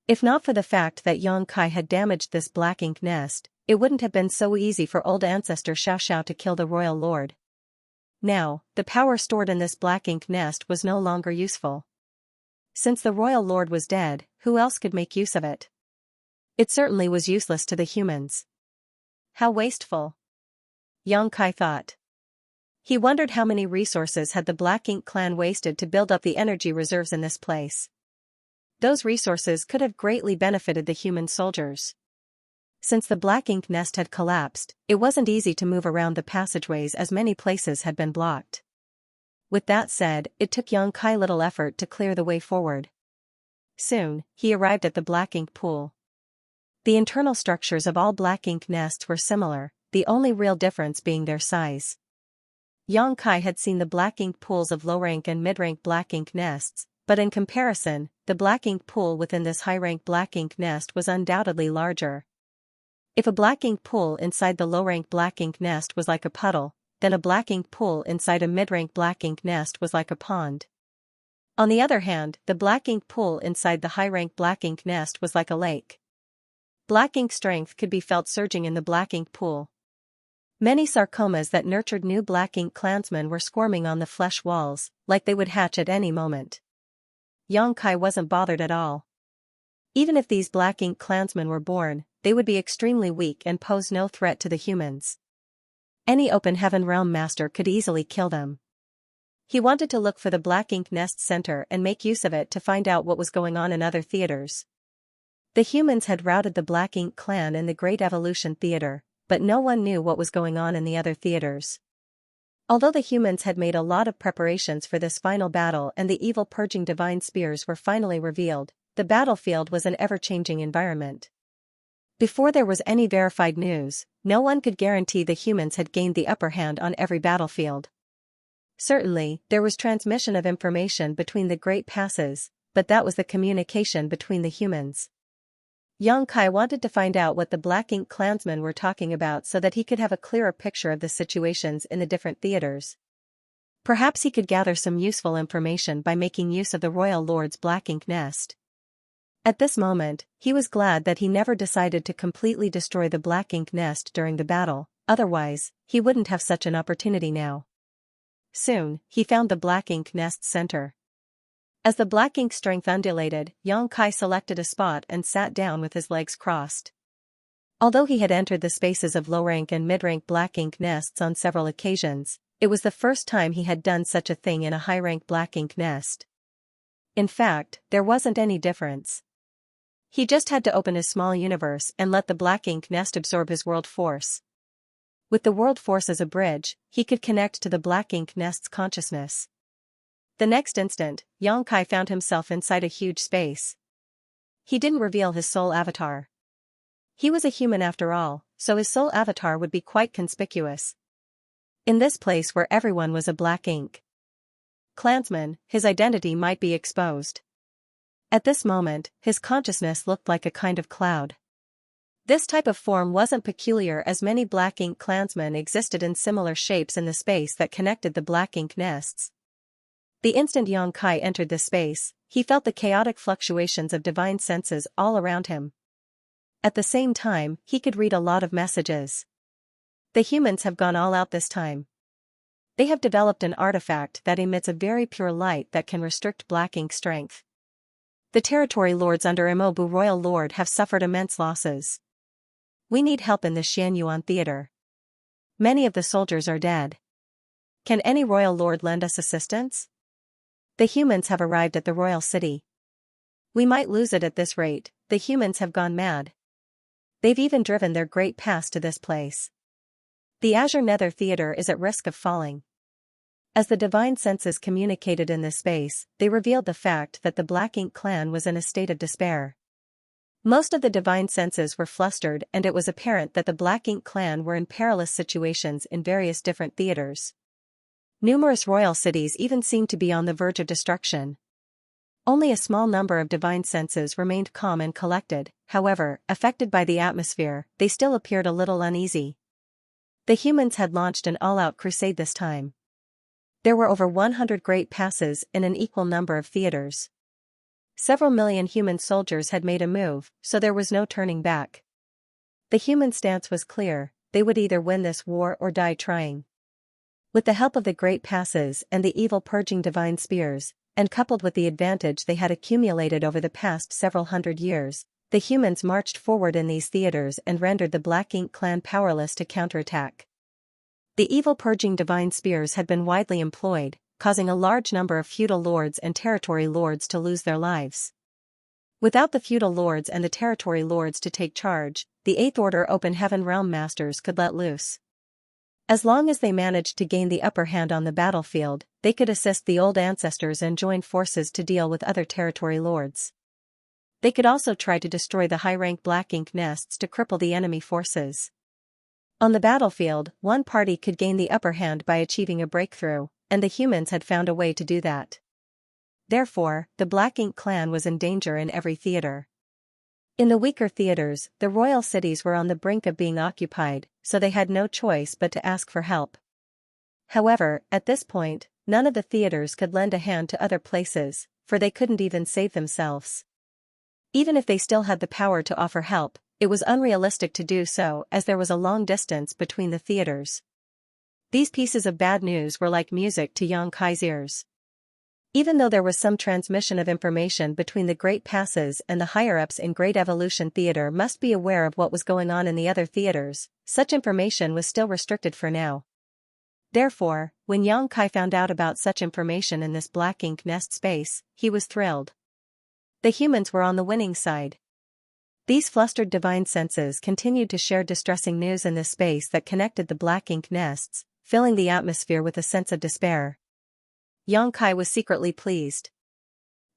If not for the fact that Xianxia had damaged this Black Ink nest, it wouldn't have been so easy for old ancestor Xiao to kill the royal lord. Now, the power stored in this Black Ink nest was no longer useful. Since the royal lord was dead, who else could make use of it? It certainly was useless to the humans. How wasteful, Xianxia thought. He wondered how many resources had the Black Ink clan wasted to build up the energy reserves in this place. Those resources could have greatly benefited the human soldiers. Since the Black Ink nest had collapsed, it wasn't easy to move around the passageways as many places had been blocked. With that said, it took Xianxia little effort to clear the way forward. Soon, he arrived at the Black Ink pool. The internal structures of all Black Ink nests were similar, the only real difference being their size. Xianxia had seen the Black Ink pools of low-rank and mid-rank Black Ink nests, but in comparison, the Black Ink pool within this high-rank Black Ink nest was undoubtedly larger. If a Black Ink pool inside the low-rank Black Ink nest was like a puddle, then a Black Ink pool inside a mid-rank Black Ink nest was like a pond. On the other hand, the Black Ink pool inside the high-rank Black Ink nest was like a lake. Black Ink strength could be felt surging in the Black Ink pool. Many sarcomas that nurtured new Black Ink clansmen were squirming on the flesh walls, like they would hatch at any moment. Xianxia wasn't bothered at all. Even if these Black Ink clansmen were born, they would be extremely weak and pose no threat to the humans. Any open heaven realm master could easily kill them. He wanted to look for the Black Ink nest center and make use of it to find out what was going on in other theaters. The humans had routed the Black Ink clan in the Great Evolution Theater, but no one knew what was going on in the other theaters. Although the humans had made a lot of preparations for this final battle and the evil purging divine spears were finally revealed, the battlefield was an ever-changing environment. Before there was any verified news, no one could guarantee the humans had gained the upper hand on every battlefield. Certainly, there was transmission of information between the great passes, but that was the communication between the humans. Xianxia wanted to find out what the Black Ink clansmen were talking about so that he could have a clearer picture of the situations in the different theaters. Perhaps he could gather some useful information by making use of the Royal Lord's Black Ink nest. At this moment, he was glad that he never decided to completely destroy the Black Ink nest during the battle, otherwise, he wouldn't have such an opportunity now. Soon, he found the Black Ink nest's center. As the Black Ink strength undulated, Xianxia selected a spot and sat down with his legs crossed. Although he had entered the spaces of low-rank and mid-rank Black Ink nests on several occasions, it was the first time he had done such a thing in a high-rank Black Ink nest. In fact, there wasn't any difference. He just had to open his small universe and let the Black Ink nest absorb his world force. With the world force as a bridge, he could connect to the Black Ink nest's consciousness. The next instant, Xianxia found himself inside a huge space. He didn't reveal his soul avatar. He was a human after all, so his soul avatar would be quite conspicuous. In this place where everyone was a Black Ink clansman, his identity might be exposed. At this moment, his consciousness looked like a kind of cloud. This type of form wasn't peculiar as many Black Ink clansmen existed in similar shapes in the space that connected the Black Ink nests. The instant Xianxia entered this space, he felt the chaotic fluctuations of divine senses all around him. At the same time, he could read a lot of messages. The humans have gone all out this time. They have developed an artifact that emits a very pure light that can restrict Black Ink strength. The territory lords under Imobu Royal Lord have suffered immense losses. We need help in the Xianyuan theater. Many of the soldiers are dead. Can any royal lord lend us assistance? The humans have arrived at the royal city. We might lose it at this rate, the humans have gone mad. They've even driven their great pass to this place. The Azure Nether Theater is at risk of falling. As the divine senses communicated in this space, they revealed the fact that the Black Ink clan was in a state of despair. Most of the divine senses were flustered and it was apparent that the Black Ink clan were in perilous situations in various different theaters. Numerous royal cities even seemed to be on the verge of destruction. Only a small number of divine senses remained calm and collected, however, affected by the atmosphere, they still appeared a little uneasy. The humans had launched an all-out crusade this time. There were over 100 great passes in an equal number of theaters. Several million human soldiers had made a move, so there was no turning back. The human stance was clear, they would either win this war or die trying. With the help of the great passes and the evil purging divine spears, and coupled with the advantage they had accumulated over the past several hundred years, the humans marched forward in these theaters and rendered the Black Ink clan powerless to counterattack. The evil purging divine spears had been widely employed, causing a large number of feudal lords and territory lords to lose their lives. Without the feudal lords and the territory lords to take charge, the Eighth Order Open Heaven Realm Masters could let loose. As long as they managed to gain the upper hand on the battlefield, they could assist the old ancestors and join forces to deal with other territory lords. They could also try to destroy the high-rank Black Ink nests to cripple the enemy forces. On the battlefield, one party could gain the upper hand by achieving a breakthrough, and the humans had found a way to do that. Therefore, the Black Ink clan was in danger in every theater. In the weaker theaters, the royal cities were on the brink of being occupied, so they had no choice but to ask for help. However, at this point, none of the theaters could lend a hand to other places, for they couldn't even save themselves. Even if they still had the power to offer help, it was unrealistic to do so as there was a long distance between the theaters. These pieces of bad news were like music to Xianxia's ears. Even though there was some transmission of information between the great passes and the higher-ups in Great Evolution Theater must be aware of what was going on in the other theaters, such information was still restricted for now. Therefore, when Xianxia found out about such information in this Black Ink nest space, he was thrilled. The humans were on the winning side. These flustered divine senses continued to share distressing news in this space that connected the black ink nests, filling the atmosphere with a sense of despair. Xianxia was secretly pleased.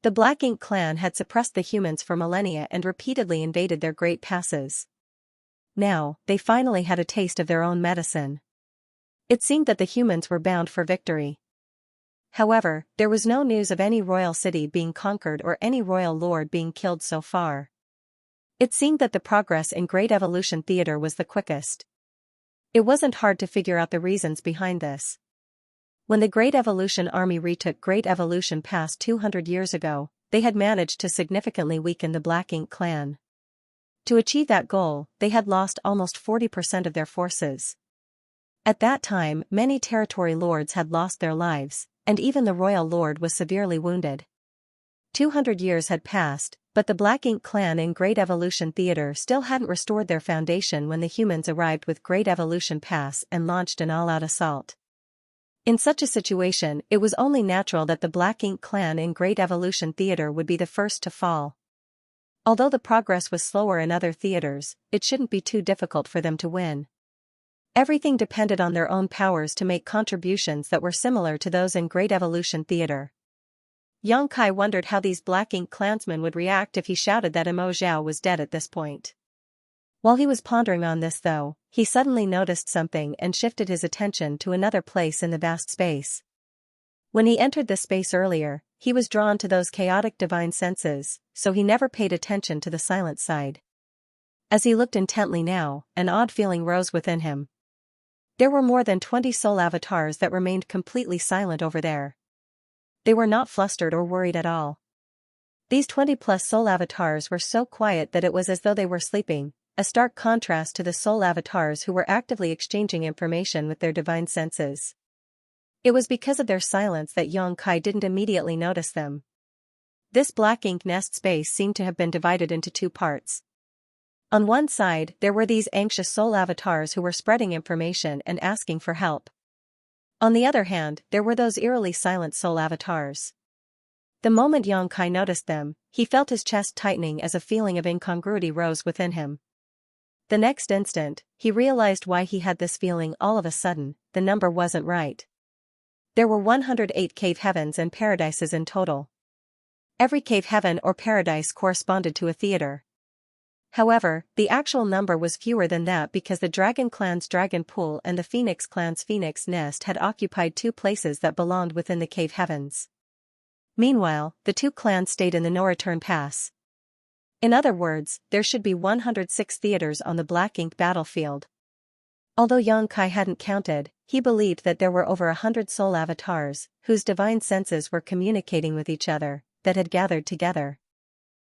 The Black Ink clan had suppressed the humans for millennia and repeatedly invaded their great passes. Now, they finally had a taste of their own medicine. It seemed that the humans were bound for victory. However, there was no news of any royal city being conquered or any royal lord being killed so far. It seemed that the progress in Great Evolution Theater was the quickest. It wasn't hard to figure out the reasons behind this. When the Great Evolution Army retook Great Evolution past 200 years ago, they had managed to significantly weaken the Black Ink clan. To achieve that goal, they had lost almost 40% of their forces. At that time, many territory lords had lost their lives, and even the royal lord was severely wounded. 200 years had passed, but the Black Ink clan in Great Evolution Theater still hadn't restored their foundation when the humans arrived with Great Evolution Pass and launched an all-out assault. In such a situation, it was only natural that the Black Ink clan in Great Evolution Theater would be the first to fall. Although the progress was slower in other theaters, it shouldn't be too difficult for them to win. Everything depended on their own powers to make contributions that were similar to those in Great Evolution Theater. Xianxia wondered how these Black Ink clansmen would react if he shouted that Imo Zhao was dead at this point. While he was pondering on this though, he suddenly noticed something and shifted his attention to another place in the vast space. When he entered this space earlier, he was drawn to those chaotic divine senses, so he never paid attention to the silent side. As he looked intently now, an odd feeling rose within him. There were more than 20 soul avatars that remained completely silent over there. They were not flustered or worried at all. These 20+ soul avatars were so quiet that it was as though they were sleeping, a stark contrast to the soul avatars who were actively exchanging information with their divine senses. It was because of their silence that Xianxia didn't immediately notice them. This Black Ink nest space seemed to have been divided into two parts. On one side, there were these anxious soul avatars who were spreading information and asking for help. On the other hand, there were those eerily silent soul avatars. The moment Xianxia noticed them, he felt his chest tightening as a feeling of incongruity rose within him. The next instant, he realized why he had this feeling all of a sudden. The number wasn't right. There were 108 cave heavens and paradises in total. Every cave heaven or paradise corresponded to a theater. However, the actual number was fewer than that because the Dragon Clan's Dragon Pool and the Phoenix Clan's Phoenix Nest had occupied two places that belonged within the cave heavens. Meanwhile, the two clans stayed in the no-return pass. In other words, there should be 106 theaters on the Black Ink battlefield. Although Xianxia hadn't counted, he believed that there were over 100 soul avatars, whose divine senses were communicating with each other, that had gathered together.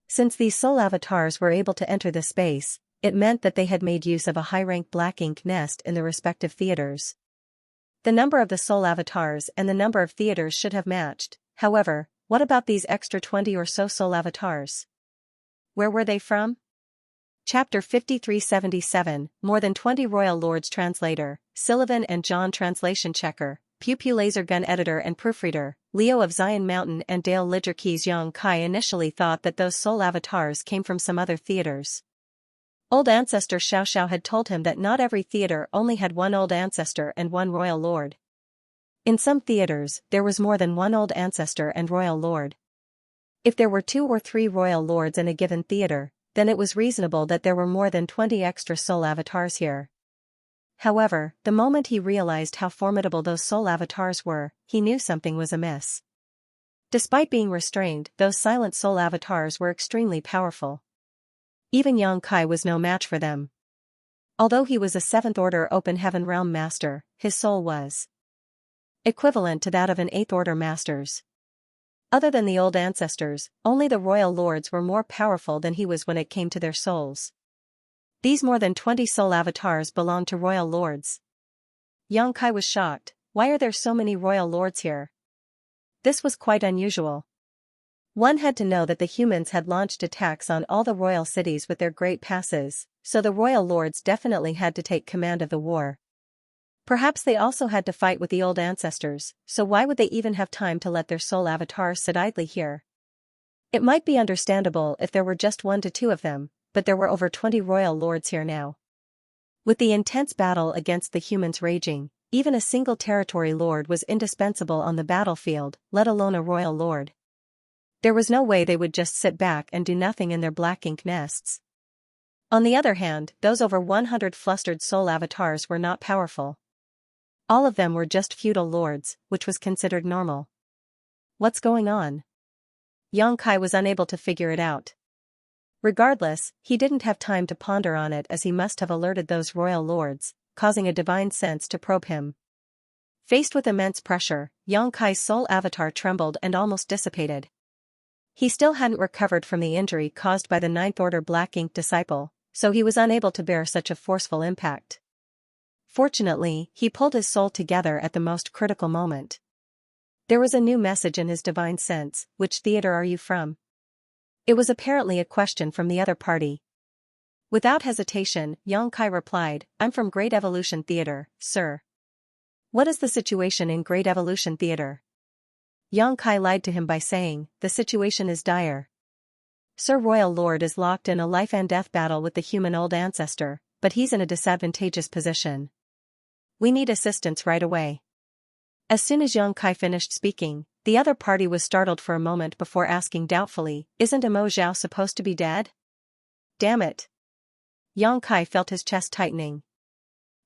Since these soul avatars were able to enter the space, it meant that they had made use of a high-rank Black Ink nest in the respective theaters. The number of the soul avatars and the number of theaters should have matched. However, what about these extra 20 or so soul avatars? Where were they from? Chapter 5377, More Than 20 Royal Lords. Translator, Sullivan and John. Translation checker, Pew Pew Laser Gun Editor and Proofreader, Leo of Zion Mountain and Dale Lidgerkeys. Xianxia initially thought that those soul avatars came from some other theaters. Old ancestor Xiao had told him that not every theater only had one old ancestor and one royal lord. In some theaters, there was more than one old ancestor and royal lord. If there were 2 or 3 royal lords in a given theater, then it was reasonable that there were more than 20 extra soul avatars here. However, the moment he realized how formidable those soul avatars were, he knew something was amiss. Despite being restrained, those silent soul avatars were extremely powerful. Even Xianxia was no match for them. Although he was a 7th Order Open Heaven Realm Master, his soul was equivalent to that of an 8th Order Master's. Other than the old ancestors, only the royal lords were more powerful than he was when it came to their souls. These more than 20 soul avatars belonged to royal lords. Xianxia was shocked. Why are there so many royal lords here? This was quite unusual. One had to know that the humans had launched attacks on all the royal cities with their great passes, so the royal lords definitely had to take command of the war. Perhaps they also had to fight with the old ancestors, so why would they even have time to let their soul avatars sit idly here? It might be understandable if there were just 1 to 2 of them, but there were over 20 royal lords here now. With the intense battle against the humans raging, even a single territory lord was indispensable on the battlefield, let alone a royal lord. There was no way they would just sit back and do nothing in their black ink nests. On the other hand, those over 100 flustered soul avatars were not powerful. All of them were just feudal lords, which was considered normal. What's going on? Xianxia was unable to figure it out. Regardless, he didn't have time to ponder on it as he must have alerted those royal lords, causing a divine sense to probe him. Faced with immense pressure, Xianxia's soul avatar trembled and almost dissipated. He still hadn't recovered from the injury caused by the Ninth Order Black Ink disciple, so he was unable to bear such a forceful impact. Fortunately, he pulled his soul together at the most critical moment. There was a new message in his divine sense. Which theater are you from? It was apparently a question from the other party. Without hesitation, Xianxia replied, I'm from Great Evolution Theater, sir. What is the situation in Great Evolution Theater? Xianxia lied to him by saying, the situation is dire. Sir Royal Lord is locked in a life and death battle with the human old ancestor, but he's in a disadvantageous position. We need assistance right away. As soon as Xianxia finished speaking, the other party was startled for a moment before asking doubtfully, isn't Emo Zhao supposed to be dead? Damn it. Xianxia felt his chest tightening.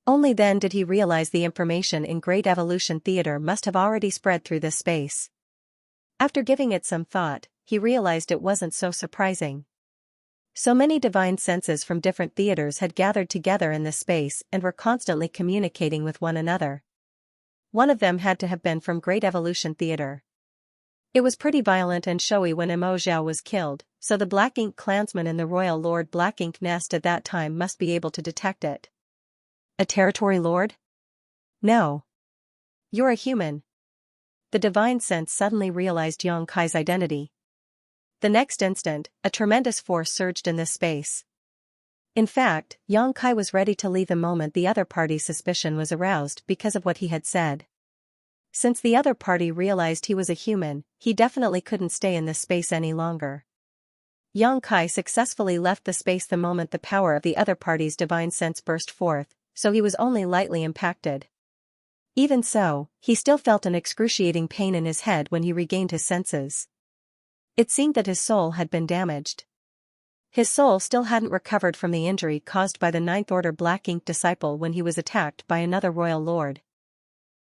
Only then did he realize the information in Great Evolution Theater must have already spread through this space. After giving it some thought, he realized it wasn't so surprising. So many divine senses from different theaters had gathered together in this space and were constantly communicating with one another. One of them had to have been from Great Evolution Theater. It was pretty violent and showy when Emo Zhao was killed, so the Black Ink clansmen in the Royal Lord Black Ink nest at that time must be able to detect it. A territory lord? No. You're a human. The divine sense suddenly realized Xianxia's identity. The next instant, a tremendous force surged in this space. In fact, Xianxia was ready to leave the moment the other party's suspicion was aroused because of what he had said. Since the other party realized he was a human, he definitely couldn't stay in this space any longer. Xianxia successfully left the space the moment the power of the other party's divine sense burst forth, so he was only lightly impacted. Even so, he still felt an excruciating pain in his head when he regained his senses. It seemed that his soul had been damaged. His soul still hadn't recovered from the injury caused by the Ninth Order Black Ink disciple when he was attacked by another royal lord.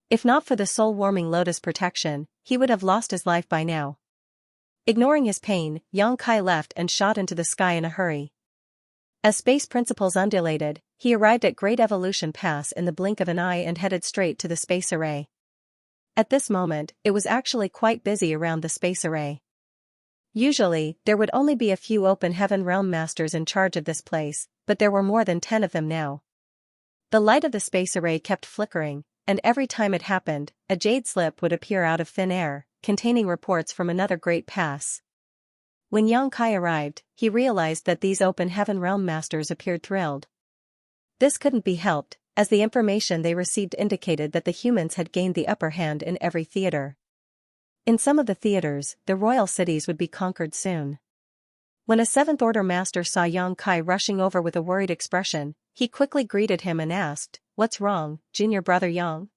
If not for the soul-warming lotus protection, he would have lost his life by now. Ignoring his pain, Xianxia left and shot into the sky in a hurry. As space principles undulated, he arrived at Great Evolution Pass in the blink of an eye and headed straight to the space array. At this moment, it was actually quite busy around the space array. Usually, there would only be a few open heaven realm masters in charge of this place, but there were more than 10 of them now. The light of the space array kept flickering, and every time it happened, a jade slip would appear out of thin air, containing reports from another great pass. When Xianxia arrived, he realized that these open heaven realm masters appeared thrilled. This couldn't be helped, as the information they received indicated that the humans had gained the upper hand in every theater. In some of the theaters, the royal cities would be conquered soon. When a Seventh Order master saw Xianxia rushing over with a worried expression, he quickly greeted him and asked, "What's wrong, junior brother Yang?"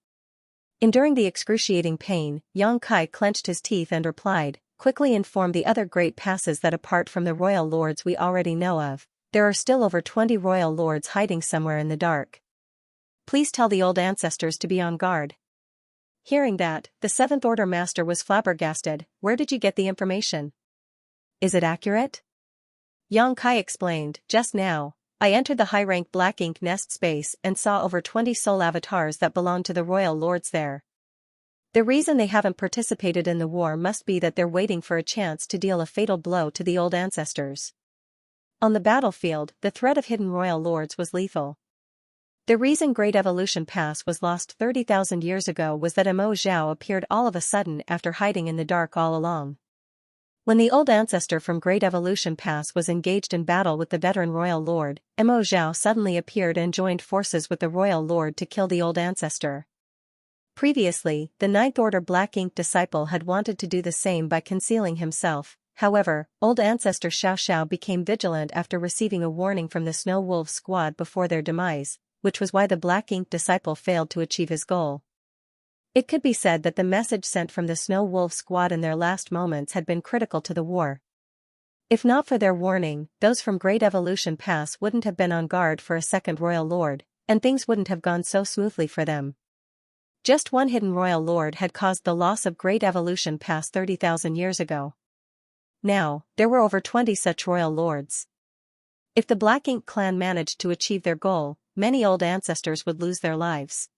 Enduring the excruciating pain, Xianxia clenched his teeth and replied, "Quickly inform the other great passes that apart from the royal lords we already know of, there are still over 20 royal lords hiding somewhere in the dark. Please tell the old ancestors to be on guard." Hearing that, the Seventh Order master was flabbergasted. "Where did you get the information? Is it accurate?" Xianxia explained, "Just now, I entered the high-rank Black Ink nest space and saw over 20 soul avatars that belong to the royal lords there. The reason they haven't participated in the war must be that they're waiting for a chance to deal a fatal blow to the old ancestors. On the battlefield, the threat of hidden royal lords was lethal. The reason Great Evolution Pass was lost 30,000 years ago was that Emo Zhao appeared all of a sudden after hiding in the dark all along. When the old ancestor from Great Evolution Pass was engaged in battle with the veteran royal lord, Emo Zhao suddenly appeared and joined forces with the royal lord to kill the old ancestor. Previously, the Ninth Order Black Ink disciple had wanted to do the same by concealing himself, However, old ancestor Xiao became vigilant after receiving a warning from the Snow Wolves squad before their demise, which was why the Black Ink disciple failed to achieve his goal. It could be said that the message sent from the Snow Wolf squad in their last moments had been critical to the war. If not for their warning, those from Great Evolution Pass wouldn't have been on guard for a second Royal Lord, and things wouldn't have gone so smoothly for them. Just one hidden Royal Lord had caused the loss of Great Evolution Pass 30,000 years ago. Now, there were over 20 such Royal Lords. If the Black Ink clan managed to achieve their goal, many old ancestors would lose their lives.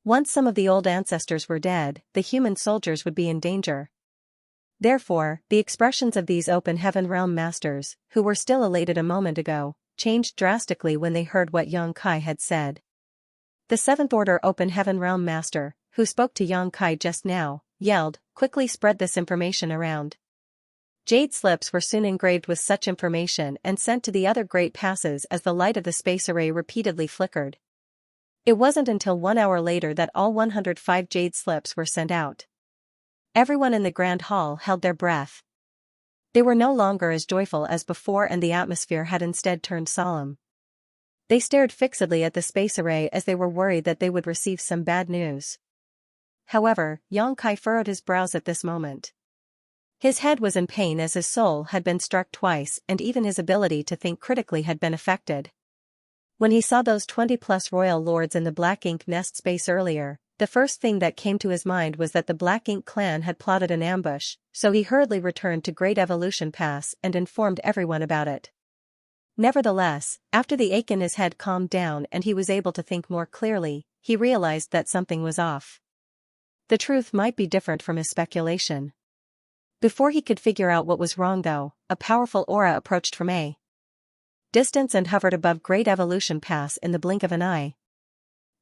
Once some of the old ancestors were dead, the human soldiers would be in danger. Therefore, the expressions of these Open Heaven Realm Masters, who were still elated a moment ago, changed drastically when they heard what Xianxia had said. The Seventh Order Open Heaven Realm Master, who spoke to Xianxia just now, yelled, quickly spread this information around. Jade slips were soon engraved with such information and sent to the other great passes as the light of the space array repeatedly flickered. It wasn't until 1 hour later that all 105 jade slips were sent out. Everyone in the Grand Hall held their breath. They were no longer as joyful as before, and the atmosphere had instead turned solemn. They stared fixedly at the space array as they were worried that they would receive some bad news. However, Xianxia furrowed his brows at this moment. His head was in pain as his soul had been struck twice, and even his ability to think critically had been affected. When he saw those 20+ Royal Lords in the Black Ink nest space earlier, the first thing that came to his mind was that the Black Ink clan had plotted an ambush, so he hurriedly returned to Great Evolution Pass and informed everyone about it. Nevertheless, after the ache in his head calmed down and he was able to think more clearly, he realized that something was off. The truth might be different from his speculation. Before he could figure out what was wrong though, a powerful aura approached from a distance and hovered above Great Evolution Pass in the blink of an eye.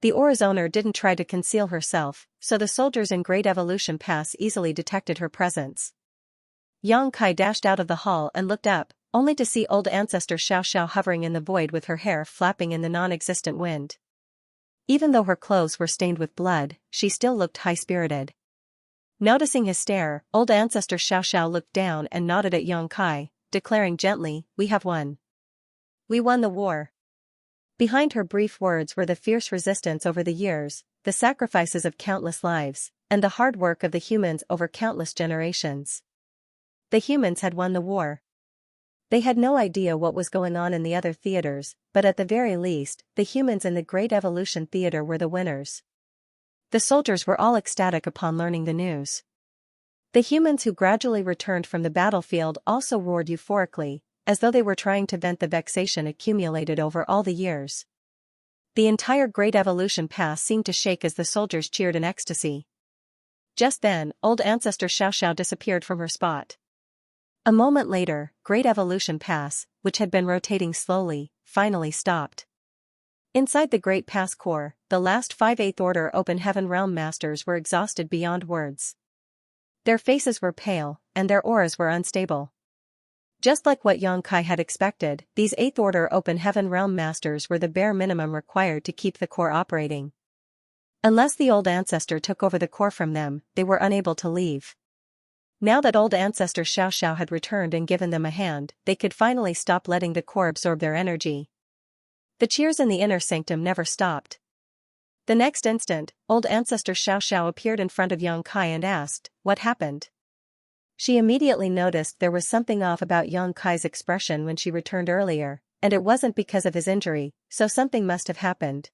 The aura's owner didn't try to conceal herself, so the soldiers in Great Evolution Pass easily detected her presence. Xianxia dashed out of the hall and looked up, only to see old ancestor Xiao hovering in the void with her hair flapping in the non-existent wind. Even though her clothes were stained with blood, she still looked high-spirited. Noticing his stare, old ancestor Xiao looked down and nodded at Xianxia, declaring gently, "We have won. We won the war." Behind her brief words were the fierce resistance over the years, the sacrifices of countless lives, and the hard work of the humans over countless generations. The humans had won the war. They had no idea what was going on in the other theaters, but at the very least, the humans in the Great Evolution Theater were the winners. The soldiers were all ecstatic upon learning the news. The humans who gradually returned from the battlefield also roared euphorically, as though they were trying to vent the vexation accumulated over all the years. The entire Great Evolution Pass seemed to shake as the soldiers cheered in ecstasy. Just then, old ancestor Xiao disappeared from her spot. A moment later, Great Evolution Pass, which had been rotating slowly, finally stopped. Inside the Great Pass core, the last 5 Eighth Order Open Heaven Realm Masters were exhausted beyond words. Their faces were pale, and their auras were unstable. Just like what Xianxia had expected, these 8th Order Open Heaven Realm Masters were the bare minimum required to keep the core operating. Unless the old ancestor took over the core from them, they were unable to leave. Now that old ancestor Xiao had returned and given them a hand, they could finally stop letting the core absorb their energy. The cheers in the inner sanctum never stopped. The next instant, old ancestor Xiao appeared in front of Xianxia and asked, "What happened?" She immediately noticed there was something off about Xianxia's expression when she returned earlier, and it wasn't because of his injury, so something must have happened.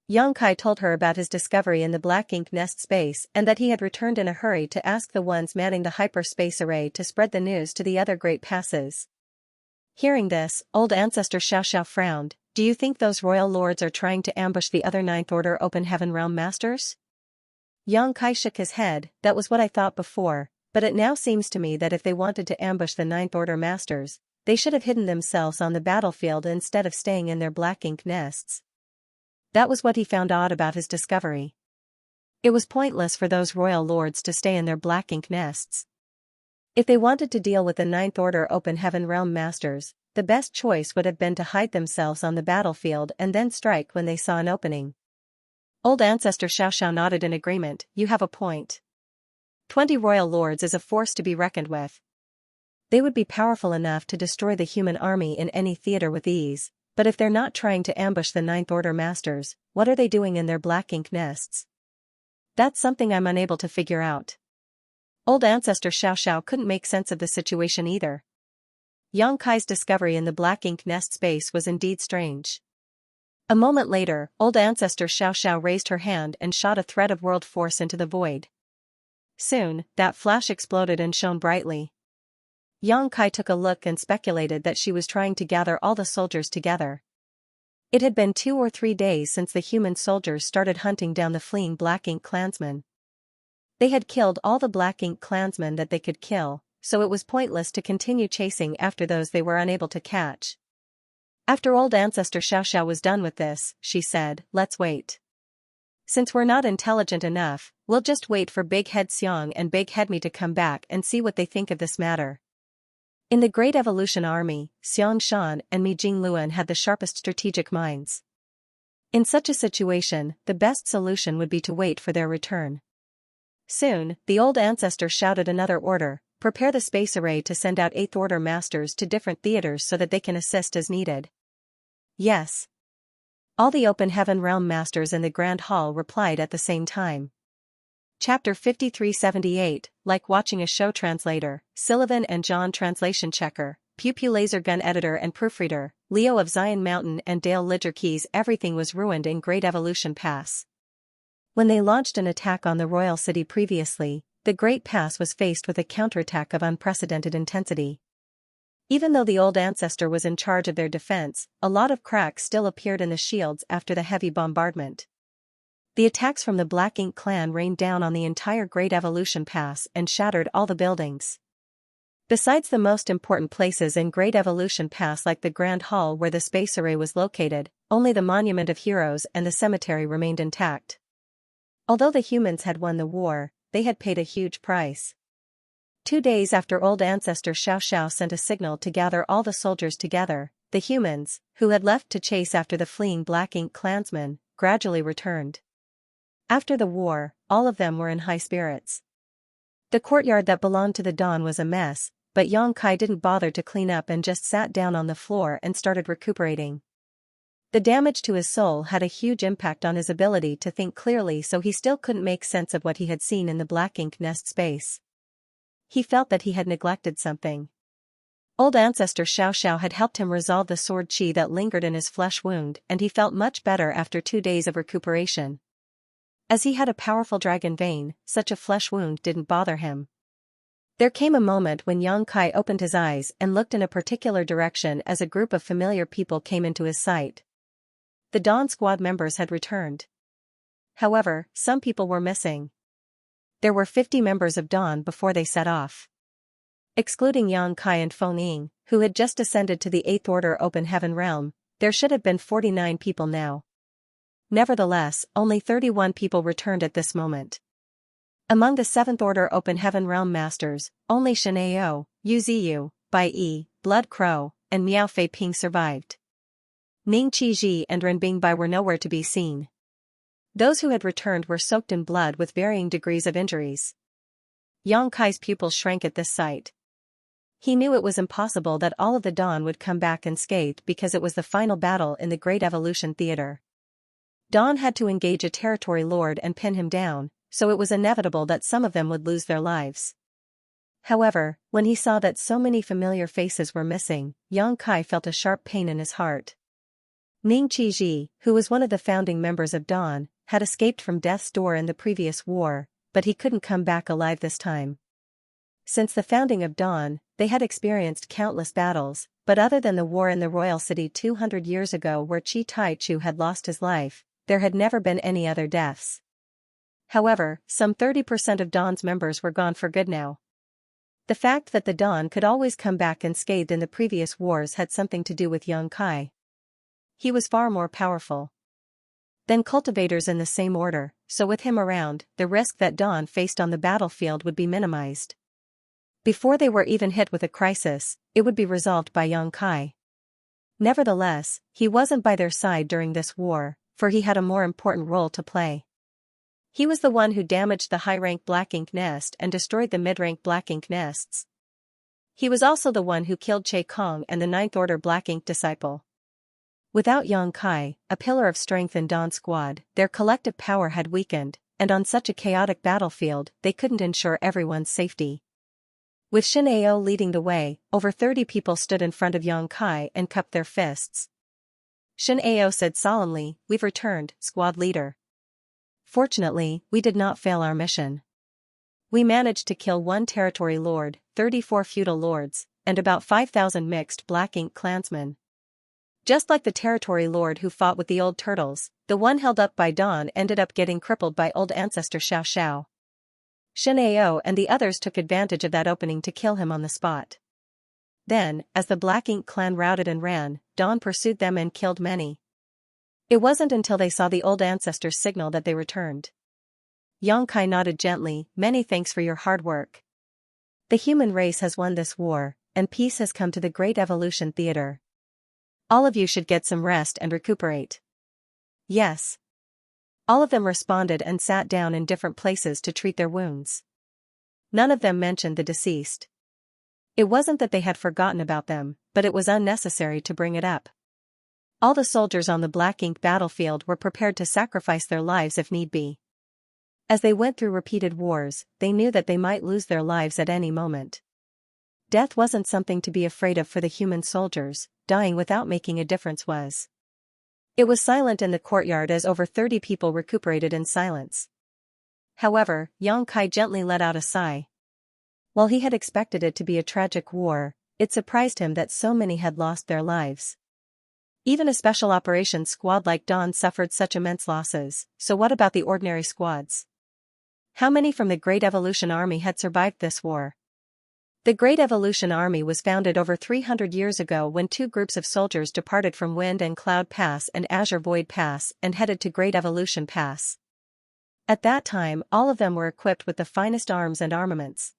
Xianxia told her about his discovery in the Black Ink nest space and that he had returned in a hurry to ask the ones manning the hyperspace array to spread the news to the other great passes. Hearing this, old ancestor Xiao frowned. "Do you think those royal lords are trying to ambush the other 9th Order Open Heaven Realm Masters?" Xianxia shook his head. "That was what I thought before, but it now seems to me that if they wanted to ambush the 9th Order Masters, they should have hidden themselves on the battlefield instead of staying in their Black Ink nests." That was what he found odd about his discovery. It was pointless for those royal lords to stay in their Black Ink nests. If they wanted to deal with the 9th Order Open Heaven Realm Masters, the best choice would have been to hide themselves on the battlefield and then strike when they saw an opening. Old ancestor Xiao nodded in agreement. "You have a point. 20 royal lords is a force to be reckoned with. They would be powerful enough to destroy the human army in any theater with ease, but if they're not trying to ambush the Ninth Order masters, what are they doing in their black ink nests? That's something I'm unable to figure out. Old ancestor Xiao couldn't make sense of the situation either. Yang Kai's discovery in the black ink nest space was indeed strange. A moment later, old ancestor Xiao raised her hand and shot a thread of world force into the void. Soon, that flash exploded and shone brightly. Yang Kai took a look and speculated that she was trying to gather all the soldiers together. It had been 2 or 3 days since the human soldiers started hunting down the fleeing Black Ink clansmen. They had killed all the Black Ink clansmen that they could kill, so it was pointless to continue chasing after those they were unable to catch. After old ancestor Xiao was done with this, she said, "Let's wait. Since we're not intelligent enough, we'll just wait for Big Head Xiang and Big Head Me to come back and see what they think of this matter." In the Great Evolution Army, Xiangshan and Mi Jingluan had the sharpest strategic minds. In such a situation, the best solution would be to wait for their return. Soon, the old ancestor shouted another order: "Prepare the space array to send out 8th Order masters to different theaters so that they can assist as needed." "Yes." All the Open Heaven Realm masters in the Grand Hall replied at the same time. Chapter 5378, like watching a show. Translator, Sullivan and John. Translation checker, Pew Pew laser gun editor and proofreader, Leo of Zion Mountain and Dale Lidger Keys. Everything was ruined in Great Evolution Pass. When they launched an attack on the Royal City previously, the Great Pass was faced with a counterattack of unprecedented intensity. Even though the old ancestor was in charge of their defense, a lot of cracks still appeared in the shields after the heavy bombardment. The attacks from the Black Ink clan rained down on the entire Great Evolution Pass and shattered all the buildings. Besides the most important places in Great Evolution Pass like the Grand Hall where the space array was located, only the Monument of Heroes and the cemetery remained intact. Although the humans had won the war, they had paid a huge price. 2 days after old ancestor Xiao sent a signal to gather all the soldiers together, the humans, who had left to chase after the fleeing Black Ink clansmen, gradually returned. After the war, all of them were in high spirits. The courtyard that belonged to the Dawn was a mess, but Yang Kai didn't bother to clean up and just sat down on the floor and started recuperating. The damage to his soul had a huge impact on his ability to think clearly, so he still couldn't make sense of what he had seen in the Black Ink nest space. He felt that he had neglected something. Old ancestor Xiao had helped him resolve the sword chi that lingered in his flesh wound, and he felt much better after 2 days of recuperation. As he had a powerful dragon vein, such a flesh wound didn't bother him. There came a moment when Yang Kai opened his eyes and looked in a particular direction as a group of familiar people came into his sight. The Dawn Squad members had returned. However, some people were missing. There were 50 members of Dawn before they set off. Excluding Yang Kai and Feng Ying, who had just ascended to the 8th Order Open Heaven Realm, there should have been 49 people now. Nevertheless, only 31 people returned at this moment. Among the 7th Order Open Heaven Realm Masters, only Shenao, Yu Ziyu, Bai Yi, Blood Crow, and Miao Fei Ping survived. Ning Qizhi and Renbing Bai were nowhere to be seen. Those who had returned were soaked in blood with varying degrees of injuries. Yang Kai's pupils shrank at this sight. He knew it was impossible that all of the Dawn would come back unscathed because it was the final battle in the Great Evolution Theater. Dawn had to engage a territory lord and pin him down, so it was inevitable that some of them would lose their lives. However, when he saw that so many familiar faces were missing, Yang Kai felt a sharp pain in his heart. Ning Qizhi, who was one of the founding members of Dawn, had escaped from death's door in the previous war, but he couldn't come back alive this time. Since the founding of Dawn, they had experienced countless battles, but other than the war in the Royal City 200 years ago where Chi Tai Chu had lost his life, there had never been any other deaths. However, some 30% of Dawn's members were gone for good now. The fact that the Dawn could always come back unscathed in the previous wars had something to do with Yang Kai. He was far more powerful than cultivators in the same order, so with him around, the risk that Dawn faced on the battlefield would be minimized. Before they were even hit with a crisis, it would be resolved by Yang Kai. Nevertheless, he wasn't by their side during this war, for he had a more important role to play. He was the one who damaged the high-rank Black Ink nest and destroyed the mid-rank Black Ink nests. He was also the one who killed Che Kong and the Ninth Order Black Ink disciple. Without Yang Kai, a pillar of strength in Dawn's squad, their collective power had weakened, and on such a chaotic battlefield they couldn't ensure everyone's safety. With Xianxia leading the way, over 30 people stood in front of Yang Kai and cupped their fists. Xianxia said solemnly, "We've returned, squad leader. Fortunately, we did not fail our mission. We managed to kill 1 territory lord, 34 feudal lords, and about 5,000 mixed Black Ink clansmen. Just like the territory lord who fought with the old turtles, the one held up by Dawn ended up getting crippled by old ancestor Xiao. Xianxia and the others took advantage of that opening to kill him on the spot. Then, as the Black Ink clan routed and ran, Dawn pursued them and killed many. It wasn't until they saw the old ancestor's signal that they returned." Yang Kai nodded gently, "Many thanks for your hard work. The human race has won this war, and peace has come to the Great Evolution Theater. All of you should get some rest and recuperate." "Yes." All of them responded and sat down in different places to treat their wounds. None of them mentioned the deceased. It wasn't that they had forgotten about them, but it was unnecessary to bring it up. All the soldiers on the Black Ink battlefield were prepared to sacrifice their lives if need be. As they went through repeated wars, they knew that they might lose their lives at any moment. Death wasn't something to be afraid of for the human soldiers, dying without making a difference was. It was silent in the courtyard as over 30 people recuperated in silence. However, Yang Kai gently let out a sigh. While he had expected it to be a tragic war, it surprised him that so many had lost their lives. Even a special operations squad like Dawn suffered such immense losses, so what about the ordinary squads? How many from the Great Evolution Army had survived this war? The Great Evolution Army was founded over 300 years ago when 2 groups of soldiers departed from Wind and Cloud Pass and Azure Void Pass and headed to Great Evolution Pass. At that time, all of them were equipped with the finest arms and armaments.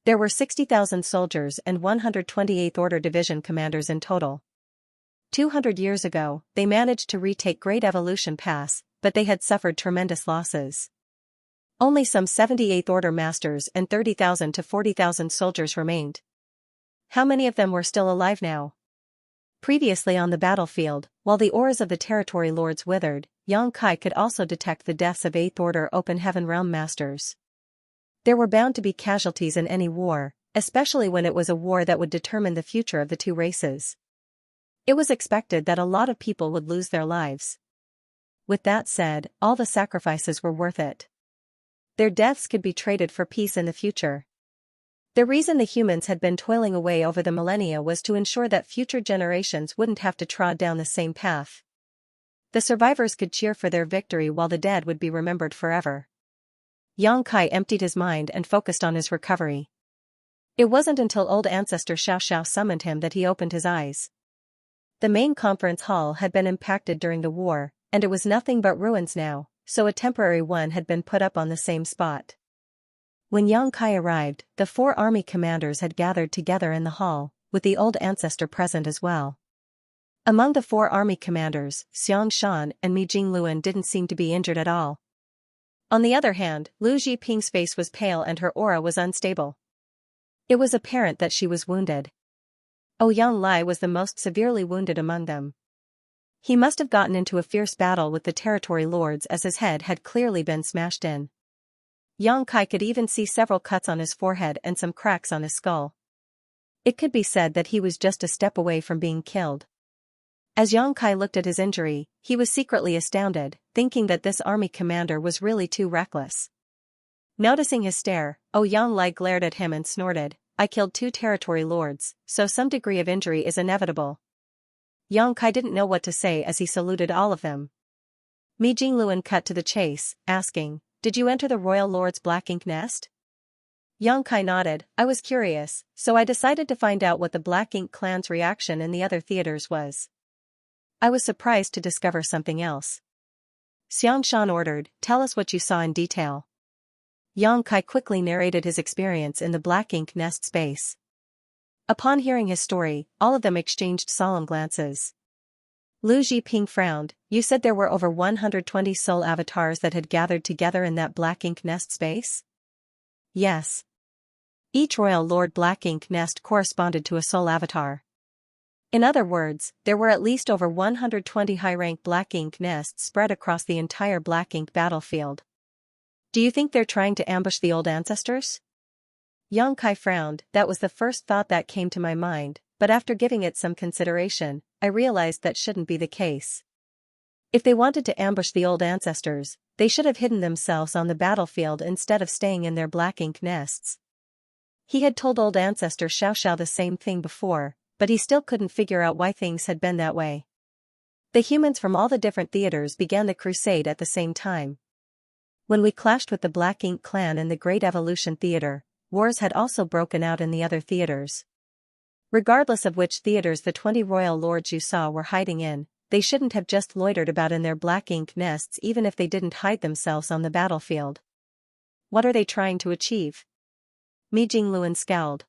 There were 60,000 soldiers and 128th Order Division commanders in total. 200 years ago, they managed to retake Great Evolution Pass, but they had suffered tremendous losses. Only some 78th Order Masters and 30,000 to 40,000 soldiers remained. How many of them were still alive now? Previously on the battlefield, while the auras of the territory lords withered, Yang Kai could also detect the deaths of 8th Order Open Heaven Realm Masters. There were bound to be casualties in any war, especially when it was a war that would determine the future of the 2 races. It was expected that a lot of people would lose their lives. With that said, all the sacrifices were worth it. Their deaths could be traded for peace in the future. The reason the humans had been toiling away over the millennia was to ensure that future generations wouldn't have to trod down the same path. The survivors could cheer for their victory while the dead would be remembered forever. Yang Kai emptied his mind and focused on his recovery. It wasn't until old ancestor Xiao summoned him that he opened his eyes. The main conference hall had been impacted during the war, and it was nothing but ruins now, so a temporary one had been put up on the same spot. When Yang Kai arrived, the 4 army commanders had gathered together in the hall, with the old ancestor present as well. Among the 4 army commanders, Xianxia and Mi Jingluan didn't seem to be injured at all. On the other hand, Lu Zhiping's face was pale and her aura was unstable. It was apparent that she was wounded. Ouyang Lai was the most severely wounded among them. He must have gotten into a fierce battle with the territory lords as his head had clearly been smashed in. Yang Kai could even see several cuts on his forehead and some cracks on his skull. It could be said that he was just a step away from being killed. As Yang Kai looked at his injury, he was secretly astounded, thinking that this army commander was really too reckless. Noticing his stare, Ouyang Lai glared at him and snorted, "I killed 2 territory lords, so some degree of injury is inevitable." Yang Kai didn't know what to say as he saluted all of them. Mi Jingluan cut to the chase, asking, "Did you enter the royal lord's Black Ink nest?" Yang Kai nodded. "I was curious, so I decided to find out what the Black Ink clan's reaction in the other theaters was. I was surprised to discover something else." Xianxia ordered, "Tell us what you saw in detail." Yang Kai quickly narrated his experience in the Black Ink nest space. Upon hearing his story, all of them exchanged solemn glances. Lu Zhiping frowned. "You said there were over 120 soul avatars that had gathered together in that Black Ink nest space?" "Yes." Each Royal Lord Black Ink nest corresponded to a soul avatar. In other words, there were at least over 120 high-rank Black Ink nests spread across the entire Black Ink battlefield. Do you think they're trying to ambush the old ancestors? Xianxia frowned. That was the first thought that came to my mind, but after giving it some consideration, I realized that shouldn't be the case. If they wanted to ambush the old ancestors, they should have hidden themselves on the battlefield instead of staying in their Black Ink nests. He had told old ancestor Xiaoxiao the same thing before, but he still couldn't figure out why things had been that way. The humans from all the different theaters began the crusade at the same time. When we clashed with the Black Ink clan in the Great Evolution Theater, wars had also broken out in the other theaters. Regardless of which theaters the 20 royal lords you saw were hiding in, they shouldn't have just loitered about in their Black Ink nests even if they didn't hide themselves on the battlefield. What are they trying to achieve? Mi Jingluan scowled.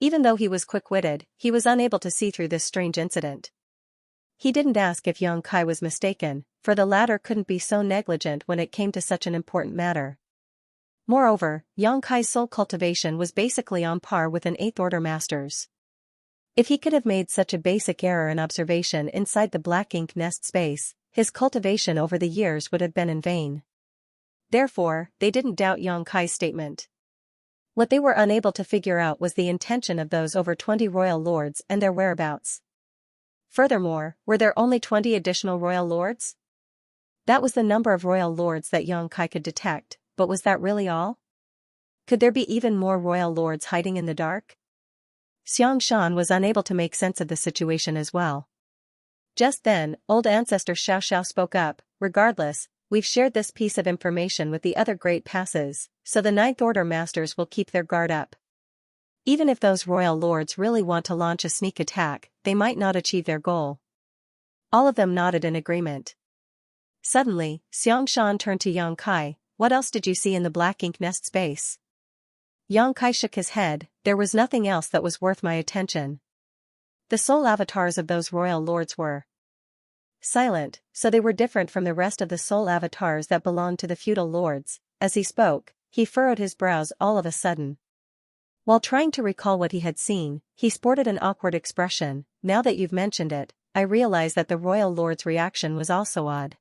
Even though he was quick-witted, he was unable to see through this strange incident. He didn't ask if Xianxia was mistaken, for the latter couldn't be so negligent when it came to such an important matter. Moreover, Xianxia's soul cultivation was basically on par with an 8th Order master's. If he could have made such a basic error in observation inside the Black Ink nest space, his cultivation over the years would have been in vain. Therefore, they didn't doubt Xianxia's statement. What they were unable to figure out was the intention of those over 20 royal lords and their whereabouts. Furthermore, were there only 20 additional royal lords? That was the number of royal lords that Xianxia could detect, but was that really all? Could there be even more royal lords hiding in the dark? Xianxia was unable to make sense of the situation as well. Just then, old ancestor Xiaoxiao spoke up. Regardless, we've shared this piece of information with the other great passes, so the 9th Order masters will keep their guard up. Even if those royal lords really want to launch a sneak attack, they might not achieve their goal. All of them nodded in agreement. Suddenly, Xianxia turned to Xianxia. What else did you see in the Black Ink nest space? Xianxia shook his head. There was nothing else that was worth my attention. The soul avatars of those royal lords were silent, so they were different from the rest of the soul avatars that belonged to the feudal lords. As he spoke, he furrowed his brows all of a sudden. While trying to recall what he had seen, he sported an awkward expression. Now that you've mentioned it, I realize that the royal lord's reaction was also odd.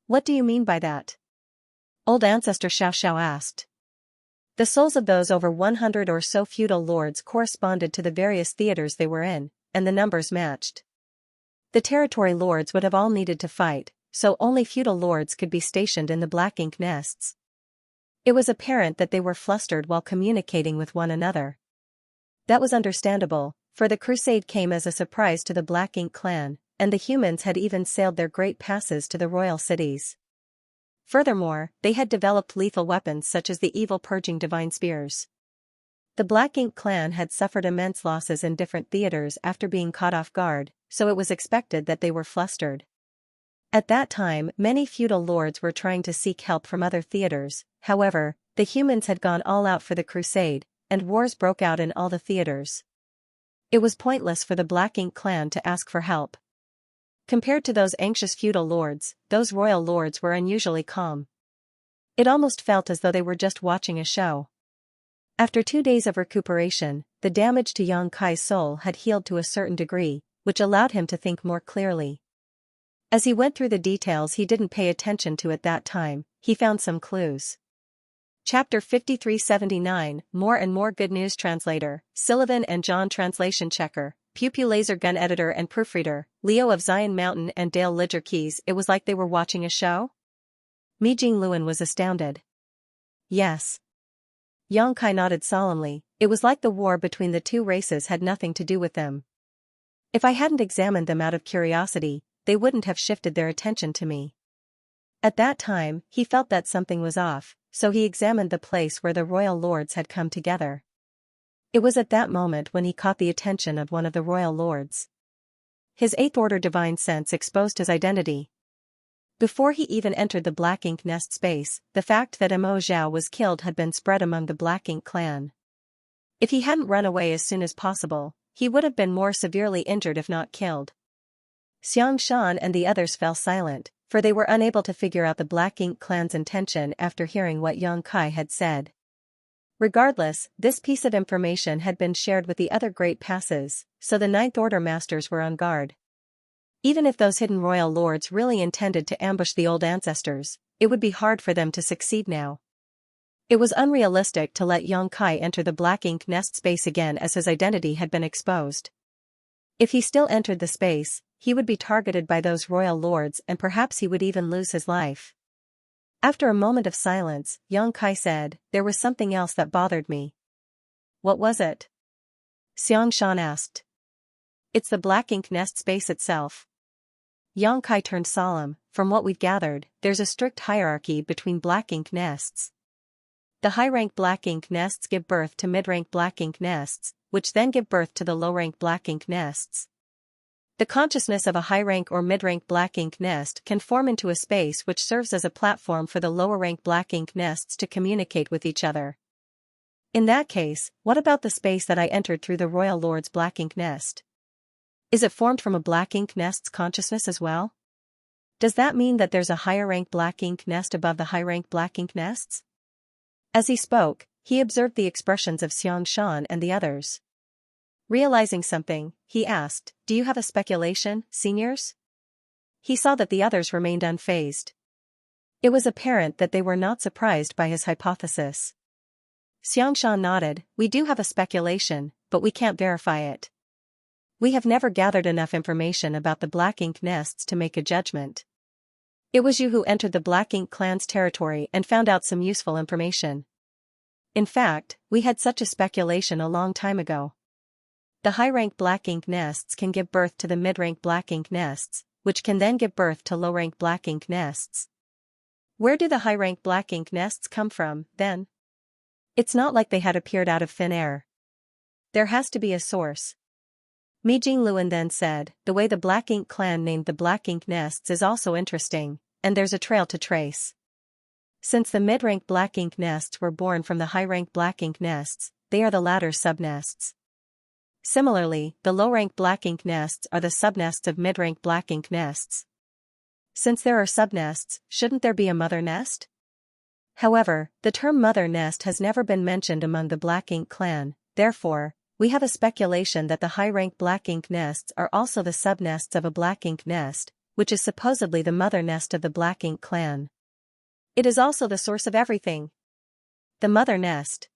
What do you mean by that? Old ancestor Xiaoxiao asked. The souls of those over 100 or so feudal lords corresponded to the various theaters they were in, and the numbers matched. The territory lords would have all needed to fight, so only feudal lords could be stationed in the Black Ink nests. It was apparent that they were flustered while communicating with one another. That was understandable, for the crusade came as a surprise to the Black Ink clan, and the humans had even sailed their great passes to the royal cities. Furthermore, they had developed lethal weapons such as the evil purging divine spears. The Black Ink clan had suffered immense losses in different theaters after being caught off guard, so it was expected that they were flustered. At that time, many feudal lords were trying to seek help from other theaters. However, the humans had gone all out for the crusade, and wars broke out in all the theaters. It was pointless for the Black Ink clan to ask for help. Compared to those anxious feudal lords, those royal lords were unusually calm. It almost felt as though they were just watching a show. After 2 days of recuperation, the damage to Xianxia's soul had healed to a certain degree, which allowed him to think more clearly. As he went through the details he didn't pay attention to at that time, he found some clues. Chapter 5379, More and More Good News Translator, Sullivan and John Translation Checker, Pew Pew Laser Gun Editor and Proofreader, Leo of Zion Mountain and Dale Lidger Keys. It was like they were watching a show? Mi Jingluan was astounded. Yes. Xianxia nodded solemnly. It was like the war between the two races had nothing to do with them. If I hadn't examined them out of curiosity, they wouldn't have shifted their attention to me. At that time, he felt that something was off, so he examined the place where the royal lords had come together. It was at that moment when he caught the attention of one of the royal lords. His 8th Order divine sense exposed his identity. Before he even entered the Black Ink nest space, the fact that Mo Zhao was killed had been spread among the Black Ink clan. If he hadn't run away as soon as possible, he would have been more severely injured if not killed. Xianxia and the others fell silent, for they were unable to figure out the Black Ink clan's intention after hearing what Xianxia had said. Regardless, this piece of information had been shared with the other great passes, so the Ninth Order masters were on guard. Even if those hidden royal lords really intended to ambush the old ancestors, it would be hard for them to succeed now. It was unrealistic to let Xianxia enter the black ink nest space again as his identity had been exposed. If he still entered the space, he would be targeted by those royal lords and perhaps he would even lose his life. After a moment of silence, Xianxia said, "There was something else that bothered me." "What was it?" Xianxia asked. "It's the black ink nest space itself." Xianxia turned solemn. "From what we've gathered, there's a strict hierarchy between black ink nests. The high-rank black ink nests give birth to mid-rank black ink nests, which then give birth to the low-rank black ink nests. The consciousness of a high-rank or mid-rank black ink nest can form into a space which serves as a platform for the lower-rank black ink nests to communicate with each other. In that case, what about the space that I entered through the royal lord's black ink nest? Is it formed from a black ink nest's consciousness as well? Does that mean that there's a higher-rank black ink nest above the high-rank black ink nests?" As he spoke, he observed the expressions of Xianxia and the others. Realizing something, he asked, "Do you have a speculation, seniors?" He saw that the others remained unfazed. It was apparent that they were not surprised by his hypothesis. Xianxia nodded. "We do have a speculation, but we can't verify it. We have never gathered enough information about the black ink nests to make a judgment. It was you who entered the black ink clan's territory and found out some useful information. In fact, we had such a speculation a long time ago. The high-rank black ink nests can give birth to the mid-rank black ink nests, which can then give birth to low-rank black ink nests. Where do the high-rank black ink nests come from, then? It's not like they had appeared out of thin air. There has to be a source." Mi Jingluan then said, "The way the black ink clan named the black ink nests is also interesting, and there's a trail to trace. Since the mid-rank black ink nests were born from the high-rank black ink nests, they are the latter's subnests. Similarly, the low-rank black ink nests are the subnests of mid-rank black ink nests. Since there are subnests, shouldn't there be a mother nest? However, the term mother nest has never been mentioned among the black ink clan, therefore, we have a speculation that the high-rank black ink nests are also the subnests of a black ink nest, which is supposedly the mother nest of the black ink clan. It is also the source of everything. The mother nest."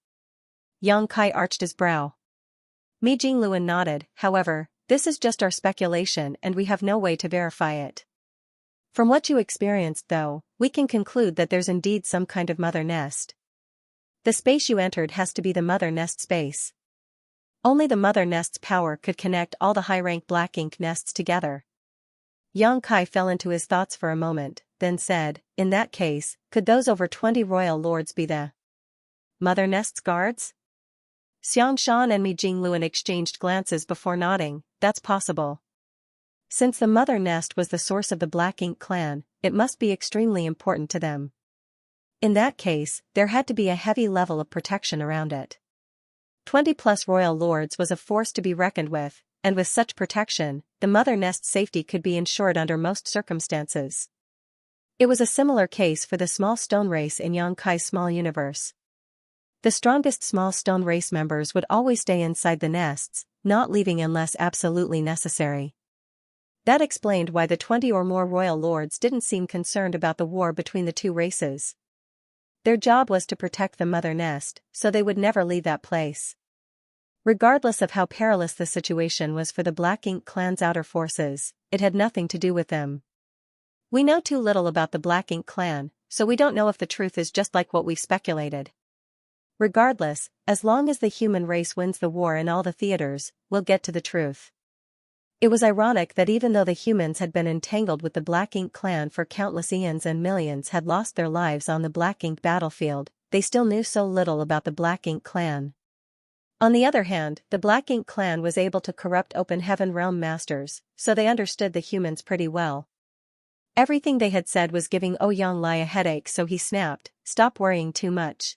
Xianxia arched his brow. Mi Jingluan nodded. "However, this is just our speculation and we have no way to verify it. From what you experienced though, we can conclude that there's indeed some kind of mother nest. The space you entered has to be the mother nest space. Only the mother nest's power could connect all the high-rank black ink nests together." Xianxia fell into his thoughts for a moment, then said, "In that case, could those over 20 royal lords be the mother nest's guards?" Xianxia and Mi Jingluan exchanged glances before nodding. "That's possible. Since the mother nest was the source of the black ink clan, it must be extremely important to them. In that case, there had to be a heavy level of protection around it. 20+ royal lords was a force to be reckoned with, and with such protection, the mother nest's safety could be ensured under most circumstances. It was a similar case for the small stone race in Xianxia's small universe. The strongest small stone race members would always stay inside the nests, not leaving unless absolutely necessary. That explained why the 20 or more royal lords didn't seem concerned about the war between the two races. Their job was to protect the mother nest, so they would never leave that place. Regardless of how perilous the situation was for the Black Ink clan's outer forces, it had nothing to do with them. We know too little about the Black Ink clan, so we don't know if the truth is just like what we've speculated. Regardless, as long as the human race wins the war in all the theaters, we'll get to the truth. It was ironic that even though the humans had been entangled with the Black Ink clan for countless eons and millions had lost their lives on the Black Ink battlefield, they still knew so little about the Black Ink clan. On the other hand, the Black Ink clan was able to corrupt Open Heaven Realm masters, so they understood the humans pretty well. Everything they had said was giving Xianxia a headache, so he snapped, "Stop worrying too much.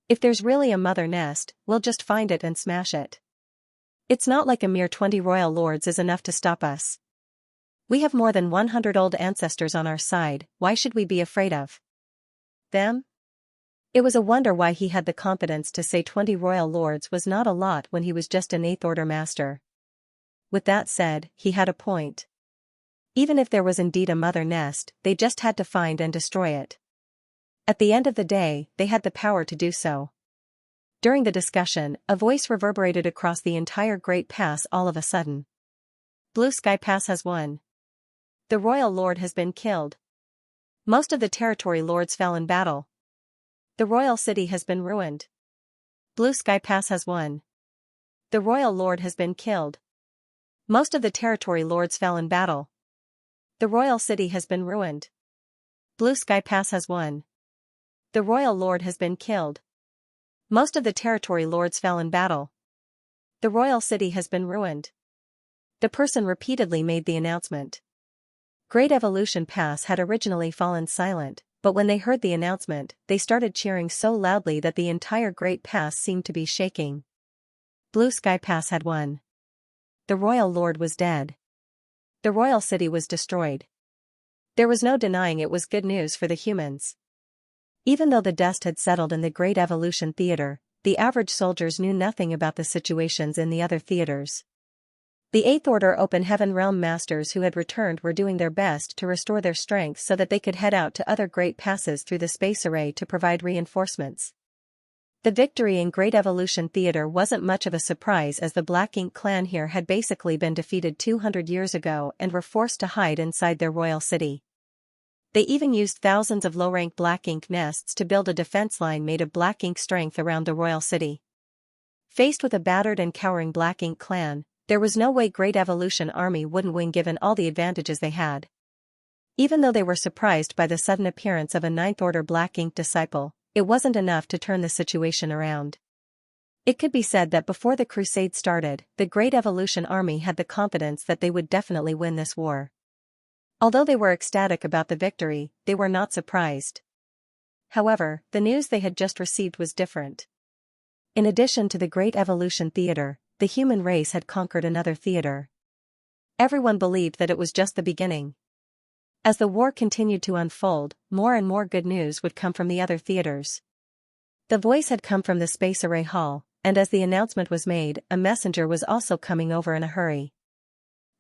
If there's really a mother nest, we'll just find it and smash it. It's not like a mere 20 royal lords is enough to stop us. We have more than 100 old ancestors on our side, why should we be afraid of them?" It was a wonder why he had the confidence to say 20 royal lords was not a lot when he was just an 8th order master. With that said, he had a point. Even if there was indeed a mother nest, they just had to find and destroy it. At the end of the day, they had the power to do so. During the discussion, a voice reverberated across the entire Great Pass all of a sudden. Blue Sky Pass has won. The royal lord has been killed. Most of the territory lords fell in battle. The royal city has been ruined. Blue Sky Pass has won. The royal lord has been killed. Most of the territory lords fell in battle. The royal city has been ruined. Blue Sky Pass has won. The royal lord has been killed. Most of the territory lords fell in battle. The royal city has been ruined. The person repeatedly made the announcement. Great Evolution Pass had originally fallen silent, but when they heard the announcement, they started cheering so loudly that the entire Great Pass seemed to be shaking. Blue Sky Pass had won. The royal lord was dead. The royal city was destroyed. There was no denying it was good news for the humans. Even though the dust had settled in the Great Evolution Theater, the average soldiers knew nothing about the situations in the other theaters. The 8th Order Open Heaven Realm Masters who had returned were doing their best to restore their strength so that they could head out to other Great Passes through the space array to provide reinforcements. The victory in Great Evolution Theater wasn't much of a surprise as the Black Ink clan here had basically been defeated 200 years ago and were forced to hide inside their royal city. They even used thousands of low-rank Black Ink nests to build a defense line made of Black Ink strength around the royal city. Faced with a battered and cowering Black Ink clan, there was no way Great Evolution Army wouldn't win given all the advantages they had. Even though they were surprised by the sudden appearance of a 9th Order Black Ink disciple, it wasn't enough to turn the situation around. It could be said that before the crusade started, the Great Evolution Army had the confidence that they would definitely win this war. Although they were ecstatic about the victory, they were not surprised. However, the news they had just received was different. In addition to the Great Evolution Theater, the human race had conquered another theater. Everyone believed that it was just the beginning. As the war continued to unfold, more and more good news would come from the other theaters. The voice had come from the Space Array Hall, and as the announcement was made, a messenger was also coming over in a hurry.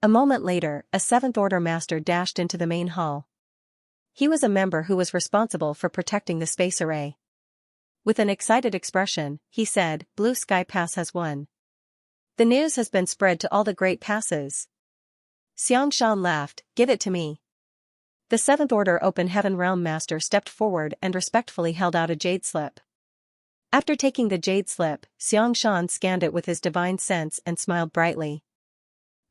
A moment later, a 7th Order Master dashed into the main hall. He was a member who was responsible for protecting the space array. With an excited expression, he said, "Blue Sky Pass has won. The news has been spread to all the Great Passes." Xianxia laughed, "Give it to me." The 7th Order Open Heaven Realm Master stepped forward and respectfully held out a jade slip. After taking the jade slip, Xianxia scanned it with his divine sense and smiled brightly.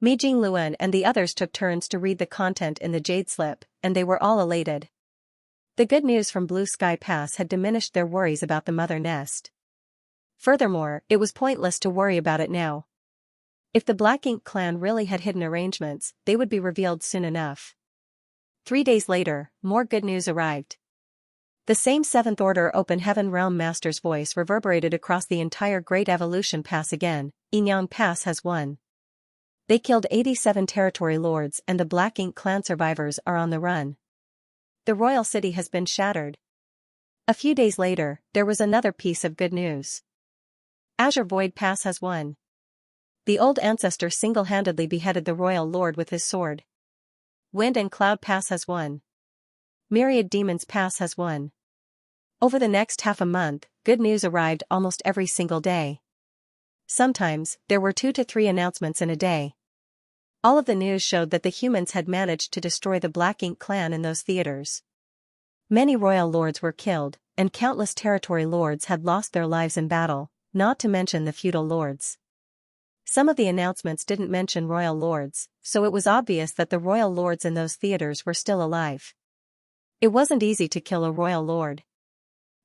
Mi Jingluan and the others took turns to read the content in the jade slip, and they were all elated. The good news from Blue Sky Pass had diminished their worries about the mother nest. Furthermore, it was pointless to worry about it now. If the Black Ink clan really had hidden arrangements, they would be revealed soon enough. 3 days later, more good news arrived. The same 7th Order Open Heaven Realm Master's voice reverberated across the entire Great Evolution Pass again. Yinyang Pass has won. They killed 87 territory lords and the Black Ink clan survivors are on the run. The royal city has been shattered. A few days later, there was another piece of good news. Azure Void Pass has won. The old ancestor single-handedly beheaded the royal lord with his sword. Wind and Cloud Pass has won. Myriad Demons Pass has won. Over the next half a month, good news arrived almost every single day. Sometimes, there were 2 to 3 announcements in a day. All of the news showed that the humans had managed to destroy the Black Ink clan in those theaters. Many royal lords were killed, and countless territory lords had lost their lives in battle, not to mention the feudal lords. Some of the announcements didn't mention royal lords, so it was obvious that the royal lords in those theaters were still alive. It wasn't easy to kill a royal lord.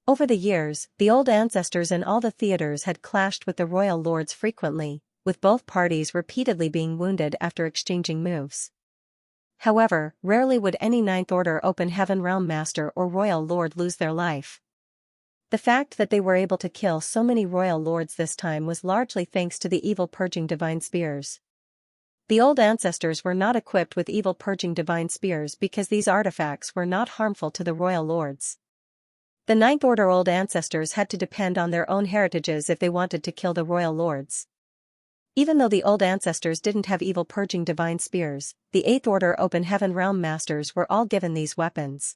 Over the years, the old ancestors in all the theaters had clashed with the royal lords frequently, with both parties repeatedly being wounded after exchanging moves. However, rarely would any 9th Order Open Heaven Realm Master or royal lord lose their life. The fact that they were able to kill so many royal lords this time was largely thanks to the evil purging divine spears. The old ancestors were not equipped with evil purging divine spears because these artifacts were not harmful to the royal lords. The Ninth Order old ancestors had to depend on their own heritages if they wanted to kill the royal lords. Even though the old ancestors didn't have evil purging divine spears, the Eighth Order Open Heaven Realm Masters were all given these weapons.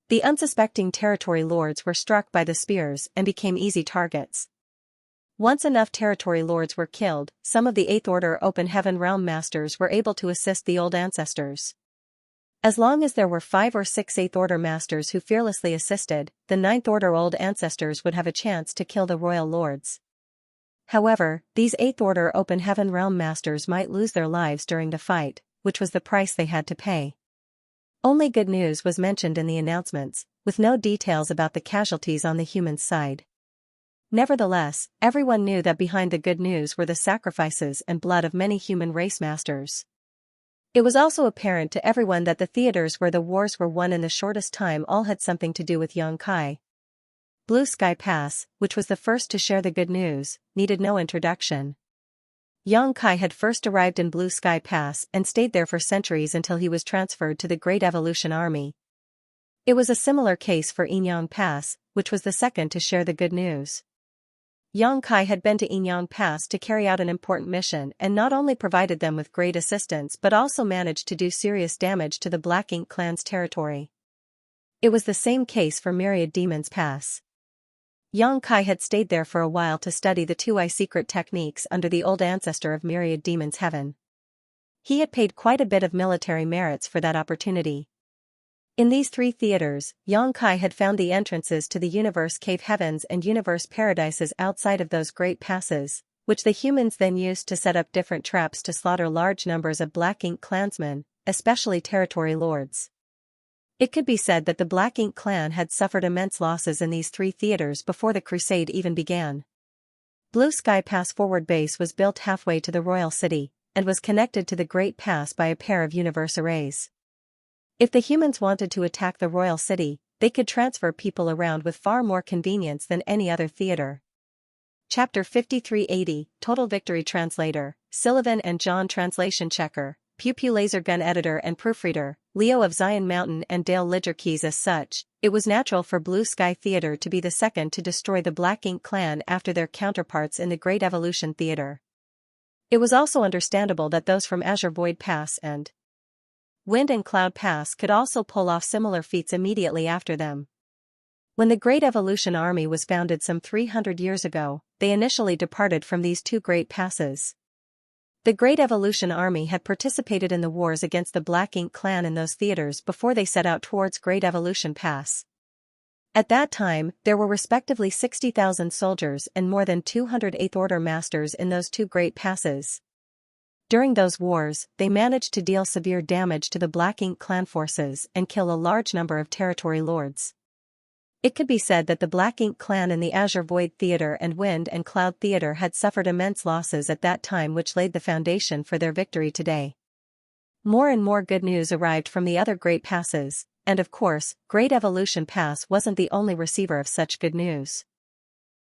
The unsuspecting territory lords were struck by the spears and became easy targets. Once enough territory lords were killed, some of the Eighth Order Open Heaven Realm Masters were able to assist the old ancestors. As long as there were 5 or 6 Eighth Order Masters who fearlessly assisted, the Ninth Order old ancestors would have a chance to kill the royal lords. However, these Eighth Order Open Heaven Realm Masters might lose their lives during the fight, which was the price they had to pay. Only good news was mentioned in the announcements, with no details about the casualties on the humans' side. Nevertheless, everyone knew that behind the good news were the sacrifices and blood of many human race masters. It was also apparent to everyone that the theaters where the wars were won in the shortest time all had something to do with Xianxia. Blue Sky Pass, which was the first to share the good news, needed no introduction. Xianxia had first arrived in Blue Sky Pass and stayed there for centuries until he was transferred to the Great Evolution Army. It was a similar case for Yinyang Pass, which was the second to share the good news. Xianxia had been to Yinyang Pass to carry out an important mission and not only provided them with great assistance but also managed to do serious damage to the Black Ink clan's territory. It was the same case for Myriad Demons Pass. Xianxia had stayed there for a while to study the 2-eye secret techniques under the old ancestor of Myriad Demons Heaven. He had paid quite a bit of military merits for that opportunity. In these 3 theaters, Xianxia had found the entrances to the Universe Cave Heavens and Universe Paradises outside of those great passes, which the humans then used to set up different traps to slaughter large numbers of Black Ink clansmen, especially territory lords. It could be said that the Black Ink clan had suffered immense losses in these 3 theaters before the crusade even began. Blue Sky Pass forward base was built halfway to the royal city, and was connected to the Great Pass by a pair of universe arrays. If the humans wanted to attack the royal city, they could transfer people around with far more convenience than any other theater. Chapter 5380, Total Victory Translator, Sullivan and John Translation Checker, Pew Pew Laser Gun Editor and Proofreader, Leo of Zion Mountain and Dale Ledger Keys. As such, it was natural for Blue Sky Theater to be the second to destroy the Black Ink clan after their counterparts in the Great Evolution Theater. It was also understandable that those from Azure Void Pass and Wind and Cloud Pass could also pull off similar feats immediately after them. When the Great Evolution Army was founded some 300 years ago, they initially departed from these 2 great passes. The Great Evolution Army had participated in the wars against the Black Ink clan in those theaters before they set out towards Great Evolution Pass. At that time, there were respectively 60,000 soldiers and more than 200 Eighth Order Masters in those 2 great passes. During those wars, they managed to deal severe damage to the Black Ink clan forces and kill a large number of territory lords. It could be said that the Black Ink clan in the Azure Void Theater and Wind and Cloud Theater had suffered immense losses at that time, which laid the foundation for their victory today. More and more good news arrived from the other great passes, and of course, Great Evolution Pass wasn't the only receiver of such good news.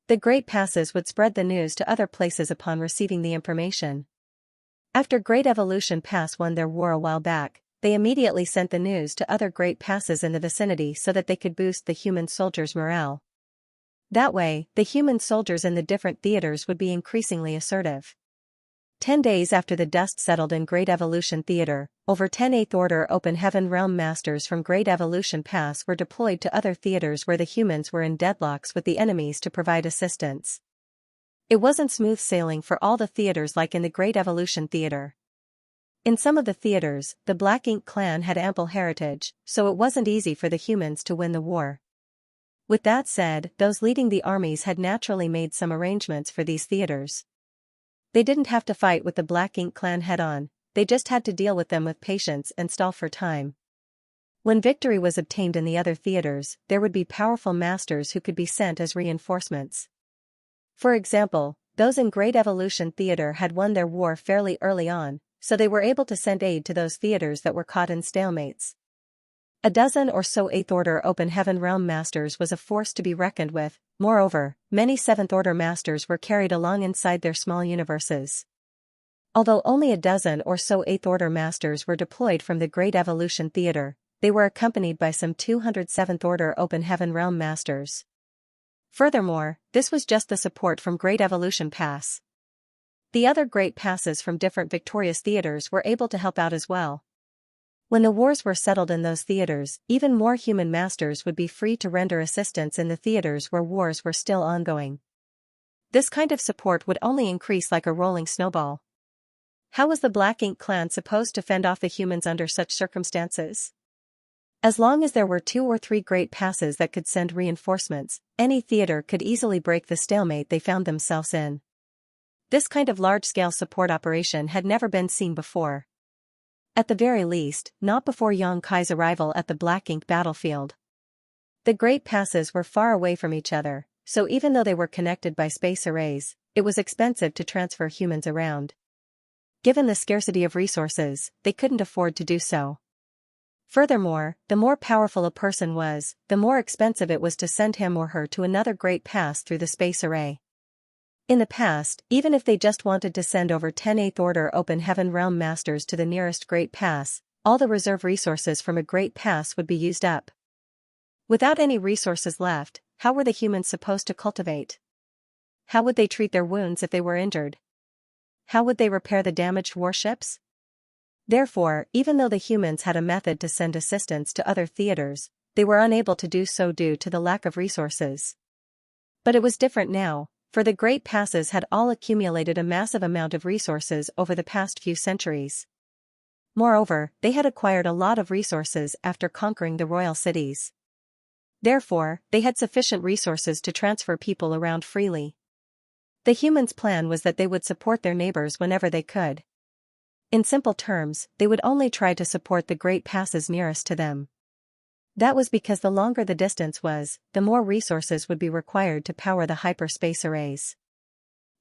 The great passes would spread the news to other places upon receiving the information. After Great Evolution Pass won their war a while back, they immediately sent the news to other great passes in the vicinity so that they could boost the human soldiers' morale. That way, the human soldiers in the different theaters would be increasingly assertive. 10 days after the dust settled in Great Evolution Theater, over 10 Eighth Order Open Heaven Realm Masters from Great Evolution Pass were deployed to other theaters where the humans were in deadlocks with the enemies to provide assistance. It wasn't smooth sailing for all the theaters like in the Great Evolution Theater. In some of the theaters, the Black Ink clan had ample heritage, so it wasn't easy for the humans to win the war. With that said, those leading the armies had naturally made some arrangements for these theaters. They didn't have to fight with the Black Ink clan head-on, they just had to deal with them with patience and stall for time. When victory was obtained in the other theaters, there would be powerful masters who could be sent as reinforcements. For example, those in Great Evolution Theater had won their war fairly early on, so they were able to send aid to those theaters that were caught in stalemates. A dozen or so Eighth Order Open Heaven Realm Masters was a force to be reckoned with. Moreover, many Seventh Order Masters were carried along inside their small universes. Although only a dozen or so Eighth Order Masters were deployed from the Great Evolution Theater, they were accompanied by some 200 7th Order Open Heaven Realm Masters. Furthermore, this was just the support from Great Evolution Pass. The other Great Passes from different victorious theaters were able to help out as well. When the wars were settled in those theaters, even more human masters would be free to render assistance in the theaters where wars were still ongoing. This kind of support would only increase like a rolling snowball. How was the Black Ink clan supposed to fend off the humans under such circumstances? As long as there were 2 or 3 Great Passes that could send reinforcements, any theater could easily break the stalemate they found themselves in. This kind of large-scale support operation had never been seen before. At the very least, not before Xianxia's arrival at the Black Ink battlefield. The Great Passes were far away from each other, so even though they were connected by space arrays, it was expensive to transfer humans around. Given the scarcity of resources, they couldn't afford to do so. Furthermore, the more powerful a person was, the more expensive it was to send him or her to another Great Pass through the space array. In the past, even if they just wanted to send over 10 8th Order Open Heaven Realm Masters to the nearest Great Pass, all the reserve resources from a Great Pass would be used up. Without any resources left, how were the humans supposed to cultivate? How would they treat their wounds if they were injured? How would they repair the damaged warships? Therefore, even though the humans had a method to send assistance to other theaters, they were unable to do so due to the lack of resources. But it was different now, for the Great Passes had all accumulated a massive amount of resources over the past few centuries. Moreover, they had acquired a lot of resources after conquering the royal cities. Therefore, they had sufficient resources to transfer people around freely. The humans' plan was that they would support their neighbors whenever they could. In simple terms, they would only try to support the Great Passes nearest to them. That was because the longer the distance was, the more resources would be required to power the hyperspace arrays.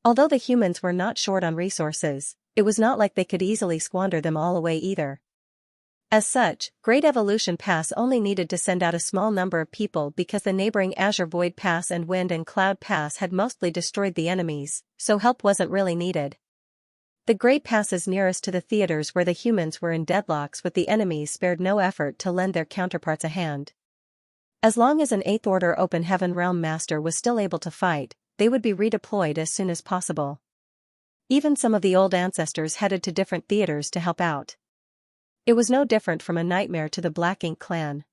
Although the humans were not short on resources, it was not like they could easily squander them all away either. As such, Great Evolution Pass only needed to send out a small number of people because the neighboring Azure Void Pass and Wind and Cloud Pass had mostly destroyed the enemies, so help wasn't really needed. The Great Passes nearest to the theaters where the humans were in deadlocks with the enemies spared no effort to lend their counterparts a hand. As long as an 8th Order Open Heaven Realm Master was still able to fight, they would be redeployed as soon as possible. Even some of the old ancestors headed to different theaters to help out. It was no different from a nightmare to the Black Ink clan.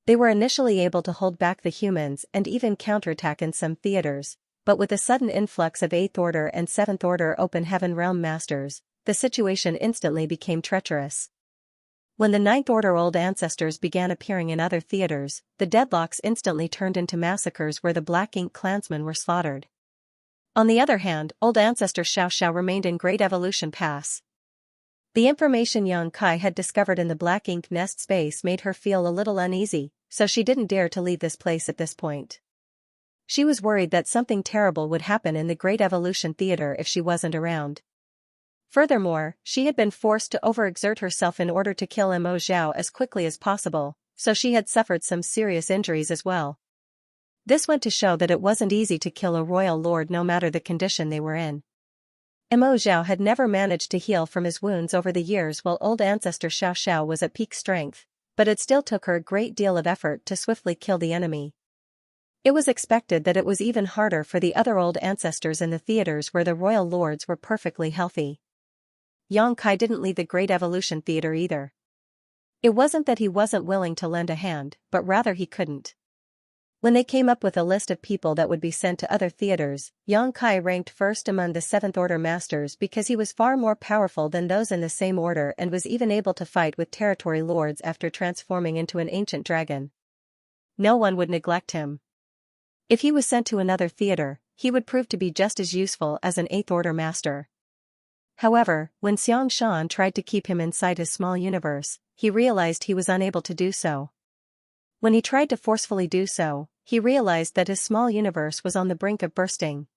They were initially able to hold back the humans and even counterattack in some theaters, but with a sudden influx of 8th Order and 7th Order Open Heaven Realm Masters, the situation instantly became treacherous. When the 9th Order Old Ancestors began appearing in other theaters, the deadlocks instantly turned into massacres where the Black Ink clansmen were slaughtered. On the other hand, Old Ancestor Xianxia remained in Great Evolution Pass. The information Xianxia had discovered in the Black Ink nest space made her feel a little uneasy, so she didn't dare to leave this place at this point. She was worried that something terrible would happen in the Great Evolution Theater if she wasn't around. Furthermore, she had been forced to overexert herself in order to kill Mo Zhao as quickly as possible, so she had suffered some serious injuries as well. This went to show that it wasn't easy to kill a royal lord no matter the condition they were in. Mo Zhao had never managed to heal from his wounds over the years while Old Ancestor Xiao was at peak strength, but it still took her a great deal of effort to swiftly kill the enemy. It was expected that it was even harder for the other old ancestors in the theaters where the royal lords were perfectly healthy. Xianxia didn't leave the Great Evolution Theater either. It wasn't that he wasn't willing to lend a hand, but rather he couldn't. When they came up with a list of people that would be sent to other theaters, Xianxia ranked first among the 7th Order Masters because he was far more powerful than those in the same order and was even able to fight with territory lords after transforming into an ancient dragon. No one would neglect him. If he was sent to another theater, he would prove to be just as useful as an 8th Order Master. However, when Xianxia tried to keep him inside his small universe, he realized he was unable to do so. When he tried to forcefully do so, he realized that his small universe was on the brink of bursting.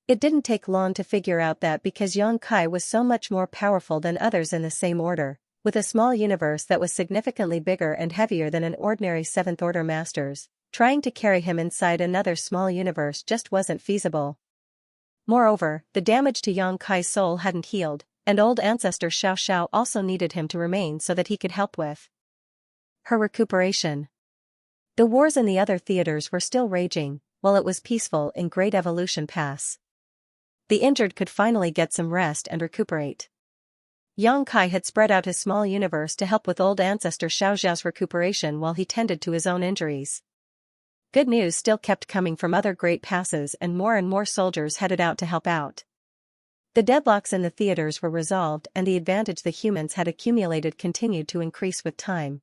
It didn't take long to figure out that because Xianxia was so much more powerful than others in the same order, with a small universe that was significantly bigger and heavier than an ordinary 7th Order Master's, trying to carry him inside another small universe just wasn't feasible. Moreover, the damage to Xianxia's soul hadn't healed, and Old Ancestor Xiao also needed him to remain so that he could help with Her recuperation. The wars in the other theaters were still raging, while it was peaceful in Great Evolution Pass. The injured could finally get some rest and recuperate. Xianxia had spread out his small universe to help with old ancestor Xiaoxiao's recuperation while he tended to his own injuries. Good news still kept coming from other great passes, and more soldiers headed out to help out. The deadlocks in the theaters were resolved, and the advantage the humans had accumulated continued to increase with time.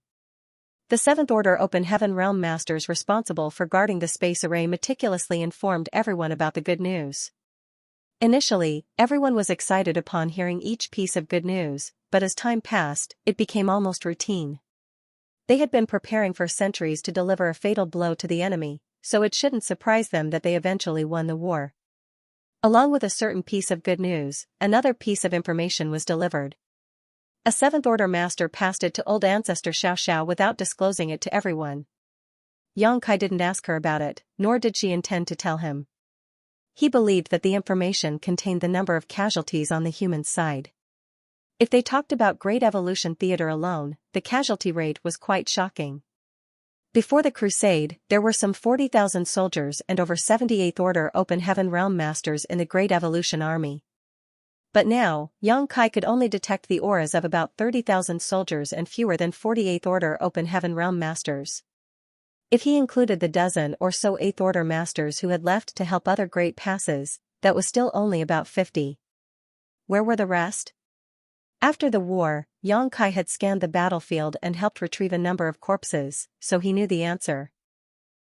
The Seventh Order Open Heaven Realm Masters responsible for guarding the space array meticulously informed everyone about the good news. Initially, everyone was excited upon hearing each piece of good news, but as time passed, it became almost routine. They had been preparing for centuries to deliver a fatal blow to the enemy, so it shouldn't surprise them that they eventually won the war. Along with a certain piece of good news, another piece of information was delivered. A Seventh Order Master passed it to old ancestor Xiaoxiao without disclosing it to everyone. Xianxia didn't ask her about it, nor did she intend to tell him. He believed that the information contained the number of casualties on the human side. If they talked about Great Evolution Theater alone, the casualty rate was quite shocking. Before the Crusade, there were some 40,000 soldiers and over 78th Order Open Heaven Realm Masters in the Great Evolution Army. But now, Xianxia could only detect the auras of about 30,000 soldiers and fewer than 48th Order Open Heaven Realm Masters. If he included the dozen or so 8th Order Masters who had left to help other great passes, that was still only about 50. Where were the rest? After the war, Xianxia had scanned the battlefield and helped retrieve a number of corpses, so he knew the answer.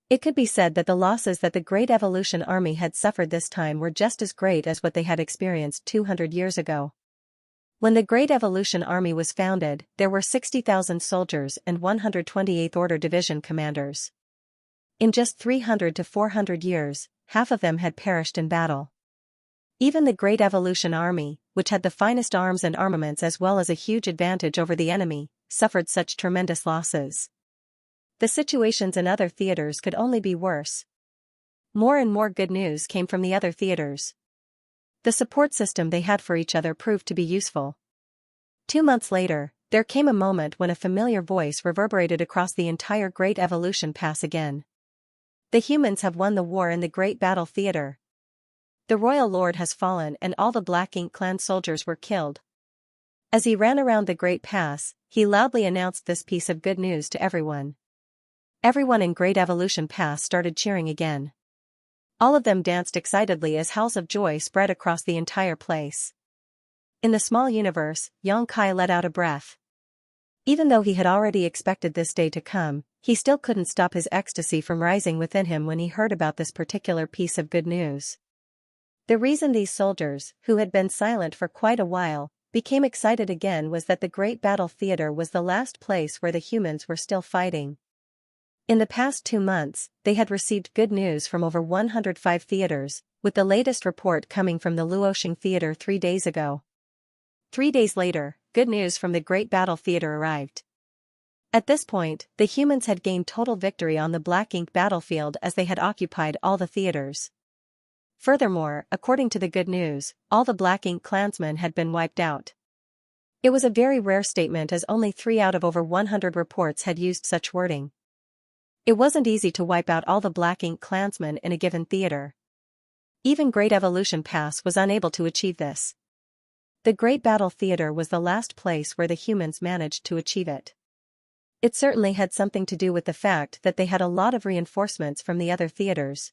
It could be said that the losses that the Great Evolution Army had suffered this time were just as great as what they had experienced 200 years ago. When the Great Evolution Army was founded, there were 60,000 soldiers and 128th Order Division commanders. In just 300 to 400 years, half of them had perished in battle. Even the Great Evolution Army, which had the finest arms and armaments as well as a huge advantage over the enemy, suffered such tremendous losses. The situations in other theaters could only be worse. More and more good news came from the other theaters. The support system they had for each other proved to be useful. 2 months later, there came a moment when a familiar voice reverberated across the entire Great Evolution Pass again. The humans have won the war in the Great Battle Theater. The Royal Lord has fallen and all the Black Ink clan soldiers were killed. As he ran around the Great Pass, he loudly announced this piece of good news to everyone. Everyone in Great Evolution Pass started cheering again. All of them danced excitedly as howls of joy spread across the entire place. In the small universe, Xianxia let out a breath. Even though he had already expected this day to come, he still couldn't stop his ecstasy from rising within him when he heard about this particular piece of good news. The reason these soldiers, who had been silent for quite a while, became excited again was that the Great Battle Theater was the last place where the humans were still fighting. In the past 2 months, they had received good news from over 105 theaters, with the latest report coming from the Luoxing Theater 3 days ago. 3 days later, good news from the Great Battle Theater arrived. At this point, the humans had gained total victory on the Black Ink battlefield as they had occupied all the theaters. Furthermore, according to the good news, all the Black Ink clansmen had been wiped out. It was a very rare statement as only 3 out of over 100 reports had used such wording. It wasn't easy to wipe out all the Black Ink clansmen in a given theater. Even Great Evolution Pass was unable to achieve this. The Great Battle Theater was the last place where the humans managed to achieve it. It certainly had something to do with the fact that they had a lot of reinforcements from the other theaters.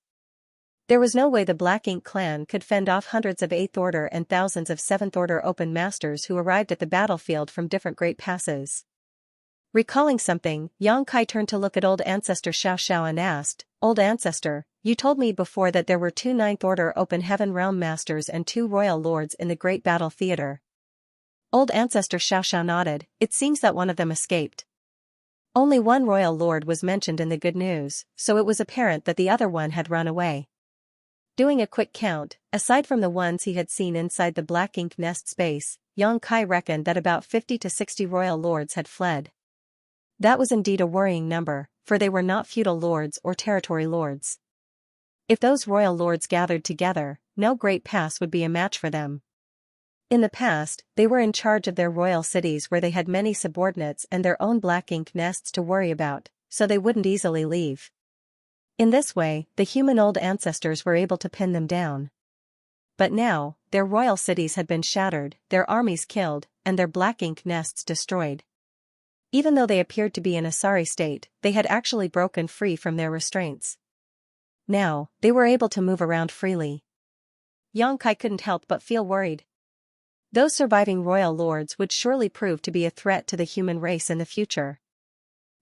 There was no way the Black Ink clan could fend off hundreds of 8th Order and thousands of 7th Order Open Masters who arrived at the battlefield from different great passes. Recalling something, Xianxia turned to look at old ancestor Xiaoxiao and asked, "Old ancestor, you told me before that there were 2 9th Order Open Heaven Realm Masters and 2 Royal Lords in the Great Battle Theater." Old ancestor Xiaoxiao nodded. It seems that one of them escaped. Only one Royal Lord was mentioned in the good news, so it was apparent that the other one had run away. Doing a quick count, aside from the ones he had seen inside the Black Ink nest space, Xianxia reckoned that about 50 to 60 Royal Lords had fled. That was indeed a worrying number, for they were not feudal lords or territory lords. If those Royal Lords gathered together, no great pass would be a match for them. In the past, they were in charge of their royal cities where they had many subordinates and their own black ink nests to worry about, so they wouldn't easily leave. In this way, the human old ancestors were able to pin them down. But now, their royal cities had been shattered, their armies killed, and their black ink nests destroyed. Even though they appeared to be in a sorry state, they had actually broken free from their restraints. Now, they were able to move around freely. Xianxia couldn't help but feel worried. Those surviving royal lords would surely prove to be a threat to the human race in the future.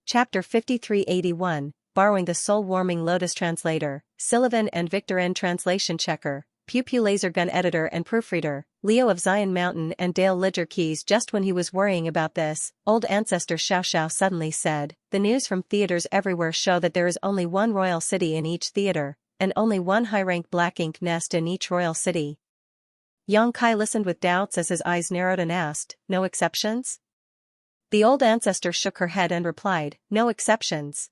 Chapter 5381, Borrowing the Soul-Warming Lotus Translator, Sullivan and Victor N. Translation Checker, Pew Pew Laser Gun Editor and Proofreader, Leo of Zion Mountain and Dale Lidger Keys. Just when he was worrying about this, old ancestor Xiaoxiao suddenly said, "The news from theaters everywhere show that there is only one royal city in each theater, and only one high-rank black ink nest in each royal city." Xianxia listened with doubts as his eyes narrowed and asked, "No exceptions?" The old ancestor shook her head and replied, "No exceptions.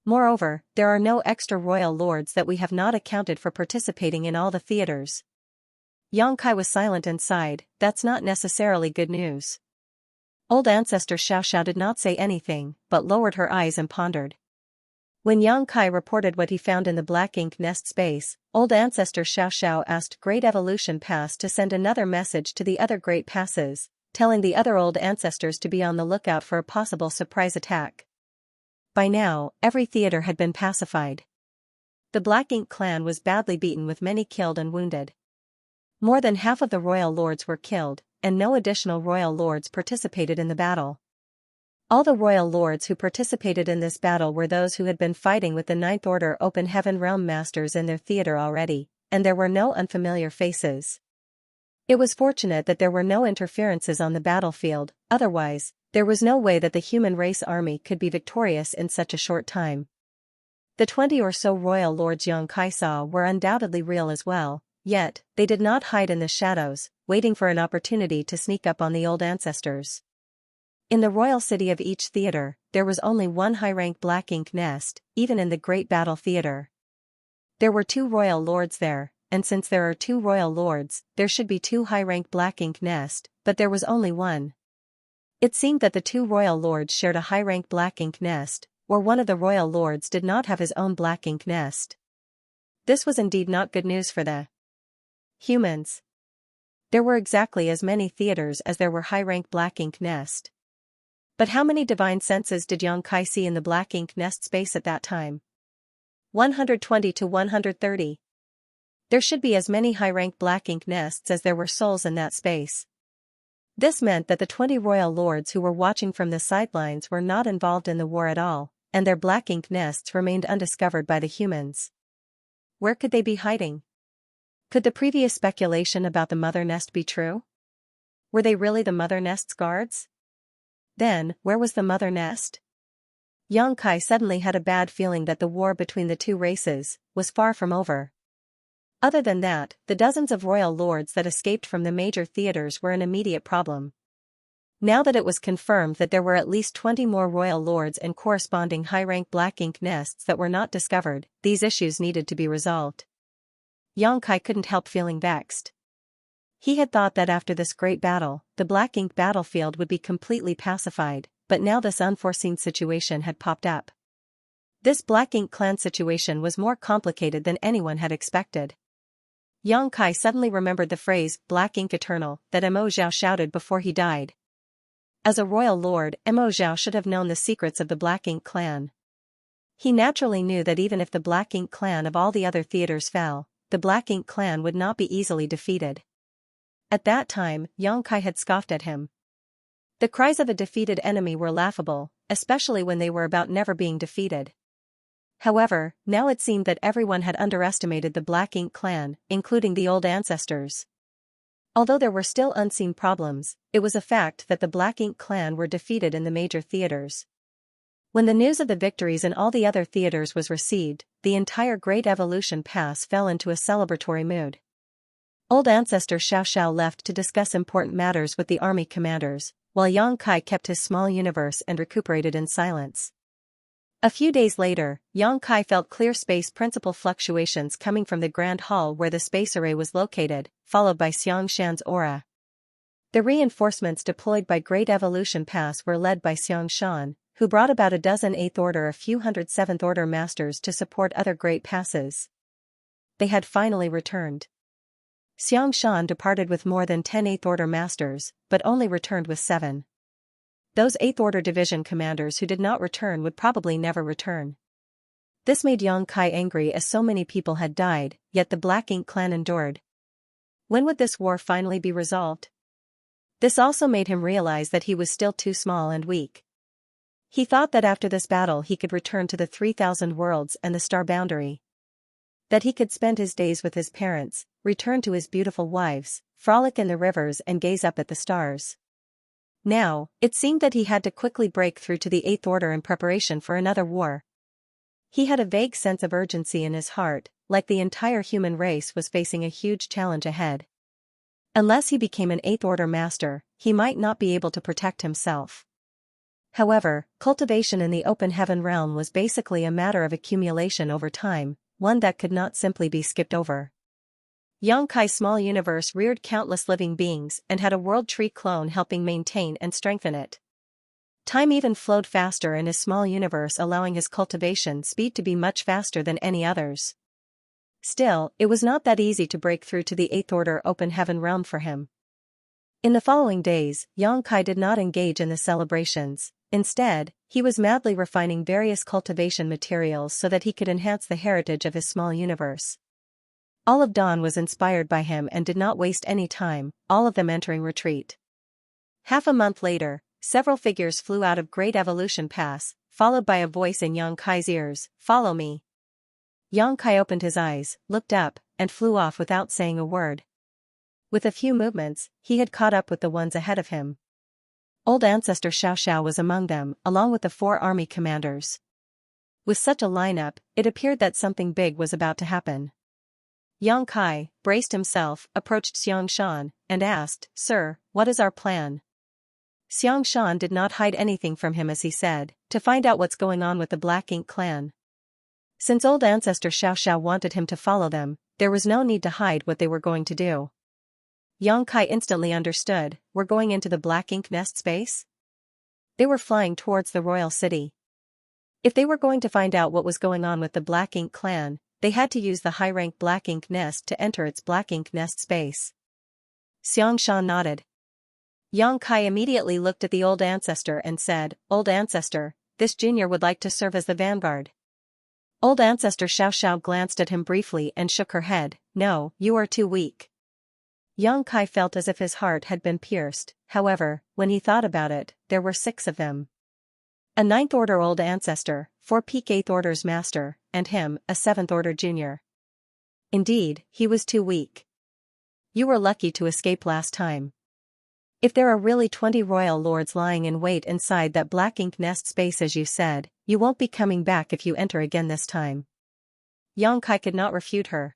Moreover, there are no extra royal lords that we have not accounted for participating in all the theaters." Xianxia was silent and sighed, "That's not necessarily good news." Old ancestor Xiaoxiao did not say anything, but lowered her eyes and pondered. When Xianxia reported what he found in the black ink nest space, old ancestor Xiaoxiao asked Great Evolution Pass to send another message to the other Great Passes, telling the other old ancestors to be on the lookout for a possible surprise attack. By now, every theater had been pacified. The Black Ink clan was badly beaten with many killed and wounded. More than half of the royal lords were killed, and no additional royal lords participated in the battle. All the royal lords who participated in this battle were those who had been fighting with the Ninth Order Open Heaven Realm Masters in their theater already, and there were no unfamiliar faces. It was fortunate that there were no interferences on the battlefield, otherwise, there was no way that the human race army could be victorious in such a short time. The 20 or so royal lords Xianxia saw were undoubtedly real as well, yet, they did not hide in the shadows, waiting for an opportunity to sneak up on the old ancestors. In the royal city of each theater, there was only one high-rank black ink nest, even in the great battle theater. There were 2 royal lords there, and since there are 2 royal lords, there should be 2 high-rank black ink nest, but there was only one. It seemed that the 2 royal lords shared a high-rank black ink nest, or one of the royal lords did not have his own black ink nest. This was indeed not good news for the humans. There were exactly as many theaters as there were high-rank black ink nest. But how many divine senses did Xianxia see in the black ink nest space at that time? 120 to 130. There should be as many high-rank black ink nests as there were souls in that space. This meant that the 20 royal lords who were watching from the sidelines were not involved in the war at all, and their black ink nests remained undiscovered by the humans. Where could they be hiding? Could the previous speculation about the mother nest be true? Were they really the mother nest's guards? Then, where was the mother nest? Xianxia suddenly had a bad feeling that the war between the 2 races was far from over. Other than that, the dozens of royal lords that escaped from the major theaters were an immediate problem. Now that it was confirmed that there were at least 20 more royal lords and corresponding high-rank black ink nests that were not discovered, these issues needed to be resolved. Xianxia couldn't help feeling vexed. He had thought that after this great battle, the black ink battlefield would be completely pacified, but now this unforeseen situation had popped up. This black ink clan situation was more complicated than anyone had expected. Xianxia suddenly remembered the phrase, "Black Ink Eternal," that Mo Zhao shouted before he died. As a royal lord, Mo Zhao should have known the secrets of the Black Ink clan. He naturally knew that even if the Black Ink clan of all the other theaters fell, the Black Ink clan would not be easily defeated. At that time, Xianxia had scoffed at him. The cries of a defeated enemy were laughable, especially when they were about never being defeated. However, now it seemed that everyone had underestimated the Black Ink clan, including the old ancestors. Although there were still unseen problems, it was a fact that the Black Ink clan were defeated in the major theaters. When the news of the victories in all the other theaters was received, the entire Great Evolution Pass fell into a celebratory mood. Old ancestor Xiaoxiao left to discuss important matters with the army commanders, while Xianxia kept his small universe and recuperated in silence. A few days later, Xianxia felt clear space principal fluctuations coming from the grand hall where the space array was located, followed by Xianxian's aura. The reinforcements deployed by Great Evolution Pass were led by Xianxia, who brought about a dozen 8th Order a few hundred 7th Order masters to support other Great Passes. They had finally returned. Xianxia departed with more than 10 8th Order masters, but only returned with 7. Those 8th Order division commanders who did not return would probably never return. This made Yang Kai angry as so many people had died, yet the Black Ink clan endured. When would this war finally be resolved? This also made him realize that he was still too small and weak. He thought that after this battle he could return to the 3,000 worlds and the star boundary. That he could spend his days with his parents, return to his beautiful wives, frolic in the rivers and gaze up at the stars. Now, it seemed that he had to quickly break through to the 8th Order in preparation for another war. He had a vague sense of urgency in his heart, like the entire human race was facing a huge challenge ahead. Unless he became an 8th Order master, he might not be able to protect himself. However, cultivation in the open heaven realm was basically a matter of accumulation over time, one that could not simply be skipped over. Yang Kai's small universe reared countless living beings and had a world tree clone helping maintain and strengthen it. Time even flowed faster in his small universe, allowing his cultivation speed to be much faster than any others. Still, it was not that easy to break through to the 8th Order open heaven realm for him. In the following days, Yang Kai did not engage in the celebrations. Instead, he was madly refining various cultivation materials so that he could enhance the heritage of his small universe. All of Dawn was inspired by him and did not waste any time, all of them entering retreat. Half a month later, several figures flew out of Great Evolution Pass, followed by a voice in Yang Kai's ears, "Follow me." Yang Kai opened his eyes, looked up, and flew off without saying a word. With a few movements, he had caught up with the ones ahead of him. Old Ancestor Xiaoxiao was among them, along with the 4 army commanders. With such a lineup, it appeared that something big was about to happen. Yang Kai braced himself, approached Xianxia, and asked, "Sir, what is our plan?" Xianxia did not hide anything from him as he said, "To find out what's going on with the Black Ink clan." Since old Ancestor Xiaoxiao wanted him to follow them, there was no need to hide what they were going to do. Yang Kai instantly understood, "We're going into the Black Ink nest space?" They were flying towards the royal city. If they were going to find out what was going on with the Black Ink clan, they had to use the high-rank Black Ink nest to enter its Black Ink nest space. Xianxia nodded. Yang Kai immediately looked at the old ancestor and said, "Old Ancestor, this junior would like to serve as the vanguard." Old Ancestor Xiaoxiao glanced at him briefly and shook her head, "No, you are too weak." Yang Kai felt as if his heart had been pierced. However, when he thought about it, there were 6 of them. A 9th Order Old Ancestor, 4 peak 8th Orders Master, and him, a 7th Order Junior. Indeed, he was too weak. You were lucky to escape last time. If there are really 20 royal lords lying in wait inside that Black Ink nest space as you said, you won't be coming back if you enter again this time. Yang Kai could not refute her.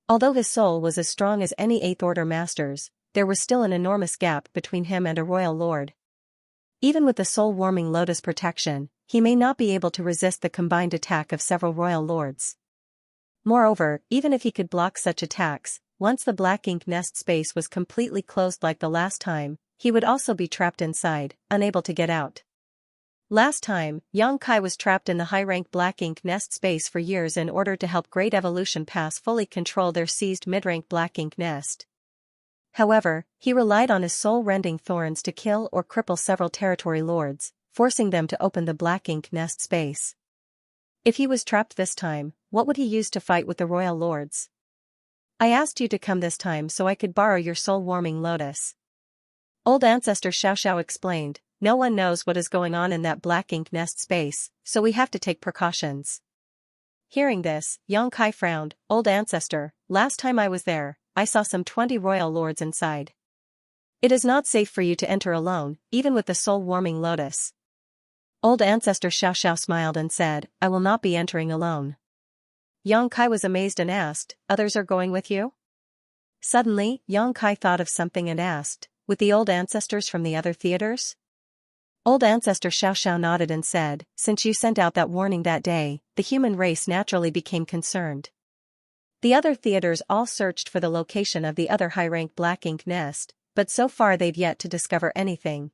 Although his soul was as strong as any 8th Order Master's, there was still an enormous gap between him and a royal lord. Even with the soul-warming lotus protection, he may not be able to resist the combined attack of several royal lords. Moreover, even if he could block such attacks, once the Black Ink nest space was completely closed like the last time, he would also be trapped inside, unable to get out. Last time, Yang Kai was trapped in the high-rank Black Ink nest space for years in order to help Great Evolution Pass fully control their seized mid-rank Black Ink nest. However, he relied on his soul-rending thorns to kill or cripple several territory lords, forcing them to open the Black Ink nest space. If he was trapped this time, what would he use to fight with the royal lords? "I asked you to come this time so I could borrow your soul-warming lotus." Old Ancestor Xiaoxiao explained, "No one knows what is going on in that Black Ink nest space, so we have to take precautions." Hearing this, Yang Kai frowned, "Old Ancestor, last time I was there, I saw some 20 royal lords inside. It is not safe for you to enter alone, even with the soul-warming lotus." Old Ancestor Xiaoxiao smiled and said, "I will not be entering alone." Yang Kai was amazed and asked, "Others are going with you?" Suddenly, Yang Kai thought of something and asked, "With the old ancestors from the other theaters?" Old Ancestor Xiaoxiao nodded and said, "Since you sent out that warning that day, the human race naturally became concerned. The other theaters all searched for the location of the other high-rank Black Ink nest, but so far they've yet to discover anything.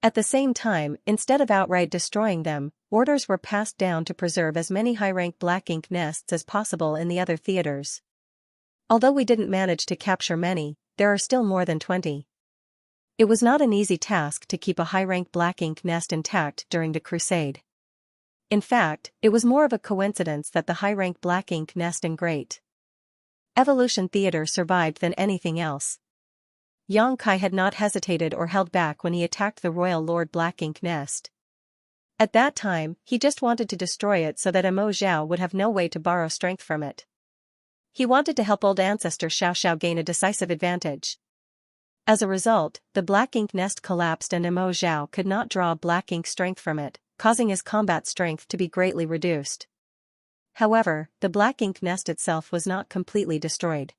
At the same time, instead of outright destroying them, orders were passed down to preserve as many high-rank black ink nests as possible in the other theaters. Although we didn't manage to capture many, there are still more than 20. It was not an easy task to keep a high-rank black ink nest intact during the crusade. In fact, it was more of a coincidence that the high-rank black ink nest in Great Evolution Theater survived than anything else. Xianxia had not hesitated or held back when he attacked the Royal Lord Black Ink Nest. At that time, he just wanted to destroy it so that Mo Zhao would have no way to borrow strength from it. He wanted to help old ancestor Xiao gain a decisive advantage. As a result, the black ink nest collapsed and Mo Zhao could not draw black ink strength from it, causing his combat strength to be greatly reduced. However, the black ink nest itself was not completely destroyed.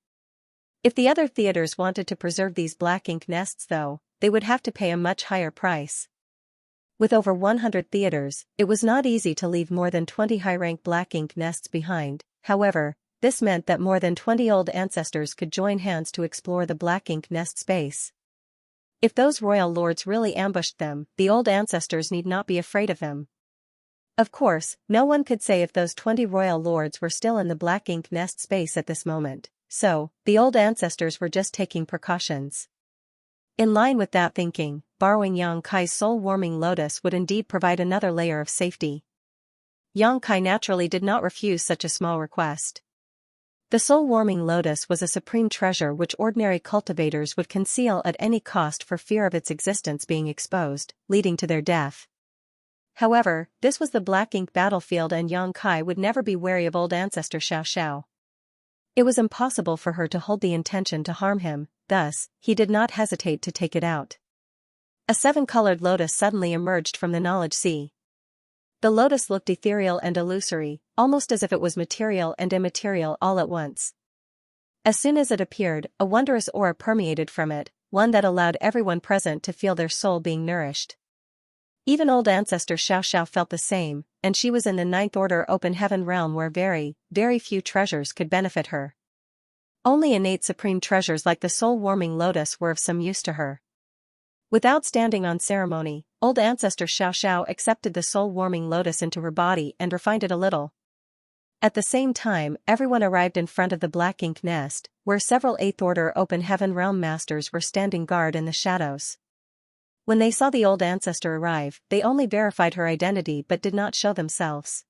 If the other theaters wanted to preserve these black ink nests though, they would have to pay a much higher price. With over 100 theaters, it was not easy to leave more than 20 high-rank black ink nests behind. However, this meant that more than 20 old ancestors could join hands to explore the black ink nest space. If those royal lords really ambushed them, the old ancestors need not be afraid of them. Of course, no one could say if those 20 royal lords were still in the black ink nest space at this moment. So, the old ancestors were just taking precautions. In line with that thinking, borrowing Xianxia's soul-warming lotus would indeed provide another layer of safety. Xianxia naturally did not refuse such a small request. The soul-warming lotus was a supreme treasure which ordinary cultivators would conceal at any cost for fear of its existence being exposed, leading to their death. However, this was the black ink battlefield and Xianxia would never be wary of old ancestor Xiao. It was impossible for her to hold the intention to harm him, thus, he did not hesitate to take it out. A 7-colored lotus suddenly emerged from the knowledge sea. The lotus looked ethereal and illusory, almost as if it was material and immaterial all at once. As soon as it appeared, a wondrous aura permeated from it, one that allowed everyone present to feel their soul being nourished. Even old ancestor Xiao felt the same, and she was in the 9th order open heaven realm where very, very few treasures could benefit her. Only innate supreme treasures like the soul-warming lotus were of some use to her. Without standing on ceremony, old ancestor Xiao accepted the soul-warming lotus into her body and refined it a little. At the same time, everyone arrived in front of the black ink nest, where several 8th order open heaven realm masters were standing guard in the shadows. When they saw the old ancestor arrive, they only verified her identity but did not show themselves.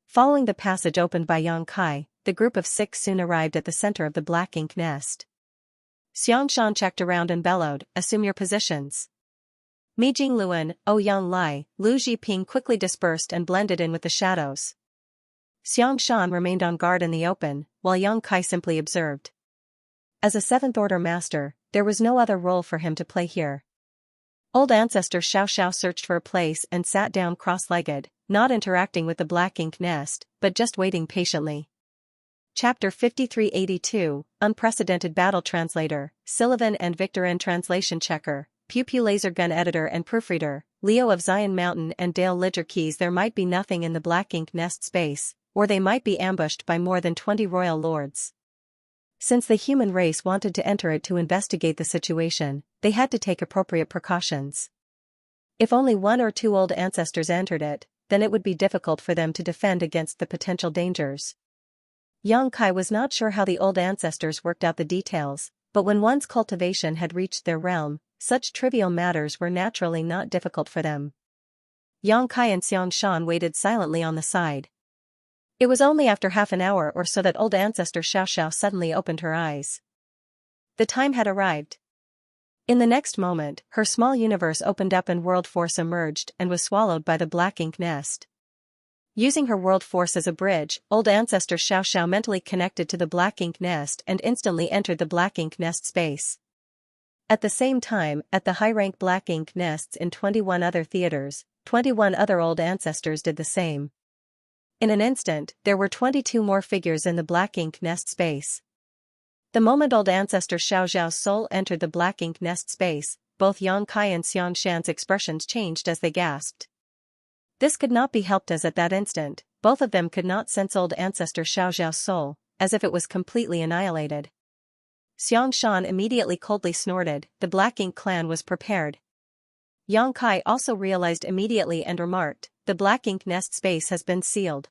Following the passage opened by Xianxia, the group of 6 soon arrived at the center of the black ink nest. Xianxia checked around and bellowed, "Assume your positions." Mi Jingluan, O Yang Lai, Lu Zhiping quickly dispersed and blended in with the shadows. Xianxia remained on guard in the open, while Xianxia simply observed. As a 7th order master, there was no other role for him to play here. Old ancestor Xiao searched for a place and sat down cross-legged, not interacting with the black ink nest, but just waiting patiently. Chapter 5382, Unprecedented Battle Translator, Sylvan and Victorin Translation Checker, Pew Pew Laser Gun Editor and Proofreader, Leo of Zion Mountain and Dale Lidger Keys. There might be nothing in the black ink nest space, or they might be ambushed by more than 20 royal lords. Since the human race wanted to enter it to investigate the situation, they had to take appropriate precautions. If only 1 or 2 old ancestors entered it, then it would be difficult for them to defend against the potential dangers. Xianxia was not sure how the old ancestors worked out the details, but when one's cultivation had reached their realm, such trivial matters were naturally not difficult for them. Xianxia and Xianxia waited silently on the side. It was only after half an hour or so that old ancestor Xiao suddenly opened her eyes. The time had arrived. In the next moment, her small universe opened up and world force emerged and was swallowed by the black ink nest. Using her world force as a bridge, old ancestor Xiao mentally connected to the black ink nest and instantly entered the black ink nest space. At the same time, at the high-rank black ink nests in 21 other theaters, 21 other old ancestors did the same. In an instant, there were 22 more figures in the black ink nest space. The moment old ancestor Xiao's soul entered the black ink nest space, both Xianxia and Xianxia's expressions changed as they gasped. This could not be helped as at that instant, both of them could not sense old ancestor Xiao's soul, as if it was completely annihilated. Xianxia immediately coldly snorted. The Black Ink clan was prepared. Yang Kai also realized immediately and remarked, the Black Ink nest space has been sealed.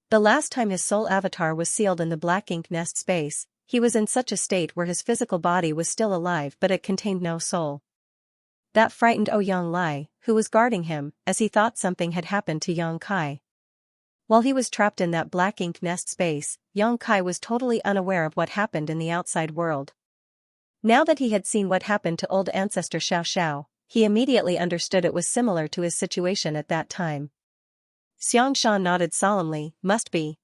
The last time his soul avatar was sealed in the Black Ink nest space, he was in such a state where his physical body was still alive but it contained no soul. That frightened Yang Lai, who was guarding him, as he thought something had happened to Yang Kai. While he was trapped in that Black Ink nest space, Yang Kai was totally unaware of what happened in the outside world. Now that he had seen what happened to old ancestor Xiao, he immediately understood it was similar to his situation at that time. Xianxia nodded solemnly, must be.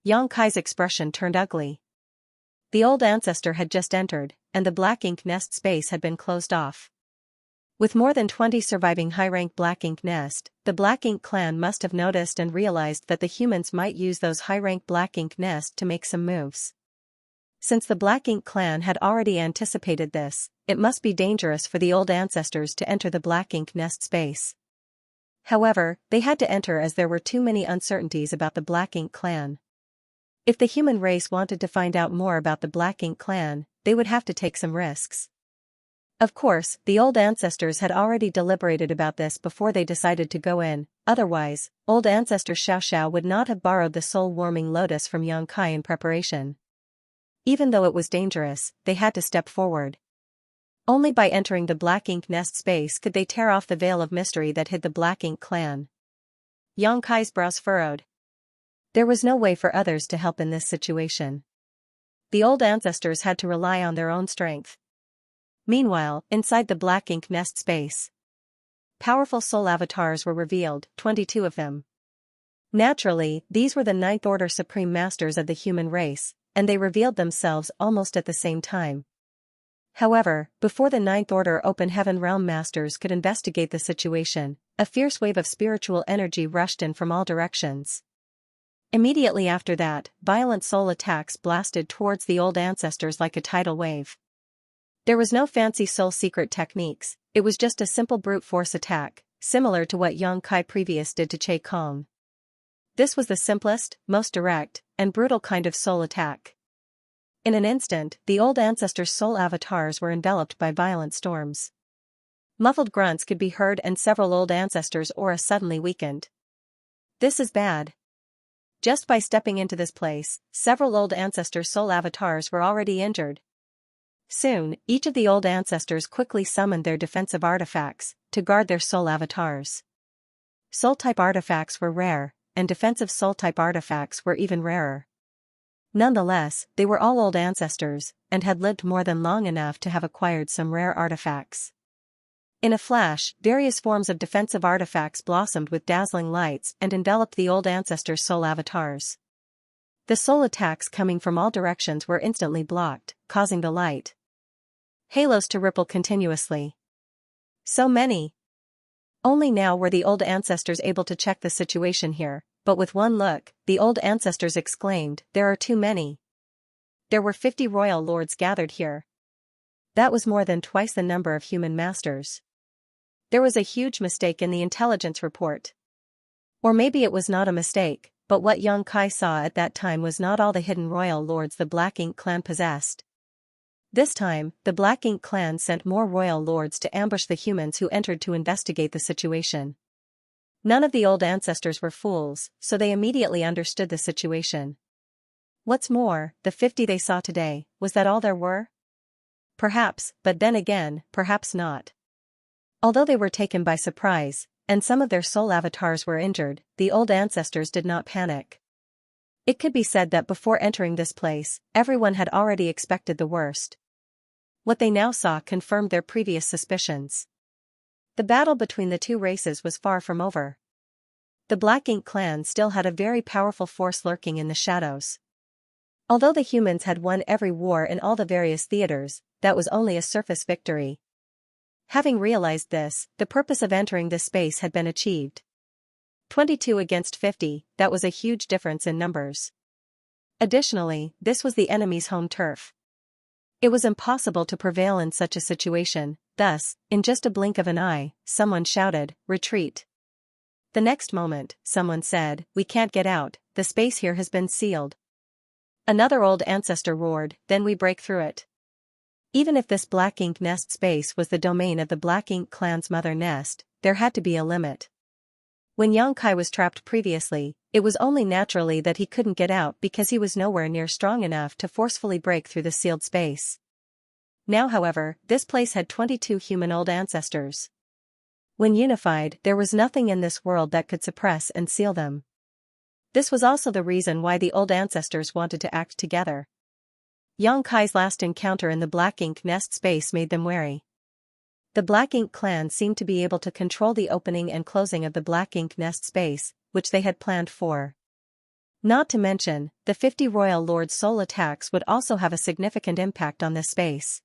Yang Kai's expression turned ugly. The old ancestor had just entered, and the Black Ink nest space had been closed off. With more than 20 surviving high-rank Black Ink nest, the Black Ink clan must have noticed and realized that the humans might use those high-rank Black Ink nest to make some moves. Since the Black Ink clan had already anticipated this, it must be dangerous for the old ancestors to enter the Black Ink nest space. However, they had to enter as there were too many uncertainties about the Black Ink clan. If the human race wanted to find out more about the Black Ink clan, they would have to take some risks. Of course, the old ancestors had already deliberated about this before they decided to go in, otherwise, old ancestor Xiao would not have borrowed the soul-warming lotus from Yang Kai in preparation. Even though it was dangerous, they had to step forward. Only by entering the Black Ink nest space could they tear off the veil of mystery that hid the Black Ink clan. Yang Kai's brows furrowed. There was no way for others to help in this situation. The old ancestors had to rely on their own strength. Meanwhile, inside the Black Ink nest space, powerful soul avatars were revealed, 22 of them. Naturally, these were the Ninth Order Supreme Masters of the human race, and they revealed themselves almost at the same time. However, before the Ninth Order Open Heaven Realm Masters could investigate the situation, a fierce wave of spiritual energy rushed in from all directions. Immediately after that, violent soul attacks blasted towards the old ancestors like a tidal wave. There was no fancy soul secret techniques, it was just a simple brute force attack, similar to what Yang Kai previous did to Che Kong. This was the simplest, most direct, and brutal kind of soul attack. In an instant, the old ancestors' soul avatars were enveloped by violent storms. Muffled grunts could be heard and several old ancestors' aura suddenly weakened. This is bad. Just by stepping into this place, several old ancestors' soul avatars were already injured. Soon, each of the old ancestors quickly summoned their defensive artifacts to guard their soul avatars. Soul-type artifacts were rare, and defensive soul-type artifacts were even rarer. Nonetheless, they were all old ancestors, and had lived more than long enough to have acquired some rare artifacts. In a flash, various forms of defensive artifacts blossomed with dazzling lights and enveloped the old ancestors' soul avatars. The soul attacks coming from all directions were instantly blocked, causing the light halos to ripple continuously. So many! Only now were the old ancestors able to check the situation here, but with one look, the old ancestors exclaimed, there are too many. There were 50 royal lords gathered here. That was more than twice the number of human masters. There was a huge mistake in the intelligence report. Or maybe it was not a mistake, but what Yang Kai saw at that time was not all the hidden royal lords the Black Ink clan possessed. This time, the Black Ink clan sent more royal lords to ambush the humans who entered to investigate the situation. None of the old ancestors were fools, so they immediately understood the situation. What's more, the 50 they saw today, was that all there were? Perhaps, but then again, perhaps not. Although they were taken by surprise, and some of their soul avatars were injured, the old ancestors did not panic. It could be said that before entering this place, everyone had already expected the worst. What they now saw confirmed their previous suspicions. The battle between the two races was far from over. The Black Ink clan still had a very powerful force lurking in the shadows. Although the humans had won every war in all the various theaters, that was only a surface victory. Having realized this, the purpose of entering this space had been achieved. 22 against 50, that was a huge difference in numbers. Additionally, this was the enemy's home turf. It was impossible to prevail in such a situation, thus, in just a blink of an eye, someone shouted, retreat. The next moment, someone said, we can't get out, the space here has been sealed. Another old ancestor roared, then we break through it. Even if this black ink nest space was the domain of the Black Ink clan's mother nest, there had to be a limit. When Xianxia was trapped previously, it was only naturally that he couldn't get out because he was nowhere near strong enough to forcefully break through the sealed space. Now however, this place had 22 human old ancestors. When unified, there was nothing in this world that could suppress and seal them. This was also the reason why the old ancestors wanted to act together. Xianxia's last encounter in the Black Ink nest space made them wary. The Black Ink clan seemed to be able to control the opening and closing of the Black Ink nest space, which they had planned for. Not to mention, the 50 Royal Lord's soul attacks would also have a significant impact on this space.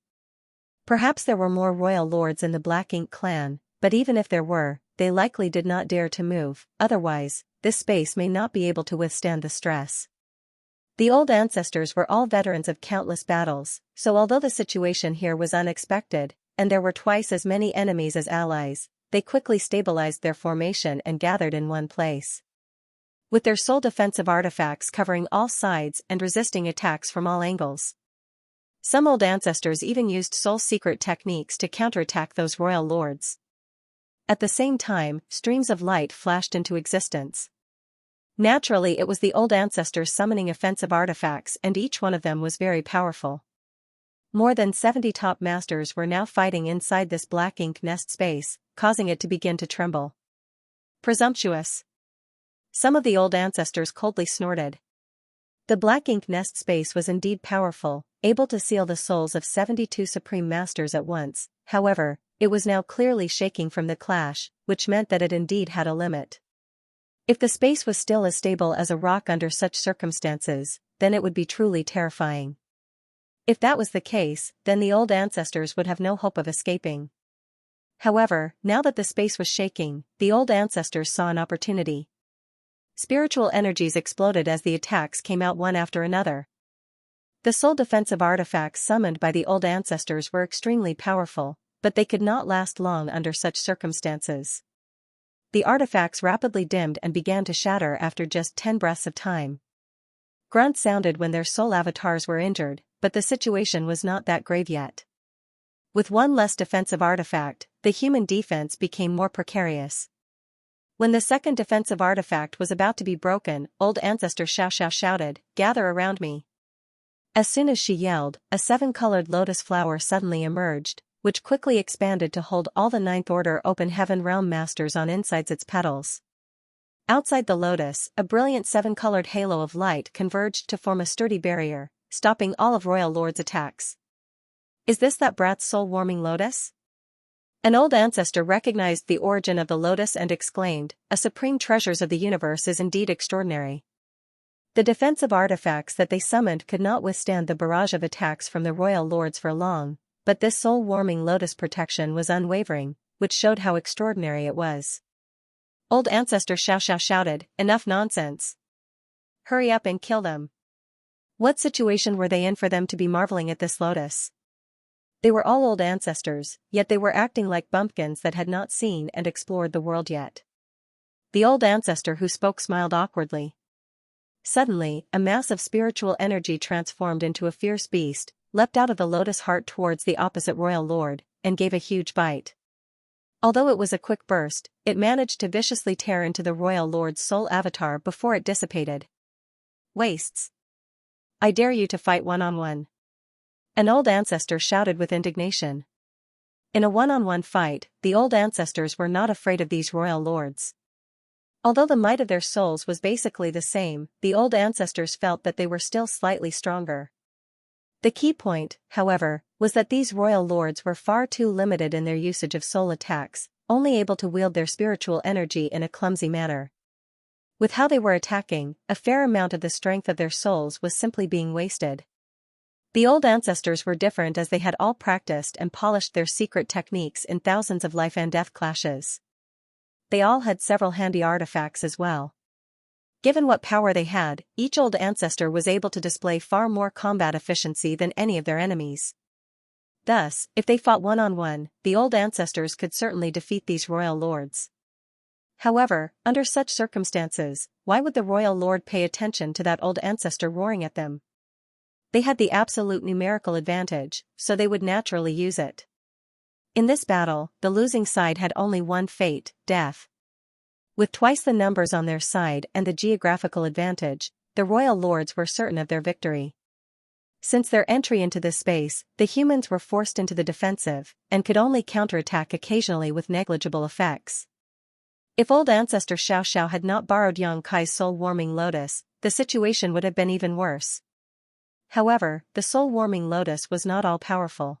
Perhaps there were more Royal Lords in the Black Ink clan, but even if there were, they likely did not dare to move, otherwise, this space may not be able to withstand the stress. The old ancestors were all veterans of countless battles, so although the situation here was unexpected, and there were twice as many enemies as allies, they quickly stabilized their formation and gathered in one place. With their soul defensive artifacts covering all sides and resisting attacks from all angles. Some old ancestors even used soul secret techniques to counterattack those royal lords. At the same time, streams of light flashed into existence. Naturally, it was the old ancestors summoning offensive artifacts, and each one of them was very powerful. More than 70 top masters were now fighting inside this Black Ink nest space, causing it to begin to tremble. Presumptuous. Some of the old ancestors coldly snorted. The Black Ink nest space was indeed powerful, able to seal the souls of 72 supreme masters at once. However, it was now clearly shaking from the clash, which meant that it indeed had a limit. If the space was still as stable as a rock under such circumstances, then it would be truly terrifying. If that was the case, then the old ancestors would have no hope of escaping. However, now that the space was shaking, the old ancestors saw an opportunity. Spiritual energies exploded as the attacks came out one after another. The soul defensive artifacts summoned by the old ancestors were extremely powerful, but they could not last long under such circumstances. The artifacts rapidly dimmed and began to shatter after just 10 breaths of time. Grunts sounded when their soul avatars were injured, but the situation was not that grave yet. With one less defensive artifact, the human defense became more precarious. When the second defensive artifact was about to be broken, old ancestor Xianxia shouted, "Gather around me." As soon as she yelled, a 7-colored lotus flower suddenly emerged, which quickly expanded to hold all the Ninth Order Open Heaven Realm Masters on inside its petals. Outside the lotus, a brilliant 7-colored halo of light converged to form a sturdy barrier, stopping all of Royal Lord's attacks. Is this that brat's soul-warming lotus? An old ancestor recognized the origin of the lotus and exclaimed, "A supreme treasures of the universe is indeed extraordinary." The defensive artifacts that they summoned could not withstand the barrage of attacks from the Royal Lords for long, but this soul-warming lotus protection was unwavering, which showed how extraordinary it was. Old ancestor Xianxia shouted, "Enough nonsense. Hurry up and kill them." What situation were they in for them to be marveling at this lotus? They were all old ancestors, yet they were acting like bumpkins that had not seen and explored the world yet. The old ancestor who spoke smiled awkwardly. Suddenly, a mass of spiritual energy transformed into a fierce beast, leapt out of the lotus heart towards the opposite royal lord, and gave a huge bite. Although it was a quick burst, it managed to viciously tear into the royal lord's soul avatar before it dissipated. "Wastes. I dare you to fight one-on-one." An old ancestor shouted with indignation. In a one-on-one fight, the old ancestors were not afraid of these royal lords. Although the might of their souls was basically the same, the old ancestors felt that they were still slightly stronger. The key point, however, was that these royal lords were far too limited in their usage of soul attacks, only able to wield their spiritual energy in a clumsy manner. With how they were attacking, a fair amount of the strength of their souls was simply being wasted. The old ancestors were different as they had all practiced and polished their secret techniques in thousands of life and death clashes. They all had several handy artifacts as well. Given what power they had, each old ancestor was able to display far more combat efficiency than any of their enemies. Thus, if they fought one-on-one, the old ancestors could certainly defeat these royal lords. However, under such circumstances, why would the royal lord pay attention to that old ancestor roaring at them? they had the absolute numerical advantage, so they would naturally use it. In this battle, the losing side had only one fate, death. With twice the numbers on their side and the geographical advantage, the royal lords were certain of their victory. Since their entry into this space, the humans were forced into the defensive, and could only counterattack occasionally with negligible effects. If old ancestor Xiaoxiao had not borrowed Yang Kai's soul-warming lotus, the situation would have been even worse. However, the soul-warming lotus was not all-powerful.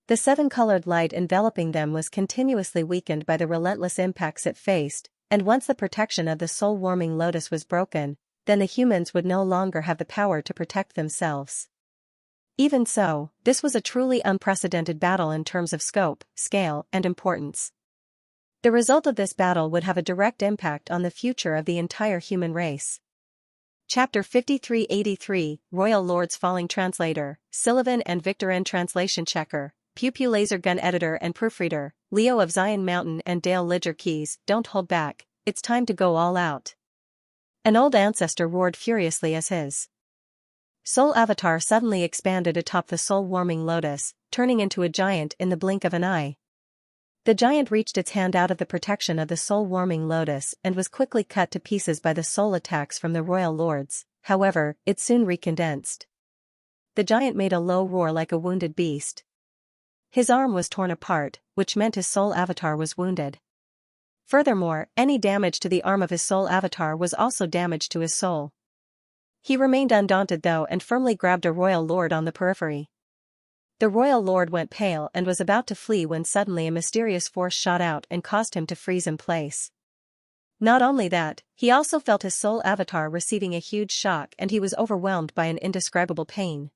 The seven-colored light enveloping them was continuously weakened by the relentless impacts it faced, and once the protection of the soul-warming lotus was broken, then the humans would no longer have the power to protect themselves. Even so, this was a truly unprecedented battle in terms of scope, scale, and importance. The result of this battle would have a direct impact on the future of the entire human race. Chapter 5383, Royal Lords Falling. Translator, Sullivan and Victor N. Translation Checker, Pew Pew Laser Gun Editor and Proofreader, Leo of Zion Mountain and Dale Lidger Keys. Don't hold back, it's time to go all out. An old ancestor roared furiously as his soul avatar suddenly expanded atop the soul-warming lotus, turning into a giant in the blink of an eye. The giant reached its hand out of the protection of the soul-warming lotus and was quickly cut to pieces by the soul attacks from the royal lords. However, it soon recondensed. The giant made a low roar like a wounded beast. His arm was torn apart, which meant his soul avatar was wounded. Furthermore, any damage to the arm of his soul avatar was also damage to his soul. He remained undaunted though and firmly grabbed a royal lord on the periphery. The royal lord went pale and was about to flee when suddenly a mysterious force shot out and caused him to freeze in place. Not only that, he also felt his soul avatar receiving a huge shock and he was overwhelmed by an indescribable pain.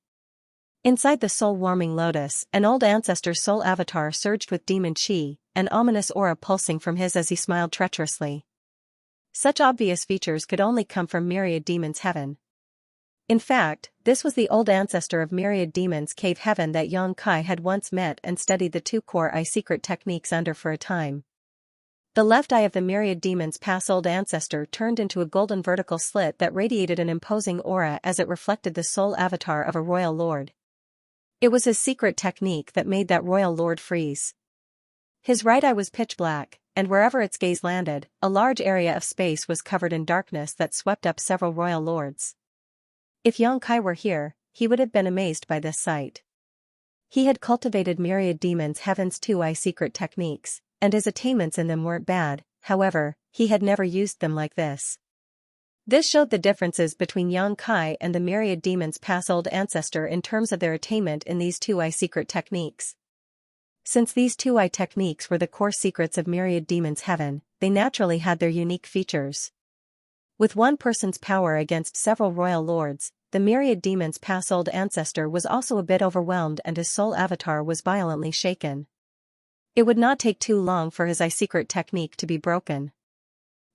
Inside the soul-warming lotus, an old ancestor's soul avatar surged with demon chi, an ominous aura pulsing from his as he smiled treacherously. Such obvious features could only come from Myriad Demons Heaven. In fact, this was the old ancestor of Myriad Demons Cave Heaven that Yang Kai had once met and studied the two-core eye secret techniques under for a time. The left eye of the Myriad Demons past old ancestor turned into a golden vertical slit that radiated an imposing aura as it reflected the soul avatar of a royal lord. It was his secret technique that made that royal lord freeze. His right eye was pitch black, and wherever its gaze landed, a large area of space was covered in darkness that swept up several royal lords. If Yang Kai were here, he would have been amazed by this sight. He had cultivated Myriad Demons Heaven's two-eye secret techniques, and his attainments in them weren't bad. However, he had never used them like this. This showed the differences between Yang Kai and the Myriad Demons past old ancestor in terms of their attainment in these two-eye secret techniques. Since these two-eye techniques were the core secrets of Myriad Demons Heaven, they naturally had their unique features. With one person's power against several royal lords, the Myriad Demons past old ancestor was also a bit overwhelmed and his soul avatar was violently shaken. It would not take too long for his eye secret technique to be broken.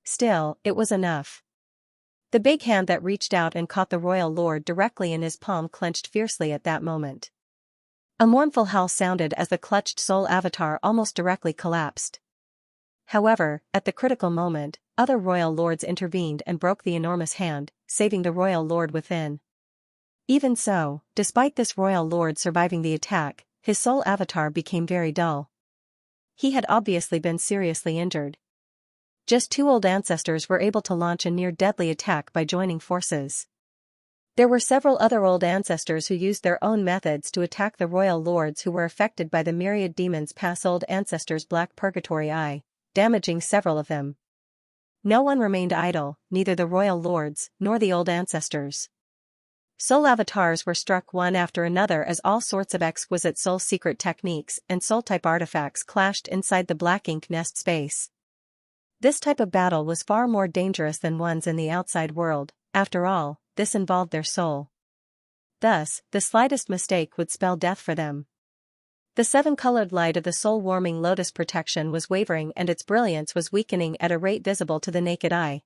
Still, it was enough. The big hand that reached out and caught the royal lord directly in his palm clenched fiercely at that moment. A mournful howl sounded as the clutched soul avatar almost directly collapsed. However, at the critical moment, other royal lords intervened and broke the enormous hand, saving the royal lord within. Even so, despite this royal lord surviving the attack, his soul avatar became very dull. He had obviously been seriously injured. Just two old ancestors were able to launch a near-deadly attack by joining forces. There were several other old ancestors who used their own methods to attack the royal lords who were affected by the Myriad Demons past old ancestor's black purgatory eye, damaging several of them. No one remained idle, neither the royal lords nor the old ancestors. Soul avatars were struck one after another as all sorts of exquisite soul secret techniques and soul-type artifacts clashed inside the black ink nest space. This type of battle was far more dangerous than ones in the outside world. After all, this involved their soul. Thus, the slightest mistake would spell death for them. The seven-colored light of the soul-warming lotus protection was wavering and its brilliance was weakening at a rate visible to the naked eye.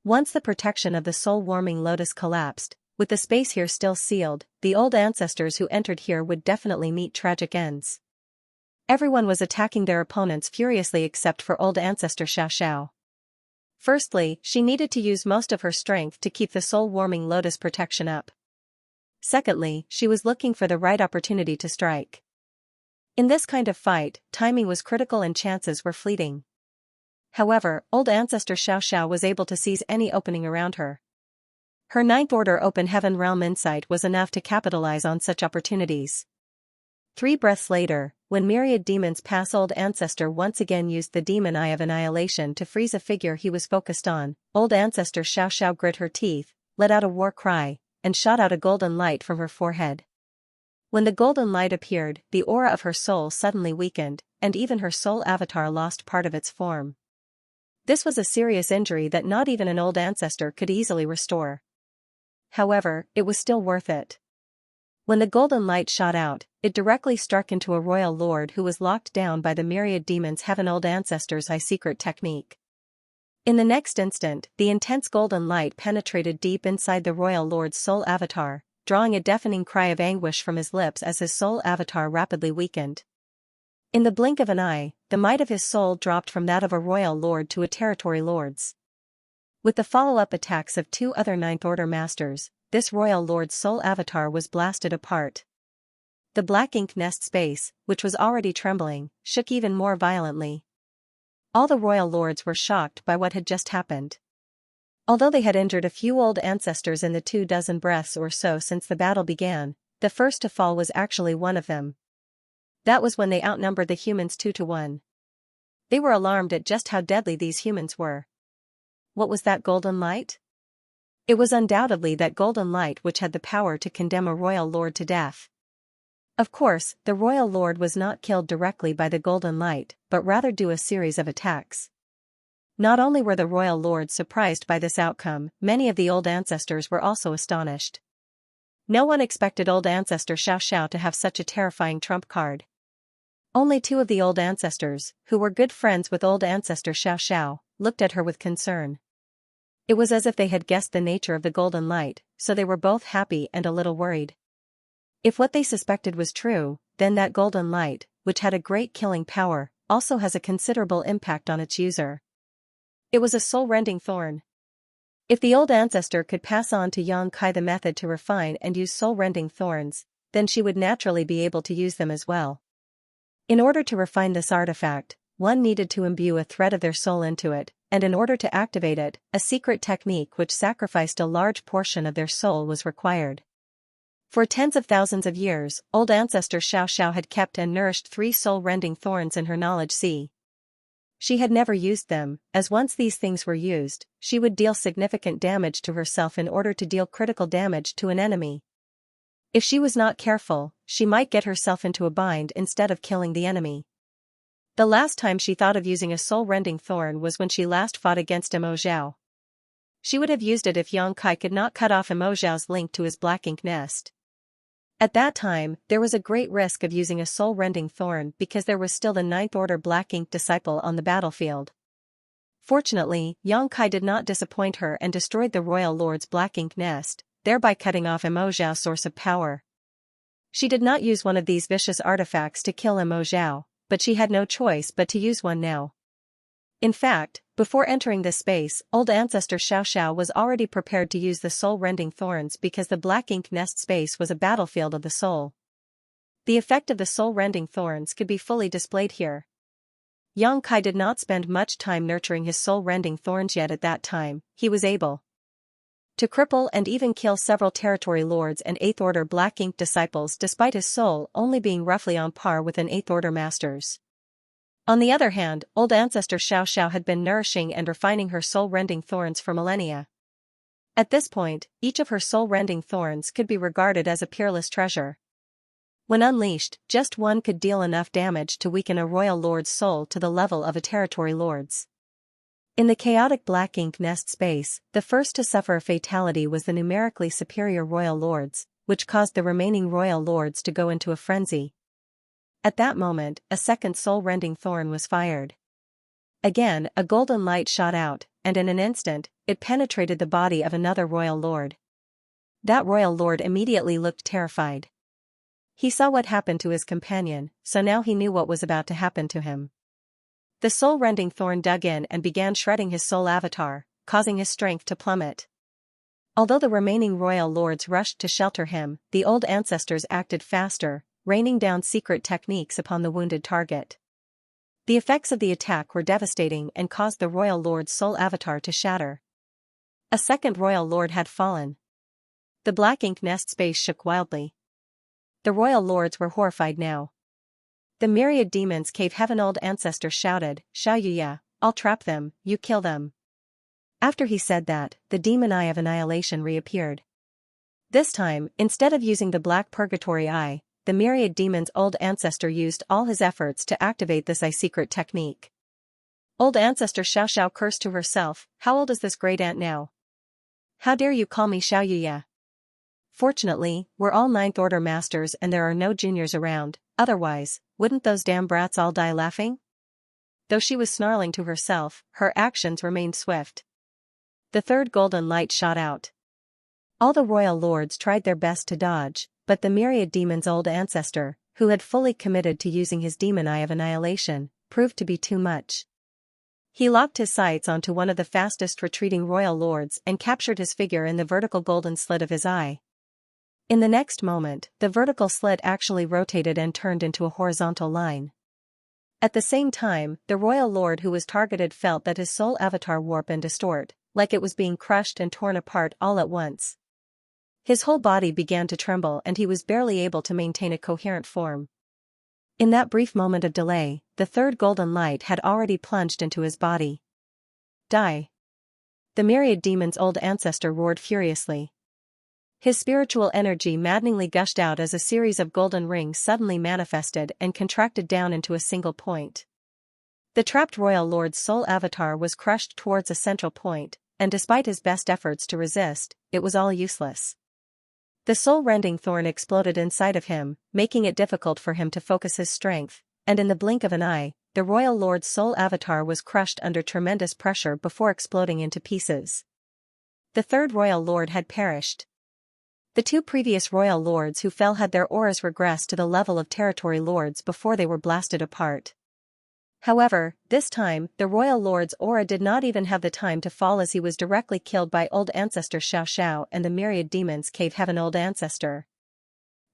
Once the protection of the soul-warming lotus collapsed, with the space here still sealed, the old ancestors who entered here would definitely meet tragic ends. Everyone was attacking their opponents furiously except for old ancestor Xiaoxiao. Firstly, she needed to use most of her strength to keep the soul-warming lotus protection up. Secondly, she was looking for the right opportunity to strike. In this kind of fight, timing was critical and chances were fleeting. However, old ancestor Xianxia was able to seize any opening around her. Her ninth order open heaven realm insight was enough to capitalize on such opportunities. 3 breaths later, when myriad demons pass, old ancestor once again used the demon eye of annihilation to freeze a figure he was focused on. Old ancestor Xianxia grit her teeth, let out a war cry, and shot out a golden light from her forehead. When the golden light appeared, the aura of her soul suddenly weakened, and even her soul avatar lost part of its form. This was a serious injury that not even an old ancestor could easily restore. However, it was still worth it. When the golden light shot out, it directly struck into a royal lord who was locked down by the myriad demons' heaven old ancestor's high secret technique. In the next instant, the intense golden light penetrated deep inside the royal lord's soul avatar, drawing a deafening cry of anguish from his lips as his soul avatar rapidly weakened. In the blink of an eye, the might of his soul dropped from that of a royal lord to a territory lord's. With the follow-up attacks of 2 other Ninth Order masters, this royal lord's soul avatar was blasted apart. The black ink nest space, which was already trembling, shook even more violently. All the royal lords were shocked by what had just happened. Although they had injured a few old ancestors in the 24 breaths or so since the battle began, the first to fall was actually one of them. That was when they outnumbered the humans 2-1. They were alarmed at just how deadly these humans were. What was that golden light? It was undoubtedly that golden light which had the power to condemn a royal lord to death. Of course, the royal lord was not killed directly by the golden light, but rather due a series of attacks. Not only were the royal lords surprised by this outcome, many of the old ancestors were also astonished. No one expected old ancestor Xianxia to have such a terrifying trump card. Only 2 of the old ancestors, who were good friends with old ancestor Xianxia, looked at her with concern. It was as if they had guessed the nature of the golden light, so they were both happy and a little worried. If what they suspected was true, then that golden light, which had a great killing power, also has a considerable impact on its user. It was a soul-rending thorn. If the old ancestor could pass on to Xianxia the method to refine and use soul-rending thorns, then she would naturally be able to use them as well. In order to refine this artifact, one needed to imbue a thread of their soul into it, and in order to activate it, a secret technique which sacrificed a large portion of their soul was required. For tens of thousands of years, old ancestor Xianxia had kept and nourished 3 soul-rending thorns in her knowledge sea. She had never used them, as once these things were used, she would deal significant damage to herself in order to deal critical damage to an enemy. If she was not careful, she might get herself into a bind instead of killing the enemy. The last time she thought of using a soul-rending thorn was when she last fought against Mo Zhao. She would have used it if Xianxia could not cut off Mo Zhao's link to his black ink nest. At that time, there was a great risk of using a soul-rending thorn because there was still the Ninth Order black ink disciple on the battlefield. Fortunately, Xianxia did not disappoint her and destroyed the royal lord's black ink nest, thereby cutting off Mo Zhao's source of power. She did not use one of these vicious artifacts to kill Mo Zhao, but she had no choice but to use one now. In fact, before entering this space, old ancestor Xianxia was already prepared to use the soul-rending thorns because the black ink nest space was a battlefield of the soul. The effect of the soul-rending thorns could be fully displayed here. Xianxia did not spend much time nurturing his soul-rending thorns yet. At that time, he was able to cripple and even kill several territory lords and 8th Order black ink disciples despite his soul only being roughly on par with an 8th Order master's. On the other hand, old ancestor Xianxia had been nourishing and refining her soul-rending thorns for millennia. At this point, each of her soul-rending thorns could be regarded as a peerless treasure. When unleashed, just one could deal enough damage to weaken a royal lord's soul to the level of a territory lord's. In the chaotic black ink nest space, the first to suffer a fatality was the numerically superior royal lords, which caused the remaining royal lords to go into a frenzy. At that moment, a second soul-rending thorn was fired. Again, a golden light shot out, and in an instant, it penetrated the body of another royal lord. That royal lord immediately looked terrified. He saw what happened to his companion, so now he knew what was about to happen to him. The soul-rending thorn dug in and began shredding his soul avatar, causing his strength to plummet. Although the remaining royal lords rushed to shelter him, the old ancestors acted faster, raining down secret techniques upon the wounded target. The effects of the attack were devastating and caused the royal lord's soul avatar to shatter. A second royal lord had fallen. The black ink nest space shook wildly. The royal lords were horrified now. The myriad demons cave heaven old ancestor shouted, Xianxia, I'll trap them, you kill them. After he said that, the demon eye of annihilation reappeared. This time, instead of using the black purgatory eye, the myriad demon's old ancestor used all his efforts to activate this eye secret technique. Old ancestor Xiao cursed to herself, how old is this great aunt now? How dare you call me Xianxia? Fortunately, we're all ninth order masters and there are no juniors around, otherwise, wouldn't those damn brats all die laughing? Though she was snarling to herself, her actions remained swift. The third golden light shot out. All the royal lords tried their best to dodge, but the myriad demon's old ancestor, who had fully committed to using his demon eye of annihilation, proved to be too much. He locked his sights onto one of the fastest retreating royal lords and captured his figure in the vertical golden slit of his eye. In the next moment, the vertical slit actually rotated and turned into a horizontal line. At the same time, the royal lord who was targeted felt that his soul avatar warp and distort, like it was being crushed and torn apart all at once. His whole body began to tremble and he was barely able to maintain a coherent form. In that brief moment of delay, the third golden light had already plunged into his body. Die! The myriad demon's old ancestor roared furiously. His spiritual energy maddeningly gushed out as a series of golden rings suddenly manifested and contracted down into a single point. The trapped royal lord's soul avatar was crushed towards a central point, and despite his best efforts to resist, it was all useless. The soul-rending thorn exploded inside of him, making it difficult for him to focus his strength, and in the blink of an eye, the royal lord's soul avatar was crushed under tremendous pressure before exploding into pieces. The third royal lord had perished. The two previous royal lords who fell had their auras regressed to the level of territory lords before they were blasted apart. However, this time, the royal lord's aura did not even have the time to fall as he was directly killed by old ancestor Xiao and the myriad demons cave heaven old ancestor.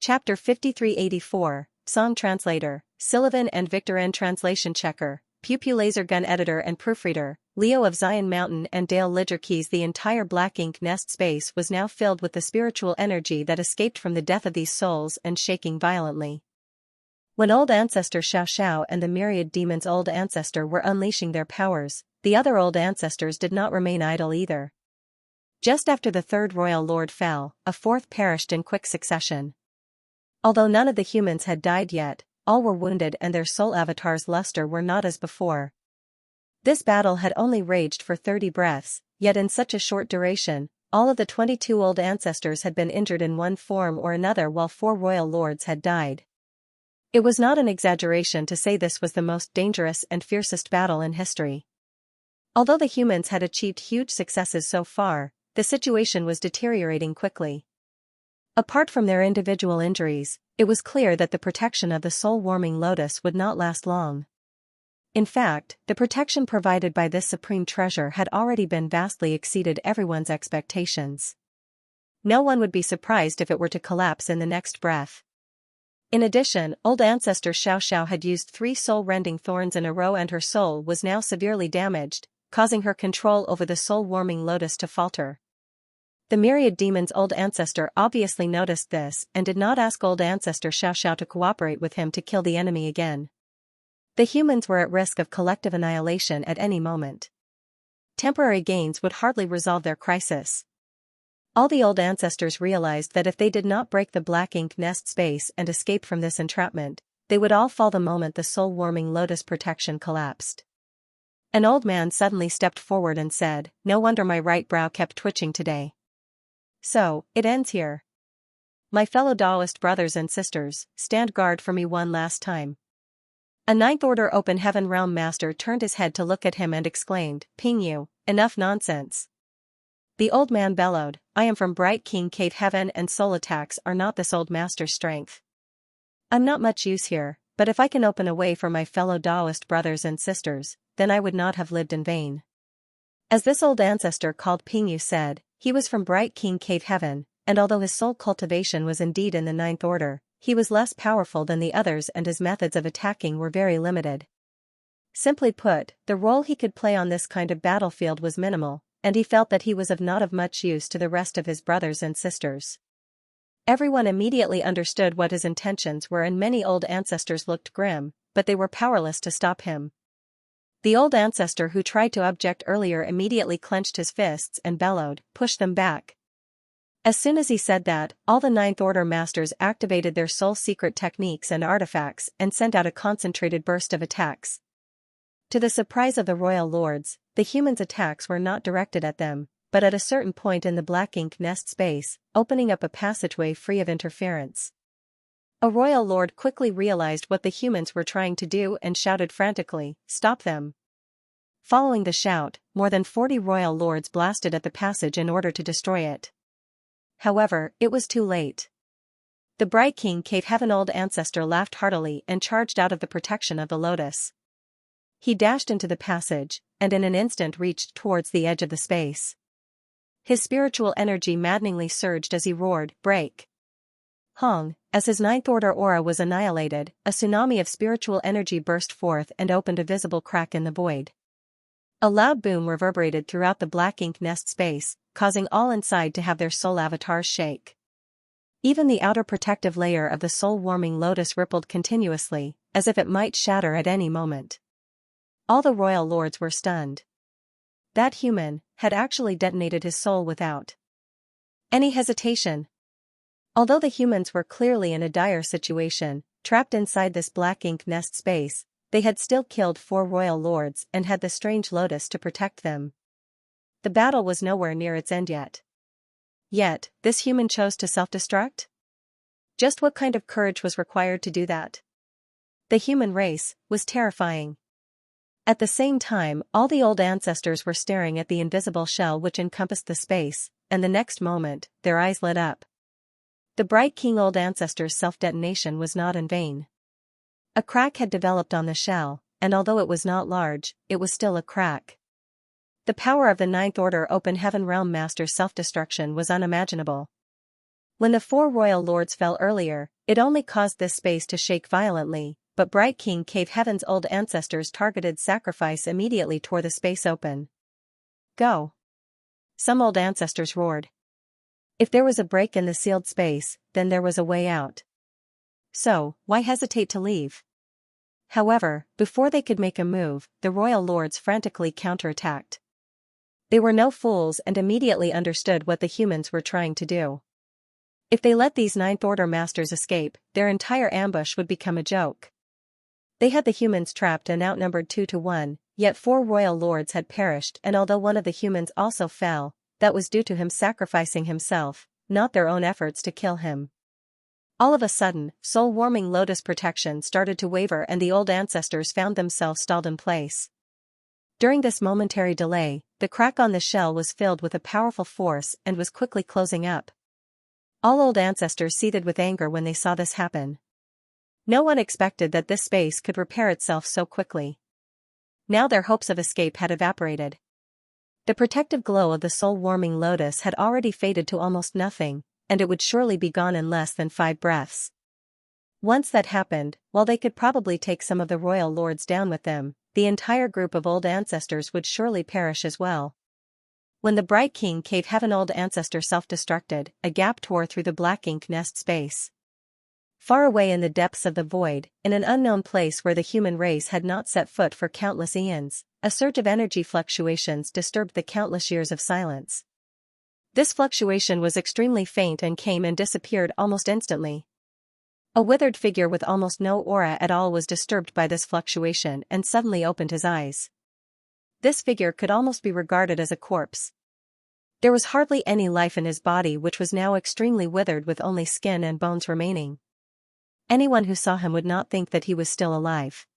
Chapter 5384, Song Translator, Sullivan and Victor N. Translation Checker, Pew Pew Laser Gun Editor and Proofreader, Leo of Zion Mountain and Dale Lidger Keys. The entire black ink nest space was now filled with the spiritual energy that escaped from the death of these souls and shaking violently. When old ancestor Xiao and the myriad demon's old ancestor were unleashing their powers, the other old ancestors did not remain idle either. Just after the third royal lord fell, a fourth perished in quick succession. Although none of the humans had died yet, all were wounded and their soul avatars' luster were not as before. This battle had only raged for 30 breaths, yet in such a short duration, all of the 22 old ancestors had been injured in one form or another while 4 royal lords had died. It was not an exaggeration to say this was the most dangerous and fiercest battle in history. Although the humans had achieved huge successes so far, the situation was deteriorating quickly. Apart from their individual injuries, it was clear that the protection of the soul-warming lotus would not last long. In fact, the protection provided by this supreme treasure had already been vastly exceeded everyone's expectations. No one would be surprised if it were to collapse in the next breath. In addition, old ancestor Xiao had used 3 soul-rending thorns in a row and her soul was now severely damaged, causing her control over the soul-warming lotus to falter. The myriad demon's old ancestor obviously noticed this and did not ask old ancestor Xiao to cooperate with him to kill the enemy again. The humans were at risk of collective annihilation at any moment. Temporary gains would hardly resolve their crisis. All the old ancestors realized that if they did not break the black ink nest space and escape from this entrapment, they would all fall the moment the soul-warming lotus protection collapsed. An old man suddenly stepped forward and said, "No wonder my right brow kept twitching today. So, it ends here. My fellow Taoist brothers and sisters, stand guard for me one last time." A ninth order open heaven realm master turned his head to look at him and exclaimed, "Ping you, enough nonsense." The old man bellowed, "I am from Bright King Cave. Heaven and soul attacks are not this old master's strength. I'm not much use here, but if I can open a way for my fellow Taoist brothers and sisters, then I would not have lived in vain." As this old ancestor called Ping Yu said, He was from Bright King Cave Heaven, and although his soul cultivation was indeed in the ninth order, he was less powerful than the others and his methods of attacking were very limited. Simply put, the role he could play on this kind of battlefield was minimal, and he felt that he was not of much use to the rest of his brothers and sisters. Everyone immediately understood what his intentions were and many old ancestors looked grim, but they were powerless to stop him. The old ancestor who tried to object earlier immediately clenched his fists and bellowed, "Push them back." As soon as he said that, all the ninth order masters activated their soul secret techniques and artifacts and sent out a concentrated burst of attacks. To the surprise of the royal lords, the humans' attacks were not directed at them, but at a certain point in the black ink nest space, opening up a passageway free of interference. A royal lord quickly realized what the humans were trying to do and shouted frantically, "Stop them!" Following the shout, more than 40 royal lords blasted at the passage in order to destroy it. However, it was too late. The Bright King Cave Heaven old ancestor laughed heartily and charged out of the protection of the lotus. He dashed into the passage, and in an instant reached towards the edge of the space. His spiritual energy maddeningly surged as he roared, "Break!" Hong, as his ninth order aura was annihilated, a tsunami of spiritual energy burst forth and opened a visible crack in the void. A loud boom reverberated throughout the black ink nest space, causing all inside to have their soul avatars shake. Even the outer protective layer of the soul-warming lotus rippled continuously, as if it might shatter at any moment. All the royal lords were stunned. That human had actually detonated his soul without any hesitation. Although the humans were clearly in a dire situation, trapped inside this black ink nest space, they had still killed 4 royal lords and had the strange lotus to protect them. The battle was nowhere near its end yet. Yet, this human chose to self-destruct? Just what kind of courage was required to do that? The human race was terrifying. At the same time, all the old ancestors were staring at the invisible shell which encompassed the space, and the next moment, their eyes lit up. The Bright King old ancestor's self-detonation was not in vain. A crack had developed on the shell, and although it was not large, it was still a crack. The power of the ninth order open heaven realm master's self-destruction was unimaginable. When the 4 royal lords fell earlier, it only caused this space to shake violently, but Bright King Cave Heaven's old ancestors' targeted sacrifice immediately tore the space open. "Go!" some old ancestors roared. If there was a break in the sealed space, then there was a way out. So, why hesitate to leave? However, before they could make a move, the royal lords frantically counterattacked. They were no fools and immediately understood what the humans were trying to do. If they let these ninth order masters escape, their entire ambush would become a joke. They had the humans trapped and outnumbered 2 to 1, yet 4 royal lords had perished, and although one of the humans also fell, that was due to him sacrificing himself, not their own efforts to kill him. All of a sudden, soul-warming lotus protection started to waver and the old ancestors found themselves stalled in place. During this momentary delay, the crack on the shell was filled with a powerful force and was quickly closing up. All old ancestors seethed with anger when they saw this happen. No one expected that this space could repair itself so quickly. Now their hopes of escape had evaporated. The protective glow of the soul-warming lotus had already faded to almost nothing, and it would surely be gone in less than 5 breaths. Once that happened, while they could probably take some of the royal lords down with them, the entire group of old ancestors would surely perish as well. When the Bright King Cave Heaven old ancestor self-destructed, a gap tore through the black ink nest space. Far away in the depths of the void, in an unknown place where the human race had not set foot for countless eons, a surge of energy fluctuations disturbed the countless years of silence. This fluctuation was extremely faint and came and disappeared almost instantly. A withered figure with almost no aura at all was disturbed by this fluctuation and suddenly opened his eyes. This figure could almost be regarded as a corpse. There was hardly any life in his body, which was now extremely withered with only skin and bones remaining. Anyone who saw him would not think that he was still alive.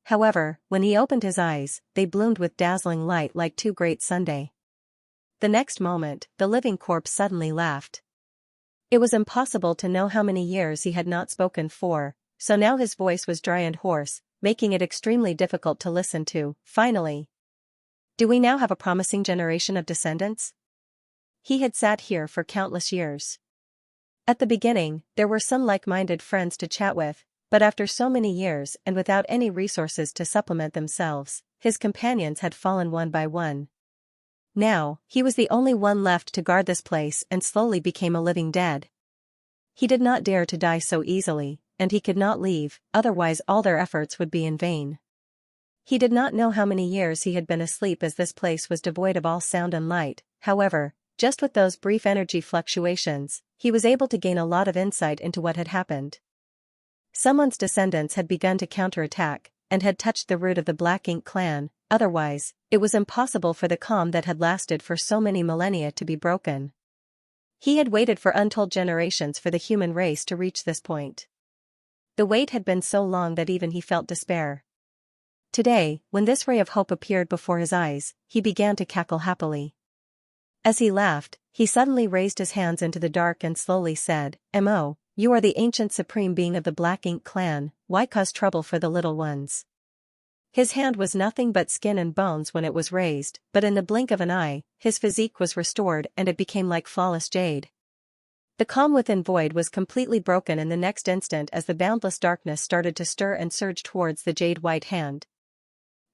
However, when he opened his eyes, they bloomed with dazzling light like 2 great sundays. The next moment, the living corpse suddenly laughed. It was impossible to know how many years he had not spoken for, so now his voice was dry and hoarse, making it extremely difficult to listen to. "Finally. Do we now have a promising generation of descendants?" He had sat here for countless years. At the beginning, there were some like-minded friends to chat with, but after so many years and without any resources to supplement themselves, his companions had fallen one by one. Now, he was the only one left to guard this place and slowly became a living dead. He did not dare to die so easily, and he could not leave, otherwise all their efforts would be in vain. He did not know how many years he had been asleep as this place was devoid of all sound and light. However, just with those brief energy fluctuations, he was able to gain a lot of insight into what had happened. Someone's descendants had begun to counterattack, and had touched the root of the Black Ink clan, otherwise, it was impossible for the calm that had lasted for so many millennia to be broken. He had waited for untold generations for the human race to reach this point. The wait had been so long that even he felt despair. Today, when this ray of hope appeared before his eyes, he began to cackle happily. As he laughed, he suddenly raised his hands into the dark and slowly said, "Mo, you are the ancient supreme being of the Black Ink clan, why cause trouble for the little ones?" His hand was nothing but skin and bones when it was raised, but in the blink of an eye, his physique was restored and it became like flawless jade. The calm within void was completely broken in the next instant as the boundless darkness started to stir and surge towards the jade-white hand.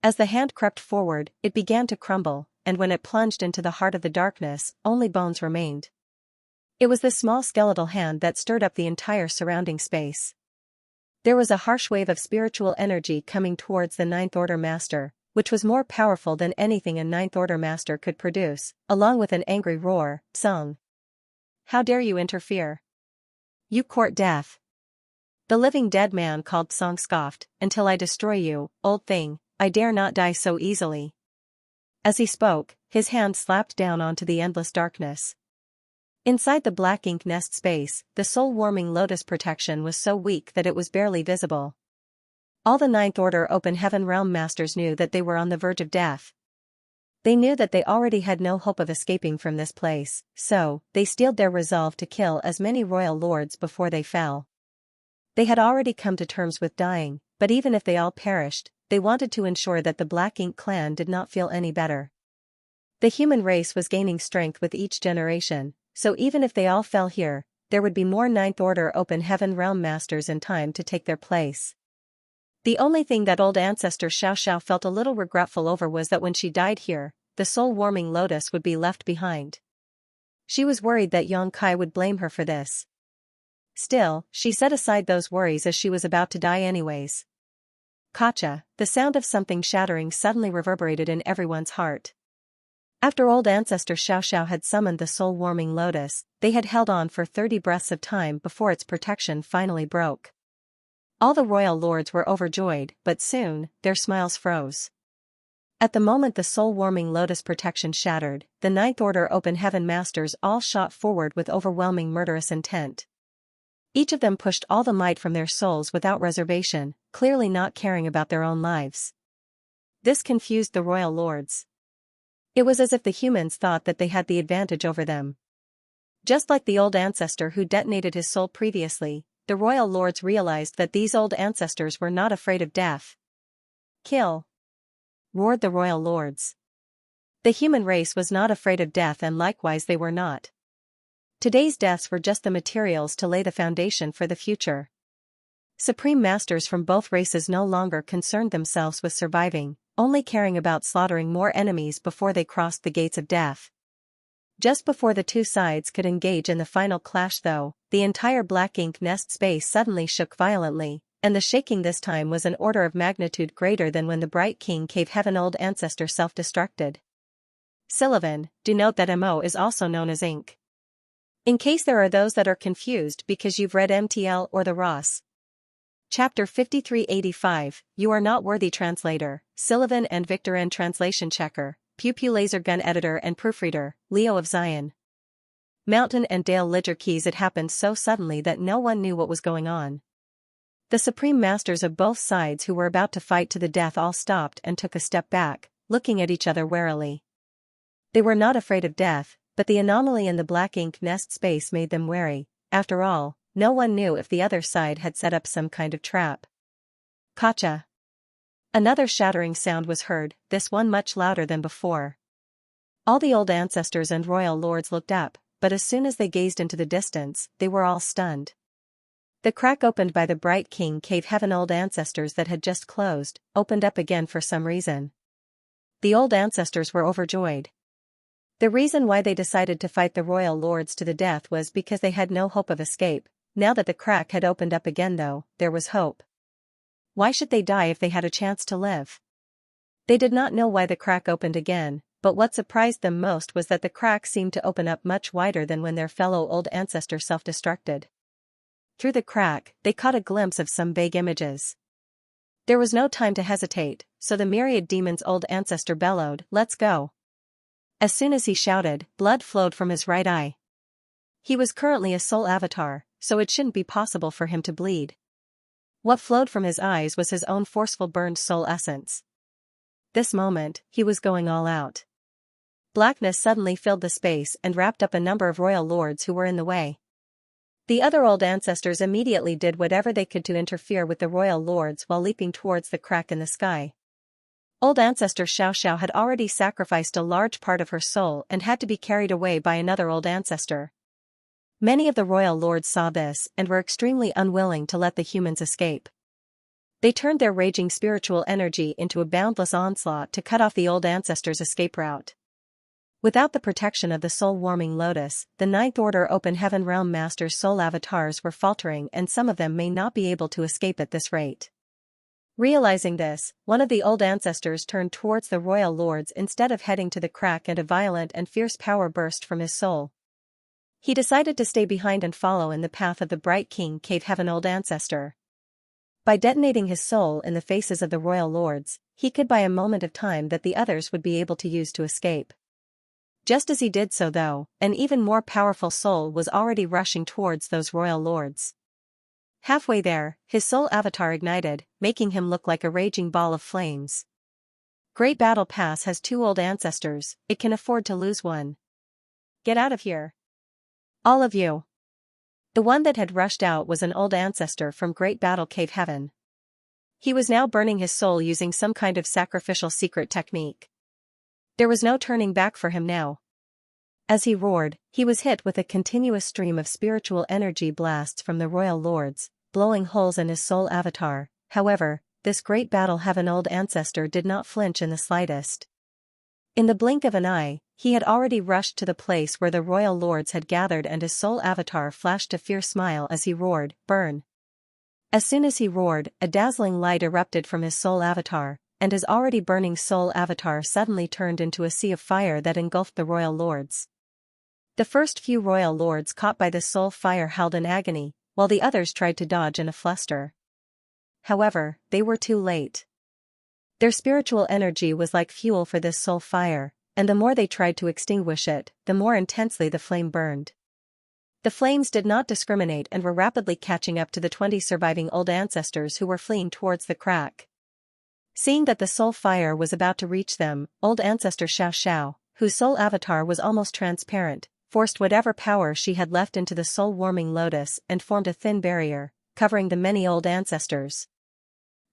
As the hand crept forward, it began to crumble, and when it plunged into the heart of the darkness, only bones remained. It was the small skeletal hand that stirred up the entire surrounding space. There was a harsh wave of spiritual energy coming towards the Ninth Order Master, which was more powerful than anything a Ninth Order Master could produce, along with an angry roar, "Song! How dare you interfere? You court death." The living dead man called Song scoffed, "Until I destroy you, old thing, I dare not die so easily." As he spoke, his hand slapped down onto the endless darkness. Inside the Black Ink nest space, the soul-warming lotus protection was so weak that it was barely visible. All the Ninth Order Open Heaven Realm Masters knew that they were on the verge of death. They knew that they already had no hope of escaping from this place, so, they steeled their resolve to kill as many royal lords before they fell. They had already come to terms with dying, but even if they all perished, they wanted to ensure that the Black Ink clan did not feel any better. The human race was gaining strength with each generation, so even if they all fell here, there would be more Ninth Order Open Heaven Realm Masters in time to take their place. The only thing that old ancestor Xianxia felt a little regretful over was that when she died here, the soul-warming lotus would be left behind. She was worried that Yang Kai would blame her for this. Still, she set aside those worries as she was about to die anyways. Kacha, the sound of something shattering suddenly reverberated in everyone's heart. After old ancestor Xiao had summoned the soul-warming lotus, they had held on for 30 breaths of time before its protection finally broke. All the royal lords were overjoyed, but soon, their smiles froze. At the moment the soul-warming lotus protection shattered, the Ninth Order Open Heaven Masters all shot forward with overwhelming murderous intent. Each of them pushed all the might from their souls without reservation, clearly not caring about their own lives. This confused the royal lords. It was as if the humans thought that they had the advantage over them. Just like the old ancestor who detonated his soul previously, the royal lords realized that these old ancestors were not afraid of death. "Kill!" roared the royal lords. The human race was not afraid of death, and likewise they were not. Today's deaths were just the materials to lay the foundation for the future. Supreme Masters from both races no longer concerned themselves with surviving, only caring about slaughtering more enemies before they crossed the gates of death. Just before the two sides could engage in the final clash though, the entire Black Ink nest space suddenly shook violently, and the shaking this time was an order of magnitude greater than when the Bright King Cave Heaven old ancestor self-destructed. Sullivan, do note that MO is also known as Ink. In case there are those that are confused because you've read MTL or the Ross. Chapter 5385, You Are Not Worthy. Translator, Sullivan and Victor N. Translation Checker, Pew Pew Laser Gun Editor and Proofreader, Leo of Zion. Mountain and Dale Ledger Keys. It happened so suddenly that no one knew what was going on. The Supreme Masters of both sides who were about to fight to the death all stopped and took a step back, looking at each other warily. They were not afraid of death, but the anomaly in the Black Ink nest space made them wary. After all, no one knew if the other side had set up some kind of trap. Kacha! Another shattering sound was heard, this one much louder than before. All the old ancestors and royal lords looked up, but as soon as they gazed into the distance, they were all stunned. The crack opened by the bright king cave heaven old ancestors that had just closed, opened up again for some reason. The old ancestors were overjoyed. The reason why they decided to fight the royal lords to the death was because they had no hope of escape. Now that the crack had opened up again though, there was hope. Why should they die if they had a chance to live? They did not know why the crack opened again, but what surprised them most was that the crack seemed to open up much wider than when their fellow old ancestor self-destructed. Through the crack, they caught a glimpse of some vague images. There was no time to hesitate, so the myriad demons' old ancestor bellowed, "Let's go." As soon as he shouted, blood flowed from his right eye. He was currently a soul avatar, so it shouldn't be possible for him to bleed. What flowed from his eyes was his own forceful burned soul essence. This moment, he was going all out. Blackness suddenly filled the space and wrapped up a number of royal lords who were in the way. The other old ancestors immediately did whatever they could to interfere with the royal lords while leaping towards the crack in the sky. Old ancestor Xianxia had already sacrificed a large part of her soul and had to be carried away by another old ancestor. Many of the royal lords saw this and were extremely unwilling to let the humans escape. They turned their raging spiritual energy into a boundless onslaught to cut off the old ancestors' escape route. Without the protection of the soul-warming lotus, the Ninth Order Open Heaven Realm Masters' soul avatars were faltering and some of them may not be able to escape at this rate. Realizing this, one of the old ancestors turned towards the royal lords instead of heading to the crack, and a violent and fierce power burst from his soul. He decided to stay behind and follow in the path of the bright king cave heaven old ancestor. By detonating his soul in the faces of the royal lords, he could buy a moment of time that the others would be able to use to escape. Just as he did so though, an even more powerful soul was already rushing towards those royal lords. Halfway there, his soul avatar ignited, making him look like a raging ball of flames. Great Battle Pass has 2 old ancestors, it can afford to lose one. Get out of here. All of you. The one that had rushed out was an old ancestor from Great Battle Cave Heaven. He was now burning his soul using some kind of sacrificial secret technique. There was no turning back for him now. As he roared, he was hit with a continuous stream of spiritual energy blasts from the royal lords, blowing holes in his soul avatar. However, this Great Battle Heaven old ancestor did not flinch in the slightest. In the blink of an eye, he had already rushed to the place where the royal lords had gathered and his soul avatar flashed a fierce smile as he roared, "Burn!" As soon as he roared, a dazzling light erupted from his soul avatar, and his already burning soul avatar suddenly turned into a sea of fire that engulfed the royal lords. The first few royal lords caught by the soul fire howled in agony, while the others tried to dodge in a fluster. However, they were too late. Their spiritual energy was like fuel for this soul fire, and the more they tried to extinguish it, the more intensely the flame burned. The flames did not discriminate and were rapidly catching up to the 20 surviving old ancestors who were fleeing towards the crack. Seeing that the soul fire was about to reach them, old ancestor Xiao, whose soul avatar was almost transparent, forced whatever power she had left into the soul-warming lotus and formed a thin barrier, covering the many old ancestors.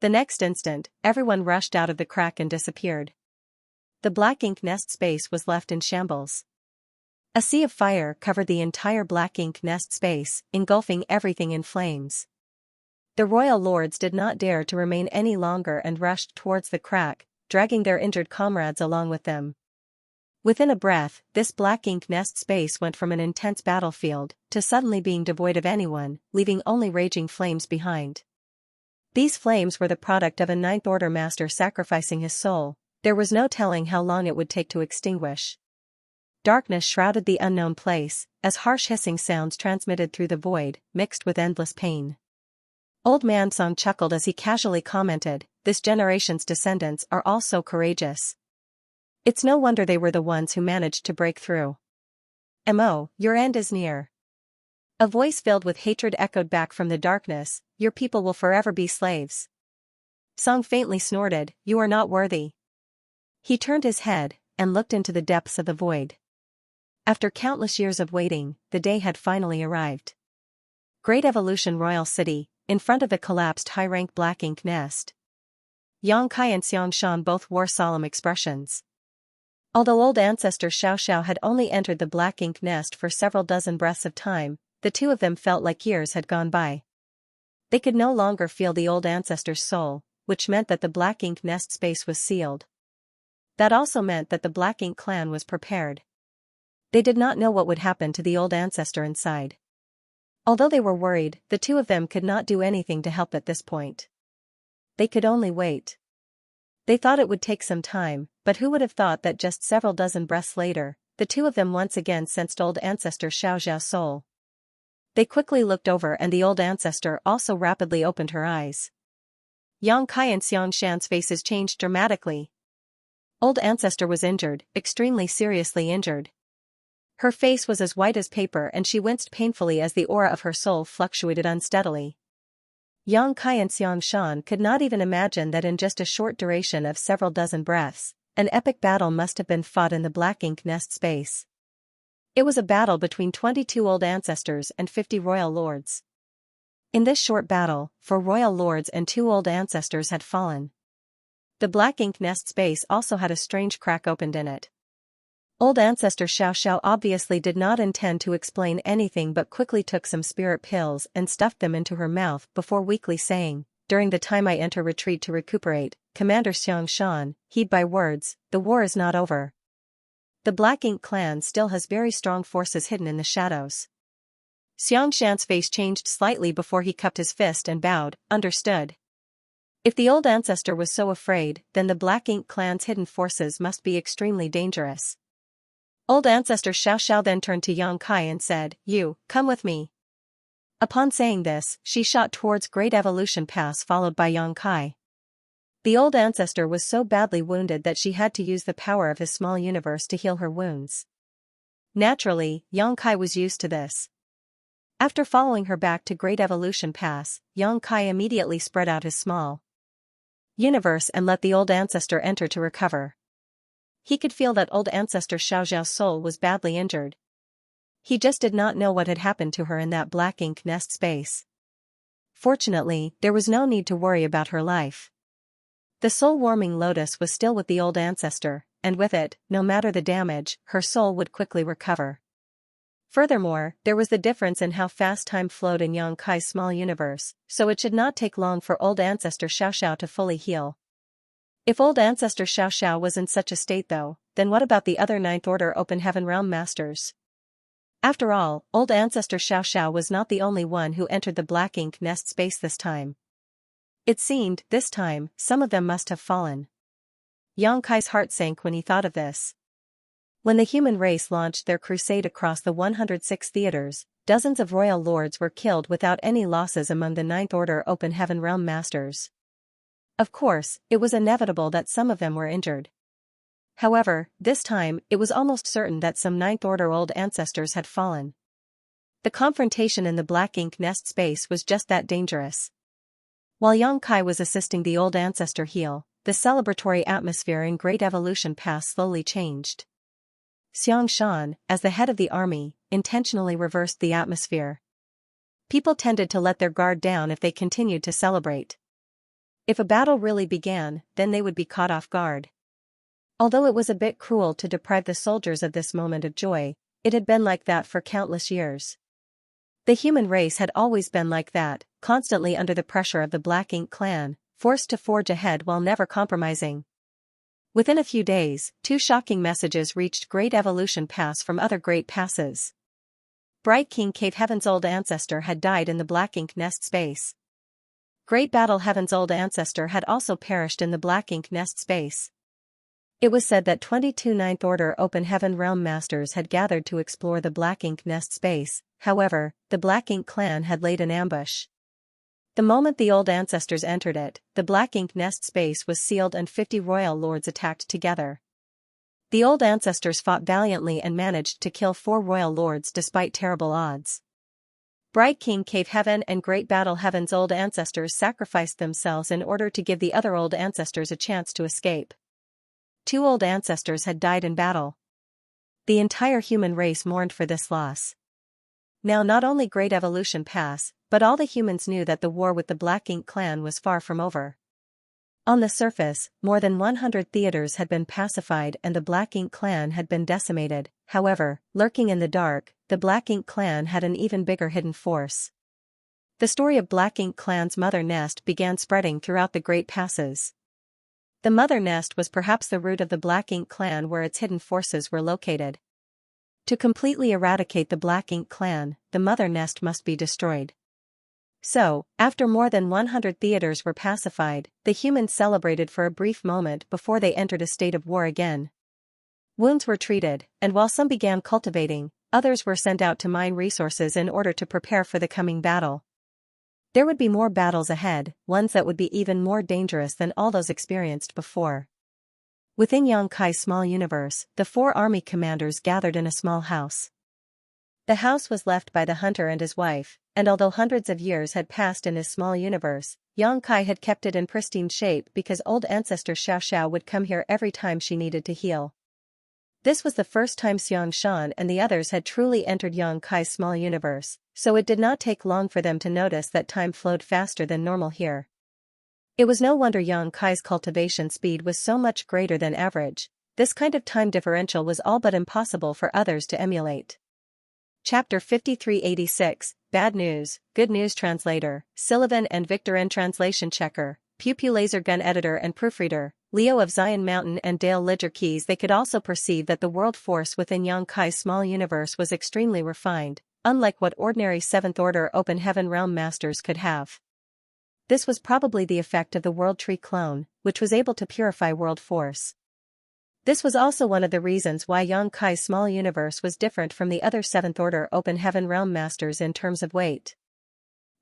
The next instant, everyone rushed out of the crack and disappeared. The black ink nest space was left in shambles. A sea of fire covered the entire black ink nest space, engulfing everything in flames. The royal lords did not dare to remain any longer and rushed towards the crack, dragging their injured comrades along with them. Within a breath, this black ink nest space went from an intense battlefield to suddenly being devoid of anyone, leaving only raging flames behind. These flames were the product of a Ninth Order master sacrificing his soul. There was no telling how long it would take to extinguish. Darkness shrouded the unknown place, as harsh hissing sounds transmitted through the void, mixed with endless pain. Old Man Song chuckled as he casually commented, "This generation's descendants are all so courageous. It's no wonder they were the ones who managed to break through. Mo, your end is near." A voice filled with hatred echoed back from the darkness, "Your people will forever be slaves." Song faintly snorted, "You are not worthy." He turned his head and looked into the depths of the void. After countless years of waiting, the day had finally arrived. Great Evolution Royal City, in front of the collapsed high-rank black ink nest. Yang Kai and Xianxia both wore solemn expressions. Although old ancestor Xiaoxiao had only entered the black ink nest for several dozen breaths of time, the two of them felt like years had gone by. They could no longer feel the old ancestor's soul, which meant that the black ink nest space was sealed. That also meant that the black ink clan was prepared. They did not know what would happen to the old ancestor inside. Although they were worried, the two of them could not do anything to help at this point. They could only wait. They thought it would take some time, but who would have thought that just several dozen breaths later, the two of them once again sensed old ancestor Xiaoxiao's soul. They quickly looked over and the old ancestor also rapidly opened her eyes. Yang Kai and Xianxia's faces changed dramatically. Old ancestor was injured, extremely seriously injured. Her face was as white as paper and she winced painfully as the aura of her soul fluctuated unsteadily. Yang Kai and Xianxia could not even imagine that in just a short duration of several dozen breaths, an epic battle must have been fought in the black ink nest space. It was a battle between 22 old ancestors and 50 royal lords. In this short battle, 4 royal lords and 2 old ancestors had fallen. The black ink nest space also had a strange crack opened in it. Old ancestor Xiaoxiao obviously did not intend to explain anything but quickly took some spirit pills and stuffed them into her mouth before weakly saying, "During the time I enter retreat to recuperate, Commander Xianxia, heed my words, the war is not over. The Black Ink clan still has very strong forces hidden in the shadows." Xianxia's face changed slightly before he cupped his fist and bowed, "Understood." If the old ancestor was so afraid, then the Black Ink clan's hidden forces must be extremely dangerous. Old ancestor Xiaoxiao then turned to Yang Kai and said, "You, come with me." Upon saying this, she shot towards Great Evolution Pass followed by Yang Kai. The old ancestor was so badly wounded that she had to use the power of his small universe to heal her wounds. Naturally, Yang Kai was used to this. After following her back to Great Evolution Pass, Yang Kai immediately spread out his small universe and let the old ancestor enter to recover. He could feel that old ancestor Xiaoxiao's soul was badly injured. He just did not know what had happened to her in that black ink nest space. Fortunately, there was no need to worry about her life. The soul-warming lotus was still with the old ancestor, and with it, no matter the damage, her soul would quickly recover. Furthermore, there was the difference in how fast time flowed in Yang Kai's small universe, so it should not take long for old ancestor Xiaoxiao to fully heal. If old ancestor Xiaoxiao was in such a state though, then what about the other Ninth Order Open Heaven Realm Masters? After all, old ancestor Xiaoxiao was not the only one who entered the black ink nest space this time. It seemed, this time, some of them must have fallen. Yang Kai's heart sank when he thought of this. When the human race launched their crusade across the 106 theaters, dozens of royal lords were killed without any losses among the Ninth Order Open Heaven Realm Masters. Of course, it was inevitable that some of them were injured. However, this time, it was almost certain that some Ninth Order old ancestors had fallen. The confrontation in the black ink nest space was just that dangerous. While Yang Kai was assisting the old ancestor heal, the celebratory atmosphere in Great Evolution Pass slowly changed. Xianxia, as the head of the army, intentionally reversed the atmosphere. People tended to let their guard down if they continued to celebrate. If a battle really began, then they would be caught off guard. Although it was a bit cruel to deprive the soldiers of this moment of joy, it had been like that for countless years. The human race had always been like that, constantly under the pressure of the Black Ink clan, forced to forge ahead while never compromising. Within a few days, 2 shocking messages reached Great Evolution Pass from other great passes. Bright King Cave Heaven's old ancestor had died in the black ink nest space. Great Battle Heaven's old ancestor had also perished in the black ink nest space. It was said that 22 Ninth Order Open Heaven Realm Masters had gathered to explore the black ink nest space, however, the Black Ink clan had laid an ambush. The moment the old ancestors entered it, the black ink nest space was sealed and 50 royal lords attacked together. The old ancestors fought valiantly and managed to kill 4 royal lords despite terrible odds. Bright King Cave Heaven and Great Battle Heaven's old ancestors sacrificed themselves in order to give the other old ancestors a chance to escape. 2 old ancestors had died in battle. The entire human race mourned for this loss. Now not only Great Evolution Pass, but all the humans knew that the war with the Black Ink clan was far from over. On the surface, more than 100 theaters had been pacified and the Black Ink clan had been decimated. However, lurking in the dark, the Black Ink clan had an even bigger hidden force. The story of Black Ink clan's mother nest began spreading throughout the Great Passes. The mother nest was perhaps the root of the Black Ink clan where its hidden forces were located. To completely eradicate the Black Ink clan, the mother nest must be destroyed. So, after more than 100 theaters were pacified, the humans celebrated for a brief moment before they entered a state of war again. Wounds were treated, and while some began cultivating, others were sent out to mine resources in order to prepare for the coming battle. There would be more battles ahead, ones that would be even more dangerous than all those experienced before. Within Xianxia's small universe, the 4 army commanders gathered in a small house. The house was left by the hunter and his wife, and although hundreds of years had passed in his small universe, Xianxia had kept it in pristine shape because old ancestor Xiaoxiao would come here every time she needed to heal. This was the first time Xianxia and the others had truly entered Xianxia's small universe, so it did not take long for them to notice that time flowed faster than normal here. It was no wonder Xianxia's cultivation speed was so much greater than average. This kind of time differential was all but impossible for others to emulate. Chapter 5386, Bad News, Good News. Translator, Sullivan and Victor N. Translation Checker, Pew Pew Laser Gun Editor and Proofreader, Leo of Zion Mountain and Dale Ledger Keys. They could also perceive that the world force within Xianxia's small universe was extremely refined, unlike what ordinary 7th Order Open Heaven Realm Masters could have. This was probably the effect of the World Tree clone, which was able to purify world force. This was also one of the reasons why Xianxia's small universe was different from the other 7th Order Open Heaven Realm Masters in terms of weight.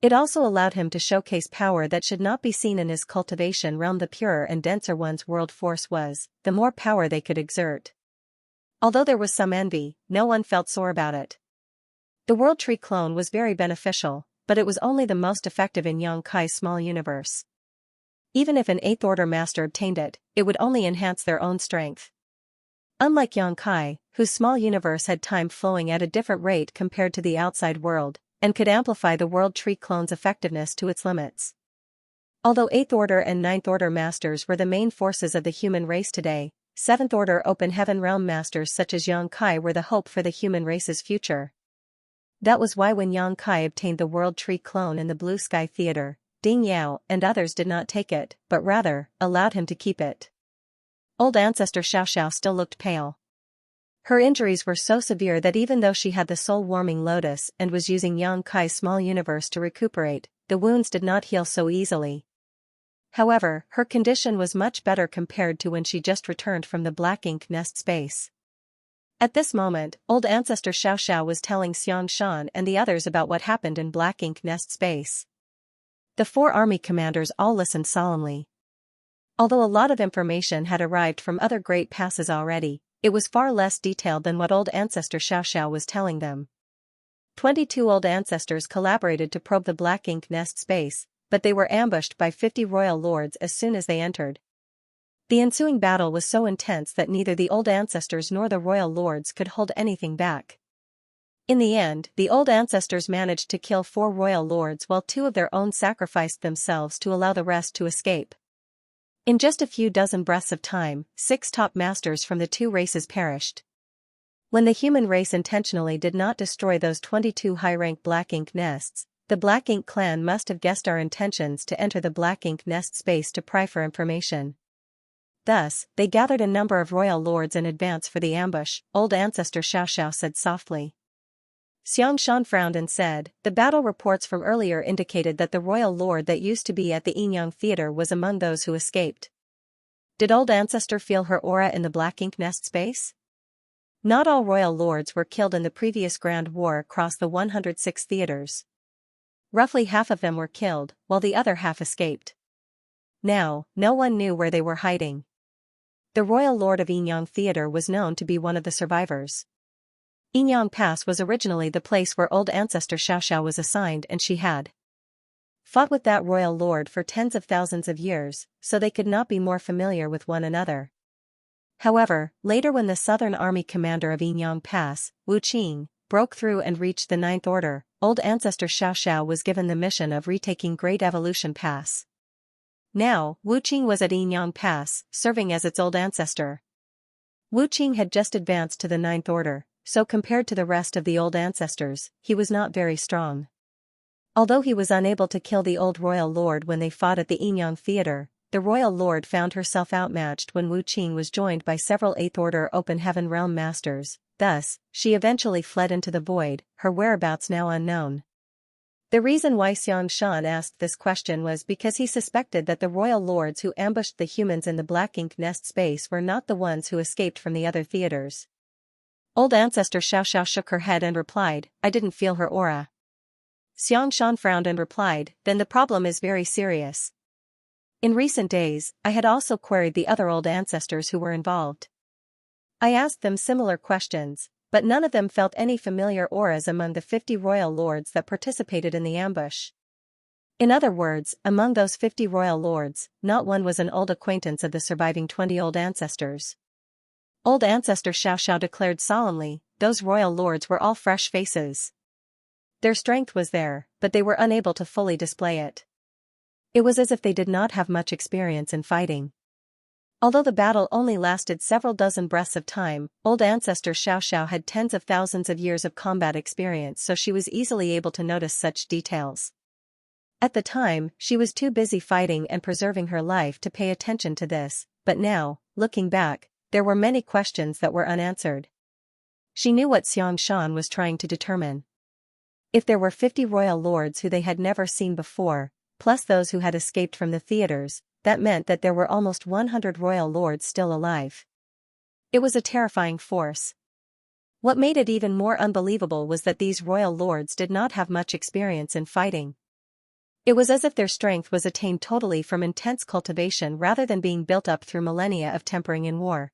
It also allowed him to showcase power that should not be seen in his cultivation realm. The purer and denser one's world force was, the more power they could exert. Although there was some envy, no one felt sore about it. The World Tree clone was very beneficial, but it was only the most effective in Xianxia's small universe. Even if an 8th Order Master obtained it, it would only enhance their own strength. Unlike Xianxia, whose small universe had time flowing at a different rate compared to the outside world, and could amplify the World Tree clone's effectiveness to its limits. Although 8th Order and 9th Order Masters were the main forces of the human race today, 7th Order Open Heaven Realm Masters such as Xianxia were the hope for the human race's future. That was why when Xianxia obtained the World Tree clone in the Blue Sky Theater, Ding Yao and others did not take it, but rather, allowed him to keep it. Old ancestor Xiaoxiao still looked pale. Her injuries were so severe that even though she had the soul-warming lotus and was using Xianxia's small universe to recuperate, the wounds did not heal so easily. However, her condition was much better compared to when she just returned from the Black Ink nest space. At this moment, old ancestor Xiaoxiao was telling Xianxia and the others about what happened in Black Ink nest space. The 4 army commanders all listened solemnly. Although a lot of information had arrived from other great passes already, it was far less detailed than what old ancestor Xiaoxiao was telling them. 22 old ancestors collaborated to probe the Black Ink nest space, but they were ambushed by 50 royal lords as soon as they entered. The ensuing battle was so intense that neither the old ancestors nor the royal lords could hold anything back. In the end, the old ancestors managed to kill 4 royal lords while 2 of their own sacrificed themselves to allow the rest to escape. In just a few dozen breaths of time, 6 top masters from the 2 races perished. When the human race intentionally did not destroy those 22 high-rank Black Ink nests, the Black Ink clan must have guessed our intentions to enter the Black Ink nest space to pry for information. Thus, they gathered a number of royal lords in advance for the ambush, old ancestor Xiaoxiao said softly. Xianxia frowned and said, the battle reports from earlier indicated that the royal lord that used to be at the Yinyang Theater was among those who escaped. Did old ancestor feel her aura in the Black Ink nest space? Not all royal lords were killed in the previous Grand War across the 106 theaters. Roughly half of them were killed, while the other half escaped. Now, no one knew where they were hiding. The royal lord of Yinyang Theater was known to be one of the survivors. Yinyang Pass was originally the place where old ancestor Xiaoxiao was assigned, and she had fought with that royal lord for tens of thousands of years, so they could not be more familiar with one another. However, later when the Southern Army commander of Yinyang Pass, Wu Qing, broke through and reached the 9th Order, old ancestor Xiaoxiao was given the mission of retaking Great Evolution Pass. Now, Wuqing was at Yinyang Pass, serving as its old ancestor. Wuqing had just advanced to the Ninth Order, so compared to the rest of the old ancestors, he was not very strong. Although he was unable to kill the old royal lord when they fought at the Yinyang Theater, the royal lord found herself outmatched when Wuqing was joined by several Eighth Order Open Heaven Realm masters. Thus, she eventually fled into the void, her whereabouts now unknown. The reason why Xianxia asked this question was because he suspected that the royal lords who ambushed the humans in the black ink nest space were not the ones who escaped from the other theaters. Old Ancestor Xiaoxiao shook her head and replied, "I didn't feel her aura." Xianxia frowned and replied, "Then the problem is very serious." In recent days, I had also queried the other old ancestors who were involved. I asked them similar questions, but none of them felt any familiar auras among the 50 royal lords that participated in the ambush. In other words, among those 50 royal lords, not one was an old acquaintance of the surviving 20 old ancestors. Old Ancestor Xiaoxiao declared solemnly, those royal lords were all fresh faces. Their strength was there, but they were unable to fully display it. It was as if they did not have much experience in fighting. Although the battle only lasted several dozen breaths of time, old ancestor Xiaoxiao had tens of thousands of years of combat experience, so she was easily able to notice such details. At the time, she was too busy fighting and preserving her life to pay attention to this, but now, looking back, there were many questions that were unanswered. She knew what Xianxia was trying to determine. If there were 50 royal lords who they had never seen before, plus those who had escaped from the theaters, that meant that there were almost 100 royal lords still alive. It was a terrifying force. What made it even more unbelievable was that these royal lords did not have much experience in fighting. It was as if their strength was attained totally from intense cultivation rather than being built up through millennia of tempering in war.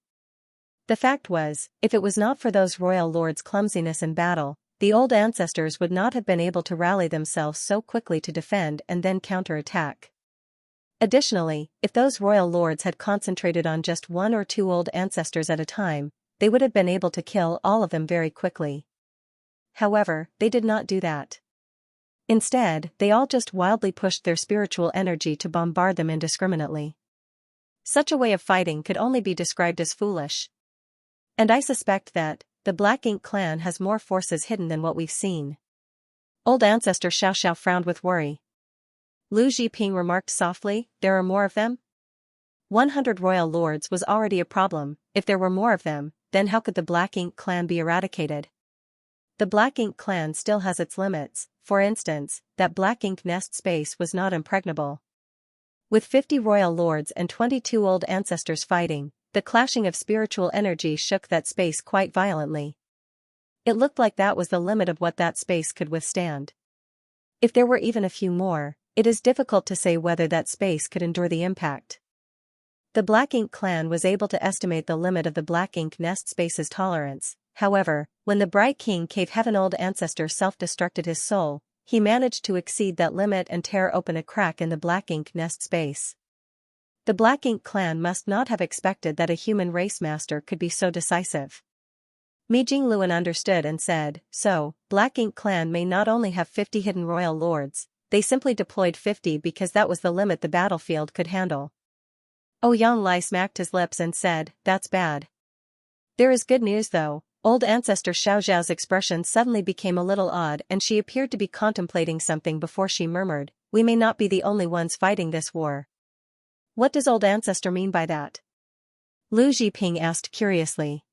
The fact was, if it was not for those royal lords' clumsiness in battle, the old ancestors would not have been able to rally themselves so quickly to defend and then counter-attack. Additionally, if those royal lords had concentrated on just one or two old ancestors at a time, they would have been able to kill all of them very quickly. However, they did not do that. Instead, they all just wildly pushed their spiritual energy to bombard them indiscriminately. Such a way of fighting could only be described as foolish. And I suspect that the Black Ink clan has more forces hidden than what we've seen. Old Ancestor Xiaoxiao frowned with worry. Lu Zhiping remarked softly, "There are more of them?" 100 royal lords was already a problem. If there were more of them, then how could the Black Ink clan be eradicated? The Black Ink clan still has its limits. For instance, that Black Ink nest space was not impregnable. With 50 royal lords and 22 old ancestors fighting, the clashing of spiritual energy shook that space quite violently. It looked like that was the limit of what that space could withstand. If there were even a few more, it is difficult to say whether that space could endure the impact. The Black Ink clan was able to estimate the limit of the Black Ink nest space's tolerance. However, when the Bright King Cave Heaven old ancestor self-destructed his soul, he managed to exceed that limit and tear open a crack in the Black Ink nest space. The Black Ink clan must not have expected that a human race master could be so decisive. Mi Jingluan understood and said, "So, Black Ink clan may not only have 50 hidden royal lords, they simply deployed 50 because that was the limit the battlefield could handle." Ouyang Lai smacked his lips and said, "That's bad." There is good news though. Old Ancestor Xiaoxiao's expression suddenly became a little odd and she appeared to be contemplating something before she murmured, "We may not be the only ones fighting this war." What does Old Ancestor mean by that? Lu Zhiping asked curiously.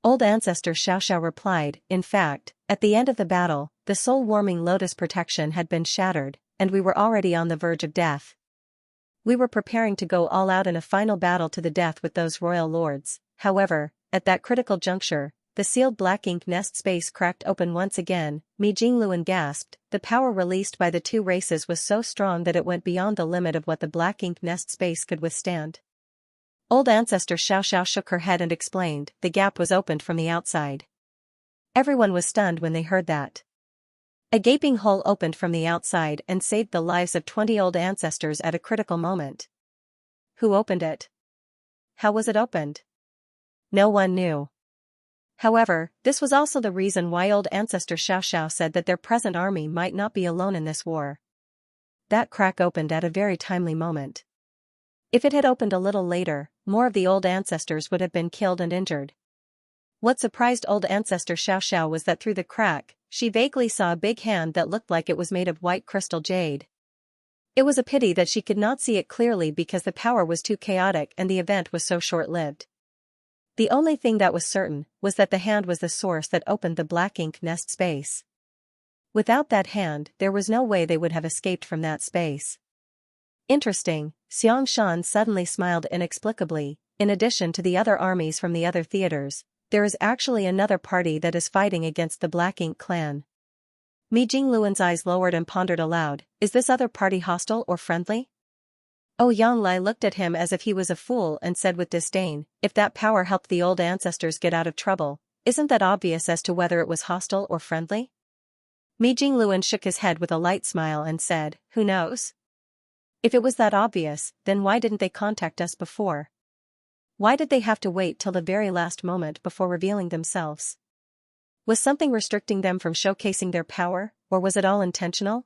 Old Ancestor Xiaoxiao replied, "In fact, at the end of the battle, the soul-warming lotus protection had been shattered, and we were already on the verge of death. We were preparing to go all out in a final battle to the death with those royal lords. However, at that critical juncture, the sealed Black Ink nest space cracked open once again." Mi Jingluan gasped. The power released by the two races was so strong that it went beyond the limit of what the Black Ink nest space could withstand. Old Ancestor Xiaoxiao shook her head and explained, "The gap was opened from the outside." Everyone was stunned when they heard that. A gaping hole opened from the outside and saved the lives of 20 old ancestors at a critical moment. Who opened it? How was it opened? No one knew. However, this was also the reason why Old Ancestor Xiaoxiao said that their present army might not be alone in this war. That crack opened at a very timely moment. If it had opened a little later, more of the old ancestors would have been killed and injured. What surprised old ancestor Xiaoxiao was that through the crack, she vaguely saw a big hand that looked like it was made of white crystal jade. It was a pity that she could not see it clearly because the power was too chaotic and the event was so short-lived. The only thing that was certain was that the hand was the source that opened the black ink nest space. Without that hand, there was no way they would have escaped from that space. Interesting, Xianxia suddenly smiled inexplicably. In addition to the other armies from the other theaters, there is actually another party that is fighting against the Black Ink clan. Mi Jingluan's eyes lowered and pondered aloud, is this other party hostile or friendly? Yang Lai looked at him as if he was a fool and said with disdain, if that power helped the old ancestors get out of trouble, isn't that obvious as to whether it was hostile or friendly? Mi Jingluan shook his head with a light smile and said, who knows? If it was that obvious, then why didn't they contact us before? Why did they have to wait till the very last moment before revealing themselves? Was something restricting them from showcasing their power, or was it all intentional?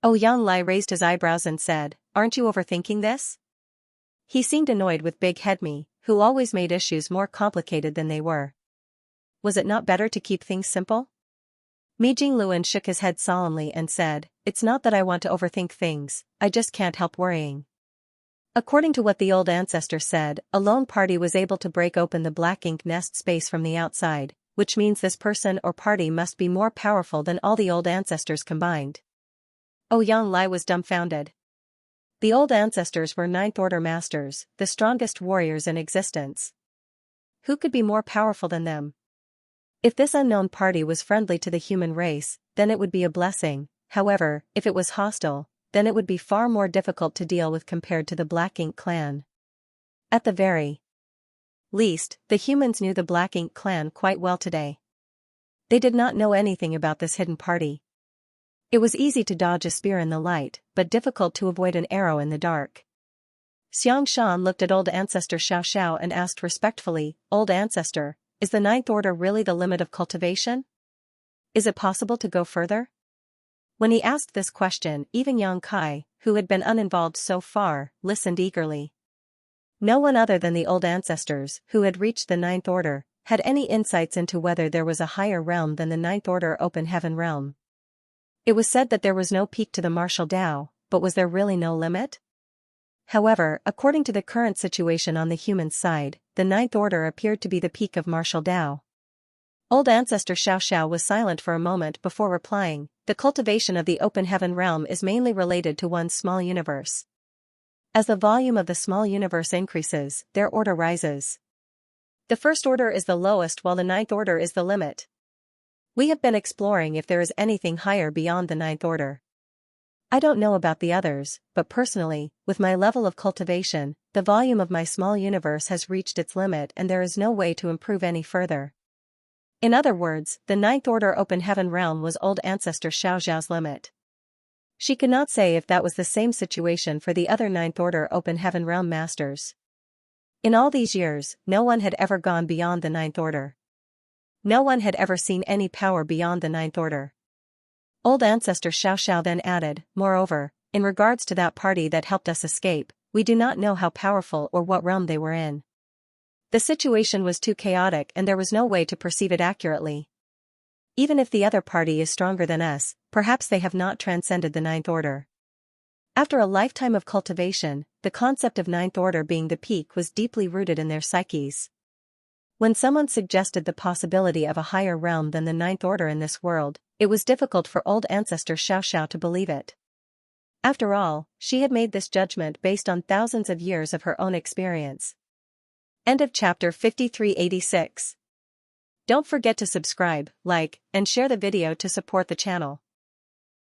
Yang Lai raised his eyebrows and said, aren't you overthinking this? He seemed annoyed with Big Head Mi, who always made issues more complicated than they were. Was it not better to keep things simple? Mi Jingluan shook his head solemnly and said, it's not that I want to overthink things, I just can't help worrying. According to what the old ancestor said, a lone party was able to break open the black ink nest space from the outside, which means this person or party must be more powerful than all the old ancestors combined. Yang Lai was dumbfounded. The old ancestors were Ninth Order masters, the strongest warriors in existence. Who could be more powerful than them? If this unknown party was friendly to the human race, then it would be a blessing. However, if it was hostile, then it would be far more difficult to deal with compared to the Black Ink clan. At the very least, the humans knew the Black Ink clan quite well today. They did not know anything about this hidden party. It was easy to dodge a spear in the light, but difficult to avoid an arrow in the dark. Xianxia looked at old ancestor Xiaoxiao and asked respectfully, old ancestor, is the Ninth Order really the limit of cultivation? Is it possible to go further? When he asked this question, even Yang Kai, who had been uninvolved so far, listened eagerly. No one other than the old ancestors, who had reached the Ninth Order, had any insights into whether there was a higher realm than the Ninth Order Open Heaven realm. It was said that there was no peak to the martial Tao, but was there really no limit? However, according to the current situation on the human side, the Ninth Order appeared to be the peak of martial Tao. Old ancestor Xiaoxiao was silent for a moment before replying, the cultivation of the Open Heaven realm is mainly related to one small universe. As the volume of the small universe increases, their order rises. The First Order is the lowest while the Ninth Order is the limit. We have been exploring if there is anything higher beyond the Ninth Order. I don't know about the others, but personally, with my level of cultivation, the volume of my small universe has reached its limit and there is no way to improve any further. In other words, the Ninth Order Open Heaven realm was old ancestor Xiaoxiao's limit. She could not say if that was the same situation for the other Ninth Order Open Heaven realm masters. In all these years, no one had ever gone beyond the Ninth Order. No one had ever seen any power beyond the Ninth Order. Old ancestor Xiaoxiao then added, moreover, in regards to that party that helped us escape, we do not know how powerful or what realm they were in. The situation was too chaotic and there was no way to perceive it accurately. Even if the other party is stronger than us, perhaps they have not transcended the Ninth Order. After a lifetime of cultivation, the concept of Ninth Order being the peak was deeply rooted in their psyches. When someone suggested the possibility of a higher realm than the Ninth Order in this world, it was difficult for old ancestor Xiaoxiao to believe it. After all, she had made this judgment based on thousands of years of her own experience. End of chapter 5386. Don't forget to subscribe, like, and share the video to support the channel.